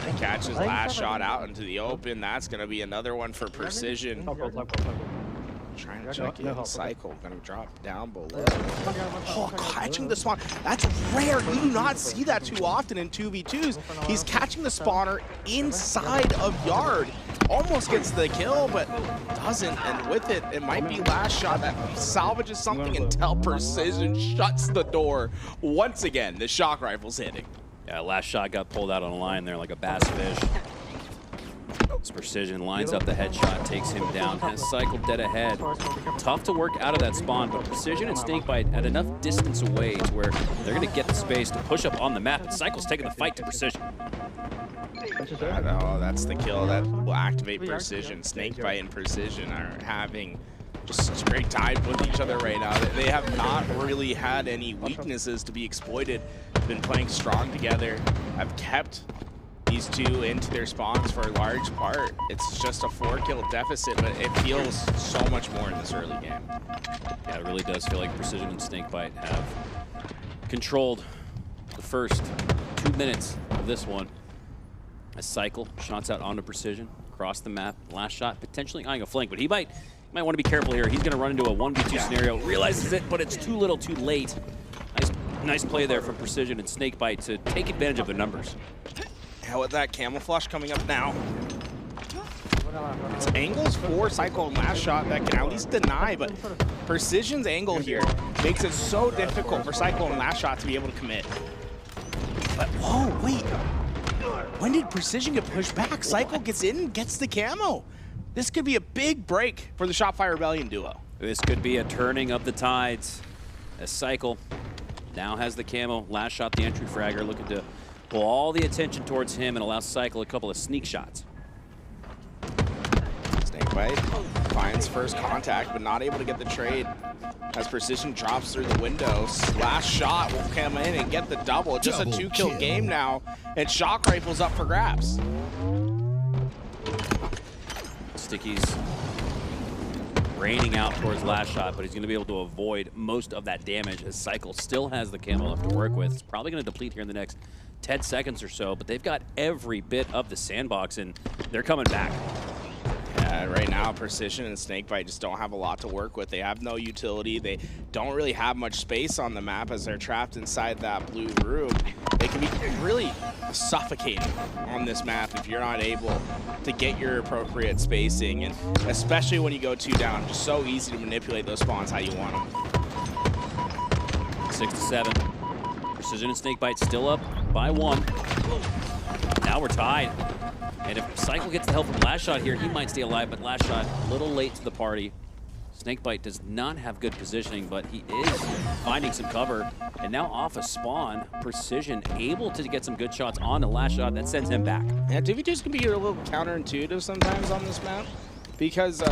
He catches LastShot out into the open. That's going to be another one for Precision. Trying to check in. CyKul going to drop down below. Oh, catching the spawn. That's rare. You do not see that too often in 2v2s. He's catching the spawner inside of yard. Almost gets the kill, but doesn't. And with it, it might be LastShot that salvages something until Precision shuts the door. Once again, the shock rifle's hitting. Yeah, LastShot got pulled out on a line there like a bass fish. As Precision lines up the headshot, takes him down, has CyKul dead ahead. Tough to work out of that spawn, but Precision and Snakebite at enough distance away to where they're going to get the space to push up on the map, and CyKul's taking the fight to Precision. Oh, that's the kill that will activate Precision. Snakebite and Precision are having just great time with each other right now. They have not really had any weaknesses to be exploited. Been playing strong together. Have kept these two into their spawns for a large part. It's just a 4-kill deficit, but it feels so much more in this early game. Yeah, it really does feel like Precision and Snakebite have controlled the first 2 minutes of this one. As CyKul shots out onto Precision, across the map. LastShot potentially eyeing a flank, but he might want to be careful here. He's going to run into a 1v2 scenario, realizes it, but it's too little too late. Nice play there from Precision and Snakebite to take advantage of their numbers. Yeah, with that camouflage coming up now. It's angles for CyKul and LastShot that can at least deny, but Precision's angle here makes it so difficult for CyKul and LastShot to be able to commit. But, whoa, wait. When did Precision get pushed back? CyKul gets in and gets the camo. This could be a big break for the Shopify Rebellion duo. This could be a turning of the tides as CyKul now has the camo. LastShot, the entry fragger, looking to pull all the attention towards him and allow CyKul a couple of sneak shots. Snakebite finds first contact, but not able to get the trade. As Precision drops through the window, LastShot will come in and get the double. Just a 2-kill game now, and shock rifle's up for grabs. Stickies raining out towards LastShot, but he's going to be able to avoid most of that damage as CyKul still has the camo left to work with. It's probably going to deplete here in the next 10 seconds or so, but they've got every bit of the sandbox, and they're coming back. Right now, Precision and Snakebite just don't have a lot to work with. They have no utility. They don't really have much space on the map as they're trapped inside that blue room. They can be really suffocating on this map if you're not able to get your appropriate spacing, and especially when you go 2 down, just so easy to manipulate those spawns how you want them. 6 to 7. Precision and Snakebite still up by 1. Now we're tied. And if CyKul gets the help from LastShot here, he might stay alive, but LastShot a little late to the party. Snakebite does not have good positioning, but he is finding some cover. And now off a spawn, Precision able to get some good shots on the LastShot. That sends him back. Yeah, 2v2s can be a little counterintuitive sometimes on this map, because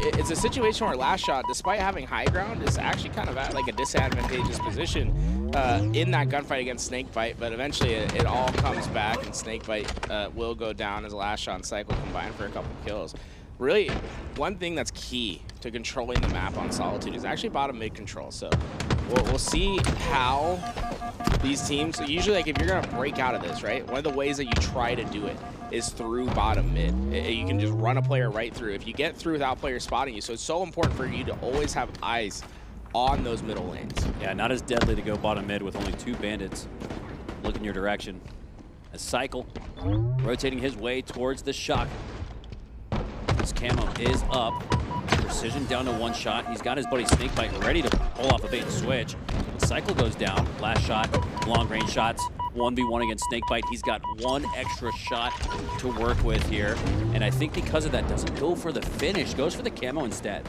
it's a situation where LastShot, despite having high ground, is actually kind of at like a disadvantageous position in that gunfight against Snakebite, but eventually it all comes back, and Snakebite will go down as LastShot and CyKul combine for a couple kills. Really, one thing that's key to controlling the map on Solitude is actually bottom mid control. So we'll see how these teams, usually like if you're gonna break out of this, right, one of the ways that you try to do it is through bottom mid. You can just run a player right through. If you get through without players spotting you, so it's so important for you to always have eyes on those middle lanes. Yeah, not as deadly to go bottom mid with only 2 bandits looking your direction. As CyKul rotating his way towards the shock. His camo is up. Precision down to 1 shot. He's got his buddy Snakebite ready to pull off a bait and switch. CyKul goes down. LastShot, long range shots. 1v1 against Snakebite. He's got 1 extra shot to work with here. And I think because of that, doesn't go for the finish, goes for the camo instead.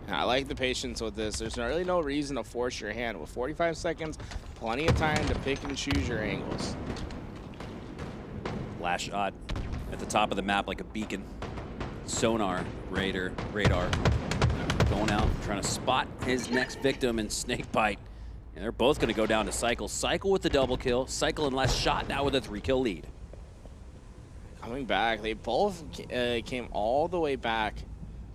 I like the patience with this. There's really no reason to force your hand. With 45 seconds, plenty of time to pick and choose your angles. LastShot at the top of the map like a beacon. Sonar, radar. Going out, trying to spot his next victim in Snakebite. And they're both going to go down to CyKul. CyKul with the double kill. CyKul and LastShot now with a 3-kill lead. Coming back, they both came all the way back.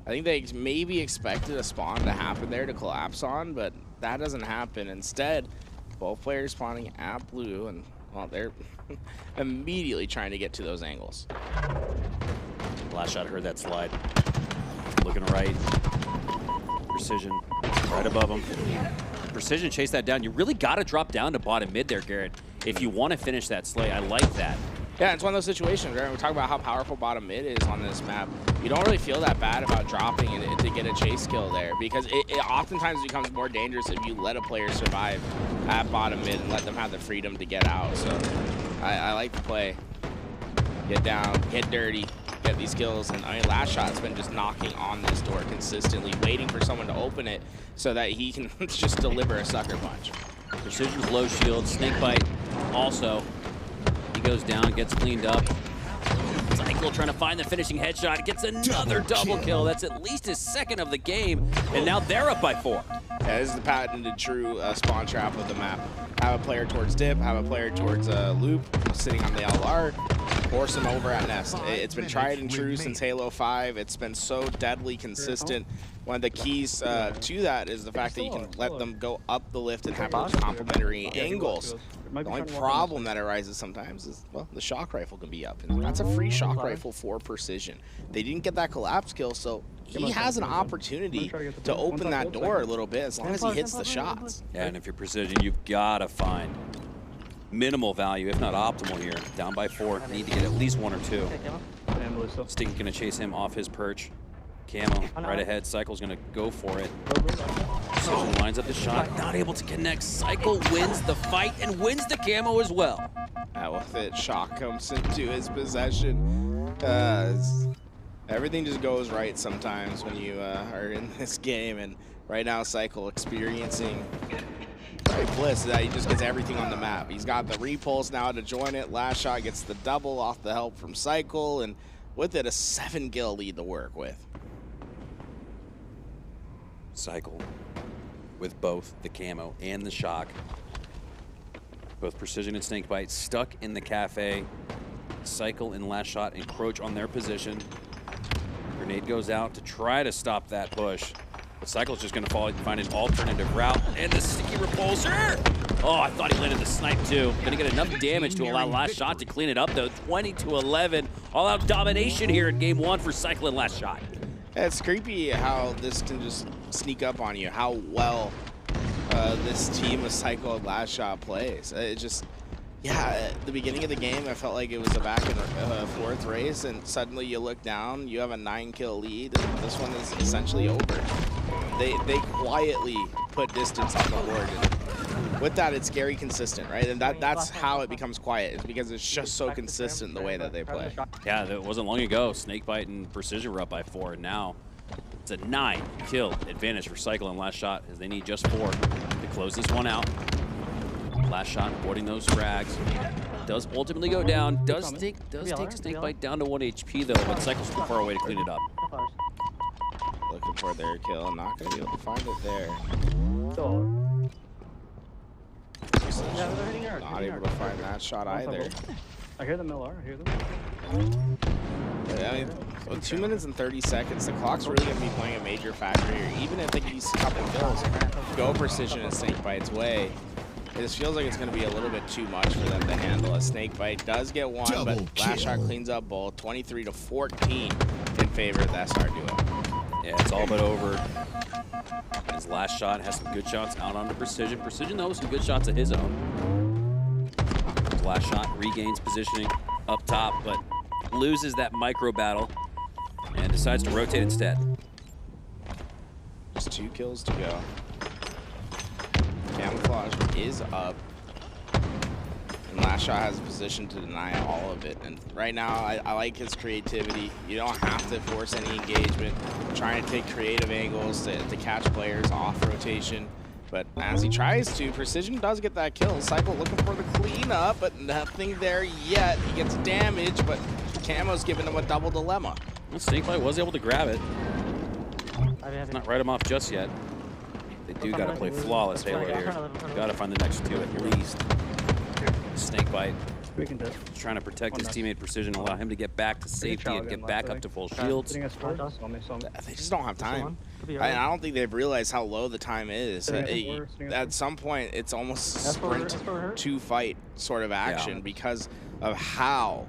I think they maybe expected a spawn to happen there to collapse on, but that doesn't happen. Instead, both players spawning at blue, and well, they're immediately trying to get to those angles. LastShot heard that slide. Looking right. Precision right above him. Precision chase that down. You really got to drop down to bottom mid there, Garrett, if you want to finish that slay. I like that. Yeah, it's one of those situations, right? We talk about how powerful bottom mid is on this map. You don't really feel that bad about dropping it to get a chase kill there, because it oftentimes becomes more dangerous if you let a player survive at bottom mid and let them have the freedom to get out. So I like the play. Get down, get dirty, get these kills. And I mean, LastShot's been just knocking on this door consistently, waiting for someone to open it so that he can just deliver a sucker punch. Precision's low shield. Snakebite also. He goes down, gets cleaned up. CyKul trying to find the finishing headshot. Gets another double kill. That's at least his 2nd of the game. And now they're up by 4. Yeah, this is the patented true spawn trap of the map. Have a player towards dip, have a player towards loop, sitting on the LR, force him over at nest. It's been tried and true since Halo 5. It's been so deadly consistent. One of the keys to that is the fact that you can let them go up the lift and have those complementary angles. The only problem that arises sometimes is, well, the shock rifle can be up, and that's a free shock rifle for Precision. They didn't get that collapse kill, so he has an opportunity to open that door a little bit as long as he hits the shots. Yeah, and if you're Precision, you've got to find minimal value, if not optimal here. Down by 4, need to get at least 1 or 2. Stink's going to chase him off his perch. Camo right ahead. CyKul's going to go for it. Precision lines up the shot. Not able to connect. CyKul wins the fight and wins the camo as well. With it, shock comes into his possession. Everything just goes right sometimes when you are in this game, and right now CyKul experiencing bliss that he just gets everything on the map. He's got the repulse now to join it. LastShot gets the double off the help from CyKul, and with it, a 7-kill lead to work with. CyKul with both the camo and the shock. Both Precision and Snakebite stuck in the cafe. CyKul and LastShot encroach on their position. Grenade goes out to try to stop that push. But CyKul's just going to find an alternative route. And the sticky repulsor! Oh, I thought he landed the snipe too. Going to get enough damage to allow LastShot to clean it up though. 20-11. All-out domination here in game 1 for CyKul and LastShot. It's creepy how this can just sneak up on you, how well this team of CyKul and LastShot plays. It just, yeah, at the beginning of the game, I felt like it was a back and forth race, and suddenly you look down, you have a 9-kill lead, and this one is essentially over. They quietly put distance on the board. And with that, it's scary consistent, right? And that's how it becomes quiet, is because it's just so consistent the way that they play. Yeah, it wasn't long ago. Snakebite and Precision were up by 4, and now it's a 9-kill advantage for CyKul and LastShot, as they need just 4 to close this one out. LastShot avoiding those frags. Does ultimately go down. Does take Snakebite down to 1 HP though, but CyKul's too far away to clean it up. Looking for their kill. Not going to be able to find it there. Not able to find that shot either. I hear the LVT. I hear them. I mean, with 2 minutes and 30 seconds, the clock's really going to be playing a major factor here. Even if they get these couple kills, go Precision and Snakebite's way, it just feels like it's going to be a little bit too much for them to handle. A Snakebite does get one, but LastShot cleans up both. 23-14 in favor of the SR duo. Yeah, it's all but over. As LastShot has some good shots out onto Precision. Precision, though, some good shots of his own. LastShot regains positioning up top, but loses that micro battle and decides to rotate instead. Just 2 kills to go. Camouflage is up. And LastShot has a position to deny all of it. And right now, I like his creativity. You don't have to force any engagement. Trying to take creative angles to catch players off rotation. But as he tries to, Precision does get that kill. CyKul looking for the cleanup, but nothing there yet. He gets damage, but Camo's giving him a double dilemma. Well, Snakebite was able to grab it. Not write him off just yet. They do got to play flawless Halo here. Got to find the next 2 at least. Snakebite trying to protect his teammate Precision, allow him to get back to safety and get back up to full shields. They just don't have time. I don't think they've realized how low the time is. At some point, it's almost sprint to fight sort of action because of how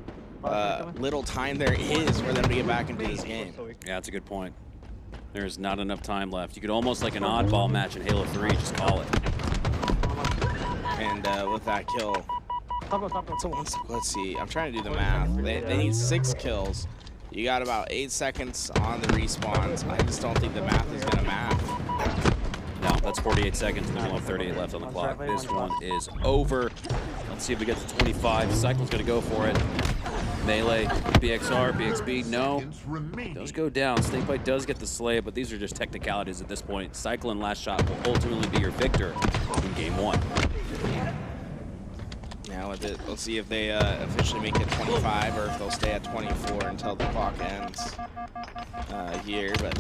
little time there is for them to get back into this game. Yeah, that's a good point. There's not enough time left. You could almost, like an oddball match in Halo 3, just call it. And with that kill, let's see, I'm trying to do the math. They need 6 kills. You got about 8 seconds on the respawns. I just don't think the math is gonna math. No, that's 48 seconds. There's only 38 left on the clock. This one is over. Let's see if we get to 25. CyKul's gonna go for it. Melee, BXR, BXB, no. Does go down. Snakebite does get the slay, but these are just technicalities at this point. CyKul and LastShot will ultimately be your victor in game 1. Now with it, let's see if they officially make it 25 or if they'll stay at 24 until the clock ends here. But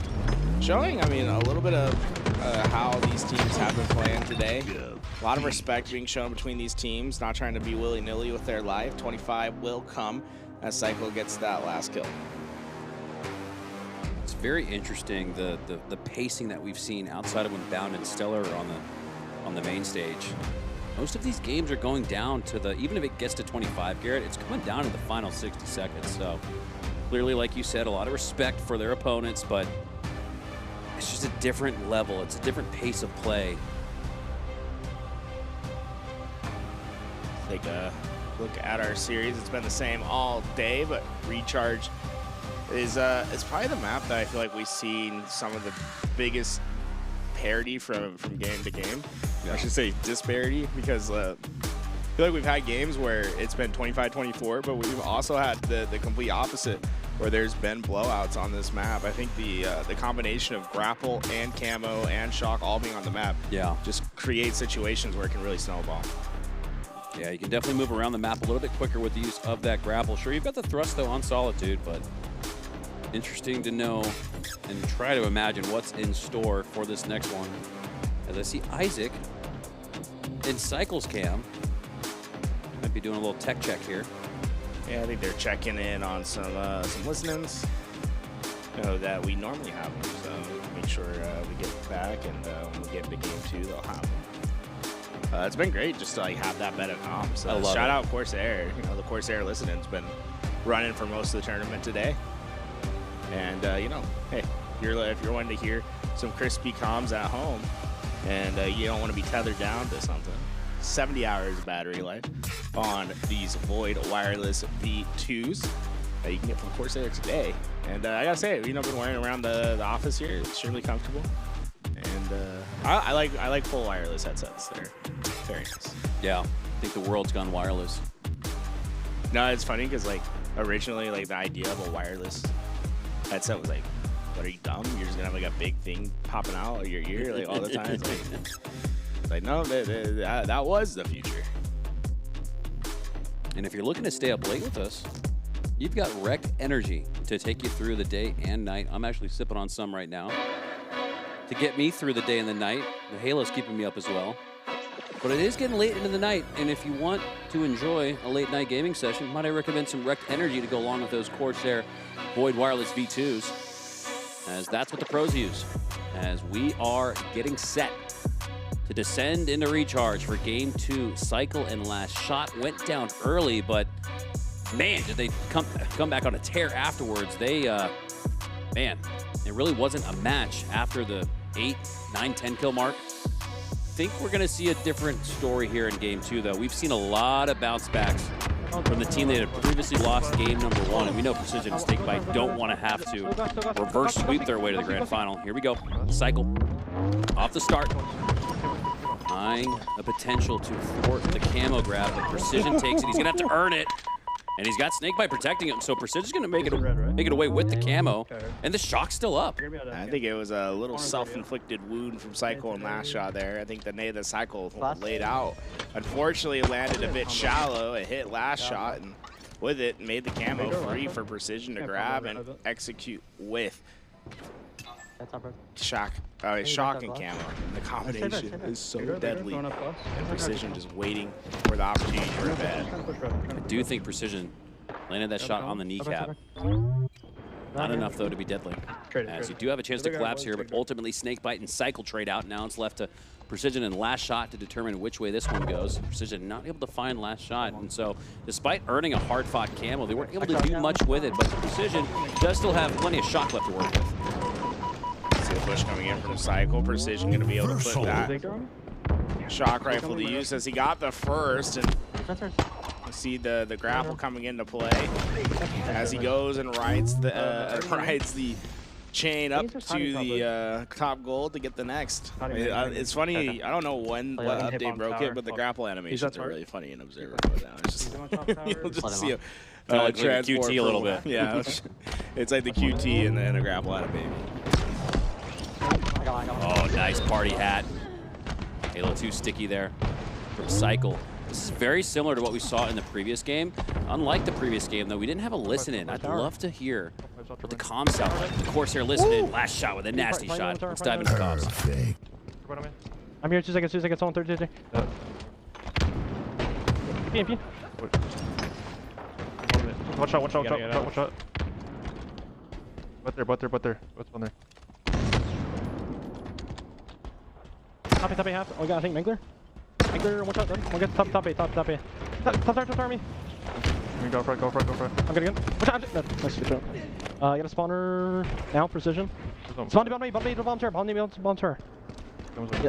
showing, I mean, a little bit of how these teams have been playing today. A lot of respect being shown between these teams, not trying to be willy-nilly with their life. 25 will come as CyKul gets that last kill. It's very interesting, the pacing that we've seen outside of when Bound and StelluR are on the main stage. Most of these games are going down to the, even if it gets to 25, Garrett, it's coming down to the final 60 seconds. So clearly, like you said, a lot of respect for their opponents, but it's just a different level. It's a different pace of play. Take a look at our series. It's been the same all day, but Recharge is probably the map that I feel like we've seen some of the biggest parity from game to game. I should say disparity, because I feel like we've had games where it's been 25-24, but we've also had the complete opposite, where there's been blowouts on this map. I think the combination of grapple and camo and shock all being on the map just creates situations where it can really snowball. Yeah, you can definitely move around the map a little bit quicker with the use of that grapple. Sure, you've got the thrust, though, on Solitude, but interesting to know and try to imagine what's in store for this next one. As I see Isaac in CyKul's cam. Might be doing a little tech check here. Yeah, I think they're checking in on some listenings. that we normally have them. So make sure we get back, and when we get into game 2, they'll have them. It's been great just to like have that better comp. So shout out Corsair. You know, the Corsair listening's been running for most of the tournament today. And you know, hey, if you're wanting to hear some crispy comms at home, and you don't want to be tethered down to something, 70 hours of battery life on these Void wireless V2s that you can get from Corsair today. And I gotta say, you know, been wearing around the office here, it's extremely comfortable. And I like full wireless headsets. They're very nice. Yeah, I think the world's gone wireless. No, it's funny because like originally, like the idea of a wireless headset was like, what, are you dumb? You're just gonna have like a big thing popping out of your ear like all the time. It's like no, that was the future. And if you're looking to stay up late with us, you've got Rekt Energy to take you through the day and night. I'm actually sipping on some right now to get me through the day and the night. The Halo's keeping me up as well. But it is getting late into the night, and if you want to enjoy a late night gaming session, might I recommend some Rekt Energy to go along with those Corsair Void Wireless V2s, as that's what the pros use, as we are getting set to descend into recharge for Game 2. CyKul and LastShot went down early, but man, did they come back on a tear afterwards. They, man, it really wasn't a match after the 8, 9, 10 kill mark. I think we're going to see a different story here in Game 2, though. We've seen a lot of bounce backs from the team that had previously lost game number 1, and we know Precision and Snakebite don't want to have to reverse sweep their way to the grand final. Here we go. CyKul off the start, eyeing a potential to thwart the camo grab, but Precision takes it. He's going to have to earn it. And he's got Snakebite protecting him, so Precision's going to make it away with the camo, and the shock's still up. I think it was a little self-inflicted wound from CyKul and LastShot there. I think the nade that CyKul laid out, unfortunately, it landed a bit shallow. It hit LastShot, and with it, made the camo free for Precision to grab and execute with. Shock and camo. And the combination is so deadly. And Precision just waiting for the opportunity for a bed. I do think Precision landed that shot on the kneecap. Not enough, though, to be deadly. As you do have a chance to collapse here, but ultimately Snakebite and CyKul trade out. Now it's left to Precision and LastShot to determine which way this one goes. Precision not able to find LastShot, and so despite earning a hard-fought camo, they weren't able to do much with it, but Precision does still have plenty of shot left to work with. See the push coming in from CyKul. Precision going to be able to put that shock rifle to use as he got the first, and you see the grapple coming into play as he goes and rides the chain up to the top gold to get the next. It's funny, I don't know what update broke it, but the grapple animations are really funny in Observer mode now. It's just, you'll just see like QT a little bit. Yeah, it's like the QT and then a grapple out of baby. Oh, nice party hat. Halo 2 sticky there from CyKul. This is very similar to what we saw in the previous game. Unlike the previous game, though, we didn't have a listen in. I'd love to hear what the comms sound like. The Corsair listen in. LastShot with a nasty shot. Let's dive into the comms. I'm here 2 seconds, 2 seconds, someone 30. MP. Watch out. Butt there. What's on there? Top A half. Oh, we got, I think, Mangler. One shot, one get top A. Top A. Top me. Go for it. I'm gonna get watch out. Nice, good shot. Get a spawner now, Precision. Spawn to bomb me, bomb turret. The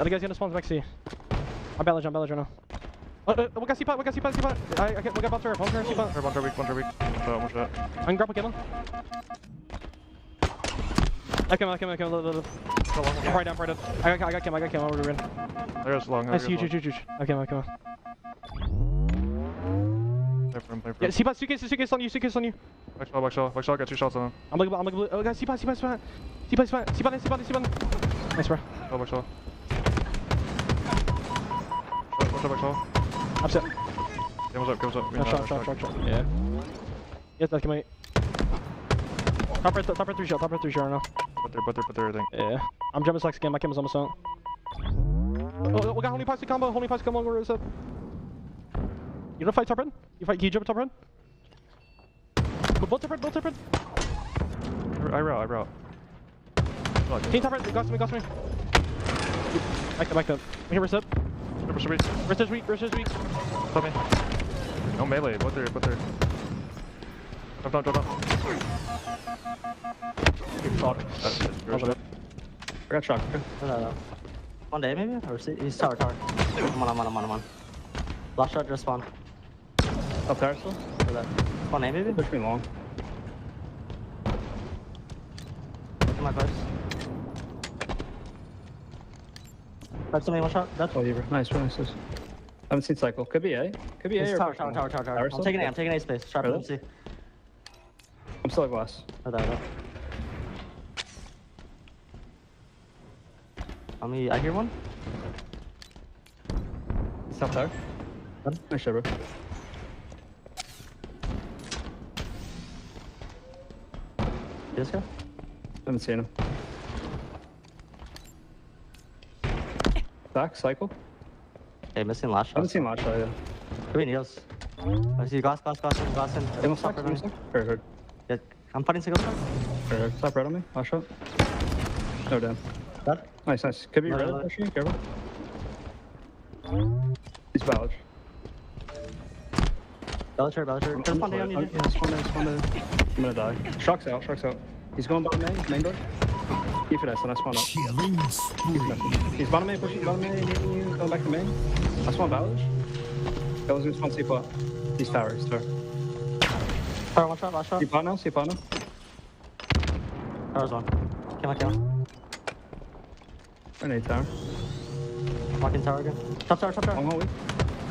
other guy's gonna spawn to back C. I'm ballage right now. We got C-pot. We got bomb turret, C-pot. One turret weak. One shot. I can grapple kill him. I came. Right down. I got Kim. We're in. There's long. Nice, huge. Okay. Play for him. C-pot, suitcase on you. Backshot, got 2 shots on him. I'm looking blue. Oh, guys, C-pot. Nice, bro. Backshot. Watch out, backshot. Upset. Comes up. Shot. Yeah. Yes, that's coming. Top red 3 shot right now. Butt there, I think. Yeah. I'm jumping Slex again, my camo's almost out. Oh, we got holy poxy combo, where is it? You don't fight top red? Can you jump top red? Bolt top red. I route. Team top right, got me. Back up. Here, wrist up. Wrist is weak. Stop me. No melee, what there. Drop down. Good shot. I got shock. One day maybe? Or he's tower. I'm on. LastShot just spawned. Up there still? One day maybe? Push me long. Look at my place. Grab somebody, one shot. That's Oh, you nice. Haven't seen CyKul. Could be A. He's or tower. I'm taking A space. Sharp Really? MC. I'm still at glass. I hear one. He's up there. Nice shot, bro. This guy? Haven't seen him. Back, CyKul. Hey, missing LastShot. Haven't seen LastShot yet. Could be needles. I see glass in. They must stop Heard. Yeah, I'm putting single shot. Heard. Stop red on me. LastShot. No damn. That? Nice. Could be No, red, no. actually. Careful. He's Balage. Bellator. Just one day on you. Spawn down. I'm gonna die. Shock's out. He's going bottom main door. Keep it nice, and I spawn up. He's bottom main, pushing bottom main, going back to main. I spawn Balage. That was gonna spawn C-plot. He's tower. Tower, one shot, LastShot. C-plot now. Tower's one. Kill. Grenade tower. Walking tower again. Top tower. Long weak.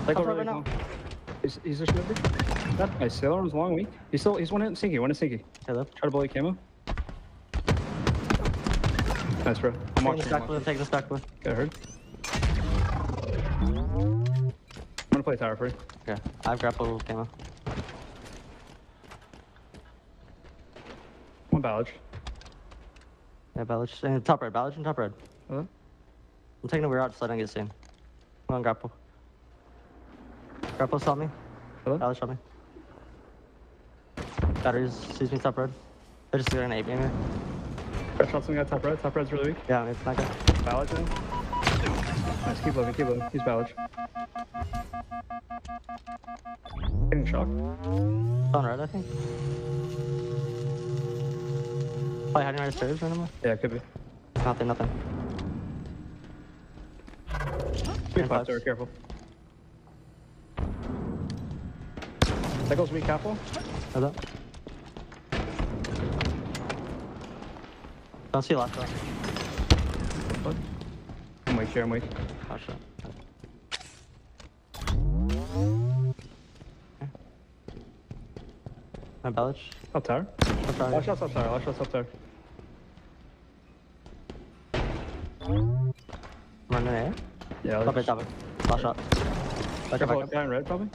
Take Top over tower right now. He's a shooter. Nice. StelluR long weak. He's one hit Sneaky. Hello. Try to bully camo. Nice, bro. I'm watching. Taking this back blue. Got hurt. I'm gonna play tower for you. Okay. I've grapple camo. One Balage. Yeah, Balage. And top red. Balage and top red. Hello? I'm taking a weird out so I don't get seen. Come on, grapple. Grapple saw me. Hello? Balage shot me. Batteries sees me top red. They're just doing an 8 gamer. Got shots on the guy top red. Top red's really weak. Yeah, it's not good. Balage in. Nice, keep looking. He's Balage. Getting shocked. On red, I think. Probably hiding right stairs randomly. Yeah, it could be. Nothing. Be flat door, careful. That goes weak, careful. Hello. Don't see LastShot. I'm weak here. LastShot. My Balage. Up tower. LastShot's up tower. Running A. Yeah, Top it. LastShot. Careful, guy in red, probably.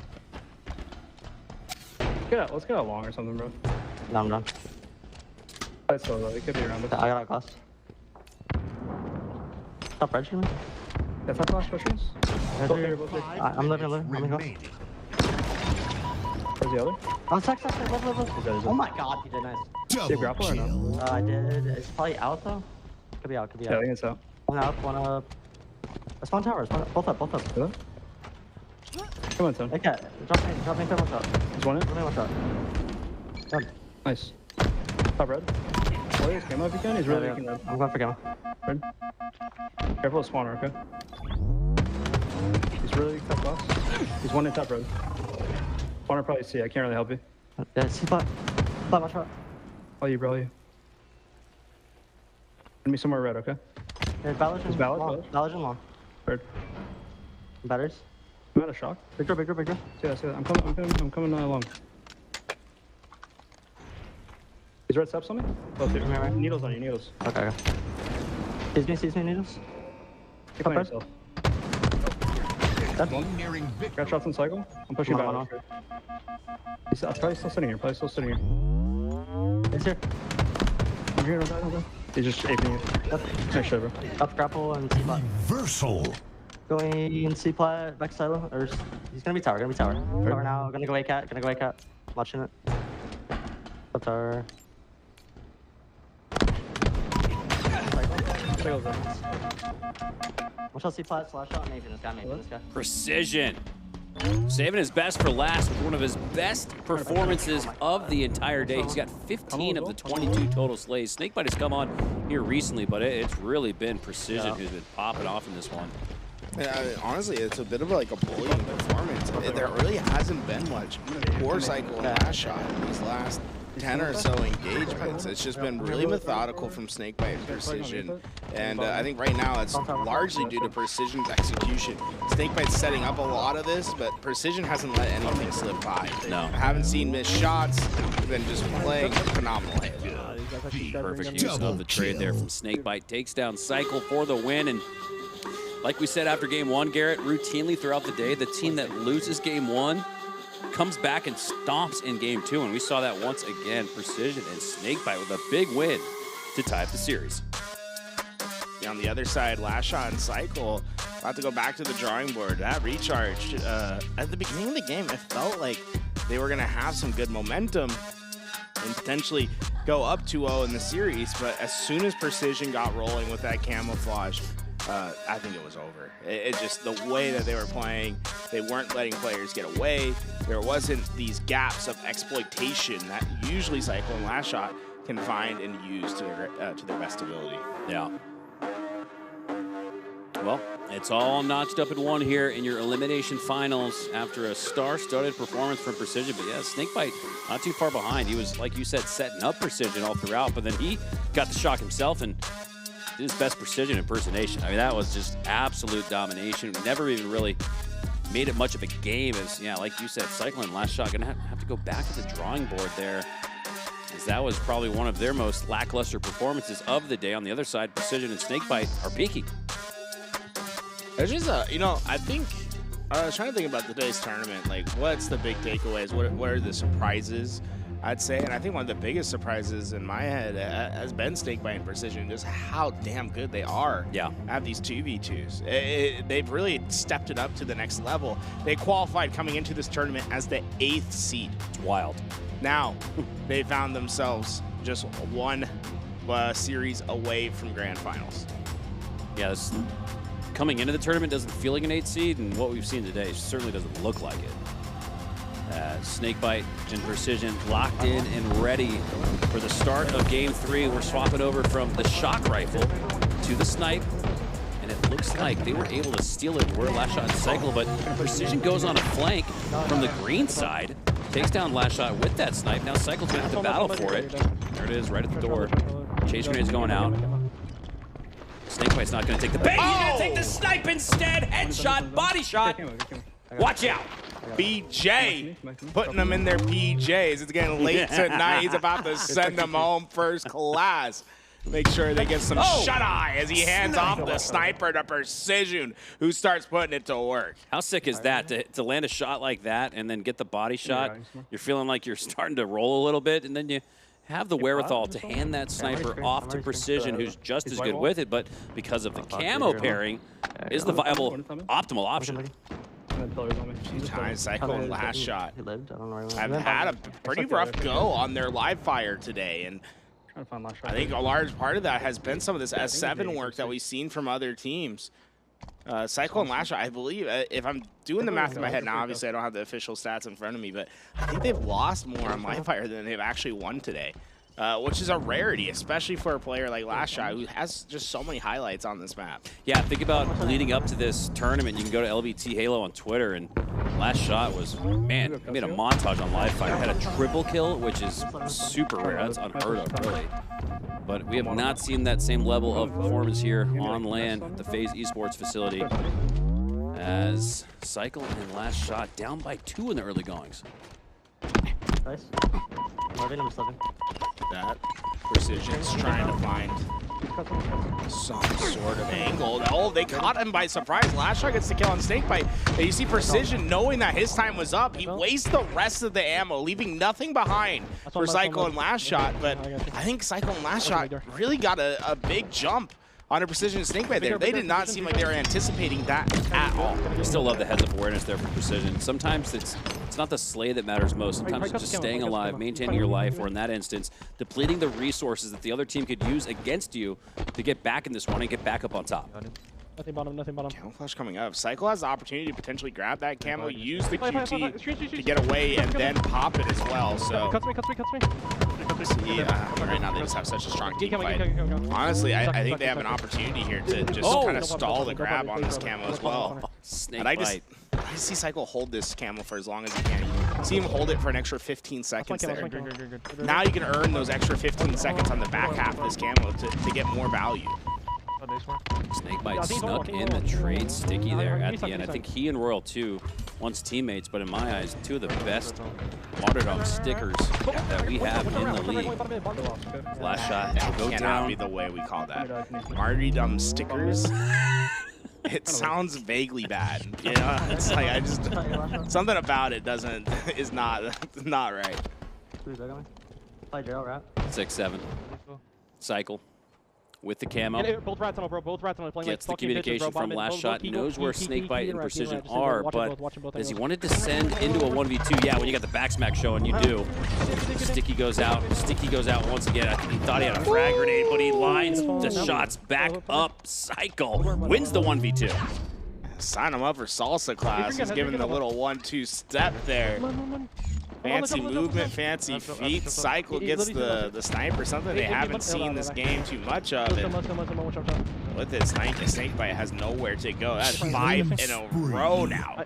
Let's get out long or something, bro. No, I'm done. Play slow though, they could be around us. I got a glass. Top red, shooting me. Yeah, top flash pushes. I'm living. I'm gonna go. Where's the other? Oh, sack. Oh my god, he did nice. Did you grapple or no? I did. It's probably out though. Could be out. Yeah, I think it's out. One up. Spawn tower. Both up. Hello? Come on, Tom. Okay, drop me one shot. He's one in? One shot. Done. Nice. Top red. Oh, he's camo if you can. He's really weak in red. I'm going for camo. Red. Careful of spawner, okay? He's really weak top box. He's one in top red. Spawner probably C. I can't really help you. Yeah, C flat. Flat one shot. Oh, you, bro. Send me somewhere red, okay? There's Balage and long. Balage and long. Red. Batteries. I'm out of shock. Bigger. See that. I'm coming along. Is red steps on me? Both here. Right. Needles on you, needles. Okay. Sees me, needles. Keep playing yourself. That's one. Got shots on CyKul. I'm pushing back. He's probably still sitting here. He's here. I'm here, don't die. He's just aping you. Nice shot, bro. Up grapple and C plat. Reversal. Going C plat, back silo. Or he's gonna be tower. Tower now. Gonna go A cat. Watching it. Up tower. One shot C flat, slash shot, maybe this guy, maybe this guy. Precision. Saving his best for last with one of his best performances of the entire day. He's got 15 of the 22 total slays. Snakebite has come on here recently, but it's really been Precision who's been popping off in this one. Yeah, honestly, it's a bit of like a bullying performance. There really hasn't been much for CyKul and LastShot in these last 10 or so engagements. It's just been really methodical from Snakebite and Precision. And I think right now it's largely due to Precision's execution. Snakebite's setting up a lot of this, but Precision hasn't let anything slip by. No. I haven't seen missed shots, been just playing phenomenal. Perfect use of the trade there from Snakebite. Takes down CyKul for the win. And like we said after game one, Garrett, routinely throughout the day, the team that loses game one comes back and stomps in game two, and we saw that once again. Precision and Snakebite with a big win to tie up the series. Yeah, on the other side, LastShot and CyKul about to go back to the drawing board. That recharge, at the beginning of the game, it felt like they were going to have some good momentum and potentially go up 2-0 in the series, but as soon as Precision got rolling with that camouflage, I think it was over. It just, the way that they were playing, they weren't letting players get away. There wasn't these gaps of exploitation that usually CyKul and LastShot can find and use to their best ability. Yeah. Well, it's all notched up in one here in your elimination finals after a star-studded performance from Precision. But yeah, Snakebite not too far behind. He was, like you said, setting up Precision all throughout, but then he got the shock himself and did his best Precision impersonation. I mean, that was just absolute domination. Never even really made it much of a game as, yeah, like you said, CyKul and LastShot gonna have to go back to the drawing board there, as that was probably one of their most lackluster performances of the day. On the other side, Precision and Snakebite are peaking. It's just, you know, I think, I was trying to think about today's tournament, like what's the big takeaways, what are the surprises, I'd say, and I think one of the biggest surprises in my head has been Snakebite and Precision, just how damn good they are at these 2v2s. They've really stepped it up to the next level. They qualified coming into this tournament as the 8th seed. Wild. Now, they found themselves just one series away from grand finals. Yeah, this, coming into the tournament doesn't feel like an 8th seed, and what we've seen today certainly doesn't look like it. Snakebite and Precision locked in and ready for the start of game 3. We're swapping over from the shock rifle to the snipe, and it looks like they were able to steal it. We're LastShot and CyKul, but Precision goes on a flank from the green side, takes down LastShot with that snipe. Now CyKul's gonna have to battle for it. There it is, right at the door. Chase grenade's going out. Snakebite's not gonna take the bait. He's gonna take the snipe instead. Headshot, body shot. Watch out. BJ putting them in their PJs. It's getting late tonight. He's about to send them home first class. Make sure they get some shut-eye as he hands off the sniper to Precision, who starts putting it to work. How sick is that, to land a shot like that and then get the body shot? You're feeling like you're starting to roll a little bit, and then you have the wherewithal to hand that sniper off to Precision, who's just as good with it, but because of the camo pairing, is the viable, optimal option. Times CyKul and LastShot have had a pretty rough go on their live fire today, and I think a large part of that has been some of this S7 work that we've seen from other teams. CyKul and LastShot, I believe, if I'm doing the math in my head now, obviously I don't have the official stats in front of me, but I think they've lost more on live fire than they've actually won today. Which is a rarity, especially for a player like LastShot, who has just so many highlights on this map. Yeah, think about leading up to this tournament. You can go to LVT Halo on Twitter, and LastShot was, man, he made a montage on live fire. Had a triple kill, which is super rare. That's unheard of, really. But we have not seen that same level of performance here on LAN, the FaZe Esports facility, as CyKul and LastShot down by 2 in the early goings. Nice. Number 7. That Precision's trying to find some sort of angle. Oh, they caught him by surprise. LastShot gets the kill on Snakebite. And you see Precision, knowing that his time was up, he wastes the rest of the ammo, leaving nothing behind for CyKul and LastShot. But I think CyKul and LastShot really got a big jump on a Precision and Snakebite there. They did not seem like they were anticipating that at all. I still love the heads-up awareness there for Precision. Sometimes it's It's not the slay that matters most. Sometimes it's just staying alive, maintaining your life, or in that instance, depleting the resources that the other team could use against you to get back in this one and get back up on top. Nothing bottom, nothing bottom. Camouflage coming up. CyKul has the opportunity to potentially grab that camo, use the QT to get away, and then pop it as well. So Cuts me. see, right now they just have such a strong team fight. Honestly, I think they have an opportunity here to just kind of stall the grab on this camo as well. But I just see CyKul hold this camo for as long as he can. See him hold it for an extra 15 seconds there. Now you can earn those extra 15 seconds on the back half of this camo to get more value. Snakebite snuck in the trade sticky there at the end. I think he and Royal too, once teammates, but in my eyes, two of the best Martyrdom stickers that we have in the league. LastShot That go cannot down. be the way we call that. Martyrdom stickers. It sounds vaguely bad. You know, it's like I just something about it is not right. 6-7. CyKul with the camo. Both rats on, bro. Both rats on. Playing Gets like the communication from LastShot, knows where Snakebite and Precision are, but as he wanted to send into a 1v2, yeah, when you got the backsmack showing, you do. Sticky goes out once again. I think he thought he had a frag grenade, but he lines the shots back up. CyKul wins the 1v2. Sign him up for salsa class. He's giving the little 1-2 step there. Fancy movement, fancy feet. CyKul gets the sniper, something they haven't seen this game too much of. And with it, Snakebite has nowhere to go. That's 5 in a row now.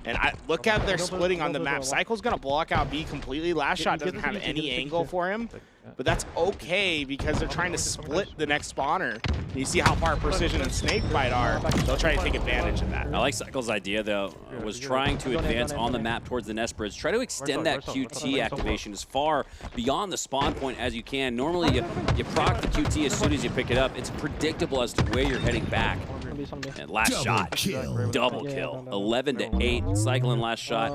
And look at their splitting on the map. CyKul's going to block out B completely. LastShot doesn't have any angle for him. But that's okay because they're trying to split the next spawner. You see how far Precision and Snakebite are. They'll try to take advantage of that. I like CyKul's idea, though, was trying to advance on the map towards the nest bridge. Try to extend that QT activation as far beyond the spawn point as you can. Normally, you proc the QT as soon as you pick it up. It's predictable as to where you're heading back. And LastShot, double kill. 11-8, CyKul and LastShot.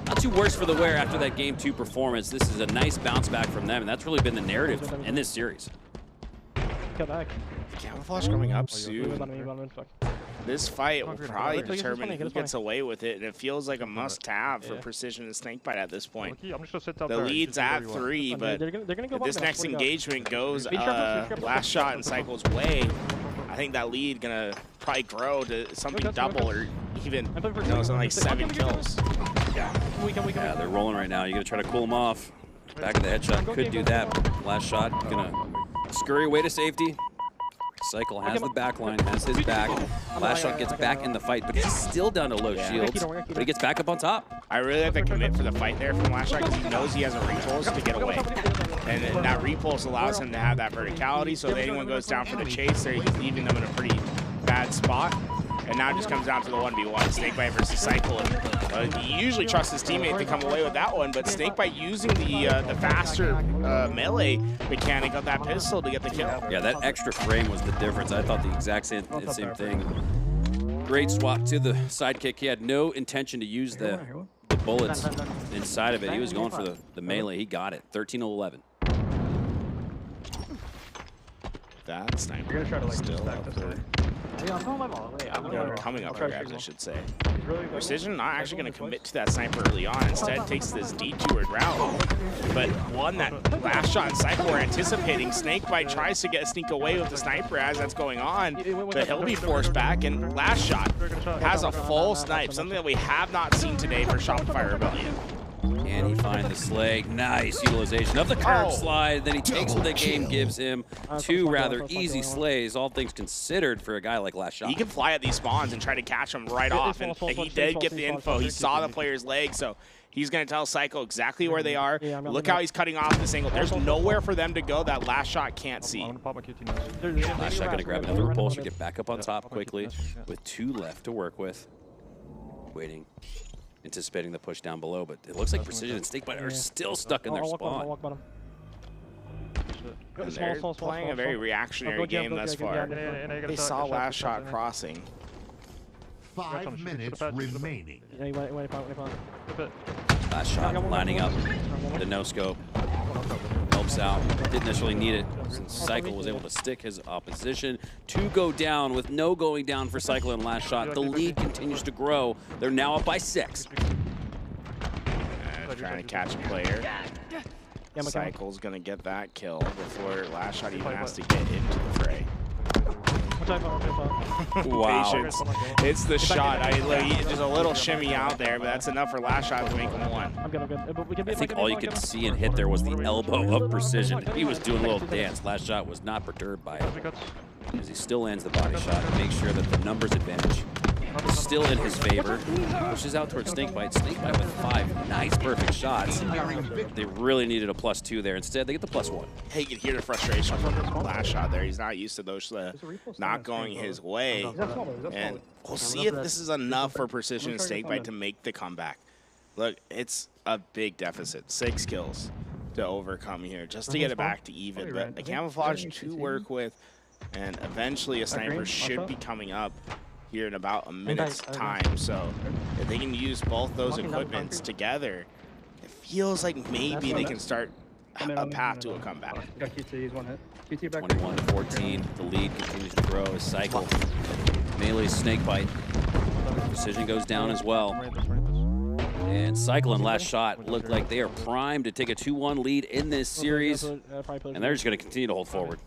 Not too worse for the wear after that Game 2 performance. This is a nice bounce back from them, and that's really been the narrative in this series. Camouflage coming up soon. This fight will probably determine who gets away with it, and it feels like a must-have for Precision and Snakebite at this point. The lead's at 3, but if this next engagement goes LastShot and CyKul's way, I think that lead gonna probably grow to something double or even something like 7 kills. Yeah, they're rolling right now. You're gonna try to cool them off. Back of the headshot could do that. LastShot gonna scurry away to safety. CyKul has the back line, has his back. LastShot gets back in the fight, but he's still down to low shields. But he gets back up on top. I really like the commit for the fight there from LastShot because he knows he has a repulse to get away. And that repulse allows him to have that verticality, so if anyone goes down for the chase there, he's leaving them in a pretty bad spot. And now it just comes down to the 1v1, Snakebite versus CyKul. He usually trusts his teammate to come away with that one, but Snakebite using the faster melee mechanic of that pistol to get the kill. Yeah, that extra frame was the difference. I thought the exact same thing. Great swap to the sidekick. He had no intention to use the bullets inside of it. He was going for the melee. He got it. 13-11. That sniper still up for... coming up for grabs, I should say. Precision not actually going to commit to that sniper early on. Instead, takes this detoured route. But one that LastShot and CyKul were anticipating. Snakebite tries to sneak away with the sniper as that's going on, but he'll be forced back. And LastShot has a full snipe, something that we have not seen today for Shopify Rebellion. And he finds the Slay. Nice utilization of the curve slide. Then he takes what the game gives him. 2 rather easy slays, all things considered for a guy like LastShot. He can fly at these spawns and try to catch them right off. And he did get the info. He saw the player's leg, so he's going to tell CyKul exactly where they are. Look how he's cutting off this angle. There's nowhere for them to go that LastShot can't see. LastShot going to grab another repulsor, get back up on top quickly with 2 left to work with. Waiting. Anticipating the push down below, but it looks like Precision and Snakebite are still stuck in their spawn. They're playing a very reactionary game thus far. They saw LastShot crossing. 5 minutes remaining. LastShot lining up the no-scope. helps out. Didn't necessarily need it since CyKul was able to stick his opposition. 2 go down with no going down for CyKul and LastShot. The lead continues to grow. They're now up by 6. Trying to catch a player. CyKul's gonna get that kill before LastShot even has to get into the fray. Wow. Patience. It's the shot. Just a little shimmy out there, but that's enough for LastShot to make him 1. I think all you could see and hit there was the elbow of Precision. He was doing a little dance. LastShot was not perturbed by it, as he still lands the body shot to make sure that the numbers advantage is still in his favor. Pushes out towards Snakebite. Snakebite with 5 nice, perfect shots. They really needed a +2 there. Instead, they get the +1. Hey, you can hear the frustration from LastShot there. He's not used to those not going his way. And we'll see if this is enough for Precision and Snakebite to make the comeback. Look, it's a big deficit. 6 kills to overcome here just to get it back to even. But a camouflage to work with, and eventually a sniper should be coming up here in about a minute's time. So if they can use both those equipments together, it feels like maybe they can start a path to a comeback. 21-14. The lead continues to grow as CyKul melees Snakebite. Precision goes down as well. And CyKul and LastShot look like they are primed to take a 2-1 lead in this series, and they're just going to continue to hold forward.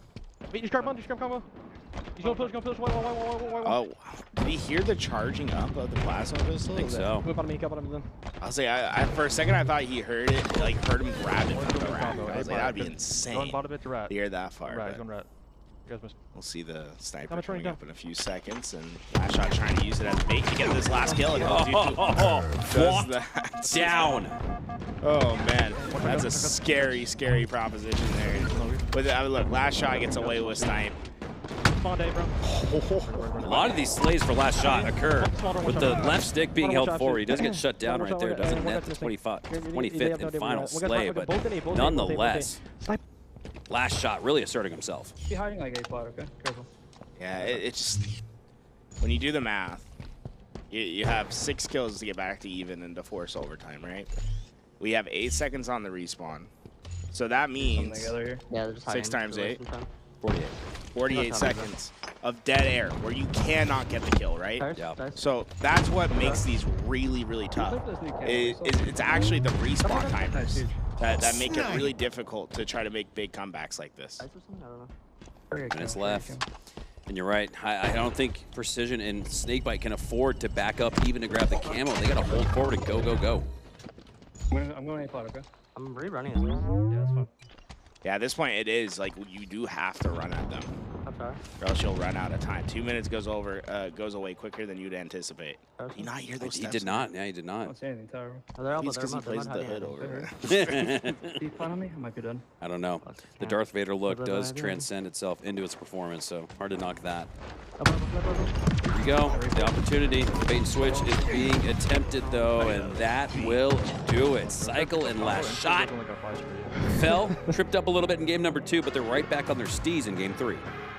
Oh, did he hear the charging up of the plasma pistol? I think so. I'll say, for a second, I thought he heard it, like heard him grab it from the rack. I was like, that'd be insane to hear that far. We'll see the sniper coming up in a few seconds, and LastShot trying to use it as bait to get this last kill. And does that down. Oh man, that's a scary, scary proposition there. But look, LastShot gets away with snipe. A lot of these slays for LastShot occur with the left stick being held forward. He does get shut down right there. Doesn't net the 25th and final slay, but nonetheless, LastShot really asserting himself. Be hiding like A plot, okay? Careful. Yeah, it's just when you do the math, you have 6 kills to get back to even and to force overtime, right? We have 8 seconds on the respawn, so that means 6 times 8, 48. 48 seconds of dead air where you cannot get the kill, right? Yeah. So that's what makes these really, really tough. It's actually the respawn timers that make it really difficult to try to make big comebacks like this. Minutes left. And you're right. I don't think Precision and Snakebite can afford to back up even to grab the camo. They got to hold forward and go, go, go. I'm going A plot, okay? I'm rerunning it. Yeah, that's fine. Yeah, at this point, it is like you do have to run at them, or else you'll run out of time. 2 minutes goes away quicker than you'd anticipate. Did he not hear those steps? He did not. Yeah, he did not. I don't say anything, Tyler. He's because he plays the hood over there. Be fun on me? I might be done. I don't know. The Darth Vader look does transcend itself into its performance, so hard to knock that. Here we go. The opportunity. The bait and switch is being attempted, though, and that will do it. CyKul and LastShot fell, tripped up a little bit in game number 2, but they're right back on their steez in game 3.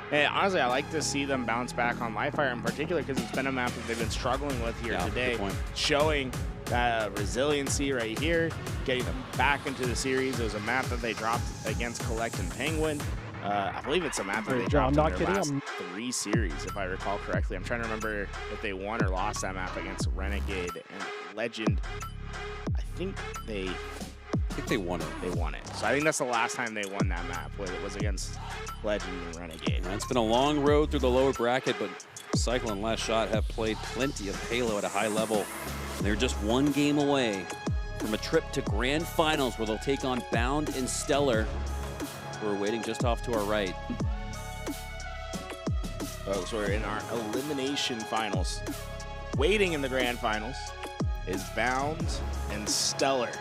Hey, honestly, I like to see them bounce back on Livefire in particular because it's been a map that they've been struggling with here today, showing that resiliency right here, getting them back into the series. It was a map that they dropped against Kuhlect and Pznguin. I believe it's a map that they dropped in their last 3 series, if I recall correctly. I'm trying to remember if they won or lost that map against Renegade and Legend. I think they won it. They won it. So I think that's the last time they won that map, was it was against Legend and Renegade. It's been a long road through the lower bracket, but CyKul and LastShot have played plenty of Halo at a high level. They're just 1 game away from a trip to grand finals where they'll take on Bound and StelluR, who are waiting just off to our right. So we're in our elimination finals. Waiting in the grand finals is Bound and StelluR,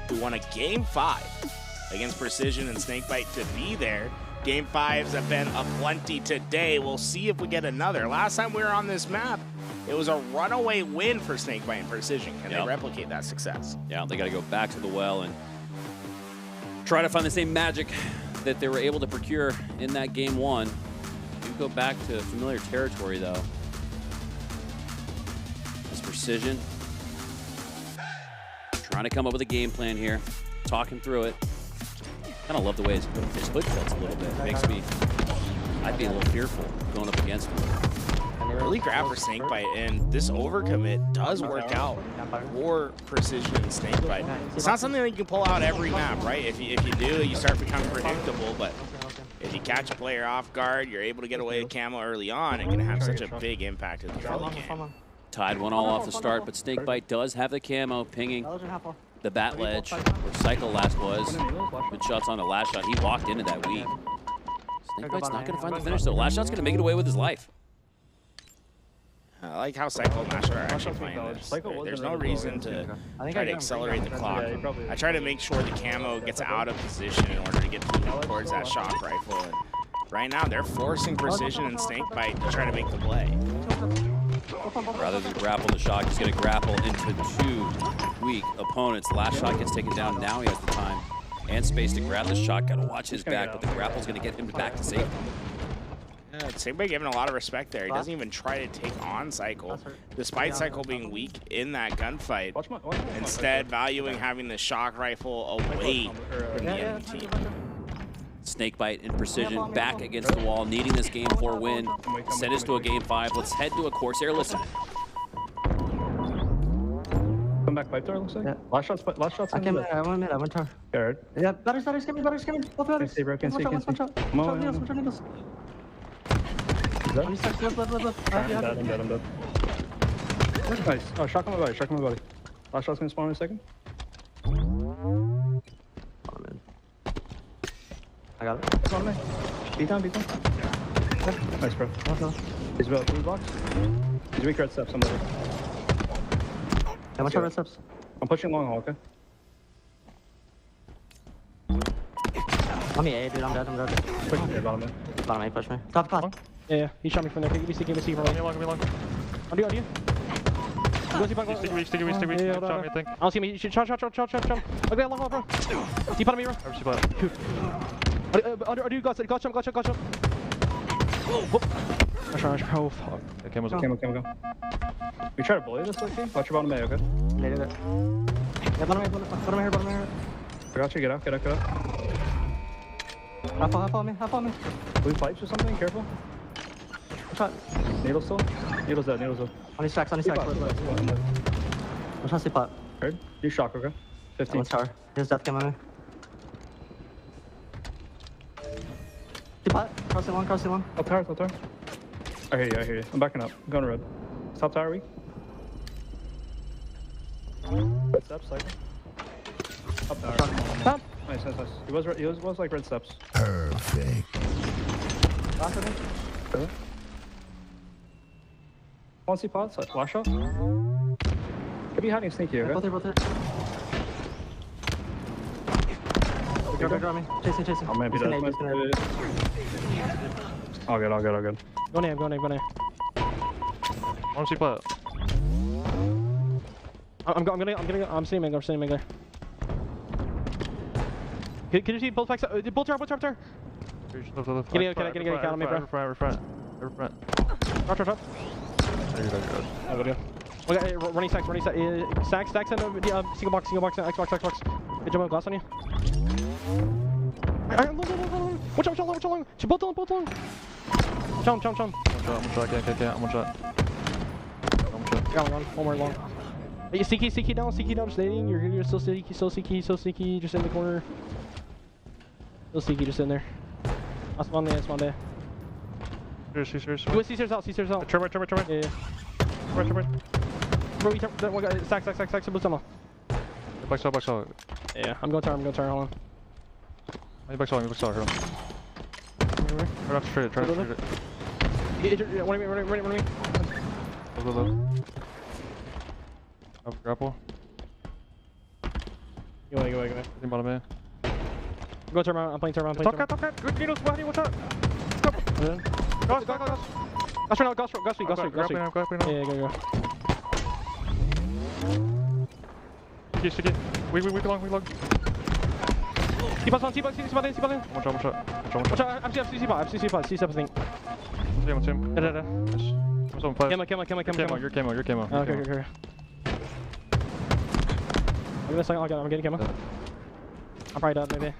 who won a game 5 against Precision and Snakebite to be there. Game 5s have been aplenty today. We'll see if we get another. Last time we were on this map, it was a runaway win for Snakebite and Precision. Can they replicate that success? Yeah, they got to go back to the well and try to find the same magic that they were able to procure in that game 1. We go back to familiar territory, though. This Precision trying to come up with a game plan here, talking through it. Kind of love the way his hood tilts a little bit. Makes me, I'd be a little fearful going up against him. Early grab for Snakebite, and this overcommit does work out for precision and Snakebite. It's not something that you can pull out every map, right? If you do, you start becoming predictable, but if you catch a player off guard, you're able to get away with camo early on, it can have such a big impact at the early game. Tied 1-all off the start, but Snakebite does have the camo pinging the bat ledge where CyKul last was. Good shots on the last shot. He walked into that weak. Snakebite's not going to find the finish, though. Last shot's going to make it away with his life. I like how CyKul and LastShot are actually playing this. There's no reason to try to accelerate the clock. I try to make sure the camo gets out of position in order to get towards that shock rifle. And right now, they're forcing precision and Snakebite to try to make the play. Rather than grapple the shot, he's going to grapple into two weak opponents. LastShot gets taken down. Now he has the time and space to grab the shot. Got to watch his back, but the grapple's going to get him back to safety. Yeah, Snakebite giving a lot of respect there. He doesn't even try to take on CyKul, despite CyKul being weak in that gunfight. Instead, valuing having the shock rifle away from the enemy team. Snakebite in precision, back against the wall, needing this game 4 win. Send us to a game 5. Let's head to a Corsair. Listen. Come back pipe door, looks like. Yeah. Last shot's I came in, I went tar. Scared. Yeah, batteries, get me. Both batteries. Can't see. One shot. Come on. I'm dead. Nice. Oh, shock on my body. Last shot's gonna spawn in a second. I got it. It's on me. Beat down. Yeah. Nice, bro. He's about 3 blocks. He's weak red steps, somebody. How much red steps? I'm pushing long haul, okay? I'm A, dude. I'm dead. Push me, bottom me. Bottom A, push me. Top class. Yeah, he shot me from there. Give me C from there. Give me long. On you. Sticky weak. Yeah, Shot me, I think. I don't see me. Shot. Okay, long haul, bro. Deep on me, bro. Are you got shot. Rush. Oh, fuck. Camo. We try to bully this like game? Watch your bottom A, okay? Yeah, bottom A. I got you, get out. Half on me. Blue pipes or something, careful. Shot. Needle still? Needle's dead. On his stacks. I'm trying to sleep pot. Heard? You shock, okay? 15. One tower. Here's death cam on me. Sleep pot. Crossing long. Up tower. I hear you. I'm backing up. I'm going to red. Top tower weak. Red steps, cycle. Up tower. Top. Nice. He was like red steps. Perfect. Last one. Really? One C pods, flash shot. Could be hiding sneaky, okay? Both here. Go me. Chasing. Oh man, he does. All good. Go name. One C plat. I'm sitting there. Can you see both backs? Both are. Can I get a count on me, bro? Over front. Drop. Okay, running stacks. Stacks and single box, Xbox. Hey, jump on glass on you. Watch out, long. Both long. Jump. I'm one shot. Got one more long. Hey, CK down, just nading. You're still CK, just in the corner. Still CK, just in there. I'll spawn there. Serious. Wait, C-stairs out. Turn. Yeah. Bro, one guy, stack, blue tunnel. Back out. Yeah, I'm going to turn, hold on. Back out, hit him. Right off straight, try to shoot it. One of me. Low. Up, grapple. Go away. In bottom A. Go turn around, I'm playing turn around. Top cat. Good needles, behind you, watch out. Go. Gus feet. I'm grappling now. Yeah, go. Sticky. We long. T-box in. One shot. Watch out, I'm C spot, I think. See him. Yeah. I'm 5. Camo. Your camo. Okay. Give me a second, I'm getting camo. I'm probably dead, maybe.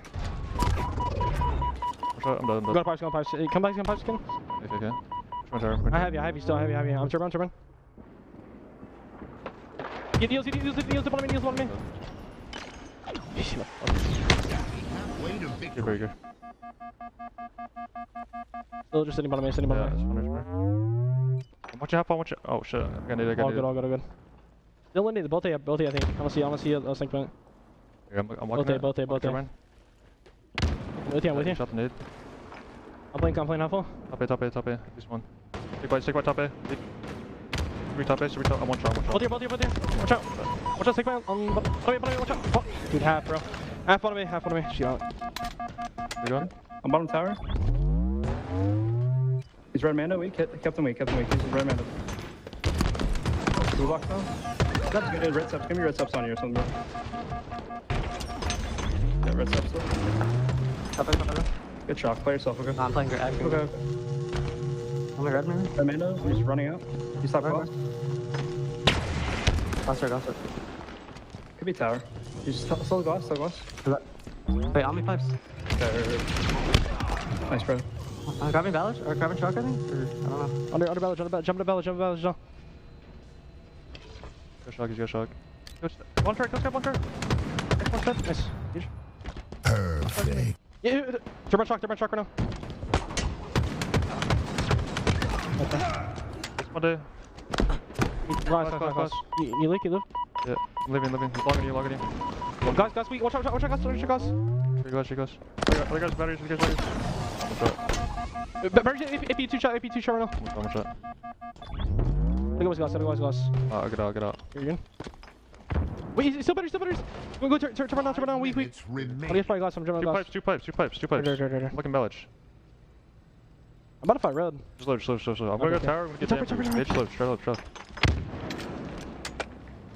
I'm done. Go to pipes, Come back, again. Okay. I have you still, I'm turbo. Get deals, upon me. You're very good. Still just sitting bottom me. Watch your half, oh shit. I got All good. Still in it, both A, I think. I wanna see a Snakebite. Yeah, I'm walking both A. With you. Shot the nade. I'm playing half full. Top A. This one. Snakebite top A. Top A, I'm one shot. Both here. Watch out, Snakebite. Watch out. Dude, half, bro. Half bottom me. Shoot out. You going? I'm bottom tower. He's red Mando, weak. Kept him weak. He's red Mando. Blue box now. That's good. Red subs. Give me red subs on you or something. Yeah, red subs. Good shot. Play yourself, okay? I'm playing great. Okay. I'm red man. Red Mando, he's running out. He's top cross. Glass. Could be tower. He's still glass. Wait, Omni pipes. Okay. Nice, bro. Grabbing Ballage or grabbing Shock, I think? Or, I don't know. Under Ballage. Jump to Ballage. Go shock. One turret. Nice. Huge. Perfect. Yeah, turn shock right now. Okay. One day. Rise. You leak, you live? Yeah, I'm leaving. He's logging you. Guys, weak. Watch out, guys. Here goes. Other guys, batteries. Batteries, AP 2 shot right now. One shot. Other guys, glass. I'll get out. You're good. Wait, he's still batteries. Go turn down. Weak. Minutes remaining. Oh, you have glass. I'm jumping glass. Two pipes. Right. Looking Bellage. I'm about to fight red. Just load. I'm gonna go tower. I'm gonna get damage. Bitch, load. Straight.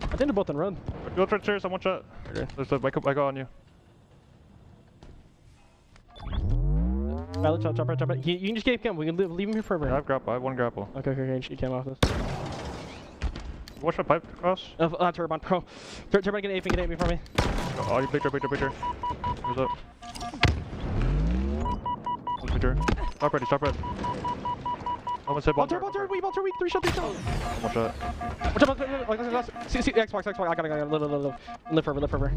I think they're both in red. Go for chairs. I'm one shot. Okay. I go on you. Right, chop right. You can just get him. We can leave him here forever. Yeah, I have grapple. I have one grapple. Okay. She came off this. Watch my pipe cross. Turbine, bro. Turbine, get AP for me. Oh, you picture. Who's up? Picture. Stop red. Almost hit ball. Ball turret, weak. 3 shot. One shot. Watch out, see, Xbox. I gotta live forever.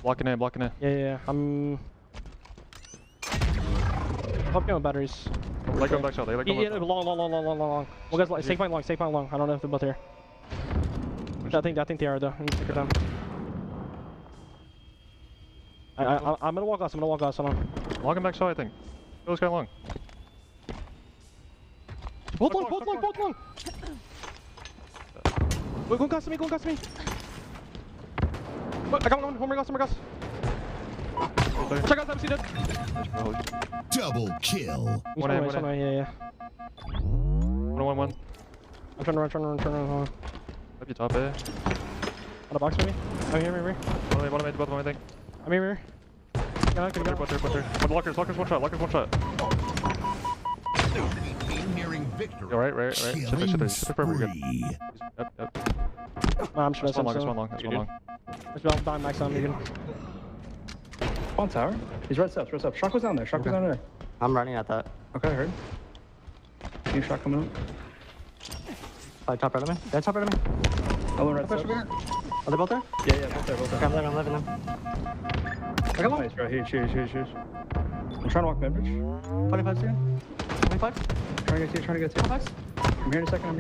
Blocking it. Yeah. I'm hopping on batteries. Let go back shot. Long. Well, guys, Snakebite long. I don't know if they're both here. I think they are though. Take your time. I'm gonna walk glass. Hold on. Long and back shot, I think. Go this guy long. Both long. Go glass to me. I got one more glass. Watch out, guys. I'm seated. Double kill. One. Yeah. 1. I'm trying to run. Might be top A. On the box maybe? I'm here. Bottom A, both of them, I think. I'm here. Got it. One lockers, one shot. Nearing victory. Right. Shit there. Perfect. Good. Yep. I'm sure that's one long. Let's go down max on Megan. On tower. He's red subs. Shock was down there. I'm running at that. Okay, I heard. New shot coming up. Top right of me. They're top right of me. Oh, red subs. Are they both there? Yeah, both there. Okay, I'm living them. I got nice, bro. Huge. I'm trying to walk mid bridge. 25 again. 25. Trying to get to you. I'm here in a second.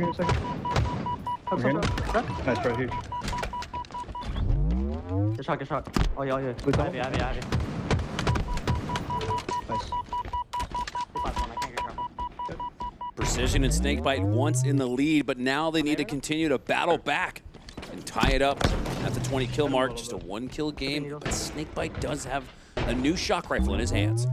Nice, bro. Huge. Good shot. Oh, yeah. Blue tunnel? Heavy. Nice. Precision and Snakebite once in the lead, but now they need to continue to battle back and tie it up at the 20 kill mark. Just a 1 kill game, but Snakebite does have a new shock rifle in his hands.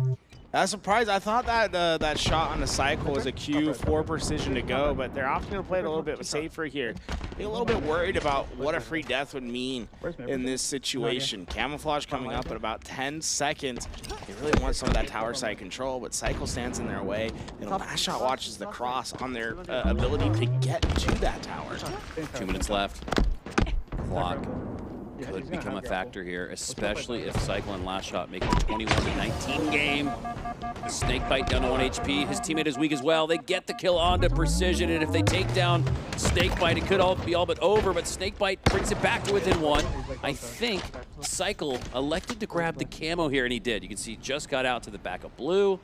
I was surprised. I thought that that shot on the CyKul was a Q for Precision to go, but they're often going to play it a little bit safer here. Being a little bit worried about what a free death would mean in this situation. Camouflage coming up at about 10 seconds. They really want some of that tower side control, but CyKul stands in their way. And LastShot watches the cross on their ability to get to that tower. 2 minutes left. Clock could become a factor here, especially if CyKul and LastShot make it a 21-19 game. Snakebite down to 1 HP. His teammate is weak as well. They get the kill onto Precision, and if they take down Snakebite, it could all be all but over, but Snakebite brings it back to within 1. I think CyKul elected to grab the camo here, and he did. You can see he just got out to the back of blue.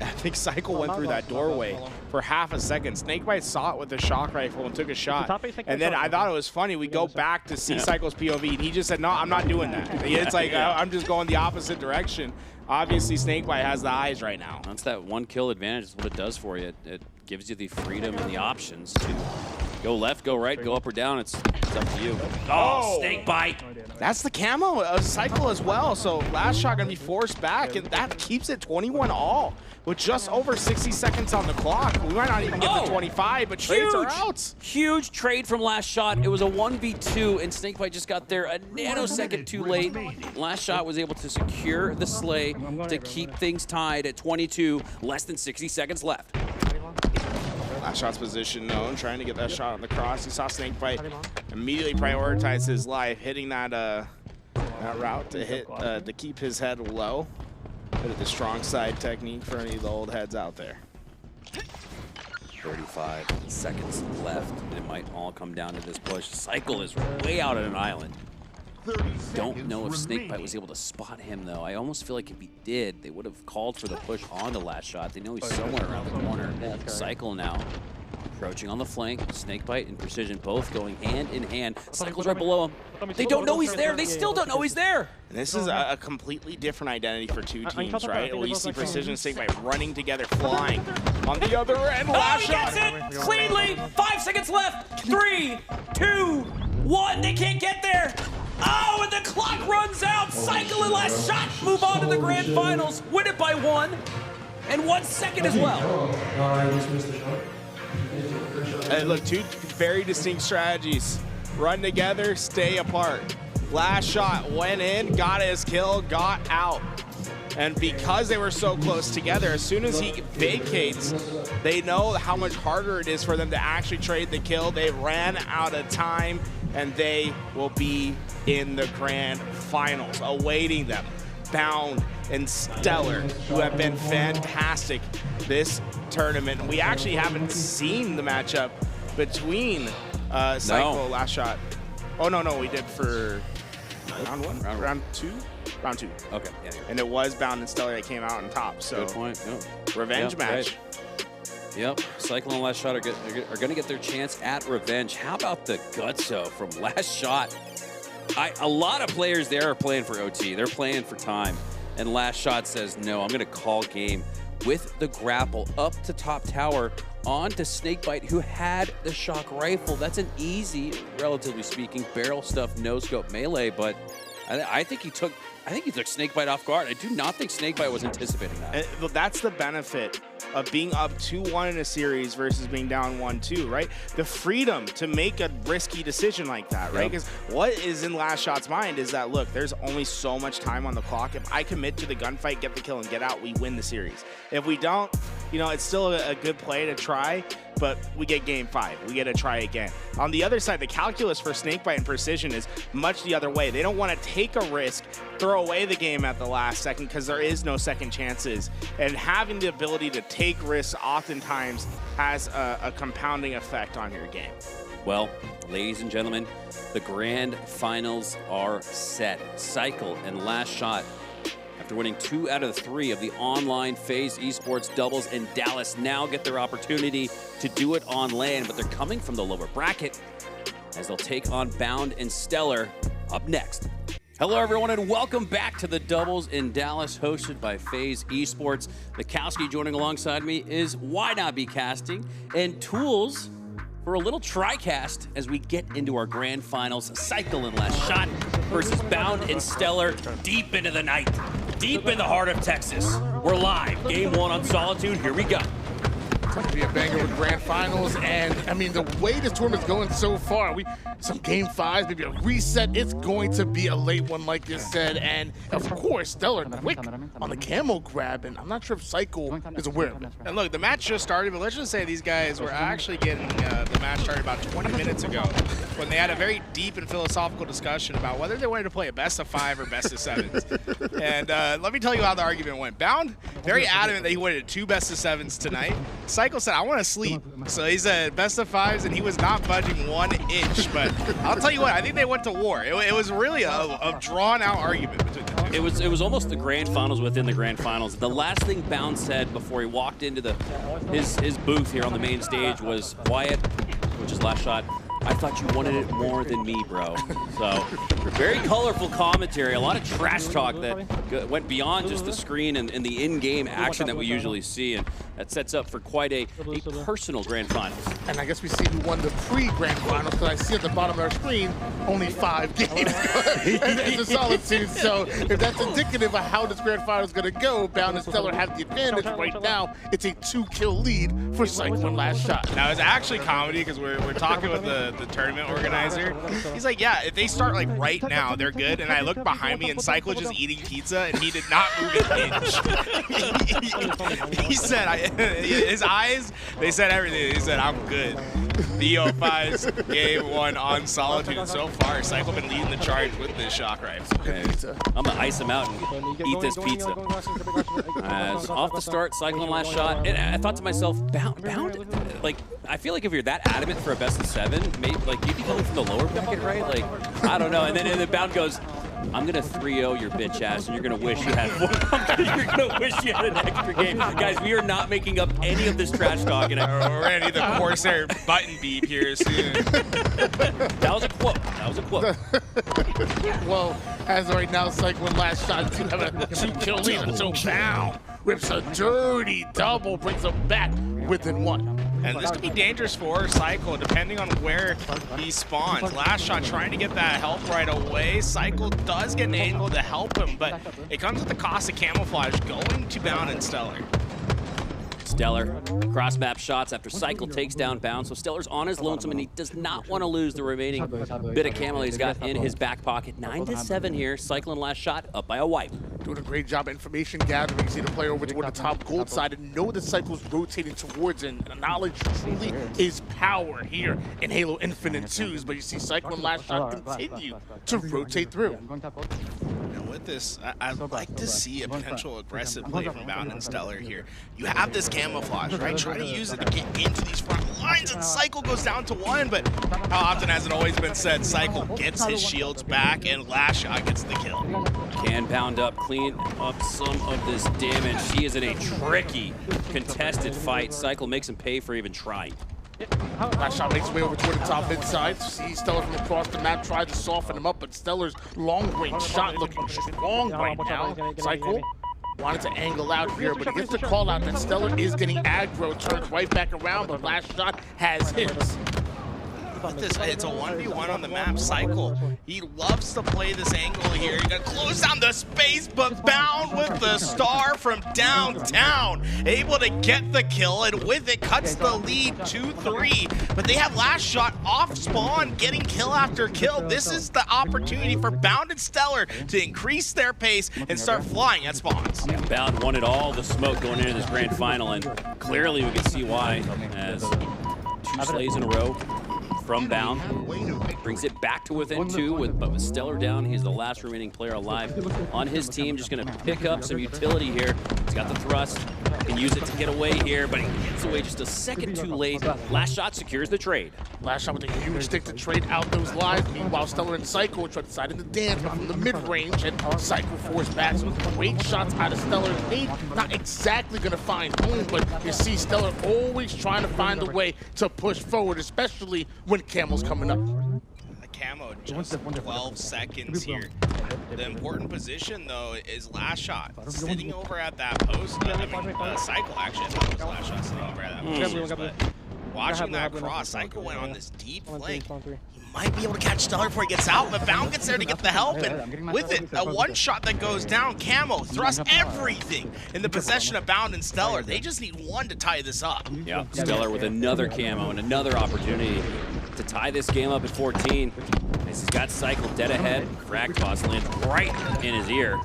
I think CyKul went through that doorway for half a second. Snakebite saw it with the shock rifle and took a shot. And then I thought it was funny. We go back to see CyKul's POV, and he just said, no, I'm not doing that. It's like, I'm just going the opposite direction. Obviously, Snakebite has the eyes right now. That's that 1 kill advantage. That's what it does for you. It gives you the freedom and the options to go left, go right, go up or down. It's up to you. Oh, Snakebite. That's the camo of CyKul as well. So LastShot gonna be forced back, and that keeps it 21-all with just over 60 seconds on the clock. We might not even get to 25, but trades are out. Huge trade from LastShot. It was a 1v2, and Snakebite just got there a nanosecond too late. LastShot was able to secure the slay to keep things tied at 22, less than 60 seconds left. LastShot's position known, trying to get that shot on the cross. He saw Snakebite immediately prioritize his life, hitting that that route to hit to keep his head low. Bit of the strong side technique for any of the old heads out there. 35 seconds left. It might all come down to this push. CyKul is way out at an island. Don't know if Snakebite was able to spot him, though. I almost feel like if he did, they would have called for the push on the LastShot. They know he's somewhere around the corner. CyKul now approaching on the flank. Snakebite and Precision both going hand in hand. CyKul's right below him. They don't know he's there. They still don't know he's there. And this is a completely different identity for two teams, right? Well, you see Precision and Snakebite running together, flying. On the other end, LastShot. He gets it cleanly. 5 seconds left. 3, 2, 1. They can't get there. Oh, and the clock runs out. CyKul and LastShot move on to the grand finals. Win it by 1 and 1 second as well. And look, two very distinct strategies. Run together, stay apart. LastShot went in, got his kill, got out. And because they were so close together, as soon as he vacates, they know how much harder it is for them to actually trade the kill. They ran out of time, and they will be in the grand finals, awaiting them. Bound and StelluR, who have been fantastic this tournament. And we actually haven't seen the matchup between CyKul, LastShot. Oh, no, we did for round 1? Round 2? Round 2. Okay, yeah. And it was Bound and StelluR that came out on top. So good point. Yep. Revenge match. Right. Yep, CyKul and LastShot are going to get their chance at revenge. How about the gutso from LastShot? A lot of players there are playing for OT. They're playing for time. And LastShot says, no, I'm going to call game with the grapple up to top tower onto Snakebite, who had the shock rifle. That's an easy, relatively speaking, barrel stuff, no scope melee, but I think he took Snakebite off guard. I do not think Snakebite was anticipating that. Well, that's the benefit of being up 2-1 in a series versus being down 1-2, right? The freedom to make a risky decision like that, right? Because what is in LastShot's mind is that, look, there's only so much time on the clock. If I commit to the gunfight, get the kill, and get out, we win the series. If we don't, you know, it's still a good play to try, but we get game 5. We get to try again. On the other side, the calculus for Snakebite and Precision is much the other way. They don't want to take a risk, throw away the game at the last second, because there is no second chances. And having the ability to take risks oftentimes has a compounding effect on your game. Well, ladies and gentlemen, the grand finals are set. CyKul and LastShot, after winning 2 out of 3 of the online FaZe Esports doubles in Dallas, now get their opportunity to do it on LAN, but they're coming from the lower bracket as they'll take on Bound and StelluR up next. Hello, everyone, and welcome back to the doubles in Dallas, hosted by FaZe Esports. Mikowski joining alongside me is Why Not Be Casting, and Tools for a little tri-cast as we get into our grand finals. CyKul and LastShot versus Bound and StelluR, deep into the night, deep in the heart of Texas. We're live, game 1 on Solitude. Here we go. going to be a banger with grand finals, and I mean the way this tournament's going so far, some game 5s, maybe a reset. It's going to be a late one, like you said, and of course StelluR quick on the camo grab, and I'm not sure if CyKul is aware of it. And look, the match just started, but let's just say these guys were actually getting the match started about 20 minutes ago when they had a very deep and philosophical discussion about whether they wanted to play a best of 5 or best of 7s. And let me tell you how the argument went. Bound, very adamant that he wanted 2 best of 7s tonight. CyKul said, I want to sleep. So he said best of 5s, and he was not budging 1 inch. But I'll tell you what, I think they went to war. It was really a drawn-out argument between the two. It was almost the grand finals within the grand finals. The last thing Bound said before he walked into his booth here on the main stage was, Wyatt, which is LastShot, I thought you wanted it more than me, bro. So, very colorful commentary, a lot of trash talk that went beyond just the screen and the in-game action that we usually see, and that sets up for quite a personal grand finals. And I guess we see who won the pre-grand finals, because I see at the bottom of our screen only 5 games. It's a solitude, so if that's indicative of how this grand final is going to go, Bound and StelluR have the advantage right now. It's a 2-kill lead for CyKul and LastShot. Now, it's actually comedy because we're talking with the tournament organizer. He's like, yeah, if they start like right now, they're good. And I look behind me and CyKul just eating pizza, and he did not move an inch. He said, his eyes, they said everything. He said, I'm good. The EO5's game 1 on Solitude, and so far, CyKul been leading the charge with this shock rifle. I'm gonna ice him out and eat this pizza. As off the start, CyKul and LastShot, and I thought to myself, Bound, like, I feel like if you're that adamant for a best of 7, maybe like you'd be coming from the lower bracket, right? Like, I don't know. And then Bound goes, I'm gonna 3-0 your bitch ass, and you're gonna wish you had you're gonna wish you had an extra game. Guys, we are not making up any of this trash talk. And we're gonna need the Corsair button beep here soon. That was a quote. That was a quote. Well, as of right now, CyKul and LastShot do have a 2-kill lead until Bound rips a dirty double, brings them back within 1. And this could be dangerous for CyKul, depending on where he spawns. LastShot trying to get that help right away. CyKul does get an angle to help him, but it comes at the cost of camouflage going to Bound and StelluR. StelluR cross-map shots after CyKul takes down Bound, so StelluR's on his lonesome, and he does not want to lose the remaining bit of camo he's got in his back pocket. 9-7 here. CyKul and LastShot up by a wipe. Doing a great job of information gathering. You see the player over toward the top gold side and know that CyKul's rotating towards, and knowledge truly is power here in Halo Infinite 2s. But you see CyKul and LastShot continue to rotate through. With this, I'd like to see a potential aggressive play from Bound and StelluR here. You have this camouflage, right? Try to use it to get into these front lines, and CyKul goes down to 1, but how often has it always been said, CyKul gets his shields back and LastShot gets the kill. Can Bound up, clean up some of this damage. He is in a tricky, contested fight. CyKul makes him pay for even trying. LastShot makes his way over toward the top inside. See StelluR from across the map, tried to soften him up, but StelluR's long-range shot looking strong right now. CyKul wanted to angle out here, but he gets the call out that StelluR is getting aggro, turns right back around, but LastShot has hits. This, it's a 1v1 on the map. CyKul, he loves to play this angle here. He's gonna close down the space, but Bound with the star from downtown, able to get the kill, and with it cuts the lead 2-3. But they have LastShot off spawn, getting kill after kill. This is the opportunity for Bound and StelluR to increase their pace and start flying at spawns. Yeah, Bound wanted all the smoke going into this grand final, and clearly we can see why, as 2 slays in a row from Bound. Brings it back to within 2, but with StelluR down, he's the last remaining player alive on his team. Just gonna pick up some utility here. He's got the thrust, can use it to get away here, but he gets away just a second too late. LastShot secures the trade. LastShot with a huge stick to trade out those lives. Meanwhile, StelluR and CyKul try to decide in the dance, but from the mid-range, and CyKul forced back. So great shots out of StelluR. Nate not exactly gonna find home, but you see StelluR always trying to find a way to push forward, especially when Camel's coming up. The camo, just 12 seconds here. The important position, though, is LastShot sitting over at that post. I mean, CyKul actually, I think it was LastShot sitting over at that post. But watching that cross, CyKul went on this deep flank. He might be able to catch StelluR before he gets out, but Bound gets there to get the help, and with it, a one-shot that goes down, Camo thrusts everything in the possession of Bound and StelluR. They just need one to tie this up. Yeah, StelluR with another camo and another opportunity to tie this game up at 14. As he's got CyKul dead ahead, frag toss lands right in his ear.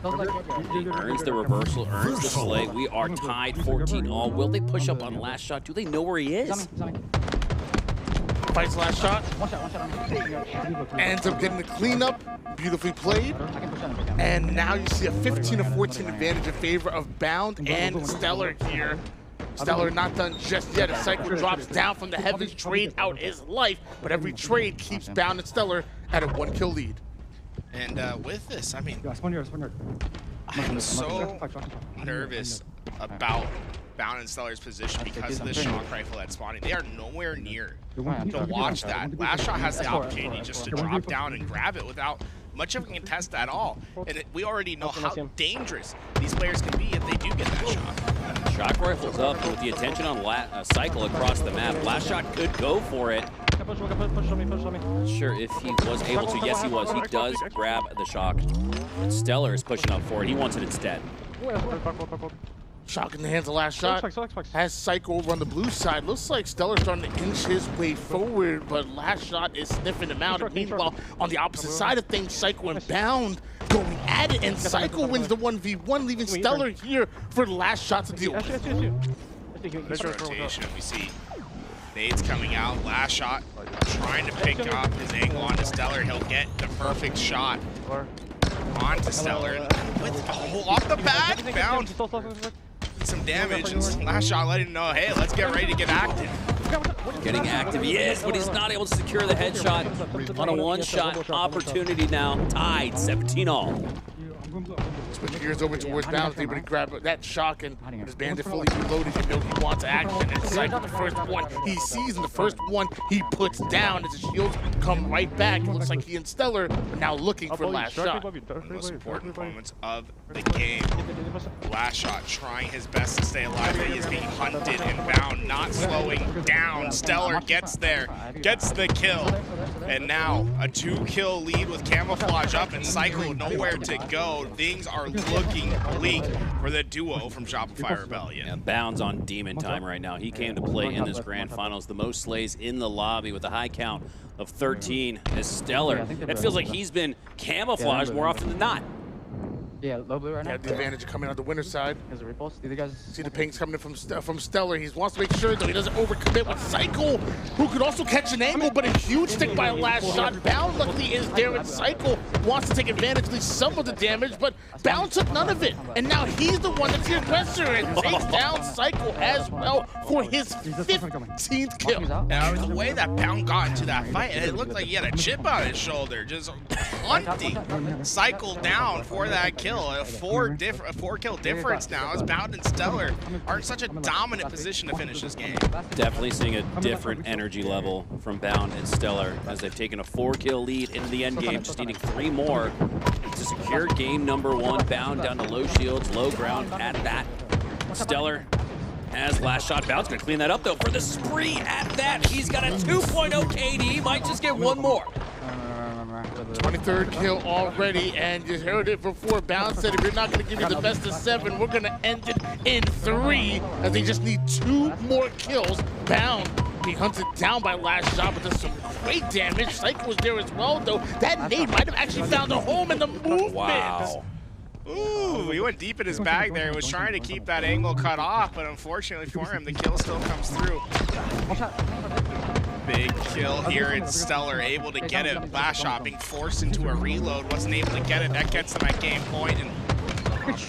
He earns the reversal, earns the slay. We are tied 14-all. Will they push up on LastShot? Do they know where he is? Fights LastShot. Ends up getting the cleanup. Beautifully played. And now you see a 15-14 advantage in favor of Bound and StelluR here. StelluR not done just yet as CyKul drops down from the heavens, trade out his life, but every trade keeps Bound and StelluR at a 1-kill lead. And with this, I mean, I'm so nervous about Bound and StelluR's position because of the shock rifle that's spawning. They are nowhere near to watch that. LastShot has the opportunity just to drop down and grab it without much of a contest at all. And we already know how dangerous these players can be if they do get that shot. Shock rifle's up with the attention on CyKul across the map. LastShot could go for it. Not sure if he was able to. Yes, he was. He does grab the shock. But StelluR is pushing up for it. He wants it instead. Shock in the hands of LastShot. Has CyKul over on the blue side. Looks like StelluR starting to inch his way forward, but LastShot is sniffing him out. And meanwhile, on the opposite side of things, CyKul and Bound going at it, and CyKul wins the 1v1, leaving StelluR here for LastShot to deal with. This rotation, we see nades coming out. LastShot trying to pick up his angle onto StelluR. He'll get the perfect shot onto StelluR with off the back. Bound some damage, and LastShot letting him know, hey, let's get ready to get active. Getting active, he is, but he's not able to secure the headshot on a one-shot opportunity now. Tied 17-all. Switch gears over towards Bound, able to grab that shock, and his bandit fully reloaded. You know he wants action, and CyKul, the first one he sees, and the first one he puts down as the shields come right back. It looks like he and StelluR are now looking for LastShot. One of the most important moments of the game. LastShot trying his best to stay alive. He is being hunted and Bound, not slowing down. StelluR gets there, gets the kill, and now a 2-kill lead with camouflage up and CyKul nowhere to go. Things are looking bleak for the duo from Shopify Rebellion. Yeah, Bound's on demon time right now. He came to play in this grand finals, the most slays in the lobby with a high count of 13 as StelluR. It feels like he's been camouflaged more often than not. Yeah, low blue right now. Yeah, the advantage coming on the winner's side. There's a repulse. Do you guys see the pings coming in from StelluR? He wants to make sure that he doesn't overcommit with CyKul, who could also catch an angle, but a huge stick by LastShot. Bound luckily is there, and CyKul wants to take advantage, at least some of the damage, but Bound took none of it. And now he's the one that's the aggressor and takes down CyKul as well for his 15th kill. Now, the way that Bound got into that fight, it looked like he had a chip on his shoulder, just hunting CyKul down for that kill. A 4-kill difference now as Bound and StelluR are in such a dominant position to finish this game. Definitely seeing a different energy level from Bound and StelluR as they've taken a 4-kill lead into the end game, just needing 3 more to secure game number 1. Bound down to low shields, low ground at that. StelluR as LastShot. Bound's gonna clean that up though for the spree at that. He's got a 2.0 KD, might just get 1 more. 23rd kill already, and you heard it before. Bound said, if you're not going to give me the best of 7, we're going to end it in 3, as they just need 2 more kills. Bound being hunted down by LastShot, but does some great damage. CyKul was there as well, though. That nade might have actually found a home in the movement. Wow. Ooh, he went deep in his bag there. He was trying to keep that angle cut off, but unfortunately for him, the kill still comes through. Big kill here, and StelluR able to get it. LastShot being forced into a reload, wasn't able to get it. That gets him at game point, and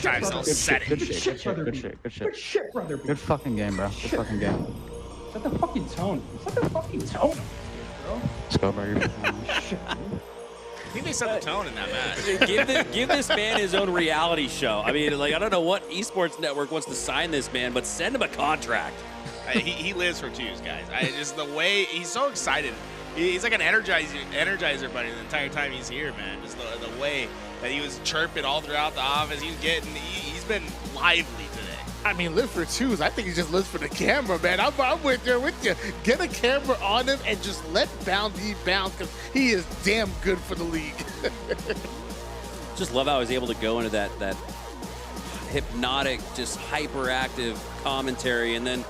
guys, they'll set it. Good shit, brother. Good fucking game, bro. Good fucking game. Set the fucking tone. Set the fucking tone, bro. Let's go, bro. I think they set the tone in that match. Give this man his own reality show. I mean, like, I don't know what esports network wants to sign this man, but send him a contract. He lives for twos, guys. Just the way he's so excited. He's like an energizer bunny the entire time he's here, man. Just the way that he was chirping all throughout the office. He's been lively today. I mean, live for twos. I think he just lives for the camera, man. I'm with you. Get a camera on him and just let Bound be Bound because he is damn good for the league. Just love how I was able to go into that hypnotic, just hyperactive commentary, and then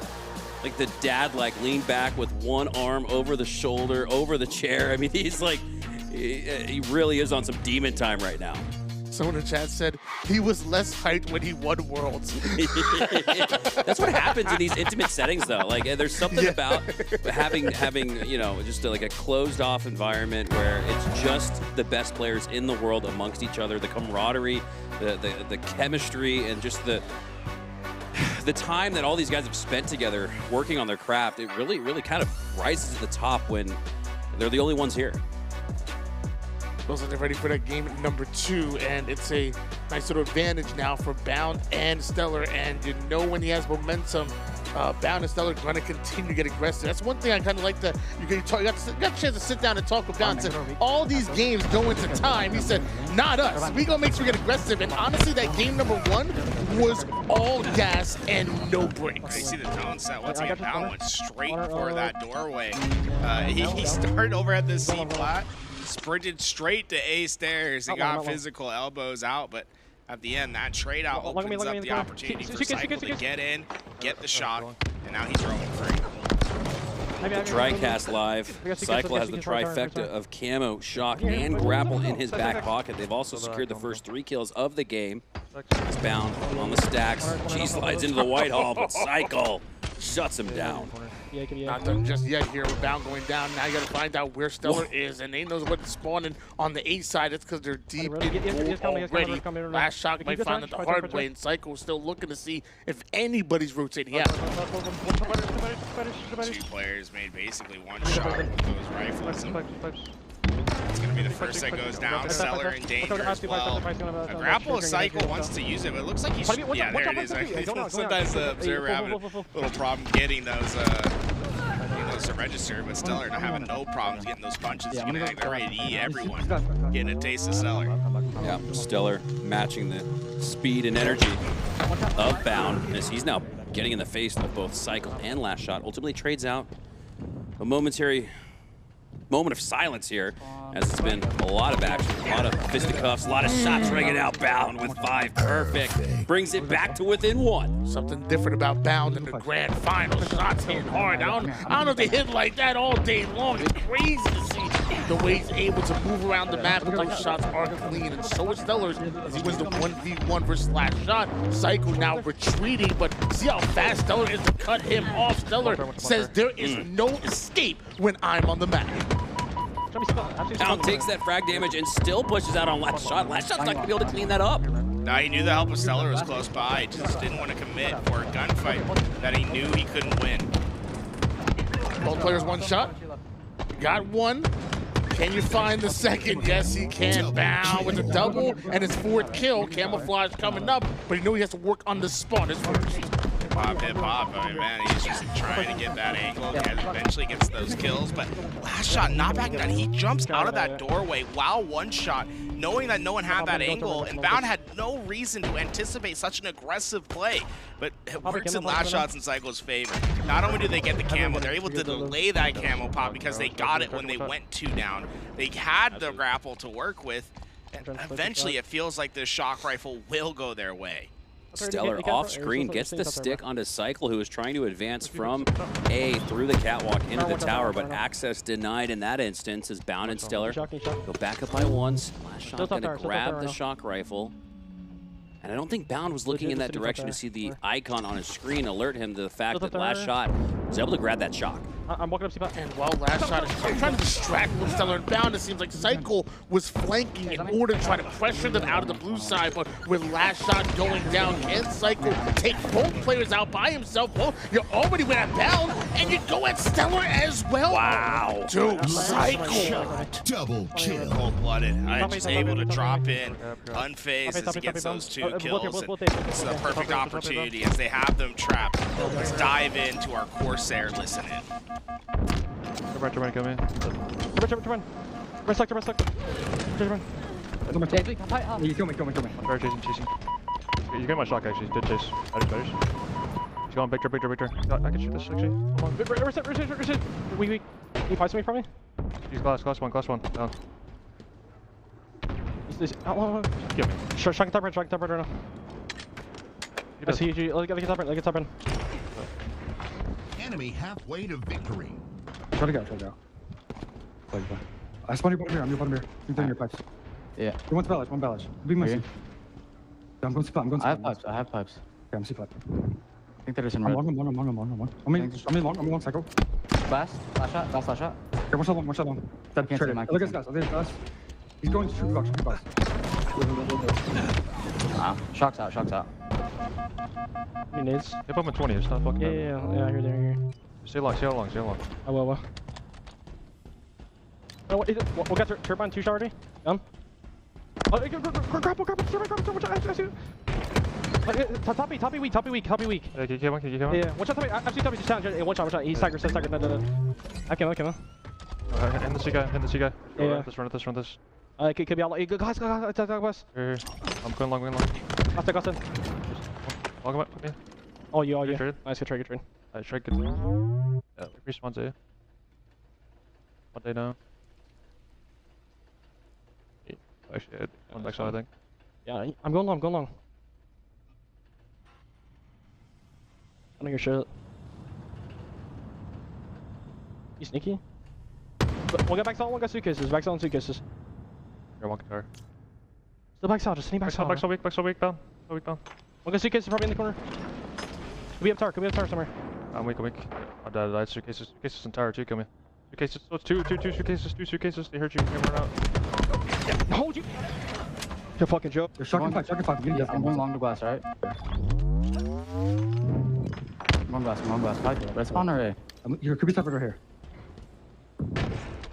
like the dad leaned back with one arm over the shoulder, over the chair. I mean, he's like, he really is on some demon time right now. Someone in chat said he was less hyped when he won Worlds. That's what happens in these intimate settings, though. Like, there's something about having you know, just like a closed-off environment where it's just the best players in the world amongst each other, the camaraderie, the chemistry, and just the time that all these guys have spent together working on their craft. It really kind of rises to the top when they're the only ones here. Looks like they're ready for that game number 2, and it's a nice little advantage now for Bound and StelluR. And you know, when he has momentum, Bound and StelluR are going to continue to get aggressive. That's one thing I kind of like that you got a chance to sit down and talk with Bound. Said all these games go into time. He said, not us. We gonna make sure we get aggressive. And honestly, that game number 1 was all gas and no brakes. You see the tone set once again. Bound went straight for that doorway. He started over at the C flat. Sprinted straight to A stairs. He got physical elbows out, but at the end, that trade out opens up the opportunity for CyKul to get in, get the shot, and now he's roaming free. The TriCast live. CyKul has the trifecta of camo, shock, and grapple in his back pocket. They've also secured the first 3 kills of the game. He's Bound on the stacks. G slides into the white hall, but CyKul shuts him down. Not done just yet here with Bound going down. Now you got to find out where StelluR is, and they knows what's spawning on the A side. It's because they're deep in goal already. LastShot might find it the hard way, and CyKul still looking to see if anybody's rotating out. 2 players made basically 1 shot with those rifles. It's going to be the first that goes down. StelluR in danger as well. A grapple CyKul wants to use it, but it looks like he's... Yeah, there it is. Sometimes the observer having a little problem getting those to register, but StelluR not having no problems getting those punches. They're ready to eat everyone. Getting a taste of StelluR. Yeah, StelluR matching the speed and energy of Bound as he's now getting in the face of both CyKul and LastShot. Ultimately trades out a momentary moment of silence here, as it's been a lot of action, a lot of fisticuffs, a lot of shots ringing out. Bound with 5, perfect. Brings it back to within 1. Something different about Bound in the grand final. Shots hitting hard. I don't know if they hit like that all day long. It's crazy to see the way he's able to move around the map. Looks like the shots are clean, and so is StelluR's as he wins the 1v1 versus LastShot. CyKul now retreating, but see how fast StelluR is to cut him off. StelluR says there is no escape when I'm on the map. Bound takes that frag damage and still pushes out on LastShot. LastShot's not going to be able to clean that up. Now he knew the help of StelluR was close by. Just didn't want to commit for a gunfight that he knew he couldn't win. Both players 1 shot. Got 1. Can you find the second? Yes, he can. Bound with a double and his 4th kill. Camouflage coming up, but he knew he has to work on the spawn. His first. Hip hop. I mean, man, he's just trying to get that angle. He eventually gets those kills, but LastShot not backing down. He jumps out of that doorway while 1 shot, knowing that no one had that angle, and Bound had no reason to anticipate such an aggressive play. But it works in LastShot's and CyKul's favor. Not only do they get the camo, they're able to delay that camo pop because they got it when they went 2 down. They had the grapple to work with, and eventually it feels like the shock rifle will go their way. StelluR off screen gets the stick onto CyKul, who is trying to advance from A through the catwalk into the tower, but access denied in that instance as Bound and StelluR go back up by 1. LastShot gonna grab the shock rifle. And I don't think Bound was looking in that direction to see the icon on his screen alert him to the fact that LastShot was able to grab that shock. I'm walking up C-Bot. And while LastShot is trying to distract with StelluR and Bound, it seems like CyKul was flanking in order to try to pressure them out of the blue side. But with LastShot going down, can CyKul take both players out by himself? Well, you already went at Bound, and you go at StelluR as well. Wow. Dude, CyKul. Double kill. Cold-blooded. Just able to drop in, unfazed as he gets those 2 kills. And it's a perfect opportunity as they have them trapped. Let's dive into our Corsair listen in. Turn, come in. Turn. Rest sector. You kill me. I'm very chasing. You got my shock actually. Did chase. Betters. He's going Victor. I can shoot this actually. Hold on. Reset. Weak. Can you find something from me? He's glass one. Down. Give me. Shocking top right now. I see you. Let get top in. Enemy halfway to victory. Try to go. I spawned your bottom here. I'm your bottom here. I'm throwing your pipes. Yeah. One balance. Be mercy. I'm going split. I have pipes. Okay, I'm C-flat. I think there is in red. I'm long. I'm in long, CyKul. Last shot. Okay, one shot long. Dead. Can't see my Look at this guy. He's going to shoot box. Shock's out. He needs. Hip him at 20. It's not fucking. Yeah. Here. Stay long. I will. Oh, what is it? We'll get turbine 2 shot already. Grapple. I see it. Toppy weak. Yeah, can you kill him? Yeah, one shot Toppy. Actually, Toppy's just down. One shot. He's staggered. No. I can. Hit the C guy. Yeah. Run this. It could be all. Guys. Here. I'm going long. Got it. Long him up. Yeah. Oh, you. Nice, good trade. Alright, trade good. Yeah, respawns A. 1 day now. Actually, I had one backside, I think. Yeah, I'm going long. I know your shit. You sneaky? We'll get back on. We'll get suitcases. Back on suitcases. You're one guitar. Still back out. Just sneak back out. Back so weak, down. We'll get suitcases probably in the corner. Could be up tower somewhere. I'm weak. I died. Suitcases in tower too. Kill me. Suitcases. Oh, it's two suitcases. They hurt you. You can run out. Yeah. Hold you. You're fucking joke. You're shocking five. I'm going long to glass, right? One glass. Red spawn or A? You could be top right here.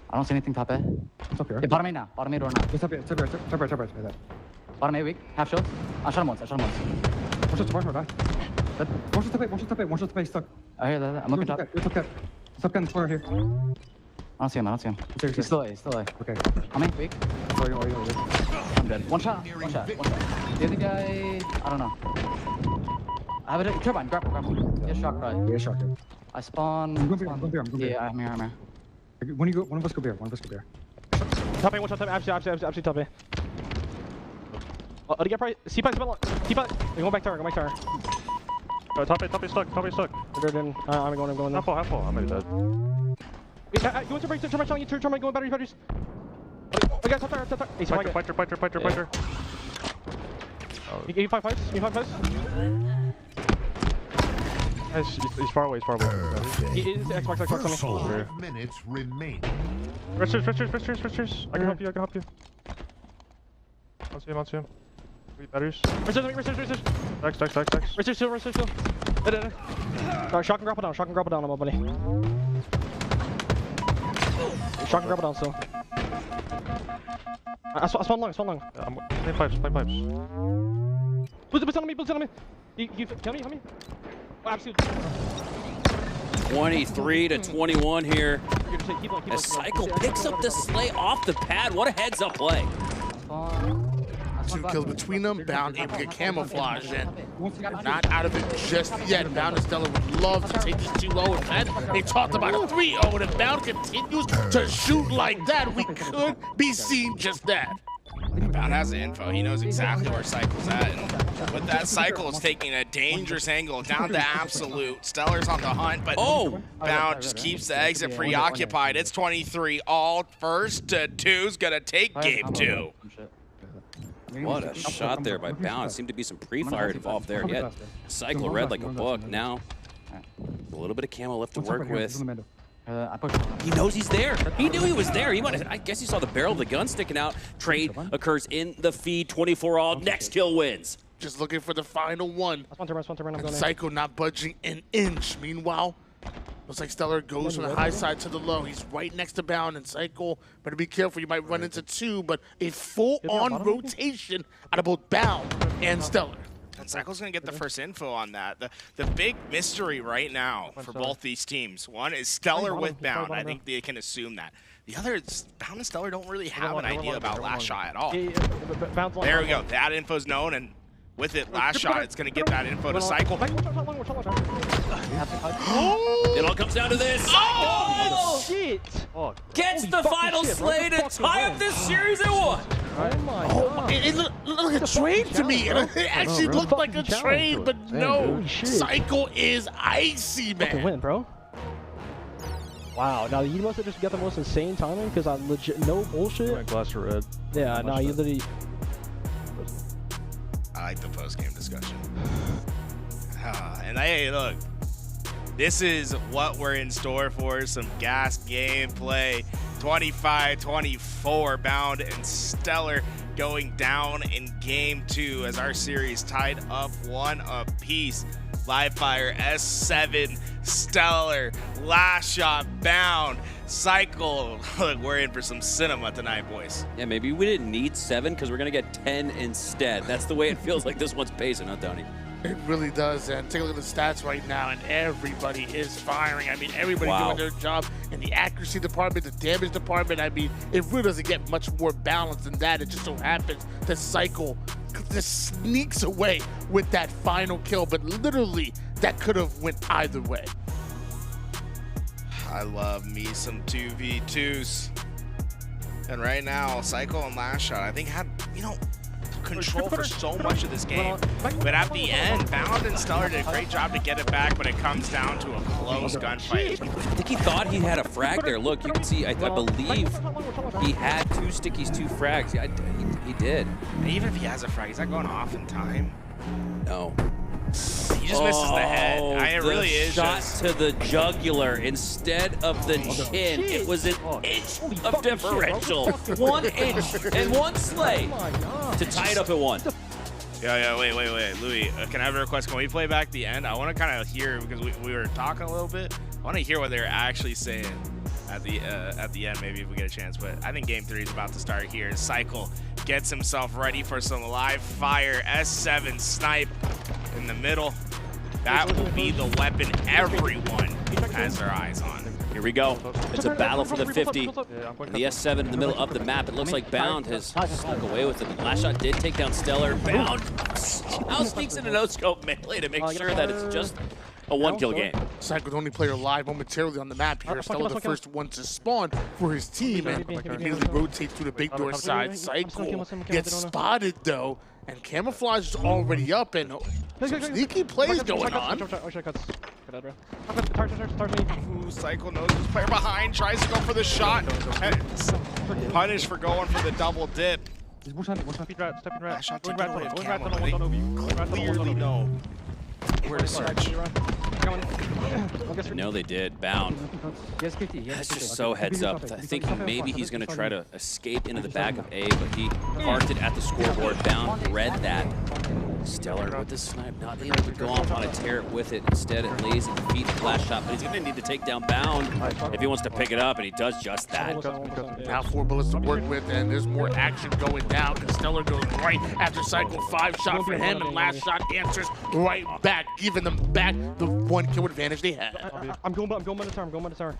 I don't see anything top A. It's up here. Yeah, bottom A now. Bottom A door now. It's up here. Top right there. Bottom A weak. Half shield. I shot him once. One shot to bar, die. One shot to base, stuck. I hear that. I'm looking top. You're top cat. Top cat in the corner here. I don't see him. He's still A. Okay. I'm in weak. I'm dead. One shot. The other guy, I don't know. I have a turbine. Grapple. Yeah, shock right. Yeah, shock. I spawn. I'm going beer. Yeah, I'm here. When you go, one of us go beer. Top A, one shot. Absolutely top A. Oh, get probably C-pipe. Going back tower. Top A stuck. I'm going. Half full. I'm dead. You want to break the turbine? Turbine going batteries. I got top tower. Fighter. You 5 fights? He's far away. He is Xbox coming. 5 minutes remain. Resters. I can help you. I'll see him. 3 batteries. Resters. Stacks. Resters still. Shock and grapple down, my buddy. Shock and grapple down still. I spawn long. I'm playing pipes. Blitz on me. You kill me? Oh, absolutely. 23 to 21 here. As CyKul picks up the slay off the pad. What a heads-up play. 2 kills between them. Bound able to get camouflage and not out of it just yet. Bound and StelluR would love to take this 2-0 and then they talked about a 3-0 and Bound continues to shoot like that. We could be seeing just that. Bound has the info. He knows exactly where CyKul's at. And with that, CyKul is taking a dangerous angle down to absolute. StelluR's on the hunt, but Bound just keeps the exit preoccupied. It's 23 all. First to 2's gonna take game 2. What a shot there by Bound. Seemed to be some pre-fire involved there. He had CyKul read like a book. Now, a little bit of camo left to work with. He knows he's there. He knew he was there. I guess he saw the barrel of the gun sticking out. Trade occurs in the feed. 24 all. Next kill wins. Just looking for the final one. And CyKul not budging an inch. Meanwhile, looks like StelluR goes from the high side to the low. He's right next to Bound, and CyKul, better be careful. You might run into 2, but a full-on rotation out of both Bound and StelluR. And CyKul's going to get the first info on that. The big mystery right now for both these teams. One is StelluR with Bound. I think they can assume that. The other is Bound and StelluR don't really have an idea about LastShot at all. There we go. That info's known, and with it. Last shot, it's going to get that info to CyKul. It all comes down to this. Oh, shit! Gets the final slay to tie up this series at 1. Oh my god. It looked like a trade to me. It actually looked like a trade, but no. CyKul is icy, man. Fucking win, bro. Wow, now you must have just got the most insane timing because I legit, no bullshit. Glass or red. Yeah, no, you literally. I like the post-game discussion. And hey, look, this is what we're in store for, some gas gameplay. 25-24, Bound and StelluR going down in game 2 as our series tied up 1 apiece. Livefire, S7, StelluR, LastShot, Bound, CyKul. Look, we're in for some cinema tonight, boys. Yeah, maybe we didn't need 7 because we're going to get 10 instead. That's the way it feels like this one's pacing, huh, Tony? It really does, and take a look at the stats right now, and everybody is firing. I mean, everybody doing their job in the accuracy department, the damage department. I mean, it really doesn't get much more balanced than that. It just so happens that CyKul just sneaks away with that final kill, but literally, that could have went either way. I love me some 2v2s. And right now, CyKul and LastShot, I think had, control for so much of this game. But at the end, Bound and StelluR did a great job to get it back, but it comes down to a close gunfight. I think he thought he had a frag there. Look, you can see, I believe he had 2 stickies, 2 frags. Yeah, he did. And even if he has a frag, is that going off in time? No. He just misses the head. It really is shot to the jugular instead of the chin. It was an inch of differential. 1 inch and 1 slay to tie it up at 1. Yeah, wait. Louis, can I have a request? Can we play back the end? I want to kind of hear, because we were talking a little bit. I want to hear what they're actually saying at the end, maybe if we get a chance. But I think game 3 is about to start here. CyKul gets himself ready for some live fire. S7 snipe in the middle. That will be the weapon everyone has their eyes on. Here we go. It's a battle for the 50. And the S7 in the middle of the map. It looks like Bound has snuck away with it. LastShot did take down StelluR. Bound now sneaks in a no-scope melee to make sure that it's just a 1-kill game. CyKul, the only player live momentarily on the map here. StelluR the first one to spawn for his team, and immediately rotates to the big door side. CyKul gets spotted though, and camouflage is already up, and some sneaky plays going on. CyKul knows his player behind, tries to go for the shot, and punished for going for the double dip. LastShot taking away of camo, but they clearly know where to search. No, they did. Bound. That's just so heads up. I think maybe he's going to try to escape into the back of A, but he parked it at the scoreboard. Bound read that. StelluR with the snipe, not able to go off on a tear with it. Instead, it lays at the feet of LastShot, but he's going to need to take down Bound if he wants to pick it up, and he does just that. Now 4 bullets to work with, and there's more action going down, because StelluR goes right after CyKul. 5 shot for him, and LastShot answers right back, giving them back the 1-kill advantage they had. I'm going by the tower.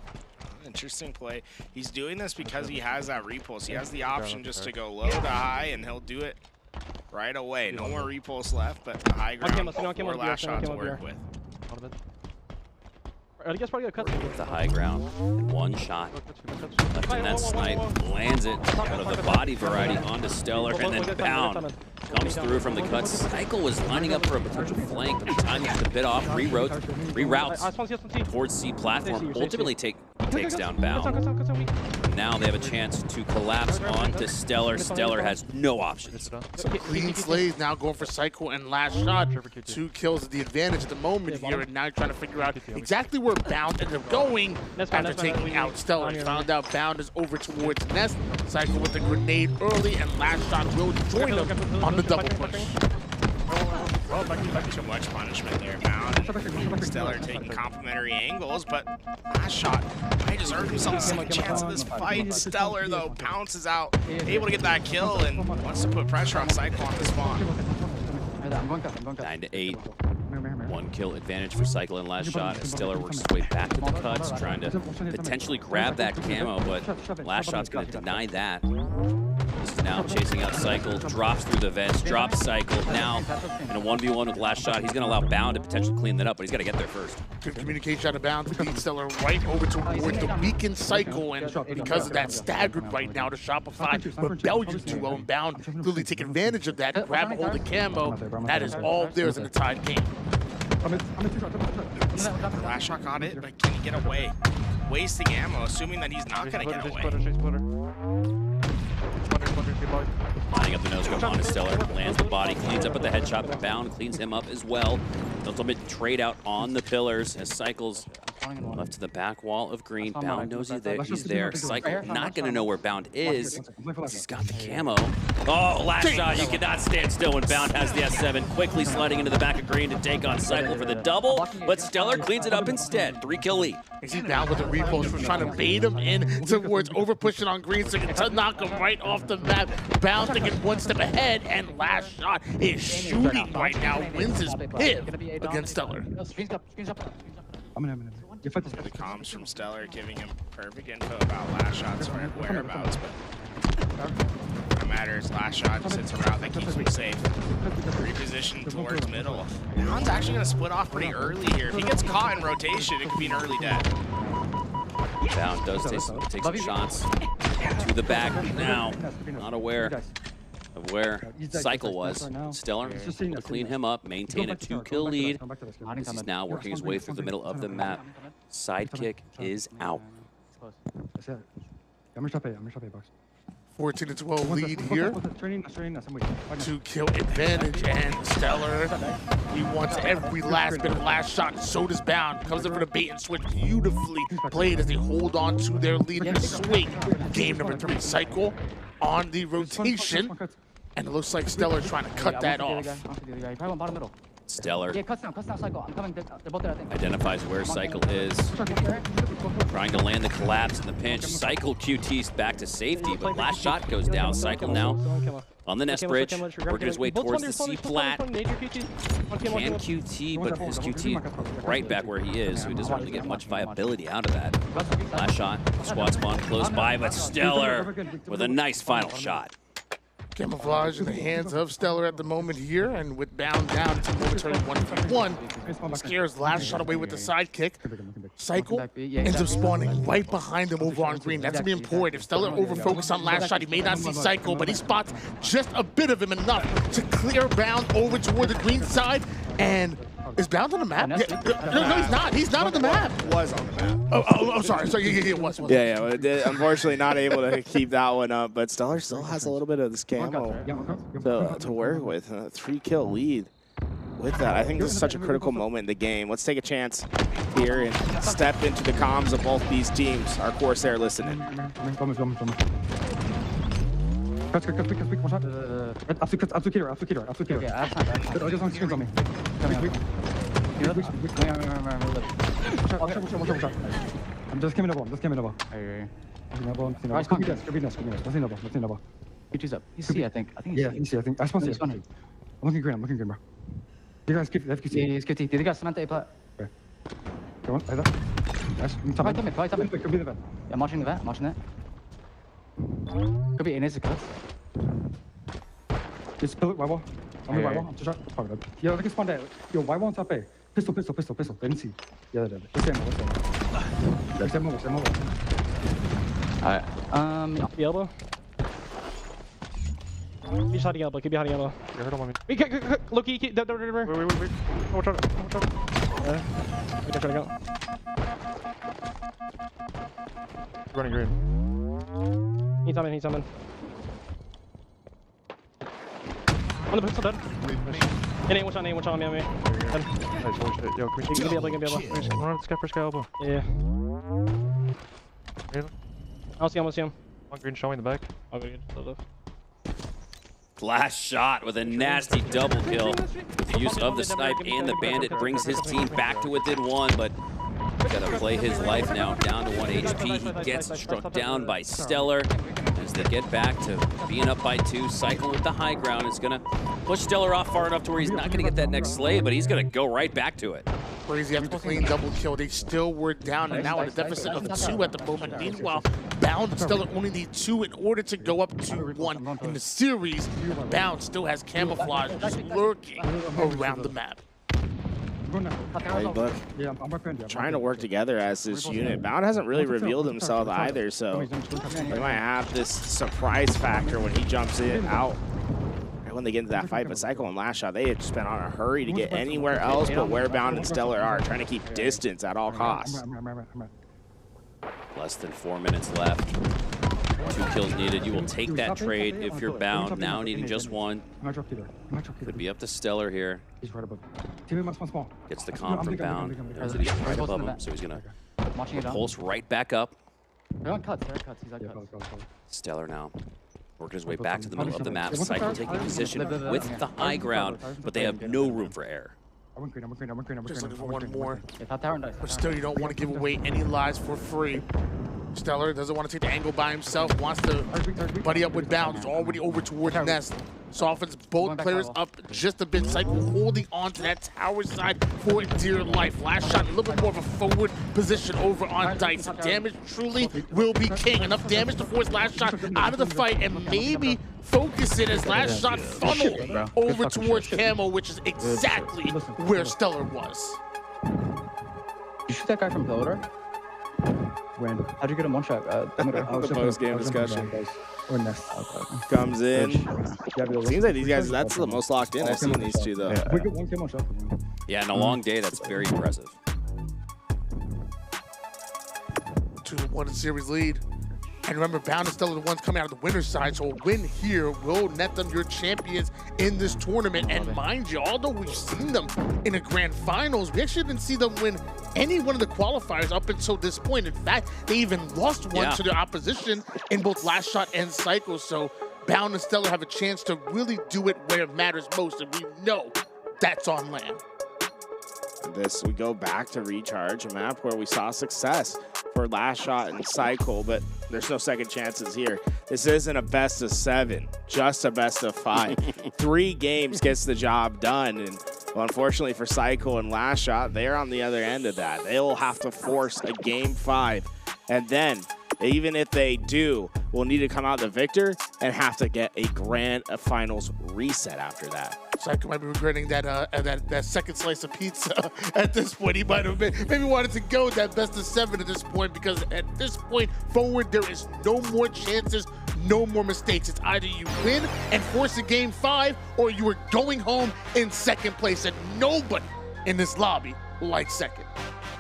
Interesting play. He's doing this because he has that repulse. He has the option just to go low to high, and he'll do it right away. No more repulse left, but the high ground for LastShot to work with. The high ground, and 1 shot left in that snipe, lands it out of the body variety onto StelluR, and then Bound comes through from the cuts. CyKul was lining up for a potential flank, but the time he had to bit off, reroutes towards C platform, ultimately takes down Bound. Now they have a chance to collapse onto StelluR. StelluR has no options. Some clean slays now going for CyKul and LastShot. 2 kills is the advantage at the moment here, and now you're trying to figure out exactly where Bound ended up going after taking out StelluR. Found out Bound is over towards Nest. CyKul with the grenade early, and LastShot will join him on the double push. Too much punishment there, Bound. StelluR taking complimentary angles, but LastShot might just earn himself a second chance in this fight. StelluR, though, pounces out, able to get that kill, and wants to put pressure on CyKul on the spawn. 9-8. 1-kill advantage for CyKul and LastShot as StelluR works his way back to the cuts, trying to potentially grab that camo, but LastShot's going to deny that. This is now chasing out CyKul, drops through the vents, drops CyKul. Now in a 1v1 with LastShot, he's going to allow Bound to potentially clean that up, but he's got to get there first. Good communication out of Bound to lead StelluR right over towards the weakened CyKul, and because of that, staggered right now to Shopify. Rebellion 2-0 and Bound clearly take advantage of that, grab a hold of camo. That is all theirs in the tied game. LastShot got it, but can he get away? Wasting ammo, assuming that he's not going to get away. Lining up the no-scope on StelluR, lands the body, cleans up with the headshot, but Bound cleans him up as well. The ultimate trade out on the pillars as CyKul's left to the back wall of green. Bound knows he's there. CyKul not going to know where Bound is. He's got the camo. Oh, LastShot, you cannot stand still when Bound has the S7. Quickly sliding into the back of green to take on CyKul for the double, but StelluR cleans it up instead. 3-kill lead. Is he down with the repost for trying to bait him in towards over pushing on green so he can knock him right off the map. Bound to get one step ahead, and LastShot is shooting right now. Wins his piv against StelluR. The comms from StelluR giving him perfect info about LastShot's whereabouts, but what matters, LastShot just hits a route that keeps him safe. Reposition towards middle. Bound's actually going to split off pretty early here. If he gets caught in rotation, it could be an early death. Bound does take some shots to the back now. Not aware of where CyKul was. StelluR will clean him up, maintain a 2-kill lead. He's now working his way through the middle of the map. Sidekick is out. 14-12 lead here. 2-kill advantage, and StelluR, he wants every last bit of LastShot. So does Bound. Comes in for the bait and switch. Beautifully played as they hold on to their lead and swing. Game number 3, CyKul on the rotation. And it looks like StelluR trying to cut that off. StelluR cuts down, CyKul. I'm coming. They're both there, I think. identifies where CyKul is. Trying to land the collapse in the pinch. CyKul QT's back to safety, but LastShot goes down. CyKul now on the nest bridge, working his way towards the C-flat. Can QT, but his QT right back where he is, so he doesn't really get much viability out of that. LastShot, squad spawn close by, but StelluR with a nice final shot. Camouflage in the hands of StelluR at the moment here, and with Bound down, it's a momentary 1v1. Scares LastShot away with the sidekick. CyKul ends up spawning right behind him over on green. That's gonna be important. If StelluR over-focus on LastShot, he may not see CyKul, but he spots just a bit of him, enough to clear Bound over toward the green side. And is Bound on the map? No, he's not. He's not on the map. Was on the map. Oh, I'm sorry. Yeah, it was. Yeah. Unfortunately, not able to keep that one up, but StelluR still has a little bit of this camo to work with. A 3-kill lead with that. I think this is such a critical moment in the game. Let's take a chance here and step into the comms of both these teams. Our Corsair listening. I'm just coming over. QT's up. He's C, I think. Yeah, he's C, I think. I spawned C. I'm looking green, bro. You guys keep FQC. Yeah, he's QT. Did you guys cement A plat? Okay. Go on, either. Nice. Could be the vent. Yeah, I'm watching the vent. I'm watching it. Could be in his cut. Just spill it, Y-wall. I'm the Y-wall. I'm just shot. Yeah, they can spawn there. Yo, Y-wall on top A. Pistol. They didn't see. Yeah, they did. Let's ammo. Alright. The elbow. Keep hiding elbow. Keep behind elbow. Yeah, hold on, mommy. Look, don't river. Wait. Watch out. We don't try to go. Running green. He's coming. On the pistol dead. A one shot on me. Dead. Nice, holy shit. Yo, can we Give me elbow. Run first guy elbow. Yeah. I'll see him. One green showing in the back. I'll go get LastShot with a nasty double kill. The use of the snipe and the bandit brings his team back to within 1, but gotta play his life now, down to 1 HP. He gets struck down by StelluR as they get back to being up by 2. CyKul with the high ground is gonna push StelluR off far enough to where he's not gonna get that next slay, but he's gonna go right back to it. Crazy after the clean double kill. They still were down and now in a deficit of 2 at the moment. Meanwhile, Bound and Stellar only need 2 in order to go up to 1 in the series. Bound still has camouflage just lurking around the map. Playbook trying to work together as this unit. Bound hasn't really revealed himself either, so they might have this surprise factor when he jumps in out when they get into that fight. But CyKul and LastShot, they had just been on a hurry to get anywhere else but where Bound and StelluR are, trying to keep distance at all costs. Less than 4 minutes left. 2 kills needed. You will take that trade if you're Bound. Now needing just 1. Could be up to StelluR here. Gets the comp from Bound. There's it. He's right above him, so he's gonna pulse right back up. They're on cuts. He's on cuts. StelluR now working his way back to the middle of the map. CyKul taking position with the high ground, but they have no room for error. Just looking for one more. But still, you don't want to give away any lives for free. StelluR doesn't want to take the angle by himself, wants to buddy up with Bound. He's already over towards Nest. Softens both players up just a bit. CyKul holding on to that tower side for dear life. LastShot, a little bit more of a forward position over on Dice. Damage truly will be king. Enough damage to force LastShot out of the fight and maybe focus it as LastShot funnel over towards Camo, which is exactly where StelluR was. You shoot that guy from Leuor? When? How'd you get him one shot? The post-game discussion. Comes in. Seems like these guys, that's the most locked in I've seen these two, though. Yeah, in a long day, that's very impressive. 2-1 in series lead. And remember, Bound and StelluR are the ones coming out of the winner's side, so a win here will net them your champions in this tournament. And mind you, although we've seen them in the grand finals, we actually didn't see them win any one of the qualifiers up until this point. In fact, they even lost one to their opposition in both LastShot and CyKul. So Bound and StelluR have a chance to really do it where it matters most, and we know that's on LAN. This, we go back to Recharge, a map where we saw success for LastShot and CyKul, but there's no second chances here. This isn't a best of 7, just a best of 5. 3 games gets the job done, and well, unfortunately for CyKul and LastShot, they're on the other end of that. They will have to force a game 5, and then even if they do, we'll need to come out the victor and have to get a grand finals reset after that. CyKul might be regretting that second slice of pizza at this point. He might have maybe wanted to go with that best of 7 at this point, because at this point forward, there is no more chances, no more mistakes. It's either you win and force a game 5, or you are going home in second place, and nobody in this lobby likes second.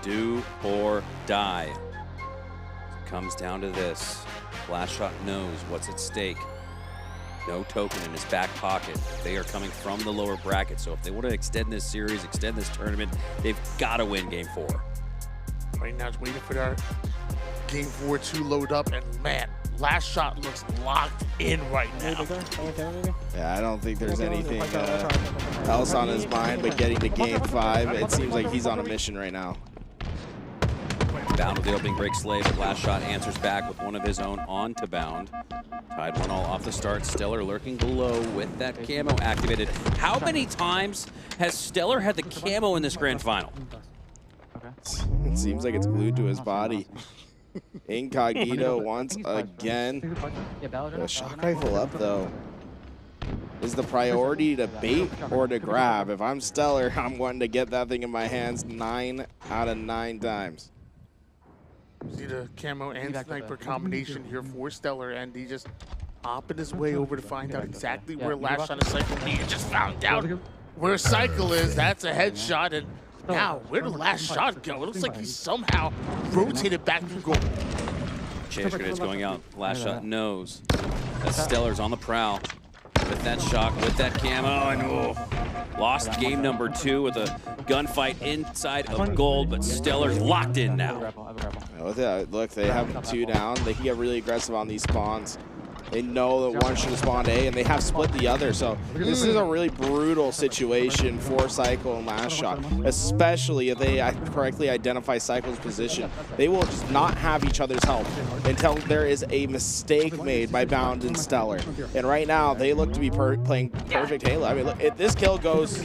Do or die. It comes down to this. LastShot knows what's at stake. No token in his back pocket. They are coming from the lower bracket, so if they want to extend this series, extend this tournament, they've got to win game 4. Right now, it's waiting for their game 4 to load up, and man, LastShot looks locked in right now. Yeah, I don't think there's anything else on his mind but getting to game 5. It seems like he's on a mission right now. Bound with the opening break slave, but LastShot answers back with one of his own on to Bound. Tied 1-1 off the start. StelluR lurking below with that camo activated. How many times has StelluR had the camo in this grand final? It seems like it's glued to his body. Incognito once again. The shock rifle up, though. Is the priority to bait or to grab? If I'm StelluR, I'm wanting to get that thing in my hands 9 out of 9 times. See the camo and sniper combination here for StelluR, and he just hopping his way over to find out exactly where LastShot and CyKul be. He just found out where CyKul is. That's a headshot, and now where did LastShot go? It looks like he somehow rotated back to goal. Chase grenades going out. LastShot knows that StelluR's on the prowl. With that shock, with that camo, and lost game number 2 with a gunfight inside of gold, but StelluR's locked in now. Look, they have 2 down. They can get really aggressive on these spawns. They know that one should have spawned A, and they have split the other. So this is a really brutal situation for CyKul and LastShot, especially if they correctly identify CyKul's position. They will just not have each other's help until there is a mistake made by Bound and StelluR. And right now, they look to be playing perfect Halo. I mean, look, if this kill goes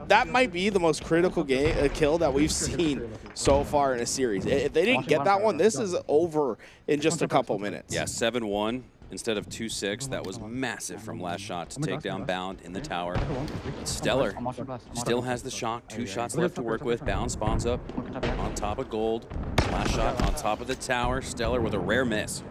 That might be the most critical kill that we've seen so far in a series. If they didn't get that one, this is over in just a couple minutes. Yeah, 7-1 instead of 2-6. That was massive from LastShot to take down Bound in the tower. StelluR still has the shock. 2 shots left to work with. Bound spawns up on top of gold. LastShot on top of the tower. StelluR with a rare miss.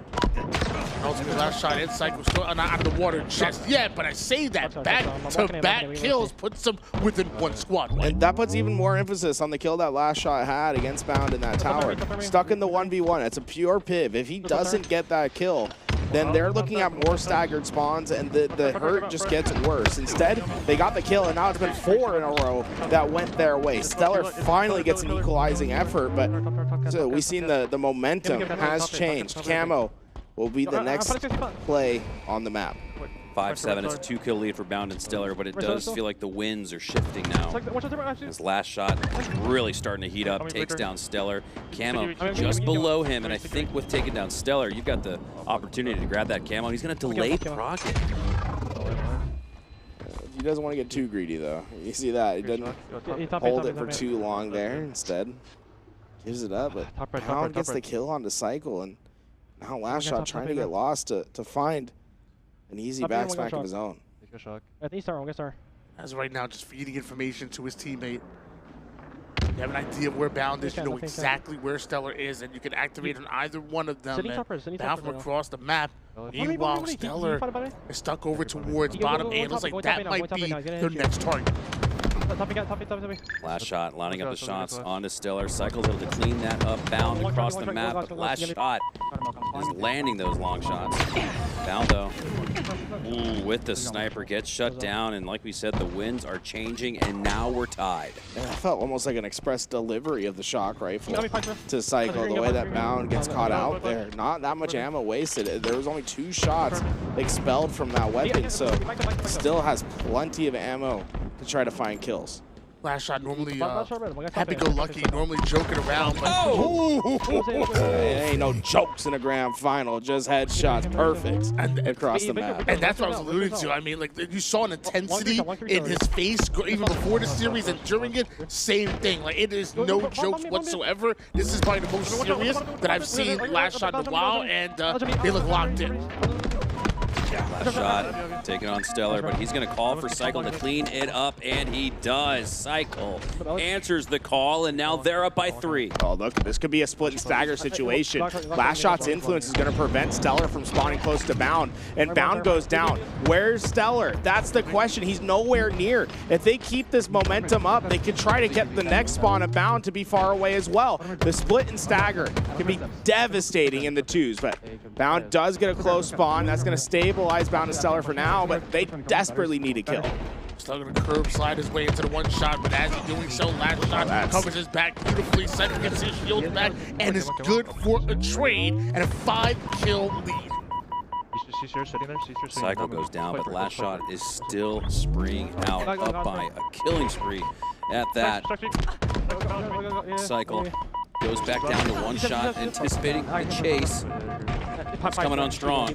Ultimately, LastShot and CyKul still not out of the water just yet, but I say that back-to-back kills puts them within one squad. And that puts even more emphasis on the kill that LastShot had against Bound in that tower. Stuck in the 1v1. It's a pure piv. If he doesn't get that kill, then they're looking at more staggered spawns, and the hurt just gets worse. Instead, they got the kill, and now it's been 4 in a row that went their way. StelluR finally gets an equalizing effort, but so we've seen the momentum has changed. Camo will be the next play on the map. 5-7. It's a 2-kill lead for Bound and StelluR, but it does feel like the winds are shifting now. His LastShot is really starting to heat up, takes down StelluR. Camo just below him, and I think with taking down StelluR, you've got the opportunity to grab that Camo. He's going to delay proc it. He doesn't want to get too greedy, though. You see that? He doesn't hold it for too long there. Instead, gives it up, but Bound gets the kill onto CyKul, and now LastShot trying to get lost to find an easy backsmack of his own. As of right now, just feeding information to his teammate. You have an idea of where Bound is, you know exactly where StelluR is, and you can activate on either one of them and bound from across the map. Meanwhile, StelluR is stuck over towards bottom A. It looks like that might be their next target. LastShot lining up the shots onto StelluR. CyKul's able to clean that up. Bound across the map, but LastShot is landing those long shots. Bound though, with the sniper, gets shut down, and like we said, the winds are changing, and now we're tied. Yeah, it felt almost like an express delivery of the shock rifle to CyKul. The way that Bound gets caught out there, not that much ammo wasted. There was only 2 shots expelled from that weapon, so still has plenty of ammo to try to find kills. LastShot normally happy-go-lucky, normally joking around, but it ain't no jokes in a grand final, just headshots, perfect across the map. And that's what I was alluding to. I mean, like, you saw an intensity in his face even before the series, and during it, same thing. Like, it is no jokes whatsoever. This is probably the most serious that I've seen LastShot in a while, and they look locked in. LastShot taking on StelluR, but he's going to call for CyKul to clean it up, and he does. CyKul answers the call, and now they're up by 3. Oh, look, this could be a split and stagger situation. LastShot's influence is going to prevent StelluR from spawning close to Bound, and Bound goes down. Where's StelluR? That's the question. He's nowhere near. If they keep this momentum up, they could try to get the next spawn of Bound to be far away as well. The split and stagger can be devastating in the 2s, but Bound does get a close spawn. That's going to stabilize Bound and StelluR for now, but they desperately need a kill. Still going to curb slide his way into the 1 shot, but as he's doing so, LastShot covers his back beautifully. CyKul gets his shield back and is good for a trade and a 5-kill lead. CyKul goes down, but LastShot is still spreeing out, up by a killing spree at that. CyKul goes back down to 1 shot, anticipating the chase. It's coming on strong.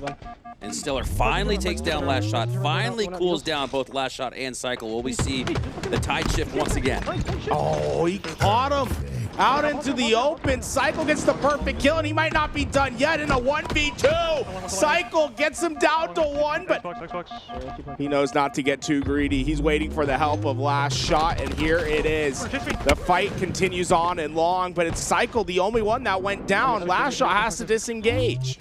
And StelluR finally takes down LastShot, finally cools down both LastShot and CyKul. Will we see the tide shift once again? Oh, he caught him out into the open. CyKul gets the perfect kill, and he might not be done yet in a 1v2. CyKul gets him down to 1, but he knows not to get too greedy. He's waiting for the help of LastShot, and here it is. The fight continues on and long, but it's CyKul, the only one that went down. LastShot has to disengage.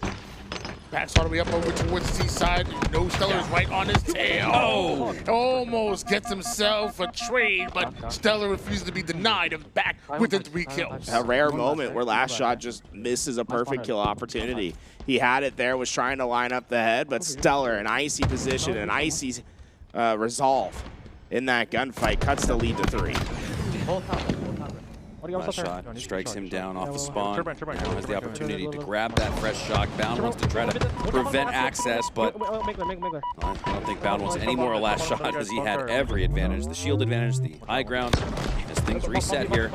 Backs all the way up over towards the side. No, StelluR is right on his tail. Oh, almost gets himself a trade, but StelluR refuses to be denied and back within 3 kills. A rare moment where LastShot just misses a perfect kill opportunity. He had it there, was trying to line up the head, but StelluR, an icy position, an icy resolve in that gunfight, cuts the lead to 3. LastShot strikes him down off the spawn. Now has the opportunity to grab that fresh shock. Bound wants to try to prevent access, but I don't think Bound wants any more LastShot, as he had every advantage. The shield advantage, the high ground, as things reset here.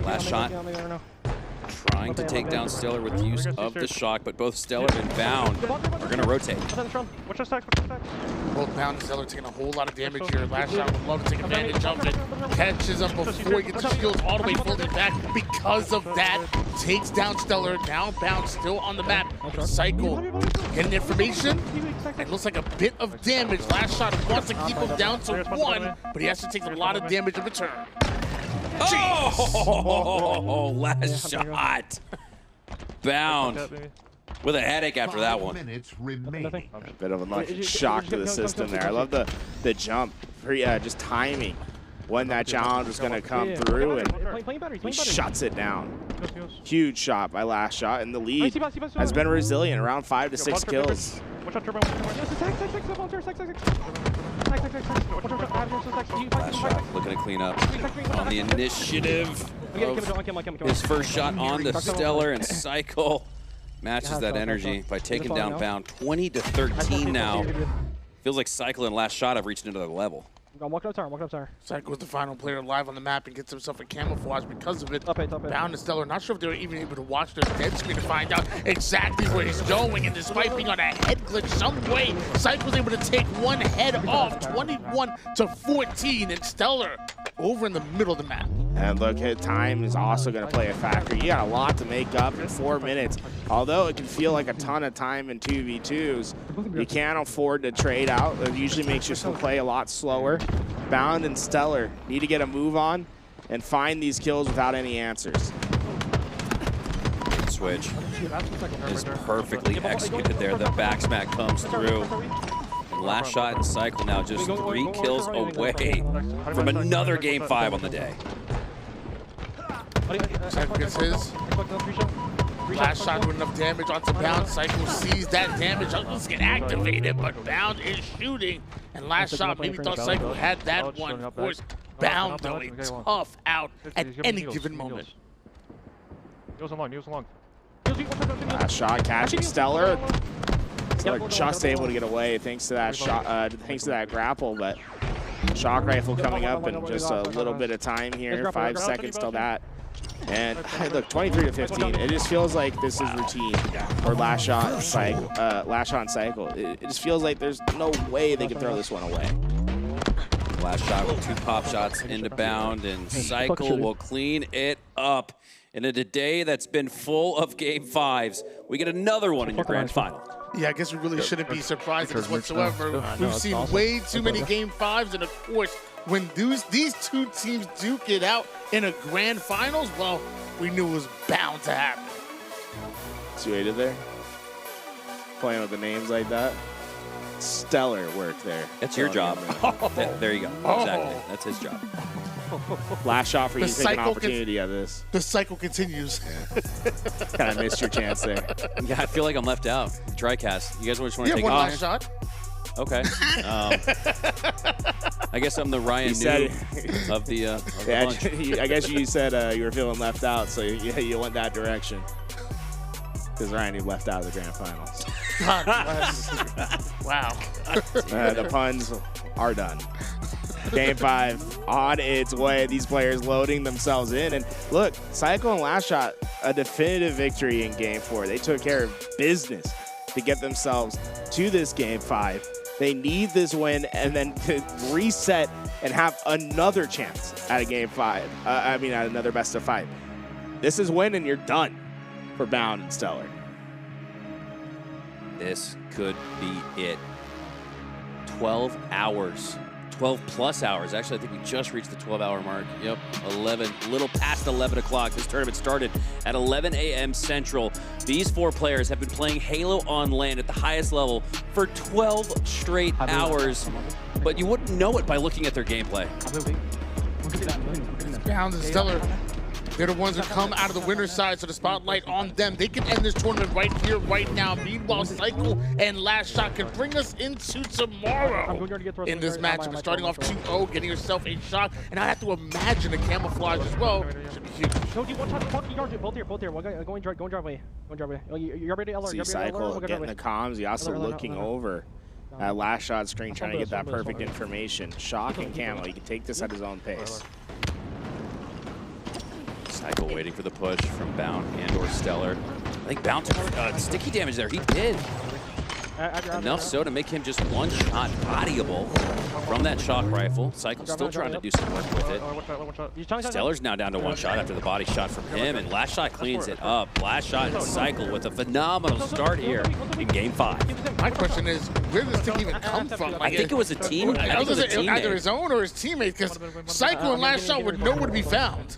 LastShot trying to take down StelluR with the use of the shock, but both StelluR and Bound are going to rotate. Both Bound and StelluR taking a whole lot of damage here. LastShot would love to take advantage of it. Catches him before he gets the shields all the way fully back. Because of that, takes down StelluR. Now Bound still on the map. CyKul getting information. It looks like a bit of damage. LastShot wants to keep him down to 1, but he has to take a lot of damage in return. Oh, LastShot. Bound with a headache after that one. Minutes remaining. A bit of a shock to the system there. I love the jump, just timing when that challenge was going to come through, and he shuts it down. Huge shot by LastShot, and the lead has been resilient, around 5 to 6 kills. LastShot looking to clean up on the initiative. His first shot on the StelluR, and CyKul matches that energy by taking down Bound 20 to 13 now. Feels like CyKul and LastShot have reached another level. I'm walking up tower, CyKul's the final player live on the map and gets himself a camouflage because of it. Top eight. Bound and StelluR, not sure if they were even able to watch their dead screen to find out exactly where he's going, and despite being on a head glitch some way, CyKul was able to take one head off, 21 to 14, and StelluR over in the middle of the map. And look, time is also going to play a factor. You got a lot to make up in 4 minutes. Although it can feel like a ton of time in 2v2s, you can't afford to trade out. It usually makes you play a lot slower. Bound and StelluR need to get a move on and find these kills without any answers. Switch is perfectly executed there. The back smack comes through. LastShot and CyKul now just 3 kills away from another game 5 on the day. CyKul gets his. LastShot doing enough damage onto Bound. CyKul sees that damage. Let's get activated, but Bound is shooting. And LastShot maybe thought CyKul had that one. Of course, Bound though a tough out at any given moment. LastShot catching StelluR. StelluR just able to get away thanks to that shot, thanks to that grapple, but shock rifle coming up in just a little bit of time here. 5 seconds till that. And look, 23 to 15. It just feels like this is routine for LastShot and CyKul. It just feels like there's no way they can throw this one away. LastShot with 2 pop shots into Bound, and CyKul will clean it up. And in a day that's been full of game 5s, we get another one in your grand final. Yeah, I guess we really shouldn't be surprised at this whatsoever. We've seen way too many game 5s, and of course, when these two teams duke it out in a grand finals, well, we knew it was bound to happen. See what he did there? Playing with the names like that. Stellar work there. That's your job. There you go. Exactly. That's his job. LastShot for you to take an opportunity out of this. The cycle continues. Kind of missed your chance there. Yeah, I feel like I'm left out. TriCast. You guys just want to take one off? last shot. Okay. I guess I'm the RyaNoob of the bunch. I guess you said you were feeling left out, so you went that direction. Because RyaNoob left out of the grand finals. God bless. Wow. The puns are done. Game 5 on its way. These players loading themselves in. And look, CyKul and LastShot, a definitive victory in Game 4. They took care of business to get themselves to this Game 5. They need this win and then to reset and have another chance at a Game 5. At another best of 5. This is win and you're done for Bound and StelluR. This could be it. 12 hours. 12 plus hours. Actually, I think we just reached the 12-hour mark. Yep, 11, a little past 11 o'clock. This tournament started at 11 a.m. Central. These 4 players have been playing Halo on LAN at the highest level for 12 straight hours, but you wouldn't know it by looking at their gameplay. Bound and StelluR, they're the ones that come out of the winner's side, so the spotlight on them. They can end this tournament right here, right now. Meanwhile, CyKul and LastShot can bring us into tomorrow in this match. We're starting off 2-0, getting yourself a shot, and I have to imagine a camouflage as well. Should be huge. Both here. Going driveway. You're ready to LR. See CyKul getting the comms. He also looking over at LastShot's screen, trying to get that perfect information. Shock and camo. He can take this at his own pace. CyKul waiting for the push from Bound and or StelluR. I think Bound took sticky damage there. He did. Enough so to make him just one-shot bodyable from that shock rifle. CyKul still trying to do some work with it. StelluR's now down to one shot after the body shot from him, and LastShot cleans it up. LastShot and CyKul with a phenomenal start here in Game 5. My question is, where did this thing even come from? I think it was a team. I think it was a teammate. Either his own or his teammate, because CyKul and LastShot were nowhere to be found.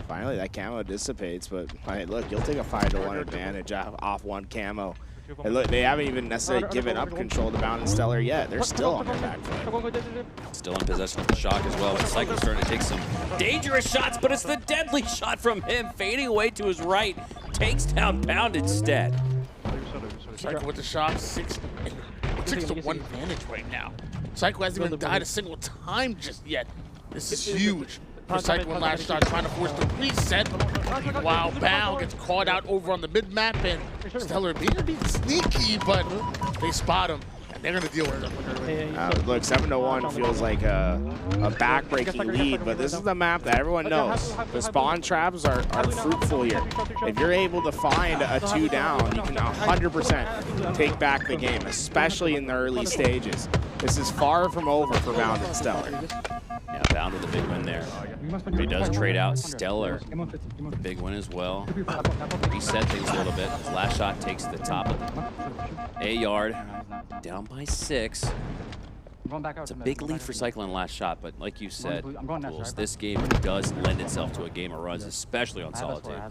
Finally, that camo dissipates, but hey, look, you'll take a 5-to-1 advantage off one camo. And look, they haven't even necessarily given up control to Bound and StelluR yet. They're still on their back foot. Still in possession of the shock as well. CyKul starting to take some dangerous shots, but it's the deadly shot from him, fading away to his right. Takes down Bound instead. CyKul with the shot, 6-to-1 advantage right now. CyKul hasn't even died a single time just yet. This is huge for CyKul and LastShot, trying to force the reset. While Bound gets caught out over on the mid-map, and StelluR being sneaky, but they spot him, and they're going to deal with it. Look, 7-to-1 feels like a back-breaking lead, but this is the map that everyone knows. The spawn traps are fruitful here. If you're able to find a 2 down, you can 100% take back the game, especially in the early stages. This is far from over for Bound and StelluR. Yeah, Bound with a big win there. He does trade out StelluR. Big win as well. Reset things a little bit. LastShot takes the top of A yard. Down by 6. It's a big lead for CyKul and LastShot, but like you said, Jules, this game does lend itself to a game of runs, especially on Solitude.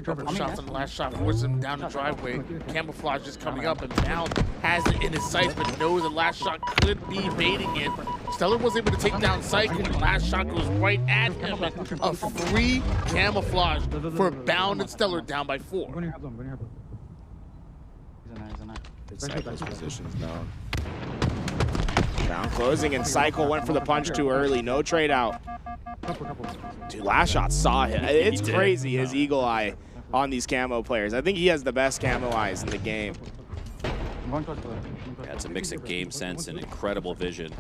Couple shots on the LastShot forces him down the driveway. Camouflage is coming up, and Bound has it in his sights, but knows that LastShot could be baiting it. StelluR was able to take down CyKul, and LastShot goes right at him. A free camouflage for Bound and StelluR down by 4. CyKul's positions known. Bound closing, and CyKul went for the punch too early. No trade out. Dude, LastShot saw him. It's crazy, his eagle eye on these camo players. I think he has the best camo eyes in the game. Yeah, it's a mix of game sense and incredible vision.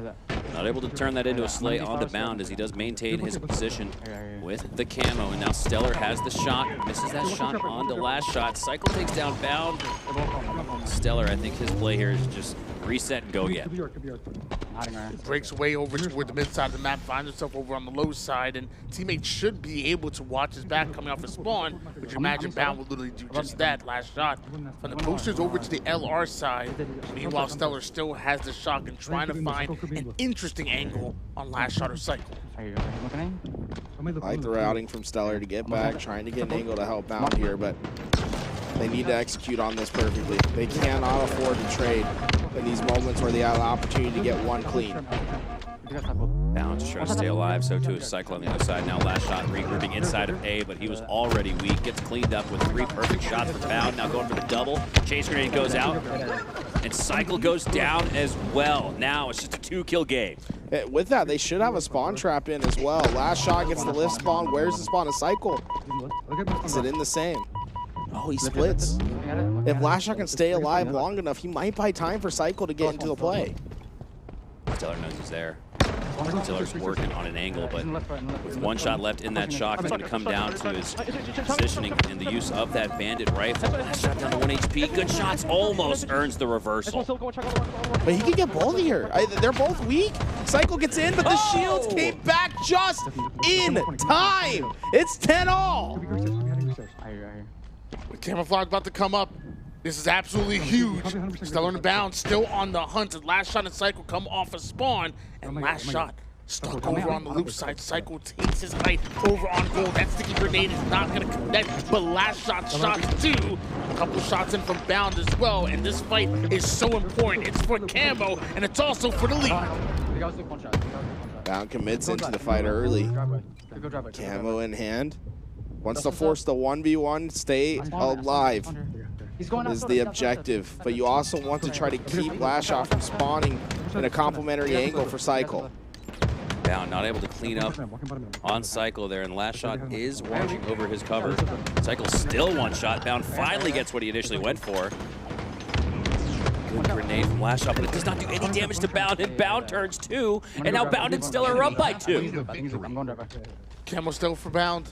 Not able to turn that into a slay onto Bound as he does maintain his position with the camo. And now StelluR has the shot, misses that shot onto LastShot. CyKul takes down Bound. StelluR, I think his play here is just reset and go again. Breaks way over toward the mid side of the map, finds himself over on the low side, and teammates should be able to watch his back coming off a spawn, which you imagine Bound will literally do just that. LastShot from the posters over to the LR side. Meanwhile, StelluR still has the shock and trying to find an interesting angle on LastShot or CyKul. I like the routing from StelluR to get back, trying to get an angle to help Bound here, but they need to execute on this perfectly. They cannot afford to trade in these moments where they have an opportunity to get one clean. Bound just trying to stay alive, so too is CyKul on the other side. Now LastShot regrouping inside of A, but he was already weak. Gets cleaned up with 3 perfect shots for Bound. Now going for the double. Chase grenade goes out, and CyKul goes down as well. Now it's just a 2-kill game. With that, they should have a spawn trap in as well. LastShot gets the lift spawn. Where's the spawn of CyKul? Is it in the same? Oh, he splits. If LastShot can stay alive long enough, he might buy time for CyKul to get into the play. StelluR knows he's there. StelluR's working on an angle, but with 1 shot left in that shock, it's going to come down to his positioning and the use of that bandit rifle. LastShot down to 1 HP. Good shots, almost earns the reversal. But he can get both here. They're both weak. CyKul gets in, but the shields came back just in time. It's 10-all. The camouflage about to come up. This is absolutely huge. StelluR and Bound still on the hunt as LastShot and CyKul come off a spawn, and LastShot stuck over on the loop side. CyKul takes his height over on goal. That sticky grenade is not going to connect, but LastShot shots too. A couple shots in from Bound as well, and this fight is so important. It's for camo, and it's also for the lead. Bound commits into the fight early. Camo in hand. Wants to force the 1v1, stay alive is the objective. But you also want to try to keep LastShot from spawning in a complementary angle for CyKul. Bound not able to clean up on CyKul there, and LastShot is watching over his cover. CyKul still 1 shot. Bound finally gets what he initially went for. Good grenade from LastShot, but it does not do any damage to Bound, and Bound turns 2, and now Bound and StelluR are up by 2. I'm going driver. Camo still for Bound.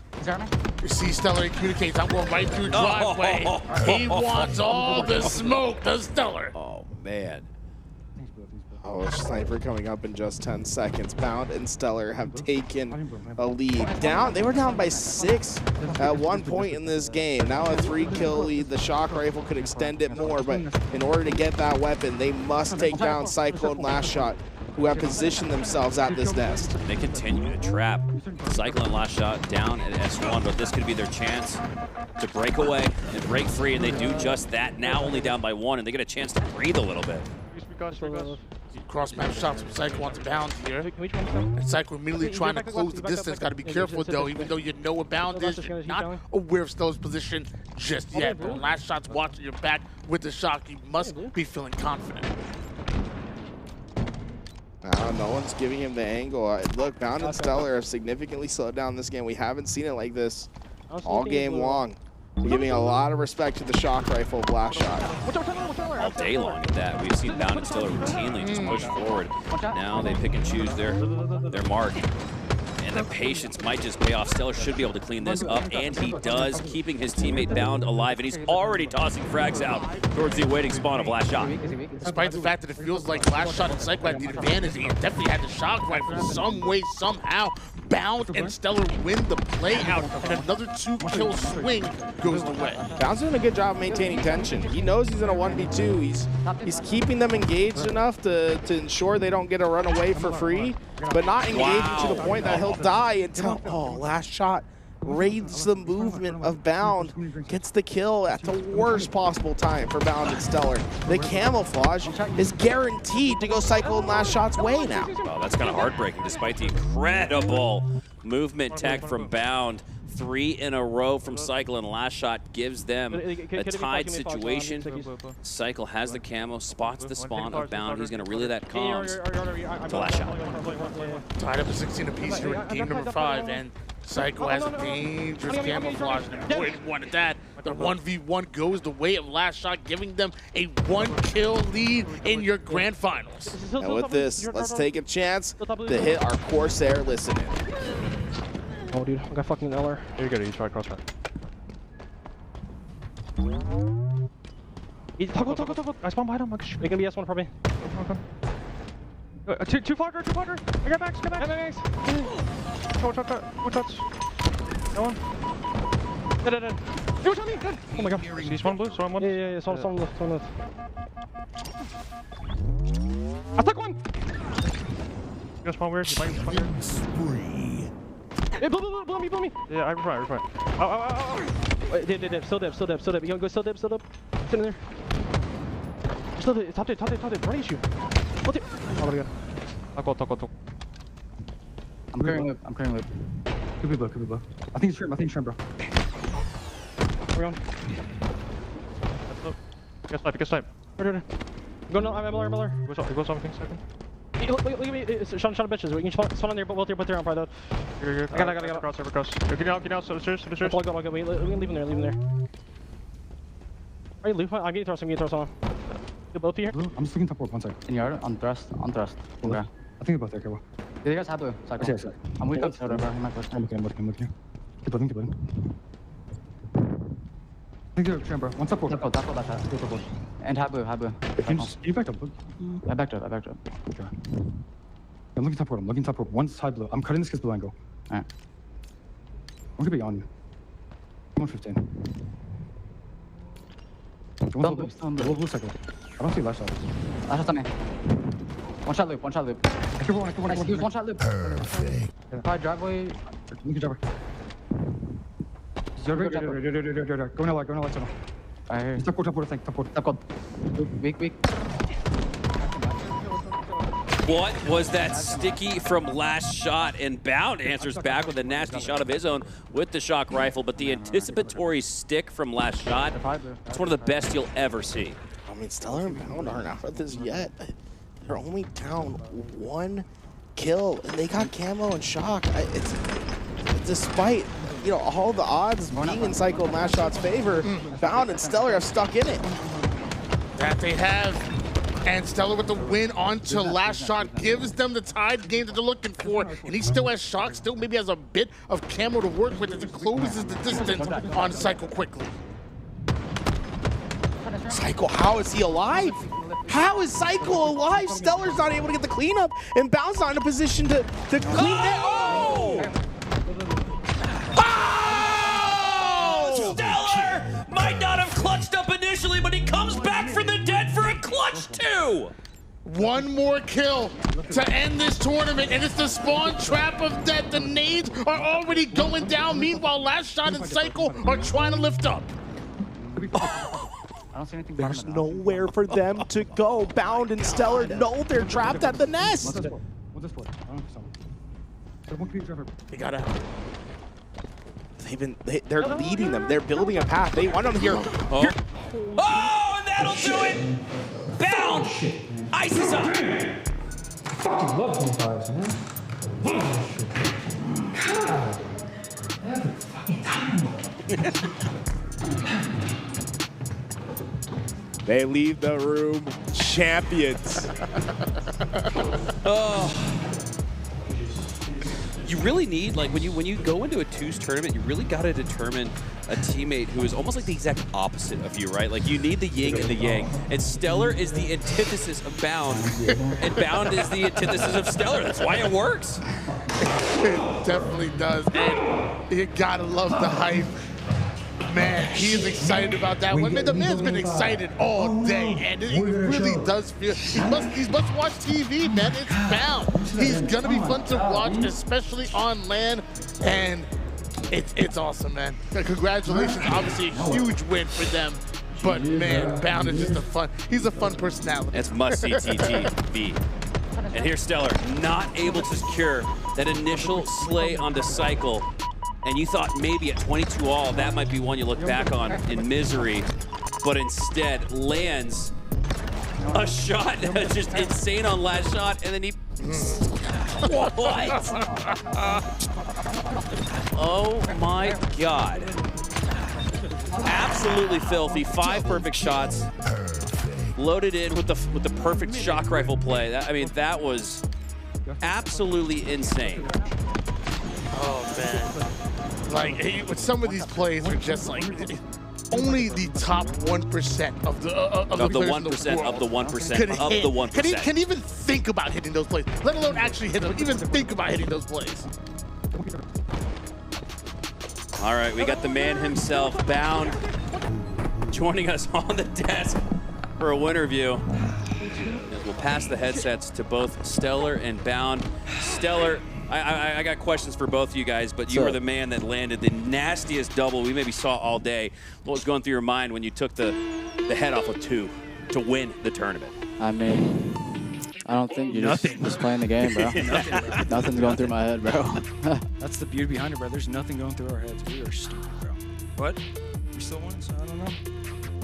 You see StelluR communicates. I'm going right through driveway. He wants all the smoke, does StelluR. Oh, man. Oh, a sniper coming up in just 10 seconds. Bound and StelluR have taken a lead. They were down by 6 at one point in this game. Now a 3-kill lead. The shock rifle could extend it more, but in order to get that weapon, they must take down CyKul and LastShot, who have positioned themselves at this nest. They continue to trap CyKul and LastShot down at S1, but this could be their chance to break away and break free, and they do just that. Now only down by 1, and they get a chance to breathe a little bit. Cross map shots from CyKul onto Bound here. And CyKul immediately trying to close the distance. Got to be careful though, even though you know what Bound is, you're not aware of StelluR's position just yet. But when LastShot's watching your back with the shock, you must be feeling confident. No one's giving him the angle. Look, Bound and StelluR have significantly slowed down this game. We haven't seen it like this all game long. They're giving a lot of respect to the shock rifle of LastShot. All day long at that. We've seen Bound and StelluR routinely just push forward. Now they pick and choose their mark. And the patience might just pay off. StelluR should be able to clean this up, and he does, keeping his teammate Bound alive, and he's already tossing frags out towards the awaiting spawn of LastShot. Despite the fact that it feels like LastShot and CyKul had the advantage, he definitely had the shock rifle some way, somehow. Bound and StelluR win the play out, and another 2-kill swing goes away. Bound's doing a good job maintaining tension. He knows he's in a 1v2. He's keeping them engaged enough to ensure they don't get a run away for free, but not engaging to the point that he'll die until, LastShot raids the movement of Bound, gets the kill at the worst possible time for Bound and StelluR. The camouflage is guaranteed to go CyKul and LastShot's way now. Wow, that's kind of heartbreaking despite the incredible movement tech from Bound. 3 in a row from CyKul, and LastShot gives them a tied situation. CyKul has the camo, spots the spawn of Bound. He's going to relay that comms to LastShot. Tied up to 16 apiece here in game number 5, and CyKul has a dangerous camouflage, an important one at that. The 1v1 goes the way of LastShot, giving them a 1-kill lead in your grand finals. And with this, let's take a chance to hit our Corsair listening. Oh, dude, I got fucking LR. Here you go, you try crossfire. Toggle. I spawn behind him. They can be S1 probably. Two flagger. I got max. Max. One touch. No one. Dead. He was on me. Dead. Oh my god. See spawn blue? Spawn one? Yeah. Someone left. I took one. You got spawn weird. You might spawn weird. Spree. Hey, blow me. Yeah, I refine. Oh. Wait, dip. Still dip. You gonna go still dip? Sit in there. Still dip. Top dip. Running issue. Hold it. Oh my god. I'll go. I'm clearing loop. Could be blow. I think it's shrimp, bro. We're on. Get snipe. Right. Go no, I'm Miller. It goes on, I think, second. Hey, look at me. It's shot bitches. We can spawn on there, both there on probably though. You're I got it. Cross. Get out, so the stairs. I'll go. Wait, we can leave him there. Alright, Luke, I'm getting throw some. You both here? I'm just looking top 1 second. In yard, on thrust. Okay. I think they're both there, careful. Yeah, you guys have blue. Yes. I'm weak up soda, bro. I'm looking. Keep looking. I think they're shrimp, bro. One top 4. Top 4. And have blue. You backed up, Luke? I backed up. Okay. I'm looking top 4. One side blue. I'm cutting this kid's blue angle. Alright. One could be on you. 115. Blue cycle. I don't see LastShot. LastShot's on me. One shot loop. I can use one shot loop. Perfect. Probably driveway. Look at driver. Go in a light tunnel. Alright. Top 4, I think. Top 4. Weak. What was that sticky from LastShot? And Bound answers back with a nasty shot of his own with the shock rifle, but the anticipatory stick from LastShot, it's one of the best you'll ever see. I mean, StelluR and Bound aren't out of this yet. They're only down 1 kill, and they got camo and shock. Despite all the odds being in CyKul and LastShot's favor, Bound and StelluR have stuck in it. That they have. And StelluR with the win onto LastShot gives them the tied game that they're looking for. And he still has shock, still maybe has a bit of camo to work with as it closes the distance on CyKul quickly. CyKul, how is he alive? How is CyKul alive? StelluR's not able to get the cleanup, and Bound's not in a position to clean that. Oh! Oh! StelluR might not have clutched up initially, but he comes back from the dead for a clutch 2. One more kill to end this tournament, and it's the spawn trap of death. The nades are already going down. Meanwhile, LastShot and CyKul are trying to lift up. I don't see anything. There's nowhere for them to go. Bound and StelluR know they're trapped at the nest. They gotta. They're leading them. They're building a path. They want them here. Oh, and that'll do it. Bound. Ice is up. I fucking love 25s, man. God. Every fucking time. They leave the room champions. Oh. You really need, like, when you go into a twos tournament, you really got to determine a teammate who is almost like the exact opposite of you, right? Like, you need the yin and the yang. And StelluR is the antithesis of Bound, and Bound is the antithesis of StelluR. That's why it works. It definitely does, and you gotta love the hype. Man, he is excited about that one. Man, the man's been excited all day, and it really does feel. He must watch TV, man. It's Bound. He's gonna be fun to watch, especially on LAN, and it's awesome, man. Congratulations, obviously a huge win for them. But man, Bound is just he's a fun personality. It's must-see TTV. And here's StelluR, not able to secure that initial slay onto CyKul. And you thought maybe at 22 all, that might be one you look back on in misery, but instead lands a shot that's just insane on LastShot, and then he... What? Oh my God. Absolutely filthy, 5 perfect shots. Loaded in with the perfect shock rifle play. That was absolutely insane. Oh man. Like, with some of these plays are just like only the top 1% of the 1% of the 1% of the 1%. Can even think about hitting those plays, let alone actually hit them. Even think about hitting those plays. All right, we got the man himself, Bound, joining us on the desk for a winter view. We'll pass the headsets to both StelluR and Bound. StelluR, I got questions for both of you guys, but you were the man that landed the nastiest double we maybe saw all day. What was going through your mind when you took the head off of 2 to win the tournament? I mean, I don't think you're just playing the game, bro. Nothing's going through my head, bro. That's the beauty behind it, bro. There's nothing going through our heads. We are stupid, bro. What? We still won, so I don't know.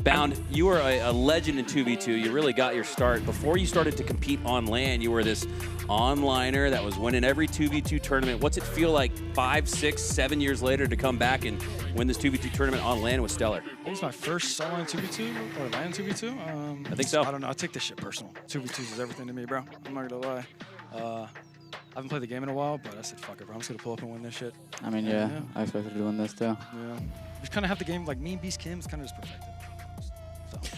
Bound, you were a legend in 2v2. You really got your start. Before you started to compete on LAN, you were this onliner that was winning every 2v2 tournament. What's it feel like 5, 6, 7 years later to come back and win this 2v2 tournament on LAN with StelluR? It was my first solo 2v2 or LAN 2v2. I think so. I don't know. I take this shit personal. 2v2s is everything to me, bro. I'm not gonna lie. I haven't played the game in a while, but I said, fuck it, bro. I'm just gonna pull up and win this shit. I mean, yeah. I expected to win this too. Yeah. We kind of have the game, like me and Beast Kim's kind of just perfected.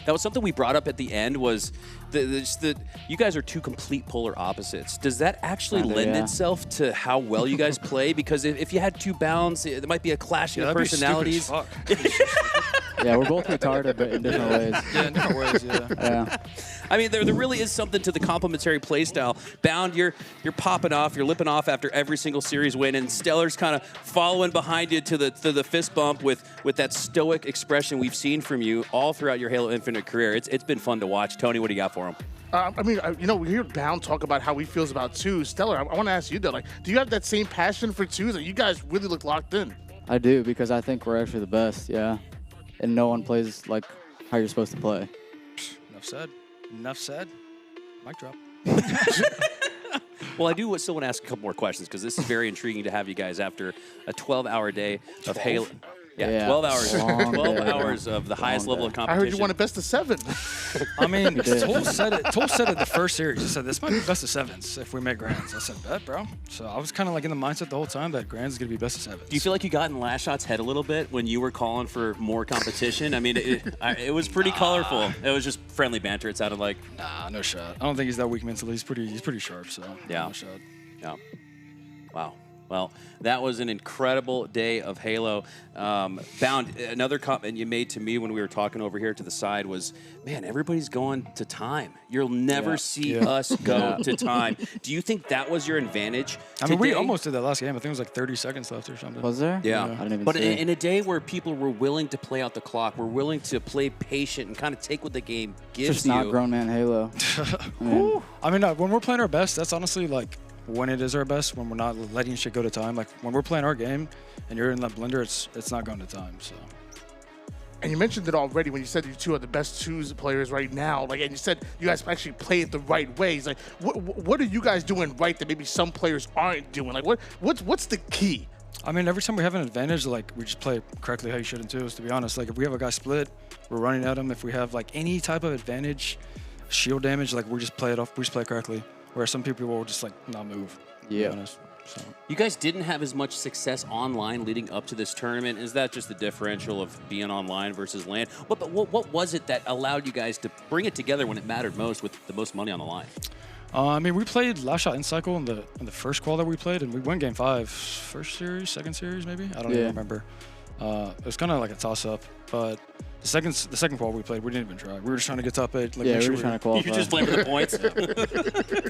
That was something we brought up at the end, was you guys are 2 complete polar opposites. Does that actually lend itself to how well you guys play? Because if you had 2 Bounds, there might be a clashing of personalities. Yeah, we're both retarded, but in different ways. Yeah, in different ways, yeah. I mean, there really is something to the complementary playstyle. Bound, you're popping off, you're lipping off after every single series win, and StelluR's kind of following behind you to the fist bump with that stoic expression we've seen from you all throughout your Halo Infinite career. It's been fun to watch. Tony, what do you got for him? I mean, you know, we hear Bound talk about how he feels about 2. StelluR, I want to ask you though, like, do you have that same passion for 2s? Like, you guys really look locked in. I do, because I think we're actually the best, yeah. And no one plays like how you're supposed to play. Enough said. Enough said. Mic drop. Well, I do still want to ask a couple more questions, because this is very intriguing to have you guys after a 12-hour day of Halo. Yeah, 12 hours. 12 hours of the highest level of I competition. heard you won a best of 7. I mean, Toll said it the first series. He said, this might be best of 7s if we make grands. I said, bet, bro. So I was kind of like in the mindset the whole time that grands is going to be best of 7s. Do you feel like you got in LastShot's head a little bit when you were calling for more competition? I mean, it was pretty colorful. It was just friendly banter, it sounded like. Nah, no shot. I don't think he's that weak mentally. He's pretty sharp, so yeah. No shot. Yeah. Wow. Well, that was an incredible day of Halo. Bound, another comment you made to me when we were talking over here to the side was, man, everybody's going to time. You'll never see us go to time. Do you think that was your advantage I mean, we almost did that last game. I think it was like 30 seconds left or something. Was there? Yeah. I didn't even But see it. in a day where people were willing to play out the clock, were willing to play patient and kind of take what the game gives It's just not you. grown man Halo. I mean, when we're playing our best, that's honestly like when it is our best, when we're not letting shit go to time. Like when we're playing our game and you're in that blender, it's not going to time. So. And you mentioned it already when you said you two are the best twos players right now. Like, and you said you guys actually play it the right ways. Like, what are you guys doing right that maybe some players aren't doing? Like, what's the key? I mean, every time we have an advantage, like we just play correctly how you should in twos. To be honest, like if we have a guy split, we're running at him. If we have like any type of advantage, shield damage, like we just play it off. We just play correctly. Where some people will just like not move. Yeah. To be honest. So. You guys didn't have as much success online leading up to this tournament. Is that just the differential of being online versus LAN? What was it that allowed you guys to bring it together when it mattered most with the most money on the line? I mean, we played LastShot and CyKul in the first qual that we played, and we won game 5. First series, second series, maybe? I don't even remember. It was kind of like a toss-up, but the second qual we played, we didn't even try. We were just trying to get top 8. Like, yeah, we were trying to qualify. You just playing for the points? I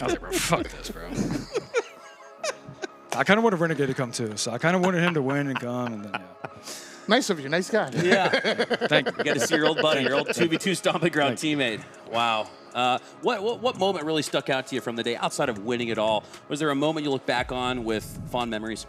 was like, bro, fuck this, bro. I kind of wanted Renegade to come too, so I kind of wanted him to win and come, and then Nice of you, nice guy. Yeah. Thank you. You got to see your old buddy, your old 2v2 stomping ground teammate. Wow. What moment really stuck out to you from the day outside of winning it all? Was there a moment you look back on with fond memories?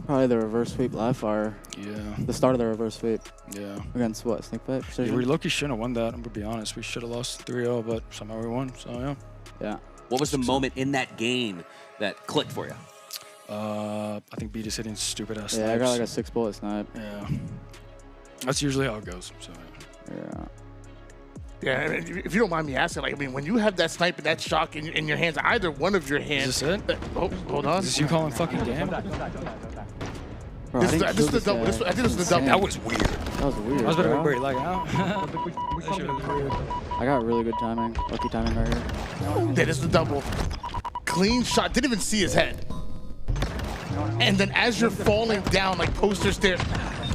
Probably the reverse sweep live fire. Yeah. The start of the reverse sweep. Yeah. Against what? Snakebite? Yeah, we lucky shouldn't have won that. I'm gonna be honest. We should have lost 3-0, but somehow we won. So yeah. Yeah. What was the moment in that game that clicked for you? I think B just hitting stupid ass. Yeah, snipes. I got like a 6-bullet snipe. Yeah. That's usually how it goes. So yeah. Yeah, I mean, if you don't mind me asking, like, I mean, when you have that snipe and that shock in your hands, either one of your hands. Is this it? Oh, hold on. Is this you calling fucking game? Bro, This is the double. I think this is the double. That was weird. That was weird. I was better bro. be like, I got really good timing. Lucky timing right here. That is the double. Clean shot. Didn't even see his head. And then as you're falling down, like poster stairs.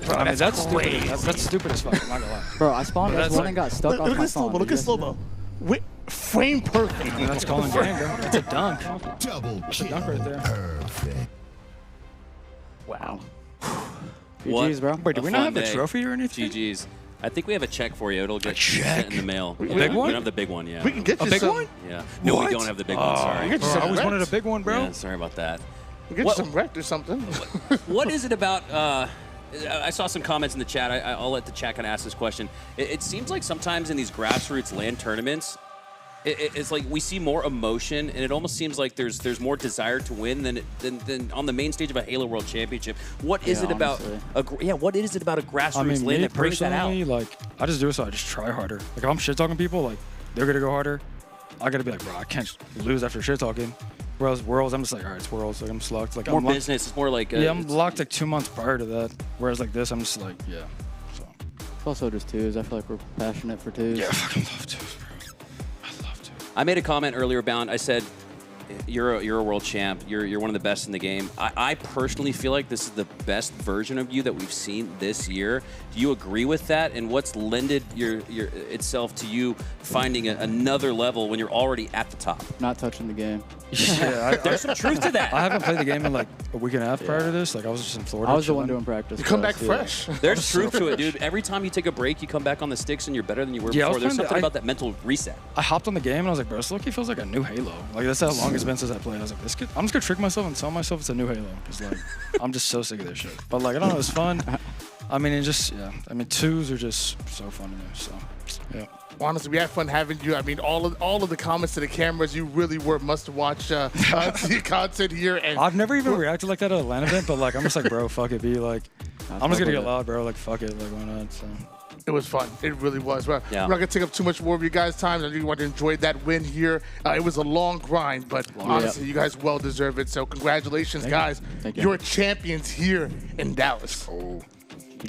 Bro, I mean, that's crazy. stupid. That's stupid as fuck. I'm not gonna lie. Bro, I spawned S1 and got stuck off Look my at slow-mo. phone. Look at slow-mo. Frame perfect. I mean, that's calling game, bro. That's a dunk. That's a dunk right there. Perfect. Wow. GG's, bro. Wait, do we not have a trophy or anything? GG's. I think we have a check for you. It'll get sent in the mail. A big one? We don't have the big one, yeah. We can get A you big some. one? Yeah. No, What? we don't have the big one, sorry. You get you some I always Rekt. wanted a big one, bro. Yeah, sorry about that. We get you some Rekt or something. What is it about... I saw some comments in the chat. I'll let the chat kind of ask this question. It seems like sometimes in these grassroots LAN tournaments, it's like we see more emotion, and it almost seems like there's more desire to win than on the main stage of a Halo World Championship. What is it about? What is it about a grassroots LAN that brings that out? Like, I just do it so I just try harder. Like, if I'm shit talking people, like they're gonna go harder. I gotta be like, bro, I can't lose after shit talking. Whereas Worlds, I'm just like, all right, it's Worlds. Like, I'm just locked. Like, More I'm locked. business. It's more like I'm locked like 2 months prior to that. Whereas like this, I'm just like, yeah. So. It's also just twos. I feel like we're passionate for twos. Yeah, I fucking love twos, bro. I love twos. I made a comment earlier, Bound. I said, you're a world champ. You're one of the best in the game. I personally feel like this is the best version of you that we've seen this year. Do you agree with that? And what's lended itself to you finding another level when you're already at the top? Not touching the game. Yeah, there's some truth to that. I haven't played the game in like a week and a half prior to this. Like, I was just in Florida. I was the chilling. one doing practice. You come back for us, fresh. There's truth to it, dude. Every time you take a break, you come back on the sticks and you're better than you were Yeah, I before. was There's playing something about that mental reset. I hopped on the game and I was like, bro, this low-key feels like a new Halo. Like, that's how long it's been since I played. I was like, I'm just gonna trick myself and tell myself it's a new Halo. Because, like, I'm just so sick of this shit. But, like, I don't know, it's fun. I mean, I mean, twos are just so fun to me, so, yeah. Honestly, we had fun having you. I mean, all of the comments to the cameras, you really were must-watch content here. And I've never even reacted like that at a LAN event, but like I'm just like, bro, fuck it, be like, I'm just gonna get loud, bro. Like, fuck it. Like, why not? So. It was fun. It really was. Well, Yeah. we're not going to take up too much more of you guys' time. I know you want to enjoy that win here. It was a long grind, but honestly, you guys well deserve it. So congratulations, guys. You're champions here in Dallas. Oh,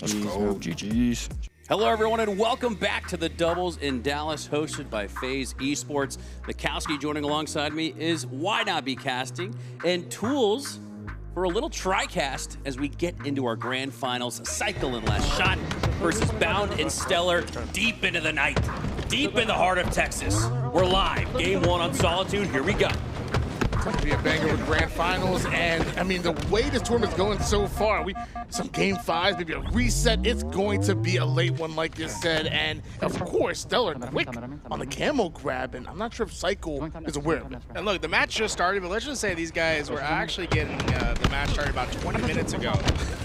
let's go. GG's. Hello, everyone, and welcome back to the Doubles in Dallas, hosted by FaZe Esports. Mikowski joining alongside me is Why Not Be Casting, and Tools for a little TriCast as we get into our grand finals. CyKul and LastShot versus Bound and StelluR deep into the night, deep in the heart of Texas. We're live. Game 1 on Solitude. Here we go. It's going to be a banger with grand finals, and I mean, the way this tournament's going so far, some game 5s, maybe a reset. It's going to be a late one, like you said, and of course, StelluR quick on the camo grab, and I'm not sure if CyKul is aware of it. And look, the match just started, but let's just say these guys were actually getting the match started about 20 minutes ago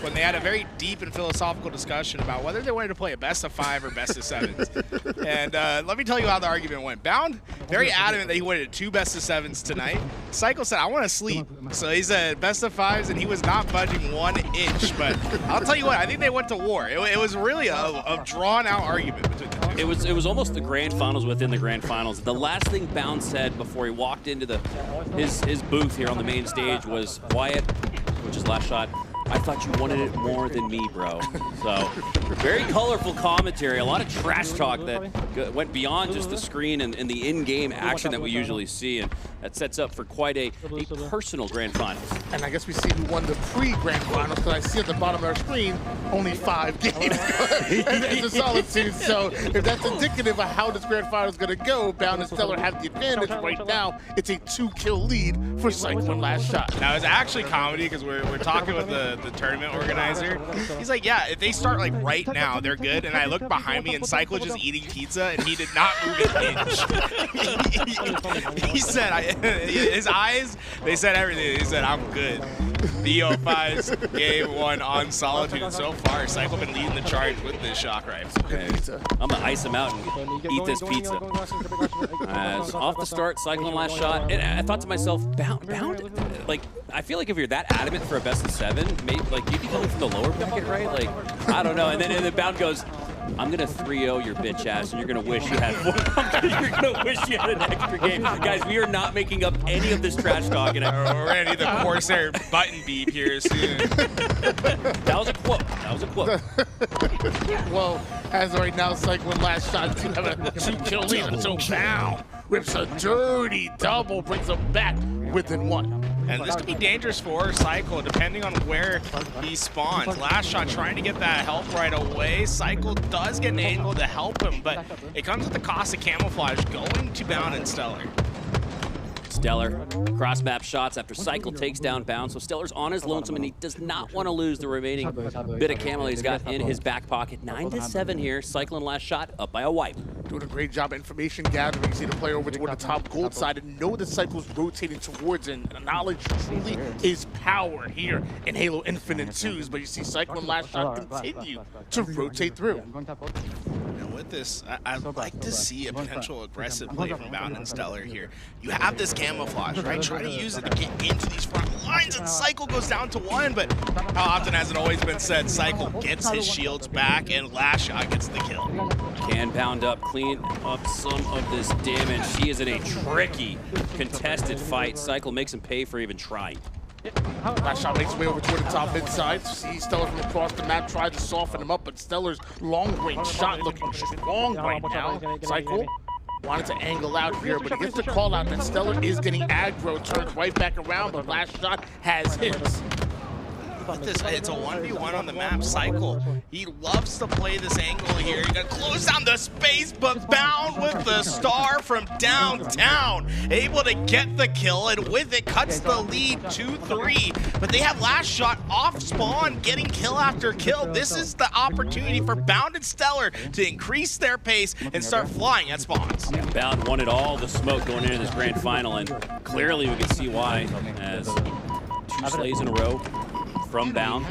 when they had a very deep and philosophical discussion about whether they wanted to play a best of 5 or best of 7s. And let me tell you how the argument went. Bound, very adamant that he wanted 2 best of 7s tonight. CyKul said, I want to sleep. So he said best of 5s, and he was not budging 1 inch. But I'll tell you what, I think they went to war. It was really a drawn-out argument between the two. It was almost the grand finals within the grand finals. The last thing Bound said before he walked into his booth here on the main stage was, Wyatt, which is LastShot, I thought you wanted it more than me, bro. So, very colorful commentary, a lot of trash talk that went beyond just the screen and the in-game action that we usually see, and that sets up for quite a personal grand finals. And I guess we see who won the pre-grand finals, because I see at the bottom of our screen only 5 games in the Solitude. So if that's indicative of how this grand final is going to go, Bound and StelluR have the advantage right now. It's a 2-kill lead for CyKul and LastShot. Now, it's actually comedy because we're talking with the tournament organizer. He's like, yeah, if they start like right now, they're good. And I looked behind me and CyKul just eating pizza, and he did not move an inch. He said, his eyes, they said everything. He said, I'm good. The EO5's game 1 on Solitude. And so far, CyKul been leading the charge with this shock rifle. I'm gonna ice him out and eat this pizza. Off the start, CyKul and LastShot, and I thought to myself, Bound, like, I feel like if you're that adamant for a best of 7, maybe like you'd be coming from the lower bracket, right? Like, I don't know. And then Bound goes, I'm gonna 3-0 your bitch ass, and you're gonna wish you had you're gonna wish you had an extra game. Guys, we are not making up any of this trash talk. And we're gonna need the Corsair button beep here soon. That was a quote. That was a quote. Well, as of right now, CyKul and LastShot do have a 2-kill lead. So Bound rips a dirty double, brings them back within 1. And this could be dangerous for CyKul, depending on where he spawns. LastShot trying to get that help right away. CyKul does get an angle to help him, but it comes at the cost of camouflage going to Bound and StelluR. StelluR cross-map shots after CyKul takes down Bound, so StelluR's on his lonesome, and he does not want to lose the remaining bit of camo he's got in his back pocket. 9-7 here. CyKul and LastShot up by a wipe. Doing a great job of information gathering. You see the player over toward the top gold side and know the CyKul's rotating towards, and knowledge truly is power here in Halo Infinite 2s. But you see CyKul and LastShot continue to rotate through. And with this, I'd like to see a potential aggressive play from Bound and StelluR here. You have this camouflage, right? Try to use it to get into these front lines, and CyKul goes down to 1, but how often has it always been said, CyKul gets his shields back and LastShot gets the kill. Can Bound up, clean up some of this damage. He is in a tricky, contested fight. CyKul makes him pay for even trying. LastShot makes his way over toward the top mid side. See StelluR from across the map, tried to soften him up, but StelluR's long-range shot looking strong right now. CyKul wanted to angle out here, but he gets the call out that StelluR is getting aggro, turns right back around, but LastShot has hits. With this, it's a 1v1 on the map. CyKul, he loves to play this angle here. He's gonna close down the space, but Bound with the star from downtown, able to get the kill, and with it cuts the lead 2-3. But they have LastShot off spawn, getting kill after kill. This is the opportunity for Bound and StelluR to increase their pace and start flying at spawns. Bound wanted all the smoke going into this grand final, and clearly we can see why, as 2 slays in a row from Bound.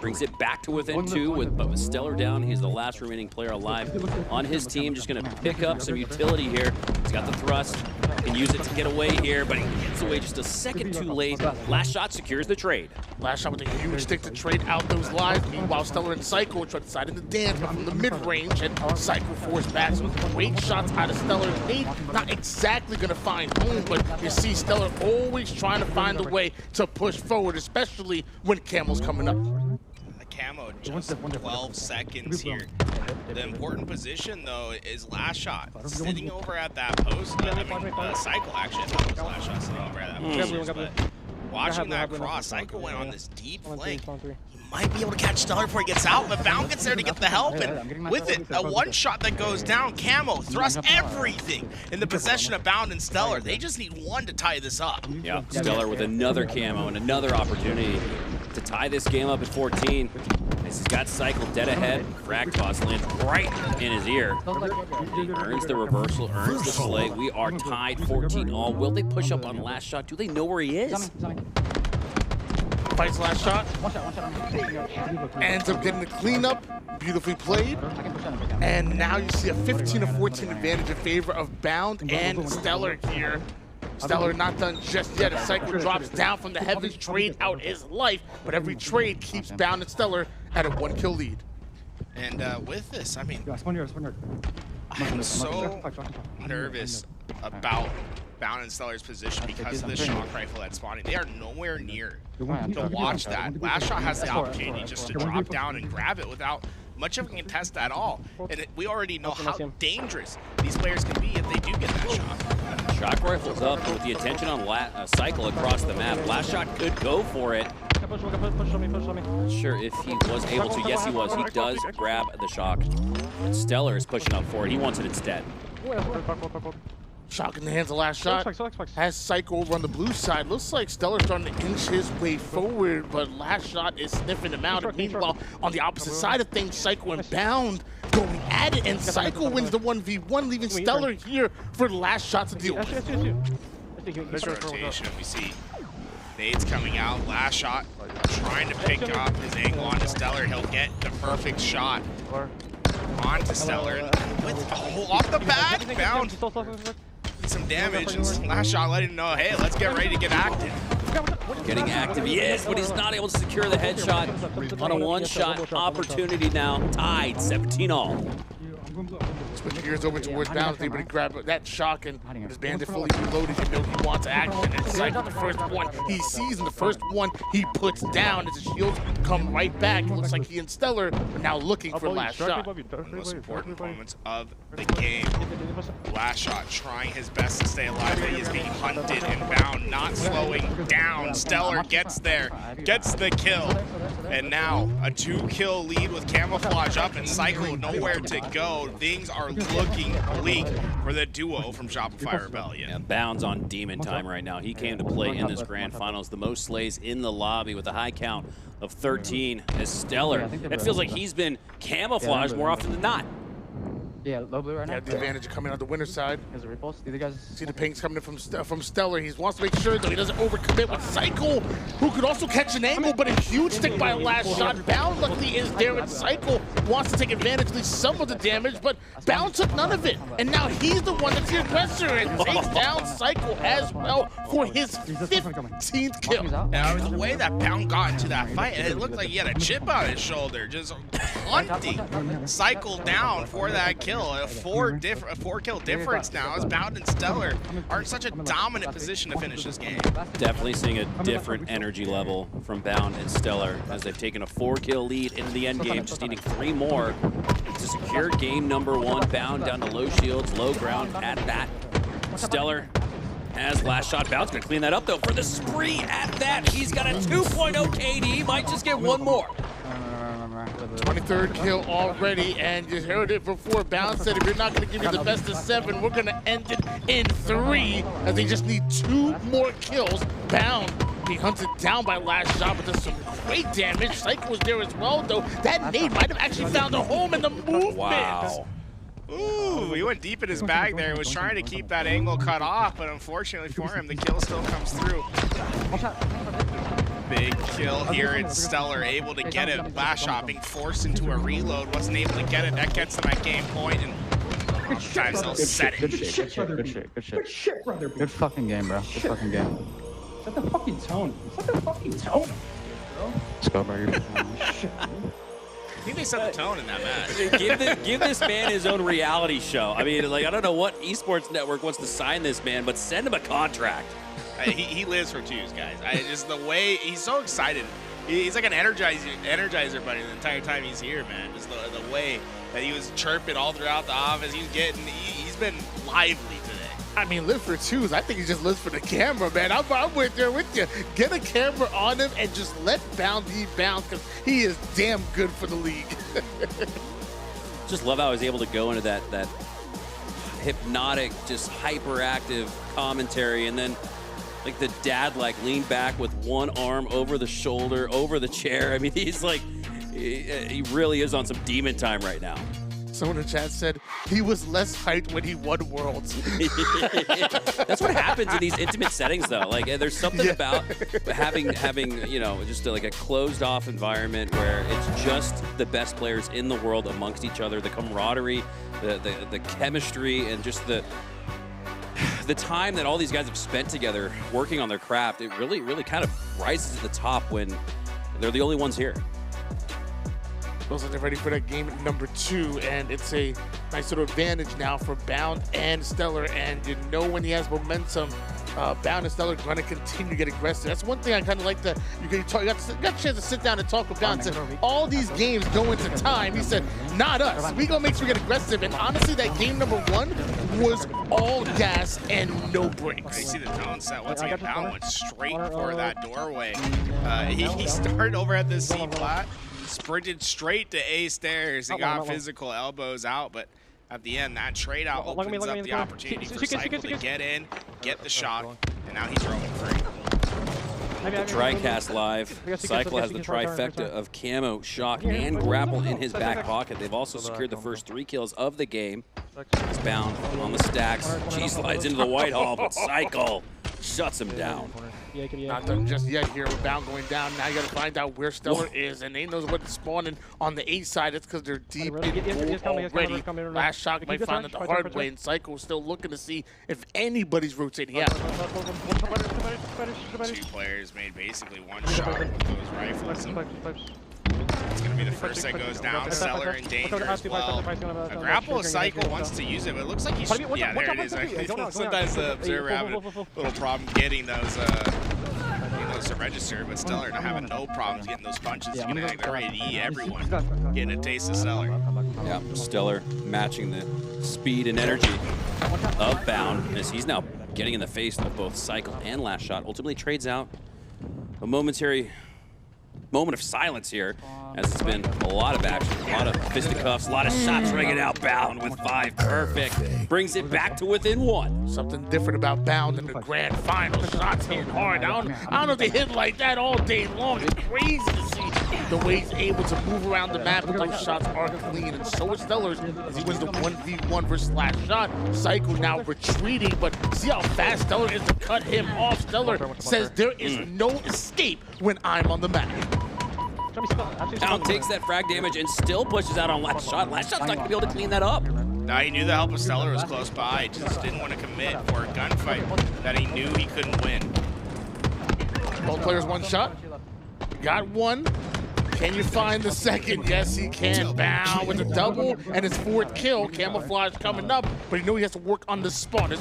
Brings it back to within 2, but with StelluR down, he's the last remaining player alive on his team. Just going to pick up some utility here. He's got the thrust, Looking to use it to get away here, but he gets away just a second too late. LastShot secures the trade. LastShot with a huge stick to trade out those lives. Meanwhile, StelluR and CyKul try to decide to dance, but from the mid-range, and CyKul forced back. So great shots out of StelluR. Nate not exactly going to find home, but you see StelluR always trying to find a way to push forward, especially when Camel's coming up. Camo just 12 seconds here. The important position though is LastShot sitting over at that post. I mean, CyKul actually, I thought it was LastShot sitting over at that post. But watching that cross, CyKul went on this deep flank. He might be able to catch StelluR before he gets out, but Bound gets there to get the help, and with it, a one shot that goes down. Camo thrusts everything in the possession of Bound and StelluR. They just need one to tie this up. Yeah, StelluR with another camo and another opportunity to tie this game up at 14. He's got CyKul dead ahead. Frag toss lands right in his ear. He earns the reversal, earns the slay. We are tied 14-all. Will they push up on LastShot? Do they know where he is? Fights LastShot. Ends up getting the cleanup. Beautifully played. And now you see a 15-14 advantage in favor of Bound and StelluR here. StelluR not done just yet. A CyKul drops down from the heavens, trade out his life, but every trade keeps Bound and StelluR at a 1-kill lead. And with this, I mean, I'm so nervous about Bound and StelluR's position because of the shock rifle that's spawning. They are nowhere near to watch that. LastShot has the opportunity just to drop down and grab it without much of a contest at all. And we already know how dangerous these players can be if they do get that shot. Shock rifle's up, and with the attention on CyKul across the map, LastShot could go for it. Not sure if he was able to. Yes, he was. He does grab the shock. StelluR is pushing up for it. He wants it instead. Shock in the hands of LastShot. Has CyKul on the blue side. Looks like StelluR starting to inch his way forward, but LastShot is sniffing him out. And meanwhile, on the opposite side of things, CyKul and Bound going at it, and CyKul wins the 1v1, leaving StelluR here for LastShot to deal with. This rotation, we see nades coming out. LastShot trying to pick up his angle onto StelluR. He'll get the perfect shot onto StelluR. With off the back, Bound some damage, and LastShot letting him know, hey, let's get ready to get active. Getting active, he is, but he's not able to secure the headshot on a one-shot opportunity now. Tied 17-all. Switch gears over towards Bound, able to grab that shock, and his bandit fully reloaded. You know he wants action, and CyKul, the first one he sees, and the first one he puts down as the shields come right back. It looks like he and StelluR are now looking for LastShot. One of the most important moments of the game. LastShot trying his best to stay alive, but he is being hunted, and Bound not slowing down. StelluR gets there, gets the kill, and now a 2-kill lead with camouflage up and CyKul nowhere to go. Things are looking bleak for the duo from Shopify Rebellion. Yeah, Bound's on demon time right now. He came to play in this grand finals, the most slays in the lobby with a high count of 13 as StelluR. It feels like he's been camouflaged more often than not. Yeah, low blue right now. Yeah, the advantage of coming out the winner's side. There's a repulse. Do you guys see the pings coming in from StelluR? He wants to make sure that he doesn't overcommit with CyKul, who could also catch an angle, but a huge stick by LastShot. Bound luckily is there, and CyKul wants to take advantage of some of the damage, but Bound took none of it, and now he's the one that's the aggressor and takes down CyKul as well for his 15th kill. Now, the way that Bound got into that fight, it looked like he had a chip on his shoulder, just hunting CyKul down for that kill. A 4-kill difference now as Bound and StelluR are in such a dominant position to finish this game. Definitely seeing a different energy level from Bound and StelluR as they've taken a 4-kill lead into the end game, just needing 3 more to secure game number 1. Bound down to low shields, low ground at that. StelluR has LastShot. Bound's gonna clean that up though for the spree at that. He's got a 2.0 KD, he might just get 1 more. 23rd kill already, and you heard it before. Bound said, if you're not going to give me the best of 7, we're going to end it in 3, as they just need 2 more kills. Bound being hunted down by LastShot, but does some great damage. CyKul was there as well, though. That nade might have actually found a home in the movement. Wow. Ooh, he went deep in his bag there. He was trying to keep that angle cut off, but unfortunately for him, the kill still comes through. Big kill here, and StelluR able to get it. LastShot being forced into a reload, wasn't able to get it. That gets them at game point, and Sometimes they'll set it. Good shit, good shit. Good shit, brother. Good fucking game, bro. Good fucking game. Set the fucking tone. Set the fucking tone. Let's go, bro. I think they set the tone in that match. give this man his own reality show. I mean, like, I don't know what esports network wants to sign this man, but send him a contract. He lives for twos, guys. Just the way he's so excited. He's like an energizer bunny the entire time he's here, man. Just the way that he was chirping all throughout the office. He's been lively today. I mean, live for twos. I think he just lives for the camera, man. I'm with you. Get a camera on him and just let Bound be Bound, because he is damn good for the league. Just love how I was able to go into that hypnotic, just hyperactive commentary, and then like the dad lean back with one arm over the shoulder, over the chair. I mean, he's like, he really is on some demon time right now. Someone in the chat said he was less hyped when he won Worlds. That's what happens in these intimate settings, though. Like, there's something about having you know, just like a closed-off environment where it's just the best players in the world amongst each other, the camaraderie, the chemistry, and just the time that all these guys have spent together working on their craft. It really, really kind of rises to the top when they're the only ones here. Looks like they're ready for that game number 2, and it's a nice little advantage now for Bound and StelluR. And you know, when he has momentum, Bound and StelluR are going to continue to get aggressive. That's one thing I kind of like that you got a chance to sit down and talk with Bound. Said all these games go into time. He said, not us. We gonna make sure we get aggressive. And honestly, that game number 1 was all gas and no brakes. You see the tone set once again. Bound went straight for that doorway. He started over at the C flat. Sprinted straight to A stairs. He got physical elbows out, but at the end, that trade out opens up the opportunity for CyKul to get in, get the shot, and now he's roaming free. The TriCast live. CyKul has the trifecta of camo, shock, and grapple in his back pocket. They've also secured the first 3 kills of the game. He's Bound on the stacks. G slides into the white hall, but CyKul shuts him down. Not done just yet here with Bound going down. Now you got to find out where StelluR is, and they knows what's spawning on the A side. It's because they're deep in already. LastShot might find it the hard way, and CyKul still looking to see if anybody's rotating out. 2 players made basically 1 shot with those rifles. It's going to be the first that goes down. StelluR in danger as well. A grapple of CyKul wants to use it, but it looks like he's... Yeah, there it is. Sometimes the observer having a little problem getting those to register, but StelluR not having no problems getting those punches. He's going to act ready to eat everyone. Getting a taste of StelluR. Yeah, StelluR matching the speed and energy of Bound as he's now getting in the face of both CyKul and LastShot. Ultimately trades out a momentary moment of silence here, as it's been a lot of action, a lot of fisticuffs, a lot of shots ringing out. Bound with 5, perfect. Brings it back to within 1. Something different about Bound in the grand final. Shots hitting hard. I don't know if they hit like that all day long. It's crazy to see the way he's able to move around the map, but those shots are clean. And so is StelluR as he wins the 1v1 versus LastShot. CyKul now retreating, but see how fast StelluR is to cut him off. StelluR says there is no escape when I'm on the map. Bound takes that frag damage and still pushes out on LastShot. LastShot's not going to be able to clean that up. Now he knew the help of StelluR was close by. Just didn't want to commit for a gunfight that he knew he couldn't win. Both players 1 shot. Got 1. Can you find the second? Yes, he can. Bound with a double and his 4th kill. Camouflage coming up, but he knows he has to work on the spawn.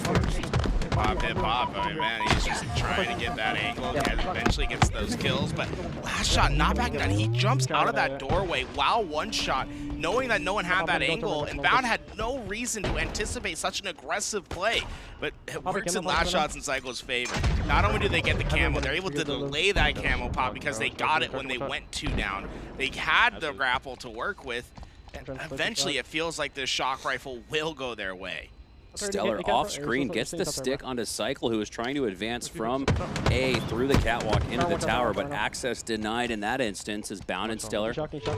Pop, hip hop, I mean, man, he's just trying to get that angle, and eventually gets those kills, but LastShot not back down. He jumps out of that doorway while 1 shot, knowing that no one had that angle, and Bound had no reason to anticipate such an aggressive play, but it works in LastShot's and CyKul's favor. Not only do they get the camo, they're able to delay that camo pop because they got it when they went 2 down. They had the grapple to work with, and eventually it feels like the shock rifle will go their way. StelluR off screen gets the stick onto CyKul, who is trying to advance from A through the catwalk into the tower, but access denied in that instance as Bound and StelluR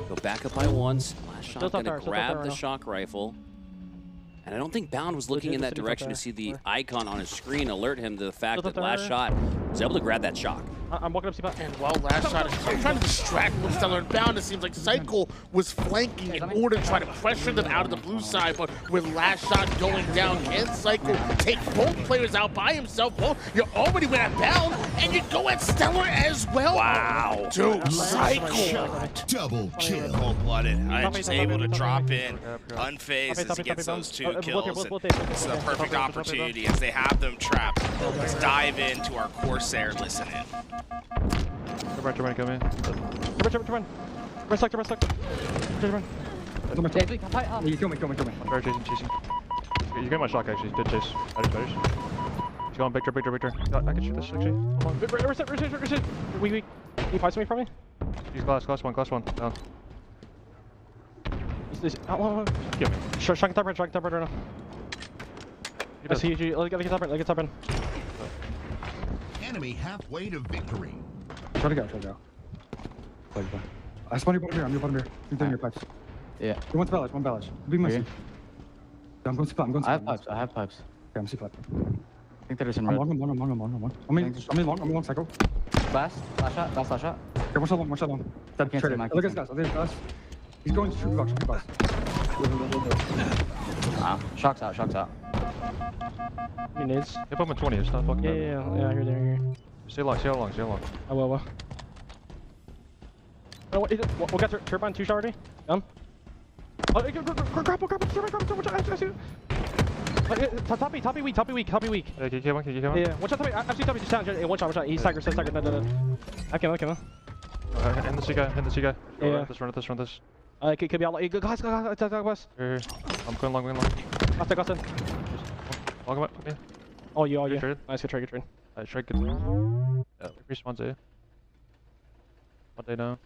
go back up by 1. LastShot gonna grab the shock rifle. And I don't think Bound was looking in that direction to see the icon on his screen alert him to the fact that LastShot was able to grab that shock. I'm walking up C-Pot. And while LastShot is trying to distract with StelluR Inbound, it seems like CyKul was flanking in order to try to pressure them out of the blue side. But with LastShot going down, can CyKul take both players out by himself? Well, you already went at Bound, and you go at StelluR as well. Wow. Dude, CyKul. Double kill. Cold-blooded. Just able to drop in, unfazed as he gets those 2 kills. And this is a perfect opportunity as they have them trapped. Let's dive into our Corsair listen in. Turn, come in. Turn. Rest select. You kill me. I'm very chasing. You get my shock actually. Did chase. Better. He's going Victor. I can shoot this actually. Come on. Reset. Weak. Can you fight something from me? He's glass one. Down. Kill me. Shock top right now. I see you. Let get top in. Enemy halfway to victory. Try to go. I spawn you bottom here. I'm your bottom here. You're doing your pipes. Yeah. You want one balance. Be messy. I'm going to spot. I have pipes. Okay, I'm C-Pot. I think there is in red. I'm one. I'm in long, CyKul. Last shot. Okay, one shot long. That can't see my look at this guys. He's going to shoot box. Shock's out. He needs. Hit him in 20. It's not fucking bad. Yeah. Here. Stay long. I will. Oh, what is it? We'll get turbine 2 shot already. Done. Oh, grapple. I see it. Toppy weak. Yeah, you kill one. Yeah. One shot. Actually, Toppy just down. One shot. He's staggered. No. I can. End the C guy. Yeah. Run this. It could be all. Guys. Here. I'm going long. Got it. Long up. Yeah. Oh, you. Nice, good trade. Alright, trade good. Yeah, respawns A. 1 day now.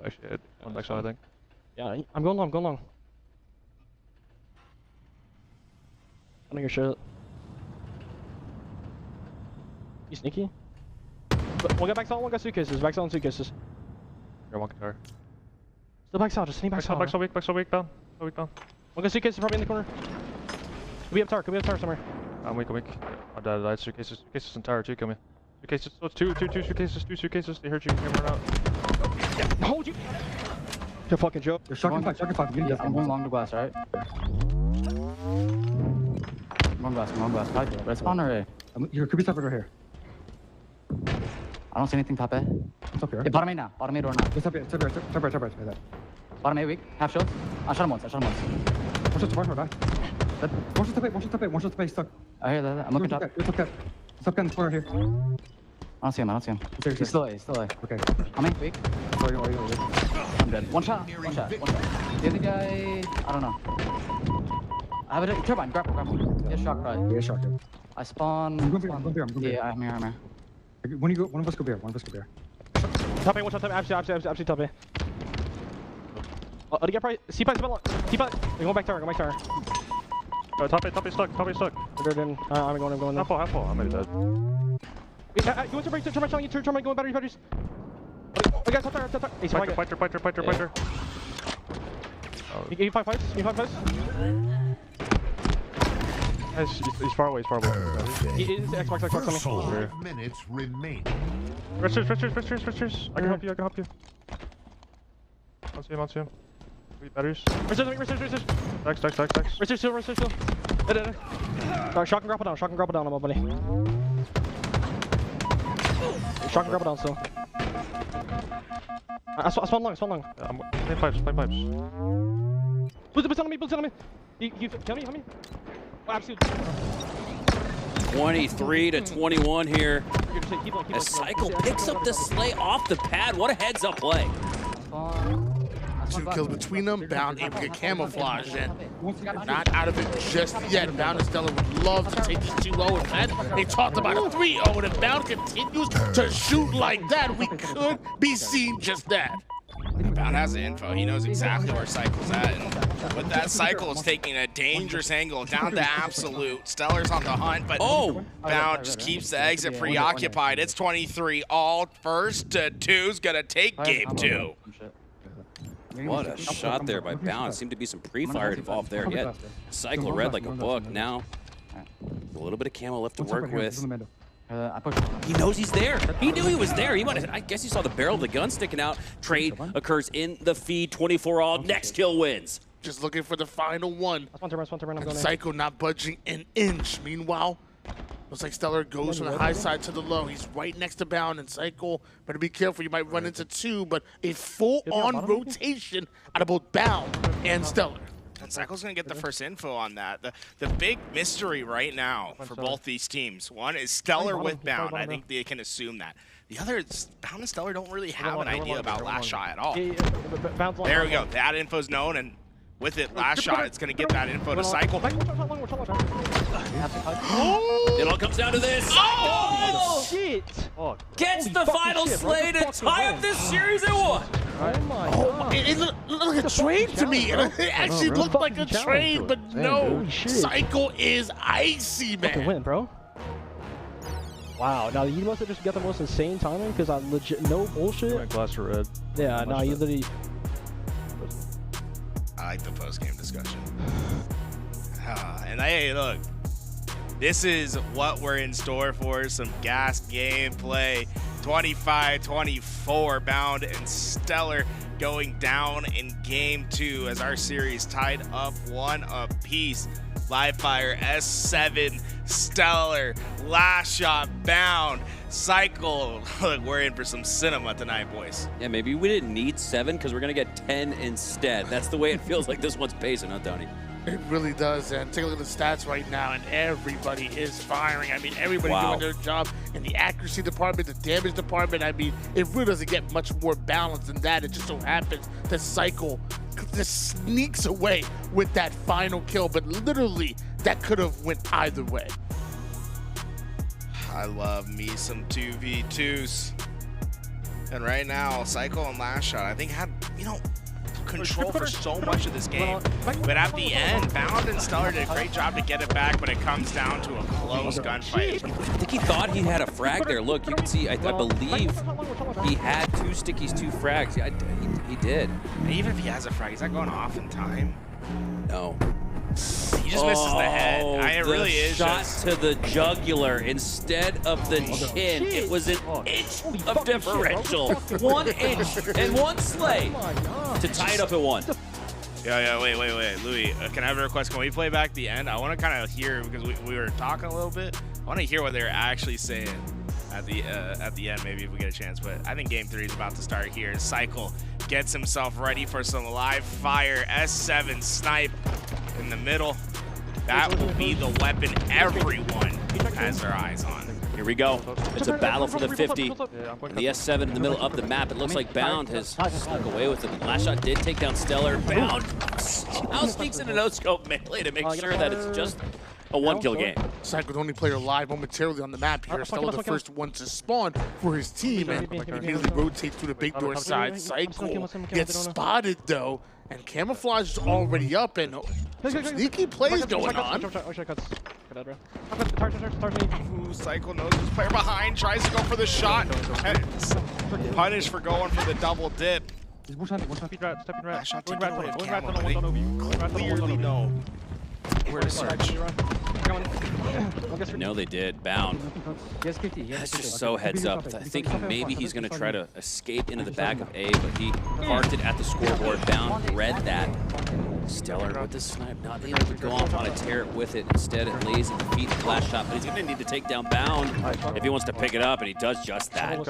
Actually, one back side, I think. Yeah, I'm going long. I know your shit. You sneaky? We'll get back side, we'll get suitcases. Back side and suitcases. You're one guitar. Still back side, just sneak back side. Back so weak, down. We'll get suitcases probably in the corner. Could be up tower somewhere. I'm weak. I died. Suitcases in tower too, kill me. Suitcases, so it's two suitcases. They hurt you, you can run out. Yeah, hold you! You're fucking joke. You're shocking 5. I'm going long to glass, right? Long glass. Red spawn or A? You could be top right here. I don't see anything top A. It's up here. Yeah, bottom A now. Bottom A door now. It's up here. Top right. Bottom A weak. Half shields. I shot him once. One shot to right. One shot to base, stuck. I hear that. I'm looking top. You're top cat. Top cat in the corner here. I don't see him. He's still A. Okay. I'm in weak. Are you? I'm dead. One shot. The other guy, I don't know. I have a turbine. Grapple. Yeah, shock right. Yeah, shock. I spawn. I'm going here. Yeah, I'm here. When you go, one of us go bear. Top A, one shot, absolutely top A. Oh, get probably. C-Pipe, we're going back tower. Top A stuck. I'm going. Half full. I'm already dead. You want to break the turn going batteries. I got top tower. Fighter. You 5 fights? He's far away. He's Xbox. 5 minutes remain. Resters. I can help you. I'll see him. Wait, batteries. Resters. Stacks. Resters still. Shock and grapple down, I'm up, buddy. Shock and grapple down still. I spawn long. Yeah, I'm playing pipes. Bull's on me. You kill me? Oh, absolutely. 23-21 here. As CyKul picks up the slay off the pad. What a heads-up play. 2 kills between them. Bound able to get camouflage and not out of it just yet. Bound and StelluR would love to take these 2 low and then they talked about a 3-0 and if Bound continues to shoot like that, we could be seeing just that. Bound has the info. He knows exactly where CyKul's at. And with that, CyKul is taking a dangerous angle down to absolute. StelluR's on the hunt, but Bound just keeps the exit preoccupied. It's 23 all. First to 2's gonna take game 2. What a shot there by Bound. Seemed to be some pre-fire involved there. Yet CyKul read like a book. Now A little bit of camo left to work with. I pushed. He knows he's there. He knew he was there. I guess he saw the barrel of the gun sticking out. Trade occurs in the feed. 24-all. Next kill wins. Just looking for the final one. CyKul CyKul not budging an inch. Meanwhile, looks like StelluR goes from the high side to the low. He's right next to Bound, and CyKul, better be careful. You might run into two, but a full-on rotation out of both Bound and StelluR. And CyKul's going to get the first info on that. The big mystery right now for both these teams, one is StelluR with Bound. I think they can assume that. The other is Bound and StelluR don't really have an idea about LastShot at all. There we go. That info's known, and with it, LastShot, it's going to get that info to CyKul. It all comes down to this. Oh, shit! Gets the final slay to tie up this series at 1. Oh my god. It looked like a trade to me. It actually looked like a trade, but no. CyKul is icy, man. Fucking win, bro. Wow, now you must have just got the most insane timing because I legit, no bullshit. Glass for red. Yeah, no, you literally. I like the post-game discussion. And hey, look, this is what we're in store for, some gas gameplay. 25-24, Bound and StelluR going down in game 2 as our series tied up 1 apiece. Live fire, S7, StelluR, LastShot, Bound, CyKul. Look, we're in for some cinema tonight, boys. Yeah, maybe we didn't need 7 because we're going to get 10 instead. That's the way it feels like this one's pacing, huh, Tony? It really does, and take a look at the stats right now, and everybody is firing. I mean, everybody doing their job in the accuracy department, the damage department. I mean, it really doesn't get much more balanced than that. It just so happens that CyKul just sneaks away with that final kill, but literally, that could have went either way. I love me some 2v2s. And right now, CyKul and LastShot, I think had, control for so much of this game. But at the end, Bound and StelluR did a great job to get it back, but it comes down to a close gunfight. I think he thought he had a frag there. Look, you can see, I believe he had 2 stickies, 2 frags. Yeah, he did. And even if he has a frag, is that going off in time? No. He just misses the head. It really is shot just... to the jugular instead of the chin. It was an inch of differential. 1 inch and 1 slay to tie it up at 1. Yeah, wait. Louis, can I have a request? Can we play back the end? I want to kind of hear, because we were talking a little bit. I want to hear what they're actually saying at the end, maybe if we get a chance. But I think game 3 is about to start here. CyKul gets himself ready for some live fire. S7 snipe in the middle. That will be the weapon everyone has their eyes on. Here we go. It's a battle for the 50. The S7 in the middle of the map. It looks like Bound has snuck away with it. LastShot did take down StelluR. Bound now sneaks in a no-scope melee to make sure that it's just a 1-kill game. CyKul, the only player alive momentarily on the map here. StelluR the first one to spawn for his team, and immediately rotates to the big door side. CyKul gets spotted, though, and camouflage is already up, and some sneaky plays going on. CyKul knows his player behind, tries to go for the shot. Punished for going for the double dip. LastShot clearly know where to search. No, they did. Bound. That's just so heads up. I think maybe he's going to try to escape into the back of A, but he parked it at the scoreboard. Bound read that. StelluR with the snipe, not able to go off on a tear with it. Instead, it lays at the feet of LastShot, but he's going to need to take down Bound if he wants to pick it up, and he does just that.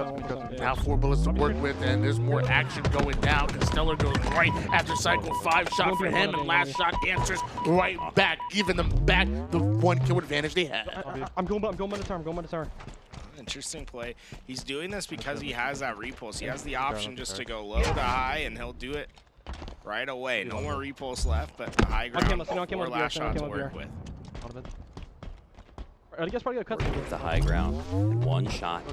Now 4 bullets to work with, and there's more action going down, and StelluR goes right after CyKul. 5 shot for him, and LastShot answers right back, giving them back the 1-kill advantage they had. I'm going by the tower. Interesting play. He's doing this because he has that repulse. He has the option just to go low to high, and he'll do it right away. No more repulse left, but the high ground for LastShot to work with. With the high ground, 1 shot.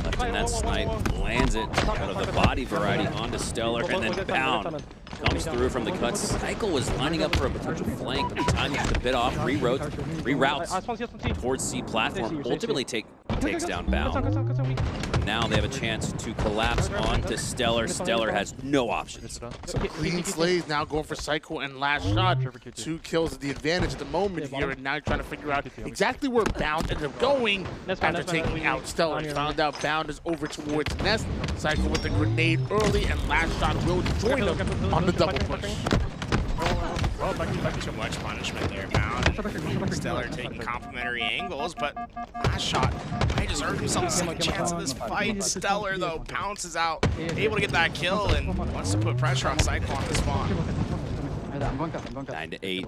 Left in that snipe, lands it out of the body variety onto StelluR, and then Bound comes through from the cuts. CyKul was lining up for a potential flank, but the time is a bit off. Reroutes towards C platform. Ultimately takes down Bound. Now they have a chance to collapse onto StelluR. StelluR has no options. Clean slays now going for CyKul and LastShot. 2 kills is the advantage at the moment here, and now you're trying to figure out exactly where Bound ended up going after taking out StelluR. Found out Bound is over towards Nest. CyKul with the grenade early, and LastShot will join him on the double push. Too much punishment there, Bound. StelluR taking complimentary angles, but LastShot might just earn himself a second chance of this fight. StelluR, though, pounces out, able to get that kill, and wants to put pressure on CyKul on the spawn. 9-8.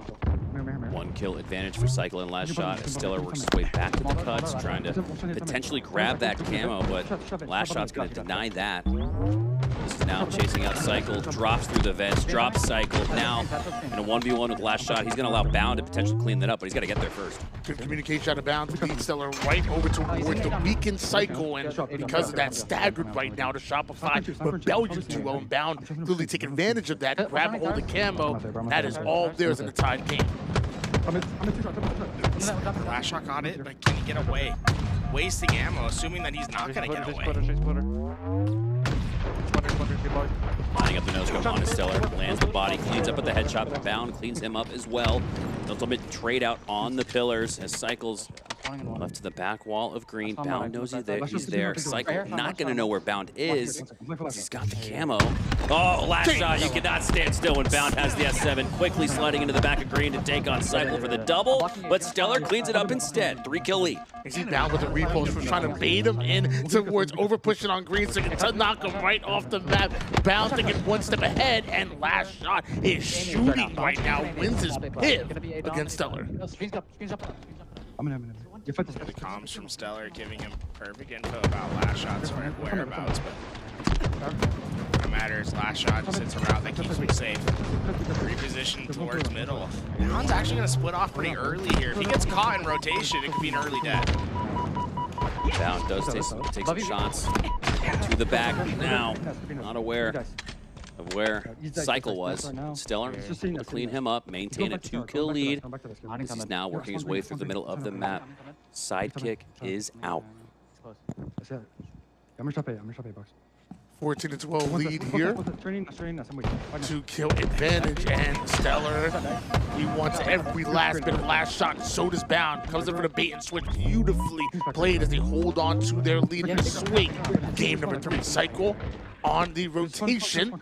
1 kill advantage for CyKul and LastShot as StelluR works his way back to the cuts, trying to potentially grab that camo, but LastShot's going to deny that. This is now chasing out CyKul, drops through the vents, drops CyKul. Now in a 1v1 with LastShot, he's going to allow Bound to potentially clean that up, but he's got to get there first. Good communication out of Bound to lead StelluR right over towards the weakened CyKul, and because of that, staggered right now to Shopify. Rebellion duo, and Bound clearly take advantage of that, grab all the camo. That is all there is in the tied game. LastShot got it, but can he get away? Wasting ammo, assuming that he's not going to get away. Lining up the nose scope on his StelluR, lands the body, cleans up with the headshot, but Bound cleans him up as well. Ultimate trade out on the pillars as CyKul's left to the back wall of green. Bound knows he's there. CyKul not going to know where Bound is. He's got the camo. Oh, LastShot, you cannot stand still when Bound has the S7. Quickly sliding into the back of green to take on CyKul for the double, but StelluR cleans it up instead. 3-kill lead. You see Bound with the repost for trying to bait him in towards over pushing on green so he can knock him right off the map. Bound thinking 1 step ahead, and LastShot is shooting right now, wins his piv against StelluR. The comms from StelluR giving him perfect info about LastShot's whereabouts, but no matter, LastShot just hits a route that keeps him safe. Reposition towards middle. Bound's actually going to split off pretty early here. If he gets caught in rotation, it could be an early death. Bound does take some shots to the back now. Not aware of where CyKul was. StelluR will clean him up, maintain a 2-kill lead. He's now working his way through the middle of the map. Sidekick is out. 14-12 lead here. 2-kill advantage, and StelluR, he wants every last bit of LastShot. So does Bound. Comes in for the bait and switch. Beautifully played as they hold on to their lead and swing. Game number 3, CyKul on the rotation,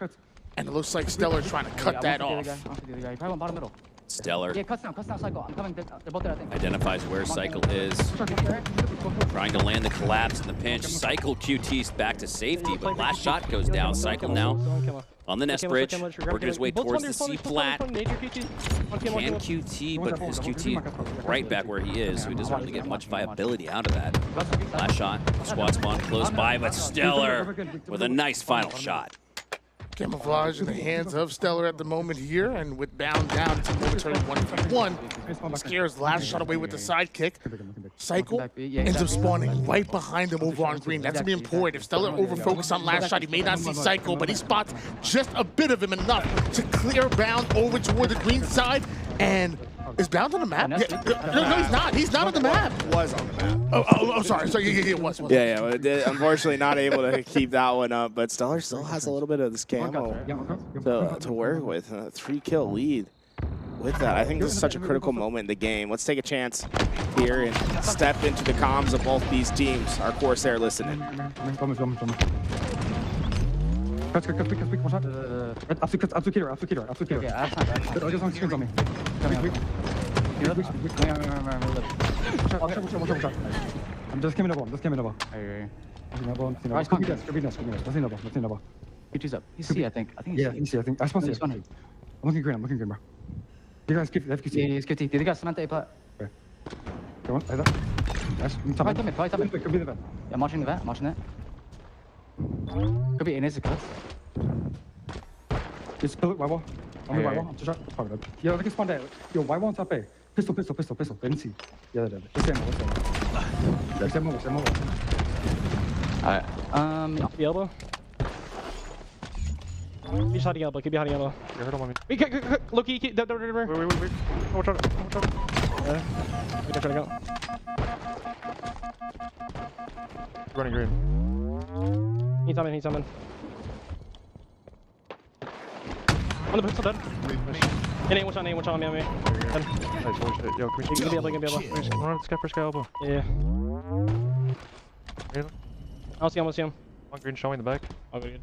and it looks like StelluR trying to cut that off. StelluR cuts down, CyKul. I'm coming. They're both there, I think. identifies where CyKul is. Trying to land the collapse in the pinch. CyKul QT's back to safety, but LastShot goes down. CyKul now on the nest bridge, working his way towards the C flat. Can QT, but his QT right back where he is, so he doesn't really get much viability out of that. LastShot, squad spawn close by, but StelluR with a nice final shot. Camouflage in the hands of StelluR at the moment here, and with Bound down, it's a momentary 1v1. Scares LastShot away with the sidekick. CyKul ends up spawning right behind him over on green. That's going to be important. If StelluR overfocus on LastShot, he may not see CyKul, but he spots just a bit of him, enough to clear Bound over toward the green side. And is Bound on the map? No, he's not. He's not on the map. Was on the map. Oh, sorry. It was. Yeah. Unfortunately, not able to keep that one up, but StelluR still has a little bit of this camo to work with. 3-kill lead with that. I think this is such a critical moment in the game. Let's take a chance here and step into the comms of both these teams. Our Corsair listening. Cut, one shot. Up to killer. Okay, I just want screens on me. I'm just coming up. QT's up. He's C, I think. He's C. I spawned C. I'm looking green, bro. You guys keep FQC. Yeah, he's QT. Did you guys cement A plat? Okay. Go on, like that. Nice. Fight me. Could be the vent. Yeah, I'm watching the vent. I'm watching it. Could be in his cut. Just pull it, Y wall. On the Y wall. I'm too short. Yo, look at spawn there. Yo, Y wall on top A. Pistol. They didn't see. Yeah, they're dead. Same over. Alright. The elbow. He's hiding elbow. Keep behind the elbow. You heard him on me. Look, wait. Watch out. We're trying to go. Running green. He's coming, he's coming. On the pistol, dead. In, watch on me, on me. Nice, holy shit. Yo, can we You can be able, run up this guy first guy elbow. Yeah. I'll see him. One green showing the back. I'll go get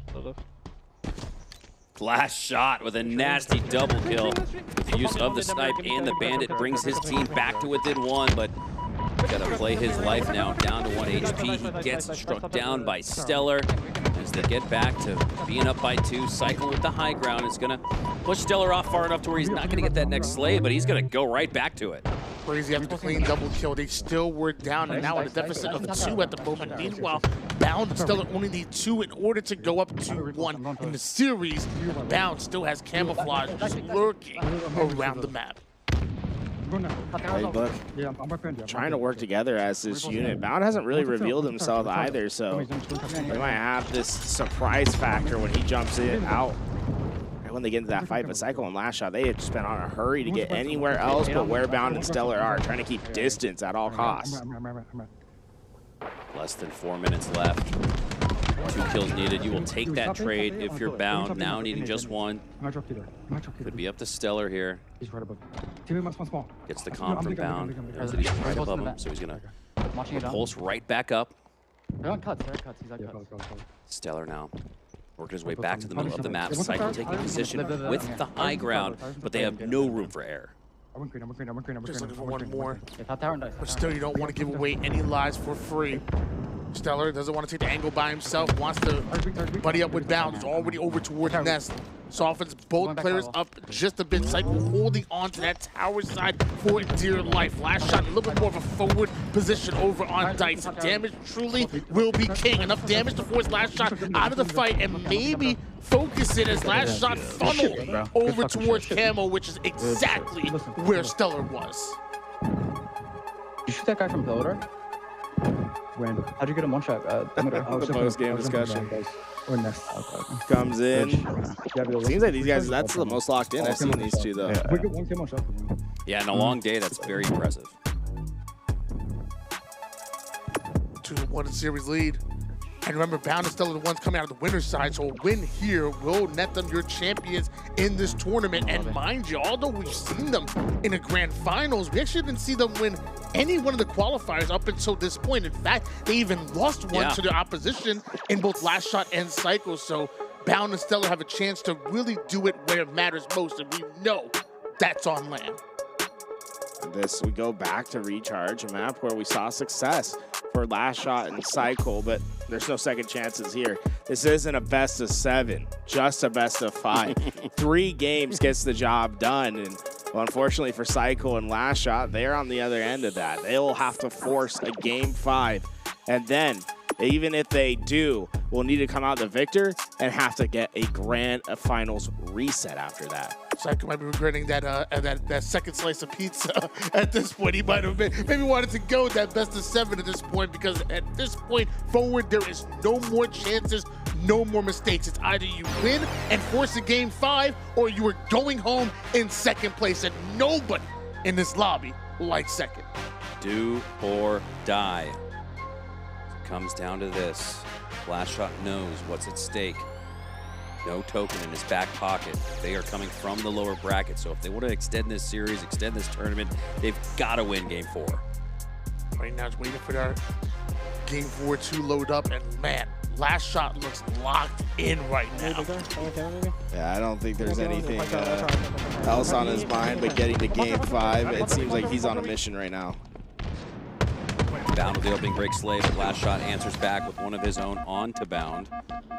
LastShot with a nasty double kill. The use of the snipe and the bandit brings his team back to within 1, but gotta play his life now, down to 1 HP. He gets struck down by StelluR as they get back to being up by 2. CyKul with the high ground. It's gonna push StelluR off far enough to where he's not gonna get that next slay, but he's gonna go right back to it. Crazy after the clean double kill. They still were down and now at a deficit of 2 at the moment. Meanwhile, Bound and StelluR only need 2 in order to go up to 1 in the series. Bound still has camouflage just lurking around the map. Trying to work together as this unit. Bound hasn't really revealed himself either, so they might have this surprise factor when he jumps in out. When they get into that fight, but CyKul and LastShot, they had just been on a hurry to get anywhere else but where Bound and StelluR are, trying to keep distance at all costs. Less than 4 minutes left. 2 kills needed. You will take that trade if you're Bound. Now needing just 1. Could be up to StelluR here. Gets the comp from Bound. Knows that he's right above him, so he's gonna pulse right back up. They're on cuts. He's on cuts. StelluR now working his way back to the middle of the map. CyKul taking position with the high ground, but they have no room for error. Just looking for one more. But still, you don't want to give away any lives for free. StelluR doesn't want to take the angle by himself, wants to buddy up with Bound. He's already over towards Nest. Softens both players up just a bit. CyKul holding on to that tower side for dear life. LastShot, a little bit more of a forward position over on Dice. Damage truly will be king. Enough damage to force LastShot out of the fight and maybe focus it as LastShot funnel over towards Camo, which is exactly where StelluR was. You shoot that guy from Leuor? When? How'd you get him one shot? The post-game discussion. Comes in. Seems like these guys, that's the most locked in I've seen these two, though. Yeah, in a long day, that's very impressive. 2-1 series lead. And remember, Bound and StelluR the ones coming out of the winner's side, so a win here will net them your champions in this tournament. And mind you, although we've seen them in the grand finals, we actually didn't see them win any one of the qualifiers up until this point. In fact, they even lost one to their opposition in both LastShot and CyKul. So Bound and StelluR have a chance to really do it where it matters most, and we know that's on LAN. We go back to Recharge, a map where we saw success for LastShot and CyKul, but there's no second chances here. This isn't a best of 7, just a best of 5. 3 games gets the job done, and well, unfortunately for CyKul and LastShot, they're on the other end of that. They will have to force a game 5, and then even if they do, we'll need to come out the victor and have to get a grand finals reset after that. CyKul might be regretting that second slice of pizza at this point. He might have maybe wanted to go that best of 7 at this point, because at this point forward, there is no more chances, no more mistakes. It's either you win and force a game 5, or you are going home in second place, and nobody in this lobby likes second. Do or die. Comes down to this. LastShot knows what's at stake. No token in his back pocket. They are coming from the lower bracket, so if they want to extend this series, extend this tournament, they've got to win game 4. Right now, it's waiting for their game 4 to load up, and man, LastShot looks locked in right now. Yeah, I don't think there's anything else on his mind but getting to game 5. It seems like he's on a mission right now. Bound with the opening break slave, but LastShot answers back with one of his own on to Bound.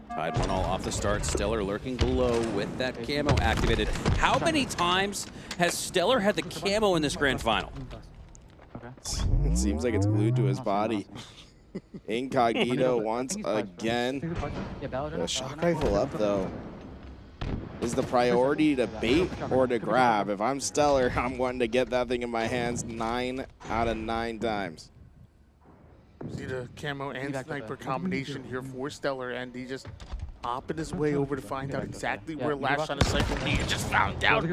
Tied 1-1 off the start. StelluR lurking below with that camo activated. How many times has StelluR had the camo in this grand final? It seems like it's glued to his body. Incognito once again. The shock rifle up, though. Is the priority to bait or to grab? If I'm StelluR, I'm wanting to get that thing in my hands 9 out of 9 times. See the camo and sniper combination here for StelluR, and he just hopping his way over to find out exactly where LastShot and CyKul be. He just found out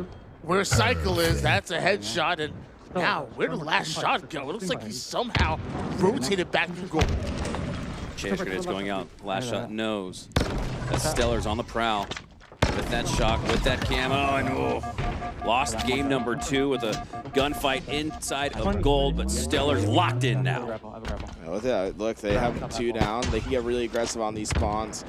where CyKul is. That's a headshot, and now where did LastShot go? It looks like he somehow rotated back to goal. Chase grenades going out. LastShot knows that StelluR's on the prowl. With that shock, with that camo, and lost game number 2 with a gunfight inside of gold, but StelluR's locked in now. Look, they have 2 down. They can get really aggressive on these spawns.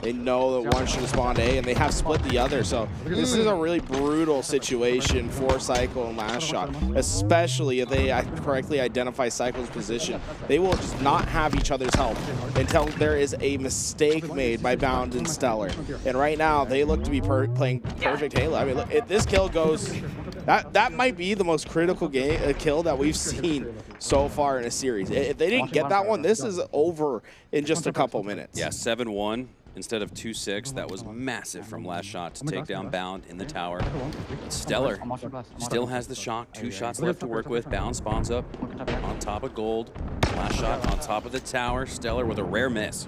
They know that one should have spawned A, and they have split the other. So this is a really brutal situation for CyKul and LastShot, especially if they correctly identify CyKul's position. They will just not have each other's help until there is a mistake made by Bound and StelluR. And right now, they look to be playing perfect Halo. I mean, look, if this kill goes... That might be the most critical kill that we've seen so far in a series. If they didn't get that one, this is over in just a couple minutes. Yeah, 7-1 instead of 2-6. That was massive from LastShot to take down Bound in the tower. StelluR still has the shock. 2 shots left to work with. Bound spawns up on top of gold. LastShot on top of the tower. StelluR with a rare miss.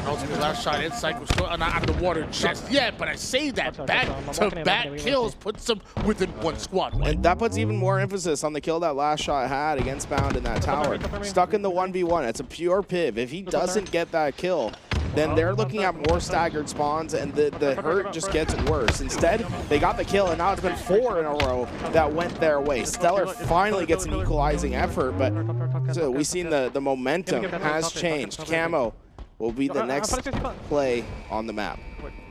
Ultimately, LastShot and CyKul still not out of the water just yet, but I say that back-to-back kills puts them within 1 squad. And that puts even more emphasis on the kill that LastShot had against Bound in that tower. Stuck in the 1v1. It's a pure piv. If he doesn't get that kill, then they're looking at more staggered spawns, and the hurt just gets worse. Instead, they got the kill, and now it's been 4 in a row that went their way. StelluR finally gets an equalizing effort, but so we've seen the momentum has changed. Camo will be the next play on the map.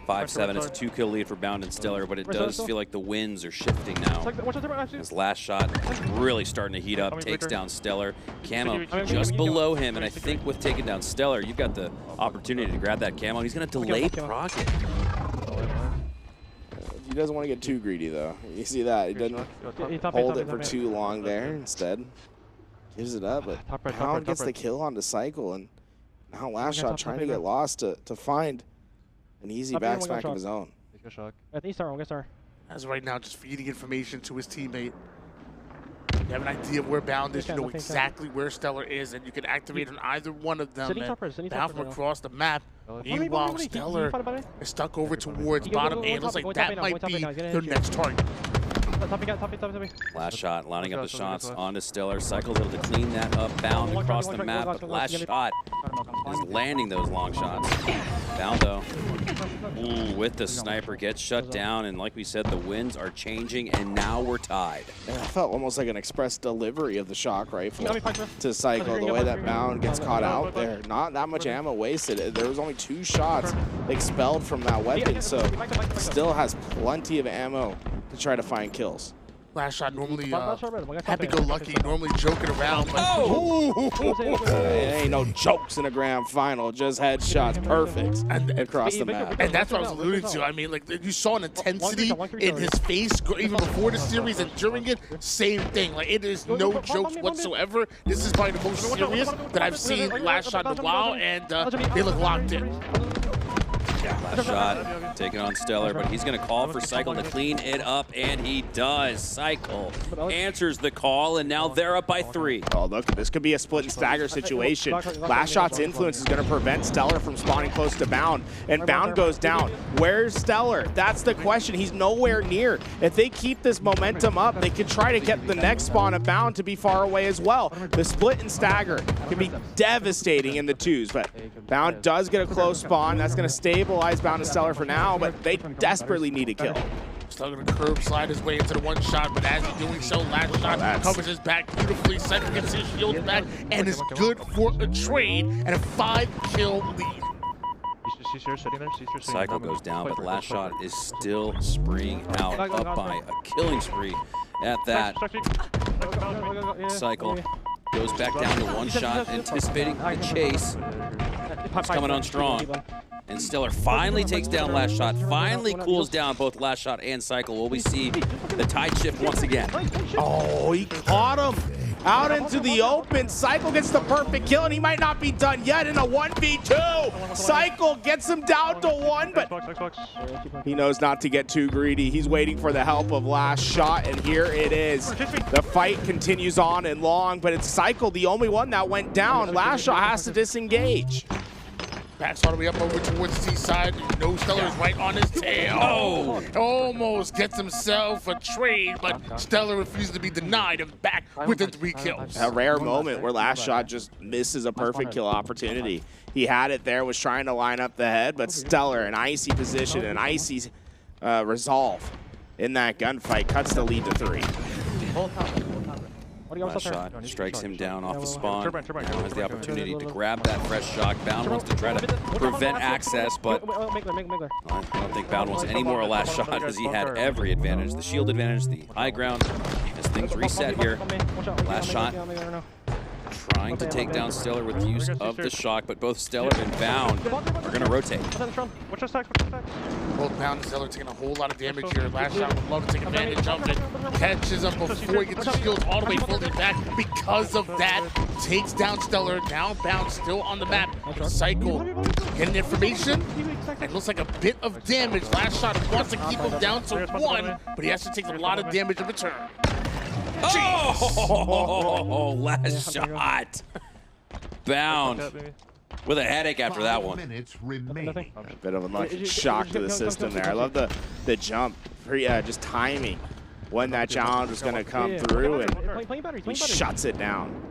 5-7, it's a 2-kill lead for Bound and StelluR, but it does feel like the winds are shifting now. As LastShot really starting to heat up, takes down StelluR. Camo just below him, and I think with taking down StelluR, you've got the opportunity to grab that camo. He's going to delay proc it. He doesn't want to get too greedy, though. You see that? He doesn't hold it for too long there. Instead, gives it up, but Bound gets the kill onto CyKul, and now LastShot trying to get lost to find an easy backsmack of his own. I think star. As right now, just feeding information to his teammate. You have an idea of where Bound is, you know exactly where StelluR is, and you can activate on either one of them and bound from across the map. Meanwhile, StelluR is stuck over towards bottom, and it looks like that might be their next target. LastShot lining up the shots onto StelluR. CyKul's able to clean that up. Bound across the map, but LastShot is landing those long shots. Bound though, with the sniper, gets shut down, and like we said, the winds are changing, and now we're tied. Yeah, it felt almost like an express delivery of the shock rifle to CyKul. The way that Bound gets caught out there, not that much ammo wasted. There was only 2 shots expelled from that weapon, so still has plenty of ammo to try to find kills. LastShot normally happy-go-lucky, normally joking around, but it ain't no jokes in a grand final, just headshots, perfect across the map. And that's what I was alluding to. I mean, like, you saw an intensity in his face even before the series, and during it, same thing. Like, it is no jokes whatsoever. This is probably the most serious that I've seen LastShot in a while, and they look locked in. LastShot taking on StelluR, but he's going to call for CyKul to clean it up, and he does. CyKul answers the call, and now they're up by 3. Oh, look, this could be a split and stagger situation. LastShot's influence is going to prevent StelluR from spawning close to Bound, and Bound goes down. Where's StelluR? That's the question. He's nowhere near. If they keep this momentum up, they could try to get the next spawn of Bound to be far away as well. The split and stagger can be devastating in the 2s, but Bound does get a close spawn. That's going to stabilize Bound and StelluR for now, but they desperately need a kill. Still going to curb slide his way into the 1 shot, but as he's doing so, LastShot covers his back beautifully. CyKul gets his shield back and is good for a trade and a 5-kill lead. CyKul goes down, but LastShot is still spreeing out, up by a killing spree at that. CyKul goes back down to 1 shot, anticipating the chase. It's coming on strong. And StelluR finally takes down LastShot, finally cools down both LastShot and CyKul. Will we see the tide shift once again? Oh, he caught him out into the open. CyKul gets the perfect kill, and he might not be done yet in a 1v2. CyKul gets him down to 1, but he knows not to get too greedy. He's waiting for the help of LastShot, and here it is. The fight continues on and long, but it's CyKul, the only one that went down. LastShot has to disengage. Backs all the way up over towards the side. No, StelluR is right on his tail. Oh! Almost gets himself a trade, but StelluR refuses to be denied and back with the 3 kills. A rare moment where LastShot just misses a perfect kill opportunity. He had it there, was trying to line up the head, but StelluR, an icy position, an icy resolve in that gunfight, cuts the lead to 3. LastShot strikes him down off the spawn. Now has the opportunity to grab that fresh shot. Bound wants to try to prevent access, but I don't think Bound wants any more of LastShot as he had every advantage. The shield advantage, the high ground, as things reset here. LastShot trying to take down StelluR with use of the shock, but both StelluR and Bound are going to rotate. Both Bound and StelluR taking a whole lot of damage here. LastShot would love to take advantage of it. Catches up before he gets the shields all the way fully back. Because of that, takes down StelluR. Now Bound still on the map. CyKul getting information. It looks like a bit of damage. LastShot wants to keep him down to 1, but he has to take a lot of damage in return. Oh, LastShot. Bound with a headache after that one. A bit of a lucky shock to the system there. I love the jump, just timing when that challenge was going to come through, and he shuts it down.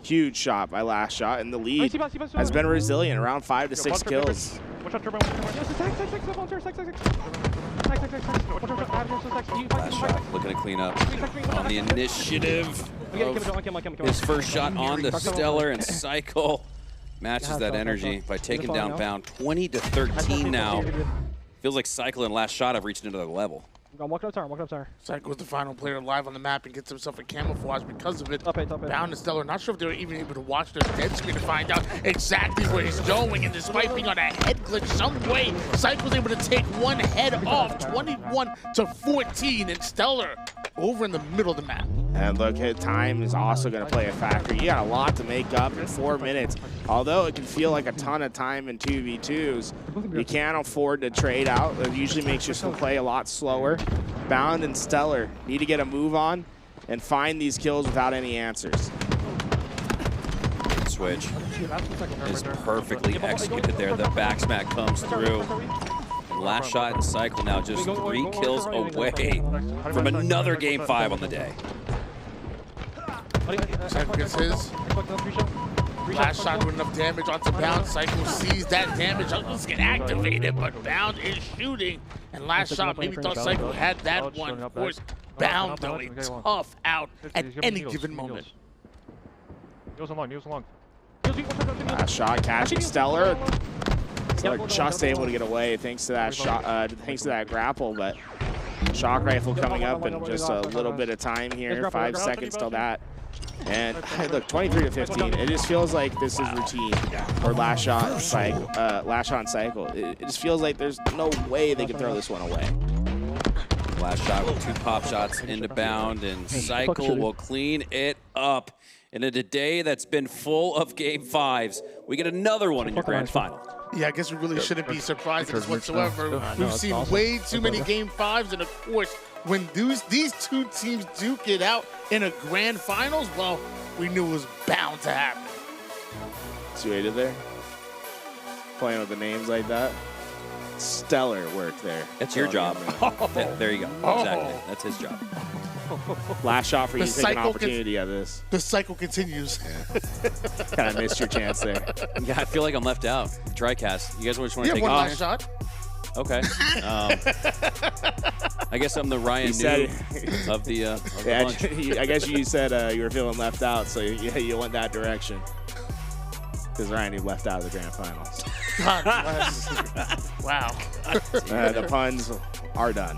Huge shot by LastShot, and the lead has been resilient, around 5 to 6 kills. LastShot looking to clean up on the initiative of his first shot on the StelluR, and CyKul matches that energy by taking down Bound 20 to 13 now. Feels like CyKul and LastShot have reached another level. I'm walking up tower, CyKul's the final player alive on the map and gets himself a camouflage because of it. Bound and StelluR, not sure if they were even able to watch their dead screen to find out exactly where he's going, and despite being on a head glitch some way, CyKul's able to take one head off, 21 to 14, and StelluR over in the middle of the map. And look, time is also going to play a factor. You got a lot to make up in 4 minutes. Although it can feel like a ton of time in 2v2s, you can't afford to trade out. It usually makes you play a lot slower. Bound and StelluR need to get a move on and find these kills without any answers. Switch is perfectly executed there. The back smack comes through. LastShot and CyKul now just 3 kills away from another Game 5 on the day. CyKul gets his. LastShot doing enough damage onto Bound. CyKul sees that damage. Let's get activated, but Bound is shooting. And LastShot maybe thought CyKul had that one. Of course, Bound though a tough out at any given moment. LastShot catching StelluR. StelluR just able to get away thanks to that shot, thanks to that grapple, but shock rifle coming up in just a little bit of time here. 5 seconds till that. And look, 23 to 15. It just feels like this is routine for LastShot and CyKul. It just feels like there's no way they can throw this one away. LastShot with 2 pop shots into Bound, and CyKul will clean it up. And in a day that's been full of Game 5s, we get another one in your grand final. Yeah, I guess we really shouldn't be surprised at this whatsoever. We've seen way too many Game 5s, and of course, when these two teams duke it out in a grand finals, well, we knew it was bound to happen. See what I did there? Playing with the names like that. Stellar work there. That's your job. There you go. Exactly. That's his job. Last shot for you to take an opportunity out of this. The cycle continues. Kind of missed your chance there. Yeah, I feel like I'm left out. TriCast. You guys just want to take one off? last shot. Okay. I guess I'm the RyaNoob of the bunch. I guess you said you were feeling left out, so you went that direction. Because RyaNoob left out of the grand finals. God bless. Wow. The puns are done.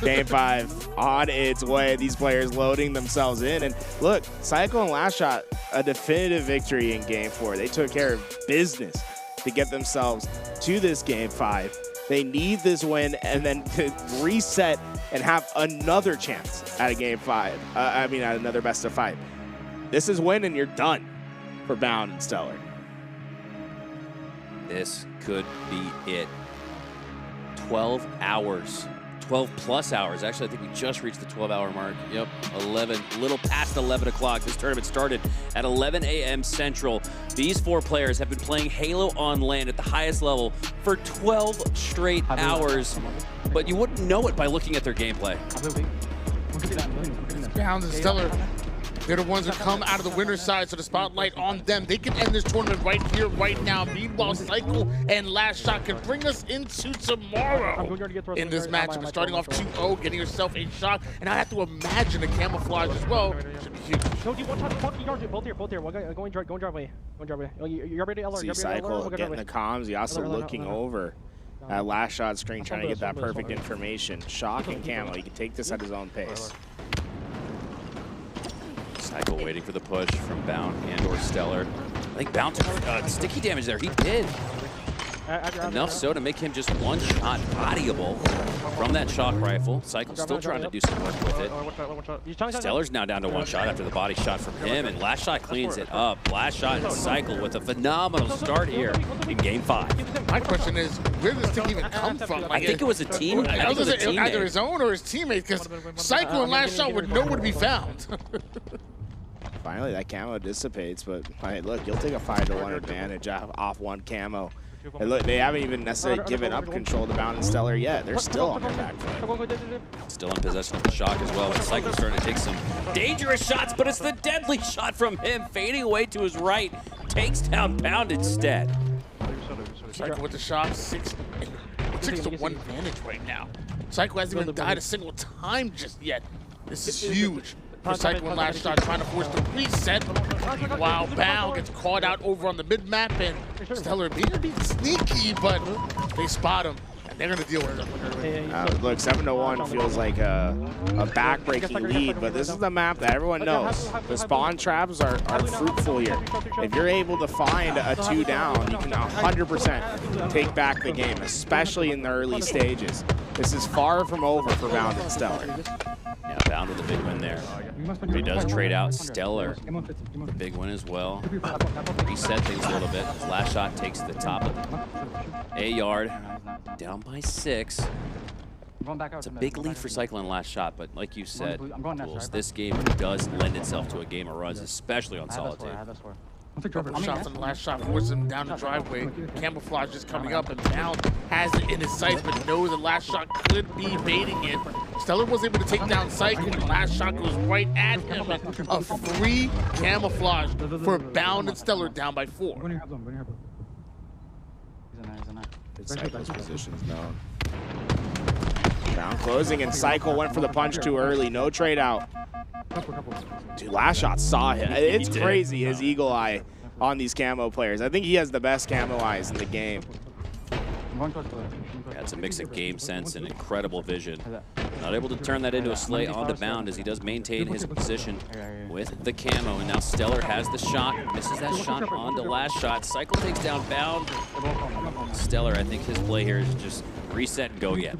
Game 5 on its way. These players loading themselves in. And look, CyKul and LastShot, a definitive victory in Game 4. They took care of business to get themselves to this Game 5. They need this win and then to reset and have another chance at a Game 5. At another best of 5. This is win and you're done for Bound and StelluR. This could be it. 12 hours. 12+ hours. Actually, I think we just reached the 12-hour mark. Yep, 11, a little past 11 o'clock. This tournament started at 11 a.m. Central. These 4 players have been playing Halo on LAN at the highest level for 12 straight hours, but you wouldn't know it by looking at their gameplay. Bound and StelluR, they're the ones who come out of the winner's side, so the spotlight on them. They can end this tournament right here, right now. Meanwhile, CyKul and LastShot can bring us into tomorrow in this matchup. But starting off 2-0, getting yourself a shot, and I have to imagine a camouflage as well. Should be huge. No, dude, one shot, both here. Going driveway. You're ready to LR. See CyKul getting the comms. He also looking over at LastShot's screen, trying to get that perfect information. Shock and camo. He can take this at his own pace. CyKul waiting for the push from Bound and or StelluR. I think Bound took sticky damage there. He did. Enough so to make him just one-shot bodyable from that shock rifle. CyKul still trying to do some work with it. StelluR's now down to 1 shot after the body shot from him, and LastShot cleans it up. LastShot and CyKul with a phenomenal start here in Game 5. My question is, where did this thing even come from? I think it was a team. I think it was a teammate. Either his own or his teammate, because CyKul and LastShot would nowhere to be found. Finally, that camo dissipates, but hey, look, you'll take a 5-1 advantage off 1 camo. And look, they haven't even necessarily given up control to Bound and StelluR yet. They're still on their back foot. Still in possession of the shock as well. And CyKul starting to take some dangerous shots, but it's the deadly shot from him, fading away to his right. Takes down Bound instead. CyKul with the shot, 6-1 advantage right now. CyKul hasn't even died a single time just yet. This is huge. For CyKul and LastShot trying to force the reset, while Bound gets caught out over on the mid-map, and StelluR being sneaky, but they spot him, and they're going to deal with him. Look, 7-1 feels like a back-breaking lead, but this is the map that everyone knows. The spawn traps are fruitful here. If you're able to find a 2 down, you can 100% take back the game, especially in the early stages. This is far from over for Bound and StelluR. Yeah, Bound with a big win there. He does trade out StelluR. Big win as well. Reset things a little bit. LastShot takes the top of a yard, down by 6. It's a big lead for CyKul and LastShot, but like you said, Tools, this game does lend itself to a game of runs, especially on solitaire. Couple shots on the LastShot forces him down the driveway. Camouflage is coming up, and Bound has it in his sights, but knows that LastShot could be baiting it. StelluR was able to take down CyKul, and LastShot goes right at him. A free camouflage for Bound and StelluR down by 4. CyKul's position's known. Bound closing, and CyKul went for the punch too early. No trade out. Dude, LastShot saw him. It's crazy, his eagle eye on these camo players. I think he has the best camo eyes in the game. Yeah, it's a mix of game sense and incredible vision. Not able to turn that into a slay onto Bound as he does maintain his position with the camo. And now StelluR has the shot, misses that shot onto LastShot. CyKul takes down Bound. StelluR, I think his play here is just reset and go again.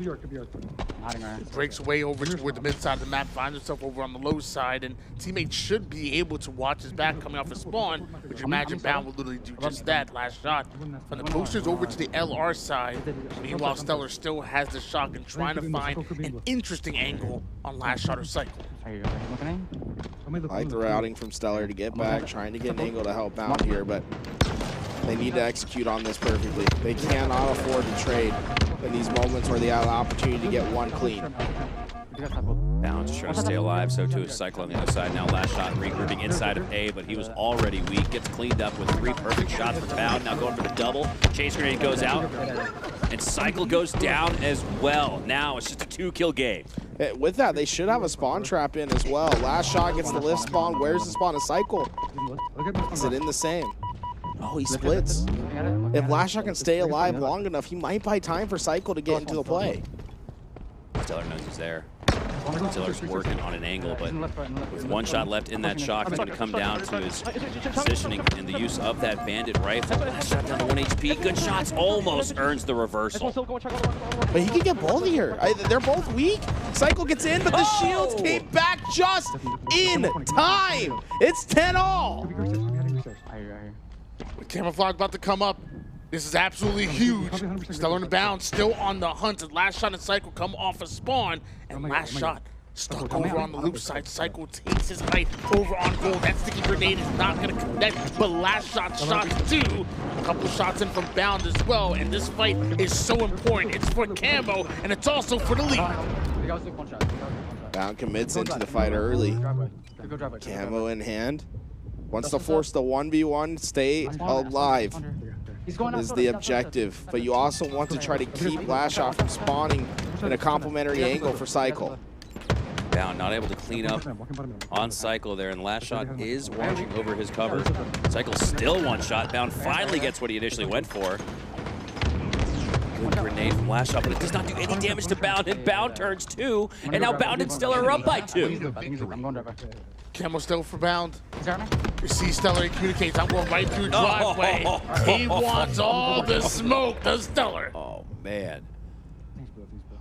Breaks way over toward the mid side of the map, finds himself over on the low side, and teammates should be able to watch his back coming off a spawn, but you imagine Bound will literally do just that. LastShot from the posters over to the LR side. Meanwhile, StelluR still has the shock and trying to find an interesting angle on LastShot or CyKul. I like the routing from StelluR to get back, trying to get an angle to help Bound here, but they need to execute on this perfectly. They cannot afford to trade in these moments where they have an opportunity to get 1 clean. Bound just trying to stay alive, so too is CyKul on the other side. Now LastShot regrouping inside of A, but he was already weak. Gets cleaned up with 3 perfect shots for Bound. Now going for the double. Chase grenade goes out, and CyKul goes down as well. Now it's just a 2-kill game. With that, they should have a spawn trap in as well. LastShot gets the lift spawn. Where's the spawn of CyKul? Is it in the same? Oh, he splits. If LastShot can stay alive long enough, he might buy time for CyKul to get into the play. StelluR knows he's there. StelluR's working on an angle, but with 1 shot left in that shock, it's going to come down to his positioning and the use of that bandit rifle. LastShot down to 1 HP. Good shots, almost earns the reversal. But he can get both here. They're both weak. CyKul gets in, but the shields came back just in time. It's 10-all. Camouflage about to come up. This is absolutely huge. StelluR and Bound still on the hunt as LastShot and CyKul come off a spawn. And LastShot stuck over on the loop side. CyKul takes his height over on goal. That sticky grenade is not going to connect, but LastShot shots too. A couple shots in from Bound as well. And this fight is so important. It's for Camo, and it's also for the lead. Bound commits into the fight early. Camo in hand. Wants to force the 1v1, stay alive is the objective. But you also want to try to keep LastShot from spawning in a complementary angle for CyKul. Bound not able to clean up on CyKul there, and LastShot is watching over his cover. CyKul still one shot. Bound finally gets what he initially went for. Good grenade from LastShot, but it does not do any damage to Bound, and Bound turns 2, and now Bound and StelluR are up by 2. Camo still for Bound. You see StelluR communicates, I'm going right through driveway. He wants all the smoke, does StelluR. Oh, man.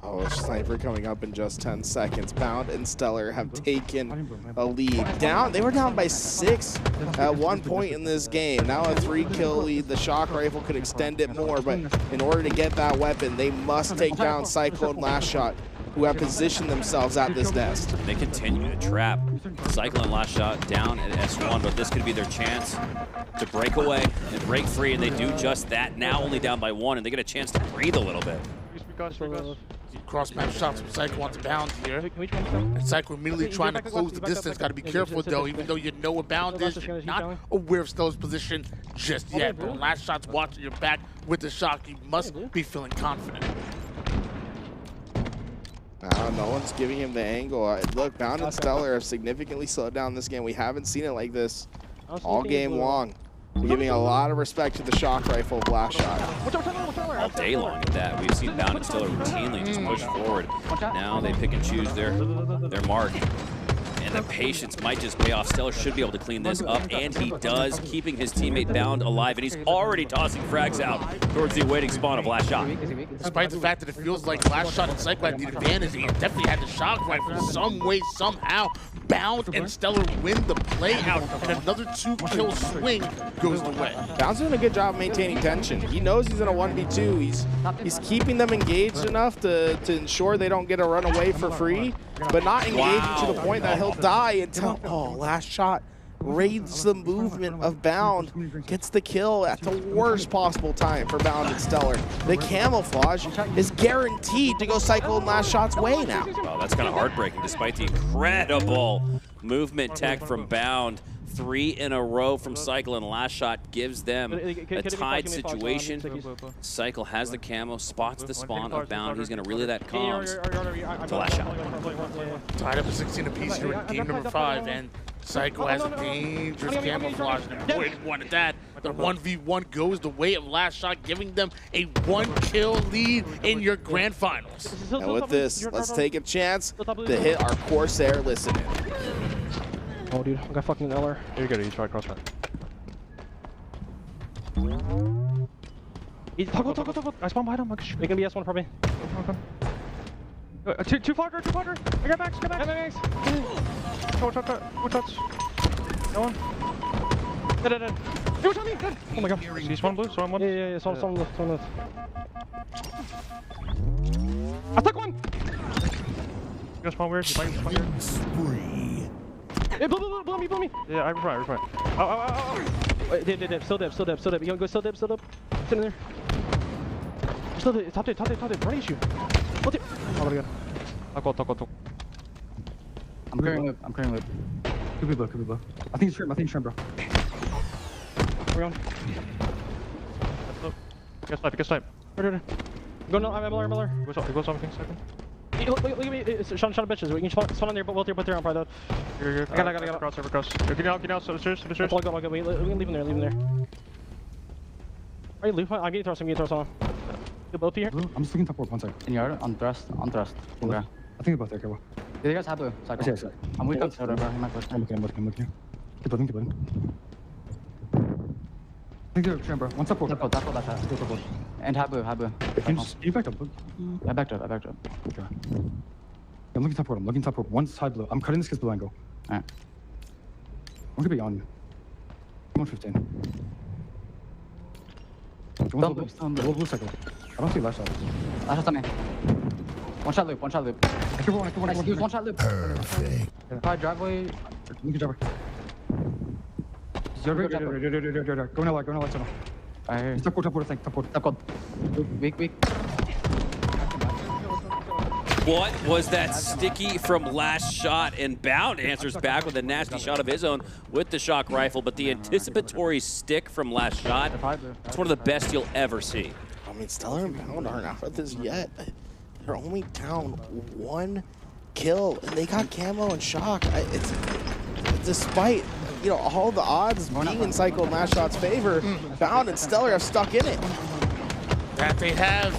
Oh, sniper coming up in just 10 seconds. Bound and StelluR have taken a lead. They were down by 6 at one point in this game. Now a 3-kill lead. The shock rifle could extend it more, but in order to get that weapon, they must take down CyKul and LastShot, who have positioned themselves at this nest. They continue to trap CyKul and LastShot down at S1, but this could be their chance to break away and break free, and they do just that. Now only down by 1, and they get a chance to breathe a little bit. Cross-match shots from CyKul onto Bound here. And CyKul immediately trying to close the distance. Got to be careful though, even though you know what Bound is, you're not aware of StelluR's position just yet. But when LastShot's watching your back with the shock, you must be feeling confident. No one's giving him the angle. Look, Bound and StelluR have significantly slowed down this game. We haven't seen it like this all game long. We're giving a lot of respect to the shock rifle of LastShot. All day long at that. We've seen Bound and StelluR routinely just push forward. Now they pick and choose their mark. And the patience might just pay off. StelluR should be able to clean this up, and he does, keeping his teammate Bound alive, and he's already tossing frags out towards the awaiting spawn of LastShot. Despite the fact that it feels like LastShot and CyKul had the advantage, he definitely had the shock rifle some way, somehow. Bound and StelluR win the play out, and another 2-kill swing goes the way. Bound's doing a good job maintaining tension. He knows he's in a 1v2. He's keeping them engaged enough to ensure they don't get a run away for free, but not engaging to the point that he'll die until, LastShot raids the movement of Bound, gets the kill at the worst possible time for Bound and StelluR. The camouflage is guaranteed to go CyKul and LastShot's way now. Well, that's kind of heartbreaking, despite the incredible movement tech from Bound. 3 in a row from CyKul, and LastShot gives them a tied situation. CyKul has the camo, spots the spawn of Bound. He's going to relay that comms to LastShot. Tied up to 16 apiece here in game number 5, and CyKul has a dangerous camouflage and avoided one at that. The 1v1 goes the way of LastShot, giving them a 1-kill lead in your grand finals. And with this, let's take a chance to hit our Corsair listen-in. Oh, dude, I got fucking LR. You're good, he's trying crossfire. Toggle. I spawned behind him. They can be S1 probably. Two flogger. I got backs. Thanks. One shots. No one. Dead. He was on me. Dead. Oh my god. He's one blue, so I'm one. Yeah. Someone left. I took one. You guys spawn weird. Spree. Hey, blow me. Yeah, I reply. Oh. Wait, dip. Still dip. You wanna go still dip? Sit in there. Still dip. Top dip. Run issue. Oh my god. Talk. I'm clearing loop. Could be blow. I think it's trim, bro. We're on. Pick a snipe. Right. Go no, I'm LR. He goes on, I think, second. Hey, look at me. It's Sean bitches. We can spawn on there, both there on probably though. You're I got it. Cross. Get out, so stairs. I'll go. Wait, we can leave him there. Are you loop? I'll get you throw some. You both here? I'm just looking top forward, 1 second. In yard, on thrust. Okay. I think about there, careful. Yeah, you guys have blue. Yes. I'm weak up soda, bro. He might push. I'm looking. Keep building. I think they're trim, bro. 1 step forward. Top forward. And have blue. Can you back up? I backed up. Okay. I'm looking top forward. 1 side blue. I'm cutting this kid's blue angle. Alright. I'm gonna be on you. 115. Don't blue cycle. I don't see LastShot. LastShot on me. One shot loop, one shot loop. He was one shot loop. Perfect. Probably driveway. You can drive. Go in LR, channel. I hear. Top quarter, top quarter. Weak. What was that sticky from LastShot? And Bound answers back with a nasty shot of his own with the shock rifle, but the anticipatory stick from LastShot, it's one of the best you'll ever see. I mean, StelluR and Bound aren't out of this yet. They're only down 1 kill, and they got camo and shock. It's despite all the odds being in CyKul and LastShot's favor, Bound and StelluR are stuck in it. That they have.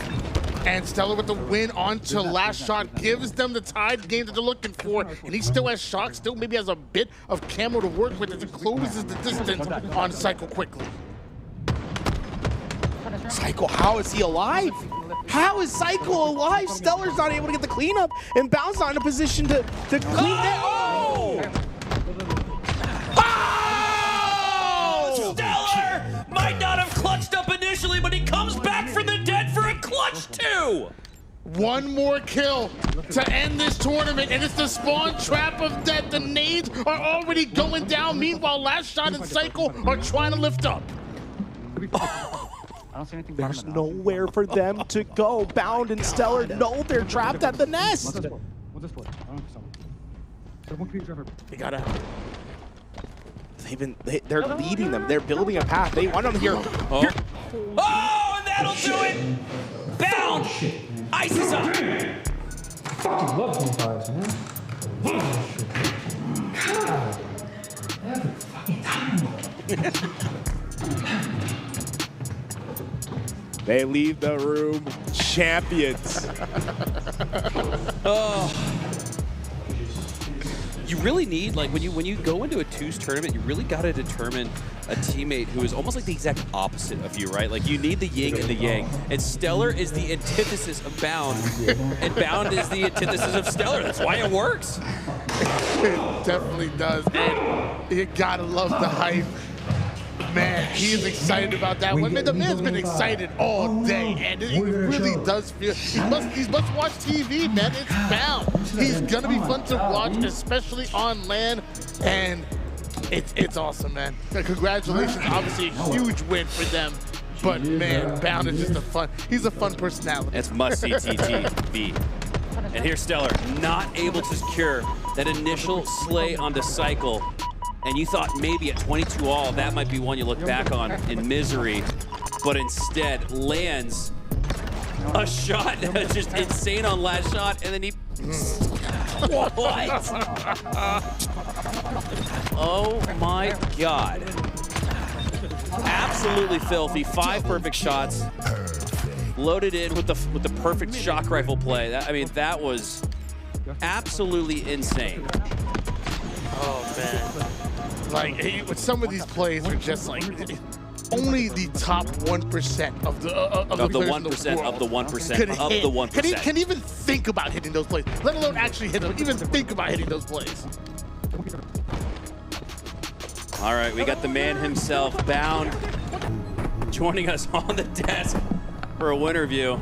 And StelluR with the win onto LastShot gives them the tied game that they're looking for. And he still has shock, still maybe has a bit of camo to work with as it closes the distance on CyKul quickly. CyKul, how is he alive? How is CyKul alive? StelluR's not able to get the cleanup, and Bound's not in a position to clean that. Oh! StelluR might not have clutched up initially, but he comes back from the dead for a clutch 2. One more kill to end this tournament, and it's the spawn trap of death. The nades are already going down. Meanwhile, LastShot and CyKul are trying to lift up. I don't see anything. There's nowhere for them to go. Bound and StelluR know they're trapped at the nest. They gotta. They're leading them. They're building a path. They want them here. Oh, and that'll do it. Bound. Ice is up. Fucking love these guys, man. God. Every fucking time. They leave the room champions. Oh. You really need, like, when you go into a twos tournament, you really got to determine a teammate who is almost like the exact opposite of you, right? Like, you need the yin and the yang. And StelluR is the antithesis of Bound, and Bound is the antithesis of StelluR. That's why it works. It definitely does, and you gotta love the hype. Man, he is excited about that one. Man, the man's been excited all day, and it really does feel. He must watch TV, man. It's Bound. He's gonna be fun to watch, especially on LAN, and it's awesome, man. Congratulations, obviously a huge win for them. But man, Bound is just he's a fun personality. It's must-see TTV. And here's StelluR, not able to secure that initial slay onto CyKul. And you thought maybe at 22 all, that might be one you look back on in misery, but instead lands a shot that's just insane on LastShot, and then he... What? Oh my God. Absolutely filthy, 5 perfect shots. Loaded in with the perfect shock rifle play. That was absolutely insane. Oh man. Like, with some of these plays are just like only the top 1% of the 1% of the 1% of the 1%. Can even think about hitting those plays, let alone actually hit them. Even think about hitting those plays. All right, we got the man himself, Bound, joining us on the desk for a winner view.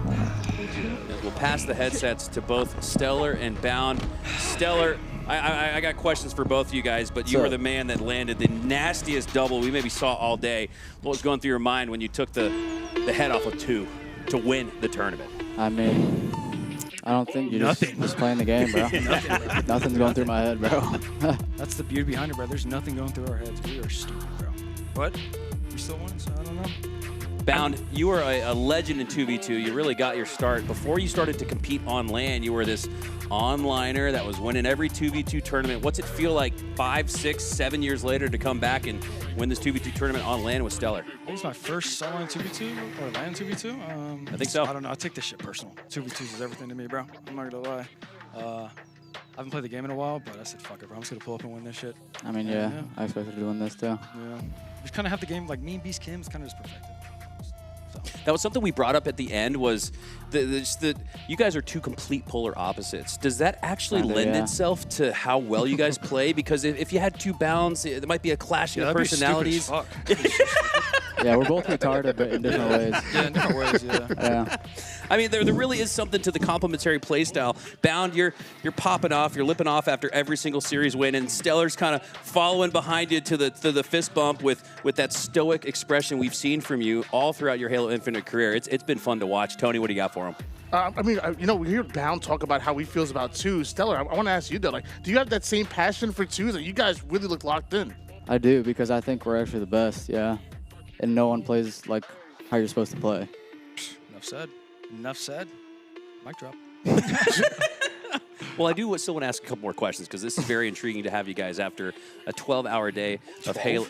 We'll pass the headsets to both StelluR and Bound. StelluR, I got questions for both of you guys, but you were the man that landed the nastiest double we maybe saw all day. What was going through your mind when you took the head off of 2 to win the tournament? I mean, I don't think you're just playing the game, bro. Nothing's going through my head, bro. That's the beauty behind it, bro. There's nothing going through our heads. We are stupid, bro. But we still won, so I don't know. Bound, you were a legend in 2v2. You really got your start. Before you started to compete on LAN, you were this onliner that was winning every 2v2 tournament. What's it feel like 5, 6, 7 years later to come back and win this 2v2 tournament on LAN with StelluR? It was my first solo in 2v2 or LAN 2v2. I think so. I don't know. I take this shit personal. 2v2s is everything to me, bro. I'm not gonna lie. I haven't played the game in a while, but I said, fuck it, bro. I'm just gonna pull up and win this shit. I mean, yeah. I expected to win this too. Yeah. Just kind of have the game, like me and Beast Kim's kind of just perfected. That was something we brought up at the end, was you guys are 2 complete polar opposites. Does that actually lend itself to how well you guys play? Because if you had 2 Bounds, there might be a clash of personalities. Be Yeah, we're both retarded, but in different ways. Yeah, in different ways, yeah. Yeah. I mean, there really is something to the complementary playstyle. Bound, you're popping off, you're lipping off after every single series win, and StelluR's kind of following behind you to the fist bump with that stoic expression we've seen from you all throughout your Halo Infinite career. It's been fun to watch. Tony, what do you got for him? I mean, you know, we hear Bound talk about how he feels about twos. StelluR, I want to ask you though, like, do you have that same passion for twos? Like, you guys really look locked in. I do, because I think we're actually the best, yeah. And no one plays like how you're supposed to play. Enough said. Enough said. Mic drop. Well, I do still want to ask a couple more questions because this is very intriguing to have you guys after a 12-hour day of Halo.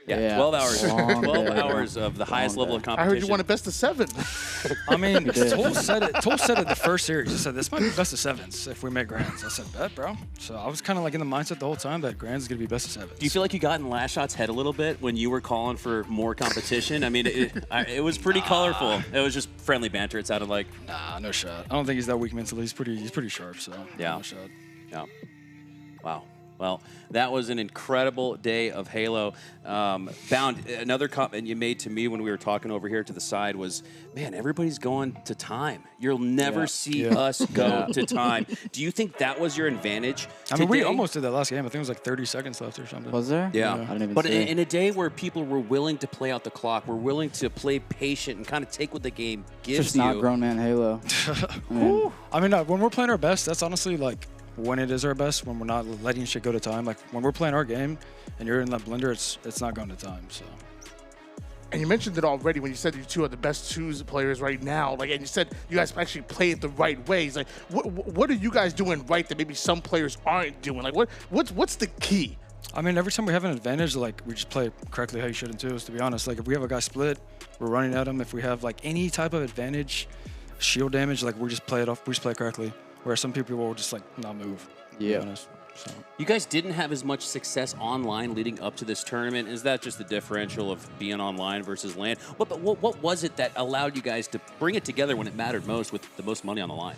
Yeah, 12 hours. 12 hours of the highest level of competition. I heard you won a best of 7. I mean, Toll said it the first series. He said, this might be best of 7s if we make grands. I said, bet, bro. So I was kind of like in the mindset the whole time that grands is going to be best of 7s. Do you feel like you got in LastShot's head a little bit when you were calling for more competition? I mean, it was pretty colorful. It was just friendly banter, it sounded like. Nah, no shot. I don't think he's that weak mentally. He's pretty sharp, so yeah. No shot. Yeah. Wow. Well, that was an incredible day of Halo. Bound, another comment you made to me when we were talking over here to the side was, man, everybody's going to time. You'll never see us go to time. Do you think that was your advantage I mean, we almost did that last game. I think it was like 30 seconds left or something. Was there? Yeah. I didn't even But see. in a day where people were willing to play out the clock, were willing to play patient and kind of take what the game gives Just you. not grown man Halo. I mean, when we're playing our best, that's honestly like when it is our best, when we're not letting shit go to time. Like when we're playing our game and you're in that blender, it's not going to time. So. And you mentioned it already when you said you two are the best twos players right now. Like, and you said you guys actually play it the right ways. Like, what are you guys doing right that maybe some players aren't doing? Like, what's the key? I mean, every time we have an advantage, like we just play correctly how you should in twos. To be honest, like if we have a guy split, we're running at him. If we have like any type of advantage, shield damage, like we just play it off. We just play correctly. Where some people will just like not move. Yeah. To be honest. So. You guys didn't have as much success online leading up to this tournament. Is that just the differential of being online versus LAN? What was it that allowed you guys to bring it together when it mattered most with the most money on the line?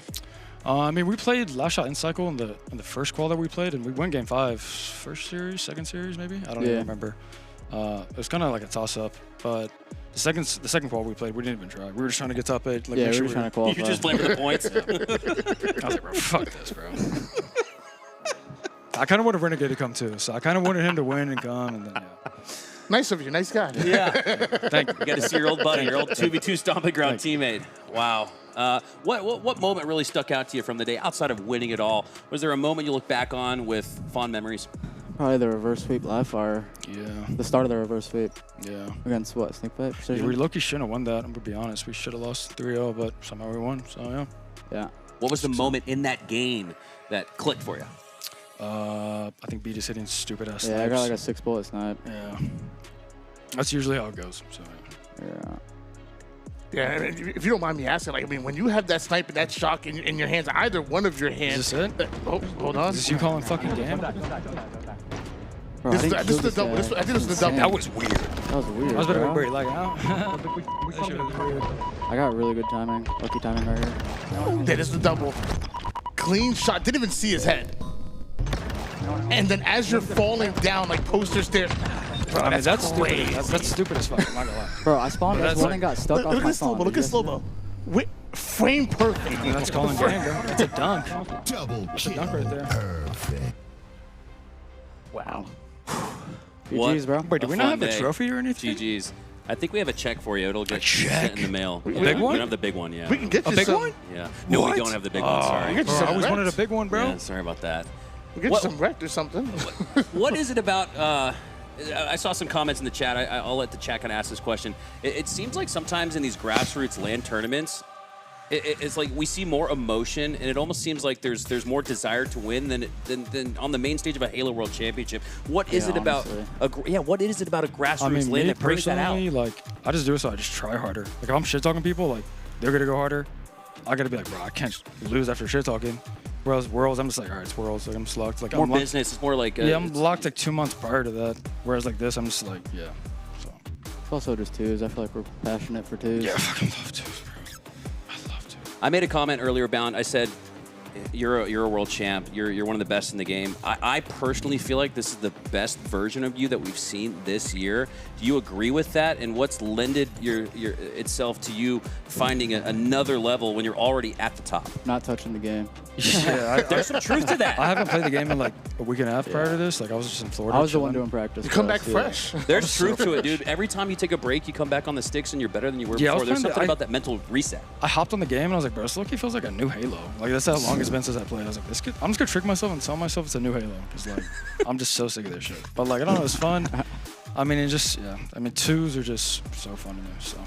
I mean, we played LastShot and CyKul in the first qual that we played, and we won game 5. First series, second series, maybe? I don't even remember. It was kind of like a toss-up, but the second qual we played, we didn't even try. We were just trying to get top 8. Like, yeah, we were trying to qualify. You just playing for the points? I was like, bro, fuck this, bro. I kind of wanted Renegade to come too, so I kind of wanted him to win and come, and then yeah. Nice of you, nice guy. Yeah. Thank you. You got to see your old buddy, your old 2v2 stomping ground teammate. Wow. What moment really stuck out to you from the day outside of winning it all? Was there a moment you look back on with fond memories? Probably the reverse sweep live fire. Yeah. The start of the reverse sweep. Yeah. Against what? Snakebite? Precision? Yeah, we low-key shouldn't have won that, I'm going to be honest. We should have lost 3-0, but somehow we won, so yeah. Yeah. What was the moment in that game that clicked for you? I think B just hitting stupid ass snipes. Yeah, I got like a 6-bullet snipe. Yeah. That's usually how it goes, so yeah. Yeah, and if you don't mind me asking, like, I mean, when you have that snipe and that shock in your hands, either one of your hands. Is this it? Oh, hold on. Is this you calling fucking game? Bro, This is the double. I think this is the double. That was weird. That was weird. I was better bro. wait, like, how? I got really good timing. Lucky timing right here. Yeah, this is the double. Clean shot. Didn't even see his head. And then as you're falling down, like poster stairs. Bro, I mean, that's crazy. stupid. That's stupid as fuck. I'm not gonna lie. Bro, I spawned S1 and got stuck off my phone. Look at slow-mo. Frame perfect. That's calling game, bro. That's a dunk. Double That's a dunk right there. Perfect. Wow. GG's, bro. Wait, do we not have a trophy or anything? GG's. I think we have a check for you. It'll get sent in the mail. A big one? We don't have the big one, yeah. We can get you a big some. one? Yeah. No, What? we don't have the big one, sorry. Bro, I always wanted a big one, bro. Yeah, sorry about that. We'll get you some Rekt or something. What is it about, I saw some comments in the chat. I'll let the chat kind of ask this question. It seems like sometimes in these grassroots LAN tournaments, it's like we see more emotion, and it almost seems like there's more desire to win than on the main stage of a Halo World Championship. What is it about? What is it about a grassroots LAN that brings that out? Like, I just do it so I just try harder. Like, if I'm shit talking people, like they're gonna go harder. I gotta be like, bro, I can't lose after shit talking. Whereas Worlds, I'm just like, all right, it's Worlds. Like, I'm just locked. Like, More I'm business. It's more like yeah, I'm locked like 2 months prior to that. Whereas like this, I'm just like, yeah. So. It's also just twos. I feel like we're passionate for twos. Yeah, I fucking love twos, bro. I made a comment earlier, Bound. I said, you're a world champ. You're one of the best in the game. I personally feel like this is the best version of you that we've seen this year. Do you agree with that? And what's lended itself to you finding another level when you're already at the top? Not touching the game. Yeah, there's some truth to that. I haven't played the game in like a week and a half prior to this. Like I was just in Florida. I was the chilling. one doing practice. You come back fresh. There's truth to it, dude. Every time you take a break, you come back on the sticks and you're better than you were before. There's something about that mental reset. I hopped on the game and I was like, bro, this low-key feels like a new Halo. Like that's how long it's been since I played. I was like, I'm just gonna trick myself and tell myself it's a new Halo because like I'm just so sick of this shit. But like I don't know, it's fun. I mean, it just I mean, twos are just so fun to me. So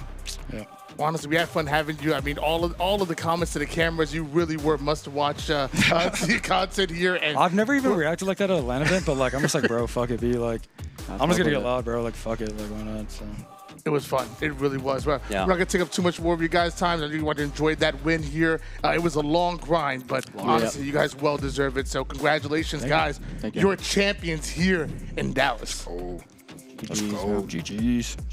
yeah. Well, honestly, we had fun having you. I mean, all of the comments to the cameras, you really were must-watch content here. And I've never even reacted like that at a LAN event, but like I'm just like, bro, fuck it, be like, I'm just gonna get loud, bro. Like fuck it, like why not? So. It was fun. It really was. Well, yeah. We're not going to take up too much more of you guys' time. I know you want to enjoy that win here. It was a long grind, but honestly, you guys well deserve it. So congratulations, guys. Thank you. You're champions here in Dallas. Let's go. GG's.